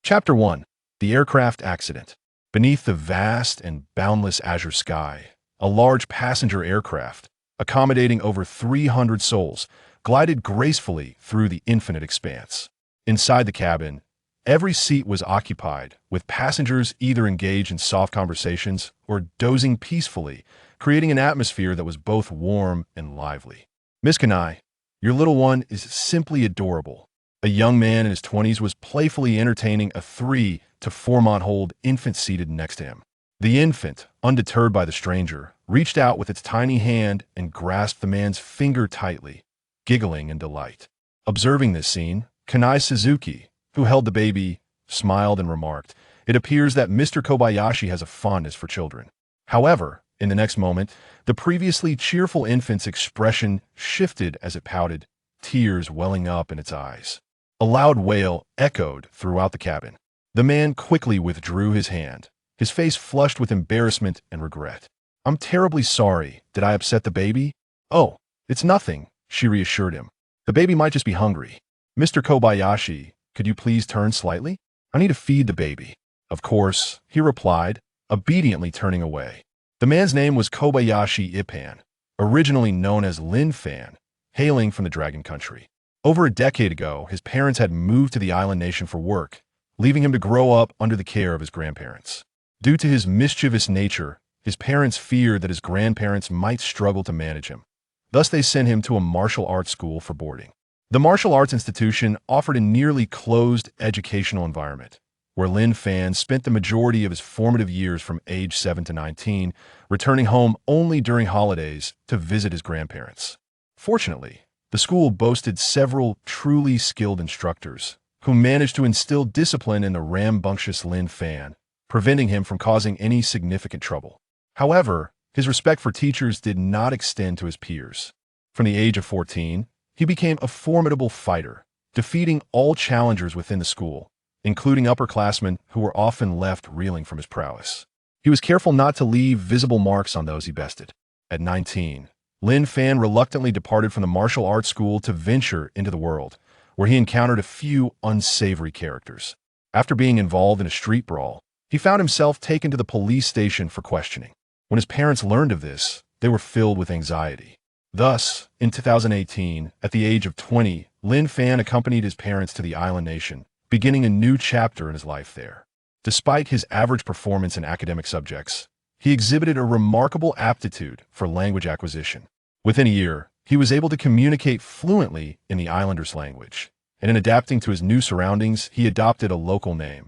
Chapter 1. The Aircraft Accident. Beneath the vast and boundless azure sky, a large passenger aircraft, accommodating over 300 souls, glided gracefully through the infinite expanse. Inside the cabin, every seat was occupied, with passengers either engaged in soft conversations or dozing peacefully, creating an atmosphere that was both warm and lively. Miss Kanai, your little one is simply adorable. A young man in his 20s was playfully entertaining a 3 to 4-month-old infant seated next to him. The infant, undeterred by the stranger, reached out with its tiny hand and grasped the man's finger tightly, giggling in delight. Observing this scene, Kanai Suzuki, who held the baby, smiled and remarked, "It appears that Mr. Kobayashi has a fondness for children." However, in the next moment, the previously cheerful infant's expression shifted as it pouted, tears welling up in its eyes. A loud wail echoed throughout the cabin. The man quickly withdrew his hand, his face flushed with embarrassment and regret. "I'm terribly sorry. Did I upset the baby?" "Oh, it's nothing," she reassured him. "The baby might just be hungry." "Mr. Kobayashi, could you please turn slightly? I need to feed the baby." "Of course," he replied, obediently turning away. The man's name was Kobayashi Yifan, originally known as Lin Fan, hailing from the Dragon Country. Over a decade ago, his parents had moved to the island nation for work, leaving him to grow up under the care of his grandparents. Due to his mischievous nature, his parents feared that his grandparents might struggle to manage him. Thus, they sent him to a martial arts school for boarding. The martial arts institution offered a nearly closed educational environment, where Lin Fan spent the majority of his formative years from age 7 to 19, returning home only during holidays to visit his grandparents. Fortunately, the school boasted several truly skilled instructors who managed to instill discipline in the rambunctious Lin Fan, preventing him from causing any significant trouble. However, his respect for teachers did not extend to his peers. From the age of 14, he became a formidable fighter, defeating all challengers within the school, including upperclassmen who were often left reeling from his prowess. He was careful not to leave visible marks on those he bested. At 19, Lin Fan reluctantly departed from the martial arts school to venture into the world, where he encountered a few unsavory characters. After being involved in a street brawl, he found himself taken to the police station for questioning. When his parents learned of this, they were filled with anxiety. Thus, in 2018, at the age of 20, Lin Fan accompanied his parents to the island nation, beginning a new chapter in his life there. Despite his average performance in academic subjects, he exhibited a remarkable aptitude for language acquisition. Within a year, he was able to communicate fluently in the islanders' language, and in adapting to his new surroundings, he adopted a local name,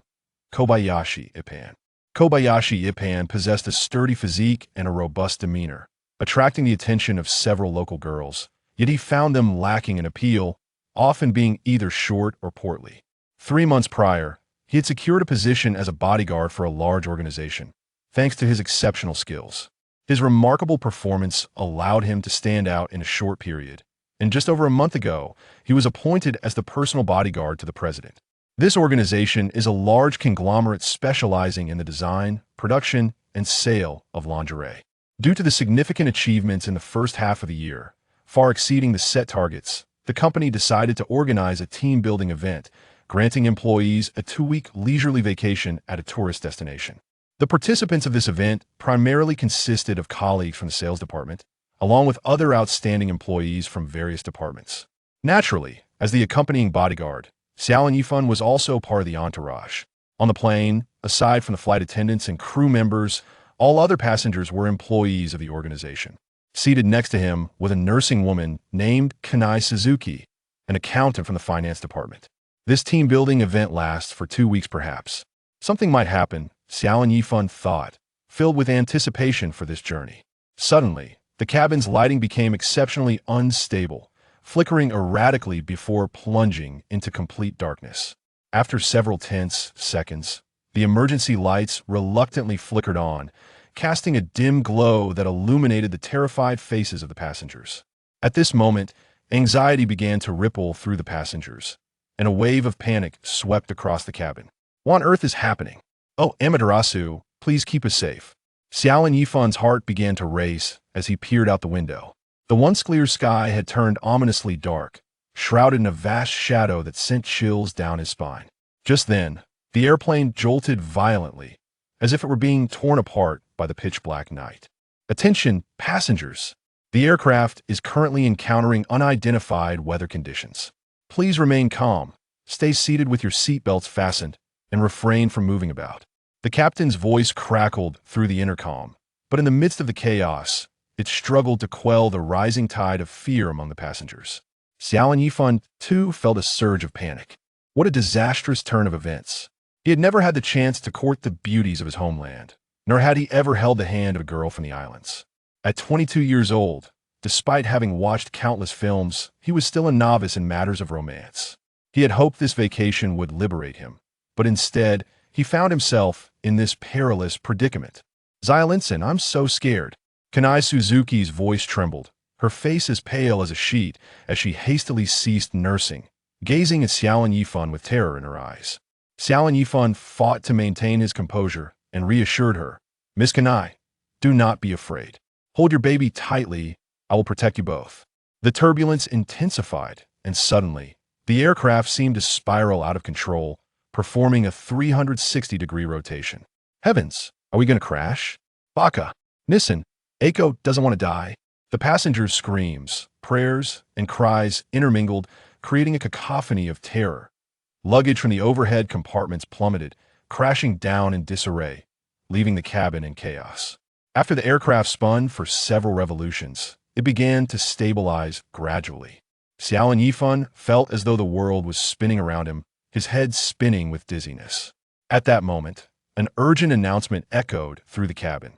Kobayashi Yifan. Kobayashi Yifan possessed a sturdy physique and a robust demeanor, attracting the attention of several local girls, yet he found them lacking in appeal, often being either short or portly. 3 months prior, he had secured a position as a bodyguard for a large organization, thanks to his exceptional skills. His remarkable performance allowed him to stand out in a short period, and just over a month ago, he was appointed as the personal bodyguard to the president. This organization is a large conglomerate specializing in the design, production, and sale of lingerie. Due to the significant achievements in the first half of the year, far exceeding the set targets, the company decided to organize a team-building event, granting employees a 2-week leisurely vacation at a tourist destination. The participants of this event primarily consisted of colleagues from the sales department, along with other outstanding employees from various departments. Naturally, as the accompanying bodyguard, Xiao Lin Yifan was also part of the entourage. On the plane, aside from the flight attendants and crew members, all other passengers were employees of the organization. Seated next to him was a nursing woman named Kanai Suzuki, an accountant from the finance department. This team-building event lasts for 2 weeks perhaps. Something might happen, Xiao Lin Yifan thought, filled with anticipation for this journey. Suddenly, the cabin's lighting became exceptionally unstable, flickering erratically before plunging into complete darkness. After several tense seconds, the emergency lights reluctantly flickered on, casting a dim glow that illuminated the terrified faces of the passengers. At this moment, anxiety began to ripple through the passengers, and a wave of panic swept across the cabin. What on earth is happening? "Oh, Amaterasu, please keep us safe." Xiao Lin Yifan's heart began to race as he peered out the window. The once clear sky had turned ominously dark, shrouded in a vast shadow that sent chills down his spine. Just then, The airplane jolted violently, as if it were being torn apart by the pitch-black night. Attention, passengers! The aircraft is currently encountering unidentified weather conditions. Please remain calm, stay seated with your seatbelts fastened, and refrain from moving about. The captain's voice crackled through the intercom, but in the midst of the chaos, it struggled to quell the rising tide of fear among the passengers. Xiao Lin Yifan, too, felt a surge of panic. What a disastrous turn of events. He had never had the chance to court the beauties of his homeland, nor had he ever held the hand of a girl from the islands. At 22 years old, despite having watched countless films, he was still a novice in matters of romance. He had hoped this vacation would liberate him, but instead, he found himself in this perilous predicament. Xiolinson, I'm so scared. Kanai Suzuki's voice trembled, her face as pale as a sheet as she hastily ceased nursing, gazing at Xiao Lin Yifan with terror in her eyes. Xiao Lin Yifan fought to maintain his composure and reassured her, Miss Kanai, do not be afraid. Hold your baby tightly, I will protect you both. The turbulence intensified, and suddenly, the aircraft seemed to spiral out of control, performing a 360-degree rotation. Heavens, are we going to crash? Baka, Nissan, Eiko doesn't want to die. The passengers' screams, prayers, and cries intermingled, creating a cacophony of terror. Luggage from the overhead compartments plummeted, crashing down in disarray, leaving the cabin in chaos. After the aircraft spun for several revolutions, it began to stabilize gradually. Xiao Lin Yifan felt as though the world was spinning around him, his head spinning with dizziness. At that moment, an urgent announcement echoed through the cabin.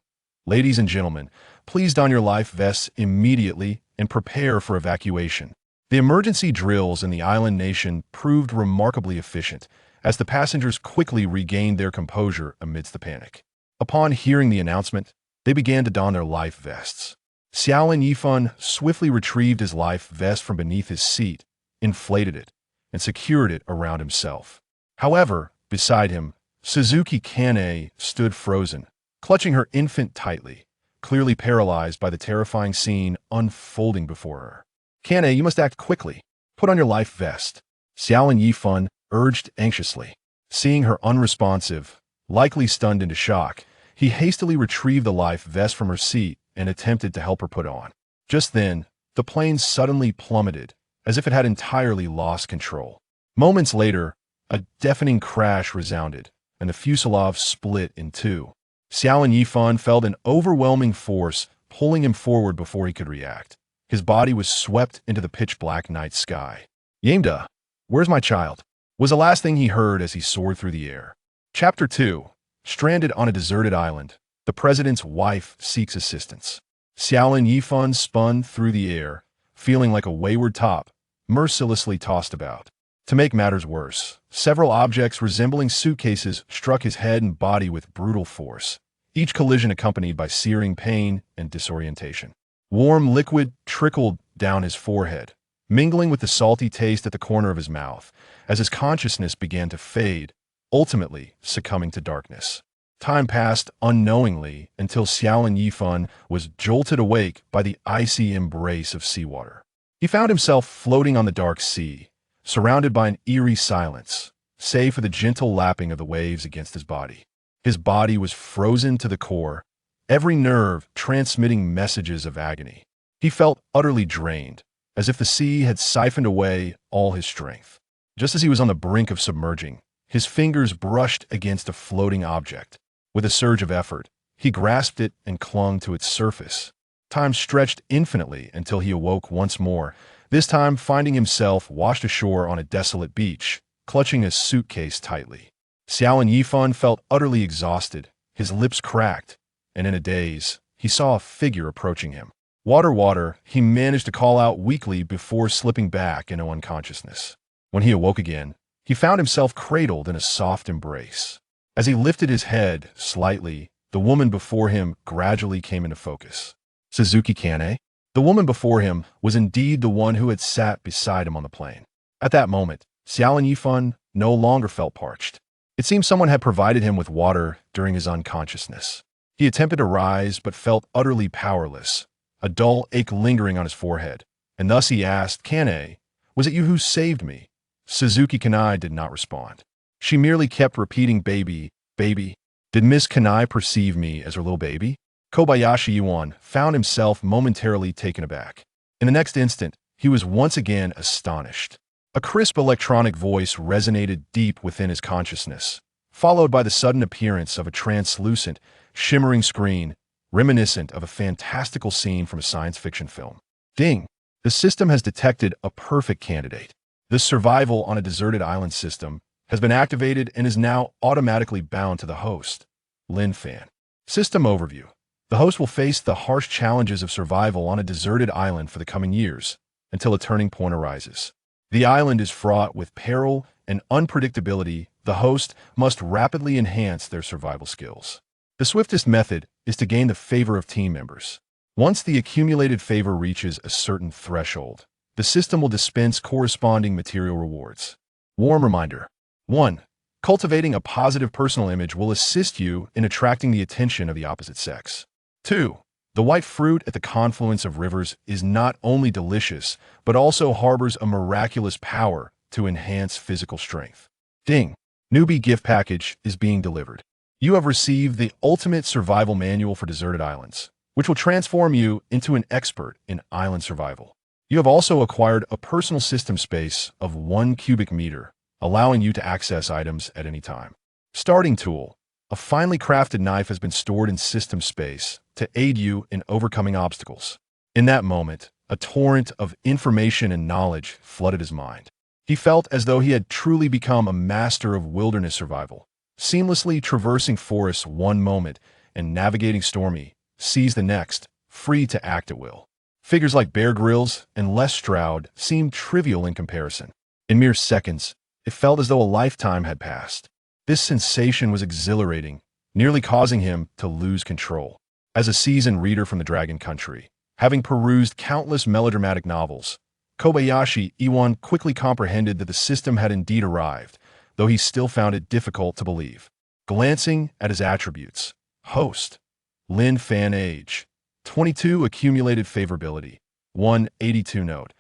Ladies and gentlemen, please don your life vests immediately and prepare for evacuation. The emergency drills in the island nation proved remarkably efficient, as the passengers quickly regained their composure amidst the panic. Upon hearing the announcement, they began to don their life vests. Xiao Lin Yifan swiftly retrieved his life vest from beneath his seat, inflated it, and secured it around himself. However, beside him, Suzuki Kane stood frozen, clutching her infant tightly, clearly paralyzed by the terrifying scene unfolding before her. Kane, you must act quickly. Put on your life vest. Xiao Lin Yifan urged anxiously. Seeing her unresponsive, likely stunned into shock, he hastily retrieved the life vest from her seat and attempted to help her put on. Just then, the plane suddenly plummeted, as if it had entirely lost control. Moments later, a deafening crash resounded, and the fuselage split in two. Xiao Lin Yifan felt an overwhelming force pulling him forward before he could react. His body was swept into the pitch-black night sky. Yamda, where's my child? Was the last thing he heard as he soared through the air. Chapter 2. Stranded on a deserted island, the president's wife seeks assistance. Xiao Lin Yifan spun through the air, feeling like a wayward top, mercilessly tossed about. To make matters worse, several objects resembling suitcases struck his head and body with brutal force, each collision accompanied by searing pain and disorientation. Warm liquid trickled down his forehead, mingling with the salty taste at the corner of his mouth, as his consciousness began to fade, ultimately succumbing to darkness. Time passed unknowingly until Xiao Lin Yifan was jolted awake by the icy embrace of seawater. He found himself floating on the dark sea, surrounded by an eerie silence, save for the gentle lapping of the waves against his body. His body was frozen to the core, every nerve transmitting messages of agony. He felt utterly drained, as if the sea had siphoned away all his strength. Just as he was on the brink of submerging, his fingers brushed against a floating object. With a surge of effort, he grasped it and clung to its surface. Time stretched infinitely until he awoke once more, this time finding himself washed ashore on a desolate beach, clutching a suitcase tightly. Xiao Lin Yifan felt utterly exhausted, his lips cracked, and in a daze, he saw a figure approaching him. Water, water, he managed to call out weakly before slipping back into unconsciousness. When he awoke again, he found himself cradled in a soft embrace. As he lifted his head slightly, the woman before him gradually came into focus. Suzuki Kane? The woman before him was indeed the one who had sat beside him on the plane. At that moment, Xiao Lin Yifan no longer felt parched. It seemed someone had provided him with water during his unconsciousness. He attempted to rise but felt utterly powerless, a dull ache lingering on his forehead, and thus he asked, Kane, was it you who saved me? Suzuki Kanai did not respond. She merely kept repeating, baby, baby. Did Miss Kanai perceive me as her little baby? Kobayashi Yuan found himself momentarily taken aback. In the next instant, he was once again astonished. A crisp electronic voice resonated deep within his consciousness, followed by the sudden appearance of a translucent, shimmering screen reminiscent of a fantastical scene from a science fiction film. Ding! The system has detected a perfect candidate. The survival on a deserted island system has been activated and is now automatically bound to the host, Lin Fan. System overview. The host will face the harsh challenges of survival on a deserted island for the coming years, until a turning point arises. The island is fraught with peril and unpredictability. The host must rapidly enhance their survival skills. The swiftest method is to gain the favor of team members. Once the accumulated favor reaches a certain threshold, the system will dispense corresponding material rewards. Warm reminder. 1. Cultivating a positive personal image will assist you in attracting the attention of the opposite sex. 2. The white fruit at the confluence of rivers is not only delicious, but also harbors a miraculous power to enhance physical strength. Ding! Newbie gift package is being delivered. You have received the Ultimate Survival Manual for Deserted Islands, which will transform you into an expert in island survival. You have also acquired a personal system space of 1 cubic meter, allowing you to access items at any time. Starting tool. A finely crafted knife has been stored in system space to aid you in overcoming obstacles. In that moment, a torrent of information and knowledge flooded his mind. He felt as though he had truly become a master of wilderness survival, seamlessly traversing forests one moment and navigating stormy seas the next, free to act at will. Figures like Bear Grylls and Les Stroud seemed trivial in comparison. In mere seconds, it felt as though a lifetime had passed. This sensation was exhilarating, nearly causing him to lose control. As a seasoned reader from the Dragon Country, having perused countless melodramatic novels, Kobayashi Iwan quickly comprehended that the system had indeed arrived, though he still found it difficult to believe. Glancing at his attributes. Host. Lin Fan age. 22 accumulated favorability. 182 note.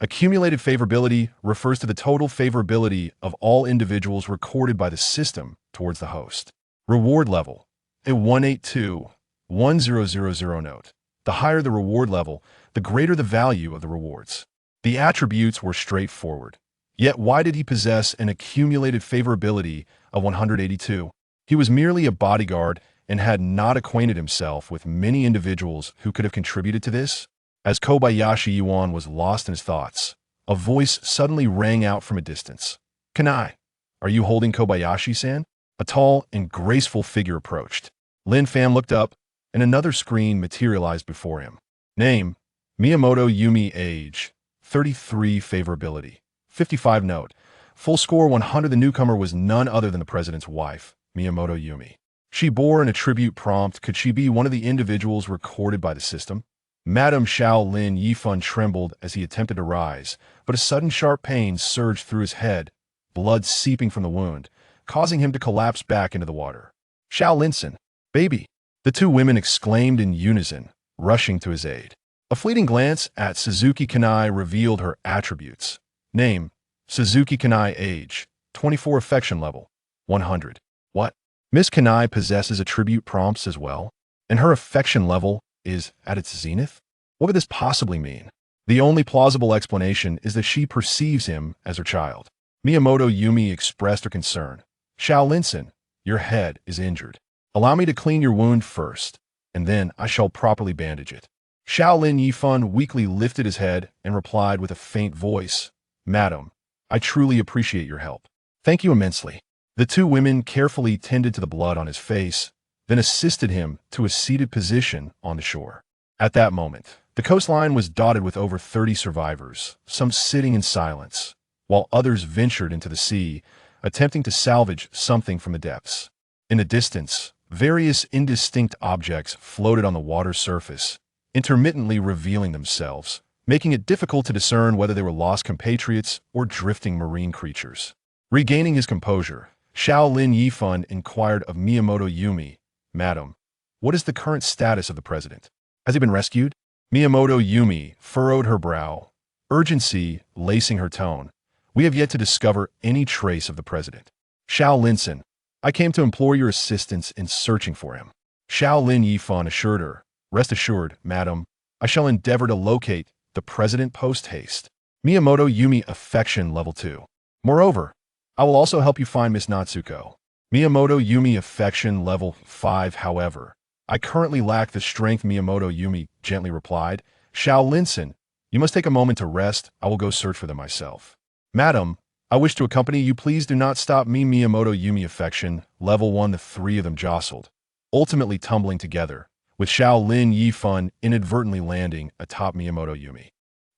Accumulated favorability refers to the total favorability of all individuals recorded by the system towards the host. Reward level. A 182. 1000 note. The higher the reward level, the greater the value of the rewards. The attributes were straightforward. Yet why did he possess an accumulated favorability of 182? He was merely a bodyguard and had not acquainted himself with many individuals who could have contributed to this. As Kobayashi Yuan was lost in his thoughts, a voice suddenly rang out from a distance. Kanai, are you holding Kobayashi-san? A tall and graceful figure approached. Lin Fan looked up, and another screen materialized before him. Name, Miyamoto Yumi age, 33 favorability. 55 note. Full score 100. The newcomer was none other than the president's wife, Miyamoto Yumi. She bore an attribute prompt. Could she be one of the individuals recorded by the system? Madame Xiao Lin Yifan trembled as he attempted to rise, but a sudden sharp pain surged through his head, blood seeping from the wound, causing him to collapse back into the water. Xiao Linson, baby! The two women exclaimed in unison, rushing to his aid. A fleeting glance at Suzuki Kanai revealed her attributes. Name, Suzuki Kanai age, 24 affection level, 100. What? Miss Kanai possesses attribute prompts as well, and her affection level is at its zenith? What could this possibly mean? The only plausible explanation is that she perceives him as her child. Miyamoto Yumi expressed her concern. Xiao Linson, your head is injured. Allow me to clean your wound first, and then I shall properly bandage it. Xiao Lin Yifan weakly lifted his head and replied with a faint voice, Madam, I truly appreciate your help. Thank you immensely. The two women carefully tended to the blood on his face, then assisted him to a seated position on the shore. At that moment, the coastline was dotted with over 30 survivors, some sitting in silence, while others ventured into the sea, attempting to salvage something from the depths. In the distance, various indistinct objects floated on the water's surface, intermittently revealing themselves, making it difficult to discern whether they were lost compatriots or drifting marine creatures. Regaining his composure, Xiao Lin Yifan inquired of Miyamoto Yumi, Madam, what is the current status of the president? Has he been rescued? Miyamoto Yumi furrowed her brow, urgency lacing her tone. We have yet to discover any trace of the president. Xiao Linson, I came to implore your assistance in searching for him. Xiao Lin Yifan assured her, rest assured, madam, I shall endeavor to locate the president post-haste. Miyamoto Yumi affection level 2. Moreover, I will also help you find Miss Natsuko. Miyamoto Yumi affection level 5. However, I currently lack the strength. Miyamoto Yumi gently replied. Xiao Linson, you must take a moment to rest. I will go search for them myself. Madam, I wish to accompany you. Please do not stop me. Miyamoto Yumi affection level 1. The three of them jostled, ultimately tumbling together, with Xiao Lin Yifan inadvertently landing atop Miyamoto Yumi.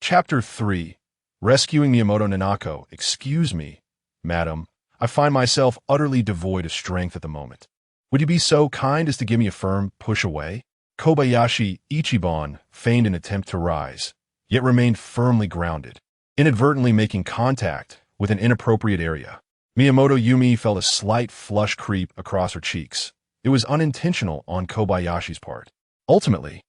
Chapter 3. Rescuing Miyamoto Nanako. Excuse me, madam, I find myself utterly devoid of strength at the moment. Would you be so kind as to give me a firm push away? Kobayashi Ichiban feigned an attempt to rise, yet remained firmly grounded, inadvertently making contact with an inappropriate area. Miyamoto Yumi felt a slight flush creep across her cheeks. It was unintentional on Kobayashi's part. Ultimately,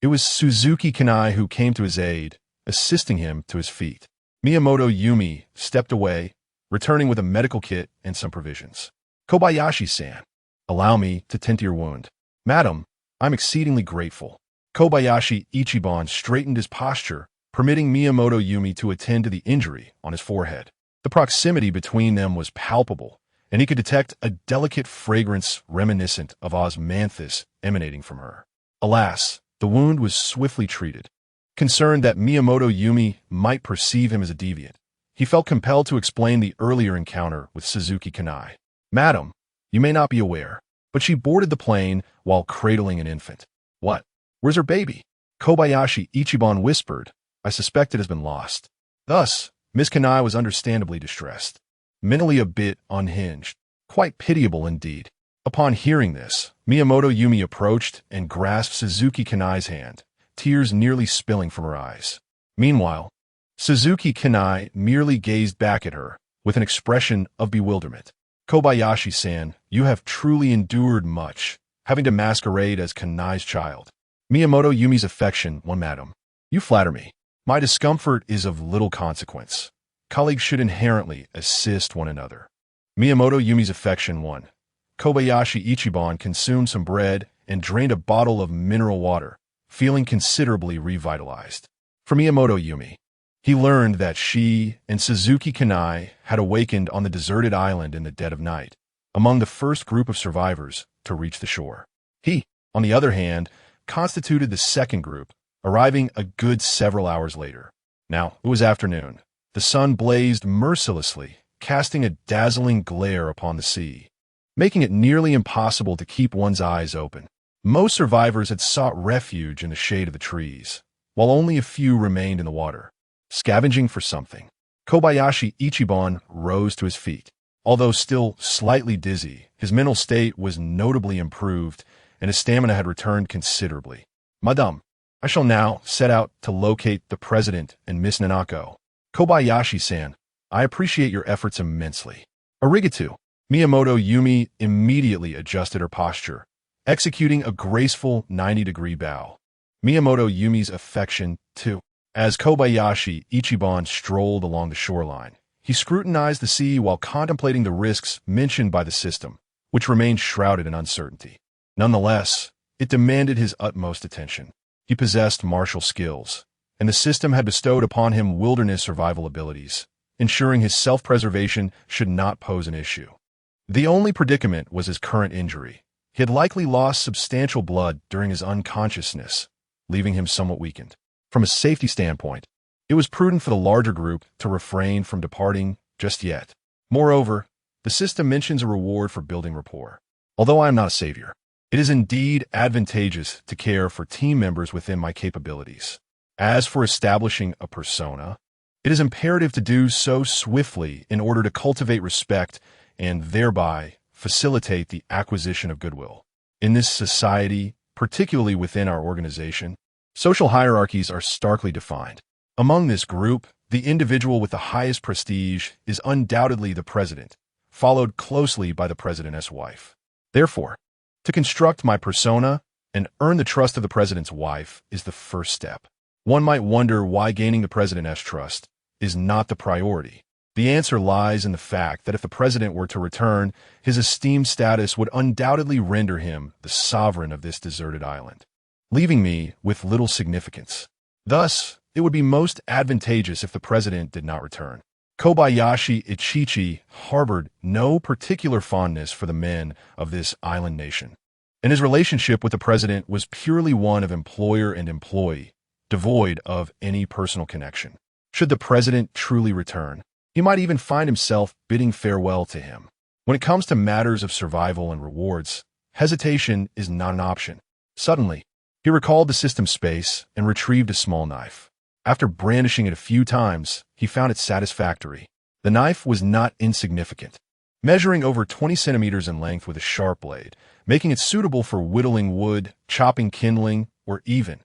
it was Suzuki Kanai who came to his aid, assisting him to his feet. Miyamoto Yumi stepped away, returning with a medical kit and some provisions. Kobayashi-san, allow me to tend to your wound. Madam, I'm exceedingly grateful. Kobayashi Ichiban straightened his posture, permitting Miyamoto Yumi to attend to the injury on his forehead. The proximity between them was palpable, and he could detect a delicate fragrance reminiscent of osmanthus emanating from her. Alas, the wound was swiftly treated. Concerned that Miyamoto Yumi might perceive him as a deviant, he felt compelled to explain the earlier encounter with Suzuki Kanai. Madam, you may not be aware, but she boarded the plane while cradling an infant. What? Where's her baby? Kobayashi Ichiban whispered. I suspect it has been lost. Thus, Miss Kanai was understandably distressed, mentally a bit unhinged, quite pitiable indeed. Upon hearing this, Miyamoto Yumi approached and grasped Suzuki Kanai's hand, tears nearly spilling from her eyes. Meanwhile, Suzuki Kanai merely gazed back at her with an expression of bewilderment. Kobayashi-san, you have truly endured much, having to masquerade as Kanai's child. Miyamoto Yumi's affection, one madam. You flatter me. My discomfort is of little consequence. Colleagues should inherently assist one another. Miyamoto Yumi's affection, one. Kobayashi Ichiban consumed some bread and drained a bottle of mineral water, feeling considerably revitalized. For Miyamoto Yumi, he learned that she and Suzuki Kanai had awakened on the deserted island in the dead of night, among the first group of survivors to reach the shore. He, on the other hand, constituted the second group, arriving a good several hours later. Now, it was afternoon. The sun blazed mercilessly, casting a dazzling glare upon the sea, making it nearly impossible to keep one's eyes open. Most survivors had sought refuge in the shade of the trees, while only a few remained in the water, scavenging for something. Kobayashi Ichiban rose to his feet. Although still slightly dizzy, his mental state was notably improved, and his stamina had returned considerably. Madame, I shall now set out to locate the president and Miss Nanako. Kobayashi-san, I appreciate your efforts immensely. Arigato. Miyamoto Yumi immediately adjusted her posture, executing a graceful 90-degree bow. Miyamoto Yumi's affection, too. As Kobayashi Ichiban strolled along the shoreline, he scrutinized the sea while contemplating the risks mentioned by the system, which remained shrouded in uncertainty. Nonetheless, it demanded his utmost attention. He possessed martial skills, and the system had bestowed upon him wilderness survival abilities, ensuring his self-preservation should not pose an issue. The only predicament was his current injury. He had likely lost substantial blood during his unconsciousness, leaving him somewhat weakened. From a safety standpoint, it was prudent for the larger group to refrain from departing just yet. Moreover, the system mentions a reward for building rapport. Although I am not a savior, it is indeed advantageous to care for team members within my capabilities. As for establishing a persona, it is imperative to do so swiftly in order to cultivate respect and thereby facilitate the acquisition of goodwill. In this society, particularly within our organization, social hierarchies are starkly defined. Among this group, the individual with the highest prestige is undoubtedly the president, followed closely by the president's wife. Therefore, to construct my persona and earn the trust of the president's wife is the first step. One might wonder why gaining the president's trust is not the priority. The answer lies in the fact that if the president were to return, his esteemed status would undoubtedly render him the sovereign of this deserted island, leaving me with little significance. Thus, it would be most advantageous if the president did not return. Kobayashi Ichichi harbored no particular fondness for the men of this island nation, and his relationship with the president was purely one of employer and employee, devoid of any personal connection. Should the president truly return, he might even find himself bidding farewell to him. When it comes to matters of survival and rewards, hesitation is not an option. Suddenly, he recalled the system space and retrieved a small knife. After brandishing it a few times, he found it satisfactory. The knife was not insignificant, measuring over 20 centimeters in length with a sharp blade, making it suitable for whittling wood, chopping kindling, or even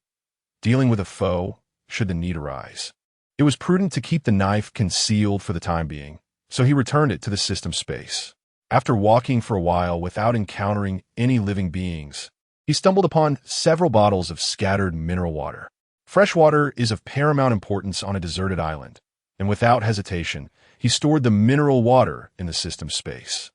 dealing with a foe should the need arise. It was prudent to keep the knife concealed for the time being, so he returned it to the system space. After walking for a while without encountering any living beings, he stumbled upon several bottles of scattered mineral water. Fresh water is of paramount importance on a deserted island, and without hesitation, he stored the mineral water in the system space.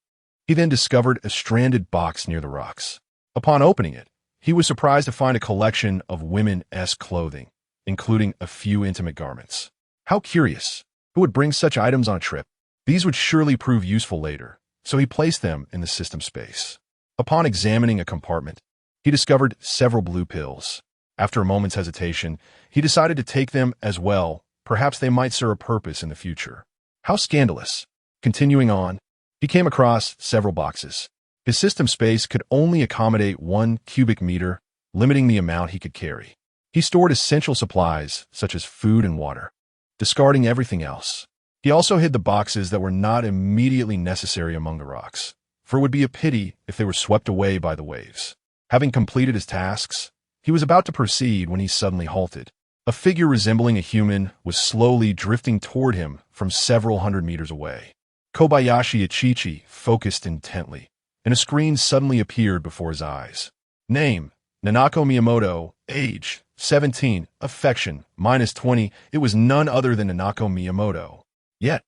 He then discovered a stranded box near the rocks. Upon opening it, he was surprised to find a collection of women-esque clothing, including a few intimate garments. How curious! Who would bring such items on a trip? These would surely prove useful later, so he placed them in the system space. Upon examining a compartment, he discovered several blue pills. After a moment's hesitation, he decided to take them as well. Perhaps they might serve a purpose in the future. How scandalous! Continuing on, he came across several boxes. His system space could only accommodate 1 cubic meter, limiting the amount he could carry. He stored essential supplies, such as food and water, discarding everything else. He also hid the boxes that were not immediately necessary among the rocks, for it would be a pity if they were swept away by the waves. Having completed his tasks, he was about to proceed when he suddenly halted. A figure resembling a human was slowly drifting toward him from several hundred meters away. Kobayashi Ichichi focused intently, and a screen suddenly appeared before his eyes. Name: Nanako Miyamoto. Age: 17. Affection: -20. It was none other than Nanako Miyamoto. Yet,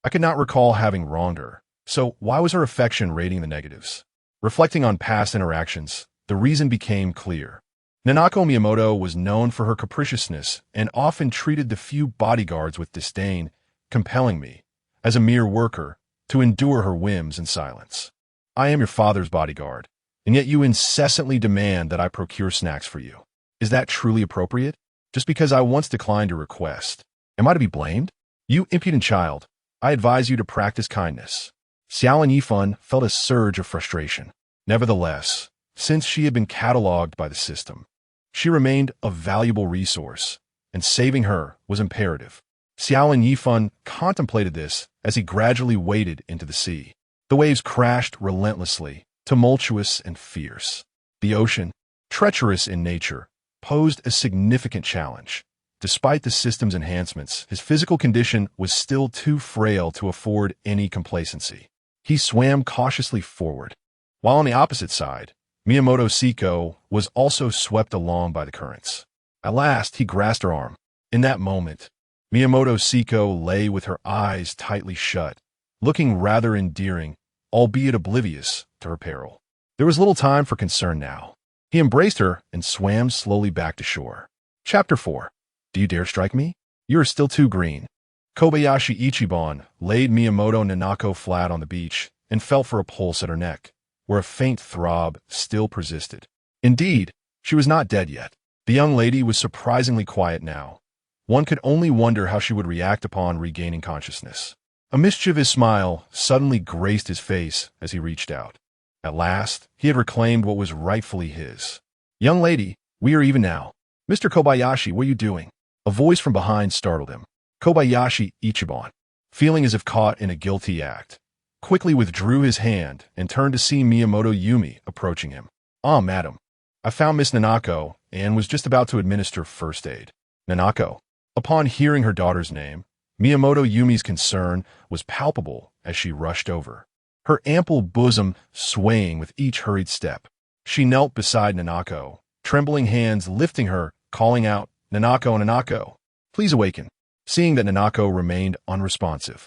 I could not recall having wronged her, so why was her affection rating the negatives? Reflecting on past interactions, the reason became clear. Nanako Miyamoto was known for her capriciousness and often treated the few bodyguards with disdain, compelling me, as a mere worker, to endure her whims in silence. I am your father's bodyguard, and yet you incessantly demand that I procure snacks for you. Is that truly appropriate? Just because I once declined your request, am I to be blamed? You impudent child, I advise you to practice kindness. Xiao Lin Yifan felt a surge of frustration. Nevertheless, since she had been cataloged by the system, she remained a valuable resource, and saving her was imperative. Xiao Lin Yifan contemplated this as he gradually waded into the sea. The waves crashed relentlessly, tumultuous and fierce. The ocean, treacherous in nature, posed a significant challenge. Despite the system's enhancements, his physical condition was still too frail to afford any complacency. He swam cautiously forward, while on the opposite side, Miyamoto Siko was also swept along by the currents. At last, he grasped her arm. In that moment, Miyamoto Siko lay with her eyes tightly shut, looking rather endearing, albeit oblivious to her peril. There was little time for concern now. He embraced her and swam slowly back to shore. Chapter 4. Do you dare strike me? You are still too green. Kobayashi Ichiban laid Miyamoto Nanako flat on the beach and felt for a pulse at her neck, where a faint throb still persisted. Indeed, she was not dead yet. The young lady was surprisingly quiet now. One could only wonder how she would react upon regaining consciousness. A mischievous smile suddenly graced his face as he reached out. At last, he had reclaimed what was rightfully his. Young lady, we are even now. Mr. Kobayashi, what are you doing? A voice from behind startled him. Kobayashi Ichiban, feeling as if caught in a guilty act, quickly withdrew his hand and turned to see Miyamoto Yumi approaching him. Ah, madam. I found Miss Nanako and was just about to administer first aid. Nanako. Upon hearing her daughter's name, Miyamoto Yumi's concern was palpable as she rushed over, her ample bosom swaying with each hurried step. She knelt beside Nanako, trembling hands lifting her, calling out, Nanako, Nanako, please awaken. Seeing that Nanako remained unresponsive,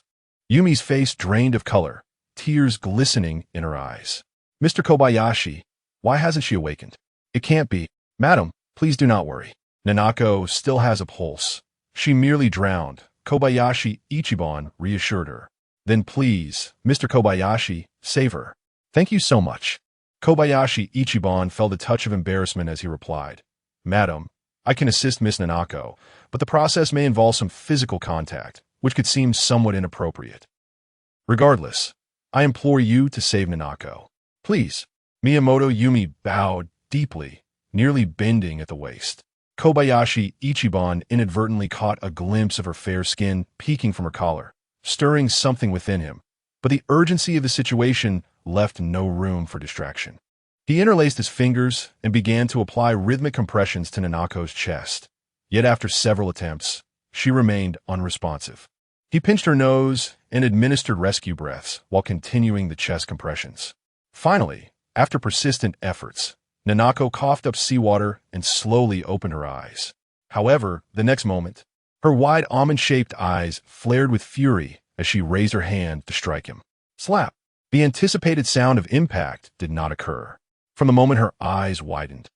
Yumi's face drained of color, tears glistening in her eyes. Mr. Kobayashi, why hasn't she awakened? It can't be. Madam, please do not worry. Nanako still has a pulse. She merely drowned. Kobayashi Ichiban reassured her. Then please, Mr. Kobayashi, save her. Thank you so much. Kobayashi Ichiban felt a touch of embarrassment as he replied. Madam, I can assist Miss Nanako, but the process may involve some physical contact, which could seem somewhat inappropriate. Regardless, I implore you to save Nanako. Please. Miyamoto Yumi bowed deeply, nearly bending at the waist. Kobayashi Ichiban inadvertently caught a glimpse of her fair skin peeking from her collar, stirring something within him, but the urgency of the situation left no room for distraction. He interlaced his fingers and began to apply rhythmic compressions to Nanako's chest. Yet after several attempts, she remained unresponsive. He pinched her nose and administered rescue breaths while continuing the chest compressions. Finally, after persistent efforts, Nanako coughed up seawater and slowly opened her eyes. However, the next moment, her wide almond-shaped eyes flared with fury as she raised her hand to strike him. Slap! The anticipated sound of impact did not occur. From the moment her eyes widened,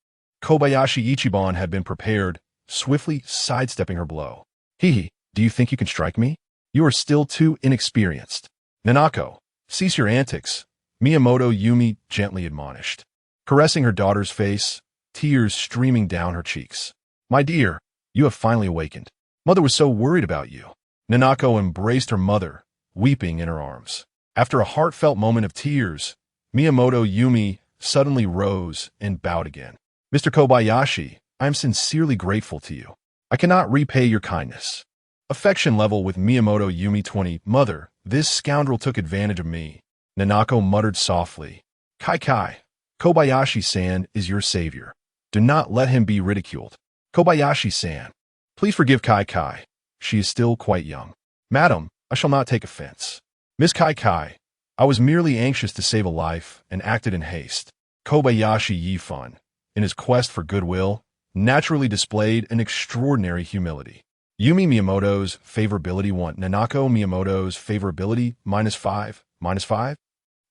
Kobayashi Ichiban had been prepared, swiftly sidestepping her blow. Hee, do you think you can strike me? You are still too inexperienced. Nanako, cease your antics, Miyamoto Yumi gently admonished, caressing her daughter's face, tears streaming down her cheeks. My dear, you have finally awakened. Mother was so worried about you. Nanako embraced her mother, weeping in her arms. After a heartfelt moment of tears, Miyamoto Yumi suddenly rose and bowed again. Mr. Kobayashi, I am sincerely grateful to you. I cannot repay your kindness. Affection level with Miyamoto Yumi 20. Mother, this scoundrel took advantage of me. Nanako muttered softly. Kai, Kobayashi-san is your savior. Do not let him be ridiculed. Kobayashi-san, please forgive Kai. She is still quite young. Madam, I shall not take offense. Miss Kai, I was merely anxious to save a life and acted in haste. Kobayashi Yifan, in his quest for goodwill, naturally displayed an extraordinary humility. Yumi Miyamoto's favorability 1. Nanako Miyamoto's favorability -5.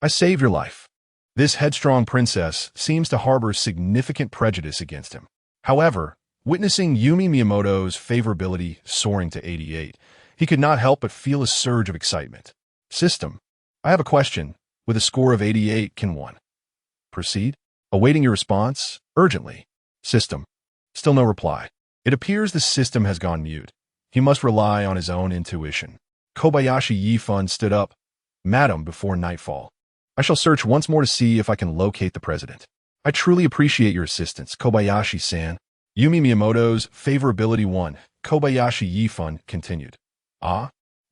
I saved your life. This headstrong princess seems to harbor significant prejudice against him. However, witnessing Yumi Miyamoto's favorability soaring to 88, he could not help but feel a surge of excitement. System, I have a question. With a score of 88, can one proceed? Awaiting your response, urgently. System, still no reply. It appears the system has gone mute. He must rely on his own intuition. Kobayashi Yifan stood up. Madam, before nightfall, I shall search once more to see if I can locate the president. I truly appreciate your assistance, Kobayashi-san. Yumi Miyamoto's favorability 1. Kobayashi Yifan continued.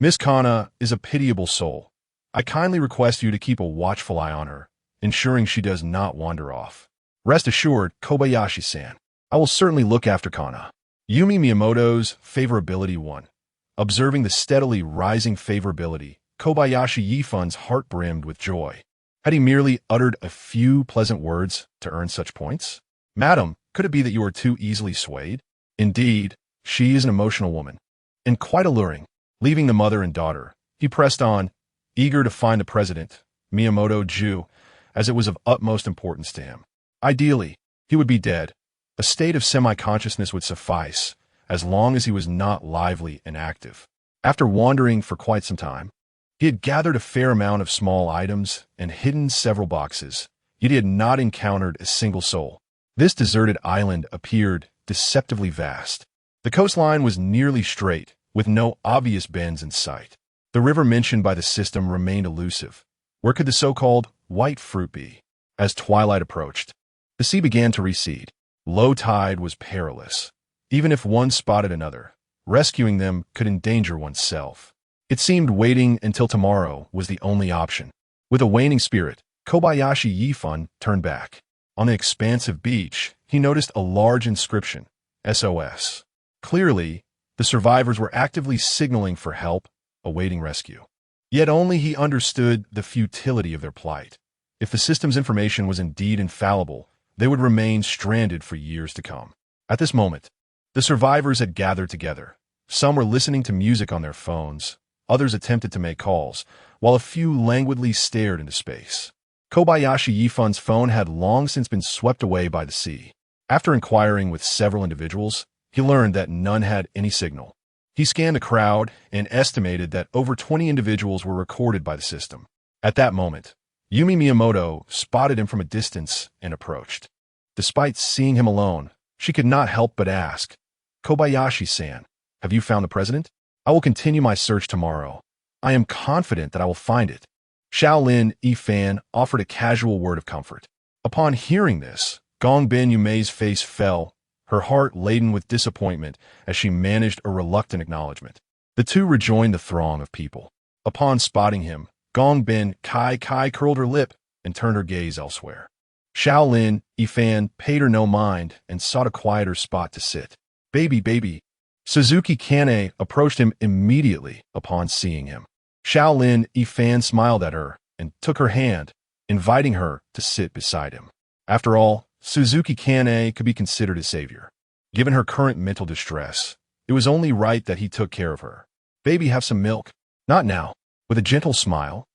Miss Kana is a pitiable soul. I kindly request you to keep a watchful eye on her, ensuring she does not wander off. Rest assured, Kobayashi-san, I will certainly look after Kana. Yumi Miyamoto's favorability 1. Observing the steadily rising favorability, Kobayashi Yifan's heart brimmed with joy. Had he merely uttered a few pleasant words to earn such points? Madam, could it be that you are too easily swayed? Indeed, she is an emotional woman, and quite alluring. Leaving the mother and daughter, he pressed on, eager to find the president, Miyamoto Ju, as it was of utmost importance to him. Ideally, he would be dead. A state of semi-consciousness would suffice, as long as he was not lively and active. After wandering for quite some time, he had gathered a fair amount of small items and hidden several boxes, yet he had not encountered a single soul. This deserted island appeared deceptively vast. The coastline was nearly straight, with no obvious bends in sight. The river mentioned by the system remained elusive. Where could the so-called white fruit be? As twilight approached, the sea began to recede. Low tide was perilous. Even if one spotted another, rescuing them could endanger oneself. It seemed waiting until tomorrow was the only option. With a waning spirit, Kobayashi Yifan turned back. On the expansive beach, he noticed a large inscription, SOS. Clearly, the survivors were actively signaling for help, awaiting rescue. Yet only he understood the futility of their plight. If the system's information was indeed infallible, they would remain stranded for years to come. At this moment, the survivors had gathered together. Some were listening to music on their phones, others attempted to make calls, while a few languidly stared into space. Kobayashi Yifan's phone had long since been swept away by the sea. After inquiring with several individuals, he learned that none had any signal. He scanned the crowd and estimated that over 20 individuals were recorded by the system. At that moment, Yumi Miyamoto spotted him from a distance and approached. Despite seeing him alone, she could not help but ask, "Kobayashi-san, have you found the president? I will continue my search tomorrow. I am confident that I will find it." Xiao Lin Yifan offered a casual word of comfort. Upon hearing this, Gongbin Yumei's face fell, her heart laden with disappointment as she managed a reluctant acknowledgement. The two rejoined the throng of people. Upon spotting him, Gongbin Kai curled her lip and turned her gaze elsewhere. Xiao Lin Yifan paid her no mind and sought a quieter spot to sit. Baby. Suzuki Kane approached him immediately upon seeing him. Xiao Lin Yifan smiled at her and took her hand, inviting her to sit beside him. After all, Suzuki Kane could be considered a savior. Given her current mental distress, it was only right that he took care of her. "Baby, have some milk." "Not now." With a gentle smile,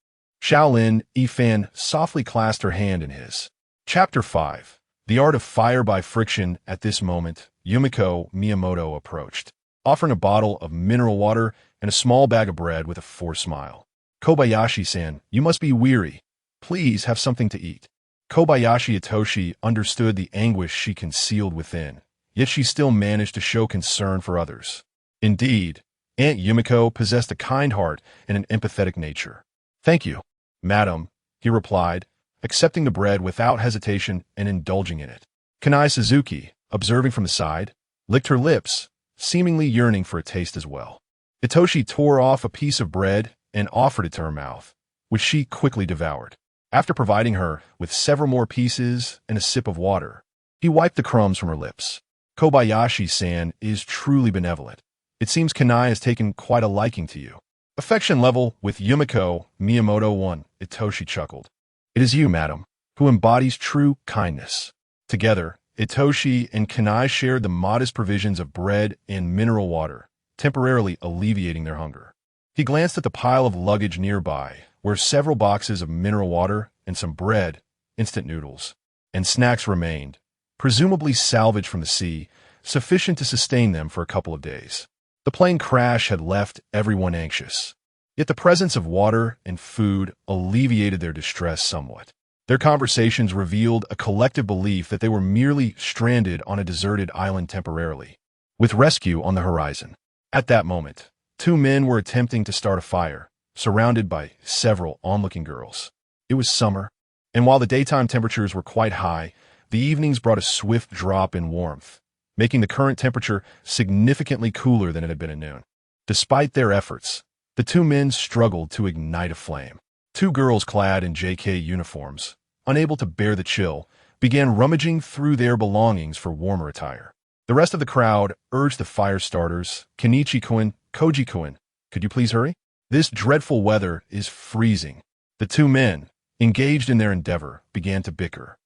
Xiao Lin Yifan softly clasped her hand in his. Chapter 5. The Art of Fire by Friction. At this moment, Yumiko Miyamoto approached, offering a bottle of mineral water and a small bag of bread with a forced smile. "Kobayashi-san, you must be weary. Please have something to eat." Kobayashi Itoshi understood the anguish she concealed within, yet she still managed to show concern for others. Indeed, Aunt Yumiko possessed a kind heart and an empathetic nature. "Thank you, madam," he replied, accepting the bread without hesitation and indulging in it. Kanai Suzuki, observing from the side, licked her lips, seemingly yearning for a taste as well. Itoshi tore off a piece of bread and offered it to her mouth, which she quickly devoured. After providing her with several more pieces and a sip of water, he wiped the crumbs from her lips. "Kobayashi-san is truly benevolent. It seems Kanai has taken quite a liking to you." Affection level with Yumiko Miyamoto 1, Itoshi chuckled. "It is you, madam, who embodies true kindness." Together, Itoshi and Kanai shared the modest provisions of bread and mineral water, temporarily alleviating their hunger. He glanced at the pile of luggage nearby, where several boxes of mineral water and some bread, instant noodles, and snacks remained, presumably salvaged from the sea, sufficient to sustain them for a couple of days. The plane crash had left everyone anxious, yet the presence of water and food alleviated their distress somewhat. Their conversations revealed a collective belief that they were merely stranded on a deserted island temporarily, with rescue on the horizon. At that moment, two men were attempting to start a fire, surrounded by several onlooking girls. It was summer, and while the daytime temperatures were quite high, the evenings brought a swift drop in warmth, making the current temperature significantly cooler than it had been at noon. Despite their efforts, the two men struggled to ignite a flame. Two girls clad in JK uniforms, unable to bear the chill, began rummaging through their belongings for warmer attire. The rest of the crowd urged the fire starters, "Kenichi-kun, Koji-kun, could you please hurry? This dreadful weather is freezing." The two men, engaged in their endeavor, began to bicker.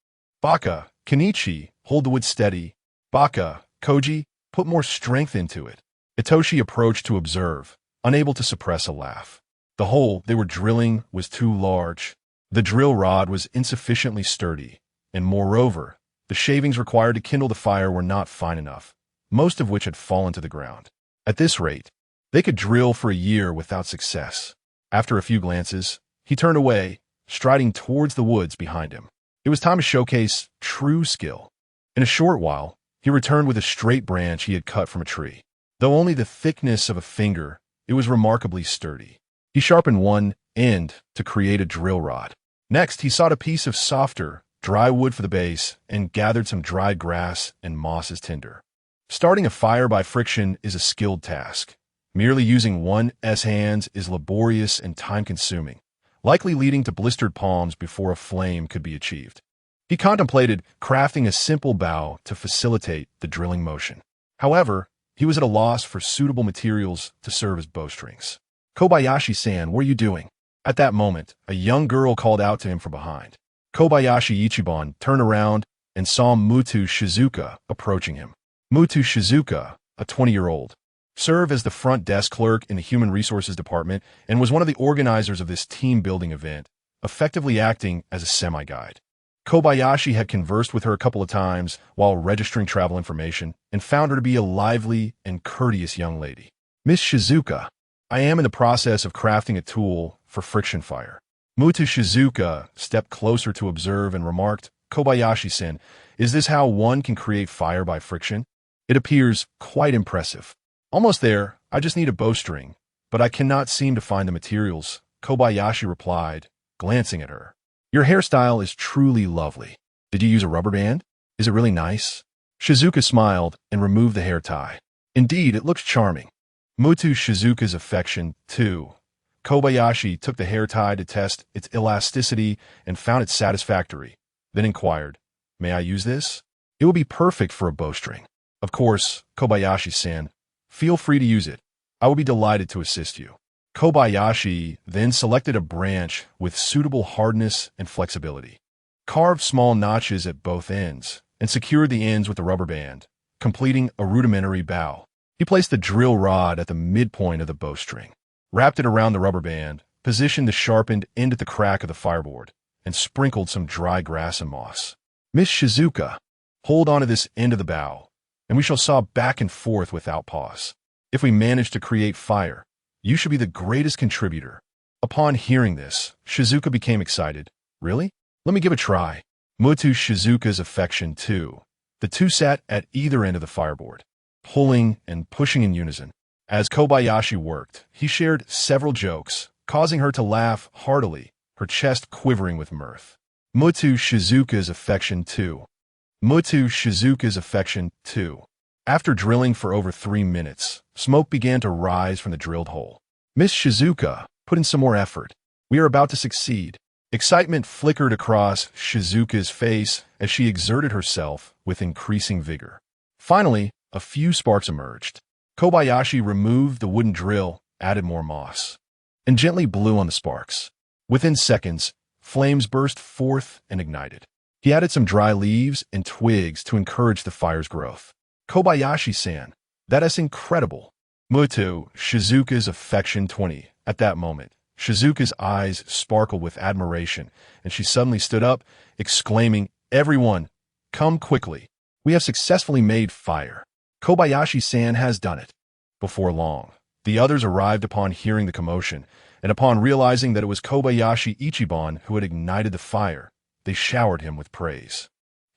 "Baka, Kenichi, hold the wood steady. Baka, Koji, put more strength into it." Itoshi approached to observe, unable to suppress a laugh. The hole they were drilling was too large. The drill rod was insufficiently sturdy, and moreover, the shavings required to kindle the fire were not fine enough, most of which had fallen to the ground. At this rate, they could drill for a year without success. After a few glances, he turned away, striding towards the woods behind him. It was time to showcase true skill. In a short while, he returned with a straight branch he had cut from a tree. Though only the thickness of a finger, it was remarkably sturdy. He sharpened one end to create a drill rod. Next, he sought a piece of softer, dry wood for the base and gathered some dried grass and moss as tinder. Starting a fire by friction is a skilled task. Merely using one's hands is laborious and time-consuming, likely leading to blistered palms before a flame could be achieved. He contemplated crafting a simple bow to facilitate the drilling motion. However, he was at a loss for suitable materials to serve as bowstrings. "Kobayashi-san, what are you doing?" At that moment, a young girl called out to him from behind. Kobayashi Ichiban turned around and saw Mutu Shizuka approaching him. Mutu Shizuka, a 20-year-old, served as the front desk clerk in the Human Resources Department and was one of the organizers of this team-building event, effectively acting as a semi-guide. Kobayashi had conversed with her a couple of times while registering travel information and found her to be a lively and courteous young lady. Miss Shizuka, I am in the process of crafting a tool for friction fire. Muto Shizuka stepped closer to observe and remarked, Kobayashi-san, is this how one can create fire by friction? It appears quite impressive. Almost there, I just need a bowstring, but I cannot seem to find the materials, Kobayashi replied, glancing at her. Your hairstyle is truly lovely. Did you use a rubber band? Is it really nice? Shizuka smiled and removed the hair tie. Indeed, it looks charming. Muto Shizuka's affection, too. Kobayashi took the hair tie to test its elasticity and found it satisfactory, then inquired, May I use this? It will be perfect for a bowstring. Of course, Kobayashi-san. Feel free to use it. I will be delighted to assist you. Kobayashi then selected a branch with suitable hardness and flexibility, carved small notches at both ends, and secured the ends with a rubber band, completing a rudimentary bow. He placed the drill rod at the midpoint of the bowstring, wrapped it around the rubber band, positioned the sharpened end at the crack of the fireboard, and sprinkled some dry grass and moss. Miss Shizuka, hold on to this end of the bow, and we shall saw back and forth without pause. If we manage to create fire, you should be the greatest contributor. Upon hearing this, Shizuka became excited. Really? Let me give a try. Muto Shizuka's affection, too. The two sat at either end of the fireboard, pulling and pushing in unison. As Kobayashi worked, he shared several jokes, causing her to laugh heartily, her chest quivering with mirth. Muto Shizuka's affection, too. Muto Shizuka's affection, too. After drilling for over 3 minutes, smoke began to rise from the drilled hole. Miss Shizuka, put in some more effort. We are about to succeed. Excitement flickered across Shizuka's face as she exerted herself with increasing vigor. Finally, a few sparks emerged. Kobayashi removed the wooden drill, added more moss, and gently blew on the sparks. Within seconds, flames burst forth and ignited. He added some dry leaves and twigs to encourage the fire's growth. Kobayashi-san, that is incredible. Muto Shizuka's affection 20. At that moment, Shizuka's eyes sparkled with admiration, and she suddenly stood up, exclaiming, Everyone, come quickly. We have successfully made fire. Kobayashi-san has done it. Before long, the others arrived upon hearing the commotion, and upon realizing that it was Kobayashi Ichiban who had ignited the fire, they showered him with praise.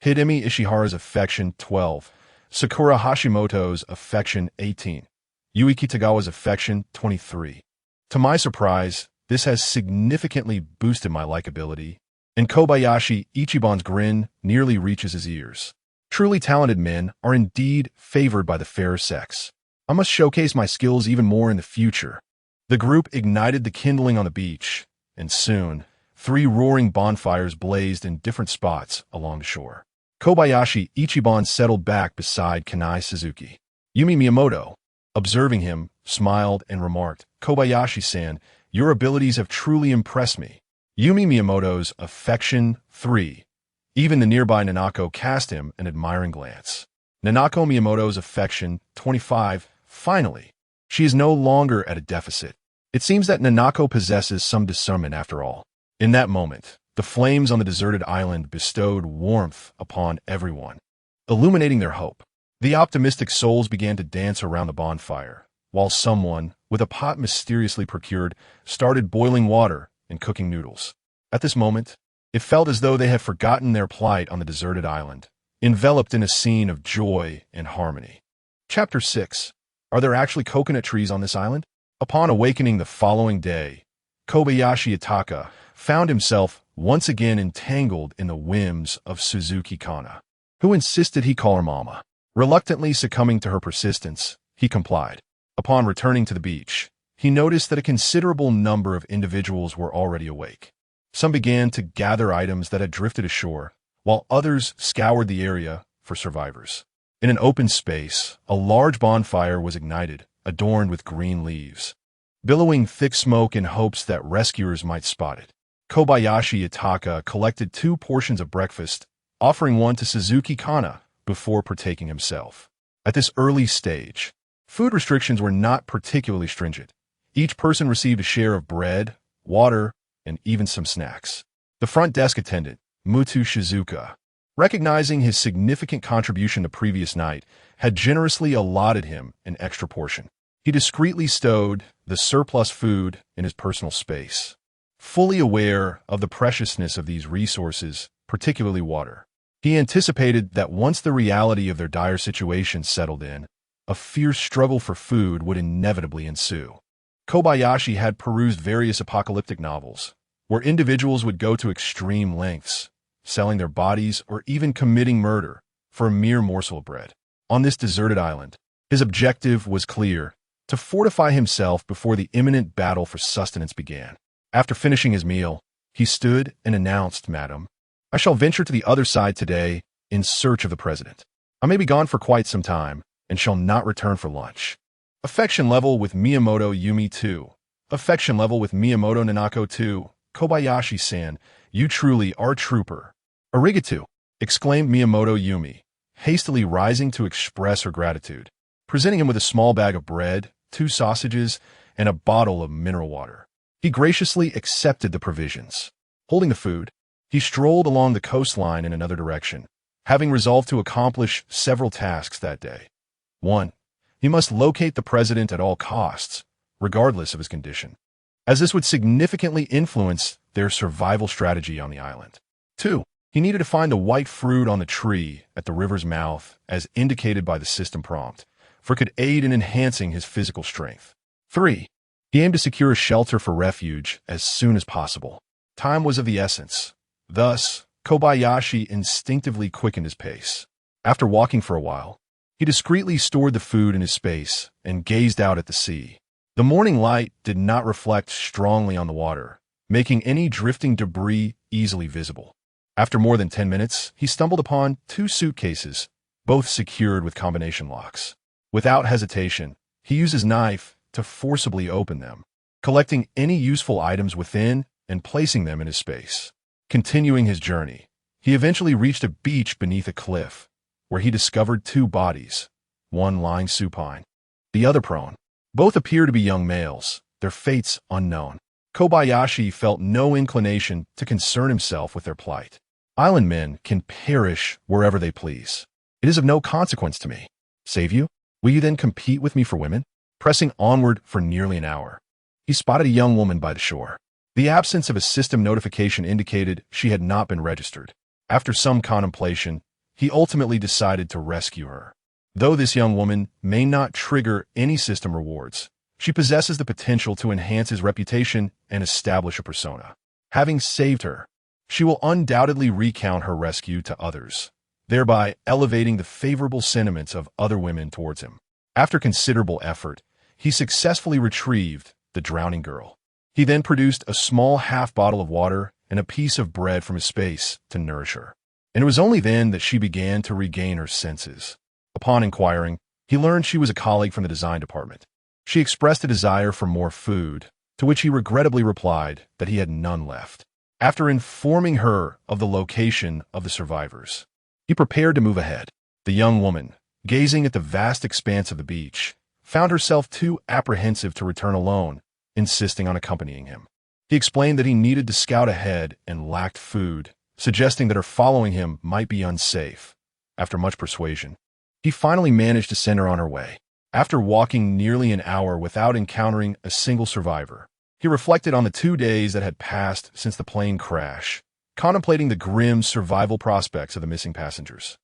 Hidemi Ishihara's affection 12. Sakura Hashimoto's affection 18. Yui Kitagawa's affection 23. To my surprise, this has significantly boosted my likability, and Kobayashi Ichiban's grin nearly reaches his ears. Truly talented men are indeed favored by the fairer sex. I must showcase my skills even more in the future. The group ignited the kindling on the beach, and soon, 3 roaring bonfires blazed in different spots along the shore. Kobayashi Ichiban settled back beside Kanai Suzuki. Yumi Miyamoto, observing him, smiled and remarked, Kobayashi-san, your abilities have truly impressed me. Yumi Miyamoto's affection 3. Even the nearby Nanako cast him an admiring glance. Nanako Miyamoto's affection 25. Finally, she is no longer at a deficit. It seems that Nanako possesses some discernment after all. In that moment, the flames on the deserted island bestowed warmth upon everyone, illuminating their hope. The optimistic souls began to dance around the bonfire, while someone, with a pot mysteriously procured, started boiling water and cooking noodles. At this moment, it felt as though they had forgotten their plight on the deserted island, enveloped in a scene of joy and harmony. Chapter 6. Are there actually coconut trees on this island? Upon awakening the following day, Kobayashi Itaka found himself once again entangled in the whims of Suzuki Kana, who insisted he call her mama. Reluctantly succumbing to her persistence, he complied. Upon returning to the beach, he noticed that a considerable number of individuals were already awake. Some began to gather items that had drifted ashore, while others scoured the area for survivors. In an open space, a large bonfire was ignited, adorned with green leaves, billowing thick smoke in hopes that rescuers might spot it. Kobayashi Itaka collected 2 portions of breakfast, offering one to Suzuki Kana before partaking himself. At this early stage, Food restrictions were not particularly stringent. Each person received a share of bread, water, and even some snacks. The front desk attendant, Mutu Shizuka, recognizing his significant contribution the previous night, had generously allotted him an extra portion. He discreetly stowed the surplus food in his personal space, fully aware of the preciousness of these resources, particularly water. He anticipated that once the reality of their dire situation settled in, a fierce struggle for food would inevitably ensue. Kobayashi had perused various apocalyptic novels, where individuals would go to extreme lengths, selling their bodies or even committing murder for a mere morsel of bread. On this deserted island, his objective was clear: to fortify himself before the imminent battle for sustenance began. After finishing his meal, he stood and announced, "Madam, I shall venture to the other side today in search of the president. I may be gone for quite some time and shall not return for lunch. Affection level with Miyamoto Yumi 2. Affection level with Miyamoto Nanako 2. Kobayashi-san, you truly are a trooper." "Arigato," exclaimed Miyamoto Yumi, hastily rising to express her gratitude, presenting him with a small bag of bread, 2 sausages, and a bottle of mineral water. He graciously accepted the provisions. Holding the food, he strolled along the coastline in another direction, having resolved to accomplish several tasks that day. 1. He must locate the president at all costs, regardless of his condition, as this would significantly influence their survival strategy on the island. 2. He needed to find the white fruit on the tree at the river's mouth, as indicated by the system prompt, for it could aid in enhancing his physical strength. 3. He aimed to secure a shelter for refuge as soon as possible. Time was of the essence. Thus, Kobayashi instinctively quickened his pace. After walking for a while, he discreetly stored the food in his space and gazed out at the sea. The morning light did not reflect strongly on the water, making any drifting debris easily visible. After more than 10 minutes, he stumbled upon 2 suitcases, both secured with combination locks. Without hesitation, he used his knife to forcibly open them, collecting any useful items within and placing them in his space. Continuing his journey, he eventually reached a beach beneath a cliff, where he discovered 2 bodies, one lying supine, the other prone. Both appear to be young males, their fates unknown. Kobayashi felt no inclination to concern himself with their plight. Island men can perish wherever they please. It is of no consequence to me. Save you? Will you then compete with me for women? Pressing onward for nearly an hour, he spotted a young woman by the shore. The absence of a system notification indicated she had not been registered. After some contemplation, he ultimately decided to rescue her. Though this young woman may not trigger any system rewards, she possesses the potential to enhance his reputation and establish a persona. Having saved her, she will undoubtedly recount her rescue to others, thereby elevating the favorable sentiments of other women towards him. After considerable effort, he successfully retrieved the drowning girl. He then produced a small half bottle of water and a piece of bread from his space to nourish her. And it was only then that she began to regain her senses. Upon inquiring, he learned she was a colleague from the design department. She expressed a desire for more food, to which he regrettably replied that he had none left. After informing her of the location of the survivors, he prepared to move ahead. The young woman, gazing at the vast expanse of the beach, found herself too apprehensive to return alone, insisting on accompanying him. He explained that he needed to scout ahead and lacked food, suggesting that her following him might be unsafe. After much persuasion, he finally managed to send her on her way. After walking nearly an hour without encountering a single survivor, he reflected on the 2 days that had passed since the plane crash, contemplating the grim survival prospects of the missing passengers.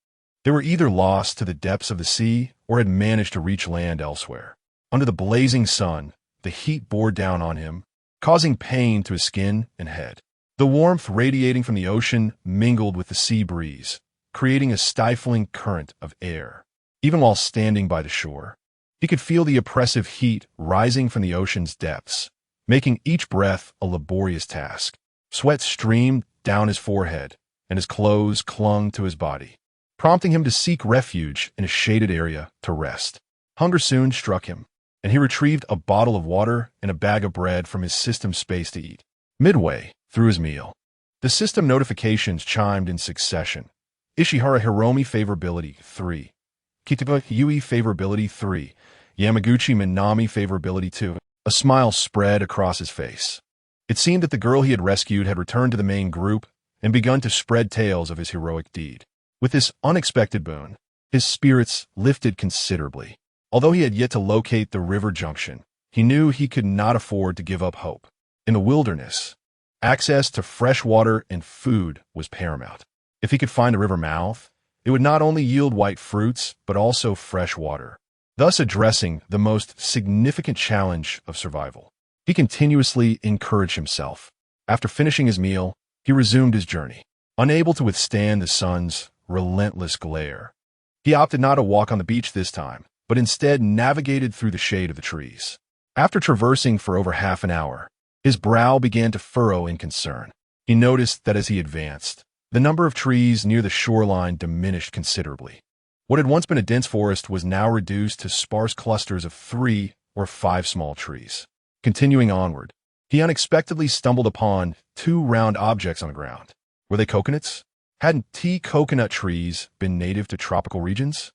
They were either lost to the depths of the sea or had managed to reach land elsewhere. Under the blazing sun, the heat bore down on him, causing pain to his skin and head. The warmth radiating from the ocean mingled with the sea breeze, creating a stifling current of air. Even while standing by the shore, he could feel the oppressive heat rising from the ocean's depths, making each breath a laborious task. Sweat streamed down his forehead, and his clothes clung to his body, prompting him to seek refuge in a shaded area to rest. Hunger soon struck him, and he retrieved a bottle of water and a bag of bread from his system space to eat. Midway through his meal, the system notifications chimed in succession. Ishihara Hiromi favorability 3. Kitaga Yui favorability 3. Yamaguchi Minami favorability too. A smile spread across his face. It seemed that the girl he had rescued had returned to the main group and begun to spread tales of his heroic deed. With this unexpected boon, his spirits lifted considerably. Although he had yet to locate the river junction, he knew he could not afford to give up hope. In the wilderness, access to fresh water and food was paramount. If he could find a river mouth, it would not only yield white fruits, but also fresh water, thus addressing the most significant challenge of survival. He continuously encouraged himself. After finishing his meal, he resumed his journey. Unable to withstand the sun's relentless glare, he opted not to walk on the beach this time, but instead navigated through the shade of the trees. After traversing for over half an hour, his brow began to furrow in concern. He noticed that as he advanced, the number of trees near the shoreline diminished considerably. What had once been a dense forest was now reduced to sparse clusters of 3 or 5 small trees. Continuing onward, he unexpectedly stumbled upon 2 round objects on the ground. Were they coconuts? Hadn't tea coconut trees been native to tropical regions?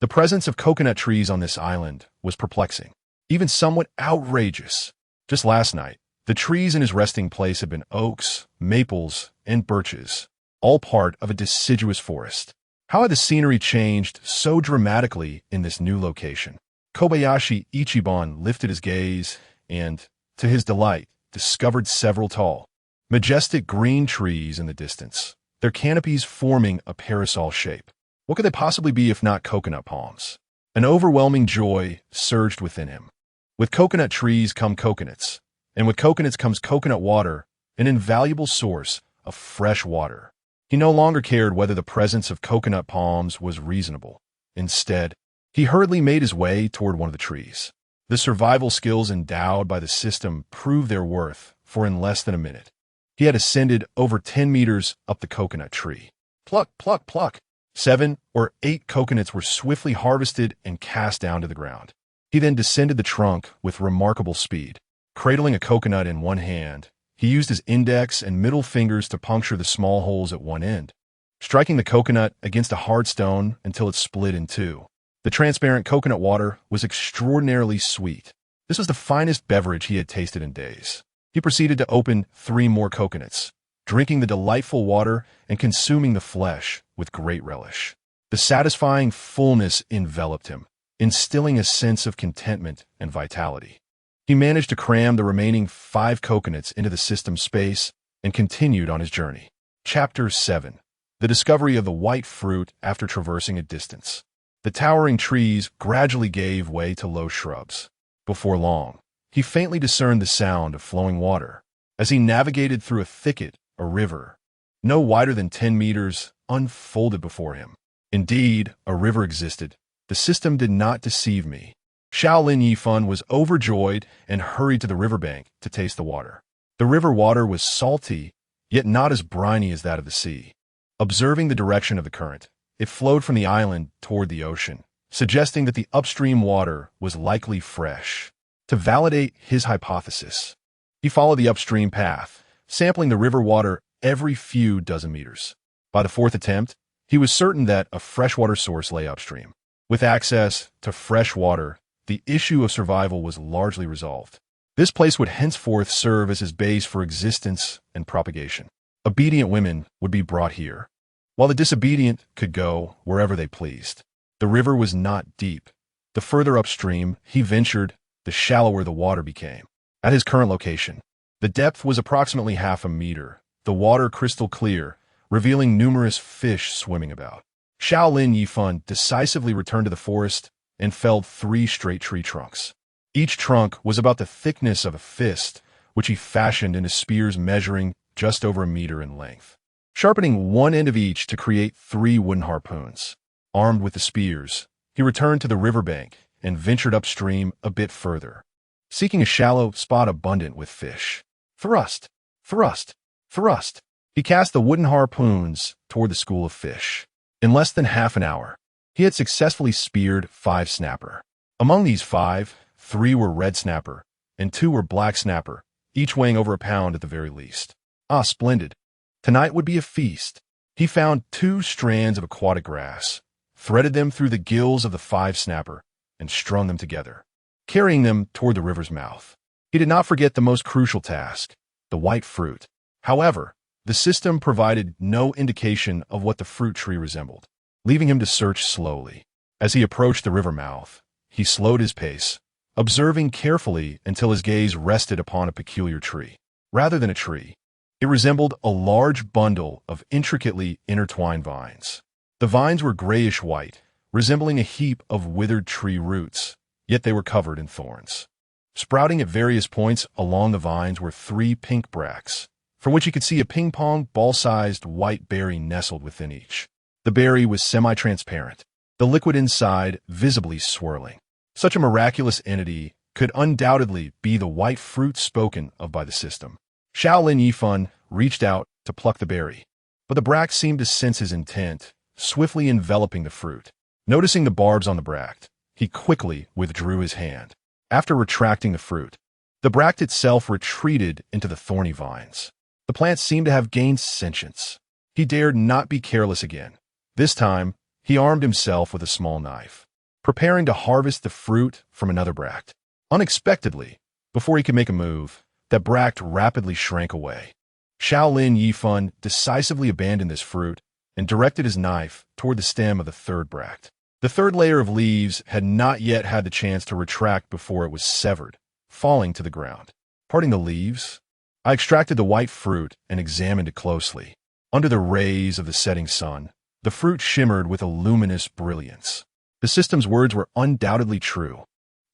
The presence of coconut trees on this island was perplexing, even somewhat outrageous. Just last night, the trees in his resting place had been oaks, maples, and birches, all part of a deciduous forest. How had the scenery changed so dramatically in this new location? Kobayashi Ichiban lifted his gaze and, to his delight, discovered several tall, majestic green trees in the distance, their canopies forming a parasol shape. What could they possibly be if not coconut palms? An overwhelming joy surged within him. With coconut trees come coconuts, and with coconuts comes coconut water, an invaluable source of fresh water. He no longer cared whether the presence of coconut palms was reasonable. Instead, he hurriedly made his way toward one of the trees. The survival skills endowed by the system proved their worth, for in less than a minute, he had ascended over 10 meters up the coconut tree. Pluck, pluck, pluck. 7 or 8 coconuts were swiftly harvested and cast down to the ground. He then descended the trunk with remarkable speed. Cradling a coconut in one hand, he used his index and middle fingers to puncture the small holes at one end, striking the coconut against a hard stone until it split in 2. The transparent coconut water was extraordinarily sweet. This was the finest beverage he had tasted in days. He proceeded to open 3 more coconuts, drinking the delightful water and consuming the flesh with great relish. The satisfying fullness enveloped him, instilling a sense of contentment and vitality. He managed to cram the remaining 5 coconuts into the system space and continued on his journey. Chapter 7. The discovery of the white fruit after traversing a distance. The towering trees gradually gave way to low shrubs. Before long, he faintly discerned the sound of flowing water. As he navigated through a thicket, a river, no wider than 10 meters, unfolded before him. Indeed, a river existed. The system did not deceive me. Xiao Lin Yifan was overjoyed and hurried to the riverbank to taste the water. The river water was salty, yet not as briny as that of the sea. Observing the direction of the current, it flowed from the island toward the ocean, suggesting that the upstream water was likely fresh. To validate his hypothesis, he followed the upstream path, sampling the river water every few dozen meters. By the 4th attempt, he was certain that a freshwater source lay upstream. With access to fresh water, the issue of survival was largely resolved. This place would henceforth serve as his base for existence and propagation. Obedient women would be brought here, while the disobedient could go wherever they pleased. The river was not deep. The further upstream he ventured, the shallower the water became. At his current location, the depth was approximately half a meter, the water crystal clear, revealing numerous fish swimming about. Xiao Lin Yifan decisively returned to the forest and felled 3 straight tree trunks. Each trunk was about the thickness of a fist, which he fashioned into spears measuring just over a meter in length, sharpening one end of each to create 3 wooden harpoons. Armed with the spears, he returned to the riverbank and ventured upstream a bit further, seeking a shallow spot abundant with fish. Thrust, thrust, thrust. He cast the wooden harpoons toward the school of fish. In less than half an hour, he had successfully speared 5 snapper. Among these 5, 3 were red snapper, and 2 were black snapper, each weighing over a pound at the very least. Ah, splendid. Tonight would be a feast. He found 2 strands of aquatic grass, threaded them through the gills of the 5 snapper, and strung them together, carrying them toward the river's mouth. He did not forget the most crucial task, the white fruit. However, the system provided no indication of what the fruit tree resembled, leaving him to search slowly. As he approached the river mouth, he slowed his pace, observing carefully until his gaze rested upon a peculiar tree. Rather than a tree, it resembled a large bundle of intricately intertwined vines. The vines were grayish-white, resembling a heap of withered tree roots, yet they were covered in thorns. Sprouting at various points along the vines were 3 pink bracts, from which he could see a ping-pong ball-sized white berry nestled within each. The berry was semi-transparent, the liquid inside visibly swirling. Such a miraculous entity could undoubtedly be the white fruit spoken of by the system. Xiao Lin Yifan reached out to pluck the berry, but the bract seemed to sense his intent, swiftly enveloping the fruit. Noticing the barbs on the bract, he quickly withdrew his hand. After retracting the fruit, the bract itself retreated into the thorny vines. The plant seemed to have gained sentience. He dared not be careless again. This time, he armed himself with a small knife, preparing to harvest the fruit from another bract. Unexpectedly, before he could make a move, that bract rapidly shrank away. Xiao Lin Yifan decisively abandoned this fruit and directed his knife toward the stem of the third bract. The third layer of leaves had not yet had the chance to retract before it was severed, falling to the ground. Parting the leaves, I extracted the white fruit and examined it closely. Under the rays of the setting sun, the fruit shimmered with a luminous brilliance. The system's words were undoubtedly true.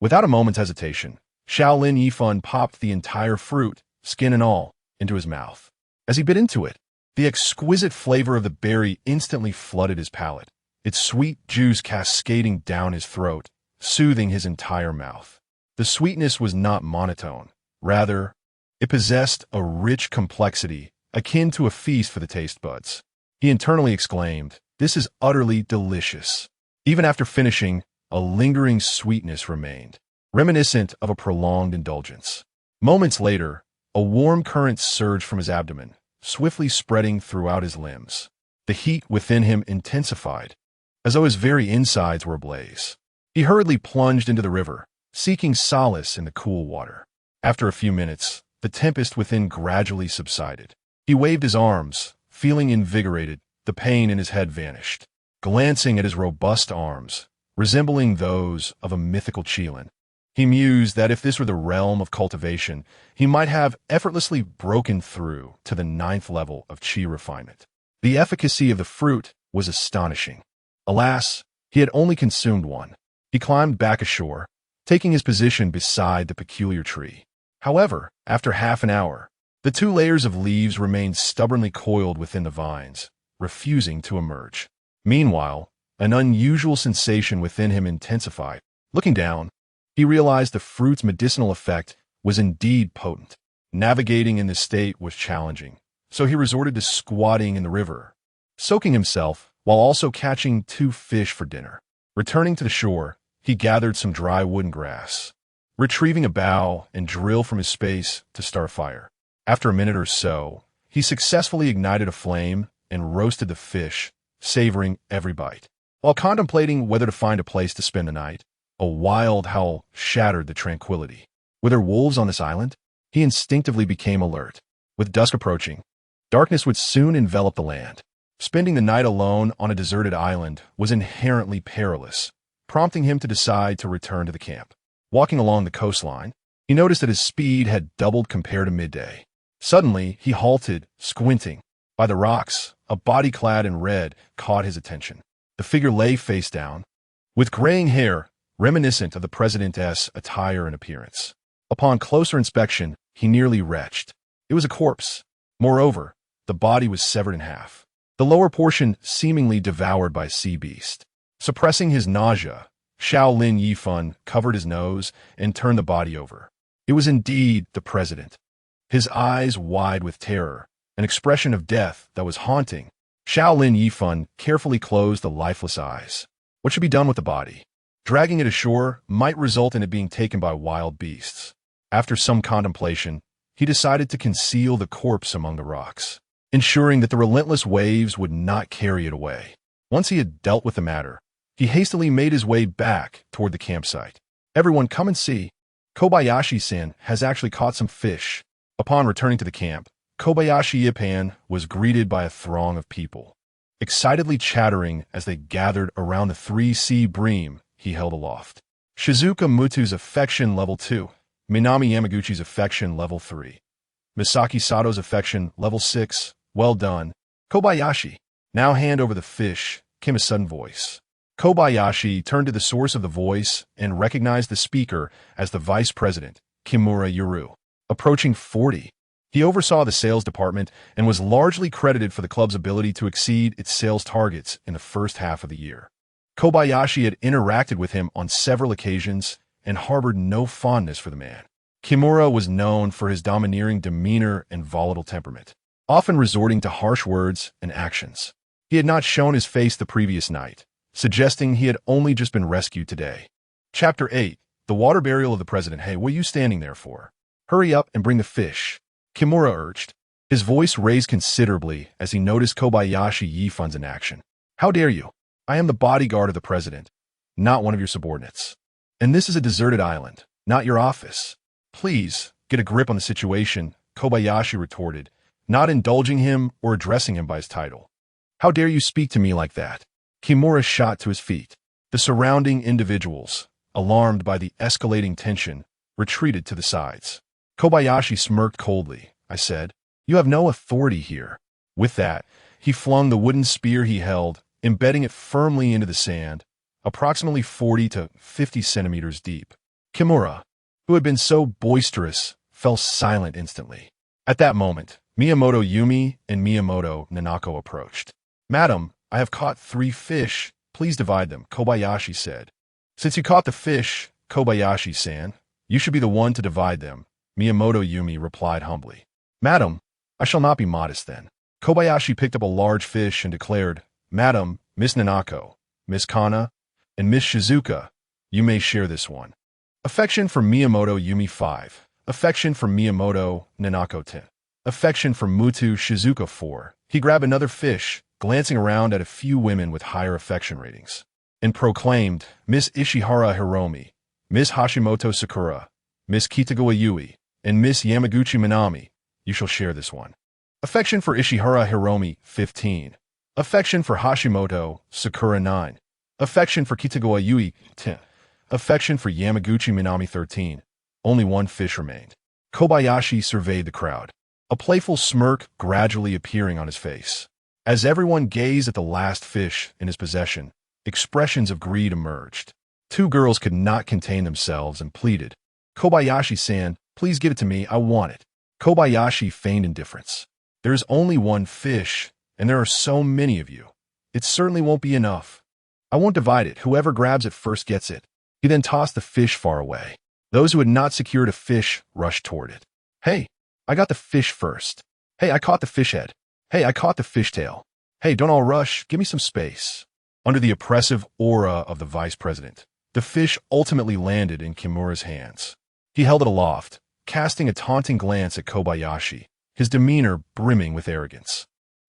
Without a moment's hesitation, Xiao Lin Yifan popped the entire fruit, skin and all, into his mouth. As he bit into it, the exquisite flavor of the berry instantly flooded his palate, its sweet juice cascading down his throat, soothing his entire mouth. The sweetness was not monotone. Rather, it possessed a rich complexity akin to a feast for the taste buds. He internally exclaimed, "This is utterly delicious." Even after finishing, a lingering sweetness remained, reminiscent of a prolonged indulgence. Moments later, a warm current surged from his abdomen, swiftly spreading throughout his limbs. The heat within him intensified, as though his very insides were ablaze. He hurriedly plunged into the river, seeking solace in the cool water. After a few minutes, the tempest within gradually subsided. He waved his arms, feeling invigorated. The pain in his head vanished. Glancing at his robust arms, resembling those of a mythical Qian, he mused that if this were the realm of cultivation, he might have effortlessly broken through to the 9th level of Qi refinement. The efficacy of the fruit was astonishing. Alas, he had only consumed one. He climbed back ashore, taking his position beside the peculiar tree. However, after half an hour, the 2 layers of leaves remained stubbornly coiled within the vines, refusing to emerge. Meanwhile, an unusual sensation within him intensified. Looking down, he realized the fruit's medicinal effect was indeed potent. Navigating in this state was challenging, so he resorted to squatting in the river, soaking himself while also catching 2 fish for dinner. Returning to the shore, he gathered some dry wood and grass, retrieving a bough and drill from his space to start a fire. After a minute or so, he successfully ignited a flame and roasted the fish, savoring every bite. While contemplating whether to find a place to spend the night, a wild howl shattered the tranquility. Were there wolves on this island? He instinctively became alert. With dusk approaching, darkness would soon envelop the land. Spending the night alone on a deserted island was inherently perilous, prompting him to decide to return to the camp. Walking along the coastline, he noticed that his speed had doubled compared to midday. Suddenly, he halted, squinting. By the rocks, a body clad in red caught his attention. The figure lay face down, with graying hair, reminiscent of the President's attire and appearance. Upon closer inspection, he nearly retched. It was a corpse. Moreover, the body was severed in half, the lower portion seemingly devoured by a sea beast. Suppressing his nausea, Xiao Lin Yifan covered his nose and turned the body over. It was indeed the president. His eyes wide with terror, an expression of death that was haunting. Xiao Lin Yifan carefully closed the lifeless eyes. What should be done with the body? Dragging it ashore might result in it being taken by wild beasts. After some contemplation, he decided to conceal the corpse among the rocks, ensuring that the relentless waves would not carry it away. Once he had dealt with the matter, He hastily made his way back toward the campsite. Everyone, come and see. Kobayashi-san has actually caught some fish. Upon returning to the camp, Kobayashi Yifan was greeted by a throng of people, excitedly chattering as they gathered around the 3C bream he held aloft. Shizuka Muto's affection level 2, Minami Yamaguchi's affection level 3, Misaki Sato's affection level 6, well done. Kobayashi, now hand over the fish, came a sudden voice. Kobayashi turned to the source of the voice and recognized the speaker as the vice president, Kimura Yuru. Approaching 40, he oversaw the sales department and was largely credited for the club's ability to exceed its sales targets in the first half of the year. Kobayashi had interacted with him on several occasions and harbored no fondness for the man. Kimura was known for his domineering demeanor and volatile temperament, often resorting to harsh words and actions. He had not shown his face the previous night, suggesting he had only just been rescued today. Chapter 8. The Water Burial of the President. Hey, what are you standing there for? Hurry up and bring the fish, Kimura urged. His voice raised considerably as he noticed Kobayashi Yifan's in action. How dare you? I am the bodyguard of the president, not one of your subordinates. And this is a deserted island, not your office. Please, get a grip on the situation, Kobayashi retorted, not indulging him or addressing him by his title. How dare you speak to me like that? Kimura shot to his feet. The surrounding individuals, alarmed by the escalating tension, retreated to the sides. Kobayashi smirked coldly. I said, you have no authority here. With that, he flung the wooden spear he held, embedding it firmly into the sand, approximately 40 to 50 centimeters deep. Kimura, who had been so boisterous, fell silent instantly. At that moment, Miyamoto Yumi and Miyamoto Nanako approached. Madam, I have caught 3 fish. Please divide them, Kobayashi said. Since you caught the fish, Kobayashi-san, you should be the one to divide them, Miyamoto Yumi replied humbly. Madam, I shall not be modest then. Kobayashi picked up a large fish and declared, Madam, Miss Nanako, Miss Kana, and Miss Shizuka, you may share this one. Affection for Miyamoto Yumi 5. Affection for Miyamoto Nanako 10. Affection for Muto Shizuka 4. He grabbed another fish, glancing around at a few women with higher affection ratings, and proclaimed, Miss Ishihara Hiromi, Miss Hashimoto Sakura, Miss Kitagawa Yui, and Miss Yamaguchi Minami, you shall share this one. Affection for Ishihara Hiromi 15. Affection for Hashimoto Sakura 9. Affection for Kitagawa Yui 10. Affection for Yamaguchi Minami 13. Only 1 fish remained. Kobayashi surveyed the crowd, a playful smirk gradually appearing on his face. As everyone gazed at the last fish in his possession, expressions of greed emerged. 2 girls could not contain themselves and pleaded, Kobayashi-san, please give it to me, I want it. Kobayashi feigned indifference. There is only 1 fish, and there are so many of you. It certainly won't be enough. I won't divide it. Whoever grabs it first gets it. He then tossed the fish far away. Those who had not secured a fish rushed toward it. Hey, I got the fish first. Hey, I caught the fish head. Hey, I caught the fish tail. Hey, don't all rush. Give me some space. Under the oppressive aura of the vice president, the fish ultimately landed in Kimura's hands. He held it aloft, casting a taunting glance at Kobayashi, his demeanor brimming with arrogance.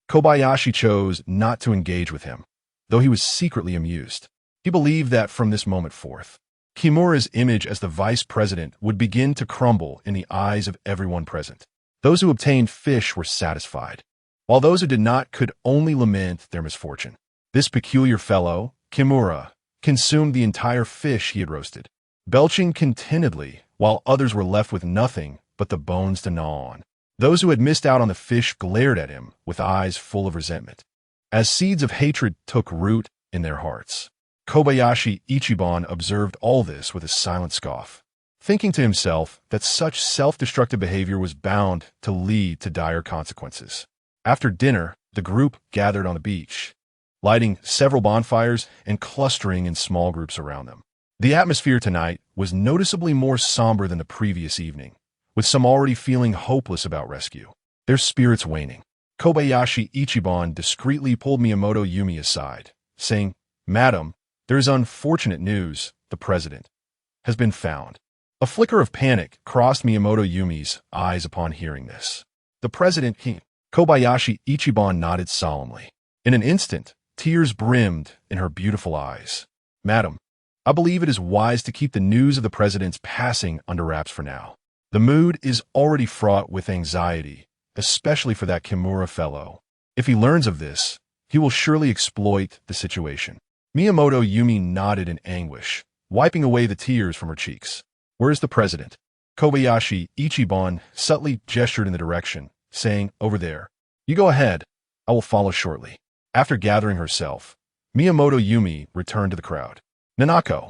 Kobayashi chose not to engage with him, though he was secretly amused. He believed that from this moment forth, Kimura's image as the vice president would begin to crumble in the eyes of everyone present. Those who obtained fish were satisfied, while those who did not could only lament their misfortune. This peculiar fellow, Kimura, consumed the entire fish he had roasted, belching contentedly, while others were left with nothing but the bones to gnaw on. Those who had missed out on the fish glared at him with eyes full of resentment, as seeds of hatred took root in their hearts. Kobayashi Ichiban observed all this with a silent scoff, thinking to himself that such self-destructive behavior was bound to lead to dire consequences. After dinner, the group gathered on the beach, lighting several bonfires and clustering in small groups around them. The atmosphere tonight was noticeably more somber than the previous evening, with some already feeling hopeless about rescue, their spirits waning. Kobayashi Ichiban discreetly pulled Miyamoto Yumi aside, saying, Madam, there is unfortunate news. The president has been found. A flicker of panic crossed Miyamoto Yumi's eyes upon hearing this. The president, Kobayashi Ichiban nodded solemnly. In an instant, tears brimmed in her beautiful eyes. Madam, I believe it is wise to keep the news of the president's passing under wraps for now. The mood is already fraught with anxiety, especially for that Kimura fellow. If he learns of this, he will surely exploit the situation. Miyamoto Yumi nodded in anguish, wiping away the tears from her cheeks. Where is the president? Kobayashi Ichiban subtly gestured in the direction, saying, over there. You go ahead. I will follow shortly. After gathering herself, Miyamoto Yumi returned to the crowd. Nanako,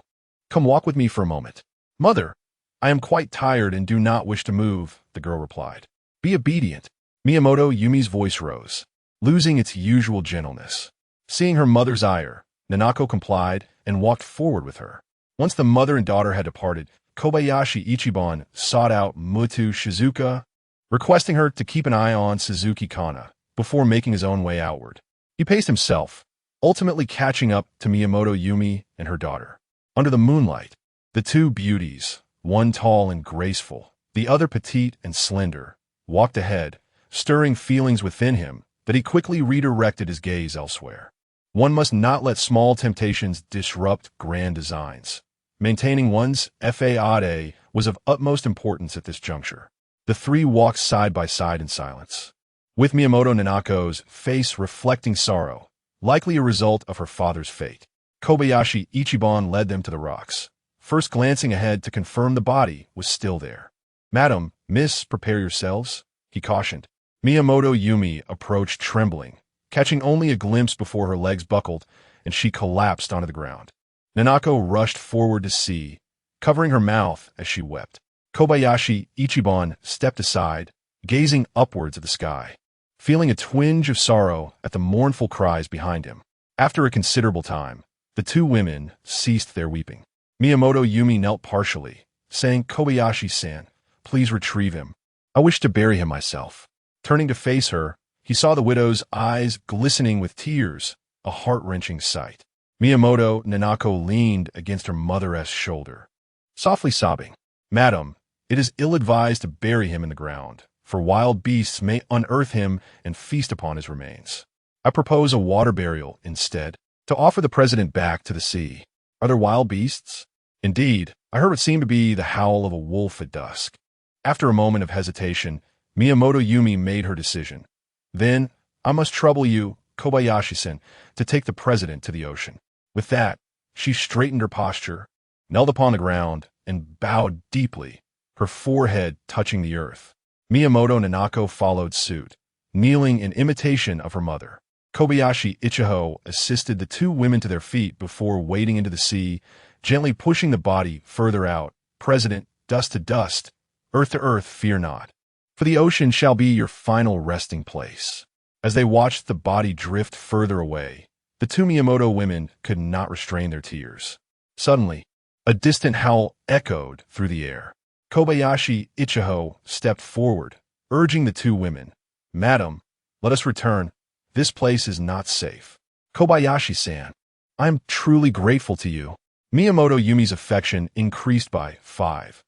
come walk with me for a moment. Mother, I am quite tired and do not wish to move, the girl replied. Be obedient. Miyamoto Yumi's voice rose, losing its usual gentleness. Seeing her mother's ire, Nanako complied and walked forward with her. Once the mother and daughter had departed, Kobayashi Ichiban sought out Mutu Shizuka, requesting her to keep an eye on Suzuki Kana before making his own way outward. He paced himself, ultimately catching up to Miyamoto Yumi and her daughter. Under the moonlight, the two beauties, one tall and graceful, the other petite and slender, walked ahead, stirring feelings within him that he quickly redirected his gaze elsewhere. One must not let small temptations disrupt grand designs. Maintaining one's faade was of utmost importance at this juncture. The three walked side by side in silence, with Miyamoto Nanako's face reflecting sorrow, likely a result of her father's fate. Kobayashi Ichiban led them to the rocks, first glancing ahead to confirm the body was still there. Madam, miss, prepare yourselves, he cautioned. Miyamoto Yumi approached trembling, catching only a glimpse before her legs buckled and she collapsed onto the ground. Nanako rushed forward to see, covering her mouth as she wept. Kobayashi Ichiban stepped aside, gazing upwards at the sky, feeling a twinge of sorrow at the mournful cries behind him. After a considerable time, the two women ceased their weeping. Miyamoto Yumi knelt partially, saying, Kobayashi-san, please retrieve him. I wish to bury him myself. Turning to face her, he saw the widow's eyes glistening with tears, a heart-wrenching sight. Miyamoto Nanako leaned against her mother-esque shoulder, softly sobbing. Madam, it is ill-advised to bury him in the ground, for wild beasts may unearth him and feast upon his remains. I propose a water burial instead, to offer the president back to the sea. Are there wild beasts? Indeed, I heard what seemed to be the howl of a wolf at dusk. After a moment of hesitation, Miyamoto Yumi made her decision. Then, I must trouble you, Kobayashi-san, to take the president to the ocean. With that, she straightened her posture, knelt upon the ground, and bowed deeply, her forehead touching the earth. Miyamoto Nanako followed suit, kneeling in imitation of her mother. Kobayashi Ichiho assisted the two women to their feet before wading into the sea, gently pushing the body further out. President, dust to dust, earth to earth, fear not. For the ocean shall be your final resting place. As they watched the body drift further away, the two Miyamoto women could not restrain their tears. Suddenly, a distant howl echoed through the air. Kobayashi Ichiho stepped forward, urging the two women, Madam, let us return. This place is not safe. Kobayashi-san, I am truly grateful to you. Miyamoto Yumi's affection increased by 5.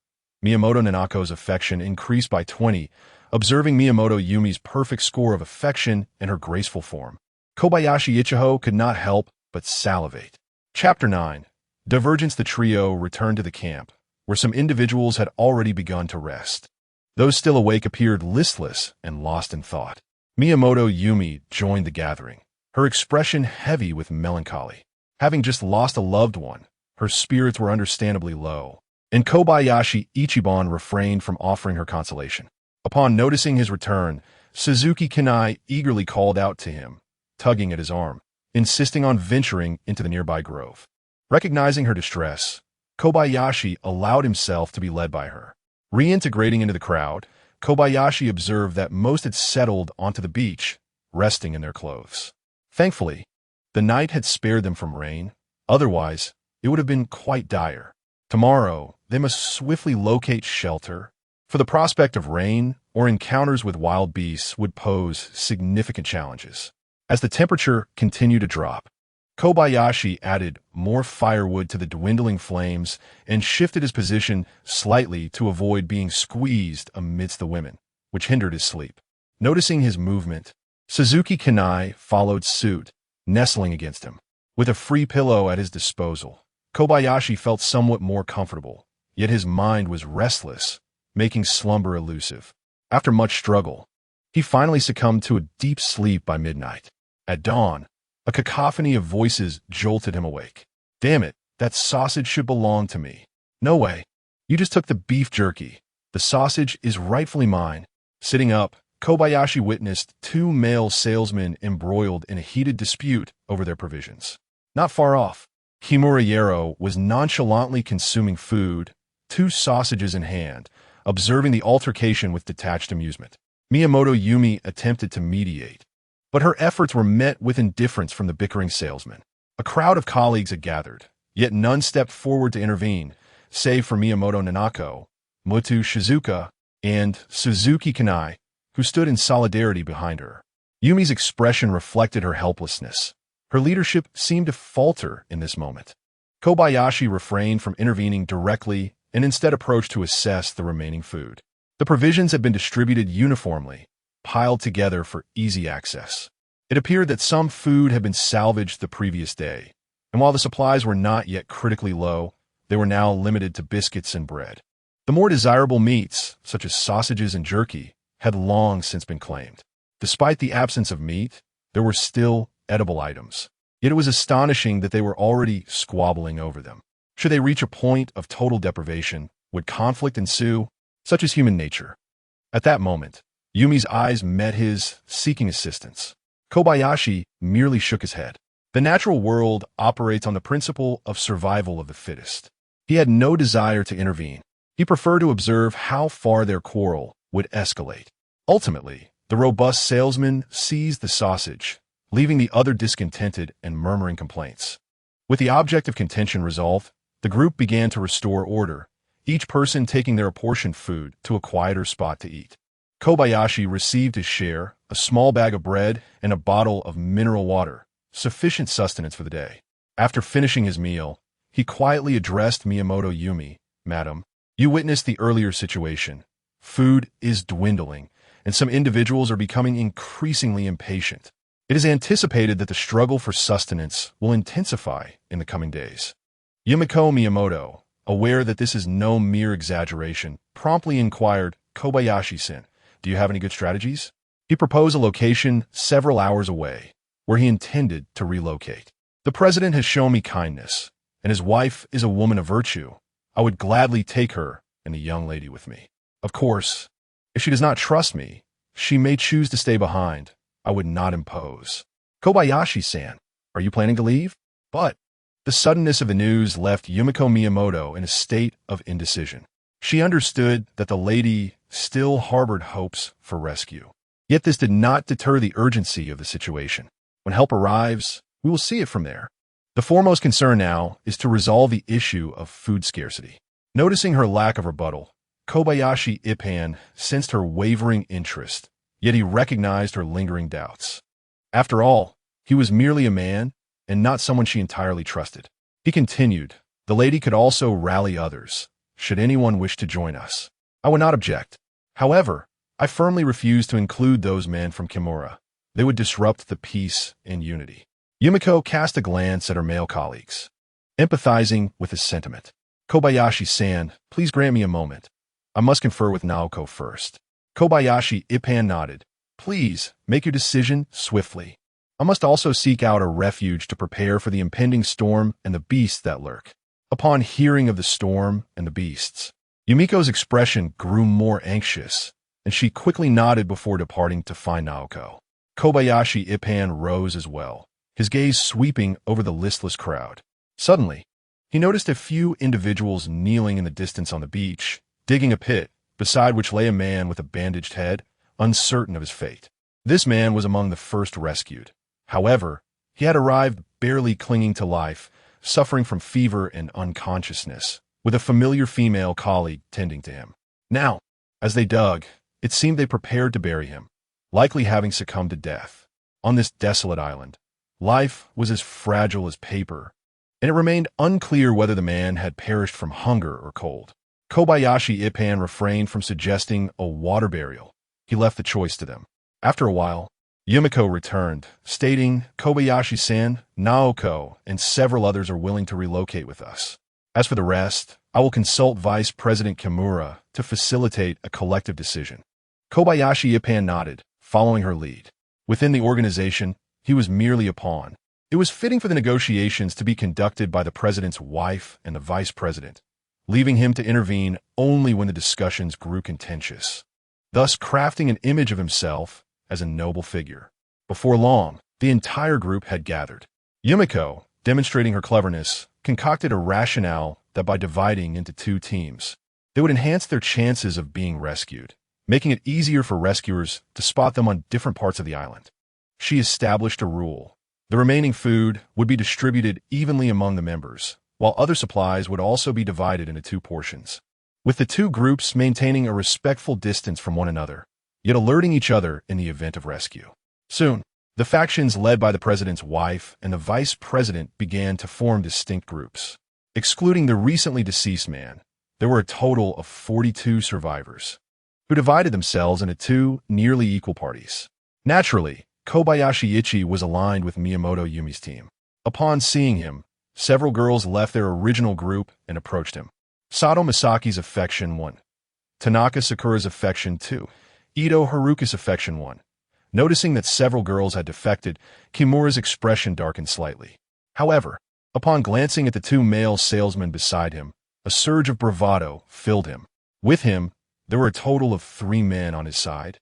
Miyamoto Nanako's affection increased by 20, observing Miyamoto Yumi's perfect score of affection and her graceful form. Kobayashi Ichiho could not help but salivate. Chapter 9. Divergence. The trio returned to the camp, where some individuals had already begun to rest. Those still awake appeared listless and lost in thought. Miyamoto Yumi joined the gathering, her expression heavy with melancholy. Having just lost a loved one, her spirits were understandably low, and Kobayashi Ichiban refrained from offering her consolation. Upon noticing his return, Suzuki Kanai eagerly called out to him, tugging at his arm, insisting on venturing into the nearby grove. Recognizing her distress, Kobayashi allowed himself to be led by her. Reintegrating into the crowd, Kobayashi observed that most had settled onto the beach, resting in their clothes. Thankfully, the night had spared them from rain. Otherwise, it would have been quite dire. Tomorrow, they must swiftly locate shelter, for the prospect of rain or encounters with wild beasts would pose significant challenges. As the temperature continued to drop, Kobayashi added more firewood to the dwindling flames and shifted his position slightly to avoid being squeezed amidst the women, which hindered his sleep. Noticing his movement, Suzuki Kanai followed suit, nestling against him. With a free pillow at his disposal, Kobayashi felt somewhat more comfortable, yet his mind was restless, making slumber elusive. After much struggle, he finally succumbed to a deep sleep by midnight. At dawn, a cacophony of voices jolted him awake. Damn it, that sausage should belong to me. No way. You just took the beef jerky. The sausage is rightfully mine. Sitting up, Kobayashi witnessed two male salesmen embroiled in a heated dispute over their provisions. Not far off, Kimura Yero was nonchalantly consuming food, two sausages in hand, observing the altercation with detached amusement. Miyamoto Yumi attempted to mediate, but her efforts were met with indifference from the bickering salesman. A crowd of colleagues had gathered, yet none stepped forward to intervene, save for Miyamoto Nanako, Mutu Shizuka, and Suzuki Kanai, who stood in solidarity behind her. Yumi's expression reflected her helplessness. Her leadership seemed to falter in this moment. Kobayashi refrained from intervening directly and instead approached to assess the remaining food. The provisions had been distributed uniformly, piled together for easy access. It appeared that some food had been salvaged the previous day, and while the supplies were not yet critically low, they were now limited to biscuits and bread. The more desirable meats, such as sausages and jerky, had long since been claimed. Despite the absence of meat, there were still edible items. Yet it was astonishing that they were already squabbling over them. Should they reach a point of total deprivation, would conflict ensue? Such is human nature. At that moment, Yumi's eyes met his, seeking assistance. Kobayashi merely shook his head. The natural world operates on the principle of survival of the fittest. He had no desire to intervene. He preferred to observe how far their quarrel would escalate. Ultimately, the robust salesman seized the sausage, leaving the other discontented and murmuring complaints. With the object of contention resolved, the group began to restore order, each person taking their apportioned food to a quieter spot to eat. Kobayashi received his share, a small bag of bread and a bottle of mineral water, sufficient sustenance for the day. After finishing his meal, he quietly addressed Miyamoto Yumi. Madam, you witnessed the earlier situation. Food is dwindling, and some individuals are becoming increasingly impatient. It is anticipated that the struggle for sustenance will intensify in the coming days. Yumiko Miyamoto, aware that this is no mere exaggeration, promptly inquired, Kobayashi-san, do you have any good strategies? He proposed a location several hours away, where he intended to relocate. The president has shown me kindness, and his wife is a woman of virtue. I would gladly take her and the young lady with me. Of course, if she does not trust me, she may choose to stay behind. I would not impose. Kobayashi-san, are you planning to leave? But the suddenness of the news left Yumiko Miyamoto in a state of indecision. She understood that the lady still harbored hopes for rescue. Yet this did not deter the urgency of the situation. When help arrives, we will see it from there. The foremost concern now is to resolve the issue of food scarcity. Noticing her lack of rebuttal, Kobayashi Ippan sensed her wavering interest, yet he recognized her lingering doubts. After all, he was merely a man, and not someone she entirely trusted. He continued, the lady could also rally others, should anyone wish to join us. I would not object. However, I firmly refuse to include those men from Kimura. They would disrupt the peace and unity. Yumiko cast a glance at her male colleagues, empathizing with his sentiment. Kobayashi-san, please grant me a moment. I must confer with Naoko first. Kobayashi Ippan nodded. Please, make your decision swiftly. I must also seek out a refuge to prepare for the impending storm and the beasts that lurk. Upon hearing of the storm and the beasts, Yumiko's expression grew more anxious, and she quickly nodded before departing to find Naoko. Kobayashi Ippan rose as well, his gaze sweeping over the listless crowd. Suddenly, he noticed a few individuals kneeling in the distance on the beach, digging a pit, beside which lay a man with a bandaged head, uncertain of his fate. This man was among the first rescued. However, he had arrived barely clinging to life, suffering from fever and unconsciousness, with a familiar female colleague tending to him. Now, as they dug, it seemed they prepared to bury him, likely having succumbed to death. On this desolate island, life was as fragile as paper, and it remained unclear whether the man had perished from hunger or cold. Kobayashi Ippan refrained from suggesting a water burial. He left the choice to them. After a while, Yumiko returned, stating, "Kobayashi-san, Naoko, and several others are willing to relocate with us. As for the rest, I will consult Vice President Kimura to facilitate a collective decision." Kobayashi Yifan nodded, following her lead. Within the organization, he was merely a pawn. It was fitting for the negotiations to be conducted by the president's wife and the vice president, leaving him to intervene only when the discussions grew contentious, thus crafting an image of himself as a noble figure. Before long, the entire group had gathered. Yumiko, demonstrating her cleverness, concocted a rationale that by dividing into two teams, they would enhance their chances of being rescued, making it easier for rescuers to spot them on different parts of the island. She established a rule. The remaining food would be distributed evenly among the members, while other supplies would also be divided into two portions, with the two groups maintaining a respectful distance from one another, yet alerting each other in the event of rescue. Soon, the factions led by the president's wife and the vice president began to form distinct groups. Excluding the recently deceased man, there were a total of 42 survivors, who divided themselves into two nearly equal parties. Naturally, Kobayashi Ichi was aligned with Miyamoto Yumi's team. Upon seeing him, several girls left their original group and approached him. Sato Misaki's affection 1. Tanaka Sakura's affection 2. Ito Haruka's affection 1. Noticing that several girls had defected, Kimura's expression darkened slightly. However, upon glancing at the two male salesmen beside him, a surge of bravado filled him. With him, there were a total of 3 men on his side,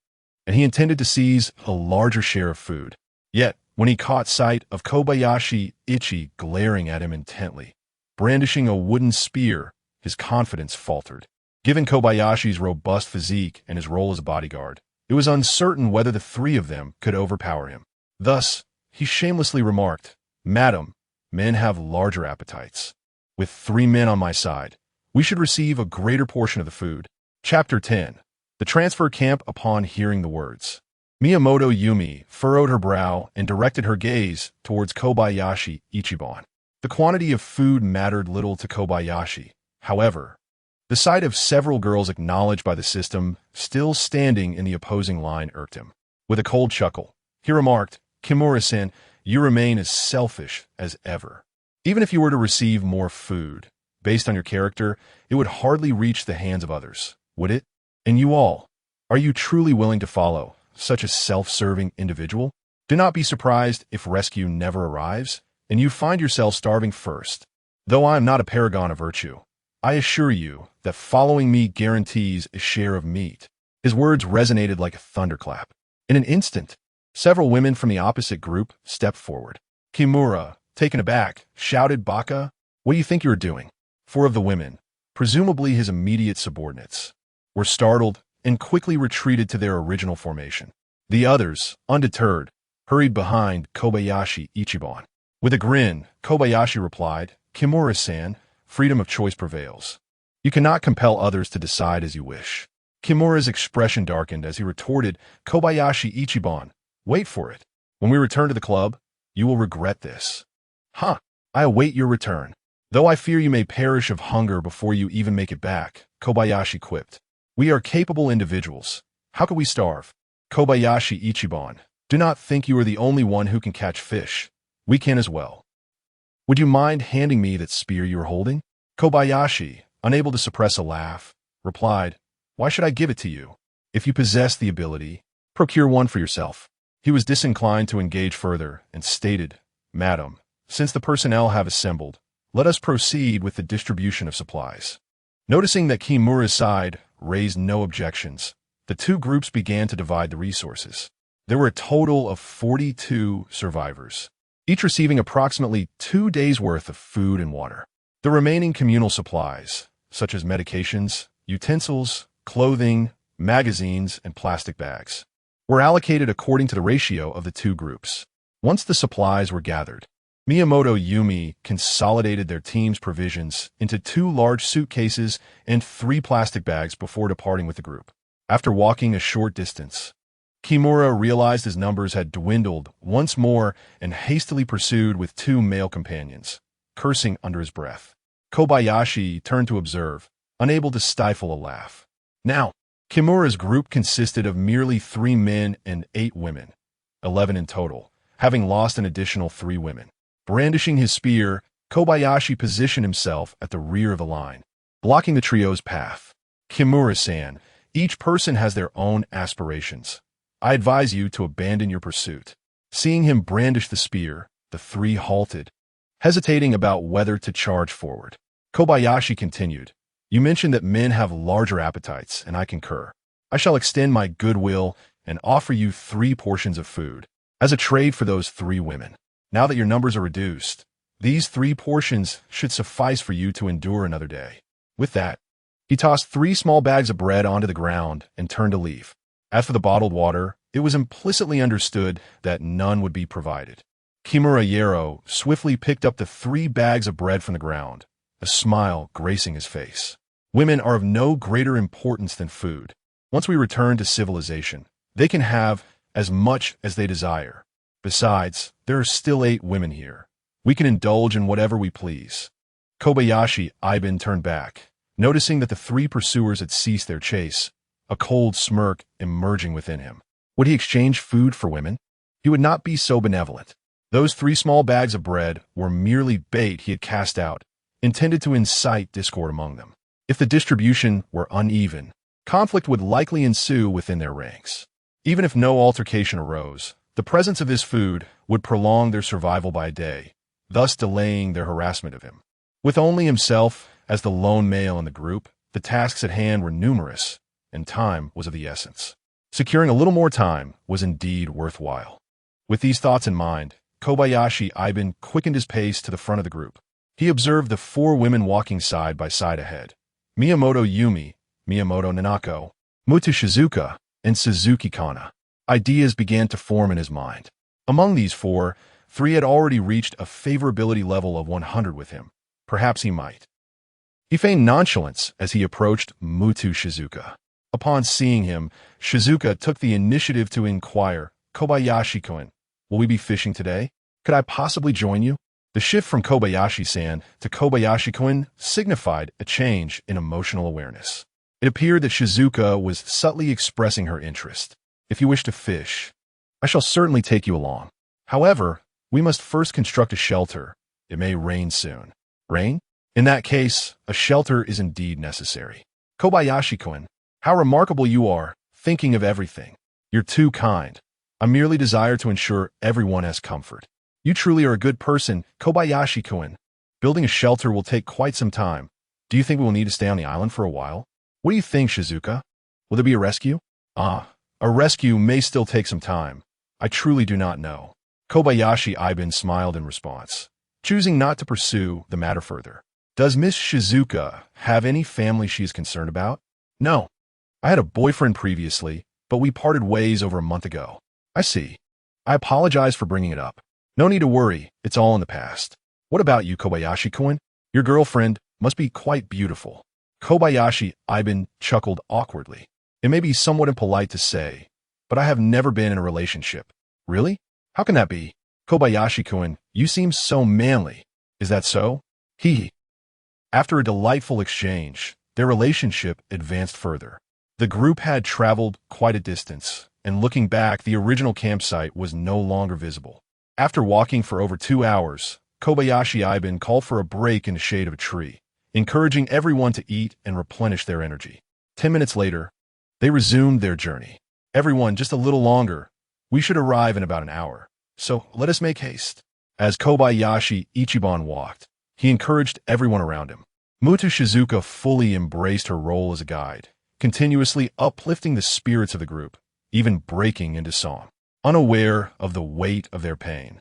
and he intended to seize a larger share of food. Yet, when he caught sight of Kobayashi Ichi glaring at him intently, brandishing a wooden spear, his confidence faltered. Given Kobayashi's robust physique and his role as a bodyguard, it was uncertain whether the 3 of them could overpower him. Thus, he shamelessly remarked, "Madam, men have larger appetites. With 3 men on my side, we should receive a greater portion of the food." Chapter 10. The Transfer Camp. Upon hearing the words, Miyamoto Yumi furrowed her brow and directed her gaze towards Kobayashi Ichiban. The quantity of food mattered little to Kobayashi. However, the sight of several girls acknowledged by the system still standing in the opposing line irked him. With a cold chuckle, he remarked, "Kimura-san, you remain as selfish as ever. Even if you were to receive more food, based on your character, it would hardly reach the hands of others, would it? And you all, are you truly willing to follow such a self-serving individual? Do not be surprised if rescue never arrives, and you find yourself starving first. Though I am not a paragon of virtue, I assure you that following me guarantees a share of meat." His words resonated like a thunderclap. In an instant, several women from the opposite group stepped forward. Kimura, taken aback, shouted, "Baka, what do you think you are doing?" 4 of the women, presumably his immediate subordinates, were startled and quickly retreated to their original formation. The others, undeterred, hurried behind Kobayashi Ichiban. With a grin, Kobayashi replied, "Kimura-san, freedom of choice prevails. You cannot compel others to decide as you wish." Kimura's expression darkened as he retorted, "Kobayashi Ichiban, wait for it. When we return to the club, you will regret this." "Huh, I await your return. Though I fear you may perish of hunger before you even make it back," Kobayashi quipped. "We are capable individuals. How could we starve?" "Kobayashi Ichiban, do not think you are the only one who can catch fish. We can as well. Would you mind handing me that spear you are holding?" Kobayashi, unable to suppress a laugh, replied, "Why should I give it to you? If you possess the ability, procure one for yourself." He was disinclined to engage further and stated, "Madam, since the personnel have assembled, let us proceed with the distribution of supplies." Noticing that Kimura's side raised no objections, the two groups began to divide the resources. There were a total of 42 survivors, each receiving approximately 2 days' worth of food and water. The remaining communal supplies, such as medications, utensils, clothing, magazines, and plastic bags, were allocated according to the ratio of the two groups. Once the supplies were gathered, Miyamoto Yumi consolidated their team's provisions into 2 large suitcases and 3 plastic bags before departing with the group. After walking a short distance, Kimura realized his numbers had dwindled once more and hastily pursued with 2 male companions, cursing under his breath. Kobayashi turned to observe, unable to stifle a laugh. Now, Kimura's group consisted of merely 3 men and 8 women, 11 in total, having lost an additional 3 women. Brandishing his spear, Kobayashi positioned himself at the rear of the line, blocking the trio's path. Kimura-san, each person has their own aspirations. I advise you to abandon your pursuit. Seeing him brandish the spear, the 3 halted, hesitating about whether to charge forward. Kobayashi continued, You mentioned that men have larger appetites, and I concur. I shall extend my goodwill and offer you 3 portions of food as a trade for those 3 women. Now that your numbers are reduced, these 3 portions should suffice for you to endure another day. With that, he tossed 3 small bags of bread onto the ground and turned to leave. As for the bottled water, it was implicitly understood that none would be provided. Kimura Yero swiftly picked up the 3 bags of bread from the ground, a smile gracing his face. Women are of no greater importance than food. Once we return to civilization, they can have as much as they desire. Besides, there are still 8 women here. We can indulge in whatever we please. Kobayashi Iban turned back, noticing that the 3 pursuers had ceased their chase, a cold smirk emerging within him. Would he exchange food for women? He would not be so benevolent. Those 3 small bags of bread were merely bait he had cast out, intended to incite discord among them. If the distribution were uneven, conflict would likely ensue within their ranks. Even if no altercation arose, the presence of this food would prolong their survival by a day, thus delaying their harassment of him. With only himself as the lone male in the group, the tasks at hand were numerous, and time was of the essence. Securing a little more time was indeed worthwhile. With these thoughts in mind, Kobayashi Iban quickened his pace to the front of the group. He observed the 4 women walking side by side ahead. Miyamoto Yumi, Miyamoto Nanako, Muto Shizuka, and Suzuki Kana. Ideas began to form in his mind. Among these 4, 3 had already reached a favorability level of 100 with him. Perhaps he might. He feigned nonchalance as he approached Muto Shizuka. Upon seeing him, Shizuka took the initiative to inquire, Kobayashi-kun, will we be fishing today? Could I possibly join you? The shift from Kobayashi-san to Kobayashi-kun signified a change in emotional awareness. It appeared that Shizuka was subtly expressing her interest. If you wish to fish, I shall certainly take you along. However, we must first construct a shelter. It may rain soon. Rain? In that case, a shelter is indeed necessary. Kobayashi-kun, how remarkable you are, thinking of everything. You're too kind. I merely desire to ensure everyone has comfort. You truly are a good person, Kobayashi-kun. Building a shelter will take quite some time. Do you think we will need to stay on the island for a while? What do you think, Shizuka? Will there be a rescue? A rescue may still take some time. I truly do not know. Kobayashi Iban smiled in response, choosing not to pursue the matter further. Does Miss Shizuka have any family she is concerned about? No. I had a boyfriend previously, but we parted ways over a month ago. I see. I apologize for bringing it up. No need to worry, it's all in the past. What about you, Kobayashi-kun? Your girlfriend must be quite beautiful. Kobayashi Iban chuckled awkwardly. It may be somewhat impolite to say, but I have never been in a relationship. Really? How can that be? Kobayashi-kun, you seem so manly. Is that so? Hee. After a delightful exchange, their relationship advanced further. The group had traveled quite a distance, and looking back, the original campsite was no longer visible. After walking for over 2 hours, Kobayashi Iban called for a break in the shade of a tree, encouraging everyone to eat and replenish their energy. 10 minutes later, they resumed their journey. Everyone, just a little longer. We should arrive in about an hour, so let us make haste. As Kobayashi Ichiban walked, he encouraged everyone around him. Muto Shizuka fully embraced her role as a guide, continuously uplifting the spirits of the group, even breaking into song. Unaware of the weight of their pain,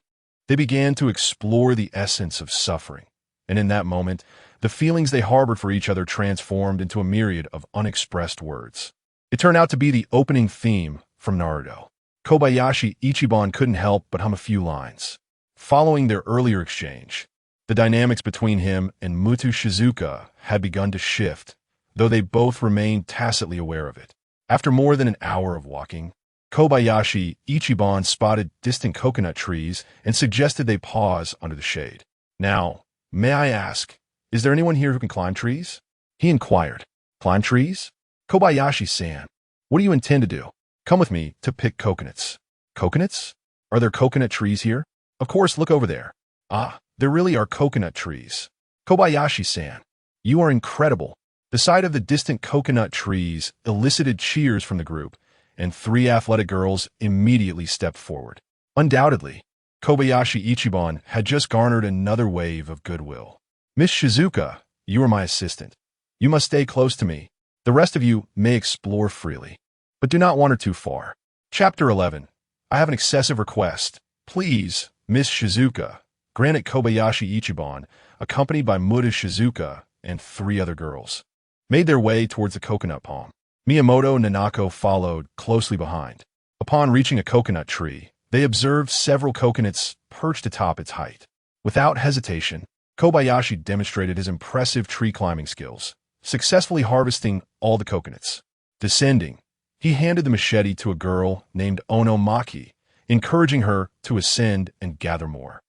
they began to explore the essence of suffering, and in that moment, the feelings they harbored for each other transformed into a myriad of unexpressed words. It turned out to be the opening theme from Naruto. Kobayashi Ichiban couldn't help but hum a few lines. Following their earlier exchange, the dynamics between him and Muto Shizuka had begun to shift, though they both remained tacitly aware of it. After more than an hour of walking, Kobayashi Ichiban spotted distant coconut trees and suggested they pause under the shade. Now, may I ask, is there anyone here who can climb trees? He inquired. Climb trees? Kobayashi-san, what do you intend to do? Come with me to pick coconuts. Coconuts? Are there coconut trees here? Of course, look over there. Ah, there really are coconut trees. Kobayashi-san, you are incredible. The sight of the distant coconut trees elicited cheers from the group, and three athletic girls immediately stepped forward. Undoubtedly, Kobayashi Ichiban had just garnered another wave of goodwill. Miss Shizuka, you are my assistant. You must stay close to me. The rest of you may explore freely, but do not wander too far. Chapter 11. I have an excessive request. Please, Miss Shizuka, grant it. Kobayashi Ichiban, accompanied by Muda Shizuka and three other girls, made their way towards the coconut palm. Miyamoto Nanako followed closely behind. Upon reaching a coconut tree, they observed several coconuts perched atop its height. Without hesitation, Kobayashi demonstrated his impressive tree climbing skills, successfully harvesting all the coconuts. Descending, he handed the machete to a girl named Onomaki, encouraging her to ascend and gather more.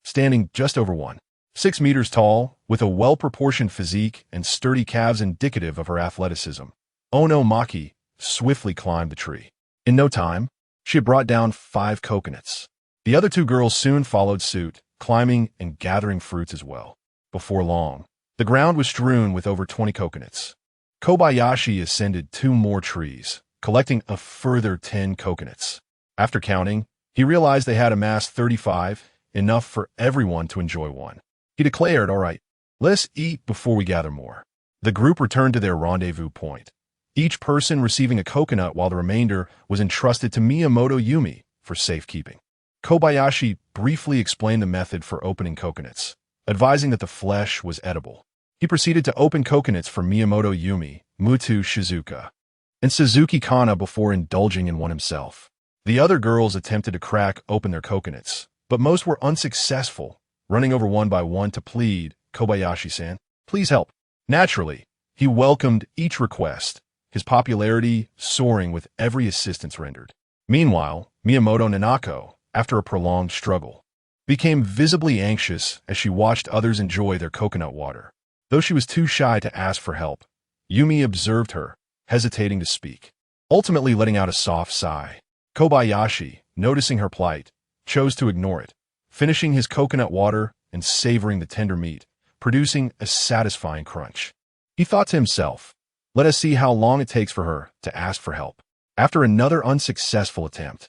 Standing just over 1.6 meters tall, with a well-proportioned physique and sturdy calves indicative of her athleticism, Onomaki swiftly climbed the tree. In no time, she had brought down 5 coconuts. The other 2 girls soon followed suit, climbing and gathering fruits as well. Before long, the ground was strewn with over 20 coconuts. Kobayashi ascended 2 more trees, collecting a further 10 coconuts. After counting, he realized they had amassed 35, enough for everyone to enjoy one. He declared, "All right, let's eat before we gather more." The group returned to their rendezvous point, each person receiving a coconut while the remainder was entrusted to Miyamoto Yumi for safekeeping. Kobayashi briefly explained the method for opening coconuts, advising that the flesh was edible. He proceeded to open coconuts for Miyamoto Yumi, Mutu Shizuka, and Suzuki Kana before indulging in one himself. The other girls attempted to crack open their coconuts, but most were unsuccessful, running over one by one to plead, "Kobayashi-san, please help." Naturally, he welcomed each request, his popularity soaring with every assistance rendered. Meanwhile, Miyamoto Nanako, after a prolonged struggle, became visibly anxious as she watched others enjoy their coconut water. Though she was too shy to ask for help, Yumi observed her, hesitating to speak, ultimately letting out a soft sigh. Kobayashi, noticing her plight, chose to ignore it, finishing his coconut water and savoring the tender meat, producing a satisfying crunch. He thought to himself, "Let us see how long it takes for her to ask for help." After another unsuccessful attempt,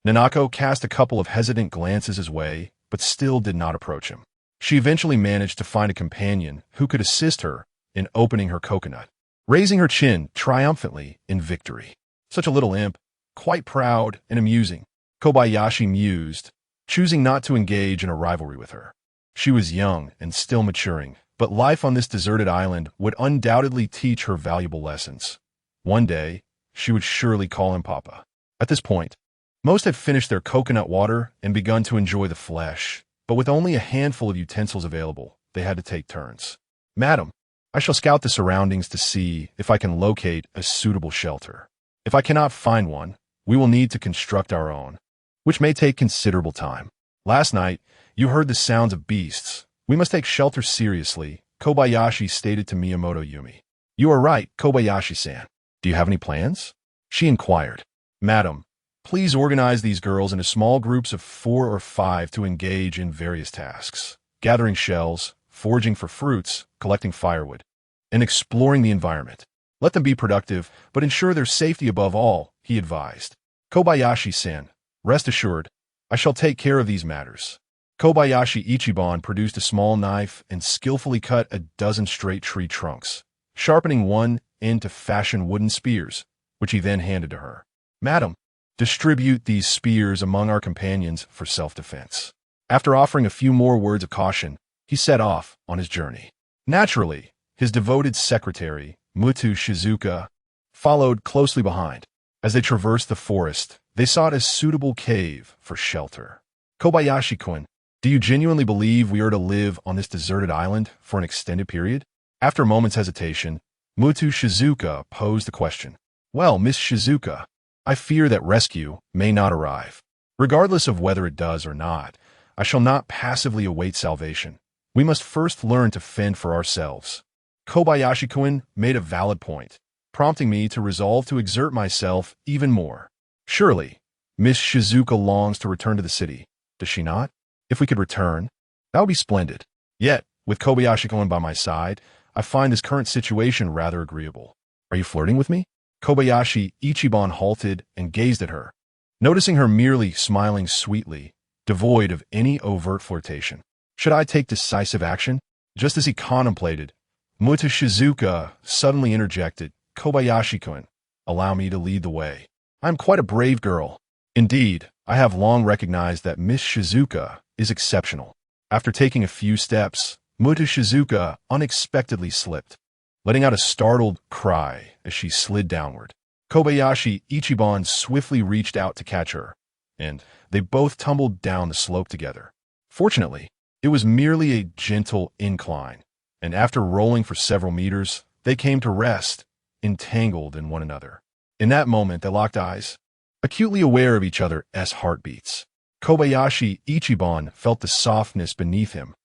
Nanako cast a couple of hesitant glances his way, but still did not approach him. She eventually managed to find a companion who could assist her in opening her coconut, raising her chin triumphantly in victory. Such a little imp, quite proud and amusing, Kobayashi mused, choosing not to engage in a rivalry with her. She was young and still maturing, but life on this deserted island would undoubtedly teach her valuable lessons. One day, she would surely call him Papa. At this point, most had finished their coconut water and begun to enjoy the flesh, but with only a handful of utensils available, they had to take turns. "Madam, I shall scout the surroundings to see if I can locate a suitable shelter. If I cannot find one, we will need to construct our own, which may take considerable time. Last night, you heard the sounds of beasts. We must take shelter seriously," Kobayashi stated to Miyamoto Yumi. "You are right, Kobayashi-san. Do you have any plans?" she inquired. "Madam, please organize these girls into small groups of 4 or 5 to engage in various tasks, gathering shells, foraging for fruits, collecting firewood, and exploring the environment. Let them be productive, but ensure their safety above all," he advised. "Kobayashi-san, rest assured, I shall take care of these matters." Kobayashi Ichiban produced a small knife and skillfully cut a dozen straight tree trunks, sharpening one end to fashion wooden spears, which he then handed to her. "Madam, distribute these spears among our companions for self-defense." After offering a few more words of caution, he set off on his journey. Naturally, his devoted secretary, Mutu Shizuka, followed closely behind. As they traversed the forest, they sought a suitable cave for shelter. "Kobayashi-kun, do you genuinely believe we are to live on this deserted island for an extended period?" After a moment's hesitation, Mutu Shizuka posed the question. "Well, Miss Shizuka, I fear that rescue may not arrive. Regardless of whether it does or not, I shall not passively await salvation. We must first learn to fend for ourselves." Kobayashi-kun made a valid point, prompting me to resolve to exert myself even more. Surely, Miss Shizuka longs to return to the city, does she not? If we could return, that would be splendid. Yet, with Kobayashi-kun by my side, I find this current situation rather agreeable. Are you flirting with me? Kobayashi Ichiban halted and gazed at her, noticing her merely smiling sweetly, devoid of any overt flirtation. Should I take decisive action? Just as he contemplated, Muta Shizuka suddenly interjected, Kobayashi-kun, allow me to lead the way. I am quite a brave girl. Indeed, I have long recognized that Miss Shizuka is exceptional. After taking a few steps, Muta Shizuka unexpectedly slipped, letting out a startled cry as she slid downward. Kobayashi Ichiban swiftly reached out to catch her, and they both tumbled down the slope together. Fortunately, it was merely a gentle incline, and after rolling for several meters, they came to rest, entangled in one another. In that moment, they locked eyes, acutely aware of each other's heartbeats. Kobayashi Ichiban felt the softness beneath him,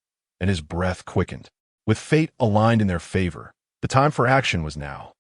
and his breath quickened. With fate aligned in their favor, the time for action was now.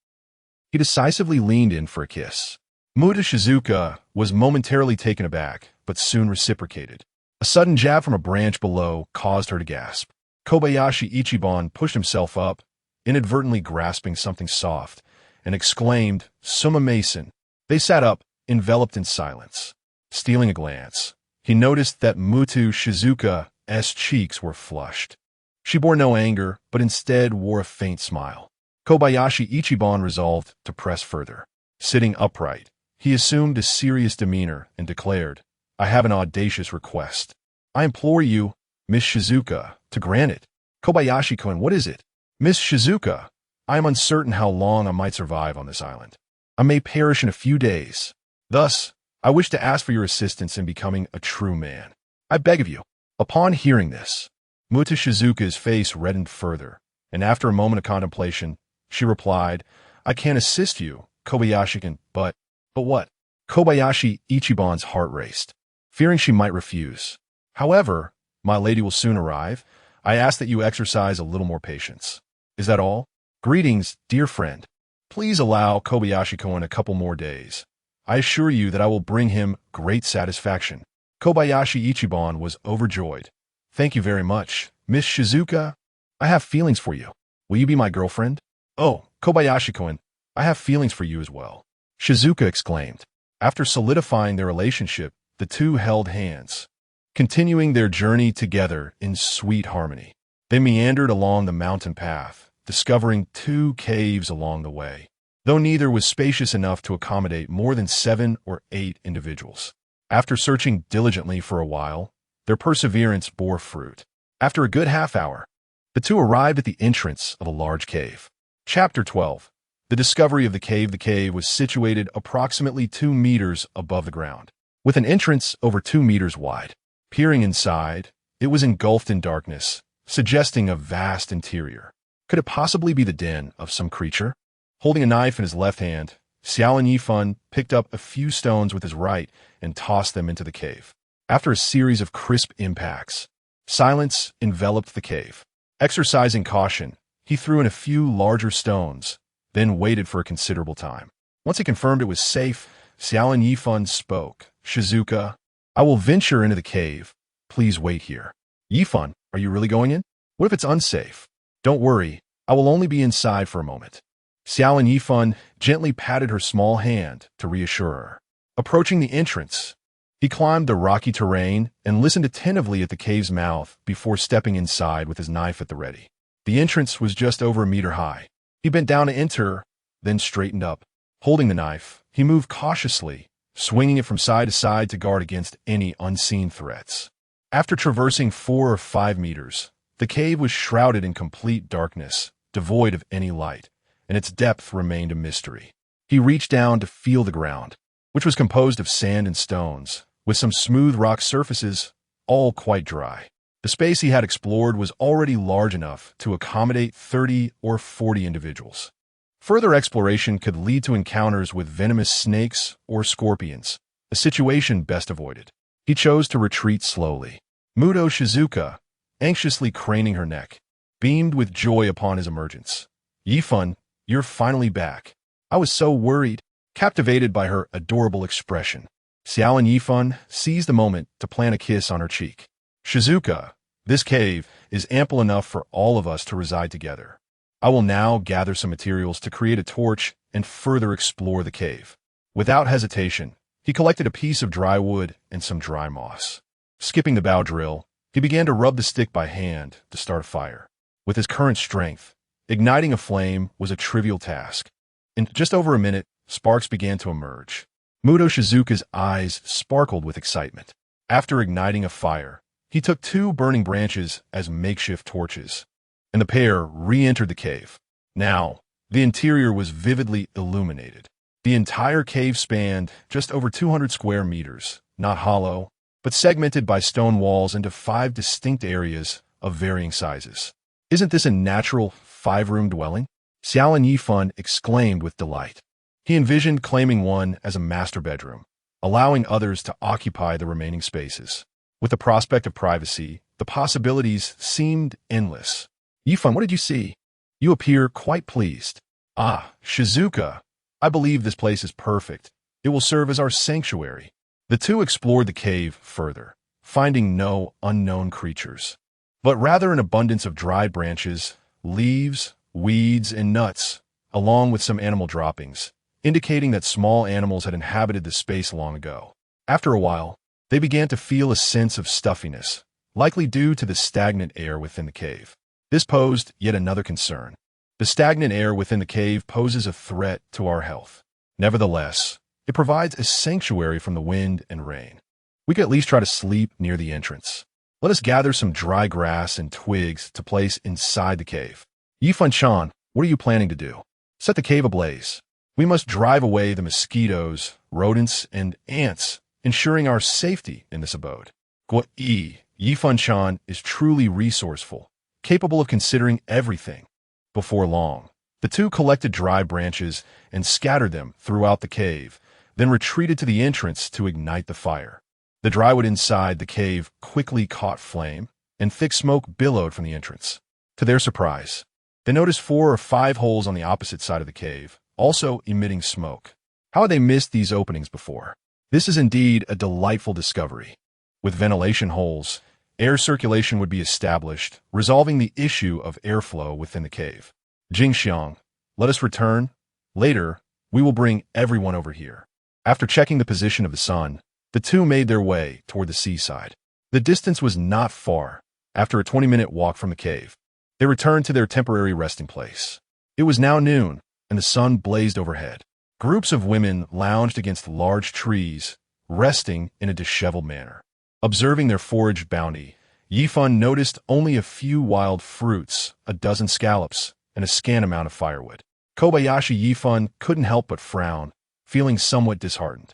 He decisively leaned in for a kiss. Muta Shizuka was momentarily taken aback, but soon reciprocated. A sudden jab from a branch below caused her to gasp. Kobayashi Ichiban pushed himself up, inadvertently grasping something soft, and exclaimed, Suma Mason. They sat up, enveloped in silence. Stealing a glance, he noticed that Muta Shizuka's cheeks were flushed. She bore no anger, but instead wore a faint smile. Kobayashi Ichiban resolved to press further. Sitting upright, he assumed a serious demeanor and declared, I have an audacious request. I implore you, Miss Shizuka, to grant it. Kobayashi-kun, what is it? Miss Shizuka, I am uncertain how long I might survive on this island. I may perish in a few days. Thus, I wish to ask for your assistance in becoming a true man. I beg of you. Upon hearing this, Muta Shizuka's face reddened further, and after a moment of contemplation, she replied, I can assist you, Kobayashi-kun, but what? Kobayashi Ichiban's heart raced, fearing she might refuse. However, my lady will soon arrive. I ask that you exercise a little more patience. Is that all? Greetings, dear friend. Please allow Kobayashi-kun a couple more days. I assure you that I will bring him great satisfaction. Kobayashi Ichiban was overjoyed. Thank you very much, Miss Shizuka. I have feelings for you. Will you be my girlfriend? Oh, Kobayashi-kun, I have feelings for you as well. Shizuka exclaimed. After solidifying their relationship, the two held hands, continuing their journey together in sweet harmony. They meandered along the mountain path, discovering 2 caves along the way, though neither was spacious enough to accommodate more than 7 or 8 individuals. After searching diligently for a while, their perseverance bore fruit. After a good half hour, the two arrived at the entrance of a large cave. Chapter 12. The discovery of the cave. The cave was situated approximately 2 meters above the ground, with an entrance over 2 meters wide. Peering inside, it was engulfed in darkness, suggesting a vast interior. Could it possibly be the den of some creature? Holding a knife in his left hand, Xiao Lin Yifan picked up a few stones with his right and tossed them into the cave. After a series of crisp impacts, silence enveloped the cave. Exercising caution, he threw in a few larger stones, then waited for a considerable time. Once he confirmed it was safe, Xiao Lin Yifan spoke. Shizuka, I will venture into the cave. Please wait here. Yifan, are you really going in? What if it's unsafe? Don't worry, I will only be inside for a moment. Xiao Lin Yifan gently patted her small hand to reassure her. Approaching the entrance, he climbed the rocky terrain and listened attentively at the cave's mouth before stepping inside with his knife at the ready. The entrance was just over 1 meter high. He bent down to enter, then straightened up. Holding the knife, he moved cautiously, swinging it from side to side to guard against any unseen threats. After traversing 4 or 5 meters, the cave was shrouded in complete darkness, devoid of any light, and its depth remained a mystery. He reached down to feel the ground, which was composed of sand and stones, with some smooth rock surfaces, all quite dry. The space he had explored was already large enough to accommodate 30 or 40 individuals. Further exploration could lead to encounters with venomous snakes or scorpions, a situation best avoided. He chose to retreat slowly. Muto Shizuka, anxiously craning her neck, beamed with joy upon his emergence. Yifan, you're finally back. I was so worried, captivated by her adorable expression. Xiao Lin Yifan seized the moment to plant a kiss on her cheek. Shizuka, this cave is ample enough for all of us to reside together. I will now gather some materials to create a torch and further explore the cave. Without hesitation, he collected a piece of dry wood and some dry moss. Skipping the bow drill, he began to rub the stick by hand to start a fire. With his current strength, igniting a flame was a trivial task. In just over a minute, sparks began to emerge. Muto Shizuka's eyes sparkled with excitement. After igniting a fire, he took 2 burning branches as makeshift torches, and the pair re-entered the cave. Now, the interior was vividly illuminated. The entire cave spanned just over 200 square meters, not hollow, but segmented by stone walls into 5 distinct areas of varying sizes. Isn't this a natural 5-room dwelling? Xiao Lin Yifan exclaimed with delight. He envisioned claiming one as a master bedroom, allowing others to occupy the remaining spaces. With the prospect of privacy, the possibilities seemed endless. Yifan, what did you see? You appear quite pleased. Ah, Shizuka, I believe this place is perfect. It will serve as our sanctuary. The two explored the cave further, finding no unknown creatures, but rather an abundance of dried branches, leaves, weeds, and nuts, along with some animal droppings, indicating that small animals had inhabited the space long ago. After a while, they began to feel a sense of stuffiness, likely due to the stagnant air within the cave. This posed yet another concern. The stagnant air within the cave poses a threat to our health. Nevertheless, it provides a sanctuary from the wind and rain. We could at least try to sleep near the entrance. Let us gather some dry grass and twigs to place inside the cave. Yifan-chan, what are you planning to do? Set the cave ablaze. We must drive away the mosquitoes, rodents, and ants, ensuring our safety in this abode. Yifan-chan is truly resourceful, capable of considering everything. Before long, the two collected dry branches and scattered them throughout the cave, then retreated to the entrance to ignite the fire. The drywood inside the cave quickly caught flame, and thick smoke billowed from the entrance. To their surprise, they noticed 4 or 5 holes on the opposite side of the cave, also emitting smoke. How had they missed these openings before? This is indeed a delightful discovery. With ventilation holes, air circulation would be established, resolving the issue of airflow within the cave. Jingxiang, let us return. Later, we will bring everyone over here. After checking the position of the sun, the two made their way toward the seaside. The distance was not far. After a 20-minute walk from the cave, they returned to their temporary resting place. It was now noon, and the sun blazed overhead. Groups of women lounged against large trees, resting in a disheveled manner. Observing their foraged bounty, Yifan noticed only a few wild fruits, a dozen scallops, and a scant amount of firewood. Kobayashi Yifan couldn't help but frown, feeling somewhat disheartened.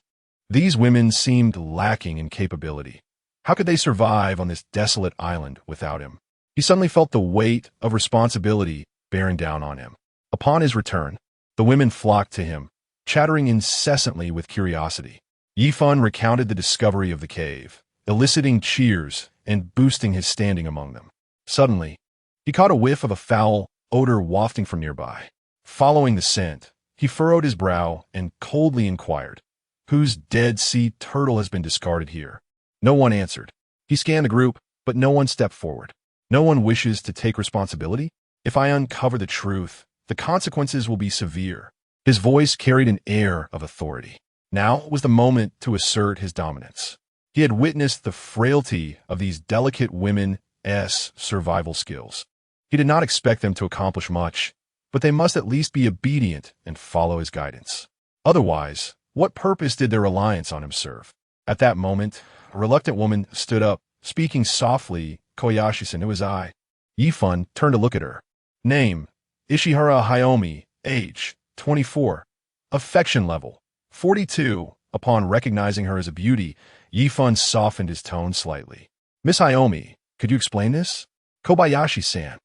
These women seemed lacking in capability. How could they survive on this desolate island without him? He suddenly felt the weight of responsibility bearing down on him. Upon his return, the women flocked to him, chattering incessantly with curiosity. Yifan recounted the discovery of the cave, eliciting cheers and boosting his standing among them. Suddenly, he caught a whiff of a foul odor wafting from nearby. Following the scent, he furrowed his brow and coldly inquired, "Whose dead sea turtle has been discarded here?" No one answered. He scanned the group, but no one stepped forward. No one wishes to take responsibility? If I uncover the truth, the consequences will be severe. His voice carried an air of authority. Now was the moment to assert his dominance. He had witnessed the frailty of these delicate women's survival skills. He did not expect them to accomplish much, but they must at least be obedient and follow his guidance. Otherwise, what purpose did their reliance on him serve? At that moment, a reluctant woman stood up, speaking softly, Koyashi-san to his eye. Yifan turned to look at her. Name, Ishihara Hayomi, age, 24. Affection level, 42. Upon recognizing her as a beauty, Yifan softened his tone slightly. Miss Hayomi, could you explain this? Kobayashi-san,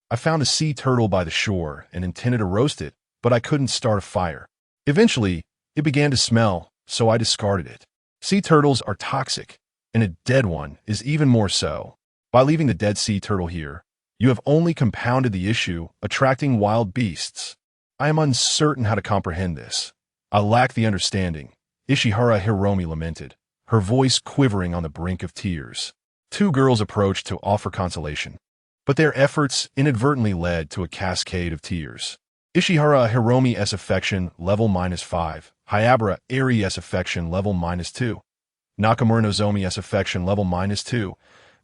I found a sea turtle by the shore and intended to roast it, but I couldn't start a fire. Eventually, it began to smell, so I discarded it. Sea turtles are toxic, and a dead one is even more so. By leaving the dead sea turtle here, you have only compounded the issue, attracting wild beasts. I am uncertain how to comprehend this. I lack the understanding, Ishihara Hiromi lamented, her voice quivering on the brink of tears. Two girls approached to offer consolation, but their efforts inadvertently led to a cascade of tears. Ishihara Hiromi's affection level -5, Hayabara Ari's affection level -2, Nakamura Nozomi's affection level -2.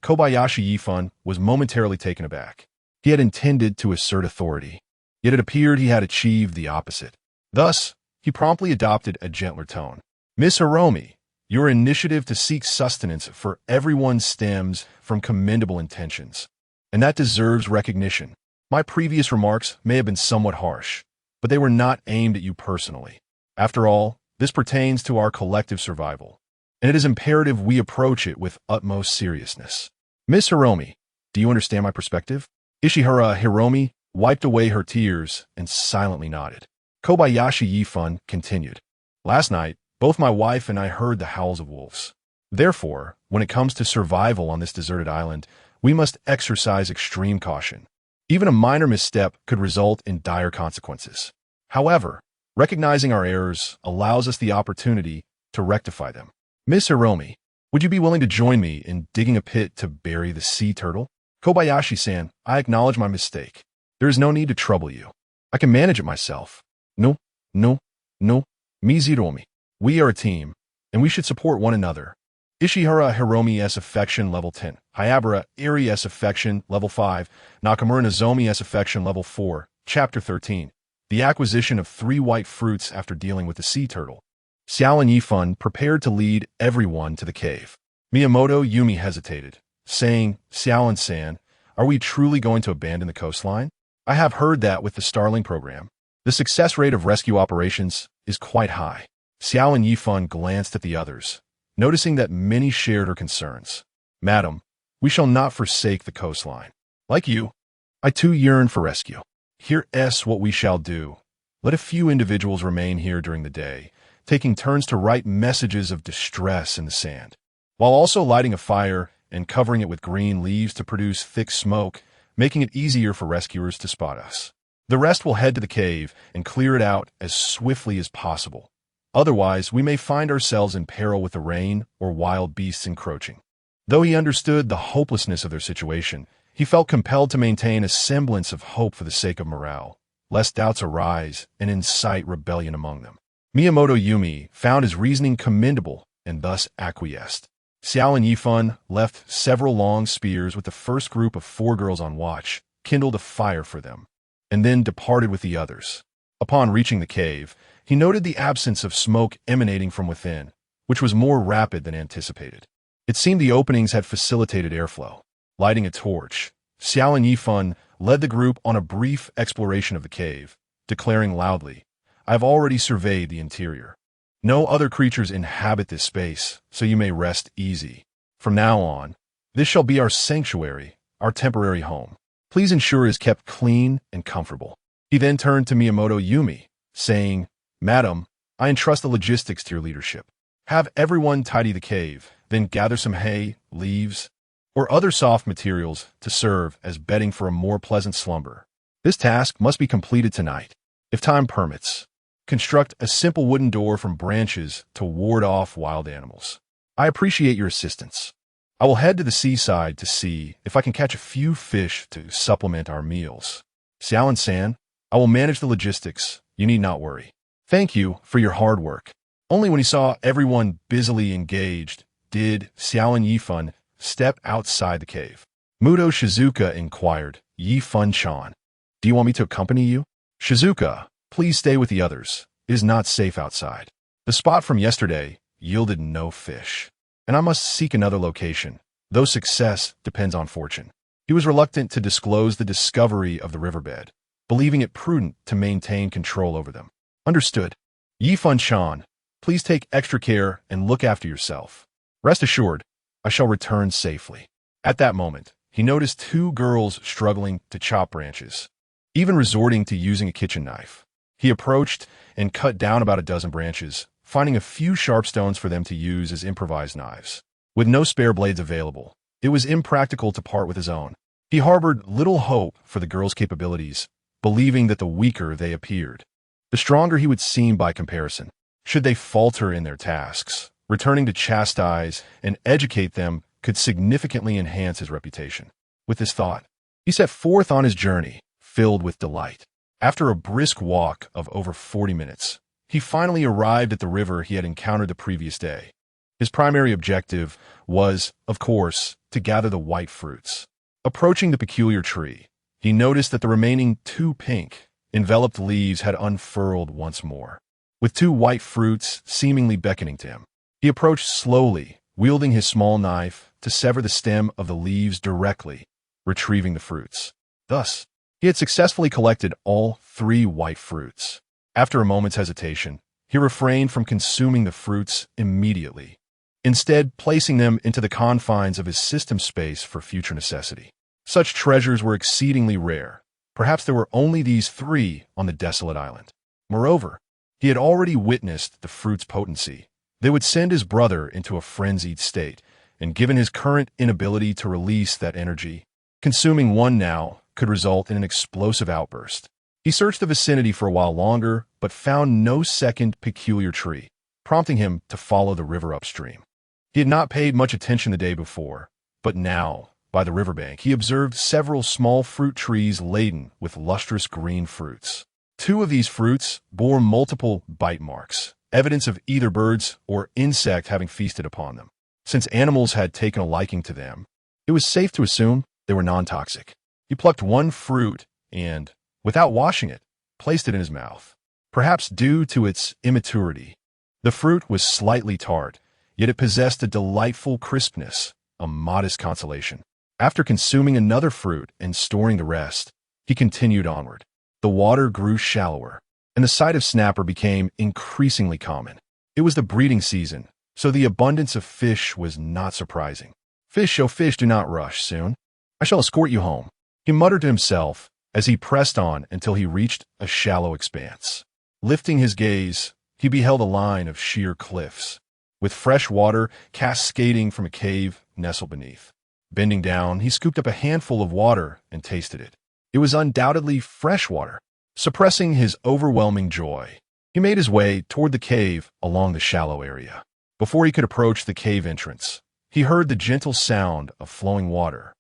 Kobayashi Yifan was momentarily taken aback. He had intended to assert authority, yet it appeared he had achieved the opposite. Thus, he promptly adopted a gentler tone. Miss Hiromi, your initiative to seek sustenance for everyone stems from commendable intentions, and that deserves recognition. My previous remarks may have been somewhat harsh, but they were not aimed at you personally. After all, this pertains to our collective survival, and it is imperative we approach it with utmost seriousness. Miss Hiromi, do you understand my perspective? Ishihara Hiromi wiped away her tears and silently nodded. Kobayashi Yifan continued. Last night, both my wife and I heard the howls of wolves. Therefore, when it comes to survival on this deserted island, we must exercise extreme caution. Even a minor misstep could result in dire consequences. However, recognizing our errors allows us the opportunity to rectify them. Miss Hiromi, would you be willing to join me in digging a pit to bury the sea turtle? Kobayashi-san, I acknowledge my mistake. There is no need to trouble you. I can manage it myself. No, Miss Hiromi. We are a team, and we should support one another. Ishihara Hiromi's affection level 10, Hayabara Ari's affection level 5, Nakamura Nozomi's affection level 4, Chapter 13. The acquisition of 3 white fruits after dealing with the sea turtle. Xiao Lin Yifan prepared to lead everyone to the cave. Miyamoto Yumi hesitated, saying, Xiao Lin-san, are we truly going to abandon the coastline? I have heard that with the Starling program, the success rate of rescue operations is quite high. Xiao Lin Yifan glanced at the others, noticing that many shared her concerns. Madam, we shall not forsake the coastline. Like you, I too yearn for rescue. Here's what we shall do. Let a few individuals remain here during the day, taking turns to write messages of distress in the sand, while also lighting a fire and covering it with green leaves to produce thick smoke, making it easier for rescuers to spot us. The rest will head to the cave and clear it out as swiftly as possible. Otherwise, we may find ourselves in peril with the rain or wild beasts encroaching. Though he understood the hopelessness of their situation, he felt compelled to maintain a semblance of hope for the sake of morale, lest doubts arise and incite rebellion among them. Miyamoto Yumi found his reasoning commendable and thus acquiesced. Xiao Lin Yifan left several long spears with the first group of 4 girls on watch, kindled a fire for them, and then departed with the others. Upon reaching the cave, he noted the absence of smoke emanating from within, which was more rapid than anticipated. It seemed the openings had facilitated airflow. Lighting a torch, Xiao Lin Yifan led the group on a brief exploration of the cave, declaring loudly, I have already surveyed the interior. No other creatures inhabit this space, so you may rest easy. From now on, this shall be our sanctuary, our temporary home. Please ensure it is kept clean and comfortable. He then turned to Miyamoto Yumi, saying, Madam, I entrust the logistics to your leadership. Have everyone tidy the cave, then gather some hay, leaves, or other soft materials to serve as bedding for a more pleasant slumber. This task must be completed tonight, if time permits. Construct a simple wooden door from branches to ward off wild animals. I appreciate your assistance. I will head to the seaside to see if I can catch a few fish to supplement our meals. Xiao Lin-san, I will manage the logistics. You need not worry. Thank you for your hard work. Only when he saw everyone busily engaged did Xiao Lin Yifan step outside the cave. Muto Shizuka inquired, Yifan-chan, do you want me to accompany you? Shizuka, please stay with the others. It is not safe outside. The spot from yesterday yielded no fish, and I must seek another location, though success depends on fortune. He was reluctant to disclose the discovery of the riverbed, believing it prudent to maintain control over them. Understood. Yifan-chan, please take extra care and look after yourself. Rest assured, I shall return safely. At that moment, he noticed 2 girls struggling to chop branches, even resorting to using a kitchen knife. He approached and cut down about a dozen branches, finding a few sharp stones for them to use as improvised knives. With no spare blades available, it was impractical to part with his own. He harbored little hope for the girls' capabilities, believing that the weaker they appeared, the stronger he would seem by comparison. Should they falter in their tasks, Returning to chastise and educate them could significantly enhance his reputation. With this thought, he set forth on his journey, filled with delight. After a brisk walk of over 40 minutes, he finally arrived at the river he had encountered the previous day. His primary objective was, of course, to gather the white fruits. Approaching the peculiar tree, he noticed that the remaining 2 pink, enveloped leaves had unfurled once more, with 2 white fruits seemingly beckoning to him. He approached slowly, wielding his small knife to sever the stem of the leaves directly, retrieving the fruits. Thus, he had successfully collected all 3 white fruits. After a moment's hesitation, he refrained from consuming the fruits immediately, instead placing them into the confines of his system space for future necessity. Such treasures were exceedingly rare. Perhaps there were only these 3 on the desolate island. Moreover, he had already witnessed the fruit's potency. They would send his brother into a frenzied state, and given his current inability to release that energy, consuming one now could result in an explosive outburst. He searched the vicinity for a while longer, but found no second peculiar tree, prompting him to follow the river upstream. He had not paid much attention the day before, but now, by the riverbank, he observed several small fruit trees laden with lustrous green fruits. 2 of these fruits bore multiple bite marks, evidence of either birds or insect having feasted upon them. Since animals had taken a liking to them, it was safe to assume they were non-toxic. He plucked 1 fruit and, without washing it, placed it in his mouth. Perhaps due to its immaturity, the fruit was slightly tart, yet it possessed a delightful crispness, a modest consolation. After consuming another fruit and storing the rest, he continued onward. The water grew shallower, and the sight of snapper became increasingly common. It was the breeding season, so the abundance of fish was not surprising. Fish, oh fish, do not rush soon. I shall escort you home, he muttered to himself as he pressed on until he reached a shallow expanse. Lifting his gaze, he beheld a line of sheer cliffs, with fresh water cascading from a cave nestled beneath. Bending down, he scooped up a handful of water and tasted it. It was undoubtedly fresh water. Suppressing his overwhelming joy, he made his way toward the cave along the shallow area. Before he could approach the cave entrance, he heard the gentle sound of flowing water.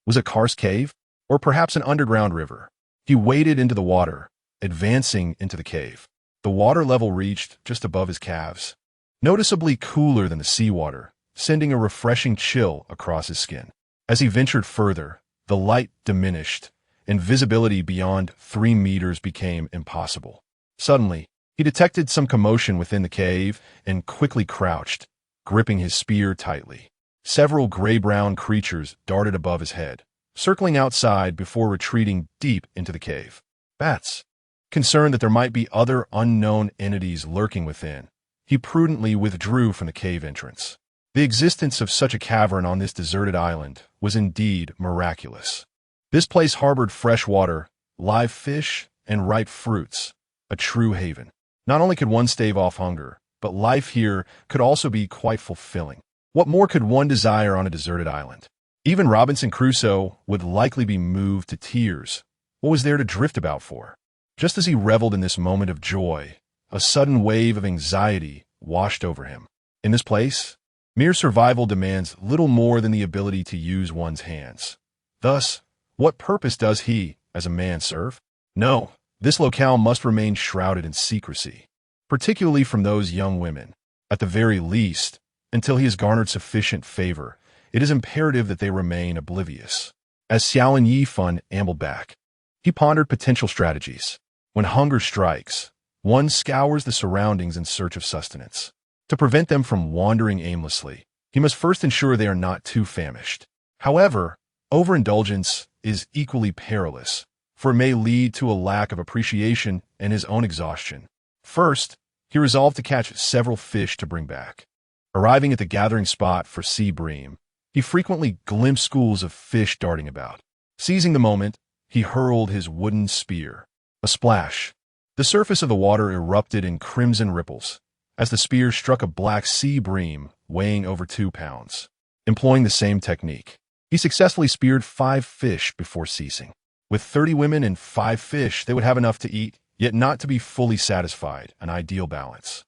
Was it Kar's cave? Or perhaps an underground river? He waded into the water, advancing into the cave. The water level reached just above his calves, noticeably cooler than the seawater, sending a refreshing chill across his skin. As he ventured further, the light diminished, and visibility beyond 3 meters became impossible. Suddenly, he detected some commotion within the cave and quickly crouched, gripping his spear tightly. Several gray-brown creatures darted above his head, circling outside before retreating deep into the cave. Bats. Concerned that there might be other unknown entities lurking within, he prudently withdrew from the cave entrance. The existence of such a cavern on this deserted island was indeed miraculous. This place harbored fresh water, live fish, and ripe fruits, a true haven. Not only could one stave off hunger, but life here could also be quite fulfilling. What more could one desire on a deserted island? Even Robinson Crusoe would likely be moved to tears. What was there to drift about for? Just as he reveled in this moment of joy, a sudden wave of anxiety washed over him. In this place, mere survival demands little more than the ability to use one's hands. Thus, what purpose does he, as a man, serve? No, this locale must remain shrouded in secrecy, particularly from those young women. At the very least, until he has garnered sufficient favor, it is imperative that they remain oblivious. As Xiao Lin Yifan ambled back, he pondered potential strategies. When hunger strikes, one scours the surroundings in search of sustenance. To prevent them from wandering aimlessly, he must first ensure they are not too famished. However, overindulgence is equally perilous, for it may lead to a lack of appreciation and his own exhaustion. First, he resolved to catch several fish to bring back. Arriving at the gathering spot for sea bream, he frequently glimpsed schools of fish darting about. Seizing the moment, he hurled his wooden spear. A splash. The surface of the water erupted in crimson ripples as the spear struck a black sea bream weighing over 2 pounds. Employing the same technique, he successfully speared 5 fish before ceasing. With 30 women and 5 fish, they would have enough to eat, yet not to be fully satisfied, an ideal balance.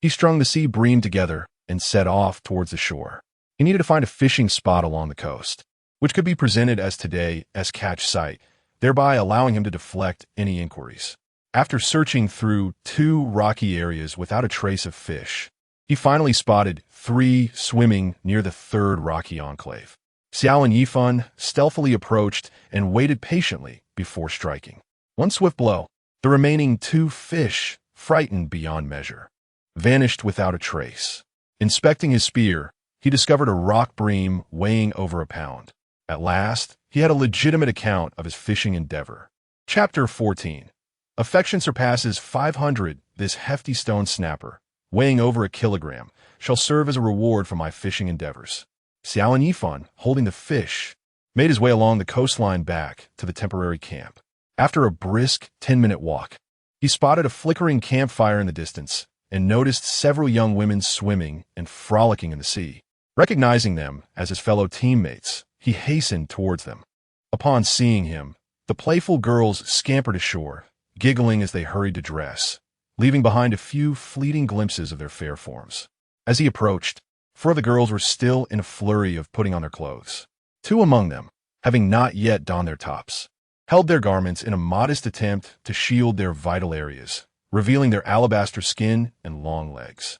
He strung the sea bream together, and set off towards the shore. He needed to find a fishing spot along the coast, which could be presented as today as catch site, thereby allowing him to deflect any inquiries. After searching through 2 rocky areas without a trace of fish, he finally spotted 3 swimming near the 3rd rocky enclave. Xiao Lin Yifan stealthily approached and waited patiently before striking. One swift blow, the remaining 2 fish, frightened beyond measure, vanished without a trace. Inspecting his spear, he discovered a rock bream weighing over a pound. At last, he had a legitimate account of his fishing endeavor. Chapter 14. Affection surpasses 500. This hefty stone snapper, weighing over a kilogram, shall serve as a reward for my fishing endeavors. Xiao Lin Yifan, holding the fish, made his way along the coastline back to the temporary camp. After a brisk 10-minute walk, he spotted a flickering campfire in the distance and noticed several young women swimming and frolicking in the sea. Recognizing them as his fellow teammates, he hastened towards them. Upon seeing him, the playful girls scampered ashore, giggling as they hurried to dress, leaving behind a few fleeting glimpses of their fair forms. As he approached, 4 of the girls were still in a flurry of putting on their clothes. 2 among them, having not yet donned their tops, held their garments in a modest attempt to shield their vital areas, revealing their alabaster skin and long legs.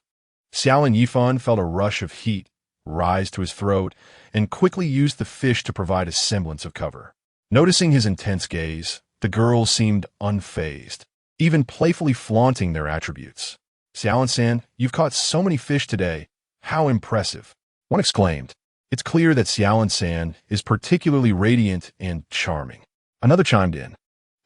Xiao Lin Yifan felt a rush of heat rise to his throat and quickly used the fish to provide a semblance of cover. Noticing his intense gaze, the girls seemed unfazed, even playfully flaunting their attributes. "Xiao-san, you've caught so many fish today. How impressive!" One exclaimed. "It's clear that Xiao-san is particularly radiant and charming." Another chimed in.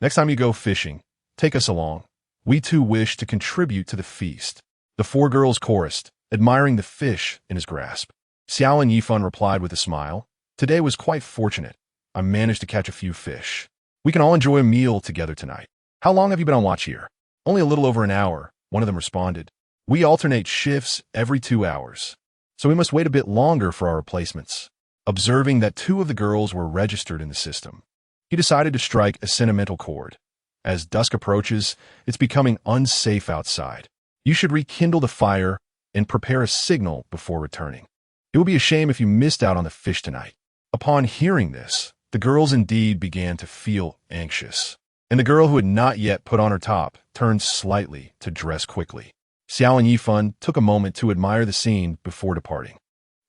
"Next time you go fishing, take us along. We too wish to contribute to the feast." The 4 girls chorused, admiring the fish in his grasp. Xiao Lin Yifan replied with a smile. "Today was quite fortunate. I managed to catch a few fish. We can all enjoy a meal together tonight." "How long have you been on watch here?" "Only a little over an hour," one of them responded. "We alternate shifts every 2 hours, so we must wait a bit longer for our replacements." Observing that 2 of the girls were registered in the system, he decided to strike a sentimental chord. "As dusk approaches, it's becoming unsafe outside. You should rekindle the fire and prepare a signal before returning. It would be a shame if you missed out on the fish tonight." Upon hearing this, the girls indeed began to feel anxious, and the girl who had not yet put on her top turned slightly to dress quickly. Xiao Lin Yifan took a moment to admire the scene before departing.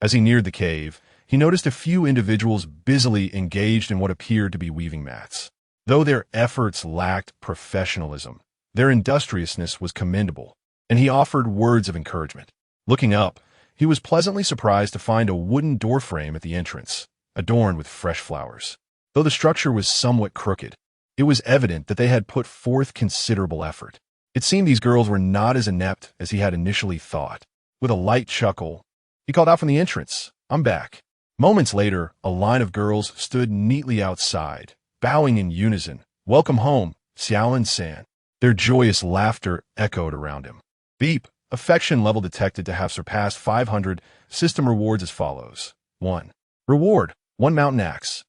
As he neared the cave, he noticed a few individuals busily engaged in what appeared to be weaving mats. Though their efforts lacked professionalism, their industriousness was commendable, and he offered words of encouragement. Looking up, he was pleasantly surprised to find a wooden doorframe at the entrance, adorned with fresh flowers. Though the structure was somewhat crooked, it was evident that they had put forth considerable effort. It seemed these girls were not as inept as he had initially thought. With a light chuckle, he called out from the entrance, "I'm back." Moments later, a line of girls stood neatly outside, bowing in unison. "Welcome home, Xiao-san." Their joyous laughter echoed around him. Beep. Affection level detected to have surpassed 500. System rewards as follows. 1. Reward, 1 mountain axe.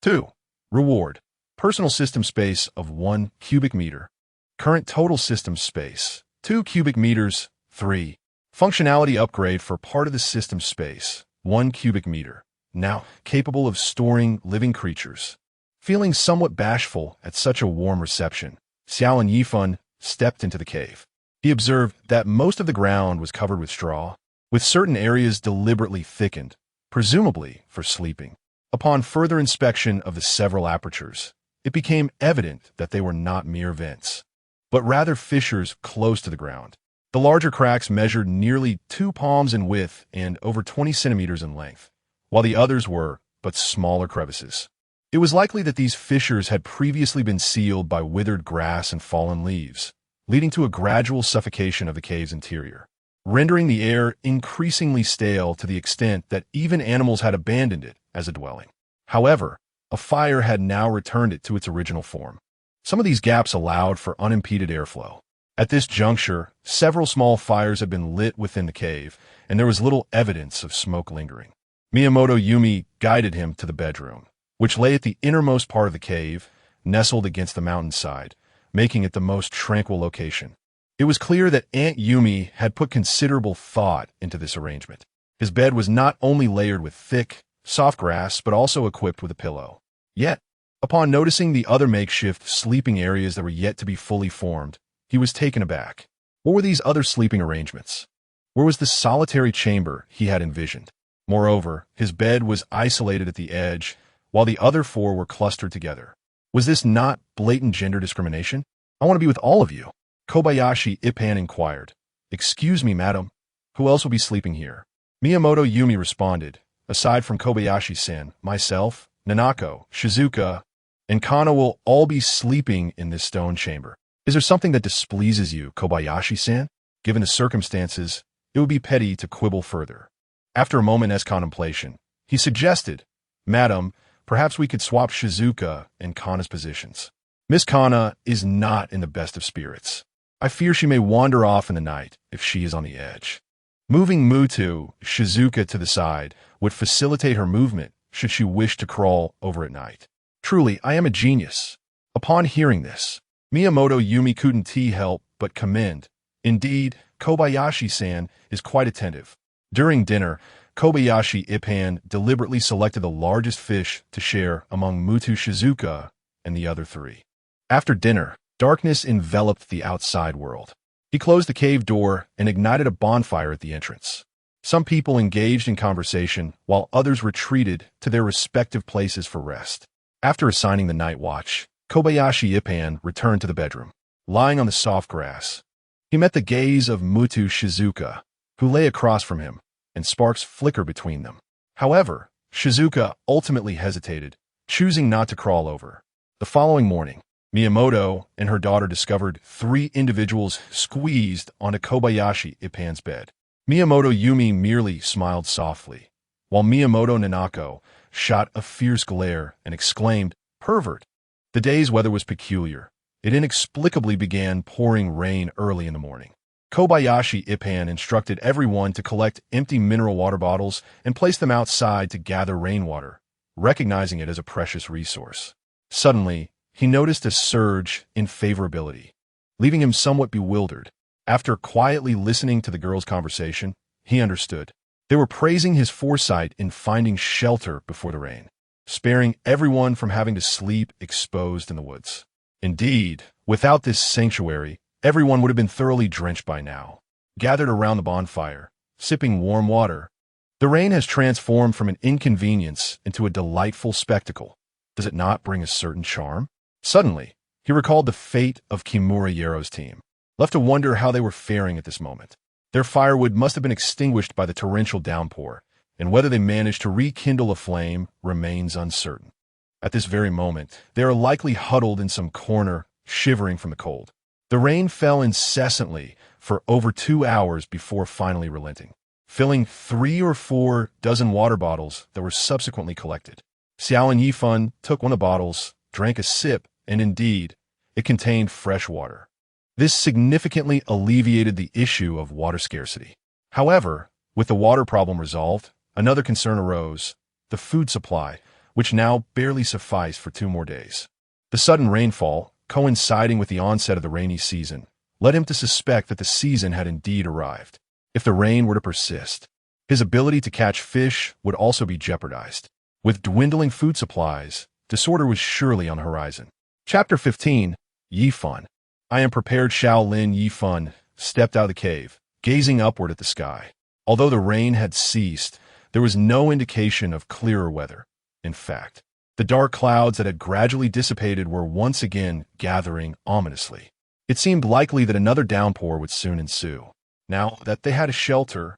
2. Reward, personal system space of 1 cubic meter. Current total system space, 2 cubic meters. 3. Functionality upgrade for part of the system space, 1 cubic meter. Now capable of storing living creatures. Feeling somewhat bashful at such a warm reception, Xiao Lin Yifan stepped into the cave. He observed that most of the ground was covered with straw, with certain areas deliberately thickened, presumably for sleeping. Upon further inspection of the several apertures, it became evident that they were not mere vents, but rather fissures close to the ground. The larger cracks measured nearly 2 palms in width and over 20 centimeters in length, while the others were but smaller crevices. It was likely that these fissures had previously been sealed by withered grass and fallen leaves, leading to a gradual suffocation of the cave's interior, rendering the air increasingly stale to the extent that even animals had abandoned it as a dwelling. However, a fire had now returned it to its original form. Some of these gaps allowed for unimpeded airflow. At this juncture, several small fires had been lit within the cave, and there was little evidence of smoke lingering. Miyamoto Yumi guided him to the bedroom, which lay at the innermost part of the cave, nestled against the mountainside, making it the most tranquil location. It was clear that Aunt Yumi had put considerable thought into this arrangement. His bed was not only layered with thick, soft grass, but also equipped with a pillow. Yet, upon noticing the other makeshift sleeping areas that were yet to be fully formed, he was taken aback. What were these other sleeping arrangements? Where was the solitary chamber he had envisioned? Moreover, his bed was isolated at the edge, while the other four were clustered together. Was this not blatant gender discrimination? I want to be with all of you, Kobayashi Ippan inquired. Excuse me, madam. Who else will be sleeping here? Miyamoto Yumi responded. Aside from Kobayashi-san, myself, Nanako, Shizuka, and Kana will all be sleeping in this stone chamber. Is there something that displeases you, Kobayashi-san? Given the circumstances, it would be petty to quibble further. After a moment's contemplation, he suggested, Madam, perhaps we could swap Shizuka and Kana's positions. Miss Kana is not in the best of spirits. I fear she may wander off in the night if she is on the edge. Moving Mutu, Shizuka, to the side would facilitate her movement should she wish to crawl over at night. Truly, I am a genius. Upon hearing this, Miyamoto Yumi couldn't help but commend. Indeed, Kobayashi-san is quite attentive. During dinner, Kobayashi Ippan deliberately selected the largest fish to share among Mutu, Shizuka, and the other three. After dinner, darkness enveloped the outside world. He closed the cave door and ignited a bonfire at the entrance. Some people engaged in conversation, while others retreated to their respective places for rest. After assigning the night watch, Kobayashi Ippan returned to the bedroom. Lying on the soft grass, he met the gaze of Mutu Shizuka, who lay across from him, and sparks flickered between them. However, Shizuka ultimately hesitated, choosing not to crawl over. The following morning, Miyamoto and her daughter discovered 3 individuals squeezed onto Kobayashi Ippan's bed. Miyamoto Yumi merely smiled softly, while Miyamoto Nanako shot a fierce glare and exclaimed, Pervert! The day's weather was peculiar. It inexplicably began pouring rain early in the morning. Kobayashi Ippan instructed everyone to collect empty mineral water bottles and place them outside to gather rainwater, recognizing it as a precious resource. Suddenly, he noticed a surge in favorability, leaving him somewhat bewildered. After quietly listening to the girls' conversation, he understood. They were praising his foresight in finding shelter before the rain, sparing everyone from having to sleep exposed in the woods. Indeed, without this sanctuary, everyone would have been thoroughly drenched by now. Gathered around the bonfire, sipping warm water, the rain has transformed from an inconvenience into a delightful spectacle. Does it not bring a certain charm? Suddenly, he recalled the fate of Kimura Yero's team, left to wonder how they were faring at this moment. Their firewood must have been extinguished by the torrential downpour, and whether they managed to rekindle a flame remains uncertain. At this very moment, they are likely huddled in some corner, shivering from the cold. The rain fell incessantly for over 2 hours before finally relenting, filling 3 or 4 dozen water bottles that were subsequently collected. Xiao Lin Yifan took one of the bottles, drank a sip, and indeed, it contained fresh water. This significantly alleviated the issue of water scarcity. However, with the water problem resolved, another concern arose, the food supply, which now barely sufficed for 2 more days. The sudden rainfall, coinciding with the onset of the rainy season, led him to suspect that the season had indeed arrived. If the rain were to persist, his ability to catch fish would also be jeopardized. With dwindling food supplies, disorder was surely on the horizon. Chapter 15, Yifan. I am prepared. Xiao Lin Yifan stepped out of the cave, gazing upward at the sky. Although the rain had ceased, there was no indication of clearer weather. In fact, the dark clouds that had gradually dissipated were once again gathering ominously. It seemed likely that another downpour would soon ensue. Now that they had a shelter,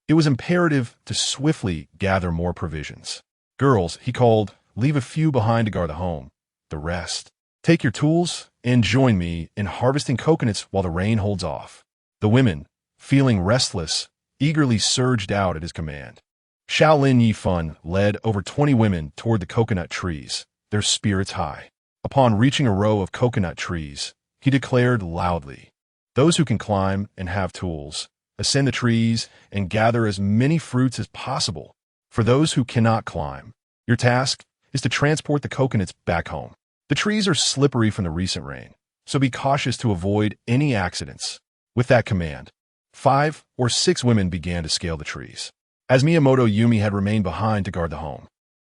it was imperative to swiftly gather more provisions. Girls, he called, leave a few behind to guard the home. The rest, take your tools and join me in harvesting coconuts while the rain holds off. The women, feeling restless, eagerly surged out at his command. Xiao Lin Yifan led over 20 women toward the coconut trees, their spirits high. Upon reaching a row of coconut trees, he declared loudly, "Those who can climb and have tools, ascend the trees and gather as many fruits as possible. For those who cannot climb, your task is to transport the coconuts back home. The trees are slippery from the recent rain, so be cautious to avoid any accidents. With that command, 5 or 6 women began to scale the trees, as Miyamoto Yumi had remained behind to guard the home.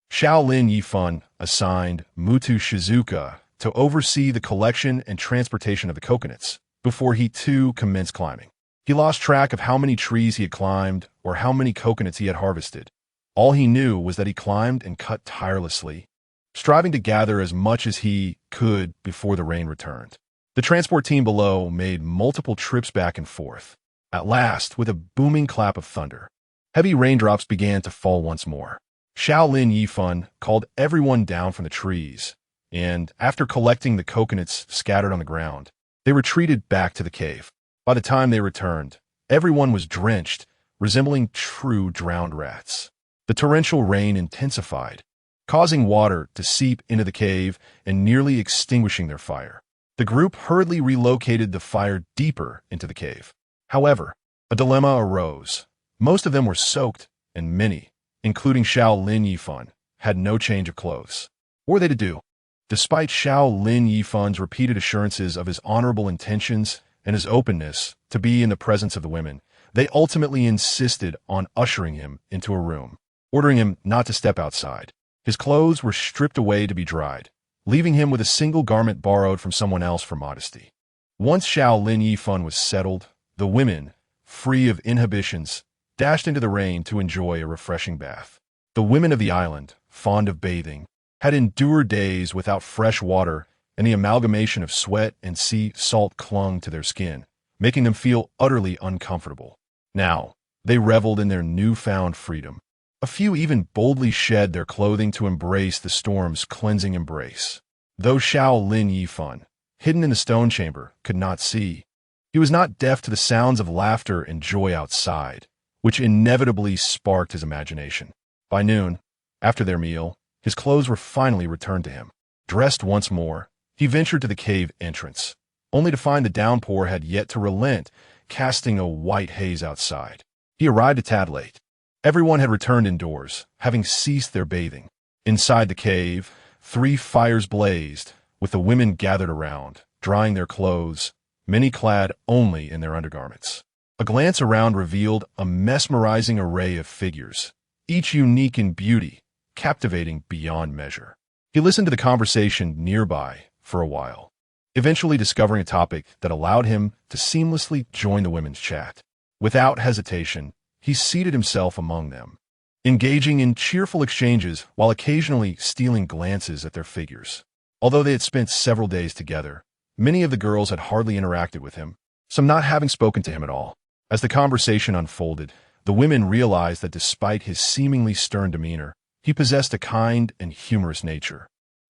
Xiao Lin Yifan assigned Mutu Shizuka to oversee the collection and transportation of the coconuts before he too commenced climbing. He lost track of how many trees he had climbed or how many coconuts he had harvested. All he knew was that he climbed and cut tirelessly, striving to gather as much as he could before the rain returned. The transport team below made multiple trips back and forth. At last, with a booming clap of thunder, heavy raindrops began to fall once more. Xiao Lin Yifan called everyone down from the trees, and after collecting the coconuts scattered on the ground, they retreated back to the cave. By the time they returned, everyone was drenched, resembling true drowned rats. The torrential rain intensified, causing water to seep into the cave and nearly extinguishing their fire. The group hurriedly relocated the fire deeper into the cave. However, a dilemma arose. Most of them were soaked, and many, including Xiao Lin Yifan, had no change of clothes. What were they to do? Despite Xiao Lin Yifan's repeated assurances of his honorable intentions and his openness to be in the presence of the women, they ultimately insisted on ushering him into a room, ordering him not to step outside. His clothes were stripped away to be dried, leaving him with a single garment borrowed from someone else for modesty. Once Xiao Lin Yifan was settled, the women, free of inhibitions, dashed into the rain to enjoy a refreshing bath. The women of the island, fond of bathing, had endured days without fresh water, and the amalgamation of sweat and sea salt clung to their skin, making them feel utterly uncomfortable. Now, they reveled in their newfound freedom. A few even boldly shed their clothing to embrace the storm's cleansing embrace. Though Xiao Lin Yifan, hidden in the stone chamber, could not see, he was not deaf to the sounds of laughter and joy outside, which inevitably sparked his imagination. By noon, after their meal, his clothes were finally returned to him. Dressed once more, he ventured to the cave entrance, only to find the downpour had yet to relent, casting a white haze outside. He arrived a tad late. Everyone had returned indoors, having ceased their bathing. Inside the cave, 3 fires blazed, with the women gathered around, drying their clothes, many clad only in their undergarments. A glance around revealed a mesmerizing array of figures, each unique in beauty, captivating beyond measure. He listened to the conversation nearby for a while, eventually discovering a topic that allowed him to seamlessly join the women's chat. Without hesitation, he seated himself among them, engaging in cheerful exchanges while occasionally stealing glances at their figures. Although they had spent several days together, many of the girls had hardly interacted with him, some not having spoken to him at all. As the conversation unfolded, the women realized that despite his seemingly stern demeanor, he possessed a kind and humorous nature,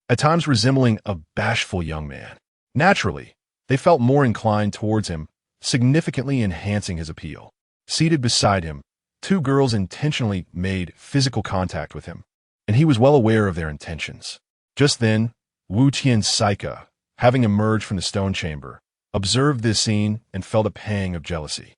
at times resembling a bashful young man. Naturally, they felt more inclined towards him, significantly enhancing his appeal. Seated beside him, 2 girls intentionally made physical contact with him, and he was well aware of their intentions. Just then, Wu Tian's Saika, having emerged from the stone chamber, observed this scene and felt a pang of jealousy.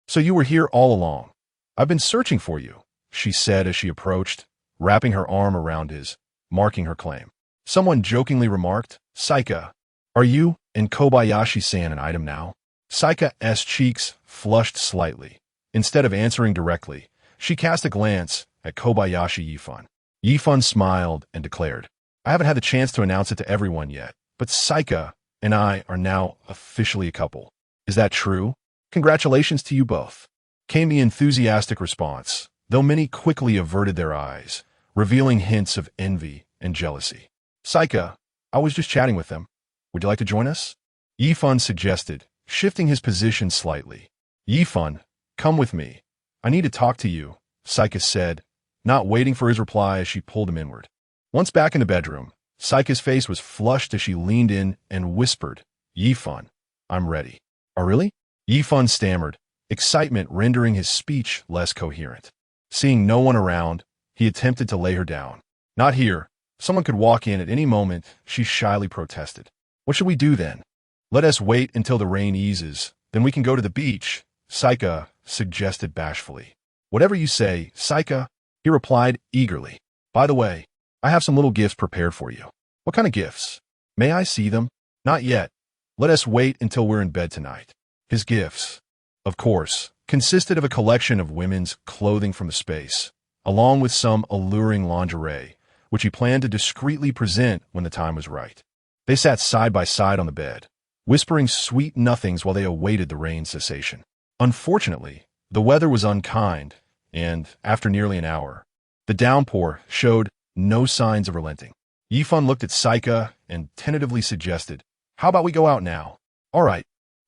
So you were here all along. I've been searching for you," she said as she approached, wrapping her arm around his, marking her claim. Someone jokingly remarked, "Saika, are you and Kobayashi-san an item now?" Saika's cheeks flushed slightly. Instead of answering directly, she cast a glance at Kobayashi Yifan. Yifan smiled and declared, "I haven't had the chance to announce it to everyone yet, but Saika and I are now officially a couple. Is that true? Congratulations to you both," came the enthusiastic response, though many quickly averted their eyes, revealing hints of envy and jealousy. "Saika, I was just chatting with them. Would you like to join us?" Yifan suggested, shifting his position slightly. "Yifan, come with me. I need to talk to you," Saika said, not waiting for his reply as she pulled him inward. Once back in the bedroom, Saika's face was flushed as she leaned in and whispered, "Yifan, I'm ready." "Oh, really?" Yifan stammered, excitement rendering his speech less coherent. Seeing no one around, he attempted to lay her down. "Not here. Someone could walk in at any moment," she shyly protested. "What should we do then?" "Let us wait until the rain eases, then we can go to the beach," Saika suggested bashfully. "Whatever you say, Saika," he replied eagerly. "By the way, I have some little gifts prepared for you." "What kind of gifts? May I see them?" "Not yet. Let us wait until we're in bed tonight." His gifts, of course, consisted of a collection of women's clothing from the space, along with some alluring lingerie, which he planned to discreetly present when the time was right. They sat side by side on the bed, whispering sweet nothings while they awaited the rain's cessation. Unfortunately, the weather was unkind, and, after nearly an hour, the downpour showed no signs of relenting. Yifan looked at Saika and tentatively suggested, "How about we go out now?" "All right."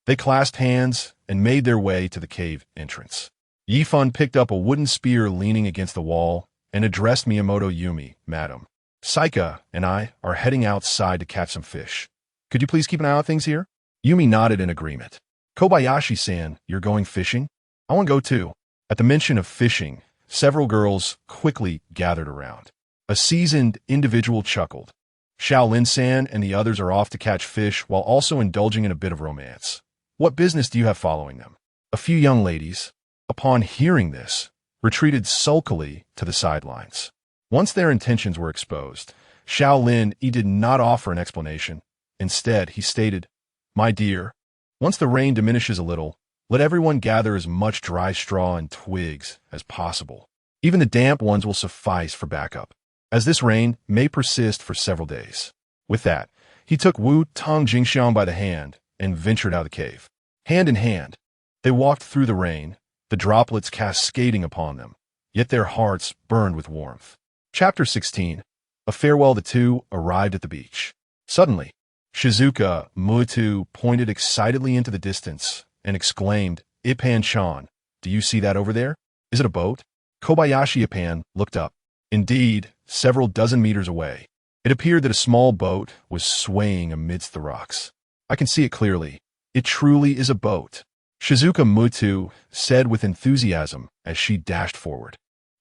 They clasped hands and made their way to the cave entrance. Yifan picked up a wooden spear leaning against the wall and addressed Miyamoto Yumi, "Madam, Saika and I are heading outside to catch some fish. Could you please keep an eye on things here?" Yumi nodded in agreement. "Kobayashi-san, you're going fishing? I want to go too." At the mention of fishing, several girls quickly gathered around. A seasoned individual chuckled. "Xiao Lin-san and the others are off to catch fish while also indulging in a bit of romance. What business do you have following them?" A few young ladies, upon hearing this, retreated sulkily to the sidelines. Once their intentions were exposed, Xiao Lin did not offer an explanation. Instead, he stated, "My dear, once the rain diminishes a little, let everyone gather as much dry straw and twigs as possible. Even the damp ones will suffice for backup, as this rain may persist for several days." With that, he took Wu Tong Jingxiang by the hand and ventured out of the cave. Hand in hand, they walked through the rain, the droplets cascading upon them, yet their hearts burned with warmth. Chapter 16. A farewell. The two arrived at the beach. Suddenly, Shizuka Mutu pointed excitedly into the distance and exclaimed, "Ipan-chan, do you see that over there? Is it a boat?" Kobayashi Ipan looked up. Indeed, several dozen meters away, it appeared that a small boat was swaying amidst the rocks. "I can see it clearly. It truly is a boat," Shizuka Mutu said with enthusiasm as she dashed forward.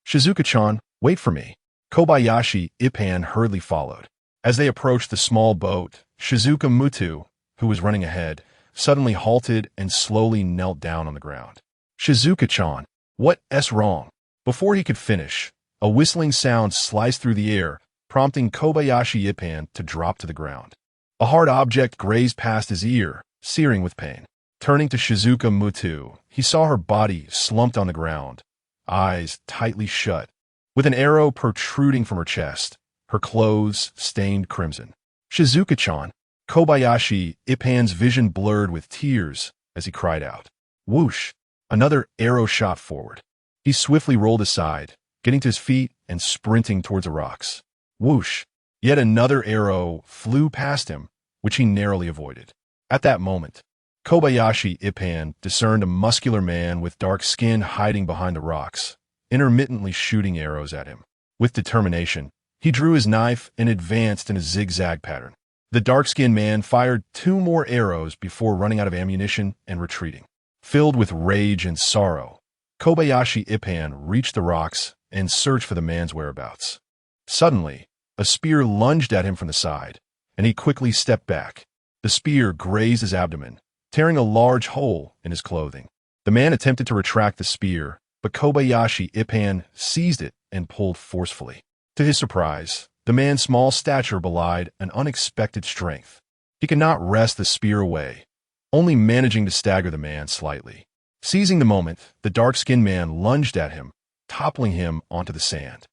"Shizuka-chan, wait for me." Kobayashi Ipan hurriedly followed. As they approached the small boat, Shizuka Mutu, who was running ahead, suddenly halted and slowly knelt down on the ground. "Shizuka-chan, what's wrong?" Before he could finish, a whistling sound sliced through the air, prompting Kobayashi Ipan to drop to the ground. A hard object grazed past his ear, searing with pain. Turning to Shizuka Mutu, he saw her body slumped on the ground, eyes tightly shut, with an arrow protruding from her chest, her clothes stained crimson. "Shizuka-chan!" Kobayashi Ipan's vision blurred with tears as he cried out. Whoosh! Another arrow shot forward. He swiftly rolled aside, getting to his feet and sprinting towards the rocks. Whoosh! Yet another arrow flew past him, which he narrowly avoided. At that moment, Kobayashi Ipan discerned a muscular man with dark skin hiding behind the rocks, intermittently shooting arrows at him. With determination, he drew his knife and advanced in a zigzag pattern. The dark-skinned man fired 2 more arrows before running out of ammunition and retreating. Filled with rage and sorrow, Kobayashi Ipan reached the rocks and searched for the man's whereabouts. Suddenly, a spear lunged at him from the side, and he quickly stepped back. The spear grazed his abdomen, tearing a large hole in his clothing. The man attempted to retract the spear, but Kobayashi Ipan seized it and pulled forcefully. To his surprise, the man's small stature belied an unexpected strength. He could not wrest the spear away, only managing to stagger the man slightly. Seizing the moment, the dark-skinned man lunged at him, toppling him onto the sand.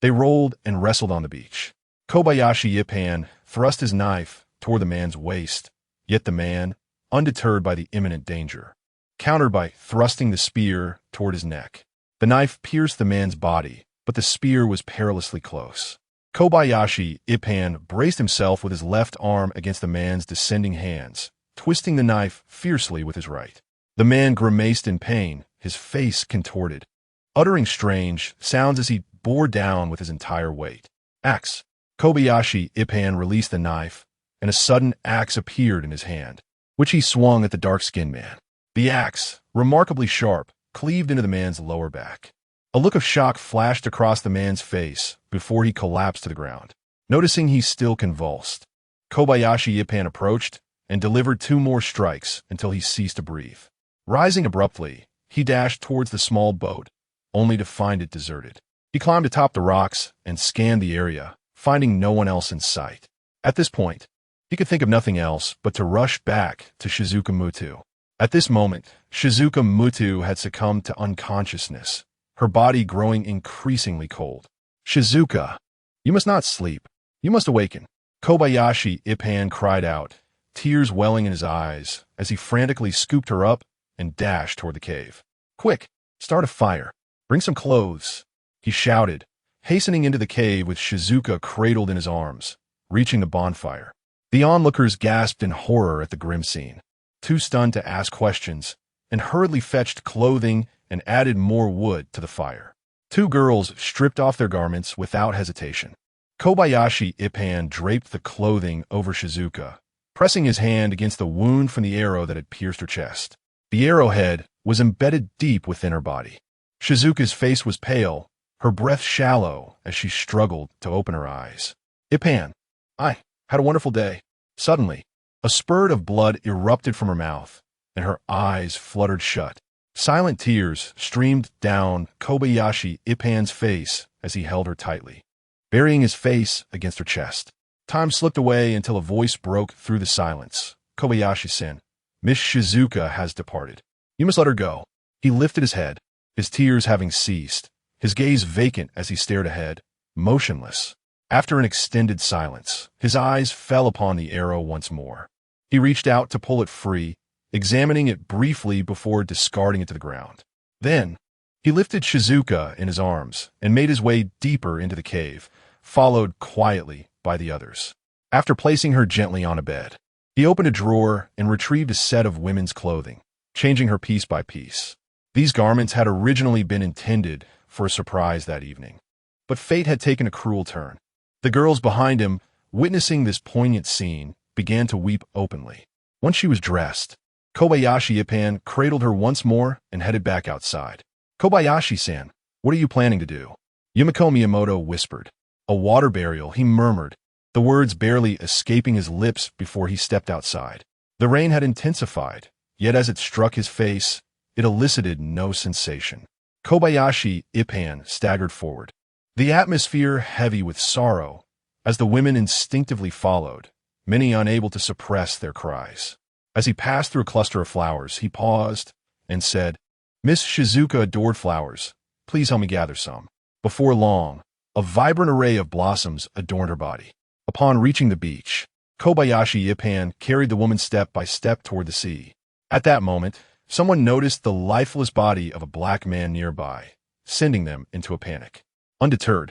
They rolled and wrestled on the beach. Kobayashi Ipan thrust his knife toward the man's waist, yet the man, undeterred by the imminent danger, countered by thrusting the spear toward his neck. The knife pierced the man's body, but the spear was perilously close. Kobayashi Ipan braced himself with his left arm against the man's descending hands, twisting the knife fiercely with his right. The man grimaced in pain, his face contorted, uttering strange sounds as he bore down with his entire weight. Axe! Kobayashi Ipan released the knife, and a sudden axe appeared in his hand, which he swung at the dark-skinned man. The axe, remarkably sharp, cleaved into the man's lower back. A look of shock flashed across the man's face before he collapsed to the ground. Noticing he still convulsed, Kobayashi Ipan approached and delivered 2 more strikes until he ceased to breathe. Rising abruptly, he dashed towards the small boat, only to find it deserted. He climbed atop the rocks and scanned the area, finding no one else in sight. At this point, he could think of nothing else but to rush back to Shizuka Mutu. At this moment, Shizuka Mutu had succumbed to unconsciousness, her body growing increasingly cold. Shizuka, you must not sleep. You must awaken. Kobayashi Ippan cried out, tears welling in his eyes, as he frantically scooped her up and dashed toward the cave. Quick, start a fire. Bring some clothes, he shouted, hastening into the cave with Shizuka cradled in his arms, reaching the bonfire. The onlookers gasped in horror at the grim scene, too stunned to ask questions, and hurriedly fetched clothing and added more wood to the fire. Two girls stripped off their garments without hesitation. Kobayashi Ippan draped the clothing over Shizuka, pressing his hand against the wound from the arrow that had pierced her chest. The arrowhead was embedded deep within her body. Shizuka's face was pale, her breath shallow as she struggled to open her eyes. Ippan, I had a wonderful day. Suddenly, a spurt of blood erupted from her mouth, and her eyes fluttered shut. Silent tears streamed down Kobayashi Ippan's face as he held her tightly, burying his face against her chest. Time slipped away until a voice broke through the silence. Kobayashi-san, Miss Shizuka has departed. You must let her go. He lifted his head, his tears having ceased, his gaze vacant as he stared ahead, motionless. After an extended silence, his eyes fell upon the arrow once more. He reached out to pull it free, examining it briefly before discarding it to the ground. Then, he lifted Shizuka in his arms and made his way deeper into the cave, followed quietly by the others. After placing her gently on a bed, he opened a drawer and retrieved a set of women's clothing, changing her piece by piece. These garments had originally been intended for a surprise that evening, but fate had taken a cruel turn. The girls behind him, witnessing this poignant scene, began to weep openly. Once she was dressed, Kobayashi Ippan cradled her once more and headed back outside. Kobayashi-san, what are you planning to do? Yumiko Miyamoto whispered. A water burial, he murmured, the words barely escaping his lips before he stepped outside. The rain had intensified, yet as it struck his face, it elicited no sensation. Kobayashi Ippan staggered forward, the atmosphere heavy with sorrow, as the women instinctively followed, many unable to suppress their cries. As he passed through a cluster of flowers, he paused and said, Miss Shizuka adored flowers. Please help me gather some. Before long, a vibrant array of blossoms adorned her body. Upon reaching the beach, Kobayashi Ippan carried the woman step by step toward the sea. At that moment, someone noticed the lifeless body of a black man nearby, sending them into a panic. Undeterred,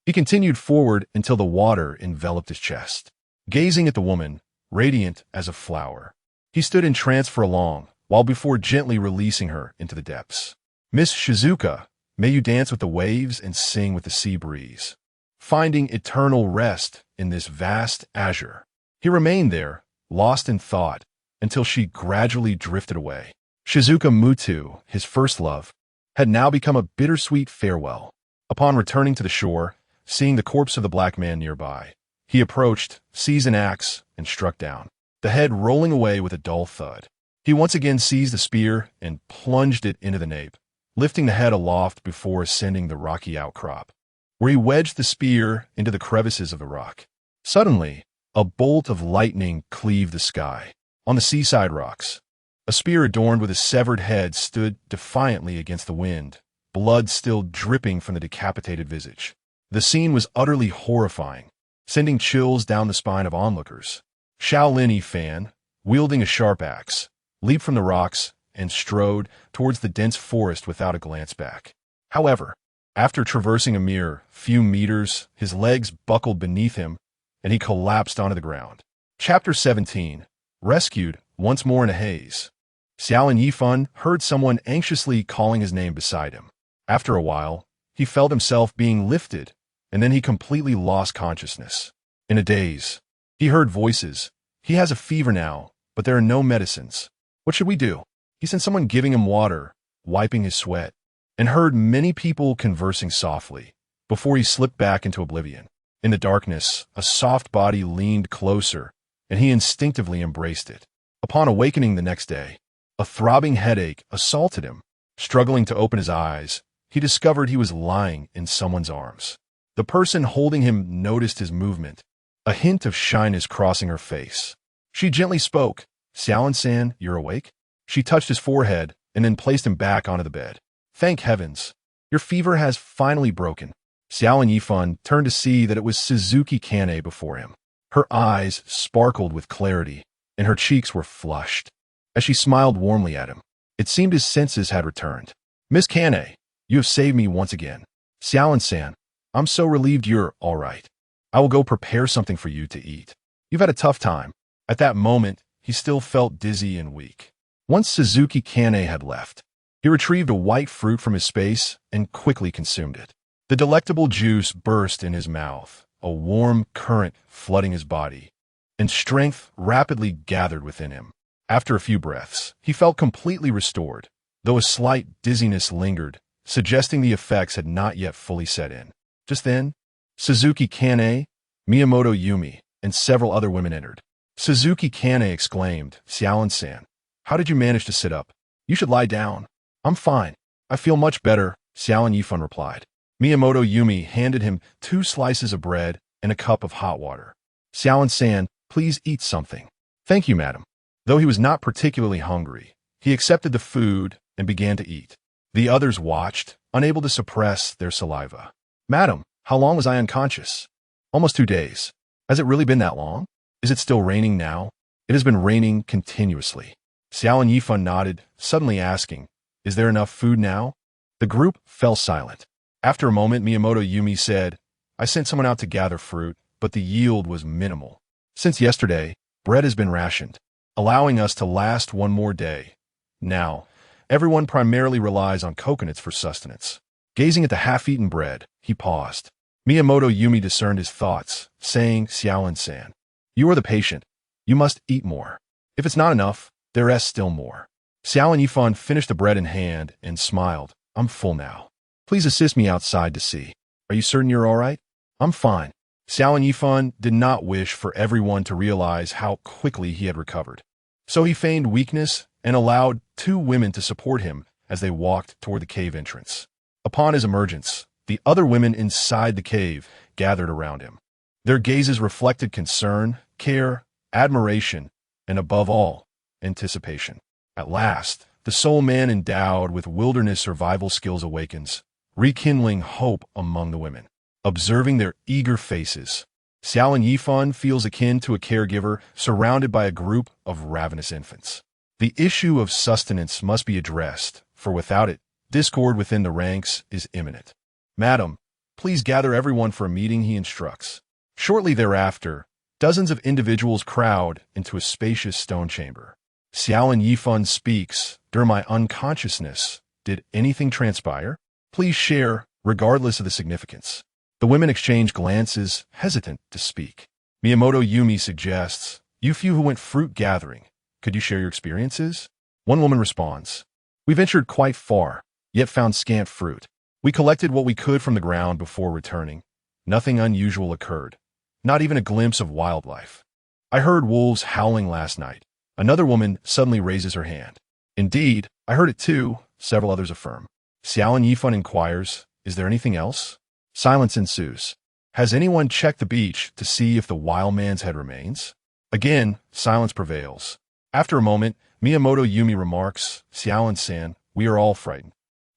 he continued forward until the water enveloped his chest. Gazing at the woman, radiant as a flower, he stood in trance for a long while before gently releasing her into the depths. Miss Shizuka, may you dance with the waves and sing with the sea breeze, finding eternal rest in this vast azure. He remained there, lost in thought, until she gradually drifted away. Shizuka Mutu, his first love, had now become a bittersweet farewell. Upon returning to the shore, seeing the corpse of the black man nearby, he approached, seized an axe, and struck down, the head rolling away with a dull thud. He once again seized the spear and plunged it into the nape, lifting the head aloft before ascending the rocky outcrop, where he wedged the spear into the crevices of the rock. Suddenly, a bolt of lightning cleaved the sky. On the seaside rocks, a spear adorned with a severed head stood defiantly against the wind, blood still dripping from the decapitated visage. The scene was utterly horrifying, sending chills down the spine of onlookers. Xiao Lin Yifan, wielding a sharp axe, leaped from the rocks and strode towards the dense forest without a glance back. However, after traversing a mere few meters, his legs buckled beneath him, and he collapsed onto the ground. Chapter 17. Rescued, once more in a haze. Xiao Lin Yifan heard someone anxiously calling his name beside him. After a while, he felt himself being lifted, and then he completely lost consciousness. In a daze, he heard voices. He has a fever now, but there are no medicines. What should we do? He sent someone giving him water, wiping his sweat, and heard many people conversing softly, before he slipped back into oblivion. In the darkness, a soft body leaned closer, and he instinctively embraced it. Upon awakening the next day, a throbbing headache assaulted him. Struggling to open his eyes, he discovered he was lying in someone's arms. The person holding him noticed his movement, a hint of shyness crossing her face. She gently spoke, Xiao Lin-san, you're awake? She touched his forehead and then placed him back onto the bed. Thank heavens. Your fever has finally broken. Xiao Lin Yifan turned to see that it was Suzuki Kane before him. Her eyes sparkled with clarity, and her cheeks were flushed. As she smiled warmly at him, it seemed his senses had returned. Miss Kane, you have saved me once again. Xiao Lin-san, I'm so relieved you're all right. I will go prepare something for you to eat. You've had a tough time. At that moment, he still felt dizzy and weak. Once Suzuki Kane had left, he retrieved a white fruit from his space and quickly consumed it. The delectable juice burst in his mouth, a warm current flooding his body, and strength rapidly gathered within him. After a few breaths, he felt completely restored, though a slight dizziness lingered, suggesting the effects had not yet fully set in. Just then, Suzuki Kane, Miyamoto Yumi, and several other women entered. Suzuki Kane exclaimed, Xiao Lin-san, how did you manage to sit up? You should lie down. I'm fine. I feel much better, Xiao Lin Yifan replied. Miyamoto Yumi handed him 2 slices of bread and a cup of hot water. Xiao Lin-san, please eat something. Thank you, madam. Though he was not particularly hungry, he accepted the food and began to eat. The others watched, unable to suppress their saliva. Madam, how long was I unconscious? Almost 2 days. Has it really been that long? Is it still raining now? It has been raining continuously. Xiao Lin Yifan nodded, suddenly asking, is there enough food now? The group fell silent. After a moment, Miyamoto Yumi said, I sent someone out to gather fruit, but the yield was minimal. Since yesterday, bread has been rationed, allowing us to last 1 more day. Now, everyone primarily relies on coconuts for sustenance. Gazing at the half-eaten bread, he paused. Miyamoto Yumi discerned his thoughts, saying, Xiao Lin-san, you are the patient. You must eat more. If it's not enough, there is still more. Xiao Lin Yifan finished the bread in hand and smiled. I'm full now. Please assist me outside to see. Are you certain you're all right? I'm fine. Xiao Lin Yifan did not wish for everyone to realize how quickly he had recovered. So he feigned weakness and allowed 2 women to support him as they walked toward the cave entrance. Upon his emergence, the other women inside the cave gathered around him. Their gazes reflected concern, care, admiration, and above all, anticipation. At last, the soul man endowed with wilderness survival skills awakens, rekindling hope among the women. Observing their eager faces, Xiao Lin Yifan feels akin to a caregiver surrounded by a group of ravenous infants. The issue of sustenance must be addressed, for without it, discord within the ranks is imminent. Madam, please gather everyone for a meeting, he instructs. Shortly thereafter, dozens of individuals crowd into a spacious stone chamber. Xiao Lin Yifan speaks, during my unconsciousness, did anything transpire? Please share, regardless of the significance. The women exchange glances, hesitant to speak. Miyamoto Yumi suggests, you few who went fruit gathering, could you share your experiences? One woman responds, we ventured quite far, yet found scant fruit. We collected what we could from the ground before returning. Nothing unusual occurred, not even a glimpse of wildlife. I heard wolves howling last night. Another woman suddenly raises her hand. Indeed, I heard it too, several others affirm. Xiao Lin Yifan inquires, is there anything else? Silence ensues. Has anyone checked the beach to see if the wild man's head remains? Again, silence prevails. After a moment, Miyamoto Yumi remarks, Xiao Lin-san, we are all frightened.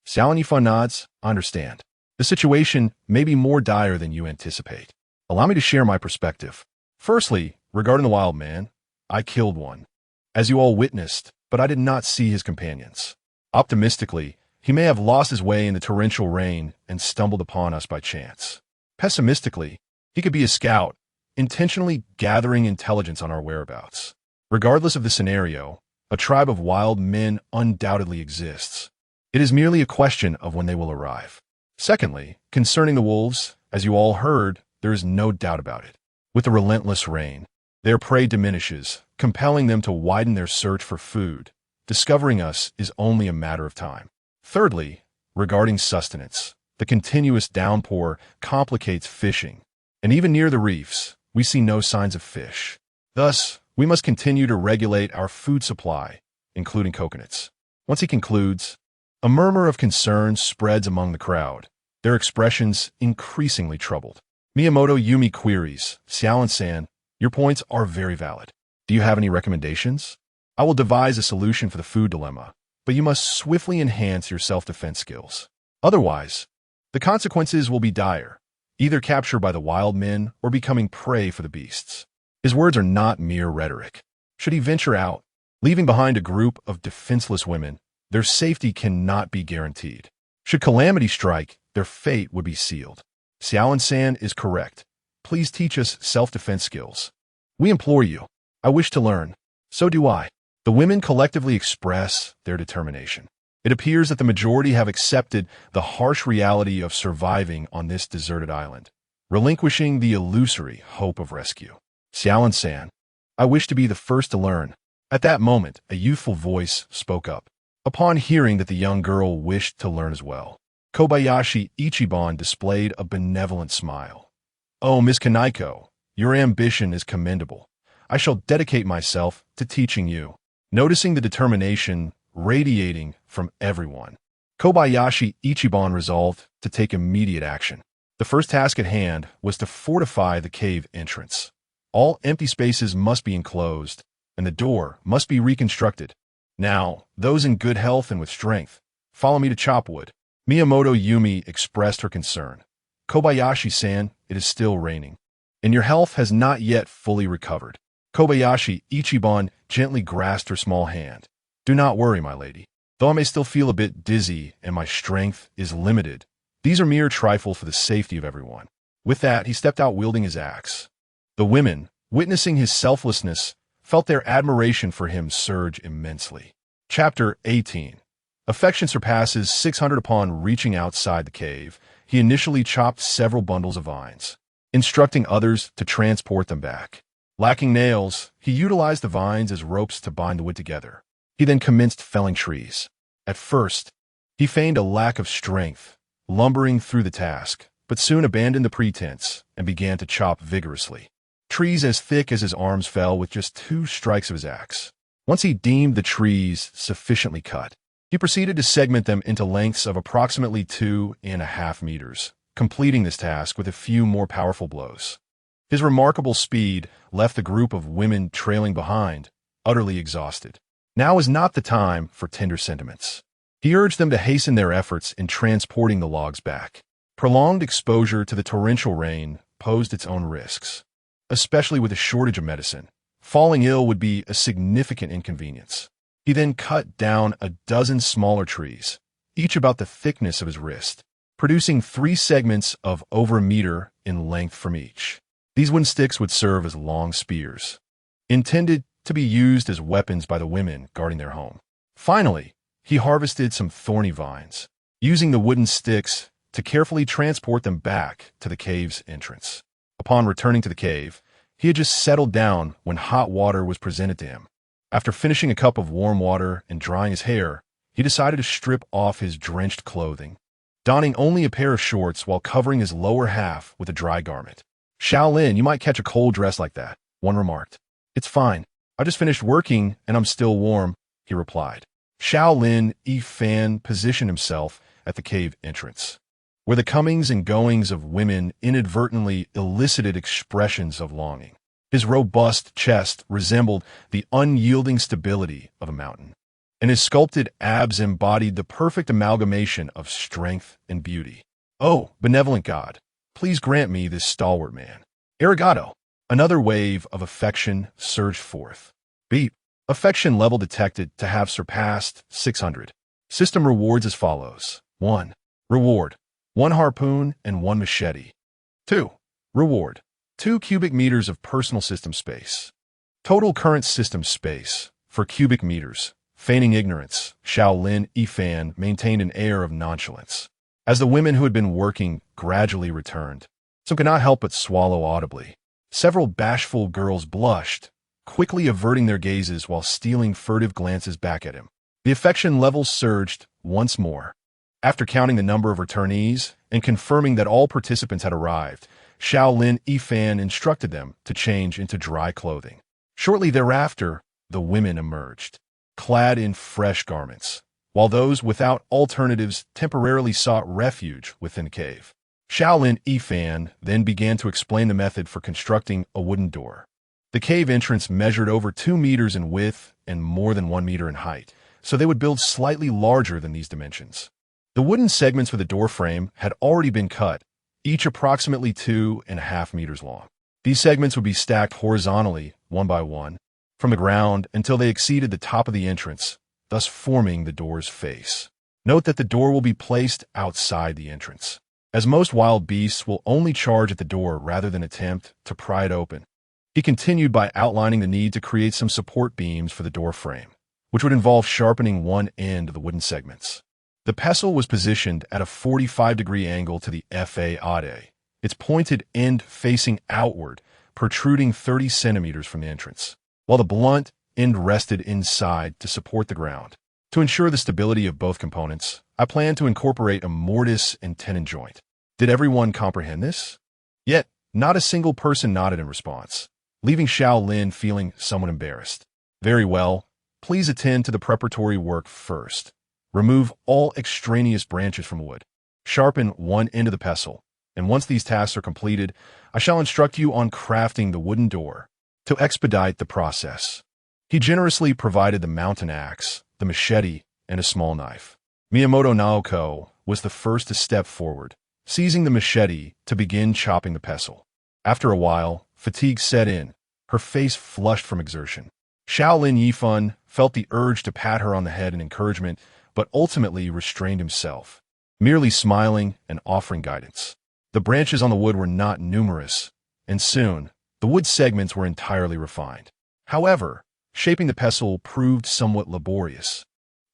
Xiao Lin Yifan nods, I understand. The situation may be more dire than you anticipate. Allow me to share my perspective. Firstly, regarding the wild man, I killed one, as you all witnessed, but I did not see his companions. Optimistically, he may have lost his way in the torrential rain and stumbled upon us by chance. Pessimistically, he could be a scout, intentionally gathering intelligence on our whereabouts. Regardless of the scenario, a tribe of wild men undoubtedly exists. It is merely a question of when they will arrive. Secondly, concerning the wolves, as you all heard, there is no doubt about it. With the relentless rain, their prey diminishes, compelling them to widen their search for food. Discovering us is only a matter of time. Thirdly, regarding sustenance, the continuous downpour complicates fishing, and even near the reefs, we see no signs of fish. Thus, we must continue to regulate our food supply, including coconuts. Once he concludes, a murmur of concern spreads among the crowd, their expressions increasingly troubled. Miyamoto Yumi queries, Xiao Lin-san, your points are very valid. Do you have any recommendations? I will devise a solution for the food dilemma, but you must swiftly enhance your self-defense skills. Otherwise, the consequences will be dire, either capture by the wild men or becoming prey for the beasts. His words are not mere rhetoric. Should he venture out, leaving behind a group of defenseless women, their safety cannot be guaranteed. Should calamity strike, their fate would be sealed. Xiao Lin is correct. Please teach us self-defense skills. We implore you. I wish to learn. So do I. The women collectively express their determination. It appears that the majority have accepted the harsh reality of surviving on this deserted island, relinquishing the illusory hope of rescue. Xiao Lin, I wish to be the first to learn. At that moment, a youthful voice spoke up. Upon hearing that the young girl wished to learn as well, Kobayashi Ichiban displayed a benevolent smile. Oh, Miss Kaneko, your ambition is commendable. I shall dedicate myself to teaching you. Noticing the determination radiating from everyone, Kobayashi Ichiban resolved to take immediate action. The first task at hand was to fortify the cave entrance. All empty spaces must be enclosed, and the door must be reconstructed. Now, those in good health and with strength, follow me to chop wood. Miyamoto Yumi expressed her concern. Kobayashi-san, it is still raining, and your health has not yet fully recovered. Kobayashi Ichiban gently grasped her small hand. Do not worry, my lady. Though I may still feel a bit dizzy and my strength is limited, these are mere trifles for the safety of everyone. With that, he stepped out wielding his axe. The women, witnessing his selflessness, felt their admiration for him surge immensely. Chapter 18. Affection surpasses 600. Upon reaching outside the cave, he initially chopped several bundles of vines, instructing others to transport them back. Lacking nails, he utilized the vines as ropes to bind the wood together. He then commenced felling trees. At first, he feigned a lack of strength, lumbering through the task, but soon abandoned the pretense and began to chop vigorously. Trees as thick as his arms fell with just 2 strikes of his axe. Once he deemed the trees sufficiently cut, he proceeded to segment them into lengths of approximately 2.5 meters, completing this task with a few more powerful blows. His remarkable speed left the group of women trailing behind, utterly exhausted. Now is not the time for tender sentiments. He urged them to hasten their efforts in transporting the logs back. Prolonged exposure to the torrential rain posed its own risks, especially with a shortage of medicine. Falling ill would be a significant inconvenience. He then cut down a dozen smaller trees, each about the thickness of his wrist, producing 3 segments of over a meter in length from each. These wooden sticks would serve as long spears, intended to be used as weapons by the women guarding their home. Finally, he harvested some thorny vines, using the wooden sticks to carefully transport them back to the cave's entrance. Upon returning to the cave, he had just settled down when hot water was presented to him. After finishing a cup of warm water and drying his hair, he decided to strip off his drenched clothing, donning only a pair of shorts while covering his lower half with a dry garment. Xiao Lin, you might catch a cold dressed like that, one remarked. It's fine. I just finished working and I'm still warm, he replied. Xiao Lin Yifan positioned himself at the cave entrance, where the comings and goings of women inadvertently elicited expressions of longing. His robust chest resembled the unyielding stability of a mountain, and his sculpted abs embodied the perfect amalgamation of strength and beauty. Oh, benevolent God, please grant me this stalwart man. Arigato. Another wave of affection surged forth. Beep. Affection level detected to have surpassed 600. System rewards as follows. 1. Reward: 1 harpoon and 1 machete. 2. Reward: 2 cubic meters of personal system space. Total current system space. For cubic meters. Feigning ignorance, Xiao Lin Yifan maintained an air of nonchalance. As the women who had been working gradually returned, some could not help but swallow audibly. Several bashful girls blushed, quickly averting their gazes while stealing furtive glances back at him. The affection levels surged once more. After counting the number of returnees and confirming that all participants had arrived, Xiao Lin Yifan instructed them to change into dry clothing. Shortly thereafter, the women emerged, clad in fresh garments, while those without alternatives temporarily sought refuge within the cave. Xiao Lin Yifan then began to explain the method for constructing a wooden door. The cave entrance measured over 2 meters in width and more than 1 meter in height, so they would build slightly larger than these dimensions. The wooden segments for the door frame had already been cut, each approximately 2.5 meters long. These segments would be stacked horizontally, one by one, from the ground until they exceeded the top of the entrance, thus forming the door's face. Note that the door will be placed outside the entrance, as most wild beasts will only charge at the door rather than attempt to pry it open. He continued by outlining the need to create some support beams for the door frame, which would involve sharpening one end of the wooden segments. The pestle was positioned at a 45-degree angle to the fa, its pointed end facing outward, protruding 30 centimeters from the entrance, while the blunt end rested inside to support the ground. To ensure the stability of both components, I plan to incorporate a mortise and tenon joint. Did everyone comprehend this? Yet, not a single person nodded in response, leaving Xiao Lin feeling somewhat embarrassed. Very well, please attend to the preparatory work first. Remove all extraneous branches from wood. Sharpen one end of the pestle, and once these tasks are completed, I shall instruct you on crafting the wooden door. To expedite the process, he generously provided the mountain axe, the machete, and a small knife. Miyamoto Naoko was the first to step forward, seizing the machete to begin chopping the pestle. After a while, fatigue set in, her face flushed from exertion. Xiao Lin Yifan felt the urge to pat her on the head in encouragement, but ultimately restrained himself, merely smiling and offering guidance. The branches on the wood were not numerous, and soon, the wood segments were entirely refined. However, shaping the pestle proved somewhat laborious,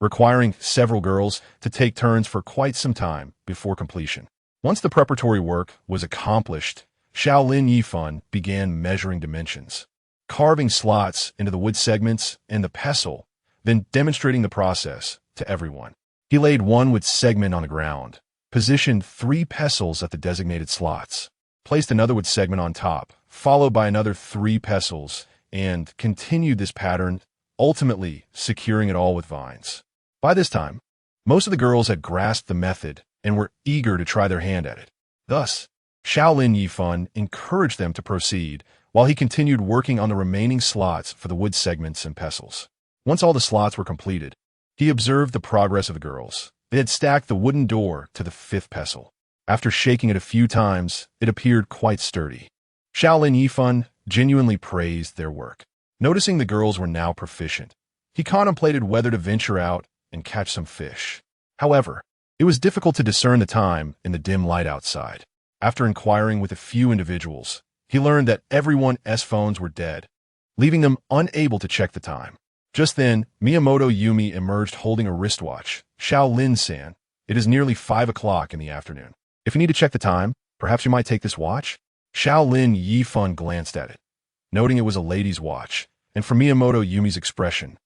requiring several girls to take turns for quite some time before completion. Once the preparatory work was accomplished, Xiao Lin Yifan began measuring dimensions, carving slots into the wood segments and the pestle, then demonstrating the process to everyone. He laid one wood segment on the ground, positioned 3 pestles at the designated slots, placed another wood segment on top, followed by another 3 pestles, and continued this pattern, ultimately securing it all with vines. By this time, most of the girls had grasped the method and were eager to try their hand at it. Thus, Xiao Lin Yifan encouraged them to proceed while he continued working on the remaining slots for the wood segments and pestles. Once all the slots were completed, he observed the progress of the girls. They had stacked the wooden door to the 5th pestle. After shaking it a few times, it appeared quite sturdy. Xiao Lin Yifan genuinely praised their work. Noticing the girls were now proficient, he contemplated whether to venture out and catch some fish. However, it was difficult to discern the time in the dim light outside. After inquiring with a few individuals, he learned that everyone's phones were dead, leaving them unable to check the time. Just then, Miyamoto Yumi emerged holding a wristwatch. Xiao Lin-san, it is nearly 5 o'clock in the afternoon. If you need to check the time, perhaps you might take this watch? Xiao Lin Yifan glanced at it, noting it was a lady's watch, and from Miyamoto Yumi's expression,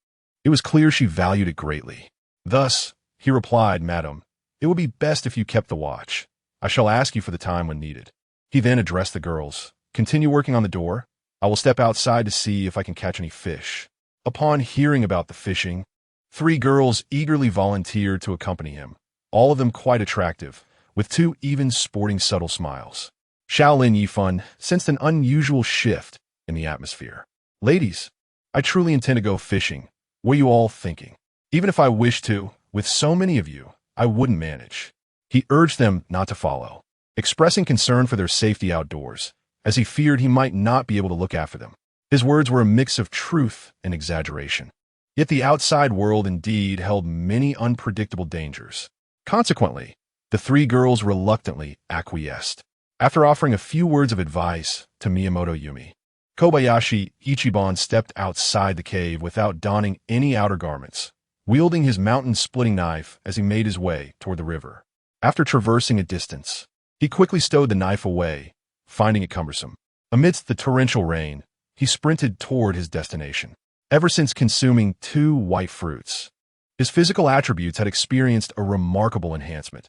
it was clear she valued it greatly. Thus, he replied, "Madam, it would be best if you kept the watch. I shall ask you for the time when needed." He then addressed the girls. "Continue working on the door. I will step outside to see if I can catch any fish." Upon hearing about the fishing, 3 girls eagerly volunteered to accompany him, all of them quite attractive, with 2 even sporting subtle smiles. Xiao Lin Yifan sensed an unusual shift in the atmosphere. "Ladies, I truly intend to go fishing. What are you all thinking? Even if I wished to, with so many of you, I wouldn't manage." He urged them not to follow, expressing concern for their safety outdoors, as he feared he might not be able to look after them. His words were a mix of truth and exaggeration. Yet the outside world indeed held many unpredictable dangers. Consequently, the 3 girls reluctantly acquiesced. After offering a few words of advice to Miyamoto Yumi, Kobayashi Ichiban stepped outside the cave without donning any outer garments, wielding his mountain-splitting knife as he made his way toward the river. After traversing a distance, he quickly stowed the knife away, finding it cumbersome. Amidst the torrential rain, he sprinted toward his destination. Ever since consuming 2 white fruits, his physical attributes had experienced a remarkable enhancement.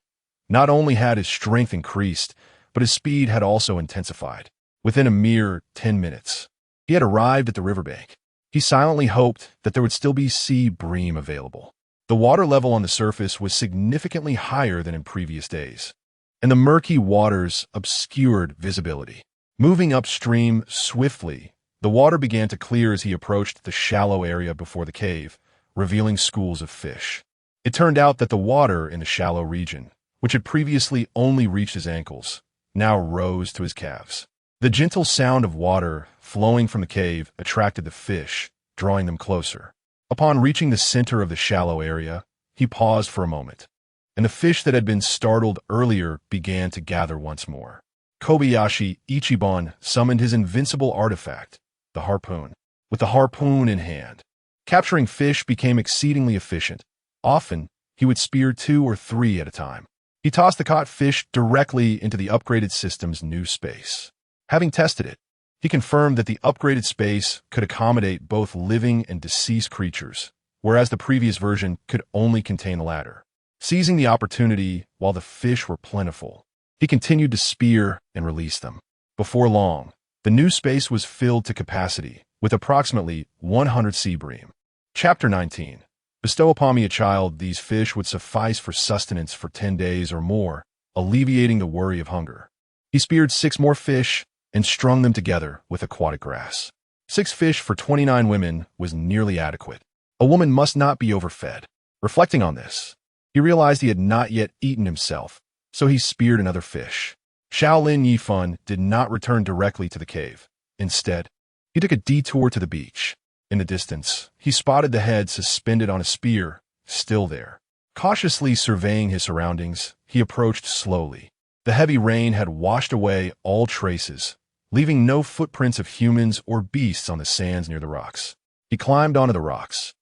Not only had his strength increased, but his speed had also intensified. Within a mere 10 minutes, he had arrived at the riverbank. He silently hoped that there would still be sea bream available. The water level on the surface was significantly higher than in previous days, and the murky waters obscured visibility. Moving upstream swiftly, The water began to clear as he approached the shallow area before the cave, revealing schools of fish. It turned out that the water in the shallow region, which had previously only reached his ankles, now rose to his calves. The gentle sound of water flowing from the cave attracted the fish, drawing them closer. Upon reaching the center of the shallow area, he paused for a moment, and the fish that had been startled earlier began to gather once more. Kobayashi Ichiban summoned his invincible artifact, the harpoon. With the harpoon in hand, capturing fish became exceedingly efficient. Often, he would spear 2 or 3 at a time. He tossed the caught fish directly into the upgraded system's new space. Having tested it, he confirmed that the upgraded space could accommodate both living and deceased creatures, whereas the previous version could only contain the latter. Seizing the opportunity while the fish were plentiful, he continued to spear and release them. Before long, the new space was filled to capacity, with approximately 100 sea bream. Chapter 19. Bestow upon me a child. These fish would suffice for sustenance for 10 days or more, alleviating the worry of hunger. He speared 6 more fish and strung them together with aquatic grass. 6 fish for 29 women was nearly adequate. A woman must not be overfed. Reflecting on this, he realized he had not yet eaten himself, so he speared another fish. Xiao Lin Yifan did not return directly to the cave. Instead, he took a detour to the beach. In the distance, he spotted the head suspended on a spear, still there. Cautiously surveying his surroundings, he approached slowly. The heavy rain had washed away all traces, leaving no footprints of humans or beasts on the sands near the rocks. He climbed onto the rocks,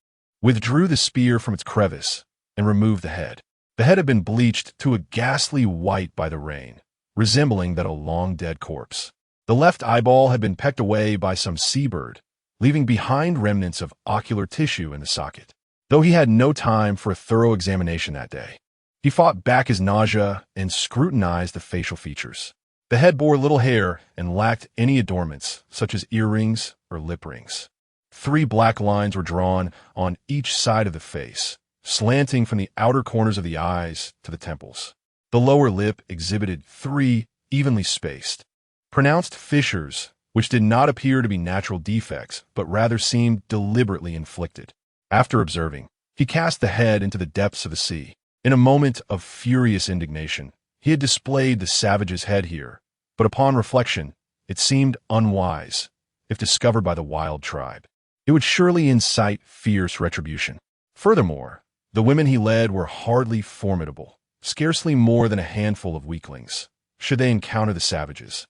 withdrew the spear from its crevice, and removed the head. The head had been bleached to a ghastly white by the rain, resembling that of a long-dead corpse. The left eyeball had been pecked away by some seabird, leaving behind remnants of ocular tissue in the socket. Though he had no time for a thorough examination that day, he fought back his nausea and scrutinized the facial features. The head bore little hair and lacked any adornments, such as earrings or lip rings. 3 black lines were drawn on each side of the face, slanting from the outer corners of the eyes to the temples. The lower lip exhibited 3 evenly spaced, pronounced fissures, which did not appear to be natural defects, but rather seemed deliberately inflicted. After observing, he cast the head into the depths of the sea. In a moment of furious indignation, he had displayed the savage's head here, but upon reflection, it seemed unwise, if discovered by the wild tribe. It would surely incite fierce retribution. Furthermore, the women he led were hardly formidable, scarcely more than a handful of weaklings. Should they encounter the savages,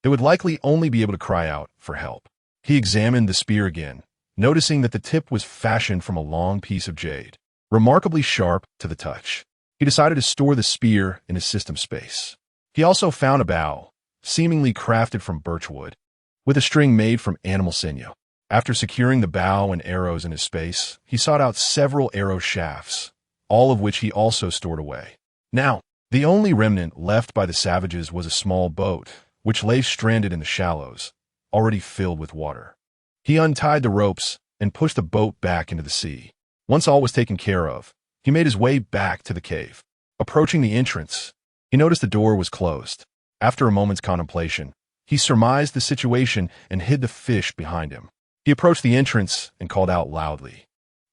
they would likely only be able to cry out for help. He examined the spear again, noticing that the tip was fashioned from a long piece of jade, remarkably sharp to the touch. He decided to store the spear in his system space. He also found a bow, seemingly crafted from birch wood, with a string made from animal sinew. After securing the bow and arrows in his space, he sought out several arrow shafts, all of which he also stored away. Now, the only remnant left by the savages was a small boat, which lay stranded in the shallows, already filled with water. He untied the ropes and pushed the boat back into the sea. Once all was taken care of, he made his way back to the cave. Approaching the entrance, he noticed the door was closed. After a moment's contemplation, he surmised the situation and hid the fish behind him. He approached the entrance and called out loudly,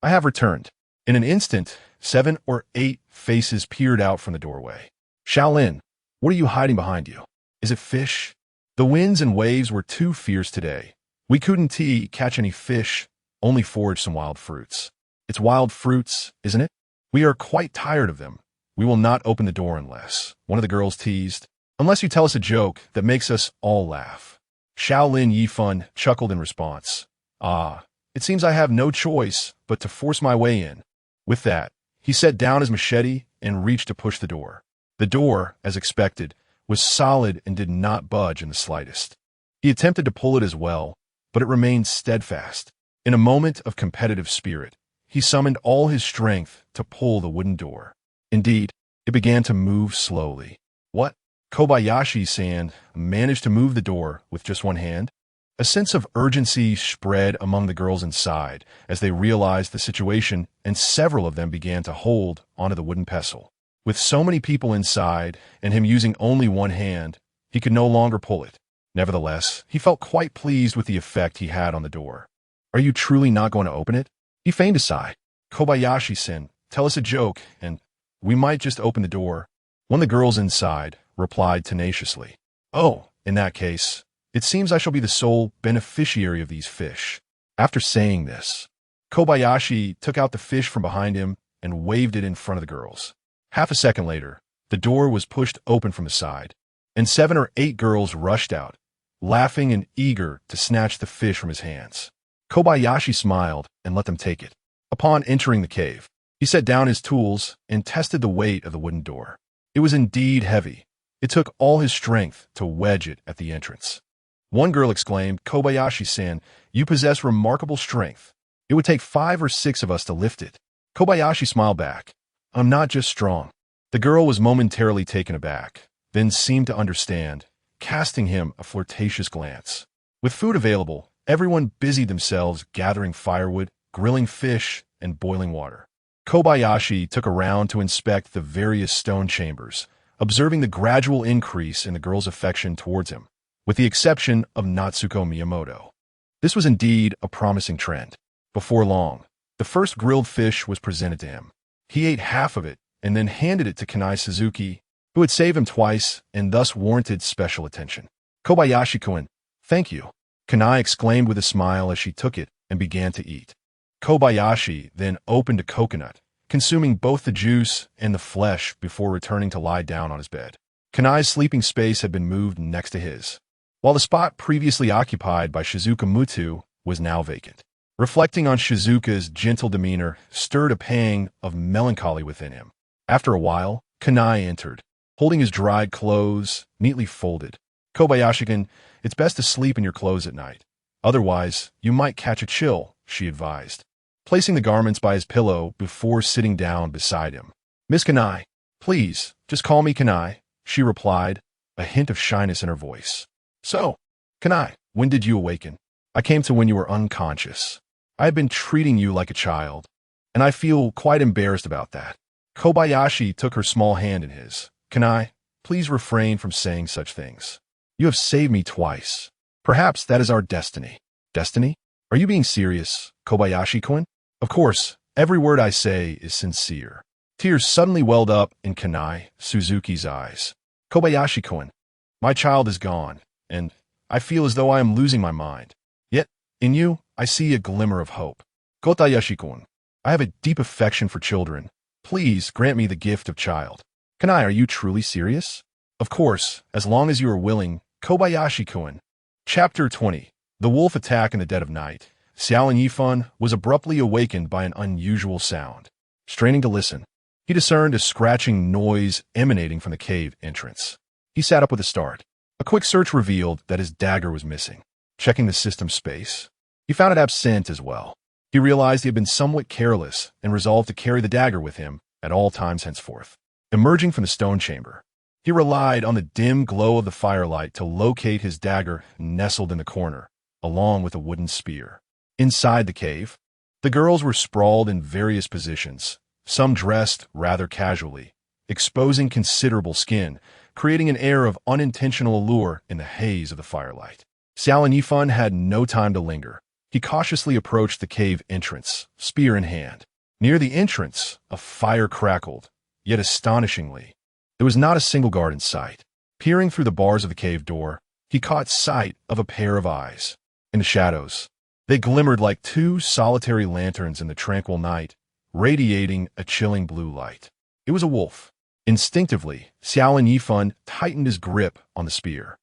"I have returned." In an instant, 7 or 8 faces peered out from the doorway. "Xiao Lin, what are you hiding behind you? Is it fish?" The winds and waves were too fierce today. "We couldn't catch any fish, only forage some wild fruits." "It's wild fruits, isn't it? We are quite tired of them. We will not open the door unless," one of the girls teased, "unless you tell us a joke that makes us all laugh." Xiao Lin Yifan chuckled in response. "Ah, it seems I have no choice but to force my way in." With that, he set down his machete and reached to push the door. The door, as expected, was solid and did not budge in the slightest. He attempted to pull it as well, but it remained steadfast. In a moment of competitive spirit, he summoned all his strength to pull the wooden door. Indeed, it began to move slowly. What? Kobayashi-san managed to move the door with just one hand? A sense of urgency spread among the girls inside as they realized the situation, and several of them began to hold onto the wooden pestle. With so many people inside and him using only one hand, he could no longer pull it. Nevertheless, he felt quite pleased with the effect he had on the door. Are you truly not going to open it? He feigned a sigh. Kobayashi-san, tell us a joke, and we might just open the door. One of the girls inside replied tenaciously. Oh, in that case, it seems I shall be the sole beneficiary of these fish. After saying this, Kobayashi took out the fish from behind him and waved it in front of the girls. Half a second later, the door was pushed open from the side, and 7 or 8 girls rushed out, laughing and eager to snatch the fish from his hands. Kobayashi smiled and let them take it. Upon entering the cave, he set down his tools and tested the weight of the wooden door. It was indeed heavy. It took all his strength to wedge it at the entrance. One girl exclaimed, Kobayashi-san, you possess remarkable strength. It would take 5 or 6 of us to lift it. Kobayashi smiled back. I'm not just strong. The girl was momentarily taken aback, then seemed to understand, casting him a flirtatious glance. With food available, everyone busied themselves gathering firewood, grilling fish, and boiling water. Kobayashi took a round to inspect the various stone chambers, observing the gradual increase in the girl's affection towards him, with the exception of Natsuko Miyamoto. This was indeed a promising trend. Before long, the first grilled fish was presented to him. He ate half of it and then handed it to Kanai Suzuki, who had saved him twice and thus warranted special attention. Kobayashi-kun, thank you, Kanai exclaimed with a smile as she took it and began to eat. Kobayashi then opened a coconut, consuming both the juice and the flesh before returning to lie down on his bed. Kanai's sleeping space had been moved next to his, while the spot previously occupied by Shizuka Muto was now vacant. Reflecting on Shizuka's gentle demeanor stirred a pang of melancholy within him. After a while, Kanai entered, holding his dried clothes neatly folded. Kobayashi-kun, it's best to sleep in your clothes at night. Otherwise, you might catch a chill, she advised, placing the garments by his pillow before sitting down beside him. Miss Kanai, please, just call me Kanai, she replied, a hint of shyness in her voice. So, Kanai, when did you awaken? I came to when you were unconscious. I have been treating you like a child, and I feel quite embarrassed about that. Kobayashi took her small hand in his. Kanai, please refrain from saying such things. You have saved me twice. Perhaps that is our destiny. Destiny? Are you being serious, Kobayashi-kun? Of course, every word I say is sincere. Tears suddenly welled up in Kanai Suzuki's eyes. Kobayashi-kun, my child is gone, and I feel as though I am losing my mind. Yet, in you, I see a glimmer of hope. Kobayashi-kun, I have a deep affection for children. Please grant me the gift of child. Kanai, are you truly serious? Of course, as long as you are willing, Kobayashi-kun. Chapter 20. The wolf attack in the dead of night. Xiao Lin Yifan was abruptly awakened by an unusual sound. Straining to listen, he discerned a scratching noise emanating from the cave entrance. He sat up with a start. A quick search revealed that his dagger was missing. Checking the system space, he found it absent as well. He realized he had been somewhat careless and resolved to carry the dagger with him at all times henceforth. Emerging from the stone chamber, he relied on the dim glow of the firelight to locate his dagger nestled in the corner, along with a wooden spear. Inside the cave, the girls were sprawled in various positions, some dressed rather casually, exposing considerable skin, creating an air of unintentional allure in the haze of the firelight. Xiao Lin Yifan had no time to linger. He cautiously approached the cave entrance, spear in hand. Near the entrance, a fire crackled, yet astonishingly, there was not a single guard in sight. Peering through the bars of the cave door, he caught sight of a pair of eyes. In the shadows, they glimmered like 2 solitary lanterns in the tranquil night, radiating a chilling blue light. It was a wolf. Instinctively, Xiao Lin Yifan tightened his grip on the spear.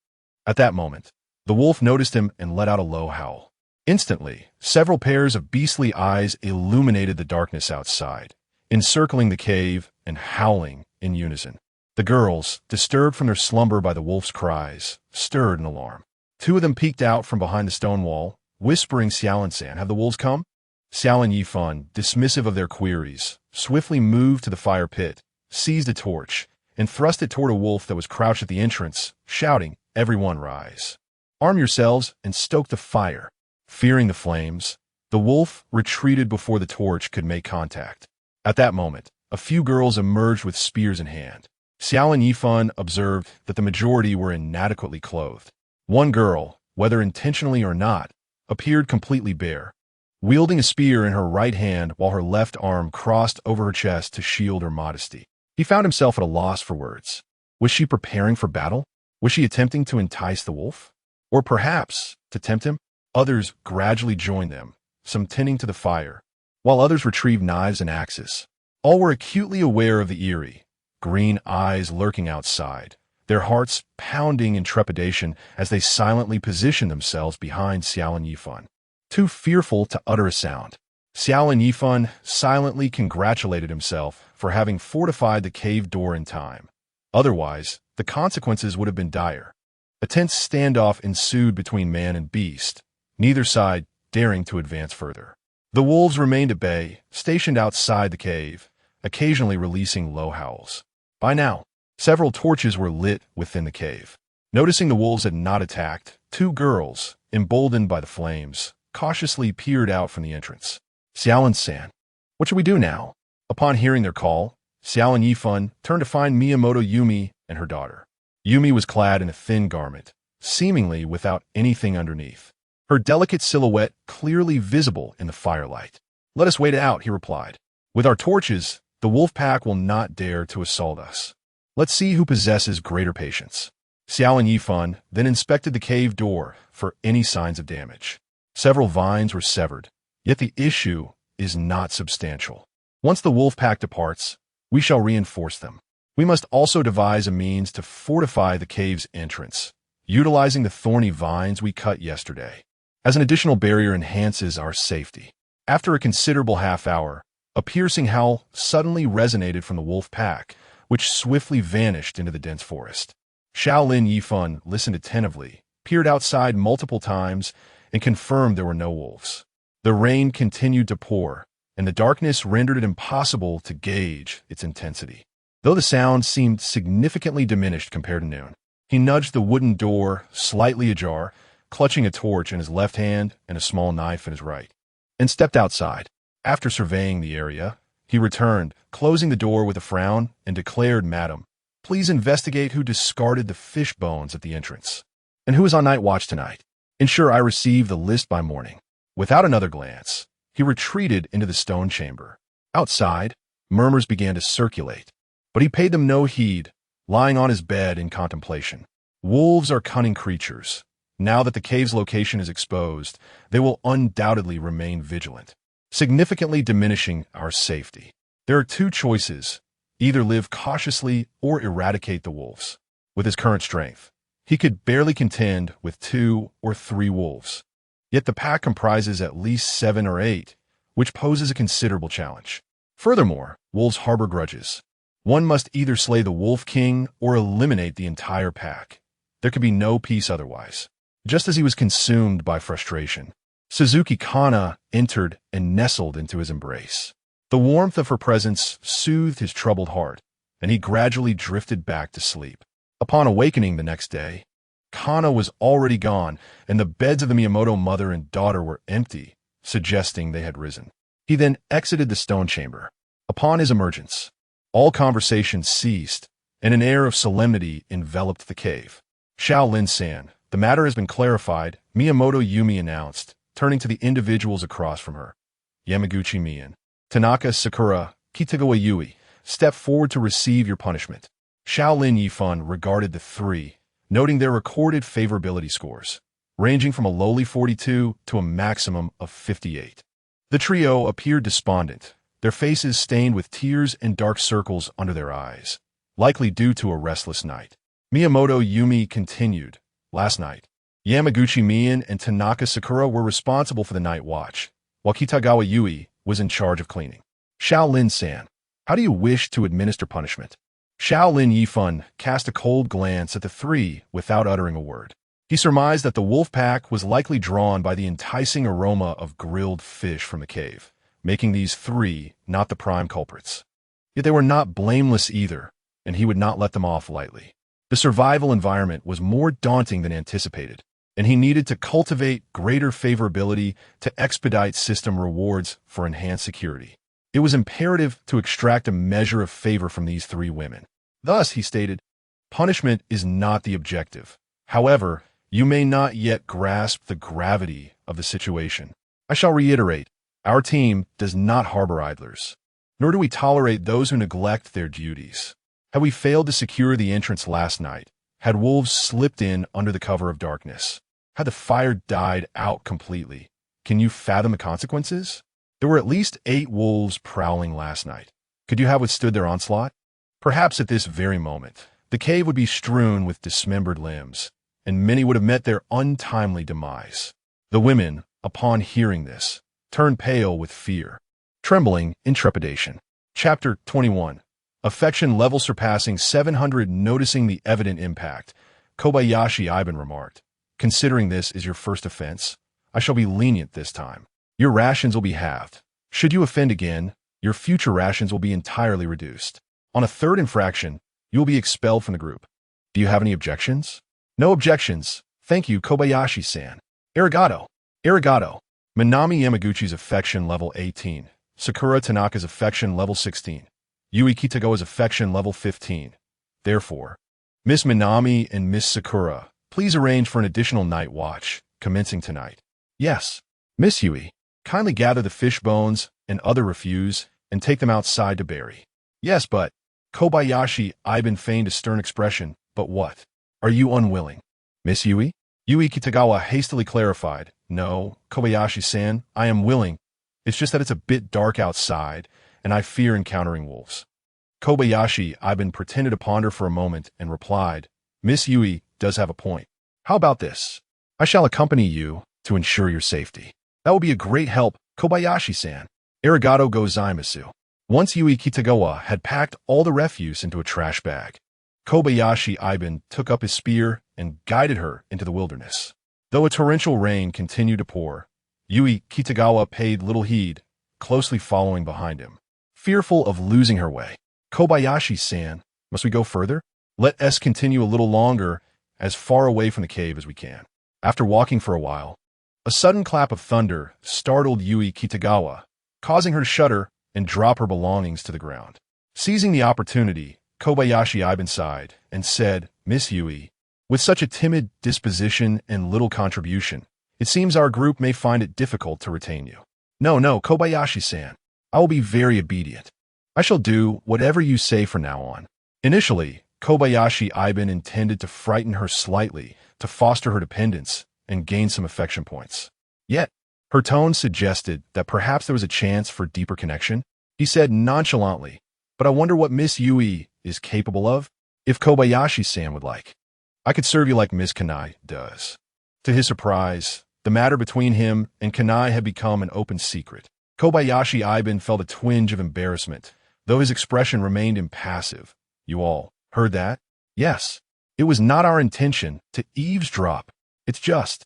At that moment, the wolf noticed him and let out a low howl. Instantly, several pairs of beastly eyes illuminated the darkness outside, encircling the cave and howling in unison. The girls, disturbed from their slumber by the wolf's cries, stirred in alarm. 2 of them peeked out from behind the stone wall, whispering, Xiao Lin-san, have the wolves come? Xiao Lin Yifan, dismissive of their queries, swiftly moved to the fire pit, seized a torch, and thrust it toward a wolf that was crouched at the entrance, shouting, everyone rise. Arm yourselves and stoke the fire. Fearing the flames, the wolf retreated before the torch could make contact. At that moment, a few girls emerged with spears in hand. Xiao Lin Yifan observed that the majority were inadequately clothed. One girl, whether intentionally or not, appeared completely bare, wielding a spear in her right hand while her left arm crossed over her chest to shield her modesty. He found himself at a loss for words. Was she preparing for battle? Was she attempting to entice the wolf? Or perhaps to tempt him? Others gradually joined them, some tending to the fire, while others retrieved knives and axes. All were acutely aware of the eerie, green eyes lurking outside, their hearts pounding in trepidation as they silently positioned themselves behind Xiao Lin Yifan. Too fearful to utter a sound, Xiao Lin Yifan silently congratulated himself for having fortified the cave door in time. Otherwise, the consequences would have been dire. A tense standoff ensued between man and beast, neither side daring to advance further. The wolves remained at bay, stationed outside the cave, occasionally releasing low howls. By now, several torches were lit within the cave. Noticing the wolves had not attacked, two girls, emboldened by the flames, cautiously peered out from the entrance. Xiao Lin-san, what should we do now? Upon hearing their call, Xiao Lin Yifan turned to find Miyamoto Yumi and her daughter. Yumi was clad in a thin garment, seemingly without anything underneath, her delicate silhouette clearly visible in the firelight. Let us wait it out, he replied. With our torches, the wolf pack will not dare to assault us. Let's see who possesses greater patience. Xiao Lin Yifan then inspected the cave door for any signs of damage. Several vines were severed, yet the issue is not substantial. Once the wolf pack departs, we shall reinforce them. We must also devise a means to fortify the cave's entrance, utilizing the thorny vines we cut yesterday. As an additional barrier enhances our safety. After a considerable half-hour, a piercing howl suddenly resonated from the wolf pack, which swiftly vanished into the dense forest. Xiao Lin Yifan listened attentively, peered outside multiple times, and confirmed there were no wolves. The rain continued to pour, and the darkness rendered it impossible to gauge its intensity. Though the sound seemed significantly diminished compared to noon, he nudged the wooden door slightly ajar, clutching a torch in his left hand and a small knife in his right, and stepped outside. After surveying the area, he returned, closing the door with a frown, and declared, "Madam, please investigate who discarded the fish bones at the entrance, and who is on night watch tonight. Ensure I receive the list by morning." Without another glance, he retreated into the stone chamber. Outside, murmurs began to circulate, but he paid them no heed, lying on his bed in contemplation. Wolves are cunning creatures. Now that the cave's location is exposed, they will undoubtedly remain vigilant, significantly diminishing our safety. There are two choices: either live cautiously or eradicate the wolves. With his current strength, he could barely contend with 2 or 3 wolves. Yet the pack comprises at least 7 or 8, which poses a considerable challenge. Furthermore, wolves harbor grudges. One must either slay the wolf king or eliminate the entire pack. There could be no peace otherwise. Just as he was consumed by frustration, Suzuki Kana entered and nestled into his embrace. The warmth of her presence soothed his troubled heart, and he gradually drifted back to sleep. Upon awakening the next day, Kana was already gone, and the beds of the Miyamoto mother and daughter were empty, suggesting they had risen. He then exited the stone chamber. Upon his emergence, all conversation ceased, and an air of solemnity enveloped the cave. "Xiao Lin-san, the matter has been clarified," Miyamoto Yumi announced, turning to the individuals across from her. Yamaguchi Mian, Tanaka Sakura, Kitagawa Yui, step forward to receive your punishment. Xiao Lin Yifan regarded the three, noting their recorded favorability scores, ranging from a lowly 42 to a maximum of 58. The trio appeared despondent, their faces stained with tears and dark circles under their eyes, likely due to a restless night. Miyamoto Yumi continued, "Last night, Yamaguchi Mian and Tanaka Sakura were responsible for the night watch, while Kitagawa Yui was in charge of cleaning. Xiao Lin-san, how do you wish to administer punishment?" Xiao Lin Yifan cast a cold glance at the three without uttering a word. He surmised that the wolf pack was likely drawn by the enticing aroma of grilled fish from the cave, making these three not the prime culprits. Yet they were not blameless either, and he would not let them off lightly. The survival environment was more daunting than anticipated, and he needed to cultivate greater favorability to expedite system rewards for enhanced security. It was imperative to extract a measure of favor from these three women. Thus, he stated, punishment is not the objective. However, You may not yet grasp the gravity of the situation. I shall reiterate, our team does not harbor idlers, nor do we tolerate those who neglect their duties. Had we failed to secure the entrance last night, had wolves slipped in under the cover of darkness, had the fire died out completely, can you fathom the consequences? There were at least 8 wolves prowling last night. Could you have withstood their onslaught? Perhaps at this very moment, the cave would be strewn with dismembered limbs, and many would have met their untimely demise. The women, upon hearing this, turned pale with fear, trembling in trepidation. Chapter 21. Affection level surpassing 700. Noticing the evident impact, Kobayashi Iban remarked, "Considering this is your first offense, I shall be lenient this time. Your rations will be halved. Should you offend again, your future rations will be entirely reduced. On a third infraction, you will be expelled from the group. Do you have any objections?" "No objections. Thank you, Kobayashi-san." Arigato. Arigato. Minami Yamaguchi's affection level 18. Sakura Tanaka's affection level 16. Yui Kitagawa's affection level 15. Therefore, Miss Minami and Miss Sakura, please arrange for an additional night watch, commencing tonight. Yes. Miss Yui, kindly gather the fish bones and other refuse and take them outside to bury. Yes, but... Kobayashi Iban feigned a stern expression. But what? Are you unwilling? Miss Yui? Yui Kitagawa hastily clarified. No, Kobayashi-san, I am willing. It's just that it's a bit dark outside, and I fear encountering wolves. Kobayashi Iban pretended to ponder for a moment and replied, Miss Yui does have a point. How about this? I shall accompany you to ensure your safety. That will be a great help, Kobayashi-san. Arigato gozaimasu. Once Yui Kitagawa had packed all the refuse into a trash bag, Kobayashi Iban took up his spear and guided her into the wilderness. Though a torrential rain continued to pour, Yui Kitagawa paid little heed, closely following behind him. Fearful of losing her way, Kobayashi-san, must we go further? Let us continue a little longer, as far away from the cave as we can. After walking for a while, a sudden clap of thunder startled Yui Kitagawa, causing her to shudder and drop her belongings to the ground. Seizing the opportunity, Kobayashi Iban sighed and said, Miss Yui, with such a timid disposition and little contribution, it seems our group may find it difficult to retain you. No, Kobayashi-san, I will be very obedient. I shall do whatever you say from now on. Initially, Kobayashi Iban intended to frighten her slightly to foster her dependence and gain some affection points. Yet, her tone suggested that perhaps there was a chance for deeper connection. He said nonchalantly, but I wonder what Miss Yui is capable of? If Kobayashi-san would like, I could serve you like Miss Kanai does. To his surprise, the matter between him and Kanai had become an open secret. Kobayashi Iban felt a twinge of embarrassment, though his expression remained impassive. You all heard that? Yes. It was not our intention to eavesdrop. It's just...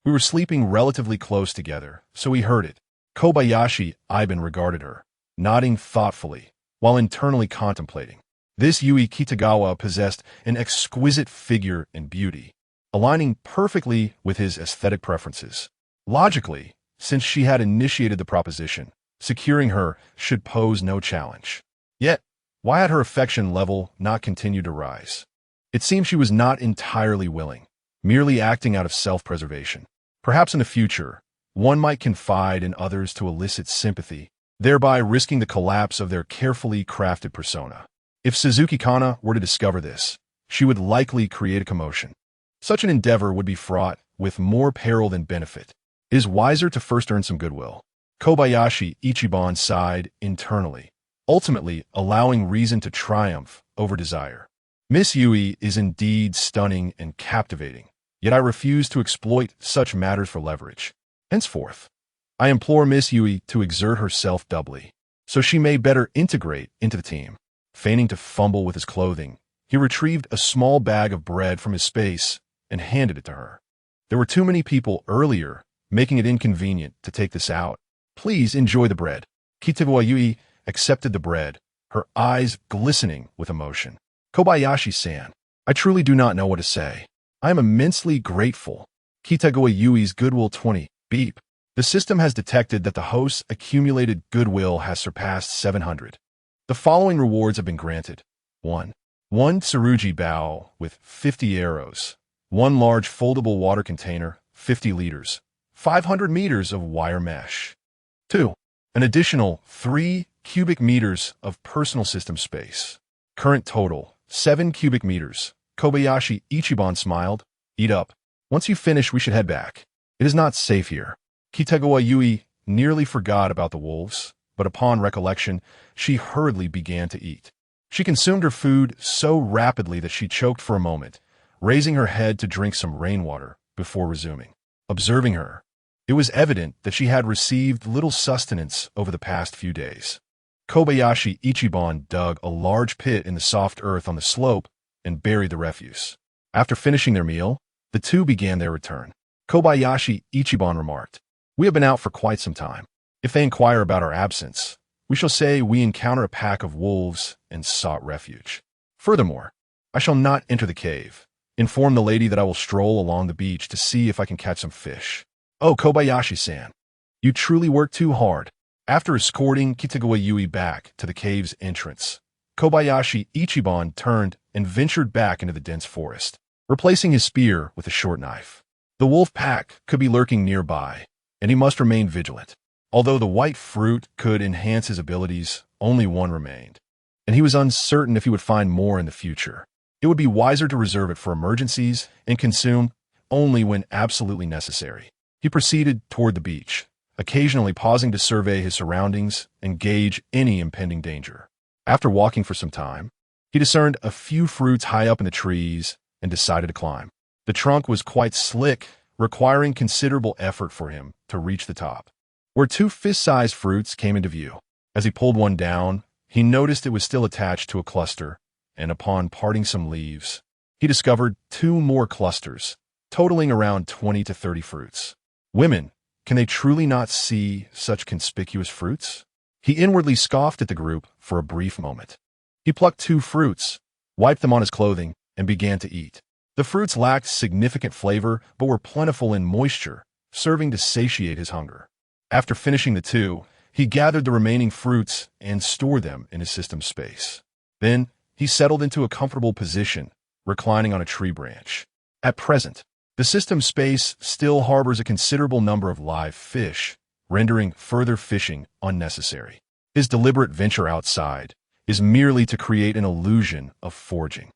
We were sleeping relatively close together, so we heard it. Kobayashi Iban regarded her, nodding thoughtfully, while internally contemplating. This Yui Kitagawa possessed an exquisite figure and beauty, aligning perfectly with his aesthetic preferences. Logically, since she had initiated the proposition, securing her should pose no challenge. Yet, why had her affection level not continued to rise? It seemed she was not entirely willing, merely acting out of self-preservation. Perhaps in the future, one might confide in others to elicit sympathy, thereby risking the collapse of their carefully crafted persona. If Suzuki Kana were to discover this, she would likely create a commotion. Such an endeavor would be fraught with more peril than benefit. It is wiser to first earn some goodwill. Kobayashi Ichiban sighed internally, ultimately allowing reason to triumph over desire. Miss Yui is indeed stunning and captivating, yet I refuse to exploit such matters for leverage. Henceforth, I implore Miss Yui to exert herself doubly, so she may better integrate into the team. Feigning to fumble with his clothing, he retrieved a small bag of bread from his space and handed it to her. There were too many people earlier, making it inconvenient to take this out. Please enjoy the bread. Kitagawa Yui accepted the bread, her eyes glistening with emotion. Kobayashi-san, I truly do not know what to say. I am immensely grateful. Kitagawa Yui's goodwill 20. Beep. The system has detected that the host's accumulated goodwill has surpassed 700. The following rewards have been granted. 1. Tsurugi bow with 50 arrows. one large foldable water container, 50 liters, 500 meters of wire mesh. 2. An additional 3 cubic meters of personal system space. Current total, 7 cubic meters. Kobayashi Ichiban smiled. Eat up. Once you finish, we should head back. It is not safe here. Kitagawa Yui nearly forgot about the wolves, but upon recollection, she hurriedly began to eat. She consumed her food so rapidly that she choked for a moment, raising her head to drink some rainwater before resuming. Observing her, it was evident that she had received little sustenance over the past few days. Kobayashi Ichiban dug a large pit in the soft earth on the slope and buried the refuse. After finishing their meal, the two began their return. Kobayashi Ichiban remarked, "We have been out for quite some time. If they inquire about our absence, we shall say we encounter a pack of wolves and sought refuge. Furthermore, I shall not enter the cave. Inform the lady that I will stroll along the beach to see if I can catch some fish." "Oh, Kobayashi-san, you truly work too hard." After escorting Kitagawa Yui back to the cave's entrance, Kobayashi Ichiban turned and ventured back into the dense forest, replacing his spear with a short knife. The wolf pack could be lurking nearby, and he must remain vigilant. Although the white fruit could enhance his abilities, only one remained, and he was uncertain if he would find more in the future. It would be wiser to reserve it for emergencies and consume only when absolutely necessary. He proceeded toward the beach, occasionally pausing to survey his surroundings and gauge any impending danger. After walking for some time, he discerned a few fruits high up in the trees and decided to climb. The trunk was quite slick, requiring considerable effort for him to reach the top, where 2 fist-sized fruits came into view. As he pulled one down, he noticed it was still attached to a cluster, and upon parting some leaves, he discovered 2 more clusters, totaling around 20 to 30 fruits. Women, can they truly not see such conspicuous fruits? He inwardly scoffed at the group for a brief moment. He plucked 2 fruits, wiped them on his clothing, and began to eat. The fruits lacked significant flavor but were plentiful in moisture, serving to satiate his hunger. After finishing the 2, he gathered the remaining fruits and stored them in his system space. Then, he settled into a comfortable position, reclining on a tree branch. At present, the system space still harbors a considerable number of live fish, rendering further fishing unnecessary. His deliberate venture outside is merely to create an illusion of foraging.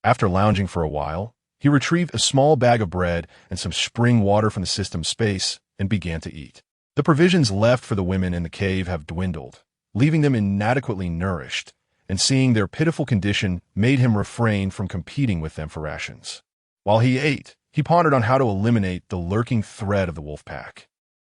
After lounging for a while, he retrieved a small bag of bread and some spring water from the system space and began to eat. The provisions left for the women in the cave have dwindled, leaving them inadequately nourished, and seeing their pitiful condition made him refrain from competing with them for rations. While he ate, he pondered on how to eliminate the lurking threat of the wolf pack.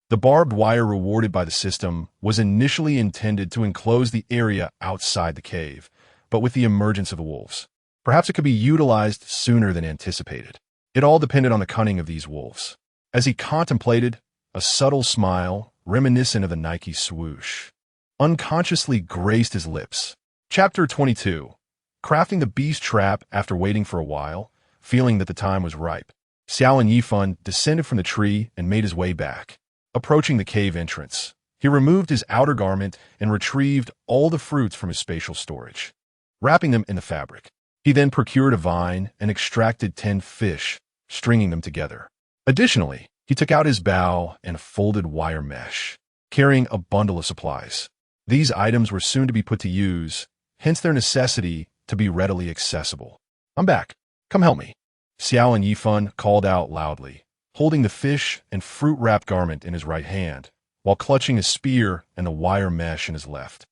The barbed wire rewarded by the system was initially intended to enclose the area outside the cave, but with the emergence of the wolves, perhaps it could be utilized sooner than anticipated. It all depended on the cunning of these wolves. As he contemplated, a subtle smile, reminiscent of the Nike swoosh, unconsciously graced his lips. Chapter 22. Crafting the beast trap. After waiting for a while, feeling that the time was ripe, Xiao Lin Yifan descended from the tree and made his way back. Approaching the cave entrance, he removed his outer garment and retrieved all the fruits from his spatial storage, wrapping them in the fabric. He then procured a vine and extracted 10 fish, stringing them together. Additionally, he took out his bow and folded wire mesh, carrying a bundle of supplies. These items were soon to be put to use, hence their necessity to be readily accessible. "I'm back. Come help me," Xiao Lin Yifan called out loudly, holding the fish and fruit-wrapped garment in his right hand, while clutching his spear and the wire mesh in his left.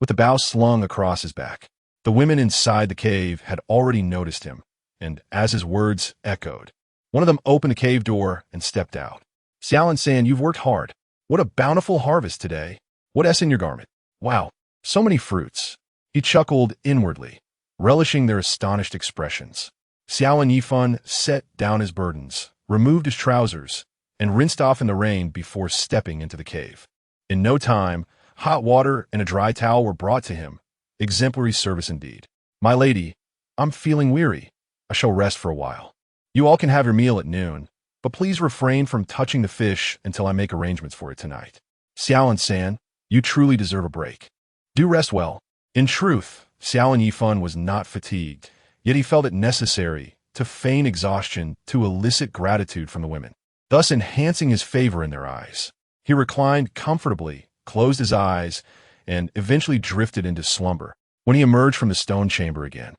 With the bow slung across his back, the women inside the cave had already noticed him, and as his words echoed, one of them opened the cave door and stepped out. "Xiao Lin-san, you've worked hard. What a bountiful harvest today. What's in your garment? Wow, so many fruits." He chuckled inwardly, relishing their astonished expressions. Xiao Lin Yifan set down his burdens, removed his trousers, and rinsed off in the rain before stepping into the cave. In no time, hot water and a dry towel were brought to him. Exemplary service indeed. "My lady, I'm feeling weary. I shall rest for a while. You all can have your meal at noon, but please refrain from touching the fish until I make arrangements for it tonight. Xiao Lin-san, you truly deserve a break. Do rest well." In truth, Xiao Lin Yifan was not fatigued, yet he felt it necessary to feign exhaustion to elicit gratitude from the women, thus enhancing his favor in their eyes. He reclined comfortably, closed his eyes, and eventually drifted into slumber. When he emerged from the stone chamber again,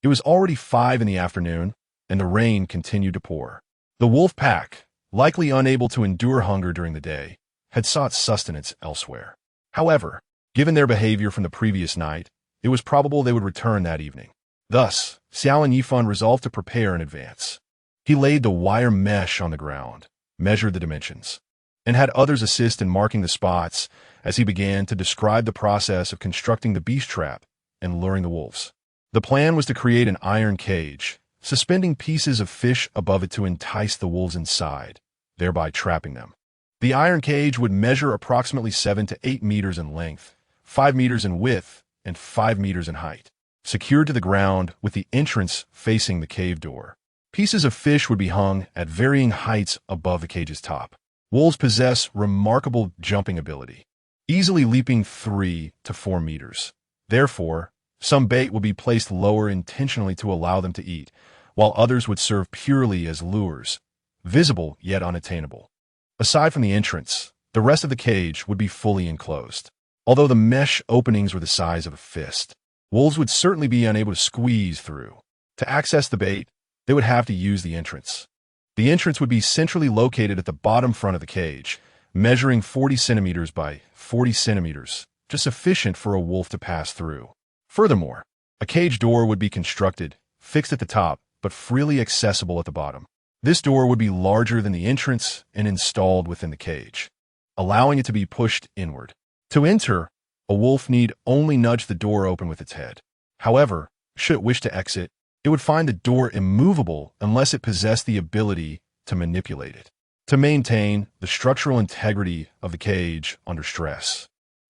it was already 5 in the afternoon, and the rain continued to pour. The wolf pack, likely unable to endure hunger during the day, had sought sustenance elsewhere. However, given their behavior from the previous night, it was probable they would return that evening. Thus, Xiao Lin Yifan resolved to prepare in advance. He laid the wire mesh on the ground, measured the dimensions, and had others assist in marking the spots as he began to describe the process of constructing the beast trap and luring the wolves. The plan was to create an iron cage, suspending pieces of fish above it to entice the wolves inside, thereby trapping them. The iron cage would measure approximately 7 to 8 meters in length, 5 meters in width, and 5 meters in height, secured to the ground with the entrance facing the cave door. Pieces of fish would be hung at varying heights above the cage's top. Wolves possess remarkable jumping ability, easily leaping 3 to 4 meters. Therefore, some bait would be placed lower intentionally to allow them to eat, while others would serve purely as lures, visible yet unattainable. Aside from the entrance, the rest of the cage would be fully enclosed. Although the mesh openings were the size of a fist, wolves would certainly be unable to squeeze through. To access the bait, they would have to use the entrance. The entrance would be centrally located at the bottom front of the cage, measuring 40 centimeters by 40 centimeters, just sufficient for a wolf to pass through. Furthermore, a cage door would be constructed, fixed at the top, but freely accessible at the bottom. This door would be larger than the entrance and installed within the cage, allowing it to be pushed inward. To enter, a wolf need only nudge the door open with its head. However, should it wish to exit, it would find the door immovable unless it possessed the ability to manipulate it, to maintain the structural integrity of the cage under stress.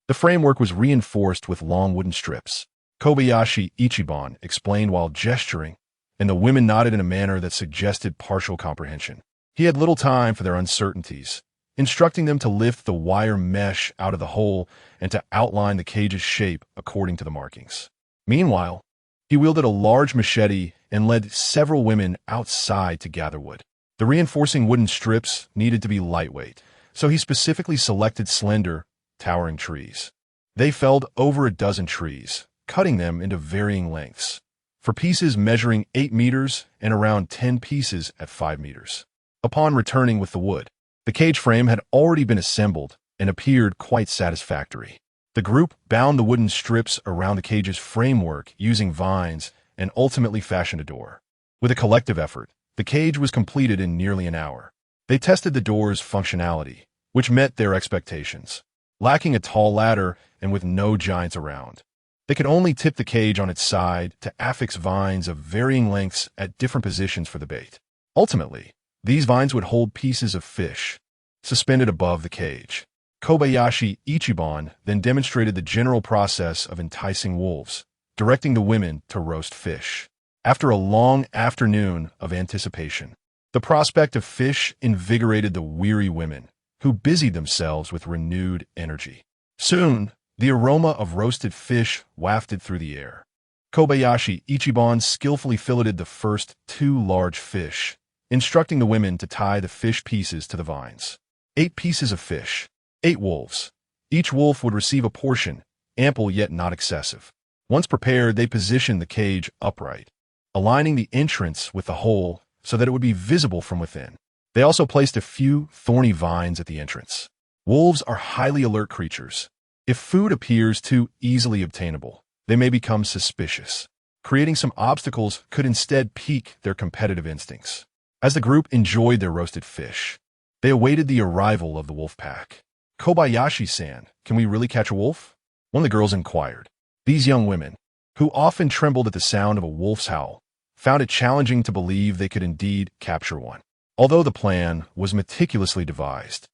The framework was reinforced with long wooden strips. Kobayashi Ichiban explained while gesturing, and the women nodded in a manner that suggested partial comprehension. He had little time for their uncertainties, instructing them to lift the wire mesh out of the hole and to outline the cage's shape according to the markings. Meanwhile, he wielded a large machete and led several women outside to gather wood. The reinforcing wooden strips needed to be lightweight, so he specifically selected slender, towering trees. They felled over a dozen trees, cutting them into varying lengths, for pieces measuring 8 meters and around 10 pieces at 5 meters. Upon returning with the wood, the cage frame had already been assembled and appeared quite satisfactory. The group bound the wooden strips around the cage's framework using vines and ultimately fashioned a door. With a collective effort, the cage was completed in nearly an hour. They tested the door's functionality, which met their expectations. Lacking a tall ladder and with no giants around, they could only tip the cage on its side to affix vines of varying lengths at different positions for the bait. Ultimately, these vines would hold pieces of fish, suspended above the cage. Kobayashi Ichiban then demonstrated the general process of enticing wolves, directing the women to roast fish. After a long afternoon of anticipation, the prospect of fish invigorated the weary women, who busied themselves with renewed energy. Soon, the aroma of roasted fish wafted through the air. Kobayashi Ichiban skillfully filleted the first 2 large fish, instructing the women to tie the fish pieces to the vines. 8 pieces of fish, 8 wolves. Each wolf would receive a portion, ample yet not excessive. Once prepared, they positioned the cage upright, aligning the entrance with the hole so that it would be visible from within. They also placed a few thorny vines at the entrance. Wolves are highly alert creatures. If food appears too easily obtainable, they may become suspicious. Creating some obstacles could instead pique their competitive instincts. As the group enjoyed their roasted fish, they awaited the arrival of the wolf pack. "Kobayashi-san, can we really catch a wolf?" one of the girls inquired. These young women, who often trembled at the sound of a wolf's howl, found it challenging to believe they could indeed capture one. Although the plan was meticulously devised,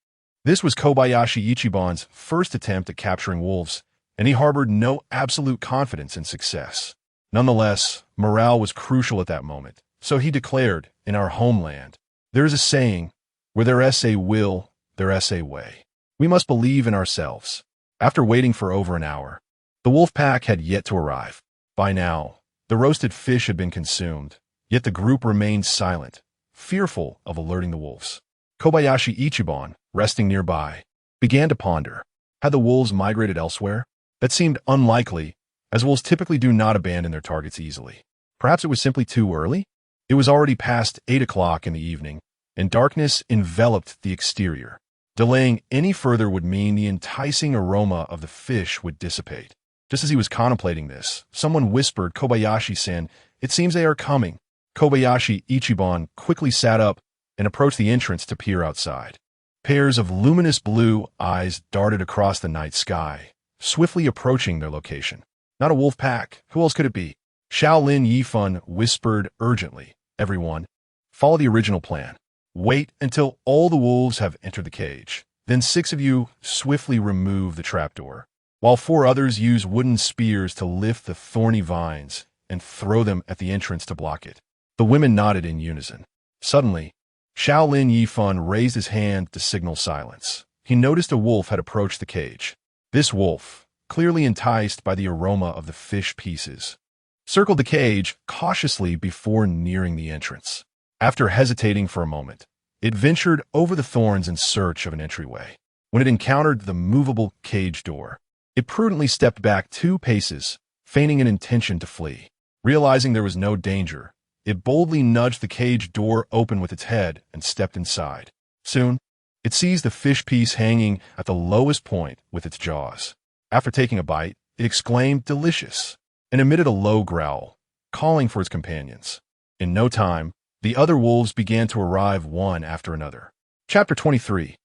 this was Kobayashi Ichiban's first attempt at capturing wolves, and he harbored no absolute confidence in success. Nonetheless, morale was crucial at that moment, so he declared, "In our homeland, there is a saying, where there is a will, there is a way. We must believe in ourselves." After waiting for over an hour, the wolf pack had yet to arrive. By now, the roasted fish had been consumed, Yet the group remained silent, fearful of alerting the wolves. Kobayashi Ichiban, resting nearby, began to ponder. Had the wolves migrated elsewhere? That seemed unlikely, as wolves typically do not abandon their targets easily. Perhaps it was simply too early? It was already past 8 o'clock in the evening, and darkness enveloped the exterior. Delaying any further would mean the enticing aroma of the fish would dissipate. Just as he was contemplating this, someone whispered, "Kobayashi-san, it seems they are coming." Kobayashi Ichiban quickly sat up and approached the entrance to peer outside. Pairs of luminous blue eyes darted across the night sky, swiftly approaching their location. Not a wolf pack. Who else could it be? Xiao Lin Yifan whispered urgently, "Everyone, follow the original plan. Wait until all the wolves have entered the cage. Then 6 of you swiftly remove the trapdoor, while 4 others use wooden spears to lift the thorny vines and throw them at the entrance to block it." The women nodded in unison. Suddenly, Xiao Lin Yifan raised his hand to signal silence. He noticed a wolf had approached the cage. This wolf, clearly enticed by the aroma of the fish pieces, circled the cage cautiously before nearing the entrance. After hesitating for a moment, it ventured over the thorns in search of an entryway. When it encountered the movable cage door, it prudently stepped back 2 paces, feigning an intention to flee. Realizing there was no danger, it boldly nudged the cage door open with its head and stepped inside. Soon, it seized the fish piece hanging at the lowest point with its jaws. After taking a bite, it exclaimed, "Delicious," and emitted a low growl, calling for its companions. In no time, the other wolves began to arrive one after another. Chapter 23.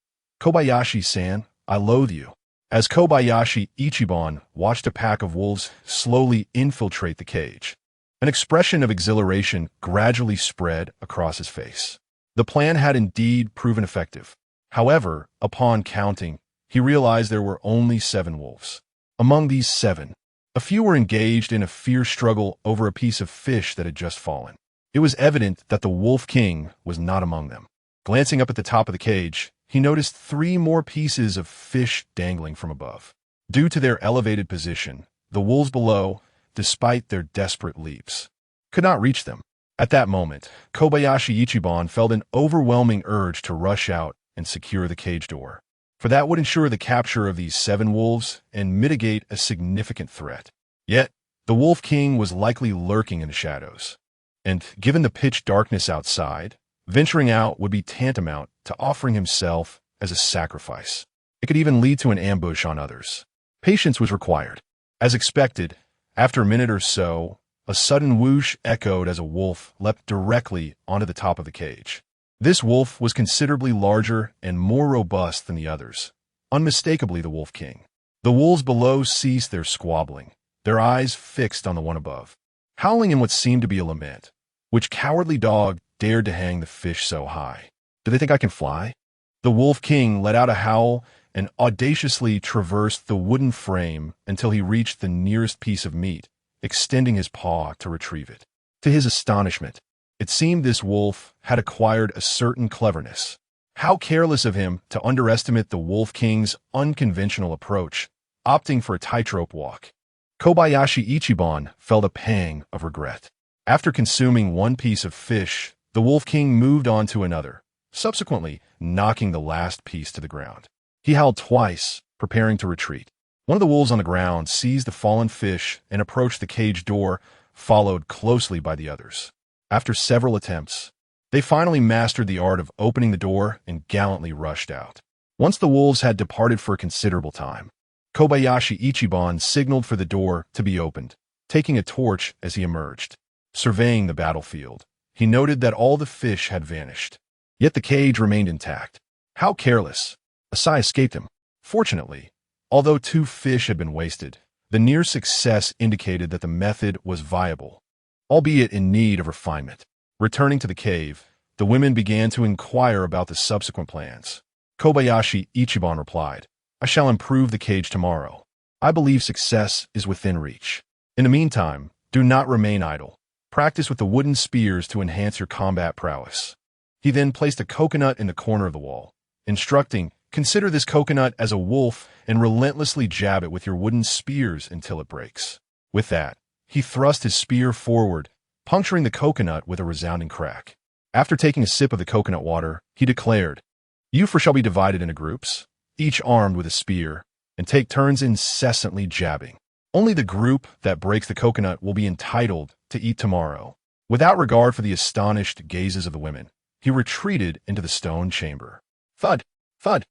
Kobayashi-san, I loathe you. As Kobayashi Ichiban watched a pack of wolves slowly infiltrate the cage, an expression of exhilaration gradually spread across his face. The plan had indeed proven effective. However, upon counting, he realized there were only 7 wolves. Among these 7, a few were engaged in a fierce struggle over a piece of fish that had just fallen. It was evident that the Wolf King was not among them. Glancing up at the top of the cage, he noticed 3 more pieces of fish dangling from above. Due to their elevated position, the wolves below, despite their desperate leaps, could not reach them. At that moment, Kobayashi Ichiban felt an overwhelming urge to rush out and secure the cage door, for that would ensure the capture of these 7 wolves and mitigate a significant threat. Yet, the Wolf King was likely lurking in the shadows, and given the pitch darkness outside, venturing out would be tantamount to offering himself as a sacrifice. It could even lead to an ambush on others. Patience was required. As expected, after a minute or so, a sudden whoosh echoed as a wolf leapt directly onto the top of the cage. This wolf was considerably larger and more robust than the others, unmistakably the Wolf King. The wolves below ceased their squabbling, their eyes fixed on the one above, howling in what seemed to be a lament. Which cowardly dog dared to hang the fish so high? Do they think I can fly? The Wolf King let out a howl and audaciously traversed the wooden frame until he reached the nearest piece of meat, extending his paw to retrieve it. To his astonishment, it seemed this wolf had acquired a certain cleverness. How careless of him to underestimate the Wolf King's unconventional approach, opting for a tightrope walk. Kobayashi Ichiban felt a pang of regret. After consuming 1 piece of fish, the Wolf King moved on to another, subsequently knocking the last piece to the ground. He howled twice, preparing to retreat. One of the wolves on the ground seized the fallen fish and approached the cage door, followed closely by the others. After several attempts, they finally mastered the art of opening the door and gallantly rushed out. Once the wolves had departed for a considerable time, Kobayashi Ichiban signaled for the door to be opened, taking a torch as he emerged. Surveying the battlefield, he noted that all the fish had vanished, yet the cage remained intact. How careless! A sigh escaped him. Fortunately, although 2 fish had been wasted, the near success indicated that the method was viable, albeit in need of refinement. Returning to the cave, the women began to inquire about the subsequent plans. Kobayashi Ichiban replied, "I shall improve the cage tomorrow. I believe success is within reach. In the meantime, do not remain idle. Practice with the wooden spears to enhance your combat prowess." He then placed a coconut in the corner of the wall, instructing, "Consider this coconut as a wolf and relentlessly jab it with your wooden spears until it breaks." With that, he thrust his spear forward puncturing the coconut with a resounding crack. After taking a sip of the coconut water, he declared, "You four shall be divided into groups, each armed with a spear, and take turns incessantly jabbing. Only the group that breaks the coconut will be entitled to eat tomorrow." Without regard for the astonished gazes of the women, he retreated into the stone chamber. Thud! Thud!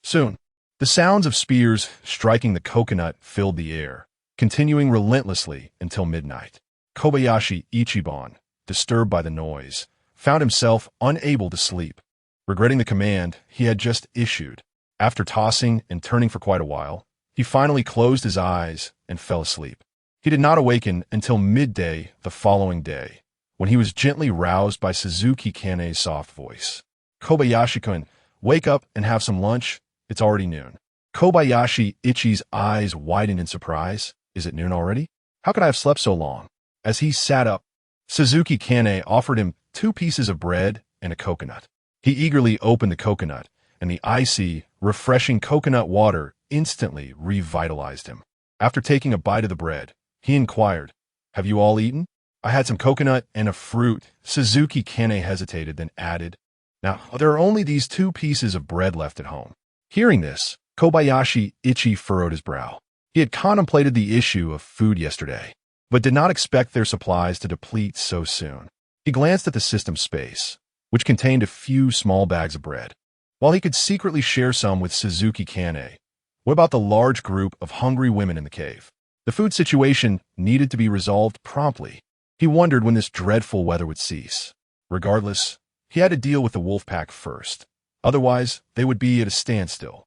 Soon, the sounds of spears striking the coconut filled the air, continuing relentlessly until midnight. Kobayashi Ichiban, disturbed by the noise, found himself unable to sleep, regretting the command he had just issued. After tossing and turning for quite a while, he finally closed his eyes and fell asleep. He did not awaken until midday the following day, when he was gently roused by Suzuki Kane's soft voice. "Kobayashi-kun, wake up and have some lunch. It's already noon." Kobayashi Ichi's eyes widened in surprise. "Is it noon already? How could I have slept so long?" As he sat up, Suzuki Kane offered him 2 pieces of bread and a coconut. He eagerly opened the coconut, and the icy, refreshing coconut water instantly revitalized him. After taking a bite of the bread, he inquired, "Have you all eaten?" "I had some coconut and a fruit." Suzuki Kane hesitated, then added, "Now, there are only these 2 pieces of bread left at home." Hearing this, Kobayashi Ichi furrowed his brow. He had contemplated the issue of food yesterday, but did not expect their supplies to deplete so soon. He glanced at the system space, which contained a few small bags of bread. While he could secretly share some with Suzuki Kane, what about the large group of hungry women in the cave? The food situation needed to be resolved promptly. He wondered when this dreadful weather would cease. Regardless, he had to deal with the wolf pack first. Otherwise, they would be at a standstill.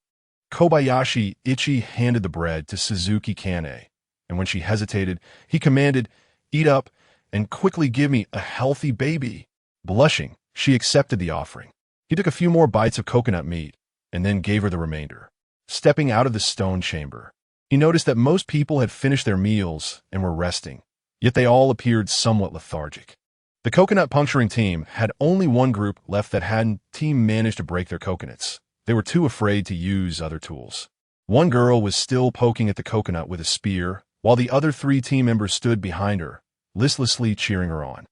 Kobayashi Ichi handed the bread to Suzuki Kane, and when she hesitated, he commanded, "Eat up and quickly give me a healthy baby." Blushing, she accepted the offering. He took a few more bites of coconut meat and then gave her the remainder. Stepping out of the stone chamber, he noticed that most people had finished their meals and were resting, yet they all appeared somewhat lethargic. The coconut puncturing team had only one group left that hadn't managed to break their coconuts. They were too afraid to use other tools. One girl was still poking at the coconut with a spear, while the other 3 team members stood behind her, listlessly cheering her on.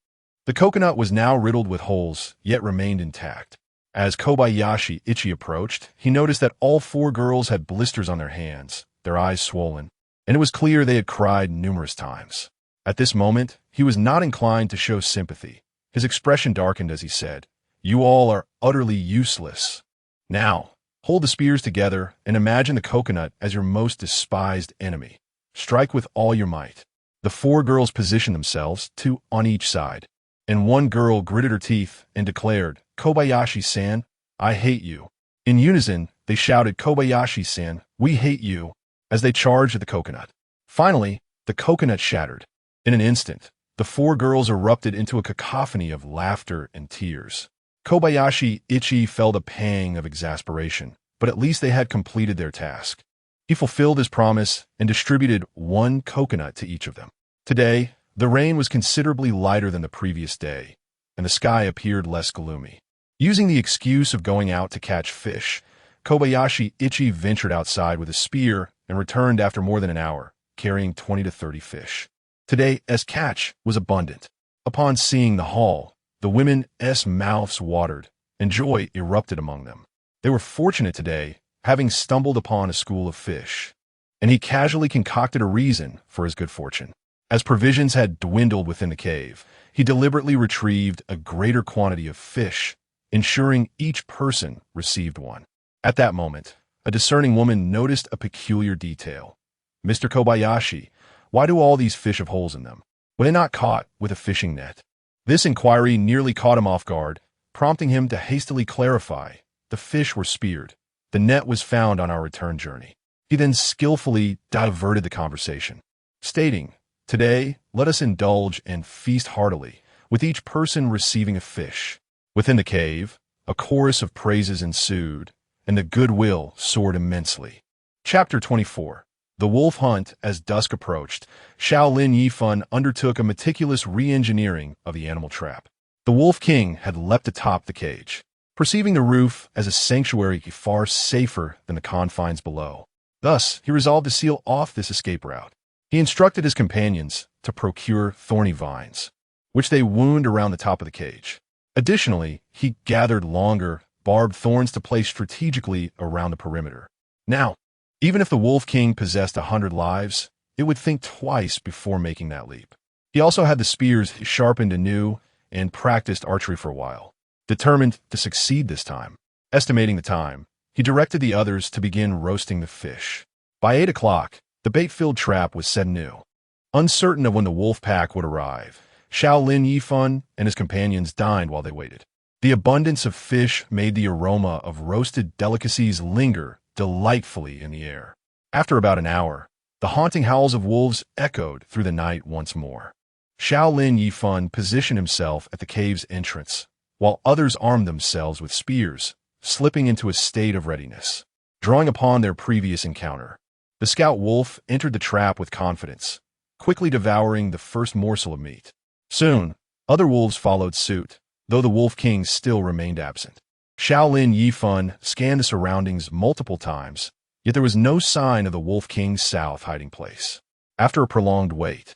The coconut was now riddled with holes, yet remained intact. As Kobayashi Ichi approached, he noticed that all 4 girls had blisters on their hands, their eyes swollen, and it was clear they had cried numerous times. At this moment, he was not inclined to show sympathy. His expression darkened as he said, "You all are utterly useless. Now, hold the spears together and imagine the coconut as your most despised enemy. Strike with all your might." The 4 girls positioned themselves, 2 on each side, and one girl gritted her teeth and declared, "Kobayashi-san, I hate you." In unison, they shouted, "Kobayashi-san, we hate you," as they charged at the coconut. Finally, the coconut shattered. In an instant, the 4 girls erupted into a cacophony of laughter and tears. Kobayashi Ichi felt a pang of exasperation, but at least they had completed their task. He fulfilled his promise and distributed 1 coconut to each of them. Today, the rain was considerably lighter than the previous day, and the sky appeared less gloomy. Using the excuse of going out to catch fish, Kobayashi Ichi ventured outside with a spear and returned after more than an hour, carrying 20 to 30 fish. Today's catch was abundant. Upon seeing the haul, the women's mouths watered, and joy erupted among them. They were fortunate today, having stumbled upon a school of fish, and he casually concocted a reason for his good fortune. As provisions had dwindled within the cave, he deliberately retrieved a greater quantity of fish, ensuring each person received one. At that moment, a discerning woman noticed a peculiar detail. "Mr. Kobayashi, why do all these fish have holes in them? Were they not caught with a fishing net?" This inquiry nearly caught him off guard, prompting him to hastily clarify. "The fish were speared. The net was found on our return journey." He then skillfully diverted the conversation, stating, "Today, let us indulge and feast heartily, with each person receiving a fish." Within the cave, a chorus of praises ensued, and the goodwill soared immensely. Chapter 24. The Wolf Hunt. As dusk approached, Xiao Lin Yifan undertook a meticulous re-engineering of the animal trap. The Wolf King had leapt atop the cage, perceiving the roof as a sanctuary far safer than the confines below. Thus, he resolved to seal off this escape route. He instructed his companions to procure thorny vines. which they wound around the top of the cage. Additionally, he gathered longer, barbed thorns to place strategically around the perimeter. Now, even if the Wolf King possessed 100 lives, it would think twice before making that leap. He also had the spears sharpened anew and practiced archery for a while. Determined to succeed this time, estimating the time, he directed the others to begin roasting the fish. By 8 o'clock, the bait-filled trap was set anew. Uncertain of when the wolf pack would arrive, Xiao Lin Yifan and his companions dined while they waited. The abundance of fish made the aroma of roasted delicacies linger delightfully in the air. After about an hour, the haunting howls of wolves echoed through the night once more. Xiao Lin Yifan positioned himself at the cave's entrance, while others armed themselves with spears, slipping into a state of readiness. Drawing upon their previous encounter, the scout wolf entered the trap with confidence, quickly devouring the first morsel of meat. Soon, other wolves followed suit, though the Wolf King still remained absent. Xiao Lin Yifan scanned the surroundings multiple times, yet there was no sign of the Wolf King's south hiding place. After a prolonged wait,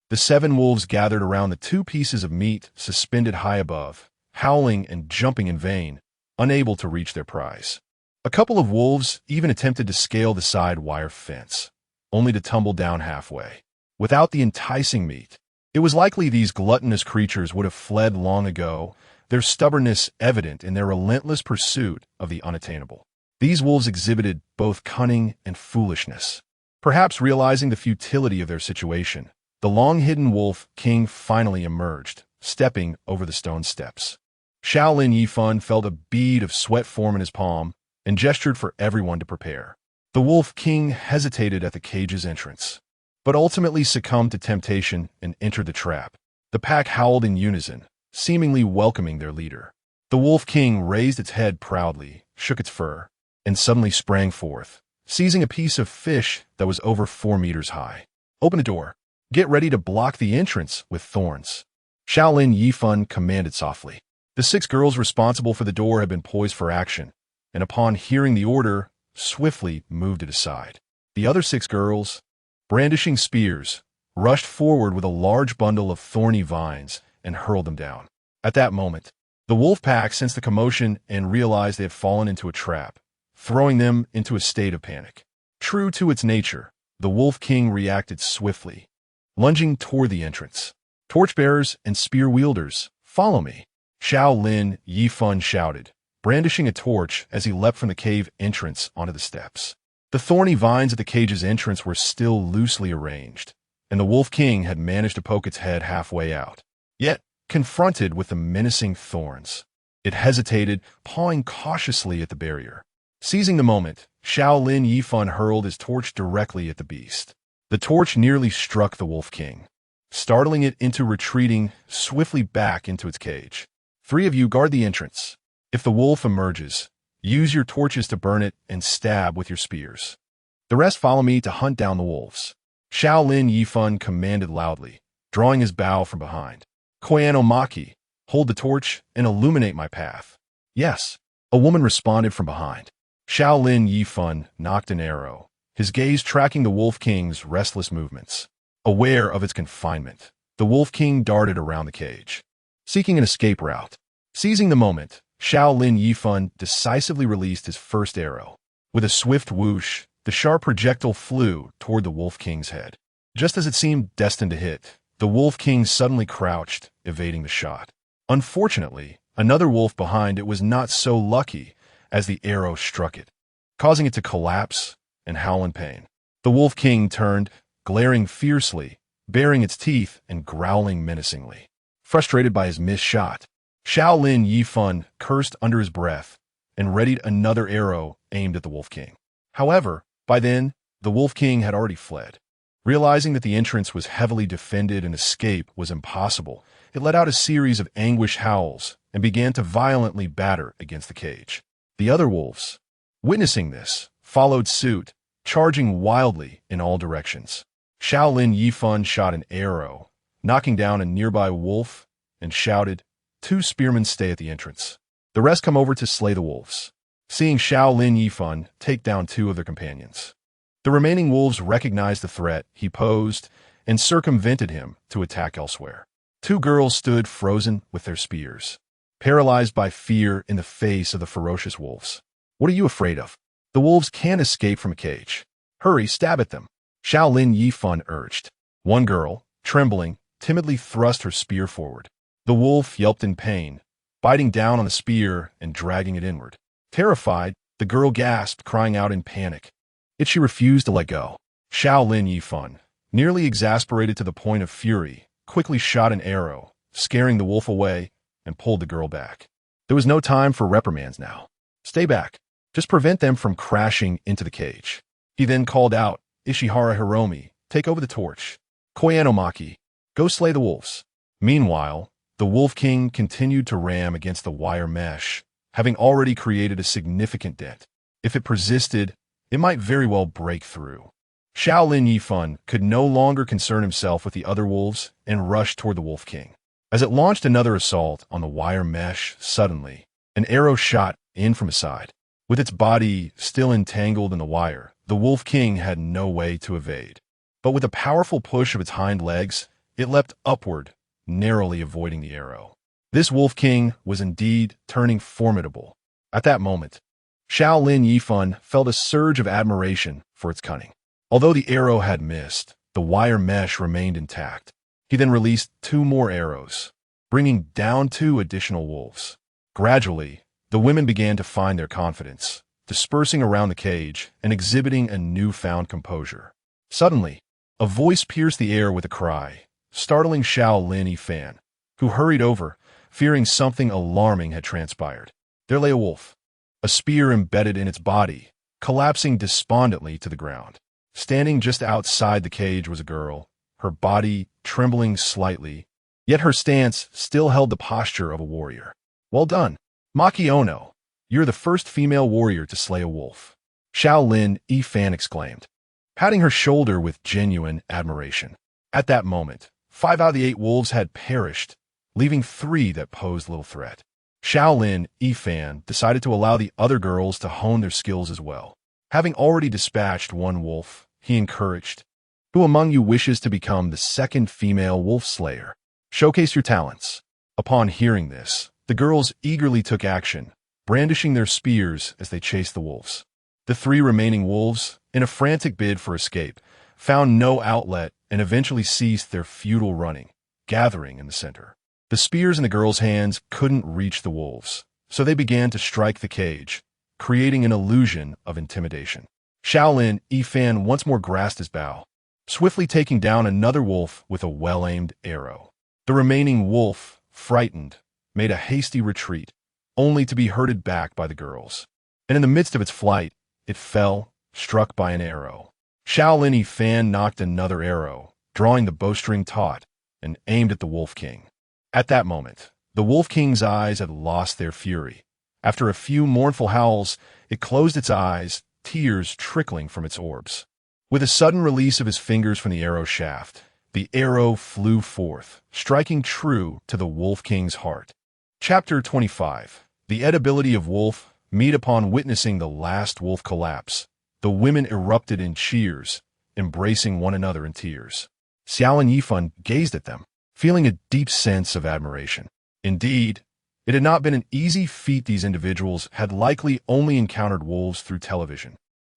the 7 wolves gathered around the 2 pieces of meat suspended high above, howling and jumping in vain, unable to reach their prize. A couple of wolves even attempted to scale the side wire fence, only to tumble down halfway. Without the enticing meat, it was likely these gluttonous creatures would have fled long ago, their stubbornness evident in their relentless pursuit of the unattainable. These wolves exhibited both cunning and foolishness. Perhaps realizing the futility of their situation, the long-hidden Wolf King finally emerged, stepping over the stone steps. Xiao Lin Yifan felt a bead of sweat form in his palm and gestured for everyone to prepare. The Wolf King hesitated at the cage's entrance, but ultimately succumbed to temptation and entered the trap. The pack howled in unison, seemingly welcoming their leader. The Wolf King raised its head proudly, shook its fur, and suddenly sprang forth, seizing a piece of fish that was over 4 meters high. "Open the door. Get ready to block the entrance with thorns," Xiao Lin Yifan commanded softly. The 6 girls responsible for the door had been poised for action, and upon hearing the order, swiftly moved it aside. The other 6 girls, brandishing spears, rushed forward with a large bundle of thorny vines and hurled them down. At that moment, the wolf pack sensed the commotion and realized they had fallen into a trap, throwing them into a state of panic. True to its nature, the Wolf King reacted swiftly, lunging toward the entrance. "Torchbearers and spear wielders, follow me," Xiao Lin Yifan shouted, brandishing a torch as he leapt from the cave entrance onto the steps. The thorny vines at the cage's entrance were still loosely arranged, and the Wolf King had managed to poke its head halfway out. Yet, confronted with the menacing thorns, it hesitated, pawing cautiously at the barrier. Seizing the moment, Xiao Lin Yifan hurled his torch directly at the beast. The torch nearly struck the Wolf King, startling it into retreating swiftly back into its cage. "3 of you guard the entrance. If the wolf emerges, use your torches to burn it and stab with your spears. The rest follow me to hunt down the wolves," Xiao Lin Yifan commanded loudly, drawing his bow from behind. "Koyano Maki, hold the torch and illuminate my path." "Yes," a woman responded from behind. Xiao Lin Yifan knocked an arrow, his gaze tracking the Wolf King's restless movements. Aware of its confinement, the Wolf King darted around the cage, seeking an escape route. Seizing the moment, Xiao Lin Yifan decisively released his first arrow. With a swift whoosh, the sharp projectile flew toward the Wolf King's head. Just as it seemed destined to hit, the Wolf King suddenly crouched, evading the shot. Unfortunately, another wolf behind it was not so lucky as the arrow struck it, causing it to collapse and howl in pain. The Wolf King turned, glaring fiercely, baring its teeth and growling menacingly. Frustrated by his missed shot, Xiao Lin Yifan cursed under his breath and readied another arrow aimed at the Wolf King. However, by then, the Wolf King had already fled. Realizing that the entrance was heavily defended and escape was impossible, it let out a series of anguished howls and began to violently batter against the cage. The other wolves, witnessing this, followed suit, charging wildly in all directions. Xiao Lin Yifan shot an arrow, knocking down a nearby wolf, and shouted, "2 spearmen stay at the entrance. The rest come over to slay the wolves." Seeing Xiao Lin Yifan take down 2 of their companions, the remaining wolves recognized the threat he posed and circumvented him to attack elsewhere. Two girls stood frozen with their spears, paralyzed by fear in the face of the ferocious wolves. What are you afraid of? The wolves can't escape from a cage. Hurry, stab at them, Xiao Lin Yifan urged. One girl, trembling, timidly thrust her spear forward. The wolf yelped in pain, biting down on the spear and dragging it inward. Terrified, the girl gasped, crying out in panic. Yet she refused to let go. Xiao Lin Yifan, nearly exasperated to the point of fury, quickly shot an arrow, scaring the wolf away, and pulled the girl back. There was no time for reprimands now. Stay back. Just prevent them from crashing into the cage. He then called out, Ishihara Hiromi, take over the torch. Koyano Maki, go slay the wolves. Meanwhile, the Wolf King continued to ram against the wire mesh, having already created a significant dent. If it persisted, it might very well break through. Xiao Lin Yifan could no longer concern himself with the other wolves and rushed toward the Wolf King. As it launched another assault on the wire mesh, suddenly, an arrow shot in from his side. With its body still entangled in the wire, the Wolf King had no way to evade. But with a powerful push of its hind legs, it leapt upward, narrowly avoiding the arrow. This Wolf King was indeed turning formidable. At that moment, Xiao Lin Yifan felt a surge of admiration for its cunning. Although the arrow had missed, the wire mesh remained intact. He then released 2 more arrows, bringing down 2 additional wolves. Gradually, the women began to find their confidence, dispersing around the cage and exhibiting a newfound composure. Suddenly, a voice pierced the air with a cry, startling Xiao Lin Yifan, who hurried over, fearing something alarming had transpired. There lay a wolf, a spear embedded in its body, collapsing despondently to the ground. Standing just outside the cage was a girl, her body trembling slightly, yet her stance still held the posture of a warrior. Well done, Maki Ono. You're the first female warrior to slay a wolf, Xiao Lin Yifan exclaimed, patting her shoulder with genuine admiration. At that moment, 5 out of the 8 wolves had perished, leaving 3 that posed little threat. Xiao Lin Yifan decided to allow the other girls to hone their skills as well. Having already dispatched 1 wolf, he encouraged, who among you wishes to become the second female wolf slayer? Showcase your talents. Upon hearing this, the girls eagerly took action, brandishing their spears as they chased the wolves. The 3 remaining wolves, in a frantic bid for escape, found no outlet and eventually ceased their futile running, gathering in the center. The spears in the girls' hands couldn't reach the wolves, so they began to strike the cage, creating an illusion of intimidation. Xiao Lin Yifan once more grasped his bow, swiftly taking down another wolf with a well-aimed arrow. The remaining wolf, frightened, made a hasty retreat, only to be herded back by the girls. And in the midst of its flight, it fell, struck by an arrow. Xiao Lin Yifan knocked another arrow, drawing the bowstring taut, and aimed at the Wolf King. At that moment, the Wolf King's eyes had lost their fury. After a few mournful howls, it closed its eyes, tears trickling from its orbs. With a sudden release of his fingers from the arrow shaft, the arrow flew forth, striking true to the Wolf King's heart. Chapter 25. The edibility of wolf meat. Upon witnessing the last wolf collapse, the women erupted in cheers, embracing one another in tears. Xiao Lin Yifan gazed at them, feeling a deep sense of admiration. Indeed, it had not been an easy feat. These individuals had likely only encountered wolves through television.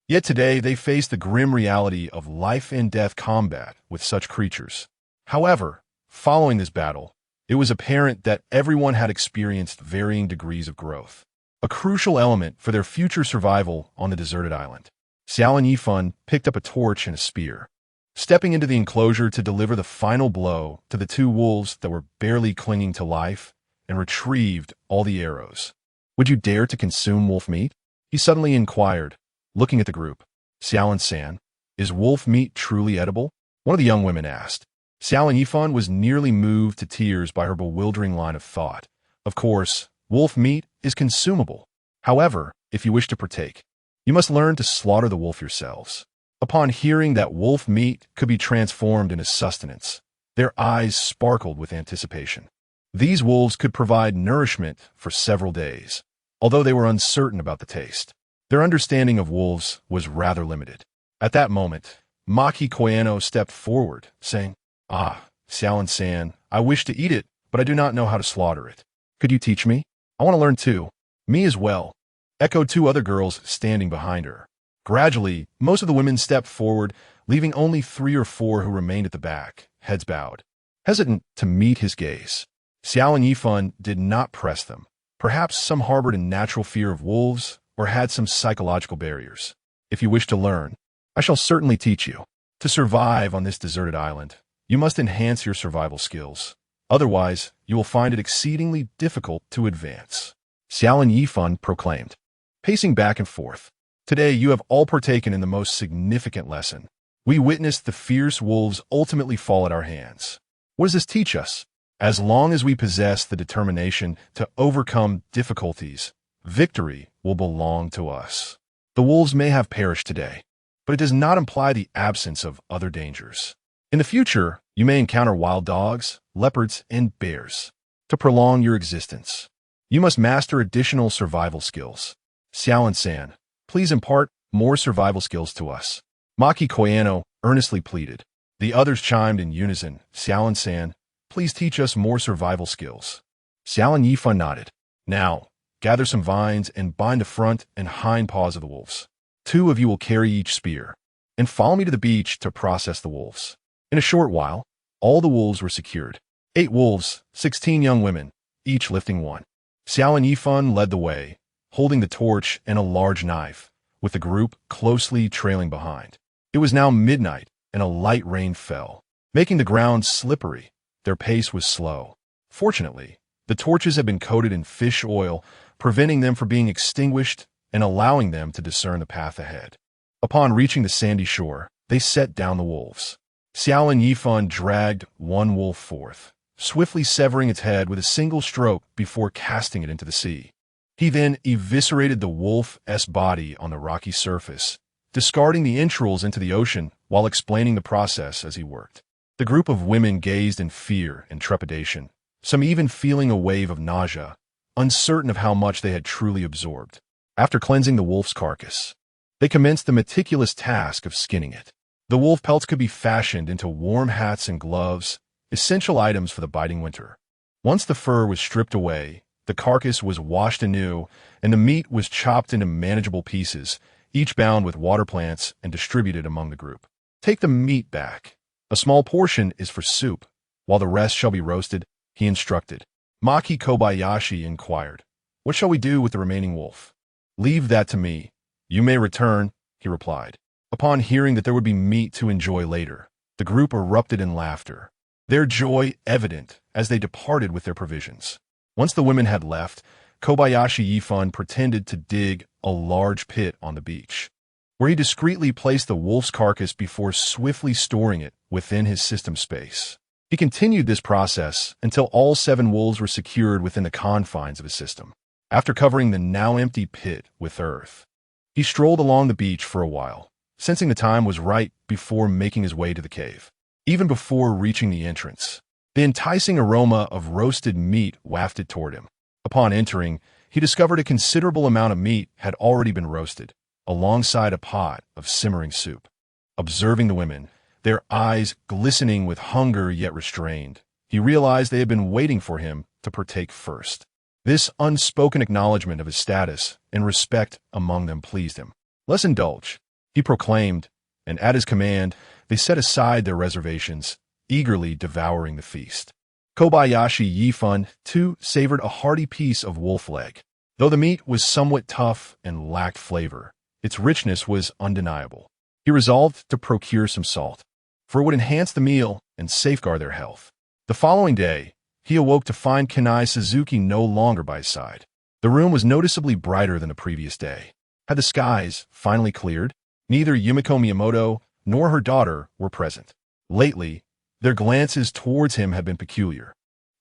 Yet today they faced the grim reality of life-and-death combat with such creatures. However, following this battle, it was apparent that everyone had experienced varying degrees of growth, a crucial element for their future survival on the deserted island. Xiao Lin Yifan picked up a torch and a spear, stepping into the enclosure to deliver the final blow to the 2 wolves that were barely clinging to life, and retrieved all the arrows. Would you dare to consume wolf meat? He suddenly inquired, looking at the group. Xiao-Lin-san, is wolf meat truly edible? One of the young women asked. Xiao Lin Yifan was nearly moved to tears by her bewildering line of thought. Of course, wolf meat is consumable. However, if you wish to partake, you must learn to slaughter the wolf yourselves. Upon hearing that wolf meat could be transformed into sustenance, their eyes sparkled with anticipation. These wolves could provide nourishment for several days, although they were uncertain about the taste. Their understanding of wolves was rather limited. At that moment, Maki Koyano stepped forward, saying, Xiao-Lin-san, I wish to eat it, but I do not know how to slaughter it. Could you teach me? I want to learn too. Me as well, echoed two other girls standing behind her. Gradually, most of the women stepped forward, leaving only 3 or 4 who remained at the back, heads bowed. Hesitant to meet his gaze, Xiao Lin Yifan did not press them. Perhaps some harbored a natural fear of wolves or had some psychological barriers. If you wish to learn, I shall certainly teach you. To survive on this deserted island, you must enhance your survival skills. Otherwise, you will find it exceedingly difficult to advance, Xiao Lin Yifan proclaimed. Pacing back and forth, today you have all partaken in the most significant lesson. We witnessed the fierce wolves ultimately fall at our hands. What does this teach us? As long as we possess the determination to overcome difficulties, victory will belong to us. The wolves may have perished today, but it does not imply the absence of other dangers. In the future, you may encounter wild dogs, leopards, and bears. To prolong your existence, you must master additional survival skills. Xiao and San, please impart more survival skills to us, Maki Koyano earnestly pleaded. The others chimed in unison. Xiao and San, please teach us more survival skills. Xiao and Yifan nodded. Now, gather some vines and bind the front and hind paws of the wolves. 2 of you will carry each spear, and follow me to the beach to process the wolves. In a short while, all the wolves were secured. 8 wolves, 16 young women, each lifting one. Xiao and Yifan led the way, holding the torch and a large knife, with the group closely trailing behind. It was now midnight, and a light rain fell, making the ground slippery. Their pace was slow. Fortunately, the torches had been coated in fish oil, preventing them from being extinguished and allowing them to discern the path ahead. Upon reaching the sandy shore, they set down the wolves. Xiao and Yifan dragged one wolf forth, swiftly severing its head with a single stroke before casting it into the sea. He then eviscerated the wolf's body on the rocky surface, discarding the entrails into the ocean while explaining the process as he worked. The group of women gazed in fear and trepidation, some even feeling a wave of nausea, uncertain of how much they had truly absorbed. After cleansing the wolf's carcass, they commenced the meticulous task of skinning it. The wolf pelts could be fashioned into warm hats and gloves, essential items for the biting winter. Once the fur was stripped away, the carcass was washed anew, and the meat was chopped into manageable pieces, each bound with water plants and distributed among the group. Take the meat back. A small portion is for soup, while the rest shall be roasted, he instructed. Maki Kobayashi inquired, what shall we do with the remaining wolf? Leave that to me. You may return, he replied. Upon hearing that there would be meat to enjoy later, the group erupted in laughter, their joy evident as they departed with their provisions. Once the women had left, Kobayashi Yifan pretended to dig a large pit on the beach, where he discreetly placed the wolf's carcass before swiftly storing it within his system space. He continued this process until all 7 wolves were secured within the confines of his system. After covering the now empty pit with earth, he strolled along the beach for a while, sensing the time was right before making his way to the cave. Even before reaching the entrance, the enticing aroma of roasted meat wafted toward him. Upon entering, he discovered a considerable amount of meat had already been roasted, alongside a pot of simmering soup. Observing the women, their eyes glistening with hunger yet restrained, he realized they had been waiting for him to partake first. This unspoken acknowledgement of his status and respect among them pleased him. Let's indulge, he proclaimed, and at his command, they set aside their reservations, eagerly devouring the feast. Kobayashi Yifan, too, savored a hearty piece of wolf leg. Though the meat was somewhat tough and lacked flavor, its richness was undeniable. He resolved to procure some salt, for it would enhance the meal and safeguard their health. The following day, he awoke to find Kanai Suzuki no longer by his side. The room was noticeably brighter than the previous day. Had the skies finally cleared? Neither Yumiko Miyamoto nor her daughter were present. Lately, their glances towards him had been peculiar.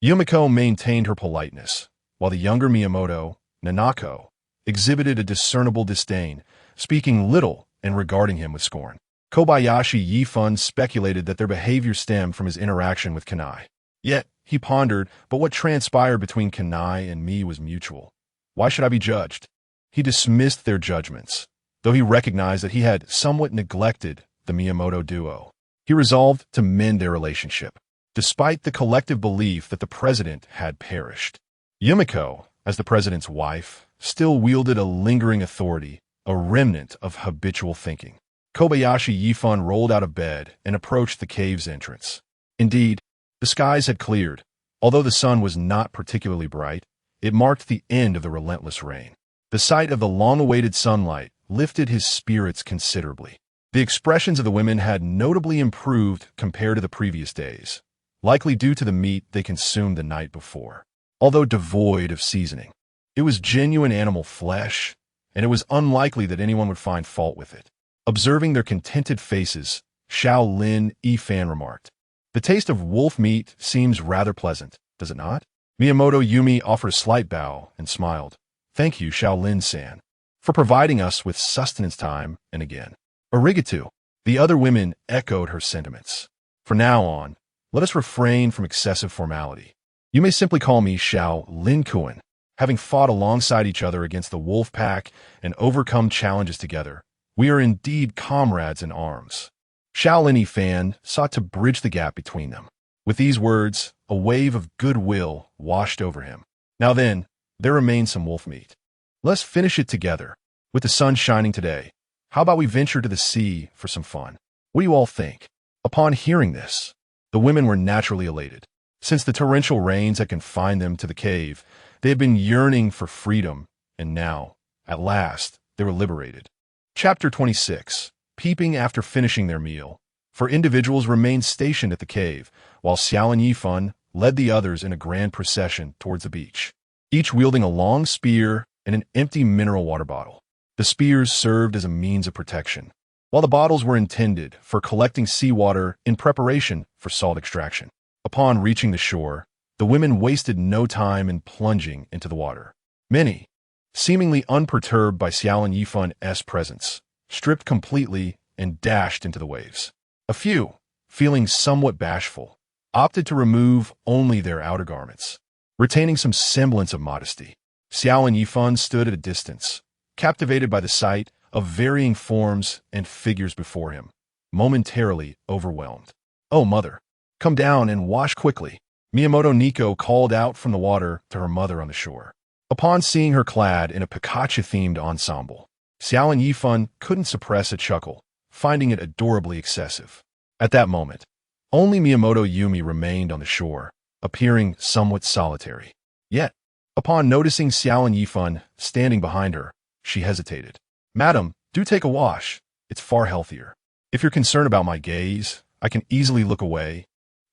Yumiko maintained her politeness, while the younger Miyamoto, Nanako, exhibited a discernible disdain, speaking little and regarding him with scorn. Kobayashi Yifan speculated that their behavior stemmed from his interaction with Kanai. Yet, he pondered, but what transpired between Kanai and me was mutual. Why should I be judged? He dismissed their judgments, though he recognized that he had somewhat neglected the Miyamoto duo. He resolved to mend their relationship. despite the collective belief that the president had perished. Yumiko, as the president's wife, still wielded a lingering authority, a remnant of habitual thinking. Kobayashi Yifan rolled out of bed and approached the cave's entrance. Indeed, the skies had cleared. Although the sun was not particularly bright, it marked the end of the relentless rain. The sight of the long-awaited sunlight lifted his spirits considerably. The expressions of the women had notably improved compared to the previous days, likely due to the meat they consumed the night before. Although devoid of seasoning, it was genuine animal flesh, and it was unlikely that anyone would find fault with it. Observing their contented faces, Xiao Lin Yifan remarked, "The taste of wolf meat seems rather pleasant, does it not?" Miyamoto Yumi offered a slight bow and smiled. "Thank you, Xiao Lin-san, for providing us with sustenance time and again." "Arigato." The other women echoed her sentiments. "From now on, let us refrain from excessive formality. You may simply call me Xiao Lin-kun." Having fought alongside each other against the wolf pack and overcome challenges together, we are indeed comrades in arms. Xiao Lin Yifan sought to bridge the gap between them. With these words, a wave of goodwill washed over him. "Now then, there remains some wolf meat. Let's finish it together. With the sun shining today, how about we venture to the sea for some fun? What do you all think?" Upon hearing this, the women were naturally elated. Since the torrential rains had confined them to the cave, they had been yearning for freedom, and now, at last, they were liberated. Chapter 26. Peeping after finishing their meal. For individuals remained stationed at the cave, while Xiao Lin Yifan led the others in a grand procession towards the beach, each wielding a long spear and an empty mineral water bottle. The spears served as a means of protection, while the bottles were intended for collecting seawater in preparation for salt extraction. Upon reaching the shore, the women wasted no time in plunging into the water. Many, seemingly unperturbed by Xiao Lin Yifan's presence, stripped completely and dashed into the waves. A few, feeling somewhat bashful, opted to remove only their outer garments, retaining some semblance of modesty. Xiao Lin Yifan stood at a distance, captivated by the sight of varying forms and figures before him, momentarily overwhelmed. "Oh, mother, come down and wash quickly," Miyamoto Nico called out from the water to her mother on the shore. Upon seeing her clad in a Pikachu-themed ensemble, Xiao Lin Yifan couldn't suppress a chuckle, finding it adorably excessive. At that moment, only Miyamoto Yumi remained on the shore, appearing somewhat solitary. Yet, upon noticing Xiao Lin Yifan standing behind her, she hesitated. "Madam, do take a wash. It's far healthier. If you're concerned about my gaze, I can easily look away,"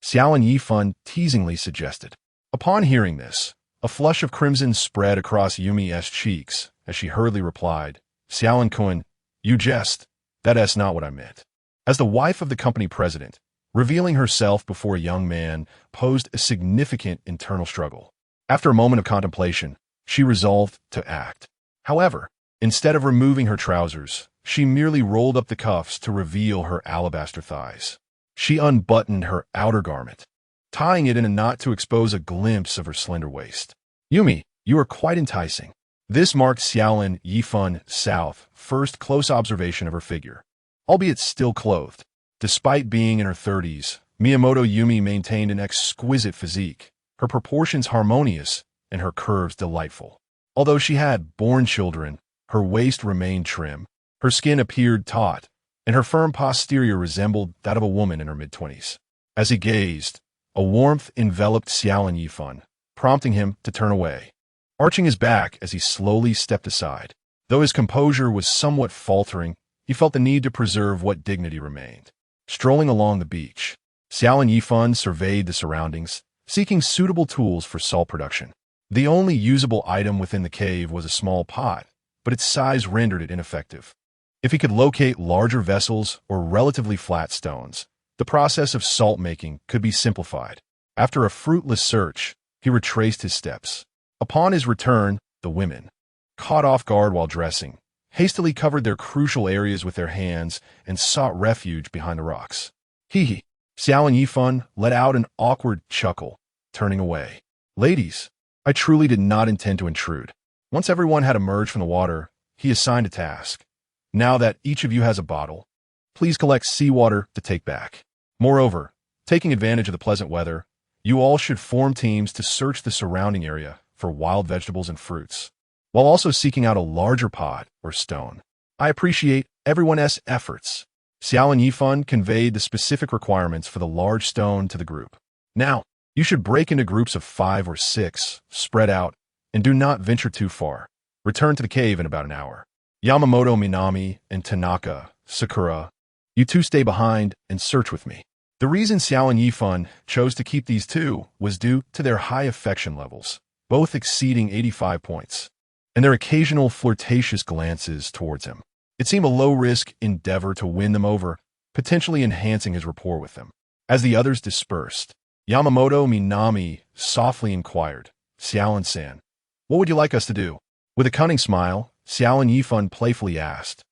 Xiao Lin Yifan teasingly suggested. Upon hearing this, a flush of crimson spread across Yumi's cheeks as she hurriedly replied, "Xiao Lin-kun, you jest. That's not what I meant." As the wife of the company president, revealing herself before a young man posed a significant internal struggle. After a moment of contemplation, she resolved to act. However, instead of removing her trousers, she merely rolled up the cuffs to reveal her alabaster thighs. She unbuttoned her outer garment, tying it in a knot to expose a glimpse of her slender waist. "Yumi, you are quite enticing." This marked Xiao Lin Yifan's first close observation of her figure, albeit still clothed. Despite being in her 30s, Miyamoto Yumi maintained an exquisite physique, her proportions harmonious and her curves delightful. Although she had born children, her waist remained trim, her skin appeared taut, and her firm posterior resembled that of a woman in her mid-20s. As he gazed, a warmth enveloped Xiao Lin Yifan, prompting him to turn away, arching his back as he slowly stepped aside. Though his composure was somewhat faltering, he felt the need to preserve what dignity remained. Strolling along the beach, Xiao Lin Yifan surveyed the surroundings, seeking suitable tools for salt production. The only usable item within the cave was a small pot, but its size rendered it ineffective. If he could locate larger vessels or relatively flat stones, the process of salt making could be simplified. After a fruitless search, he retraced his steps. Upon his return, the women, caught off guard while dressing, hastily covered their crucial areas with their hands and sought refuge behind the rocks. Hee. Xiao Lin Yifan let out an awkward chuckle, turning away. "Ladies, I truly did not intend to intrude." Once everyone had emerged from the water, he assigned a task. "Now that each of you has a bottle, please collect seawater to take back. Moreover, Taking advantage of the pleasant weather, you all should form teams to search the surrounding area for wild vegetables and fruits, while also seeking out a larger pot or stone. I appreciate everyone's efforts. Xiao Lin Yifan conveyed the specific requirements for the large stone to the group. Now, you should break into groups of 5 or 6, spread out, and do not venture too far. Return to the cave in about an hour. Yamamoto Minami and Tanaka Sakura, you two stay behind and search with me. The reason Xiao Lin Yifan chose to keep these two was due to their high affection levels, both exceeding 85 points, and their occasional flirtatious glances towards him. It seemed a low-risk endeavor to win them over, potentially enhancing his rapport with them. As the others dispersed, Yamamoto Minami softly inquired, "Xiao Lin-san, what would you like us to do?" With a cunning smile, Xiao Lin Yifan playfully asked,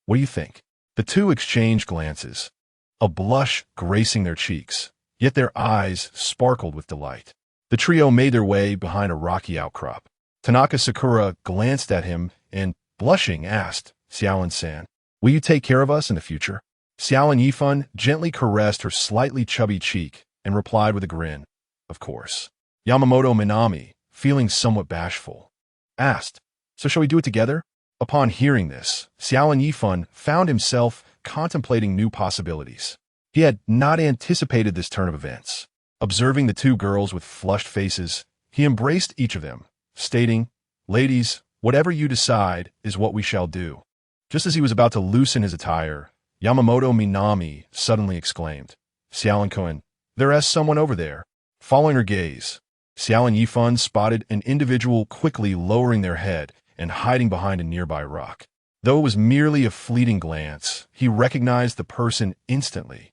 "What do you think?" The two exchanged glances, a blush gracing their cheeks, yet their eyes sparkled with delight. The trio made their way behind a rocky outcrop. Tanaka Sakura glanced at him and, blushing, asked, "Xiao Lin-san, will you take care of us in the future?" Xiao Lin Yifan gently caressed her slightly chubby cheek and replied with a grin, "Of course." Yamamoto Minami, feeling somewhat bashful, asked, "So shall we do it together?" Upon hearing this, Xiao Lin Yifan found himself contemplating new possibilities. He had not anticipated this turn of events. Observing the two girls with flushed faces, he embraced each of them, stating, "Ladies, whatever you decide is what we shall do." Just as he was about to loosen his attire, Yamamoto Minami suddenly exclaimed, "Xiao Lin-kun, there is someone over there." Following her gaze, Xiao Lin Yifan spotted an individual quickly lowering their head and hiding behind a nearby rock. Though it was merely a fleeting glance, he recognized the person instantly.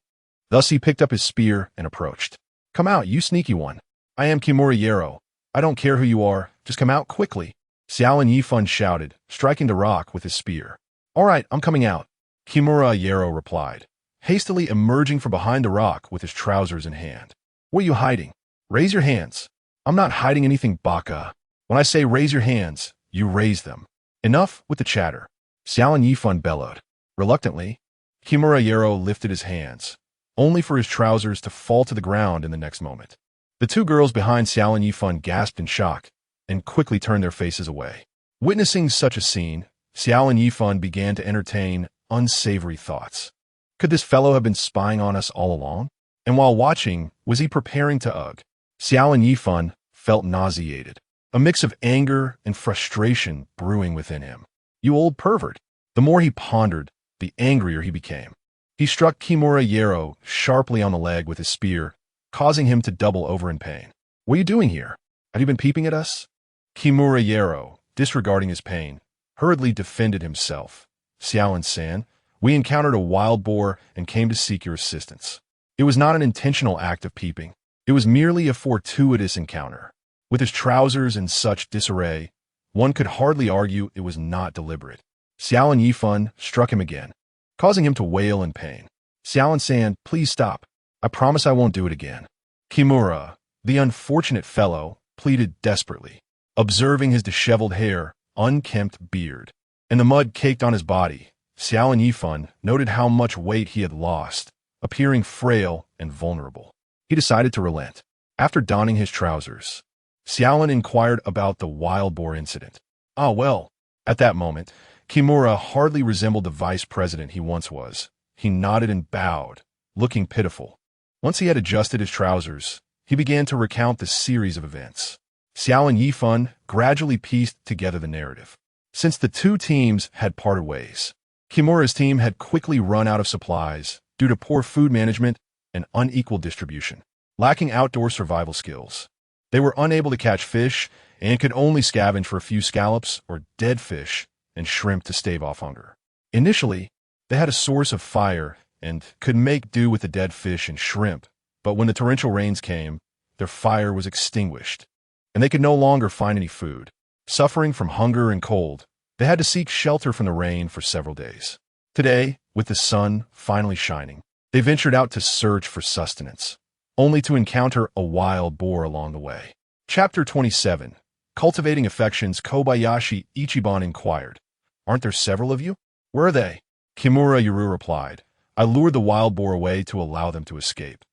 Thus he picked up his spear and approached. "Come out, you sneaky one. I am Kimura Yero. I don't care who you are, just come out quickly." Xiao Lin Yifan shouted, striking the rock with his spear. "All right, I'm coming out," Kimura Yero replied, hastily emerging from behind the rock with his trousers in hand. "What are you hiding? Raise your hands." "I'm not hiding anything, Baka. When I say raise your hands, you raise them. Enough with the chatter." Xiao Lin Yifan bellowed. Reluctantly, Kimura Yero lifted his hands, only for his trousers to fall to the ground in the next moment. The two girls behind Xiao Lin Yifan gasped in shock and quickly turned their faces away. Witnessing such a scene, Xiao Lin Yifan began to entertain unsavory thoughts. Could this fellow have been spying on us all along? And while watching, was he preparing to ugh? Xiao Lin Yifan felt nauseated, a mix of anger and frustration brewing within him. "You old pervert." The more he pondered, the angrier he became. He struck Kimura Yero sharply on the leg with his spear, causing him to double over in pain. "What are you doing here? Have you been peeping at us?" Kimura Yero, disregarding his pain, hurriedly defended himself. "Xiao Lin-san, we encountered a wild boar and came to seek your assistance. It was not an intentional act of peeping. It was merely a fortuitous encounter." With his trousers in such disarray, one could hardly argue it was not deliberate. Xiao Lin Yifan struck him again, causing him to wail in pain. "Xiao Lin-san, please stop. I promise I won't do it again." Kimura, the unfortunate fellow, pleaded desperately. Observing his disheveled hair, unkempt beard, and the mud caked on his body, Xiao Lin Yifan noted how much weight he had lost, appearing frail and vulnerable. He decided to relent. After donning his trousers, Xiao Lin inquired about the wild boar incident. "Ah, well." At that moment, Kimura hardly resembled the vice president he once was. He nodded and bowed, looking pitiful. Once he had adjusted his trousers, he began to recount the series of events. Xiao Lin Yifan gradually pieced together the narrative. Since the two teams had parted ways, Kimura's team had quickly run out of supplies due to poor food management and unequal distribution. Lacking outdoor survival skills, they were unable to catch fish and could only scavenge for a few scallops or dead fish and shrimp to stave off hunger. Initially, they had a source of fire and could make do with the dead fish and shrimp, but when the torrential rains came, their fire was extinguished, and they could no longer find any food. Suffering from hunger and cold, they had to seek shelter from the rain for several days. Today, with the sun finally shining, they ventured out to search for sustenance, only to encounter a wild boar along the way. Chapter 27. Cultivating Affections. Kobayashi Ichiban inquired, "Aren't there several of you?" "Where are they?" Kimura Yuru replied, "I lured the wild boar away to allow them to escape.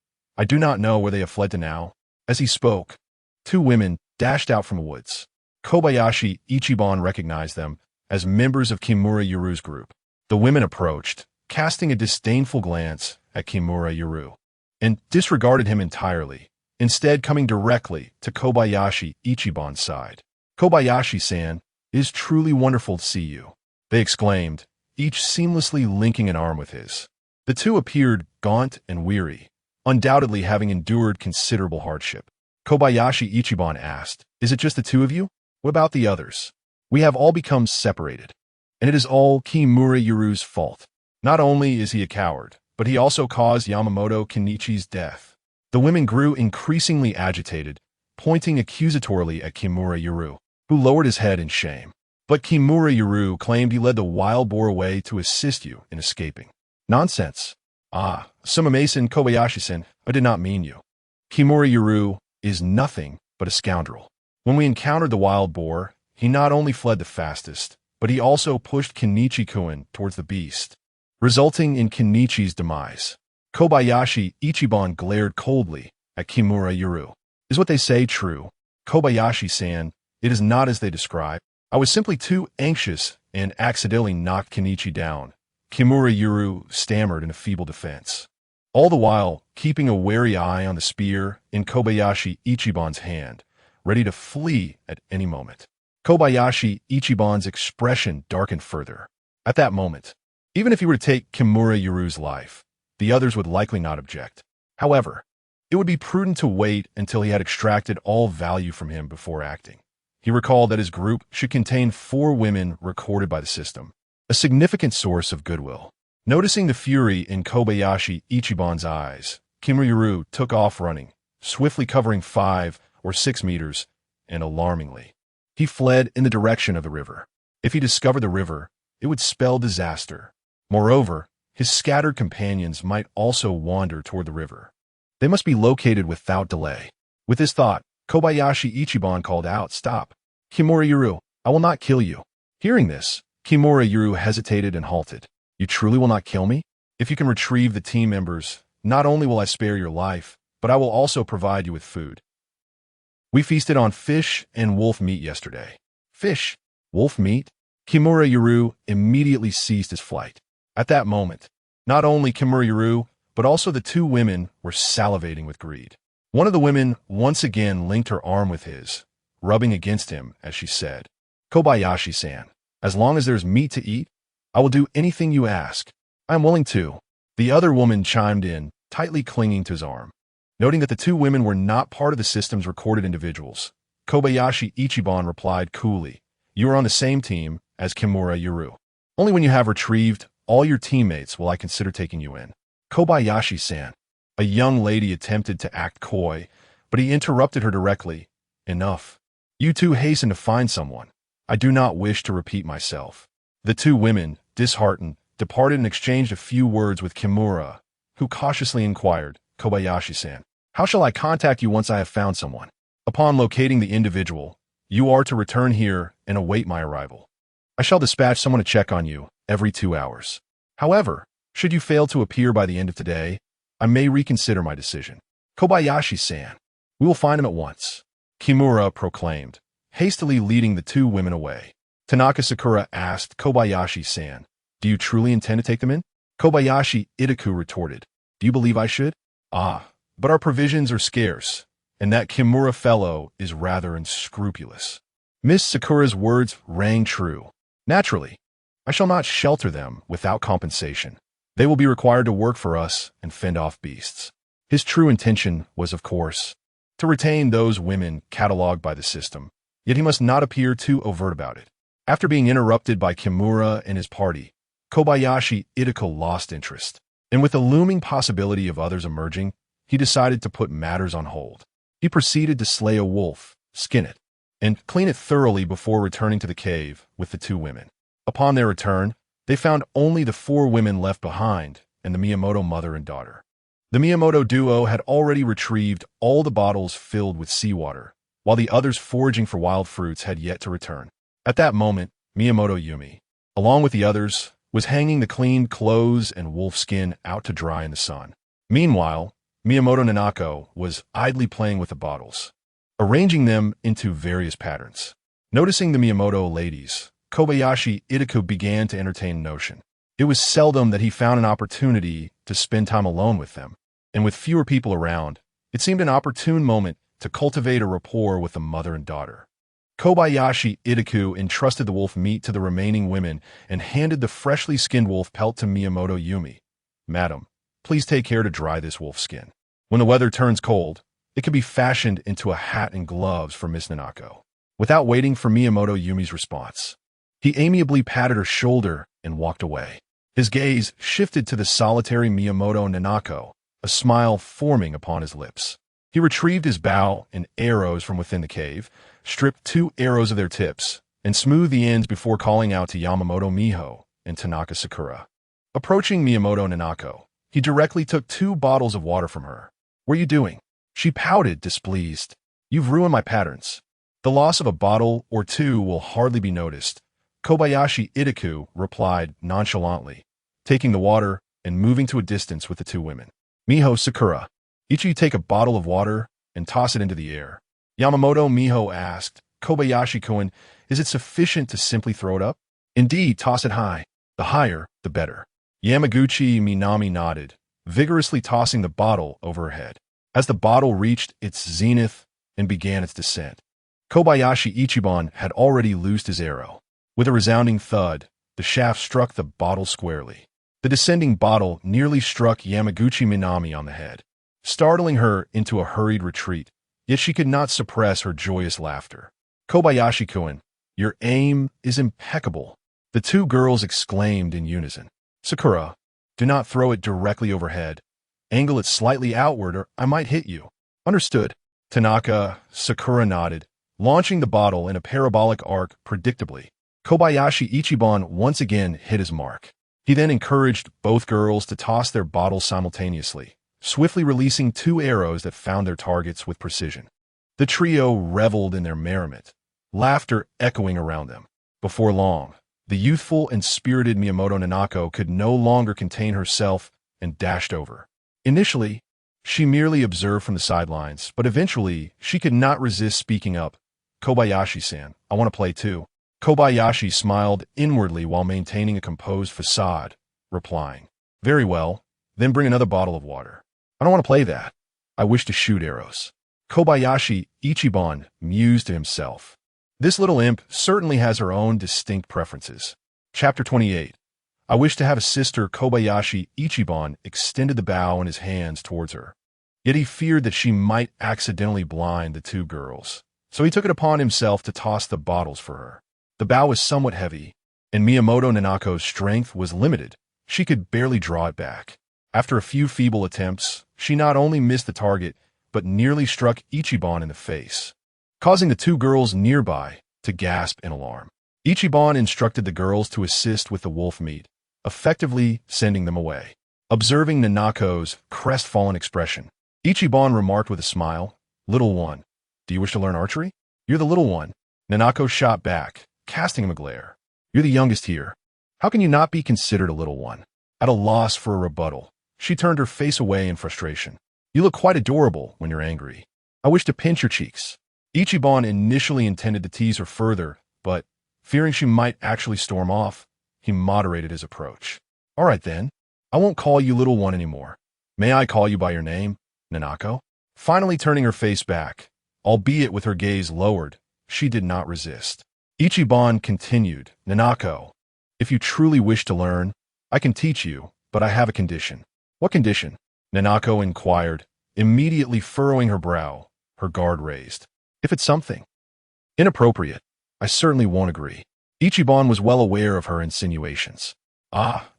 I do not know where they have fled to now. As he spoke, two women dashed out from the woods. Kobayashi Ichiban recognized them as members of Kimura Yuru's group. The women approached, casting a disdainful glance at Kimura Yuru, and disregarded him entirely, instead coming directly to Kobayashi Ichiban's side. "Kobayashi-san, it is truly wonderful to see you," they exclaimed, each seamlessly linking an arm with his. The two appeared gaunt and weary, undoubtedly having endured considerable hardship. Kobayashi Ichiban asked, "Is it just the two of you? What about the others? We have all become separated, and it is all Kimura Yuru's fault. Not only is he a coward, but he also caused Yamamoto Kenichi's death." The women grew increasingly agitated, pointing accusatorily at Kimura Yuru, who lowered his head in shame. But Kimura Yuru claimed he led the wild boar away to assist you in escaping. "Nonsense. Ah, Sumamasen Kobayashi-san, I did not mean you. Kimura Yuru is nothing but a scoundrel. When we encountered the wild boar, he not only fled the fastest, but he also pushed Kenichi-kun towards the beast, resulting in Kenichi's demise." Kobayashi Ichiban glared coldly at Kimura Yuru. "Is what they say true? Kobayashi-san, it is not as they describe. I was simply too anxious and accidentally knocked Kenichi down," Kimura Yuru stammered in a feeble defense, all the while keeping a wary eye on the spear in Kobayashi Ichiban's hand, ready to flee at any moment. Kobayashi Ichiban's expression darkened further. At that moment, even if he were to take Kimura Yuru's life, the others would likely not object. However, it would be prudent to wait until he had extracted all value from him before acting. He recalled that his group should contain 4 women recorded by the system, a significant source of goodwill. Noticing the fury in Kobayashi Ichiban's eyes, Kimura Yuru took off running, swiftly covering 5 or 6 meters, and alarmingly, he fled in the direction of the river. If he discovered the river, it would spell disaster. Moreover, his scattered companions might also wander toward the river. They must be located without delay. With this thought, Kobayashi Ichiban called out, "Stop! Kimura Yuru, I will not kill you." Hearing this, Kimura Yuru hesitated and halted. "You truly will not kill me? If you can retrieve the team members, not only will I spare your life, but I will also provide you with food. We feasted on fish and wolf meat yesterday." "Fish? Wolf meat?" Kimura Yuru immediately ceased his flight. At that moment, not only Kimura Yuru, but also the 2 women were salivating with greed. One of the women once again linked her arm with his, rubbing against him as she said, "Kobayashi-san, as long as there's meat to eat, I will do anything you ask. I am willing to." The other woman chimed in, tightly clinging to his arm. Noting that the 2 women were not part of the system's recorded individuals, Kobayashi Ichiban replied coolly, "You are on the same team as Kimura Yuru. Only when you have retrieved all your teammates will I consider taking you in." "Kobayashi-san." A young lady attempted to act coy, but he interrupted her directly. "Enough. You 2 hasten to find someone. I do not wish to repeat myself." The 2 women, disheartened, departed and exchanged a few words with Kimura, who cautiously inquired, "Kobayashi-san, how shall I contact you once I have found someone?" "Upon locating the individual, you are to return here and await my arrival. I shall dispatch someone to check on you every 2 hours. However, should you fail to appear by the end of today, I may reconsider my decision." "Kobayashi-san, we will find him at once," Kimura proclaimed, hastily leading the 2 women away. Tanaka Sakura asked Kobayashi-san, "Do you truly intend to take them in?" Kobayashi Itaku retorted, "Do you believe I should? Ah, but our provisions are scarce, and that Kimura fellow is rather unscrupulous." Miss Sakura's words rang true. "Naturally, I shall not shelter them without compensation. They will be required to work for us and fend off beasts." His true intention was, of course, to retain those women catalogued by the system, yet he must not appear too overt about it. After being interrupted by Kimura and his party, Kobayashi Itaku lost interest, and with the looming possibility of others emerging, he decided to put matters on hold. He proceeded to slay a wolf, skin it, and clean it thoroughly before returning to the cave with the 2 women. Upon their return, they found only the 4 women left behind and the Miyamoto mother and daughter. The Miyamoto duo had already retrieved all the bottles filled with seawater, while the others foraging for wild fruits had yet to return. At that moment, Miyamoto Yumi, along with the others, was hanging the cleaned clothes and wolf skin out to dry in the sun. Meanwhile, Miyamoto Nanako was idly playing with the bottles, arranging them into various patterns. Noticing the Miyamoto ladies, Kobayashi Itaku began to entertain a notion. It was seldom that he found an opportunity to spend time alone with them, and with fewer people around, it seemed an opportune moment to cultivate a rapport with the mother and daughter. Kobayashi Itaku entrusted the wolf meat to the remaining women and handed the freshly skinned wolf pelt to Miyamoto Yumi. Madam, please take care to dry this wolf skin. When the weather turns cold, it can be fashioned into a hat and gloves for Miss Nanako. Without waiting for Miyamoto Yumi's response, he amiably patted her shoulder and walked away. His gaze shifted to the solitary Miyamoto Nanako, a smile forming upon his lips. He retrieved his bow and arrows from within the cave, stripped 2 arrows of their tips, and smoothed the ends before calling out to Yamamoto Miho and Tanaka Sakura. Approaching Miyamoto Nanako, he directly took 2 bottles of water from her. "What are you doing?" She pouted, displeased. "You've ruined my patterns." "The loss of a bottle or 2 will hardly be noticed," Kobayashi Itaku replied nonchalantly, taking the water and moving to a distance with the 2 women. "Miho, Sakura, each of you take a bottle of water and toss it into the air." Yamamoto Miho asked, "Kobayashi-kun, is it sufficient to simply throw it up?" "Indeed, toss it high. The higher, the better." Yamaguchi Minami nodded, vigorously tossing the bottle over her head. As the bottle reached its zenith and began its descent, Kobayashi Ichiban had already loosed his arrow. With a resounding thud, the shaft struck the bottle squarely. The descending bottle nearly struck Yamaguchi Minami on the head, startling her into a hurried retreat, yet she could not suppress her joyous laughter. "Kobayashi-kun, your aim is impeccable," the 2 girls exclaimed in unison. "Sakura, do not throw it directly overhead. Angle it slightly outward or I might hit you." "Understood." Tanaka Sakura nodded, launching the bottle in a parabolic arc predictably. Kobayashi Ichiban once again hit his mark. He then encouraged both girls to toss their bottles simultaneously, swiftly releasing 2 arrows that found their targets with precision. The trio reveled in their merriment, laughter echoing around them. Before long, the youthful and spirited Miyamoto Nanako could no longer contain herself and dashed over. Initially, she merely observed from the sidelines, but eventually she could not resist speaking up. "Kobayashi-san, I want to play too." Kobayashi smiled inwardly while maintaining a composed facade, replying, "Very well, then bring another bottle of water." "I don't want to play that. I wish to shoot arrows." Kobayashi Ichiban mused to himself. This little imp certainly has her own distinct preferences. Chapter 28. I wish to have a sister. Kobayashi Ichiban extended the bow in his hands towards her. Yet he feared that she might accidentally blind the 2 girls, so he took it upon himself to toss the bottles for her. The bow was somewhat heavy, and Miyamoto Nanako's strength was limited. She could barely draw it back. After a few feeble attempts, she not only missed the target, but nearly struck Ichiban in the face, causing the 2 girls nearby to gasp in alarm. Ichiban instructed the girls to assist with the wolf meat, effectively sending them away. Observing Nanako's crestfallen expression, Ichiban remarked with a smile, "Little one, do you wish to learn archery?" "You're the little one." Nanako shot back, casting him a glare. "You're the youngest here. How can you not be considered a little one?" At a loss for a rebuttal, she turned her face away in frustration. "You look quite adorable when you're angry. I wish to pinch your cheeks." Ichiban initially intended to tease her further, but, fearing she might actually storm off, he moderated his approach. "All right then, I won't call you little one anymore. May I call you by your name, Nanako?" Finally turning her face back, albeit with her gaze lowered, she did not resist. Ichiban continued, "Nanako, if you truly wish to learn, I can teach you, but I have a condition." "What condition?" Nanako inquired, immediately furrowing her brow, her guard raised. "If it's something inappropriate, I certainly won't agree." Ichiban was well aware of her insinuations.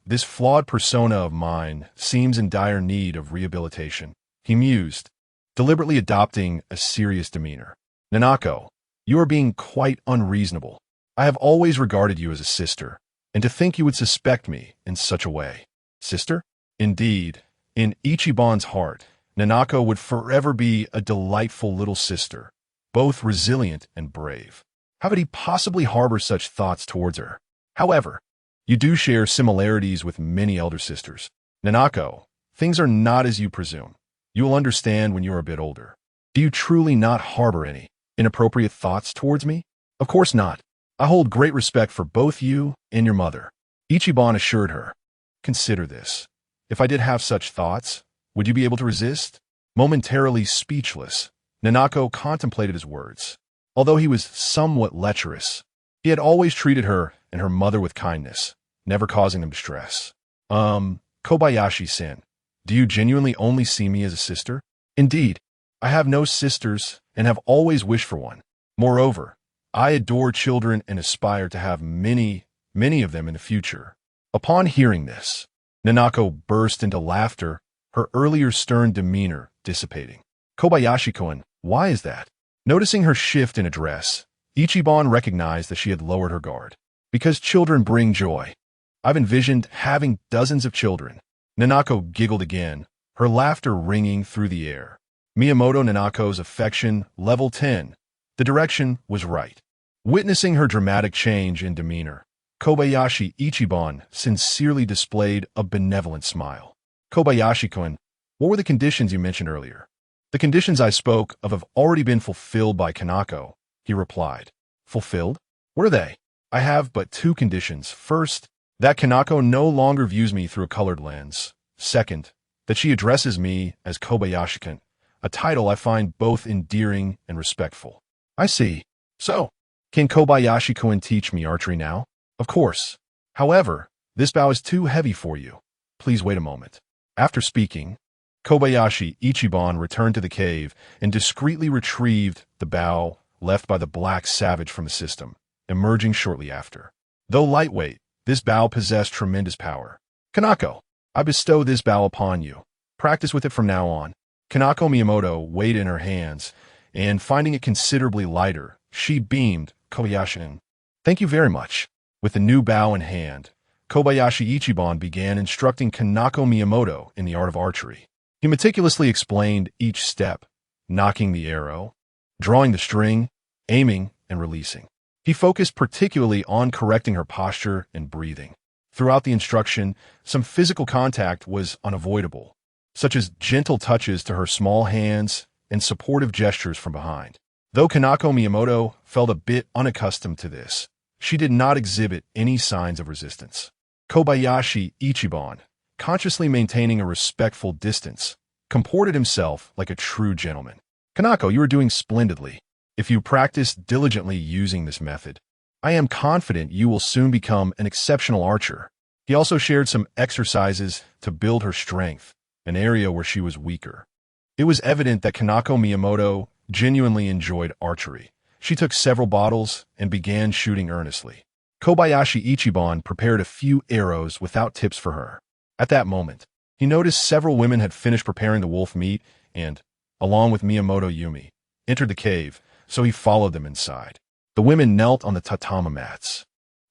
This flawed persona of mine seems in dire need of rehabilitation, he mused, deliberately adopting a serious demeanor. "Nanako, you are being quite unreasonable. I have always regarded you as a sister, and to think you would suspect me in such a way." "Sister?" Indeed, in Ichiban's heart, Nanako would forever be a delightful little sister, both resilient and brave. How could he possibly harbor such thoughts towards her? "However, you do share similarities with many elder sisters. Nanako, things are not as you presume. You will understand when you are a bit older. Do you truly not harbor any inappropriate thoughts towards me? Of course not. I hold great respect for both you and your mother. Ichiban assured her. Consider this. If I did have such thoughts, would you be able to resist? Momentarily speechless, Nanako contemplated his words. Although he was somewhat lecherous, he had always treated her and her mother with kindness, never causing them distress. Kobayashi-san, do you genuinely only see me as a sister? Indeed, I have no sisters and have always wished for one. Moreover, I adore children and aspire to have many of them in the future. Upon hearing this, Nanako burst into laughter, her earlier stern demeanor dissipating. Kobayashi-kun, why is that? Noticing her shift in address, Ichiban recognized that she had lowered her guard. Because children bring joy. I've envisioned having dozens of children. Nanako giggled again, her laughter ringing through the air. Miyamoto Nanako's affection, level 10. The direction was right. Witnessing her dramatic change in demeanor, Kobayashi Ichiban sincerely displayed a benevolent smile. Kobayashi-kun, what were the conditions you mentioned earlier? The conditions I spoke of have already been fulfilled by Kanako, he replied. Fulfilled? What are they? I have but two conditions. First, that Kanako no longer views me through a colored lens. Second, that she addresses me as Kobayashi-kun, a title I find both endearing and respectful. I see. So, can Kobayashi-kun teach me archery now? Of course. However, this bow is too heavy for you. Please wait a moment. After speaking, Kobayashi Ichiban returned to the cave and discreetly retrieved the bow left by the black savage from the system, emerging shortly after. Though lightweight, this bow possessed tremendous power. Kanako, I bestow this bow upon you. Practice with it from now on. Kanako Miyamoto weighed in her hands, and finding it considerably lighter, she beamed, Kobayashi. Thank you very much. With the new bow in hand, Kobayashi Ichiban began instructing Kanako Miyamoto in the art of archery. He meticulously explained each step, nocking the arrow, drawing the string, aiming, and releasing. He focused particularly on correcting her posture and breathing. Throughout the instruction, some physical contact was unavoidable, such as gentle touches to her small hands and supportive gestures from behind. Though Kanako Miyamoto felt a bit unaccustomed to this, she did not exhibit any signs of resistance. Kobayashi Ichiban, consciously maintaining a respectful distance, comported himself like a true gentleman. Kanako, you are doing splendidly. If you practice diligently using this method, I am confident you will soon become an exceptional archer. He also shared some exercises to build her strength, an area where she was weaker. It was evident that Kanako Miyamoto genuinely enjoyed archery. She took several bottles and began shooting earnestly. Kobayashi Ichiban prepared a few arrows without tips for her. At that moment, he noticed several women had finished preparing the wolf meat and, along with Miyamoto Yumi, entered the cave, so he followed them inside. The women knelt on the tatama mats,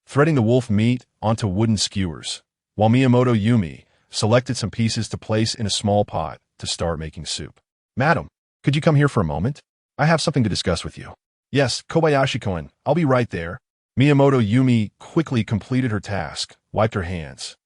threading the wolf meat onto wooden skewers, while Miyamoto Yumi selected some pieces to place in a small pot to start making soup. Madam, could you come here for a moment? I have something to discuss with you. Yes, Kobayashi-kun, I'll be right there. Miyamoto Yumi quickly completed her task, wiped her hands,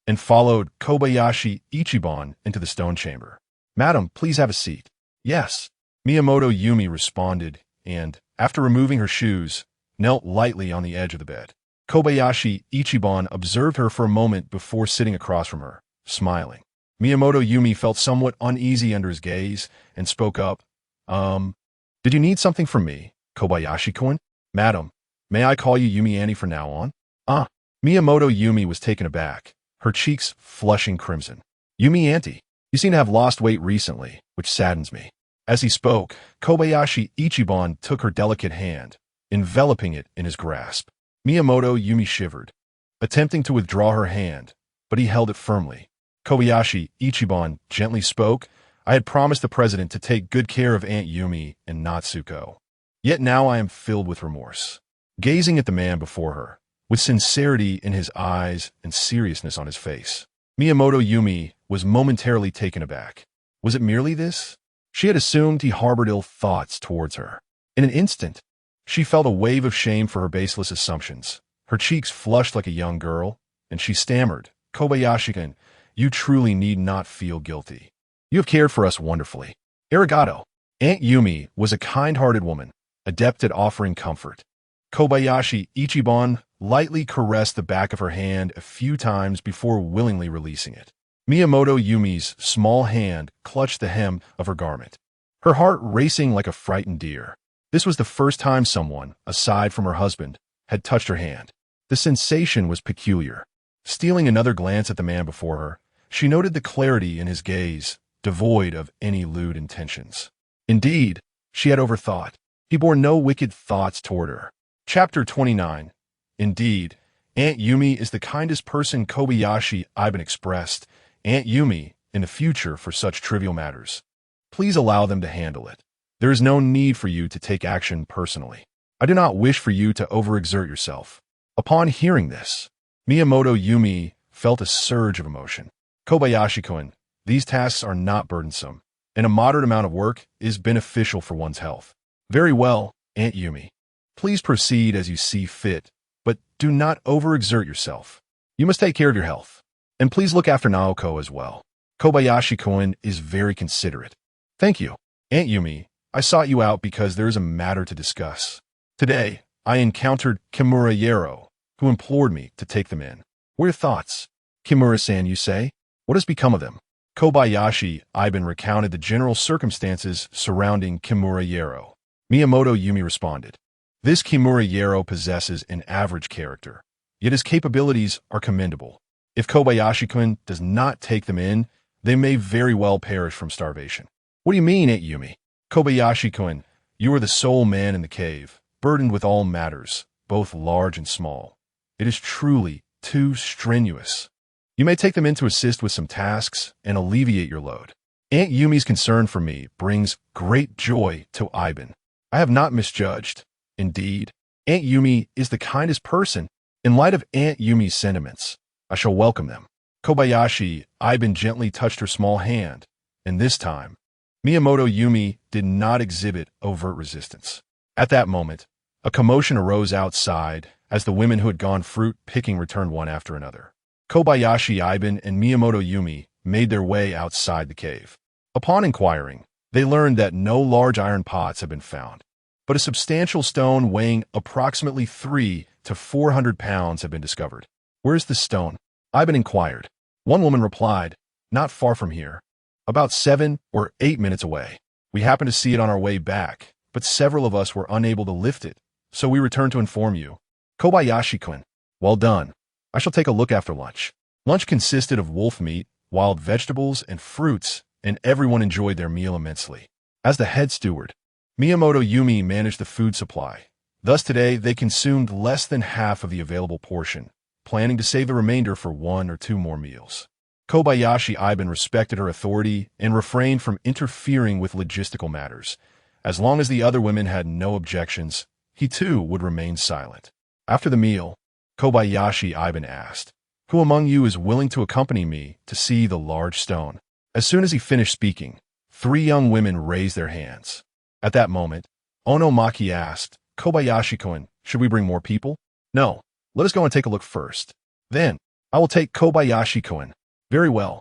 and followed Kobayashi Ichiban into the stone chamber. Madam, please have a seat. Yes. Miyamoto Yumi responded and, after removing her shoes, knelt lightly on the edge of the bed. Kobayashi Ichiban observed her for a moment before sitting across from her, smiling. Miyamoto Yumi felt somewhat uneasy under his gaze and spoke up. Did you need something from me, Kobayashi-kun? Madam, may I call you Yumi Annie from now on? Miyamoto Yumi was taken aback, her cheeks flushing crimson. Yumi Auntie, you seem to have lost weight recently, which saddens me. As he spoke, Kobayashi Ichiban took her delicate hand, enveloping it in his grasp. Miyamoto Yumi shivered, attempting to withdraw her hand, but he held it firmly. Kobayashi Ichiban gently spoke, I had promised the president to take good care of Aunt Yumi and Natsuko. Yet now I am filled with remorse. Gazing at the man before her, with sincerity in his eyes and seriousness on his face, Miyamoto Yumi was momentarily taken aback. Was it merely this? She had assumed he harbored ill thoughts towards her. In an instant, she felt a wave of shame for her baseless assumptions. Her cheeks flushed like a young girl, and she stammered, Kobayashi-kun, you truly need not feel guilty. You have cared for us wonderfully. Arigato. Aunt Yumi was a kind-hearted woman, adept at offering comfort. Kobayashi Ichiban lightly caressed the back of her hand a few times before willingly releasing it. Miyamoto Yumi's small hand clutched the hem of her garment, her heart racing like a frightened deer. This was the first time someone, aside from her husband, had touched her hand. The sensation was peculiar. Stealing another glance at the man before her, she noted the clarity in his gaze, devoid of any lewd intentions. Indeed, she had overthought. He bore no wicked thoughts toward her. Chapter 29. Indeed, Aunt Yumi is the kindest person. Kobayashi Iban expressed Aunt Yumi in the future for such trivial matters. Please allow them to handle it. There is no need for you to take action personally. I do not wish for you to overexert yourself. Upon hearing this, Miyamoto Yumi felt a surge of emotion. Kobayashi-kun, these tasks are not burdensome, and a moderate amount of work is beneficial for one's health. Very well, Aunt Yumi. Please proceed as you see fit, but do not overexert yourself. You must take care of your health. And please look after Naoko as well. Kobayashi-kun is very considerate. Thank you. Aunt Yumi, I sought you out because there is a matter to discuss. Today, I encountered Kimura Yero, who implored me to take them in. What are your thoughts? Kimura-san, you say? What has become of them? Kobayashi Iban recounted the general circumstances surrounding Kimura Yero. Miyamoto Yumi responded. This Kimura Yero possesses an average character, yet his capabilities are commendable. If Kobayashi-kun does not take them in, they may very well perish from starvation. What do you mean, Aunt Yumi? Kobayashi-kun, you are the sole man in the cave, burdened with all matters, both large and small. It is truly too strenuous. You may take them in to assist with some tasks and alleviate your load. Aunt Yumi's concern for me brings great joy to Iban. I have not misjudged. Indeed, Aunt Yumi is the kindest person. In light of Aunt Yumi's sentiments, I shall welcome them. Kobayashi Iban gently touched her small hand, and this time, Miyamoto Yumi did not exhibit overt resistance. At that moment, a commotion arose outside as the women who had gone fruit picking returned one after another. Kobayashi Iban and Miyamoto Yumi made their way outside the cave. Upon inquiring, they learned that no large iron pots had been found, but a substantial stone weighing approximately 300 to 400 pounds had been discovered. Where's the stone? Iban inquired. One woman replied, not far from here, about 7 or 8 minutes away. We happened to see it on our way back, but several of us were unable to lift it, so we returned to inform you. Kobayashi-kun, well done. I shall take a look after lunch. Lunch consisted of wolf meat, wild vegetables, and fruits, and everyone enjoyed their meal immensely. As the head steward, Miyamoto Yumi managed the food supply. Thus today, they consumed less than half of the available portion, planning to save the remainder for 1 or 2 more meals. Kobayashi Iban respected her authority and refrained from interfering with logistical matters. As long as the other women had no objections, he too would remain silent. After the meal, Kobayashi Iban asked, who among you is willing to accompany me to see the large stone? As soon as he finished speaking, 3 young women raised their hands. At that moment, Onomaki asked, Kobayashi-kun, should we bring more people? No, let us go and take a look first. Then, I will take Kobayashi-kun. Very well.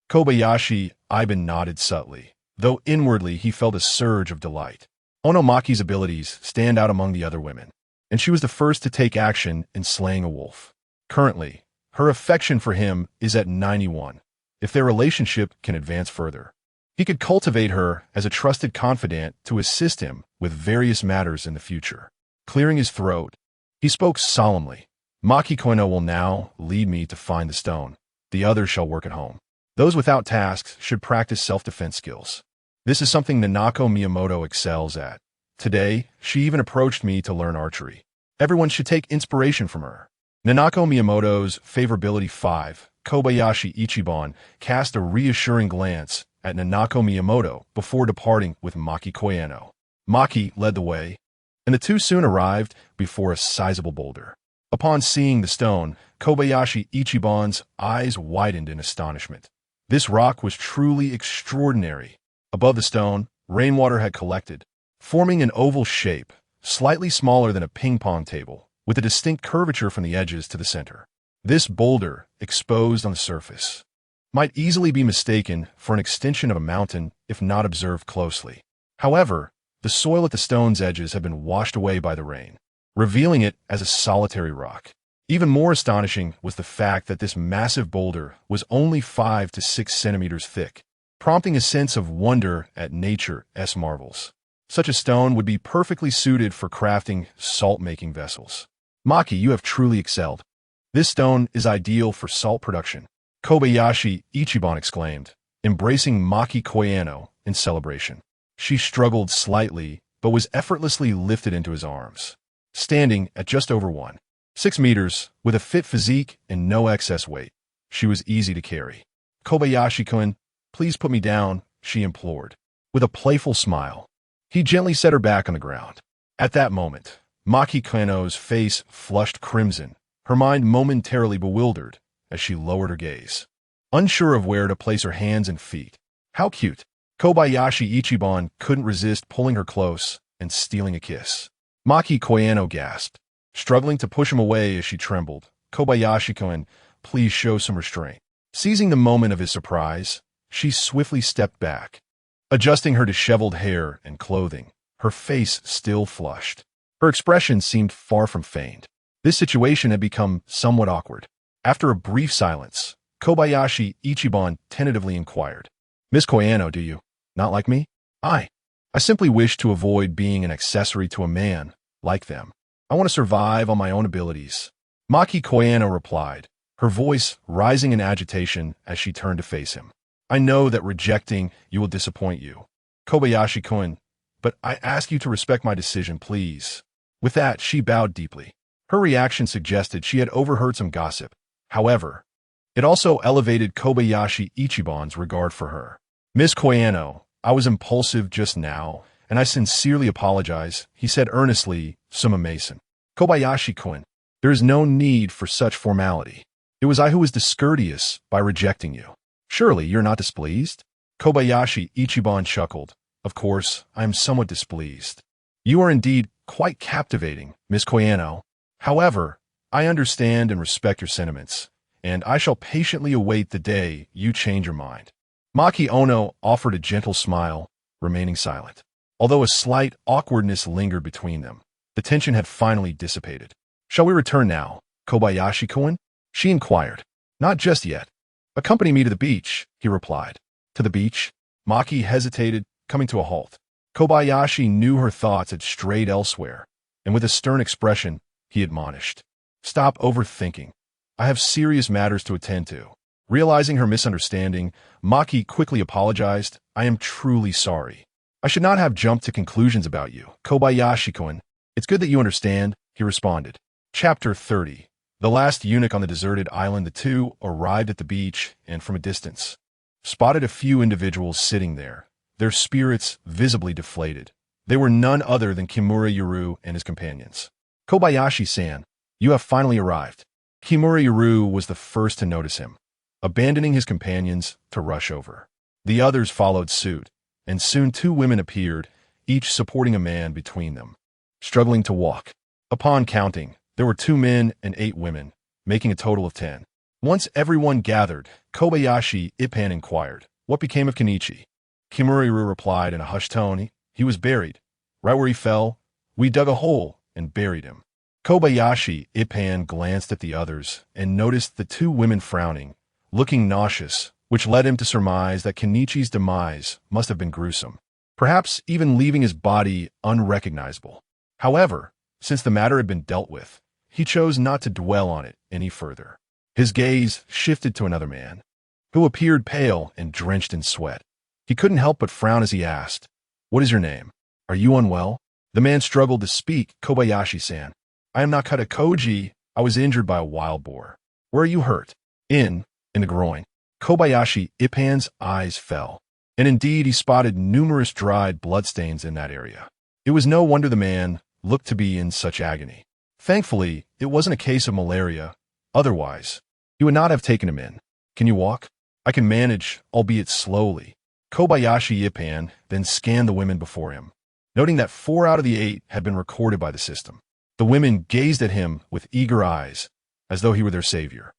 Kobayashi Iban nodded subtly, though inwardly he felt a surge of delight. Onomaki's abilities stand out among the other women, and she was the first to take action in slaying a wolf. Currently, her affection for him is at 91. If their relationship can advance further, he could cultivate her as a trusted confidant to assist him with various matters in the future. Clearing his throat, he spoke solemnly. Maki Koino will now lead me to find the stone. The others shall work at home. Those without tasks should practice self-defense skills. This is something Nanako Miyamoto excels at. Today, she even approached me to learn archery. Everyone should take inspiration from her. Nanako Miyamoto's favorability 5, Kobayashi Ichiban, cast a reassuring glance at Nanako Miyamoto before departing with Maki Koyano. Maki led the way, and the two soon arrived before a sizable boulder. Upon seeing the stone, Kobayashi Ichiban's eyes widened in astonishment. This rock was truly extraordinary. Above the stone, rainwater had collected, forming an oval shape, slightly smaller than a ping-pong table, with a distinct curvature from the edges to the center. This boulder, exposed on the surface, might easily be mistaken for an extension of a mountain if not observed closely. However, the soil at the stone's edges had been washed away by the rain, revealing it as a solitary rock. Even more astonishing was the fact that this massive boulder was only 5 to 6 centimeters thick, prompting a sense of wonder at nature's marvels. Such a stone would be perfectly suited for crafting salt-making vessels. Maki, you have truly excelled. This stone is ideal for salt production, Kobayashi Ichiban exclaimed, embracing Maki Koyano in celebration. She struggled slightly, but was effortlessly lifted into his arms. Standing at just over 1.6 meters, with a fit physique and no excess weight, she was easy to carry. Kobayashi-kun, please put me down, she implored. With a playful smile, he gently set her back on the ground. At that moment, Maki Koyano's face flushed crimson, her mind momentarily bewildered as she lowered her gaze, unsure of where to place her hands and feet. How cute! Kobayashi Ichiban couldn't resist pulling her close and stealing a kiss. Maki Koyano gasped, struggling to push him away as she trembled. Kobayashi-kun, please show some restraint. Seizing the moment of his surprise, she swiftly stepped back, adjusting her disheveled hair and clothing, her face still flushed. Her expression seemed far from feigned. This situation had become somewhat awkward. After a brief silence, Kobayashi Ichiban tentatively inquired, Miss Koyano, do you not like me? I simply wish to avoid being an accessory to a man like them. I want to survive on my own abilities. Maki Koyano replied, her voice rising in agitation as she turned to face him. I know that rejecting you will disappoint you, Kobayashi-kun, but I ask you to respect my decision, please. With that, she bowed deeply. Her reaction suggested she had overheard some gossip. However, it also elevated Kobayashi Ichiban's regard for her. Miss Koyano, I was impulsive just now, and I sincerely apologize, he said earnestly, Suma Mason. Kobayashi-kun, there is no need for such formality. It was I who was discourteous by rejecting you. Surely you're not displeased? Kobayashi Ichiban chuckled. Of course, I am somewhat displeased. You are indeed quite captivating, Miss Koyano. However, I understand and respect your sentiments, and I shall patiently await the day you change your mind. Maki Ono offered a gentle smile, remaining silent. Although a slight awkwardness lingered between them, the tension had finally dissipated. Shall we return now, Kobayashi-kun? She inquired. Not just yet. Accompany me to the beach, he replied. To the beach? Maki hesitated, coming to a halt. Kobayashi knew her thoughts had strayed elsewhere, and with a stern expression, he admonished. Stop overthinking. I have serious matters to attend to. Realizing her misunderstanding, Maki quickly apologized. I am truly sorry. I should not have jumped to conclusions about you, Kobayashi-kun. It's good that you understand, he responded. Chapter 30. The last eunuch on the deserted island. The two arrived at the beach and, from a distance, spotted a few individuals sitting there, their spirits visibly deflated. They were none other than Kimura Yuru and his companions. Kobayashi-san, you have finally arrived. Kimura Yuru was the first to notice him, abandoning his companions to rush over. The others followed suit, and soon two women appeared, each supporting a man between them, struggling to walk. Upon counting, there were 2 men and 8 women, making a total of 10. Once everyone gathered, Kobayashi Ipan inquired, what became of Kenichi? Kimura replied in a hushed tone, he was buried. Right where he fell, we dug a hole and buried him. Kobayashi Ipan glanced at the others and noticed the 2 women frowning, looking nauseous, which led him to surmise that Kenichi's demise must have been gruesome, perhaps even leaving his body unrecognizable. However, since the matter had been dealt with, he chose not to dwell on it any further. His gaze shifted to another man, who appeared pale and drenched in sweat. He couldn't help but frown as he asked, what is your name? Are you unwell? The man struggled to speak. Kobayashi-san, I am Nakata Koji. I was injured by a wild boar. Where are you hurt? In the groin. Kobayashi Ipan's eyes fell, and indeed he spotted numerous dried bloodstains in that area. It was no wonder the man looked to be in such agony. Thankfully, it wasn't a case of malaria. Otherwise, he would not have taken him in. Can you walk? I can manage, albeit slowly. Kobayashi Ipan then scanned the women before him, noting that 4 out of the 8 had been recorded by the system. The women gazed at him with eager eyes, as though he were their savior.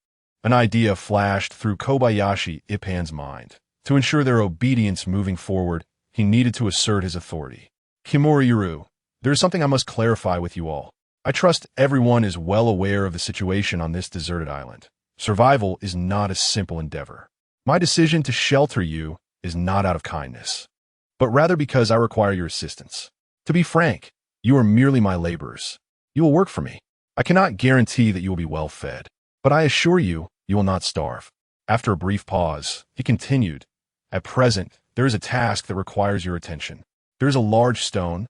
An idea flashed through Kobayashi Ippan's mind. To ensure their obedience moving forward, he needed to assert his authority. Kimura Yuru, there is something I must clarify with you all. I trust everyone is well aware of the situation on this deserted island. Survival is not a simple endeavor. My decision to shelter you is not out of kindness, but rather because I require your assistance. To be frank, you are merely my laborers. You will work for me. I cannot guarantee that you will be well fed, but I assure you, you will not starve. After a brief pause, he continued, At present, there is a task that requires your attention. There is a large stone,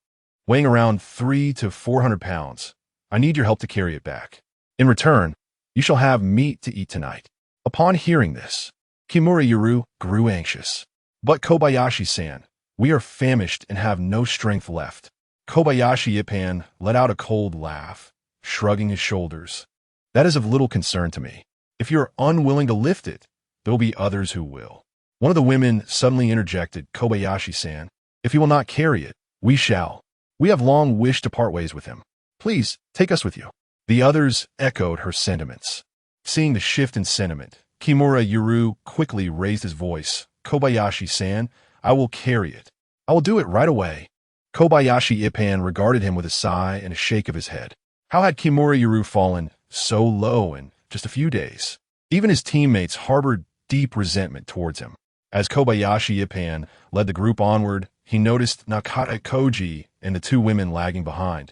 weighing around 300 to 400 pounds. I need your help to carry it back. In return, you shall have meat to eat tonight. Upon hearing this, Kimura Yuru grew anxious. But Kobayashi-san, we are famished and have no strength left. Kobayashi Ippan let out a cold laugh, shrugging his shoulders. That is of little concern to me. If you are unwilling to lift it, there will be others who will. One of the women suddenly interjected, Kobayashi-san, if he will not carry it, we shall. We have long wished to part ways with him. Please, take us with you. The others echoed her sentiments. Seeing the shift in sentiment, Kimura Yuru quickly raised his voice. Kobayashi-san, I will carry it. I will do it right away. Kobayashi Ippan regarded him with a sigh and a shake of his head. How had Kimura Yuru fallen so low in just a few days? Even his teammates harbored deep resentment towards him. As Kobayashi Ippan led the group onward, he noticed Nakata Koji and the two women lagging behind,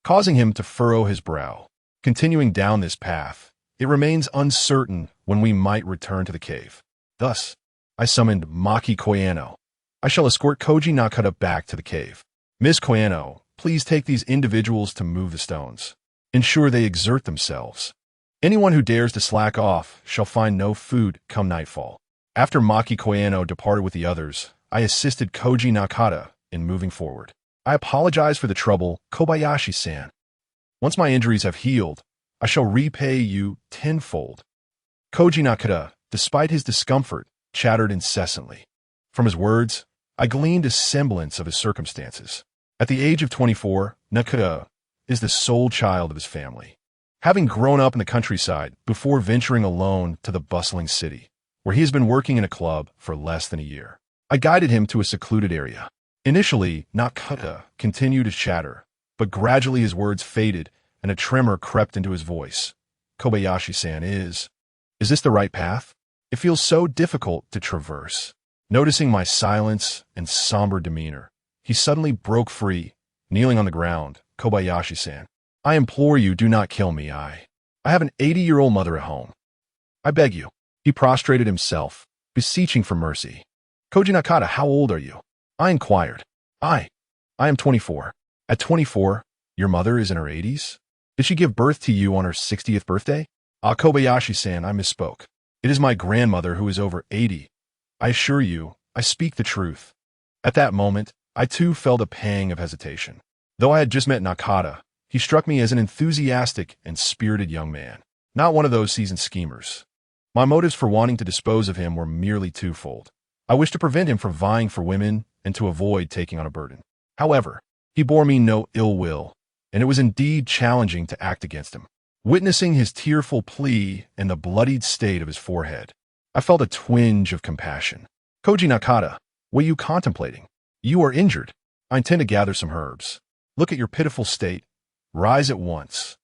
causing him to furrow his brow. Continuing down this path, it remains uncertain when we might return to the cave. Thus, I summoned Maki Koyano. I shall escort Koji Nakata back to the cave. Miss Koyano, please take these individuals to move the stones. Ensure they exert themselves. Anyone who dares to slack off shall find no food come nightfall. After Maki Koyano departed with the others, I assisted Koji Nakata in moving forward. I apologize for the trouble, Kobayashi-san. Once my injuries have healed, I shall repay you tenfold. Koji Nakata, despite his discomfort, chattered incessantly. From his words, I gleaned a semblance of his circumstances. At the age of 24, Nakata is the sole child of his family, having grown up in the countryside before venturing alone to the bustling city, where he has been working in a club for less than a year. I guided him to a secluded area. Initially, Nakata continued to chatter, but gradually his words faded and a tremor crept into his voice. Kobayashi-san, is this the right path? It feels so difficult to traverse. Noticing my silence and somber demeanor, he suddenly broke free, kneeling on the ground. Kobayashi-san, I implore you, do not kill me. I have an 80-year-old mother at home. I beg you. He prostrated himself, beseeching for mercy. Koji Nakata, how old are you? I inquired. I am 24. At 24, your mother is in her 80s? Did she give birth to you on her 60th birthday? Kobayashi-san, I misspoke. It is my grandmother who is over 80. I assure you, I speak the truth. At that moment, I too felt a pang of hesitation. Though I had just met Nakata, he struck me as an enthusiastic and spirited young man, not one of those seasoned schemers. My motives for wanting to dispose of him were merely twofold. I wished to prevent him from vying for women and to avoid taking on a burden. However, he bore me no ill will, and it was indeed challenging to act against him. Witnessing his tearful plea and the bloodied state of his forehead, I felt a twinge of compassion. Koji Nakata, what are you contemplating? You are injured. I intend to gather some herbs. Look at your pitiful state. Rise at once.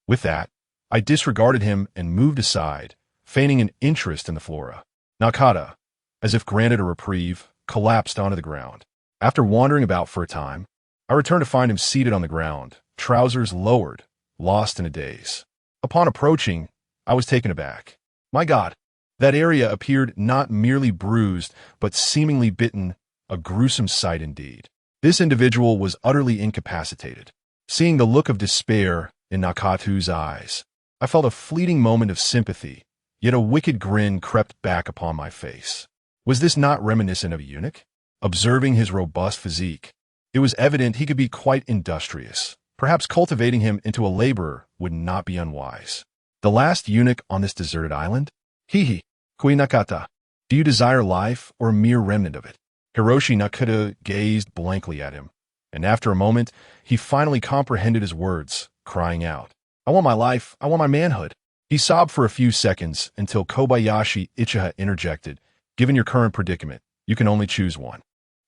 With that, I disregarded him and moved aside, feigning an interest in the flora. Nakata, as if granted a reprieve, collapsed onto the ground. After wandering about for a time, I returned to find him seated on the ground, trousers lowered, lost in a daze. Upon approaching, I was taken aback. My God, that area appeared not merely bruised, but seemingly bitten, a gruesome sight indeed. This individual was utterly incapacitated. Seeing the look of despair in Nakatu's eyes, I felt a fleeting moment of sympathy, yet a wicked grin crept back upon my face. Was this not reminiscent of a eunuch? Observing his robust physique, it was evident he could be quite industrious. Perhaps cultivating him into a laborer would not be unwise. The last eunuch on this deserted island? Hihi, Kui Nakata, do you desire life or a mere remnant of it? Hiroshi Nakata gazed blankly at him, and after a moment, he finally comprehended his words, crying out, I want my life, I want my manhood. He sobbed for a few seconds until Kobayashi Ichiha interjected, "Given your current predicament, you can only choose one.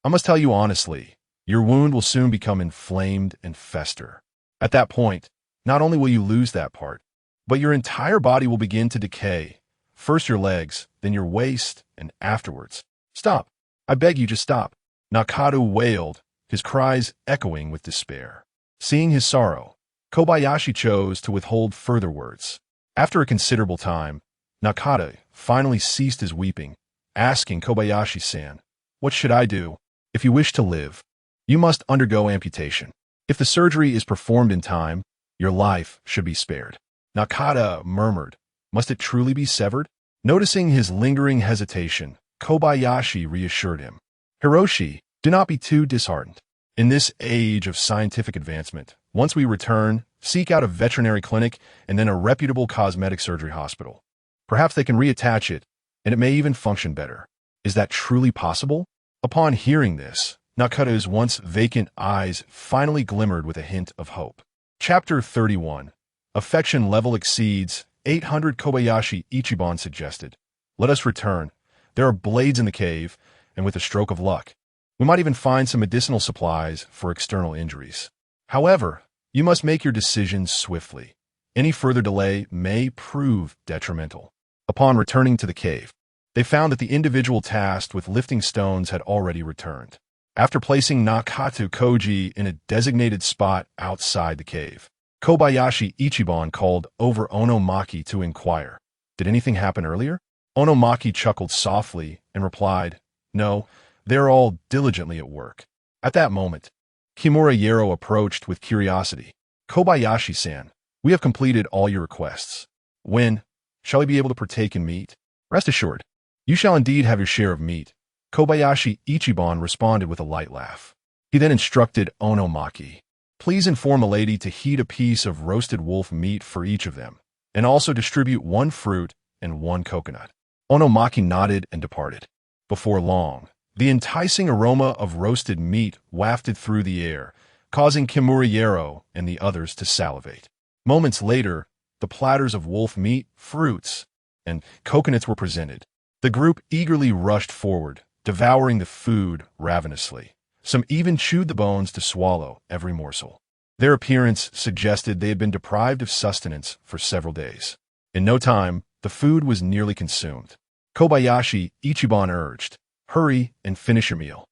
I must tell you honestly, your wound will soon become inflamed and fester. At that point, not only will you lose that part, but your entire body will begin to decay. First your legs, then your waist, and afterwards. Stop. I beg you, just stop." Nakata wailed, his cries echoing with despair. Seeing his sorrow, Kobayashi chose to withhold further words. After a considerable time, Nakata finally ceased his weeping, asking Kobayashi-san, "What should I do? If you wish to live, you must undergo amputation. If the surgery is performed in time, your life should be spared." Nakata murmured, "Must it truly be severed?" Noticing his lingering hesitation, Kobayashi reassured him. "Hiroshi, do not be too disheartened. In this age of scientific advancement, once we return, seek out a veterinary clinic and then a reputable cosmetic surgery hospital. Perhaps they can reattach it, and it may even function better. Is that truly possible?" Upon hearing this, Nakata's once vacant eyes finally glimmered with a hint of hope. Chapter 31. Affection level exceeds 800. Kobayashi Ichiban suggested, "Let us return. There are blades in the cave, and with a stroke of luck, we might even find some medicinal supplies for external injuries. However, you must make your decisions swiftly. Any further delay may prove detrimental." Upon returning to the cave, they found that the individual tasked with lifting stones had already returned. After placing Nakata Koji in a designated spot outside the cave, Kobayashi Ichiban called over Onomaki to inquire, "Did anything happen earlier?" Onomaki chuckled softly and replied, "No, they're all diligently at work." At that moment, Kimura Yero approached with curiosity. "Kobayashi-san, we have completed all your requests. When shall we be able to partake in meat?" "Rest assured, you shall indeed have your share of meat," Kobayashi Ichiban responded with a light laugh. He then instructed Onomaki, "Please inform a lady to heat a piece of roasted wolf meat for each of them, and also distribute one fruit and one coconut." Onomaki nodded and departed. Before long, the enticing aroma of roasted meat wafted through the air, causing Kimura Yero and the others to salivate. Moments later, the platters of wolf meat, fruits, and coconuts were presented. The group eagerly rushed forward, devouring the food ravenously. Some even chewed the bones to swallow every morsel. Their appearance suggested they had been deprived of sustenance for several days. In no time, the food was nearly consumed. Kobayashi Ichiban urged, "Hurry and finish your meal.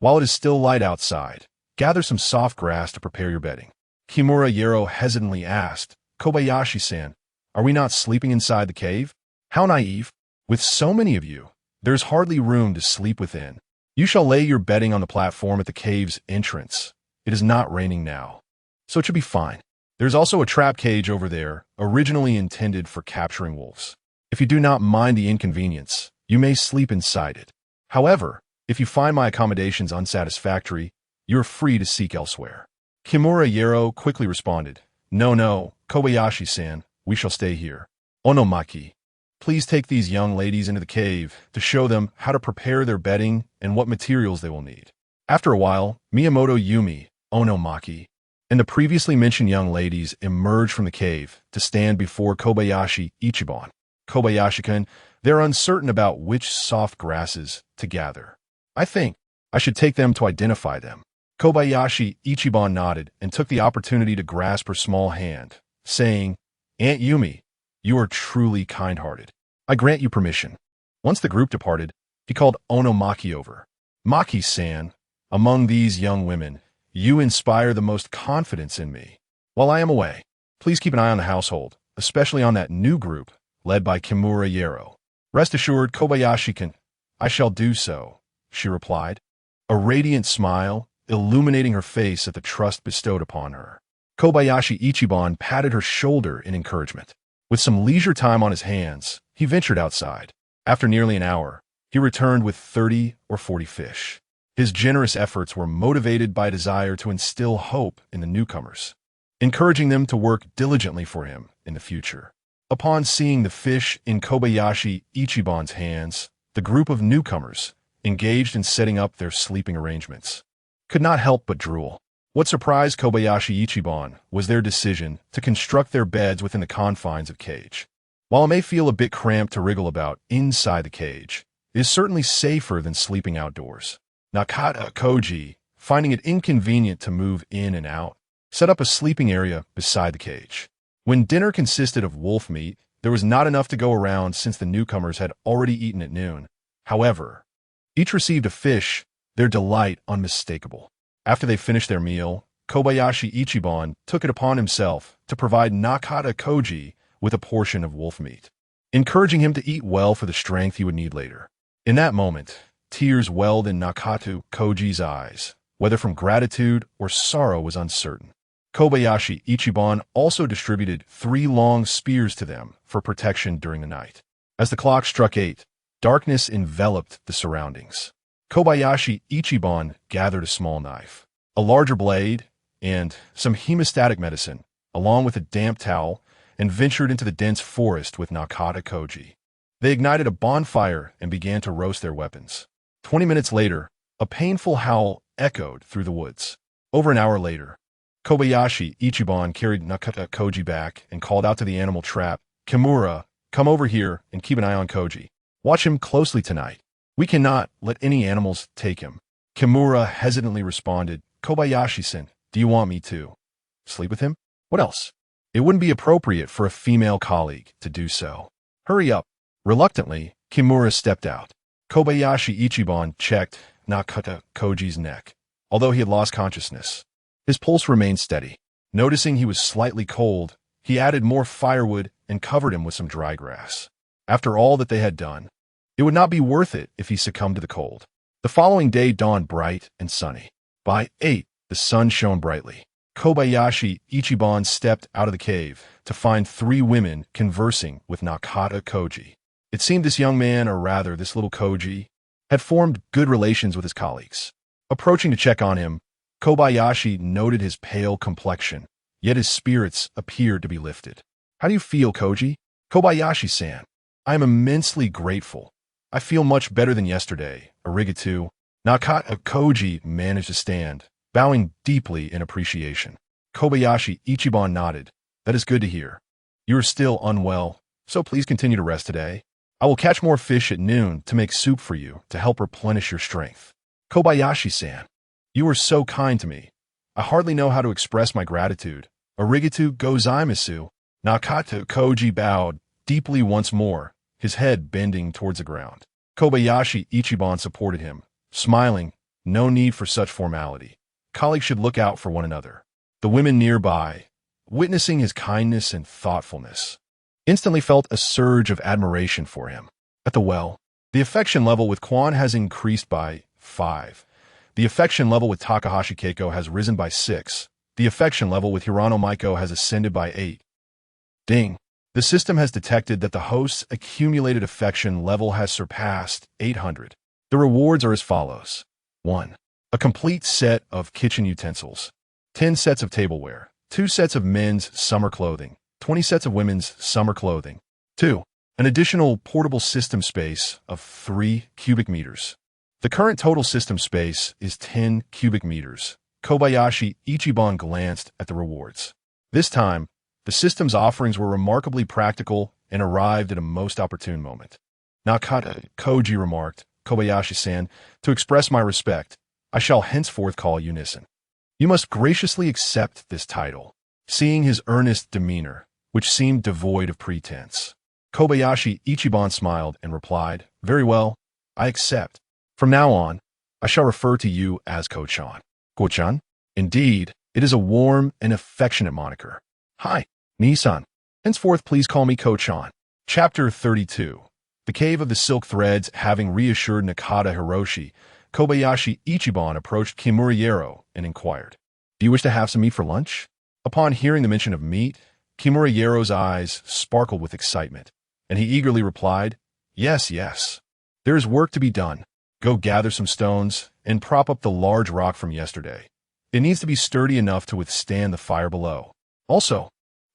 While it is still light outside, gather some soft grass to prepare your bedding." Kimura Yero hesitantly asked, "Kobayashi-san, are we not sleeping inside the cave?" "How naive! With so many of you, there's hardly room to sleep within. You shall lay your bedding on the platform at the cave's entrance. It is not raining now, so it should be fine. There's also a trap cage over there, originally intended for capturing wolves. If you do not mind the inconvenience, you may sleep inside it. However, if you find my accommodations unsatisfactory, you are free to seek elsewhere." Kimura Yero quickly responded, No, Kobayashi-san, we shall stay here. Onomaki, please take these young ladies into the cave to show them how to prepare their bedding and what materials they will need." After a while, Miyamoto Yumi, Onomaki, and the previously mentioned young ladies emerged from the cave to stand before Kobayashi Ichiban. "Kobayashi-kun, they're uncertain about which soft grasses to gather. I think I should take them to identify them." Kobayashi Ichiban nodded and took the opportunity to grasp her small hand, saying, "Aunt Yumi, you are truly kind-hearted. I grant you permission." Once the group departed, he called Onomaki over. "Maki-san, among these young women, you inspire the most confidence in me. While I am away, please keep an eye on the household, especially on that new group led by Kimura Yero." "Rest assured, Kobayashi-kun, I shall do so," she replied, a radiant smile illuminating her face at the trust bestowed upon her. Kobayashi Ichiban patted her shoulder in encouragement. With some leisure time on his hands, he ventured outside. After nearly an hour, he returned with 30 or 40 fish. His generous efforts were motivated by a desire to instill hope in the newcomers, encouraging them to work diligently for him in the future. Upon seeing the fish in Kobayashi Ichiban's hands, the group of newcomers, engaged in setting up their sleeping arrangements, could not help but drool. What surprised Kobayashi Ichiban was their decision to construct their beds within the confines of cage. While it may feel a bit cramped to wriggle about inside the cage, it is certainly safer than sleeping outdoors. Nakata Koji, finding it inconvenient to move in and out, set up a sleeping area beside the cage. When dinner consisted of wolf meat, there was not enough to go around since the newcomers had already eaten at noon. However, each received a fish, their delight unmistakable. After they finished their meal, Kobayashi Ichiban took it upon himself to provide Nakata Koji with a portion of wolf meat, encouraging him to eat well for the strength he would need later. In that moment, tears welled in Nakata Koji's eyes. Whether from gratitude or sorrow was uncertain. Kobayashi Ichiban also distributed 3 long spears to them for protection during the night. As the clock struck 8, darkness enveloped the surroundings. Kobayashi Ichiban gathered a small knife, a larger blade, and some hemostatic medicine, along with a damp towel, and ventured into the dense forest with Nakata Koji. They ignited a bonfire and began to roast their weapons. 20 minutes later, a painful howl echoed through the woods. Over an hour later, Kobayashi Ichiban carried Nakata Koji back and called out to the animal trap, "Kimura, come over here and keep an eye on Koji. Watch him closely tonight. We cannot let any animals take him." Kimura hesitantly responded, "Kobayashi-san, do you want me to sleep with him? What else? It wouldn't be appropriate for a female colleague to do so. Hurry up." Reluctantly, Kimura stepped out. Kobayashi Ichiban checked Nakata Koji's neck. Although he had lost consciousness, his pulse remained steady. Noticing he was slightly cold, he added more firewood and covered him with some dry grass. After all that they had done, it would not be worth it if he succumbed to the cold. The following day dawned bright and sunny. By 8, the sun shone brightly. Kobayashi Ichiban stepped out of the cave to find 3 women conversing with Nakata Koji. It seemed this young man, or rather this little Koji, had formed good relations with his colleagues. Approaching to check on him, Kobayashi noted his pale complexion, yet his spirits appeared to be lifted. "How do you feel, Koji?" "Kobayashi-san, I am immensely grateful. I feel much better than yesterday, arigato." Nakata Koji managed to stand, bowing deeply in appreciation. Kobayashi Ichiban nodded. "That is good to hear. You are still unwell, so please continue to rest today. I will catch more fish at noon to make soup for you to help replenish your strength." "Kobayashi-san, you are so kind to me. I hardly know how to express my gratitude. Arigato gozaimasu." Nakata Koji bowed deeply once more, his head bending towards the ground. Kobayashi Ichiban supported him, smiling. No need for such formality. Colleagues should look out for one another. The women nearby, witnessing his kindness and thoughtfulness, instantly felt a surge of admiration for him. At the well, the affection level with Kwan has increased by 5. The affection level with Takahashi Keiko has risen by 6. The affection level with Hirano Maiko has ascended by 8. Ding! The system has detected that the host's accumulated affection level has surpassed 800. The rewards are as follows. 1. A complete set of kitchen utensils. 10 sets of tableware. 2 sets of men's summer clothing. 20 sets of women's summer clothing. 2. An additional portable system space of 3 cubic meters. The current total system space is 10 cubic meters. Kobayashi Ichiban glanced at the rewards. This time, the system's offerings were remarkably practical and arrived at a most opportune moment. Nakata Koji remarked, "Kobayashi-san, to express my respect, I shall henceforth call you Nissen. You must graciously accept this title." Seeing his earnest demeanor, which seemed devoid of pretense, Kobayashi Ichiban smiled and replied, "Very well, I accept. From now on, I shall refer to you as Ko-chan." "Ko-chan?" "Indeed, it is a warm and affectionate moniker." "Hi, Nissan. Henceforth, please call me Ko-chan." Chapter 32. The Cave of the Silk Threads. Having reassured Nakata Hiroshi, Kobayashi Ichiban approached Kimura and inquired, "Do you wish to have some meat for lunch?" Upon hearing the mention of meat, Kimura eyes sparkled with excitement, and he eagerly replied, "Yes, yes. There is work to be done. Go gather some stones and prop up the large rock from yesterday. It needs to be sturdy enough to withstand the fire below. Also,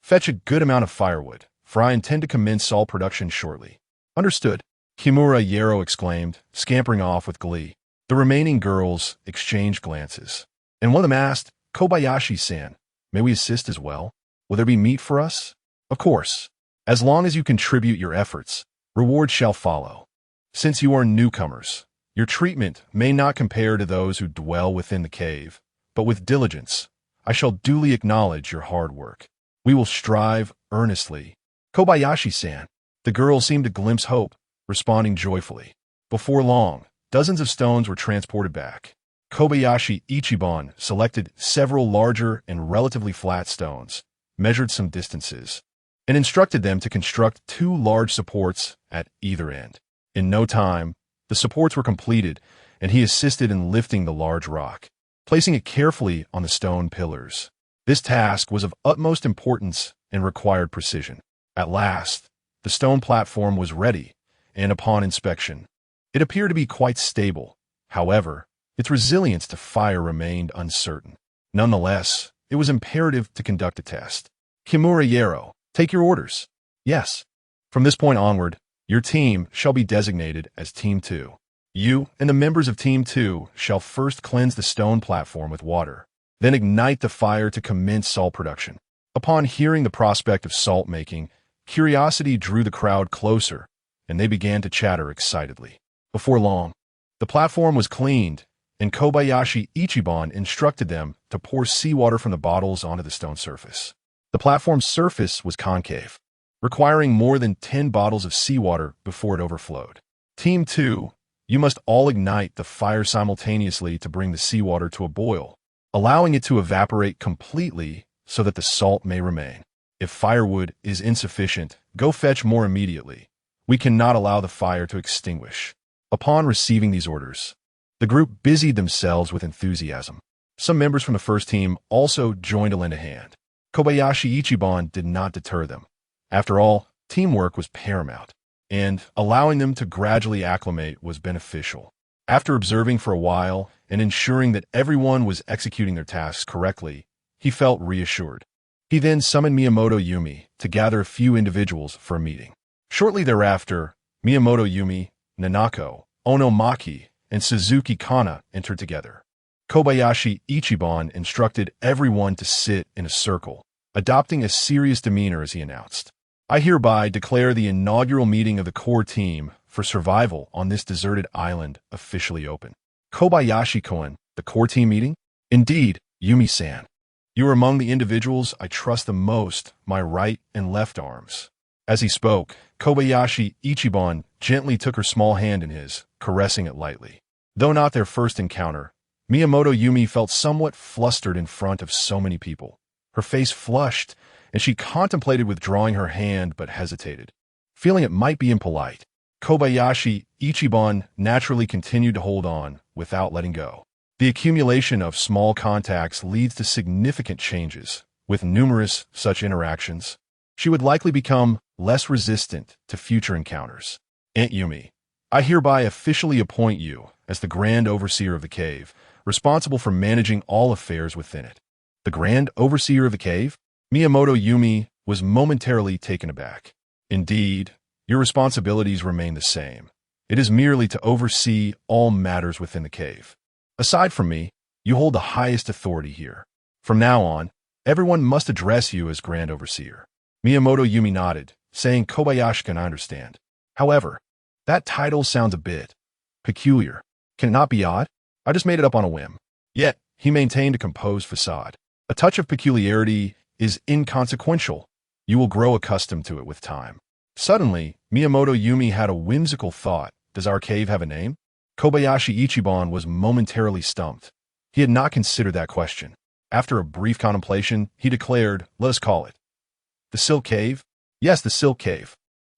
fetch a good amount of firewood, for I intend to commence all production shortly." "Understood," Kimura exclaimed, scampering off with glee. The remaining girls exchanged glances, and one of them asked, "Kobayashi-san, may we assist as well? Will there be meat for us?" "Of course. As long as you contribute your efforts, rewards shall follow. Since you are newcomers, your treatment may not compare to those who dwell within the cave, but with diligence, I shall duly acknowledge your hard work. We will strive earnestly. Kobayashi-san. The girl seemed to glimpse hope, responding joyfully. Before long, dozens of stones were transported back. Kobayashi Ichiban selected several larger and relatively flat stones, measured some distances, and instructed them to construct 2 large supports at either end. In no time, the supports were completed, and he assisted in lifting the large rock, placing it carefully on the stone pillars. This task was of utmost importance and required precision. At last, the stone platform was ready, and upon inspection, it appeared to be quite stable. However, its resilience to fire remained uncertain. Nonetheless, it was imperative to conduct a test. Kimura Yero, take your orders. Yes. From this point onward, your team shall be designated as Team 2. You and the members of Team 2 shall first cleanse the stone platform with water, then ignite the fire to commence salt production. Upon hearing the prospect of salt making, curiosity drew the crowd closer, and they began to chatter excitedly. Before long, the platform was cleaned, and Kobayashi Ichiban instructed them to pour seawater from the bottles onto the stone surface. The platform's surface was concave, requiring more than 10 bottles of seawater before it overflowed. Team 2, you must all ignite the fire simultaneously to bring the seawater to a boil, allowing it to evaporate completely so that the salt may remain. If firewood is insufficient, go fetch more immediately. We cannot allow the fire to extinguish. Upon receiving these orders, the group busied themselves with enthusiasm. Some members from the first team also joined to lend a hand. Kobayashi Ichiban did not deter them. After all, teamwork was paramount, and allowing them to gradually acclimate was beneficial. After observing for a while and ensuring that everyone was executing their tasks correctly, he felt reassured. He then summoned Miyamoto Yumi to gather a few individuals for a meeting. Shortly thereafter, Miyamoto Yumi, Nanako, Onomaki, and Suzuki Kana entered together. Kobayashi Ichiban instructed everyone to sit in a circle, adopting a serious demeanor as he announced, I hereby declare the inaugural meeting of the core team for survival on this deserted island officially open. Kobayashi-kun, the core team meeting? Indeed, Yumi-san. You are among the individuals I trust the most, my right and left arms. As he spoke, Kobayashi Ichiban gently took her small hand in his, caressing it lightly. Though not their first encounter, Miyamoto Yumi felt somewhat flustered in front of so many people. Her face flushed, and she contemplated withdrawing her hand but hesitated. Feeling it might be impolite, Kobayashi Ichiban naturally continued to hold on without letting go. The accumulation of small contacts leads to significant changes. With numerous such interactions, she would likely become less resistant to future encounters. Aunt Yumi, I hereby officially appoint you as the Grand Overseer of the Cave, responsible for managing all affairs within it. The Grand Overseer of the Cave? Miyamoto Yumi was momentarily taken aback. Indeed, your responsibilities remain the same. It is merely to oversee all matters within the cave. Aside from me, you hold the highest authority here. From now on, everyone must address you as Grand Overseer. Miyamoto Yumi nodded, saying Kobayashi can understand. However, that title sounds a bit peculiar. Can it not be odd? I just made it up on a whim. Yet, he maintained a composed facade. A touch of peculiarity is inconsequential. You will grow accustomed to it with time. Suddenly, Miyamoto Yumi had a whimsical thought. Does our cave have a name? Kobayashi Ichiban was momentarily stumped. He had not considered that question. After a brief contemplation, he declared, let us call it the Silk Cave? Yes, the Silk Cave.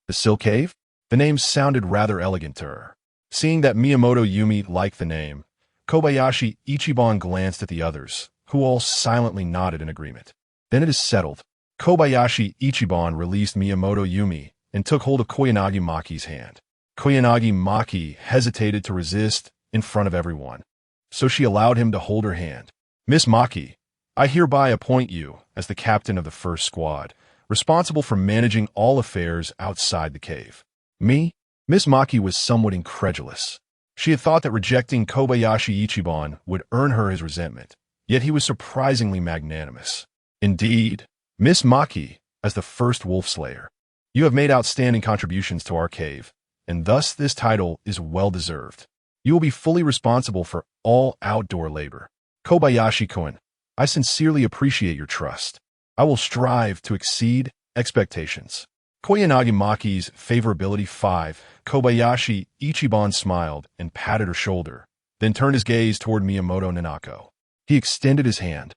The Silk Cave? The name sounded rather elegant to her. Seeing that Miyamoto Yumi liked the name, Kobayashi Ichiban glanced at the others, who all silently nodded in agreement. Then it is settled. Kobayashi Ichiban released Miyamoto Yumi and took hold of Koyanagi Maki's hand. Koyanagi Maki hesitated to resist in front of everyone, so she allowed him to hold her hand. Miss Maki, I hereby appoint you as the captain of the first squad, responsible for managing all affairs outside the cave. Me? Miss Maki was somewhat incredulous. She had thought that rejecting Kobayashi Ichiban would earn her his resentment, yet he was surprisingly magnanimous. Indeed, Miss Maki, as the first wolf slayer. You have made outstanding contributions to our cave, and thus this title is well-deserved. You will be fully responsible for all outdoor labor. Kobayashi-kun, I sincerely appreciate your trust. I will strive to exceed expectations. Koyanagi Maki's favorability 5. Kobayashi Ichiban smiled and patted her shoulder, then turned his gaze toward Miyamoto Nanako. He extended his hand,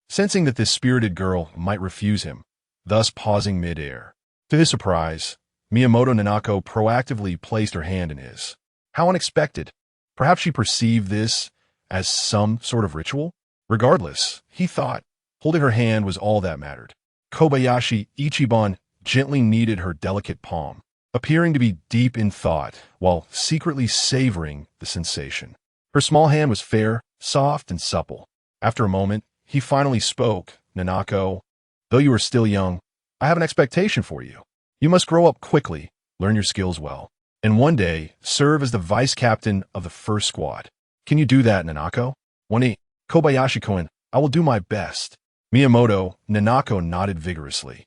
sensing that this spirited girl might refuse him, thus pausing mid-air. To his surprise, Miyamoto Nanako proactively placed her hand in his. How unexpected! Perhaps she perceived this as some sort of ritual? Regardless, he thought, holding her hand was all that mattered. Kobayashi Ichiban gently kneaded her delicate palm, appearing to be deep in thought while secretly savoring the sensation. Her small hand was fair, soft, and supple. After a moment, he finally spoke. Nanako, though you are still young, I have an expectation for you. You must grow up quickly, learn your skills well, and one day serve as the vice captain of the first squad. Can you do that, Nanako? Wani, Kobayashi-kun, I will do my best. Miyamoto Nanako nodded vigorously.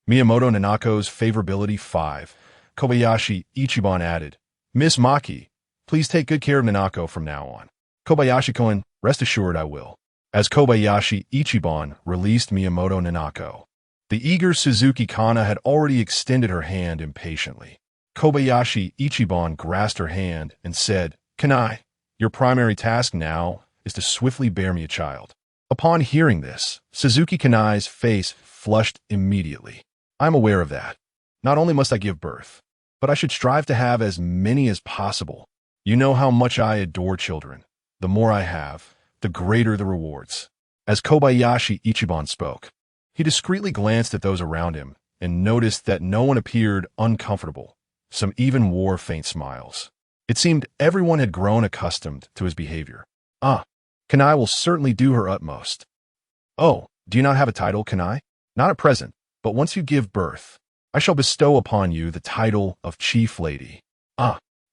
Miyamoto Nanako's favorability 5. Kobayashi Ichiban added, Miss Maki, please take good care of Nanako from now on. Kobayashi-kun, rest assured I will. As Kobayashi Ichiban released Miyamoto Nanako, the eager Suzuki Kana had already extended her hand impatiently. Kobayashi Ichiban grasped her hand and said, Kanai, your primary task now is to swiftly bear me a child. Upon hearing this, Suzuki Kanai's face flushed immediately. I'm aware of that. Not only must I give birth, but I should strive to have as many as possible. You know how much I adore children. The more I have, the greater the rewards. As Kobayashi Ichiban spoke, he discreetly glanced at those around him and noticed that no one appeared uncomfortable. Some even wore faint smiles. It seemed everyone had grown accustomed to his behavior. Kanai will certainly do her utmost. Oh, do you not have a title, Kanai? Not at present, but once you give birth, I shall bestow upon you the title of Chief Lady.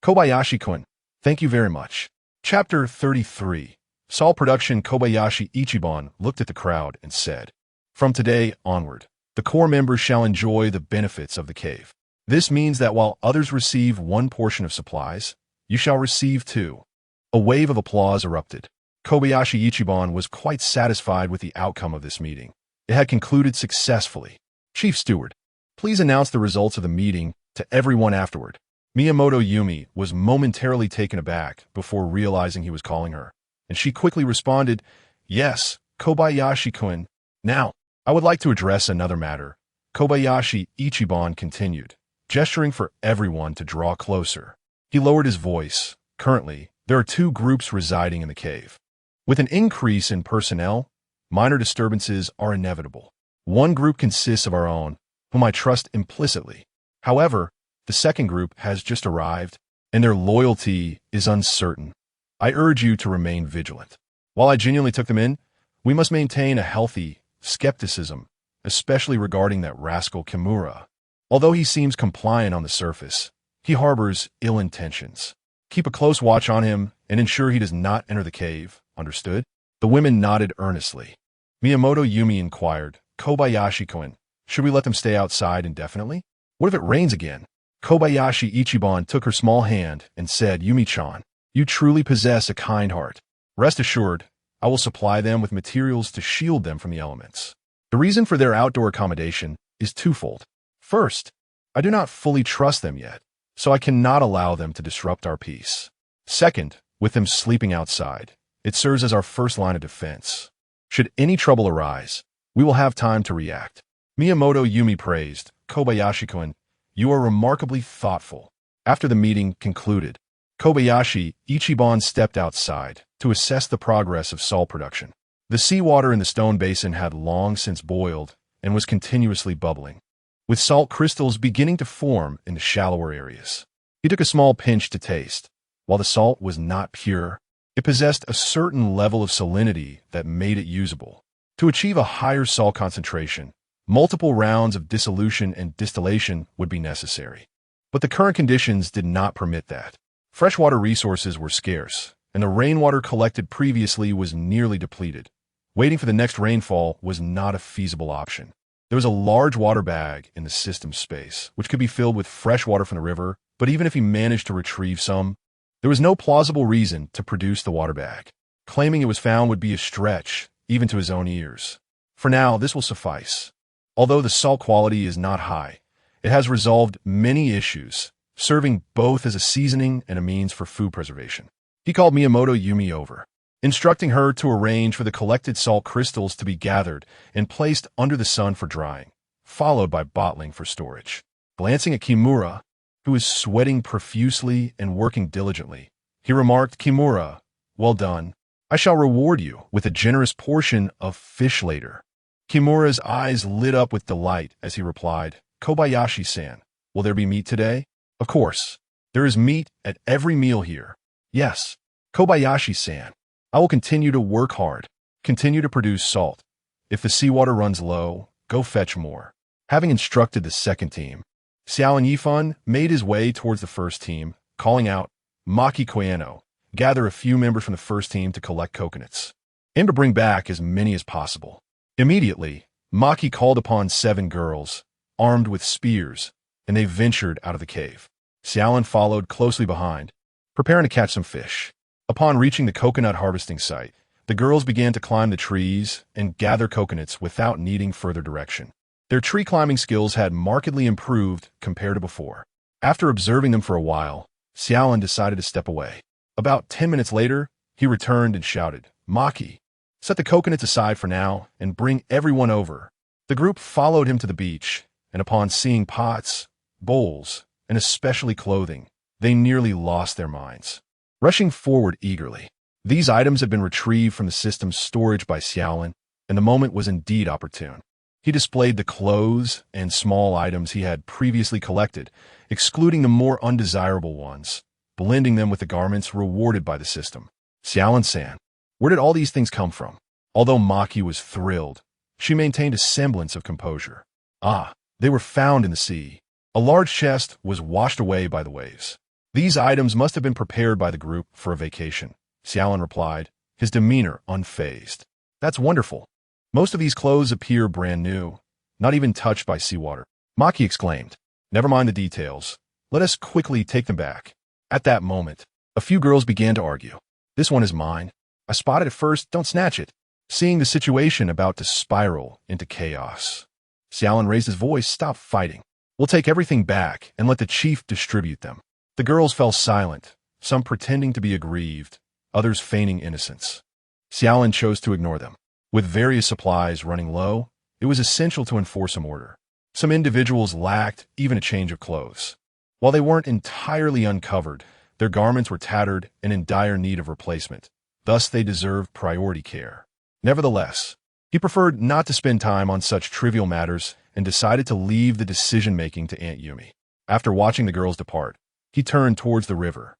Kobayashi-kun, thank you very much. Chapter 33. Saul Production. Kobayashi Ichiban looked at the crowd and said, From today onward, the core members shall enjoy the benefits of the cave. This means that while others receive one portion of supplies, you shall receive two. A wave of applause erupted. Kobayashi Ichiban was quite satisfied with the outcome of this meeting. It had concluded successfully. Chief Steward, please announce the results of the meeting to everyone afterward. Miyamoto Yumi was momentarily taken aback before realizing he was calling her, and she quickly responded, Yes, Kobayashi-kun. Now, I would like to address another matter. Kobayashi Ichiban continued, gesturing for everyone to draw closer. He lowered his voice. Currently, there are two groups residing in the cave. With an increase in personnel, minor disturbances are inevitable. One group consists of our own, whom I trust implicitly. However, the second group has just arrived, and their loyalty is uncertain. I urge you to remain vigilant. While I genuinely took them in, we must maintain a healthy skepticism, especially regarding that rascal Kimura. Although he seems compliant on the surface, he harbors ill intentions. Keep a close watch on him and ensure he does not enter the cave. Understood? The women nodded earnestly. Miyamoto Yumi inquired, Kobayashi-kun, should we let them stay outside indefinitely? What if it rains again? Kobayashi Ichiban took her small hand and said, Yumi-chan, you truly possess a kind heart. Rest assured, I will supply them with materials to shield them from the elements. The reason for their outdoor accommodation is twofold. First, I do not fully trust them yet, so I cannot allow them to disrupt our peace. Second, with them sleeping outside, it serves as our first line of defense. Should any trouble arise, we will have time to react. Miyamoto Yumi praised, Kobayashi-kun, you are remarkably thoughtful. After the meeting concluded, Kobayashi Ichiban stepped outside to assess the progress of Saul production. The seawater in the stone basin had long since boiled and was continuously bubbling, with salt crystals beginning to form in the shallower areas. He took a small pinch to taste. While the salt was not pure, it possessed a certain level of salinity that made it usable. To achieve a higher salt concentration, multiple rounds of dissolution and distillation would be necessary. But the current conditions did not permit that. Freshwater resources were scarce, and the rainwater collected previously was nearly depleted. Waiting for the next rainfall was not a feasible option. There was a large water bag in the system space, which could be filled with fresh water from the river, but even if he managed to retrieve some, there was no plausible reason to produce the water bag. Claiming it was found would be a stretch, even to his own ears. For now, this will suffice. Although the salt quality is not high, it has resolved many issues, serving both as a seasoning and a means for food preservation. He called Miyamoto Yumi over, instructing her to arrange for the collected salt crystals to be gathered and placed under the sun for drying, followed by bottling for storage. Glancing at Kimura, who was sweating profusely and working diligently, he remarked, "Kimura, well done. I shall reward you with a generous portion of fish later." Kimura's eyes lit up with delight as he replied, "Kobayashi-san, will there be meat today?" "Of course. There is meat at every meal here." "Yes, Kobayashi-san. I will continue to work hard, continue to produce salt. If the seawater runs low, go fetch more." Having instructed the second team, Xiao Lin Yifan made his way towards the first team, calling out, "Maki Koyano, gather a few members from the first team to collect coconuts. Aim to bring back as many as possible." Immediately, Maki called upon 7 girls, armed with spears, and they ventured out of the cave. Xiao Lin followed closely behind, preparing to catch some fish. Upon reaching the coconut harvesting site, the girls began to climb the trees and gather coconuts without needing further direction. Their tree climbing skills had markedly improved compared to before. After observing them for a while, Xiao Lin decided to step away. About 10 minutes later, he returned and shouted, "Maki, set the coconuts aside for now and bring everyone over." The group followed him to the beach, and upon seeing pots, bowls, and especially clothing, they nearly lost their minds. Rushing forward eagerly, these items had been retrieved from the system's storage by Xiao Lin, and the moment was indeed opportune. He displayed the clothes and small items he had previously collected, excluding the more undesirable ones, blending them with the garments rewarded by the system. "Xiao Lin-san, where did all these things come from?" Although Maki was thrilled, she maintained a semblance of composure. "Ah, they were found in the sea. A large chest was washed away by the waves. These items must have been prepared by the group for a vacation," Xiao Lin replied, his demeanor unfazed. "That's wonderful. Most of these clothes appear brand new, not even touched by seawater." Maki exclaimed, "Never mind the details. Let us quickly take them back." At that moment, a few girls began to argue. "This one is mine. I spotted it first, don't snatch it." Seeing the situation about to spiral into chaos, Xiao Lin raised his voice, "Stop fighting. We'll take everything back and let the chief distribute them." The girls fell silent, some pretending to be aggrieved, others feigning innocence. Xiao Lin chose to ignore them. With various supplies running low, it was essential to enforce some order. Some individuals lacked even a change of clothes. While they weren't entirely uncovered, their garments were tattered and in dire need of replacement. Thus, they deserved priority care. Nevertheless, he preferred not to spend time on such trivial matters and decided to leave the decision-making to Aunt Yumi. After watching the girls depart, he turned towards the river.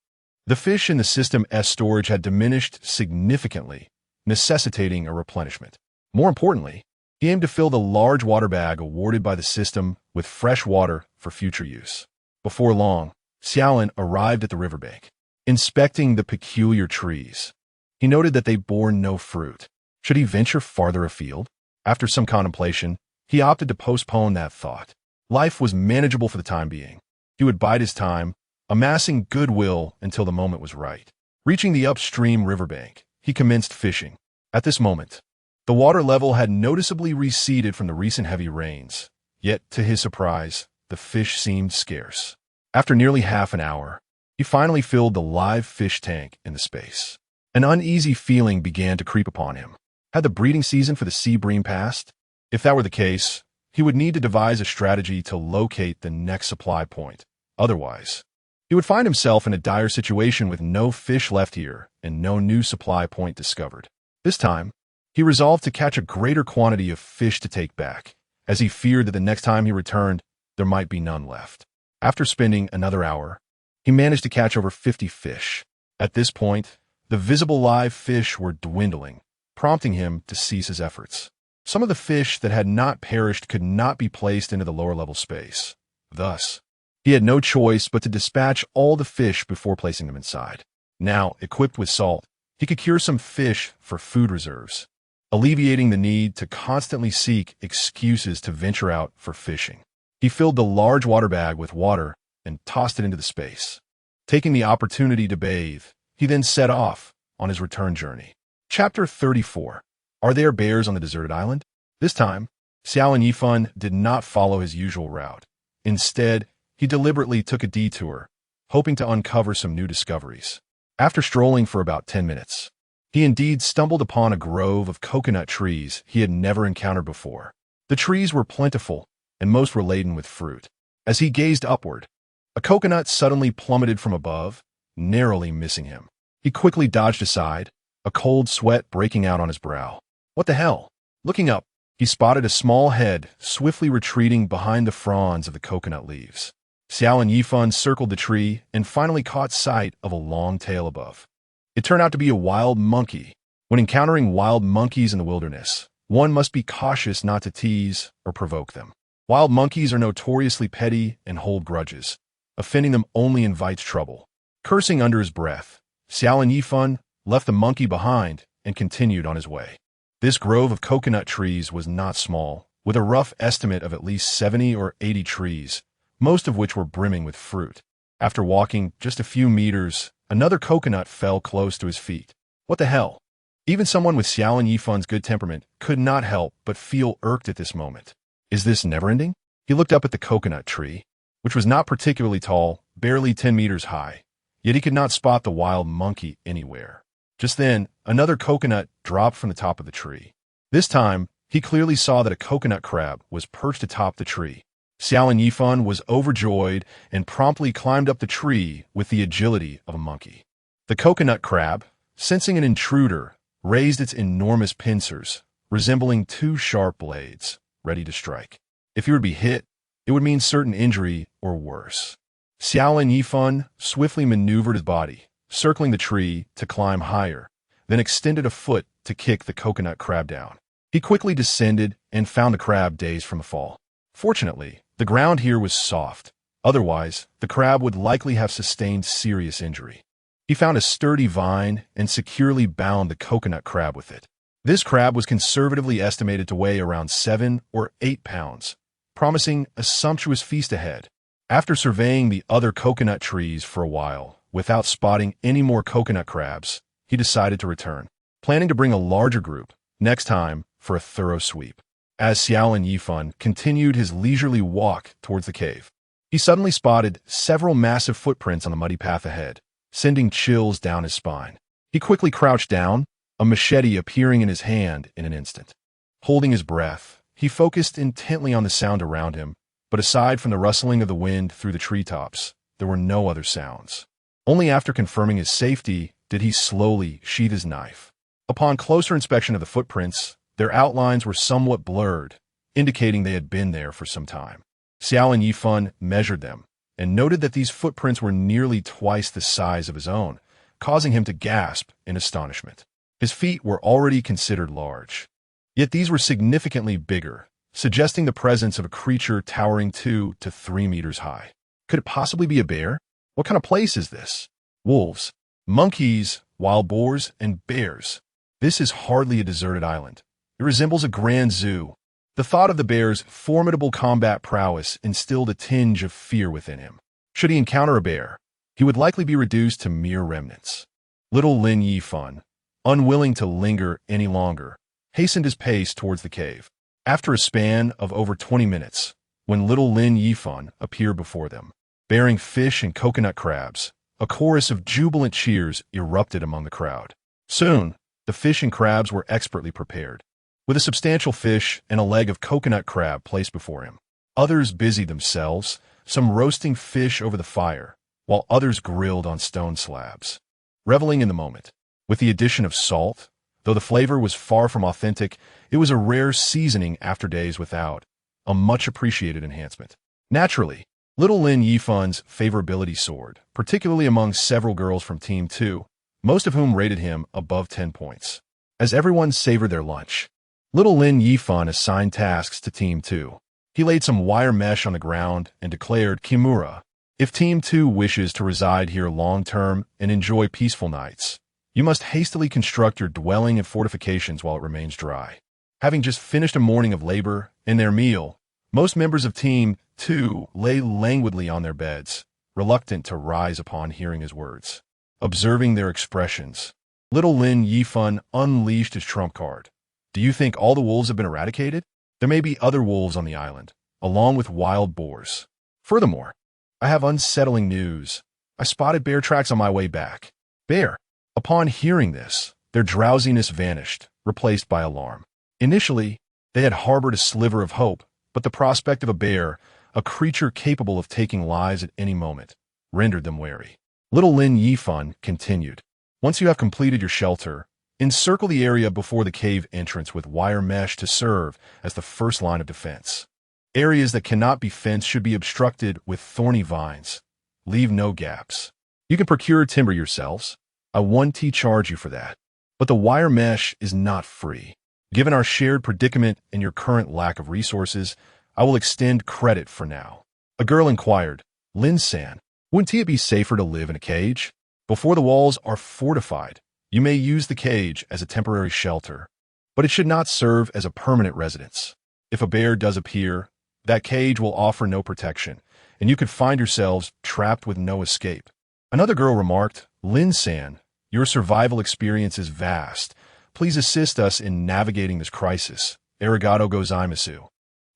The fish in the System S storage had diminished significantly, necessitating a replenishment. More importantly, he aimed to fill the large water bag awarded by the system with fresh water for future use. Before long, Xiao Lin arrived at the riverbank. Inspecting the peculiar trees, he noted that they bore no fruit. Should he venture farther afield? After some contemplation, he opted to postpone that thought. Life was manageable for the time being. He would bide his time, amassing goodwill until the moment was right. Reaching the upstream riverbank, he commenced fishing. At this moment, the water level had noticeably receded from the recent heavy rains, yet, to his surprise, the fish seemed scarce. After nearly half an hour, he finally filled the live fish tank in the space. An uneasy feeling began to creep upon him. Had the breeding season for the sea bream passed? If that were the case, he would need to devise a strategy to locate the next supply point. Otherwise, he would find himself in a dire situation with no fish left here and no new supply point discovered. This time, he resolved to catch a greater quantity of fish to take back, as he feared that the next time he returned, there might be none left. After spending another hour, he managed to catch over 50 fish. At this point, the visible live fish were dwindling, prompting him to cease his efforts. Some of the fish that had not perished could not be placed into the lower-level space. Thus, he had no choice but to dispatch all the fish before placing them inside. Now, equipped with salt, he could cure some fish for food reserves. alleviating the need to constantly seek excuses to venture out for fishing. He filled the large water bag with water and tossed it into the space. Taking the opportunity to bathe, he then set off on his return journey. Chapter 34. Are there bears on the deserted island? This time, Xiao Lin Yifan did not follow his usual route. Instead, he deliberately took a detour, hoping to uncover some new discoveries. After strolling for about 10 minutes, he indeed stumbled upon a grove of coconut trees he had never encountered before. The trees were plentiful, and most were laden with fruit. As he gazed upward, a coconut suddenly plummeted from above, narrowly missing him. He quickly dodged aside, a cold sweat breaking out on his brow. What the hell? Looking up, he spotted a small head swiftly retreating behind the fronds of the coconut leaves. Xiao Lin Yifan circled the tree and finally caught sight of a long tail above. It turned out to be a wild monkey. When encountering wild monkeys in the wilderness, one must be cautious not to tease or provoke them. Wild monkeys are notoriously petty and hold grudges. Offending them only invites trouble. Cursing under his breath, Xiao Lin Yifan left the monkey behind and continued on his way. This grove of coconut trees was not small, with a rough estimate of at least 70 or 80 trees, most of which were brimming with fruit. After walking just a few meters, another coconut fell close to his feet. What the hell? Even someone with Xiao Lin Yifan's good temperament could not help but feel irked at this moment. Is this never-ending? He looked up at the coconut tree, which was not particularly tall, barely 10 meters high, yet he could not spot the wild monkey anywhere. Just then, another coconut dropped from the top of the tree. This time, he clearly saw that a coconut crab was perched atop the tree. Xiao Lin Yifan was overjoyed and promptly climbed up the tree with the agility of a monkey. The coconut crab, sensing an intruder, raised its enormous pincers, resembling two sharp blades, ready to strike. If he would be hit, it would mean certain injury or worse. Xiao Lin Yifan swiftly maneuvered his body, circling the tree to climb higher, then extended a foot to kick the coconut crab down. He quickly descended and found the crab dazed from a fall. Fortunately, the ground here was soft. Otherwise, the crab would likely have sustained serious injury. He found a sturdy vine and securely bound the coconut crab with it. This crab was conservatively estimated to weigh around 7 or 8 pounds, promising a sumptuous feast ahead. After surveying the other coconut trees for a while, without spotting any more coconut crabs, he decided to return, planning to bring a larger group next time for a thorough sweep. As Xiao Lin Yifan continued his leisurely walk towards the cave, he suddenly spotted several massive footprints on the muddy path ahead, sending chills down his spine. He quickly crouched down, a machete appearing in his hand in an instant. Holding his breath, he focused intently on the sound around him, but aside from the rustling of the wind through the treetops, there were no other sounds. Only after confirming his safety did he slowly sheath his knife. Upon closer inspection of the footprints, their outlines were somewhat blurred, indicating they had been there for some time. Xiao Lin Yifan measured them and noted that these footprints were nearly twice the size of his own, causing him to gasp in astonishment. His feet were already considered large, yet these were significantly bigger, suggesting the presence of a creature towering 2 to 3 meters high. Could it possibly be a bear? What kind of place is this? Wolves, monkeys, wild boars, and bears. This is hardly a deserted island. It resembles a grand zoo. The thought of the bear's formidable combat prowess instilled a tinge of fear within him. Should he encounter a bear, he would likely be reduced to mere remnants. Little Lin Yifan, unwilling to linger any longer, hastened his pace towards the cave. After a span of over 20 minutes, when little Lin Yifan appeared before them, bearing fish and coconut crabs, a chorus of jubilant cheers erupted among the crowd. Soon, the fish and crabs were expertly prepared, with a substantial fish and a leg of coconut crab placed before him. Others busied themselves, some roasting fish over the fire, while others grilled on stone slabs. Reveling in the moment, with the addition of salt, though the flavor was far from authentic, it was a rare seasoning after days without, a much-appreciated enhancement. Naturally, little Lin Yifan's favorability soared, particularly among several girls from Team 2, most of whom rated him above 10 points. As everyone savored their lunch, little Lin Yifan assigned tasks to Team 2. He laid some wire mesh on the ground and declared, Kimura, if Team 2 wishes to reside here long-term and enjoy peaceful nights, You must hastily construct your dwelling and fortifications while it remains dry. Having just finished a morning of labor and their meal, most members of Team 2 lay languidly on their beds, reluctant to rise upon hearing his words. Observing their expressions, little Lin Yifan unleashed his trump card. Do you think all the wolves have been eradicated? There may be other wolves on the island, along with wild boars. Furthermore, I have unsettling news. I spotted bear tracks on my way back. Bear. Upon hearing this, their drowsiness vanished, replaced by alarm. Initially, they had harbored a sliver of hope, but the prospect of a bear, a creature capable of taking lives at any moment, rendered them wary. Little Lin Yifan continued. Once you have completed your shelter, encircle the area before the cave entrance with wire mesh to serve as the first line of defense. Areas that cannot be fenced should be obstructed with thorny vines. Leave no gaps. You can procure timber yourselves. I 1T charge you for that. But the wire mesh is not free. Given our shared predicament and your current lack of resources, I will extend credit for now. A girl inquired, Lin-san, wouldn't it be safer to live in a cage? Before the walls are fortified, you may use the cage as a temporary shelter, but it should not serve as a permanent residence. If a bear does appear, that cage will offer no protection, and you could find yourselves trapped with no escape. Another girl remarked, Lin-san, your survival experience is vast. Please assist us in navigating this crisis. Arigato gozaimasu.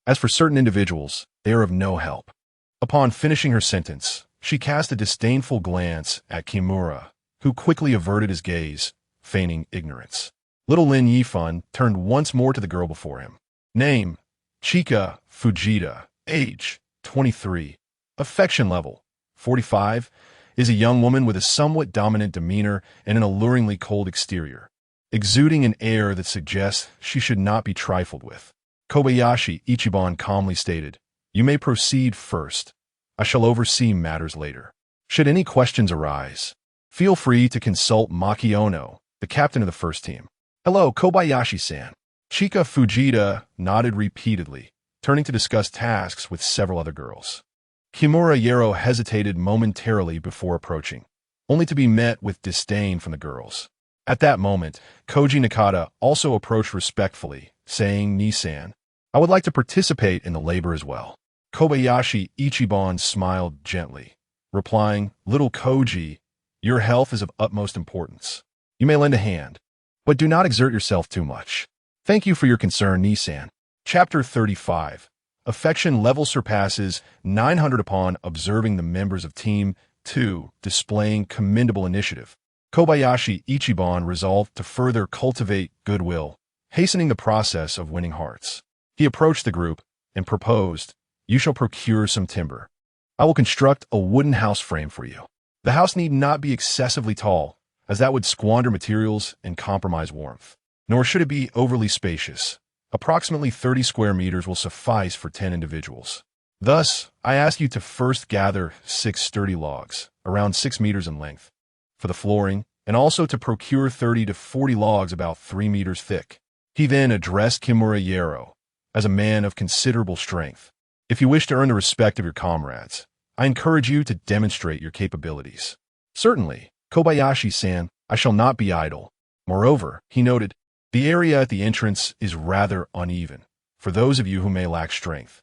As for certain individuals, they are of no help. Upon finishing her sentence, she cast a disdainful glance at Kimura, who quickly averted his gaze, feigning ignorance. Little Lin Yifan turned once more to the girl before him. Name, Chika Fujita. Age, 23. Affection level, 45. Is a young woman with a somewhat dominant demeanor and an alluringly cold exterior, exuding an air that suggests she should not be trifled with. Kobayashi Ichiban calmly stated, You may proceed first. I shall oversee matters later. Should any questions arise, feel free to consult Maki Ono, the captain of the first team. Hello, Kobayashi-san. Chika Fujita nodded repeatedly, turning to discuss tasks with several other girls. Kimura Yero hesitated momentarily before approaching, only to be met with disdain from the girls. At that moment, Koji Nakata also approached respectfully, saying, Nisan, I would like to participate in the labor as well. Kobayashi Ichiban smiled gently, replying, Little Koji, your health is of utmost importance. You may lend a hand, but do not exert yourself too much. Thank you for your concern, Nisan. Chapter 35. Affection level surpasses 900 upon observing the members of Team 2 displaying commendable initiative. Kobayashi Ichiban resolved to further cultivate goodwill, hastening the process of winning hearts. He approached the group and proposed, You shall procure some timber. I will construct a wooden house frame for you. The house need not be excessively tall, as that would squander materials and compromise warmth. Nor should it be overly spacious. Approximately 30 square meters will suffice for 10 individuals. Thus, I ask you to first gather 6 sturdy logs, around 6 meters in length, for the flooring, and also to procure 30 to 40 logs about 3 meters thick. He then addressed Kimura Yero, as a man of considerable strength. If you wish to earn the respect of your comrades, I encourage you to demonstrate your capabilities. Certainly, Kobayashi-san, I shall not be idle. Moreover, he noted, the area at the entrance is rather uneven. For those of you who may lack strength,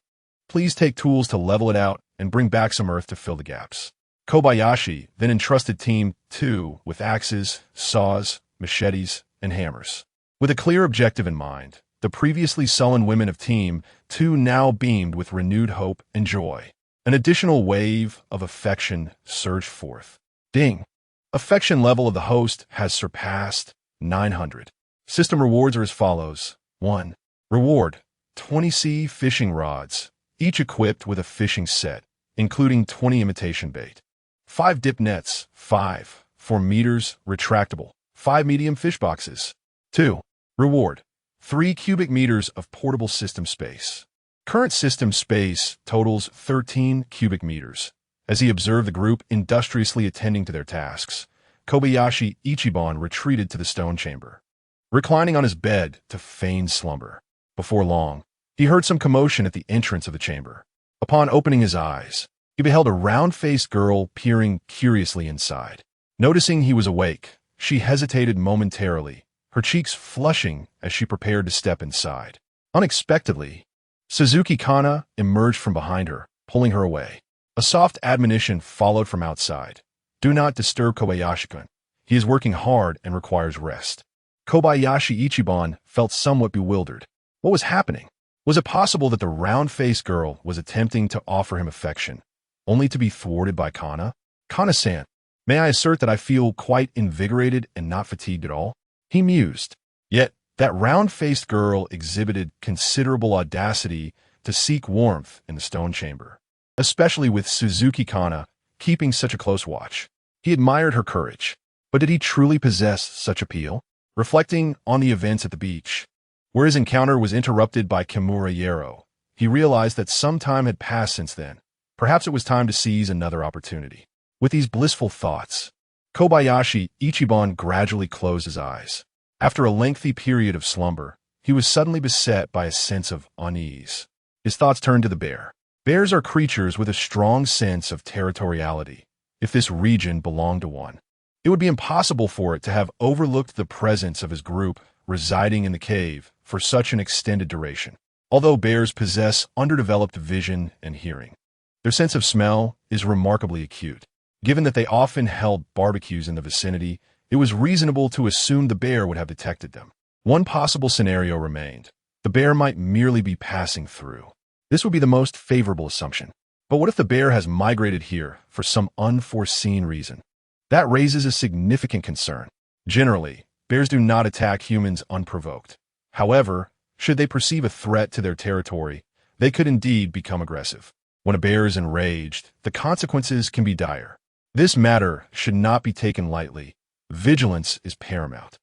please take tools to level it out and bring back some earth to fill the gaps. Kobayashi then entrusted Team 2 with axes, saws, machetes, and hammers. With a clear objective in mind, the previously sullen women of Team 2 now beamed with renewed hope and joy. An additional wave of affection surged forth. Ding! Affection level of the host has surpassed 900. System rewards are as follows. 1. Reward, 20C fishing rods, each equipped with a fishing set, including 20 imitation bait. 5 dip nets, 5, 4 meters, retractable, 5 medium fish boxes. 2. Reward, 3 cubic meters of portable system space. Current system space totals 13 cubic meters. As he observed the group industriously attending to their tasks, Kobayashi Ichiban retreated to the stone chamber, reclining on his bed to feign slumber. Before long, he heard some commotion at the entrance of the chamber. Upon opening his eyes, he beheld a round-faced girl peering curiously inside. Noticing he was awake, she hesitated momentarily, her cheeks flushing as she prepared to step inside. Unexpectedly, Suzuki Kana emerged from behind her, pulling her away. A soft admonition followed from outside. Do not disturb Kobayashi-kun. He is working hard and requires rest. Kobayashi Ichiban felt somewhat bewildered. What was happening? Was it possible that the round-faced girl was attempting to offer him affection, only to be thwarted by Kana? Kana-san, may I assert that I feel quite invigorated and not fatigued at all? He mused. Yet, that round-faced girl exhibited considerable audacity to seek warmth in the stone chamber, especially with Suzuki Kana keeping such a close watch. He admired her courage, but did he truly possess such appeal? Reflecting on the events at the beach, where his encounter was interrupted by Kimura Yero, he realized that some time had passed since then. Perhaps it was time to seize another opportunity. With these blissful thoughts, Kobayashi Ichiban gradually closed his eyes. After a lengthy period of slumber, he was suddenly beset by a sense of unease. His thoughts turned to the bear. Bears are creatures with a strong sense of territoriality. If this region belonged to one, it would be impossible for it to have overlooked the presence of his group residing in the cave for such an extended duration. Although bears possess underdeveloped vision and hearing, their sense of smell is remarkably acute. Given that they often held barbecues in the vicinity, it was reasonable to assume the bear would have detected them. One possible scenario remained. The bear might merely be passing through. This would be the most favorable assumption. But what if the bear has migrated here for some unforeseen reason? That raises a significant concern. Generally, bears do not attack humans unprovoked. However, should they perceive a threat to their territory, they could indeed become aggressive. When a bear is enraged, the consequences can be dire. This matter should not be taken lightly. Vigilance is paramount.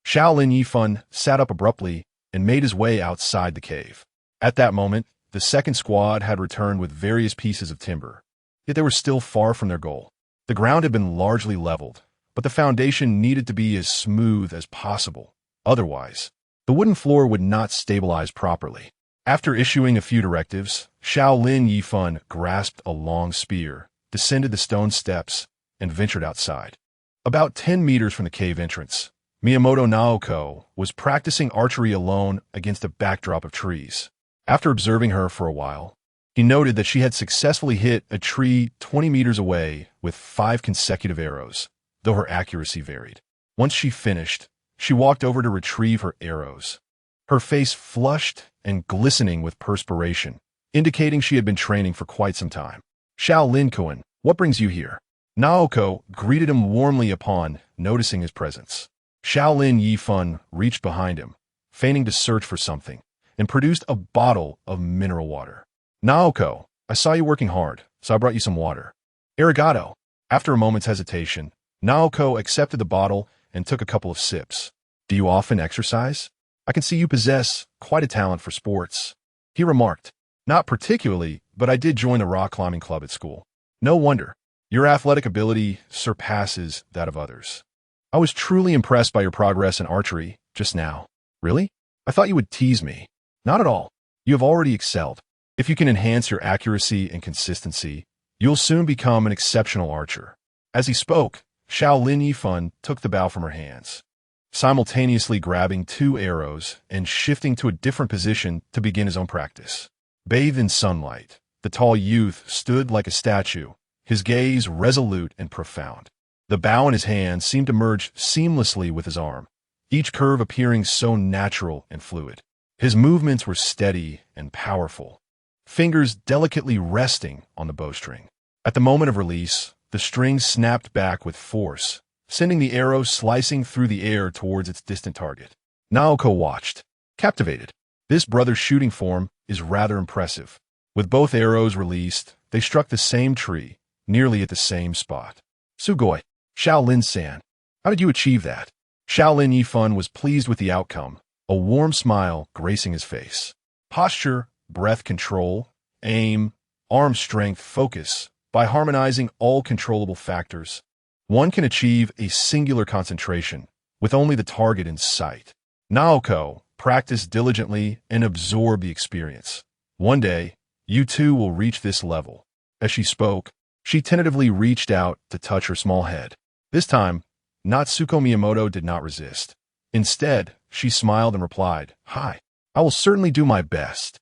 Xiao Lin Yifan sat up abruptly and made his way outside the cave. At that moment, the second squad had returned with various pieces of timber. Yet they were still far from their goal. The ground had been largely leveled, but the foundation needed to be as smooth as possible. Otherwise, the wooden floor would not stabilize properly. After issuing a few directives, Xiao Lin Yifan grasped a long spear, descended the stone steps, and ventured outside. About 10 meters from the cave entrance, Miyamoto Naoko was practicing archery alone against a backdrop of trees. After observing her for a while, he noted that she had successfully hit a tree 20 meters away with 5 consecutive arrows, though her accuracy varied. Once she finished, she walked over to retrieve her arrows. Her face flushed and glistening with perspiration, indicating she had been training for quite some time. Xiao Lin-kun, what brings you here? Naoko greeted him warmly upon noticing his presence. Xiao Lin Yifan reached behind him, feigning to search for something, and produced a bottle of mineral water. Naoko, I saw you working hard, so I brought you some water. Arigato. After a moment's hesitation, Naoko accepted the bottle and took a couple of sips. Do you often exercise? I can see you possess quite a talent for sports. He remarked. Not particularly, but I did join the rock climbing club at school. No wonder. Your athletic ability surpasses that of others. I was truly impressed by your progress in archery just now. Really? I thought you would tease me. Not at all. You have already excelled. If you can enhance your accuracy and consistency, you'll soon become an exceptional archer. As he spoke, Xiao Lin Yifan took the bow from her hands, simultaneously grabbing 2 arrows and shifting to a different position to begin his own practice. Bathed in sunlight, the tall youth stood like a statue, his gaze resolute and profound. The bow in his hand seemed to merge seamlessly with his arm, each curve appearing so natural and fluid. His movements were steady and powerful, fingers delicately resting on the bowstring. At the moment of release, the string snapped back with force, sending the arrow slicing through the air towards its distant target. Naoko watched, captivated. This brother's shooting form is rather impressive. With both arrows released, they struck the same tree, nearly at the same spot. Sugoi, Xiao Lin-san, how did you achieve that? Xiao Lin Yifan was pleased with the outcome, a warm smile gracing his face. Posture, breath control, aim, arm strength, focus. By harmonizing all controllable factors, one can achieve a singular concentration with only the target in sight. Naoko practiced diligently and absorbed the experience. One day, you too will reach this level. As she spoke, she tentatively reached out to touch her small head. This time, Natsuko Miyamoto did not resist. Instead, she smiled and replied, "Hi, I will certainly do my best."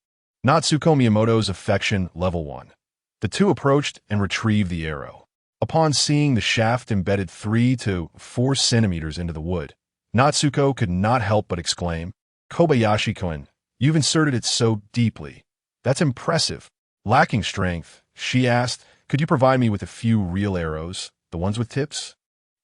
Natsuko Miyamoto's affection level 1. The two approached and retrieved the arrow. Upon seeing the shaft embedded 3 to 4 centimeters into the wood, Natsuko could not help but exclaim, "Kobayashi-kun, you've inserted it so deeply. That's impressive." Lacking strength, she asked, "Could you provide me with a few real arrows, the ones with tips?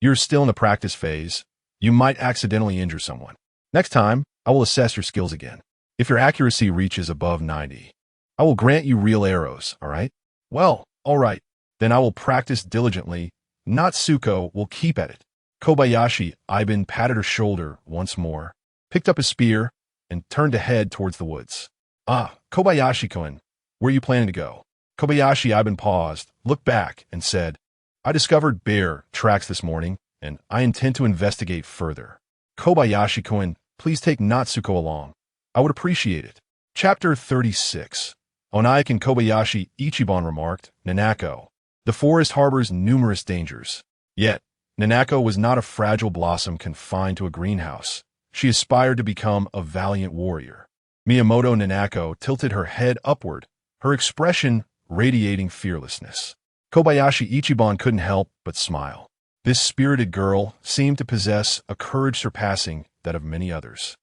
You're still in the practice phase. You might accidentally injure someone. Next time, I will assess your skills again. If your accuracy reaches above 90, I will grant you real arrows, all right?" "Well, all right. Then I will practice diligently. Natsuko will keep at it." Kobayashi Iban patted her shoulder once more, picked up his spear, and turned to head towards the woods. "Ah, Kobayashi-kun, where are you planning to go?" Kobayashi Iban paused, looked back, and said, "I discovered bear tracks this morning, and I intend to investigate further. Kobayashi-kun, please take Natsuko along. I would appreciate it." Chapter 36. Onaik and Kobayashi Ichiban remarked, "Nanako, the forest harbors numerous dangers. Yet, Nanako was not a fragile blossom confined to a greenhouse. She aspired to become a valiant warrior." Miyamoto Nanako tilted her head upward, her expression radiating fearlessness. Kobayashi Ichiban couldn't help but smile. This spirited girl seemed to possess a courage surpassing that of many others.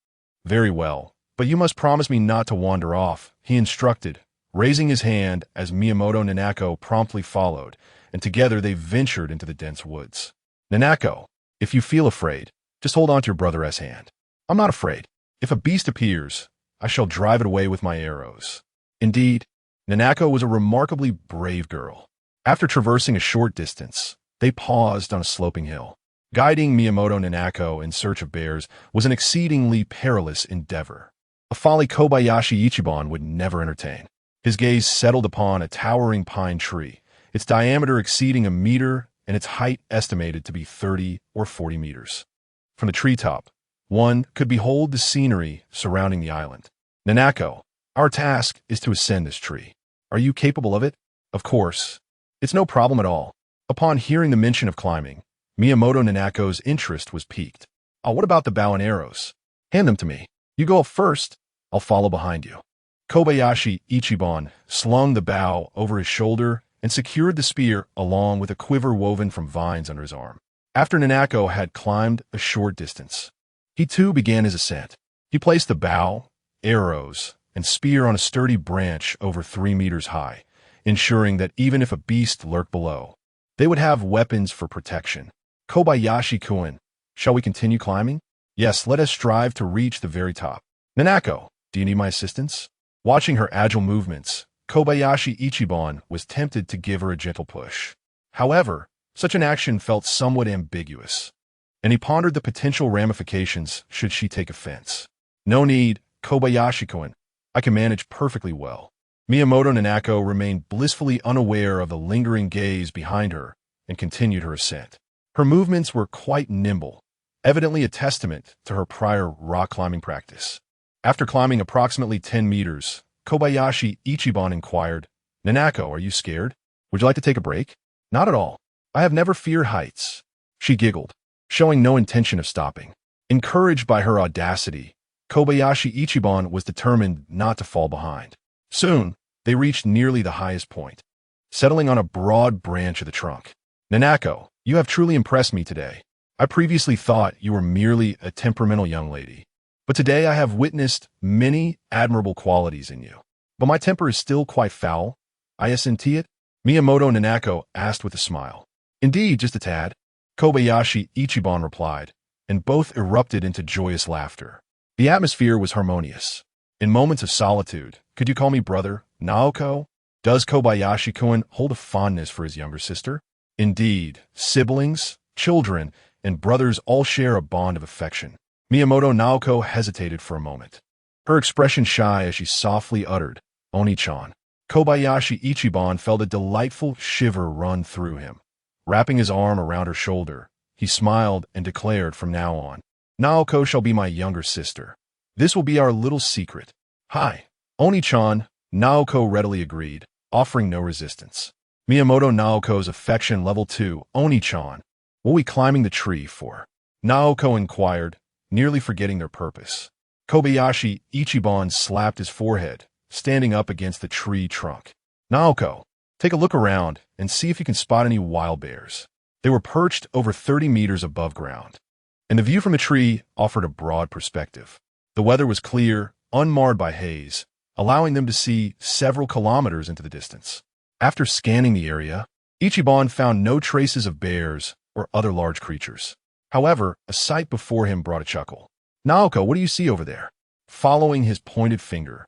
"Very well, but you must promise me not to wander off," he instructed, raising his hand as Miyamoto Nanako promptly followed, and together they ventured into the dense woods. "Nanako, if you feel afraid, just hold on to your brother's hand." "I'm not afraid. If a beast appears, I shall drive it away with my arrows." Indeed, Nanako was a remarkably brave girl. After traversing a short distance, they paused on a sloping hill. Guiding Miyamoto Nanako in search of bears was an exceedingly perilous endeavor, a folly Kobayashi Ichiban would never entertain. His gaze settled upon a towering pine tree, its diameter exceeding a meter and its height estimated to be 30 or 40 meters. From the treetop, one could behold the scenery surrounding the island. "Nanako, our task is to ascend this tree. Are you capable of it?" "Of course. It's no problem at all." Upon hearing the mention of climbing, Miyamoto Nanako's interest was piqued. "Oh, what about the bow and arrows? Hand them to me. You go up first. I'll follow behind you." Kobayashi Ichiban slung the bow over his shoulder and secured the spear along with a quiver woven from vines under his arm. After Nanako had climbed a short distance, he too began his ascent. He placed the bow, arrows, and spear on a sturdy branch over 3 meters high, ensuring that even if a beast lurked below, they would have weapons for protection. "Kobayashi-kun, shall we continue climbing?" "Yes, let us strive to reach the very top." "Nanako, do you need my assistance?" Watching her agile movements, Kobayashi Ichiban was tempted to give her a gentle push. However, such an action felt somewhat ambiguous, and he pondered the potential ramifications should she take offense. "No need, Kobayashi-kun. I can manage perfectly well." Miyamoto Nanako remained blissfully unaware of the lingering gaze behind her and continued her ascent. Her movements were quite nimble, evidently a testament to her prior rock climbing practice. After climbing approximately 10 meters, Kobayashi Ichiban inquired, "Nanako, are you scared? Would you like to take a break?" "Not at all. I have never feared heights." She giggled, showing no intention of stopping. Encouraged by her audacity, Kobayashi Ichiban was determined not to fall behind. Soon, they reached nearly the highest point, settling on a broad branch of the trunk. "Nanako, you have truly impressed me today. I previously thought you were merely a temperamental young lady, but today I have witnessed many admirable qualities in you." "But my temper is still quite foul. Isn't it?" Miyamoto Nanako asked with a smile. "Indeed, just a tad," Kobayashi Ichiban replied, and both erupted into joyous laughter. The atmosphere was harmonious. In moments of solitude, "Could you call me brother, Naoko?" Does Kobayashi-kun hold a fondness for his younger sister? Indeed, siblings, children, and brothers all share a bond of affection. Miyamoto Naoko hesitated for a moment, her expression shy as she softly uttered, "Oni-chan." Kobayashi Ichiban felt a delightful shiver run through him. Wrapping his arm around her shoulder, he smiled and declared from now on, "Naoko shall be my younger sister. This will be our little secret." "Hi, Oni-chan," Naoko readily agreed, offering no resistance. Miyamoto Naoko's affection level 2, Oni-chan, What are we climbing the tree for? Naoko inquired, nearly forgetting their purpose. Kobayashi Ichiban slapped his forehead, standing up against the tree trunk. Naoko, take a look around and see if you can spot any wild bears. They were perched over 30 meters above ground, and the view from the tree offered a broad perspective. The weather was clear, unmarred by haze, allowing them to see several kilometers into the distance. After scanning the area, Ichiban found no traces of bears or other large creatures. However, a sight before him brought a chuckle. Naoko, what do you see over there? Following his pointed finger,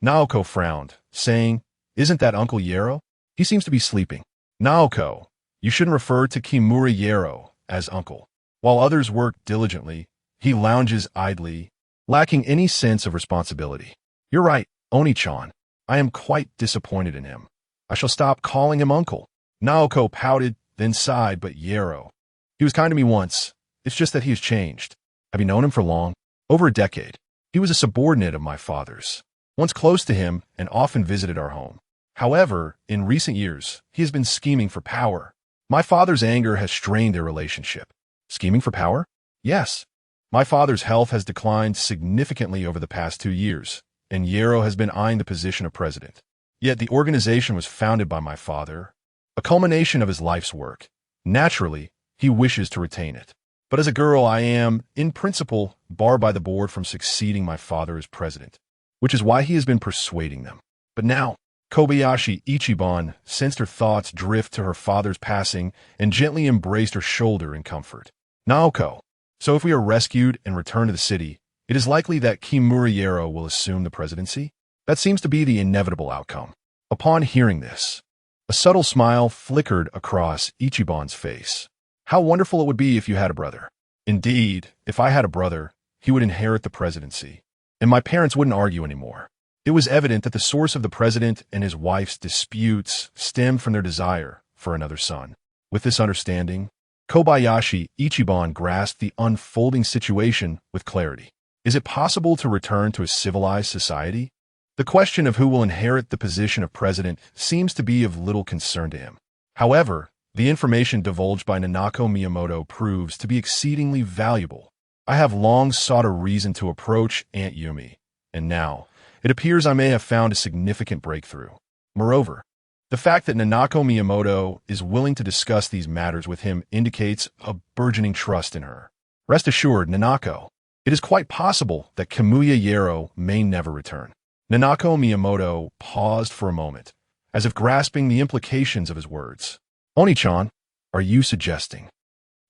Naoko frowned, saying, Isn't that Uncle Yero? He seems to be sleeping. Naoko, you shouldn't refer to Kimura Yero as uncle. While others work diligently, he lounges idly, lacking any sense of responsibility. You're right, Oni-chan. I am quite disappointed in him. I shall stop calling him uncle. Naoko pouted, then sighed, but Yero. He was kind to me once. It's just that he has changed. Have you known him for long? Over a decade. He was a subordinate of my father's, once close to him and often visited our home. However, in recent years, he has been scheming for power. My father's anger has strained their relationship. Scheming for power? Yes. My father's health has declined significantly over the past 2 years, and Yero has been eyeing the position of president. Yet the organization was founded by my father, a culmination of his life's work. Naturally, he wishes to retain it. But as a girl, I am, in principle, barred by the board from succeeding my father as president, which is why he has been persuading them. But now, Kobayashi Ichiban sensed her thoughts drift to her father's passing and gently embraced her shoulder in comfort. Naoko, so if we are rescued and return to the city, it is likely that Kimura Yero will assume the presidency? That seems to be the inevitable outcome. Upon hearing this, a subtle smile flickered across Ichiban's face. How wonderful it would be if you had a brother. Indeed, if I had a brother, he would inherit the presidency, and my parents wouldn't argue anymore. It was evident that the source of the president and his wife's disputes stemmed from their desire for another son. With this understanding, Kobayashi Ichiban grasped the unfolding situation with clarity. Is it possible to return to a civilized society? The question of who will inherit the position of president seems to be of little concern to him. However, the information divulged by Nanako Miyamoto proves to be exceedingly valuable. I have long sought a reason to approach Aunt Yumi, and now, it appears I may have found a significant breakthrough. Moreover, the fact that Nanako Miyamoto is willing to discuss these matters with him indicates a burgeoning trust in her. Rest assured, Nanako, it is quite possible that Kimuya Yero may never return. Nanako Miyamoto paused for a moment, as if grasping the implications of his words. Oni-chan, are you suggesting?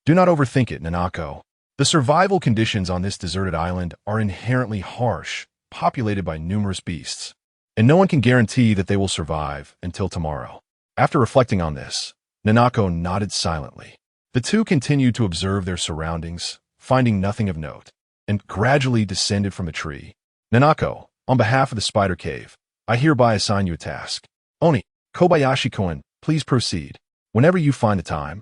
Do not overthink it, Nanako. The survival conditions on this deserted island are inherently harsh, populated by numerous beasts, and no one can guarantee that they will survive until tomorrow. After reflecting on this, Nanako nodded silently. The two continued to observe their surroundings, finding nothing of note, and gradually descended from the tree. Nanako, on behalf of the Spider Cave, I hereby assign you a task. Oni, Kobayashi-kun, please proceed. Whenever you find the time,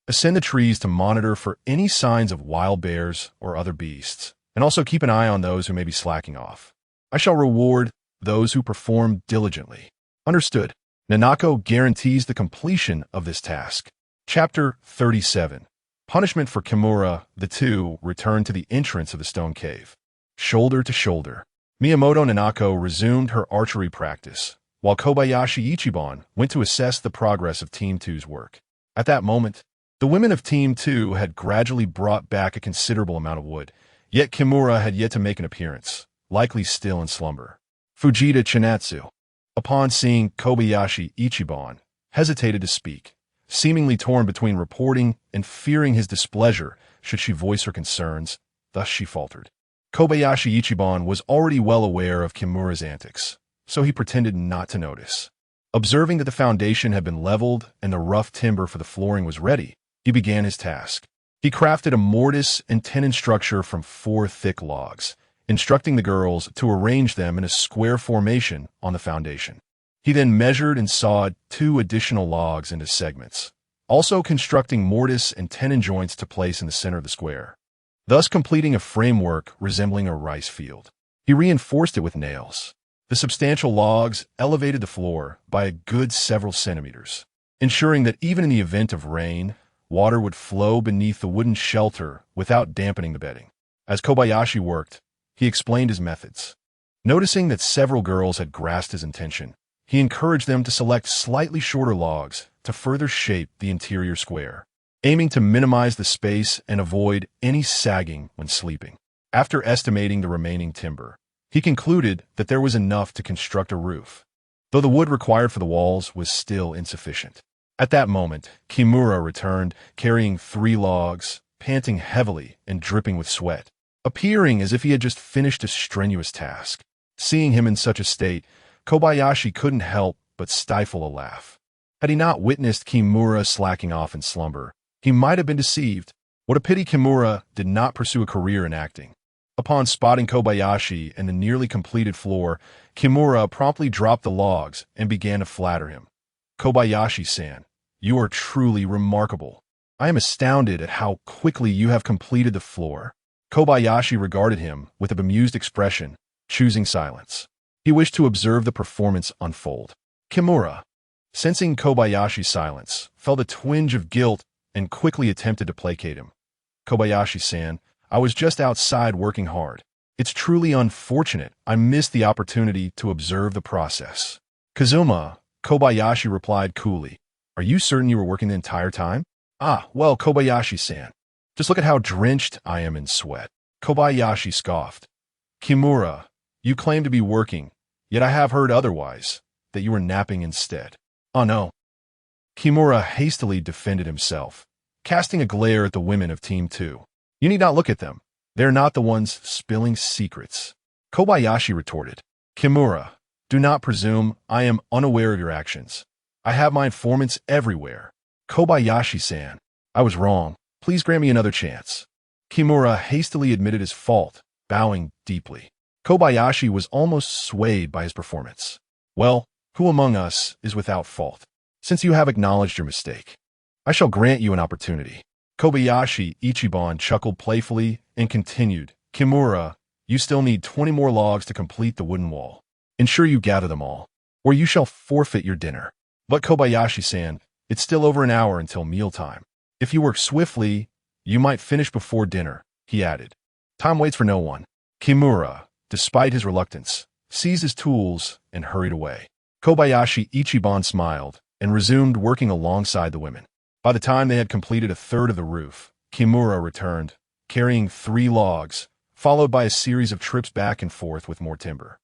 ascend the trees to monitor for any signs of wild bears or other beasts, and also keep an eye on those who may be slacking off. I shall reward those who perform diligently. Understood. Nanako guarantees the completion of this task. Chapter 37. Punishment for Kimura. The two returned to the entrance of the stone cave. Shoulder to shoulder, Miyamoto Nanako resumed her archery practice, while Kobayashi Ichiban went to assess the progress of Team 2's work. At that moment, the women of Team 2 had gradually brought back a considerable amount of wood, yet Kimura had yet to make an appearance, likely still in slumber. Fujita Chinatsu, upon seeing Kobayashi Ichiban, hesitated to speak, seemingly torn between reporting and fearing his displeasure should she voice her concerns. Thus she faltered. Kobayashi Ichiban was already well aware of Kimura's antics, so he pretended not to notice. Observing that the foundation had been leveled and the rough timber for the flooring was ready, he began his task. He crafted a mortise and tenon structure from 4 thick logs, instructing the girls to arrange them in a square formation on the foundation. He then measured and sawed 2 additional logs into segments, also constructing mortise and tenon joints to place in the center of the square, thus completing a framework resembling a rice field. He reinforced it with nails. The substantial logs elevated the floor by a good several centimeters, ensuring that even in the event of rain, water would flow beneath the wooden shelter without dampening the bedding. As Kobayashi worked, he explained his methods. Noticing that several girls had grasped his intention, he encouraged them to select slightly shorter logs to further shape the interior square, aiming to minimize the space and avoid any sagging when sleeping. After estimating the remaining timber, he concluded that there was enough to construct a roof, though the wood required for the walls was still insufficient. At that moment, Kimura returned, carrying 3 logs, panting heavily and dripping with sweat, appearing as if he had just finished a strenuous task. Seeing him in such a state, Kobayashi couldn't help but stifle a laugh. Had he not witnessed Kimura slacking off in slumber, he might have been deceived. What a pity Kimura did not pursue a career in acting. Upon spotting Kobayashi and the nearly completed floor, Kimura promptly dropped the logs and began to flatter him. "Kobayashi-san, you are truly remarkable. I am astounded at how quickly you have completed the floor." Kobayashi regarded him with a bemused expression, choosing silence. He wished to observe the performance unfold. Kimura, sensing Kobayashi's silence, felt a twinge of guilt and quickly attempted to placate him. "Kobayashi-san, I was just outside working hard. It's truly unfortunate I missed the opportunity to observe the process." "Kazuma," Kobayashi replied coolly, "are you certain you were working the entire time?" "Ah, well, Kobayashi-san, just look at how drenched I am in sweat." Kobayashi scoffed. "Kimura, you claim to be working, yet I have heard otherwise, that you were napping instead." "Oh no." Kimura hastily defended himself, casting a glare at the women of Team 2. "You need not look at them. They're not the ones spilling secrets." Kobayashi retorted. "Kimura, do not presume I am unaware of your actions. I have my informants everywhere." "Kobayashi-san, I was wrong. Please grant me another chance." Kimura hastily admitted his fault, bowing deeply. Kobayashi was almost swayed by his performance. "Well, who among us is without fault? Since you have acknowledged your mistake, I shall grant you an opportunity." Kobayashi Ichiban chuckled playfully and continued, "Kimura, you still need 20 more logs to complete the wooden wall. Ensure you gather them all, or you shall forfeit your dinner." "But Kobayashi-san, it's still over an hour until mealtime. If you work swiftly, you might finish before dinner," he added. "Time waits for no one." Kimura, despite his reluctance, seized his tools and hurried away. Kobayashi Ichiban smiled and resumed working alongside the women. By the time they had completed a third of the roof, Kimura returned, carrying 3 logs, followed by a series of trips back and forth with more timber.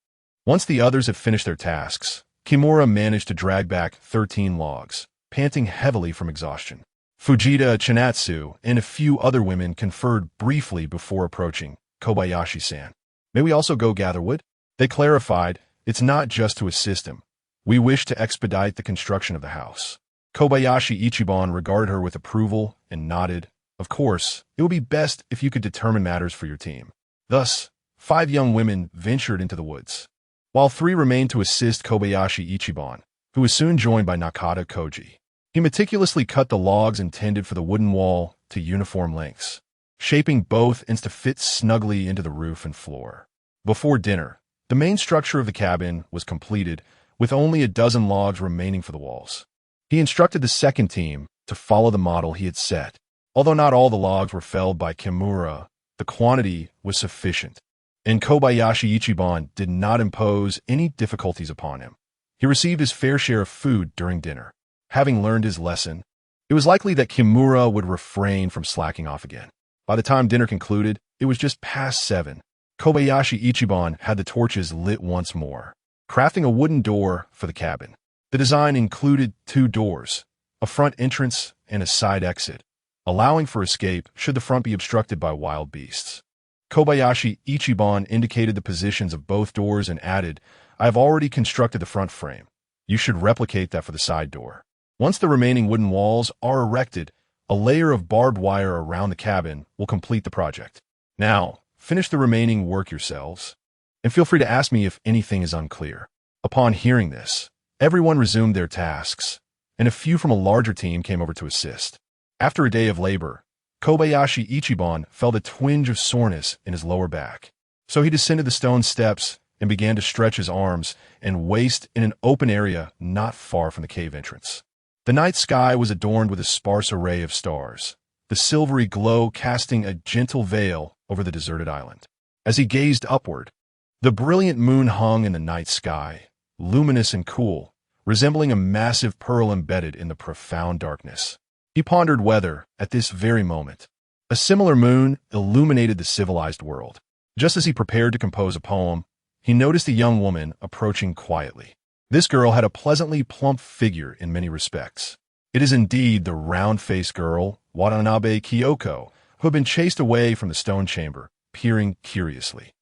Once the others had finished their tasks, Kimura managed to drag back 13 logs, panting heavily from exhaustion. Fujita Chinatsu and a few other women conferred briefly before approaching Kobayashi-san. "May we also go gather wood?" They clarified, "It's not just to assist him. We wish to expedite the construction of the house." Kobayashi Ichiban regarded her with approval and nodded. "Of course, it would be best if you could determine matters for your team." Thus, 5 young women ventured into the woods, while 3 remained to assist Kobayashi Ichiban, who was soon joined by Nakata Koji. He meticulously cut the logs intended for the wooden wall to uniform lengths, shaping both ends to fit snugly into the roof and floor. Before dinner, the main structure of the cabin was completed, with only a dozen logs remaining for the walls. He instructed the second team to follow the model he had set. Although not all the logs were felled by Kimura, the quantity was sufficient, and Kobayashi Ichiban did not impose any difficulties upon him. He received his fair share of food during dinner. Having learned his lesson, it was likely that Kimura would refrain from slacking off again. By the time dinner concluded, it was just past 7. Kobayashi Ichiban had the torches lit once more, crafting a wooden door for the cabin. The design included 2 doors, a front entrance and a side exit, allowing for escape should the front be obstructed by wild beasts. Kobayashi Ichiban indicated the positions of both doors and added, "I have already constructed the front frame. You should replicate that for the side door." Once the remaining wooden walls are erected, a layer of barbed wire around the cabin will complete the project. Now, finish the remaining work yourselves, and feel free to ask me if anything is unclear. Upon hearing this, everyone resumed their tasks, and a few from a larger team came over to assist. After a day of labor, Kobayashi Ichiban felt a twinge of soreness in his lower back. So he descended the stone steps and began to stretch his arms and waist in an open area not far from the cave entrance. The night sky was adorned with a sparse array of stars, the silvery glow casting a gentle veil over the deserted island. As he gazed upward, the brilliant moon hung in the night sky, luminous and cool, resembling a massive pearl embedded in the profound darkness. He pondered whether, at this very moment, a similar moon illuminated the civilized world. Just as he prepared to compose a poem, he noticed a young woman approaching quietly. This girl had a pleasantly plump figure in many respects. It is indeed the round-faced girl, Watanabe Kyoko, who had been chased away from the stone chamber, peering curiously.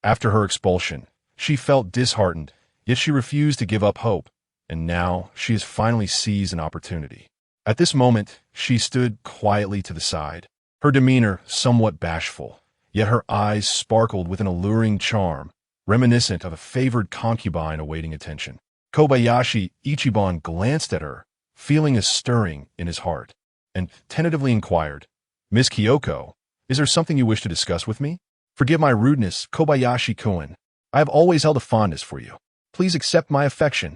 After her expulsion, she felt disheartened, yet she refused to give up hope, and now she has finally seized an opportunity. At this moment, she stood quietly to the side, her demeanor somewhat bashful, yet her eyes sparkled with an alluring charm, reminiscent of a favored concubine awaiting attention. Kobayashi Ichiban glanced at her, feeling a stirring in his heart, and tentatively inquired, "Miss Kyoko, is there something you wish to discuss with me? Forgive my rudeness, Kobayashi-kun. I have always held a fondness for you. Please accept my affection."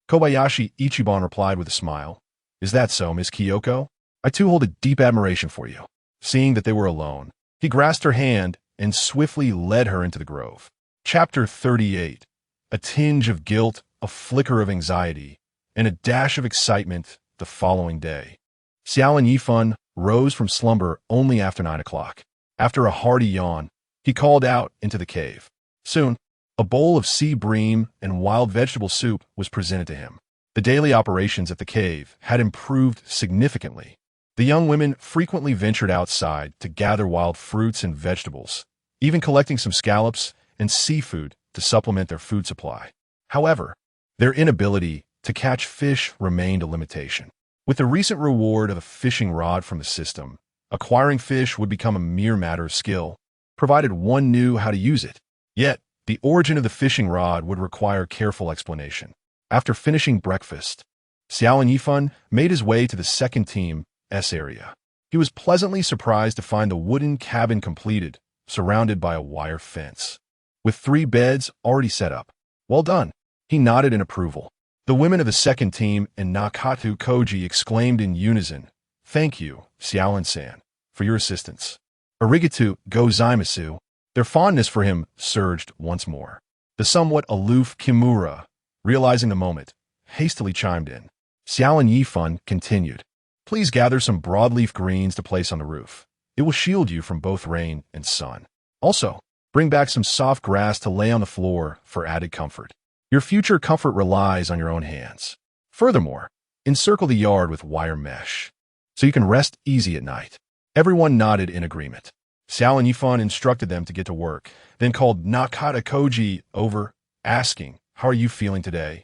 Kobayashi Ichiban replied with a smile, "Is that so, Miss Kyoko? I too hold a deep admiration for you." Seeing that they were alone, he grasped her hand and swiftly led her into the grove. Chapter 38. A tinge of guilt, a flicker of anxiety, and a dash of excitement the following day. Xiao Lin Yifan rose from slumber only after 9 o'clock. After a hearty yawn, he called out into the cave. Soon, a bowl of sea bream and wild vegetable soup was presented to him. The daily operations at the cave had improved significantly. The young women frequently ventured outside to gather wild fruits and vegetables, even collecting some scallops and seafood to supplement their food supply. However, their inability to catch fish remained a limitation. With the recent reward of a fishing rod from the system, acquiring fish would become a mere matter of skill, provided one knew how to use it. Yet, the origin of the fishing rod would require careful explanation. After finishing breakfast, Xiao Lin Yifan made his way to the second team's area. He was pleasantly surprised to find the wooden cabin completed, surrounded by a wire fence, with 3 beds already set up. "Well done," he nodded in approval. The women of the second team and Nakatu Koji exclaimed in unison, "Thank you, Xiaolin-san, for your assistance." "Arigato gozaimasu." Their fondness for him surged once more. The somewhat aloof Kimura, realizing the moment, hastily chimed in. Xiao Lin Yifan continued, "Please gather some broadleaf greens to place on the roof. It will shield you from both rain and sun. Also, bring back some soft grass to lay on the floor for added comfort. Your future comfort relies on your own hands. Furthermore, encircle the yard with wire mesh, so you can rest easy at night." Everyone nodded in agreement. Xiao Lin Yifan instructed them to get to work, then called Nakata Koji over, asking, "How are you feeling today?"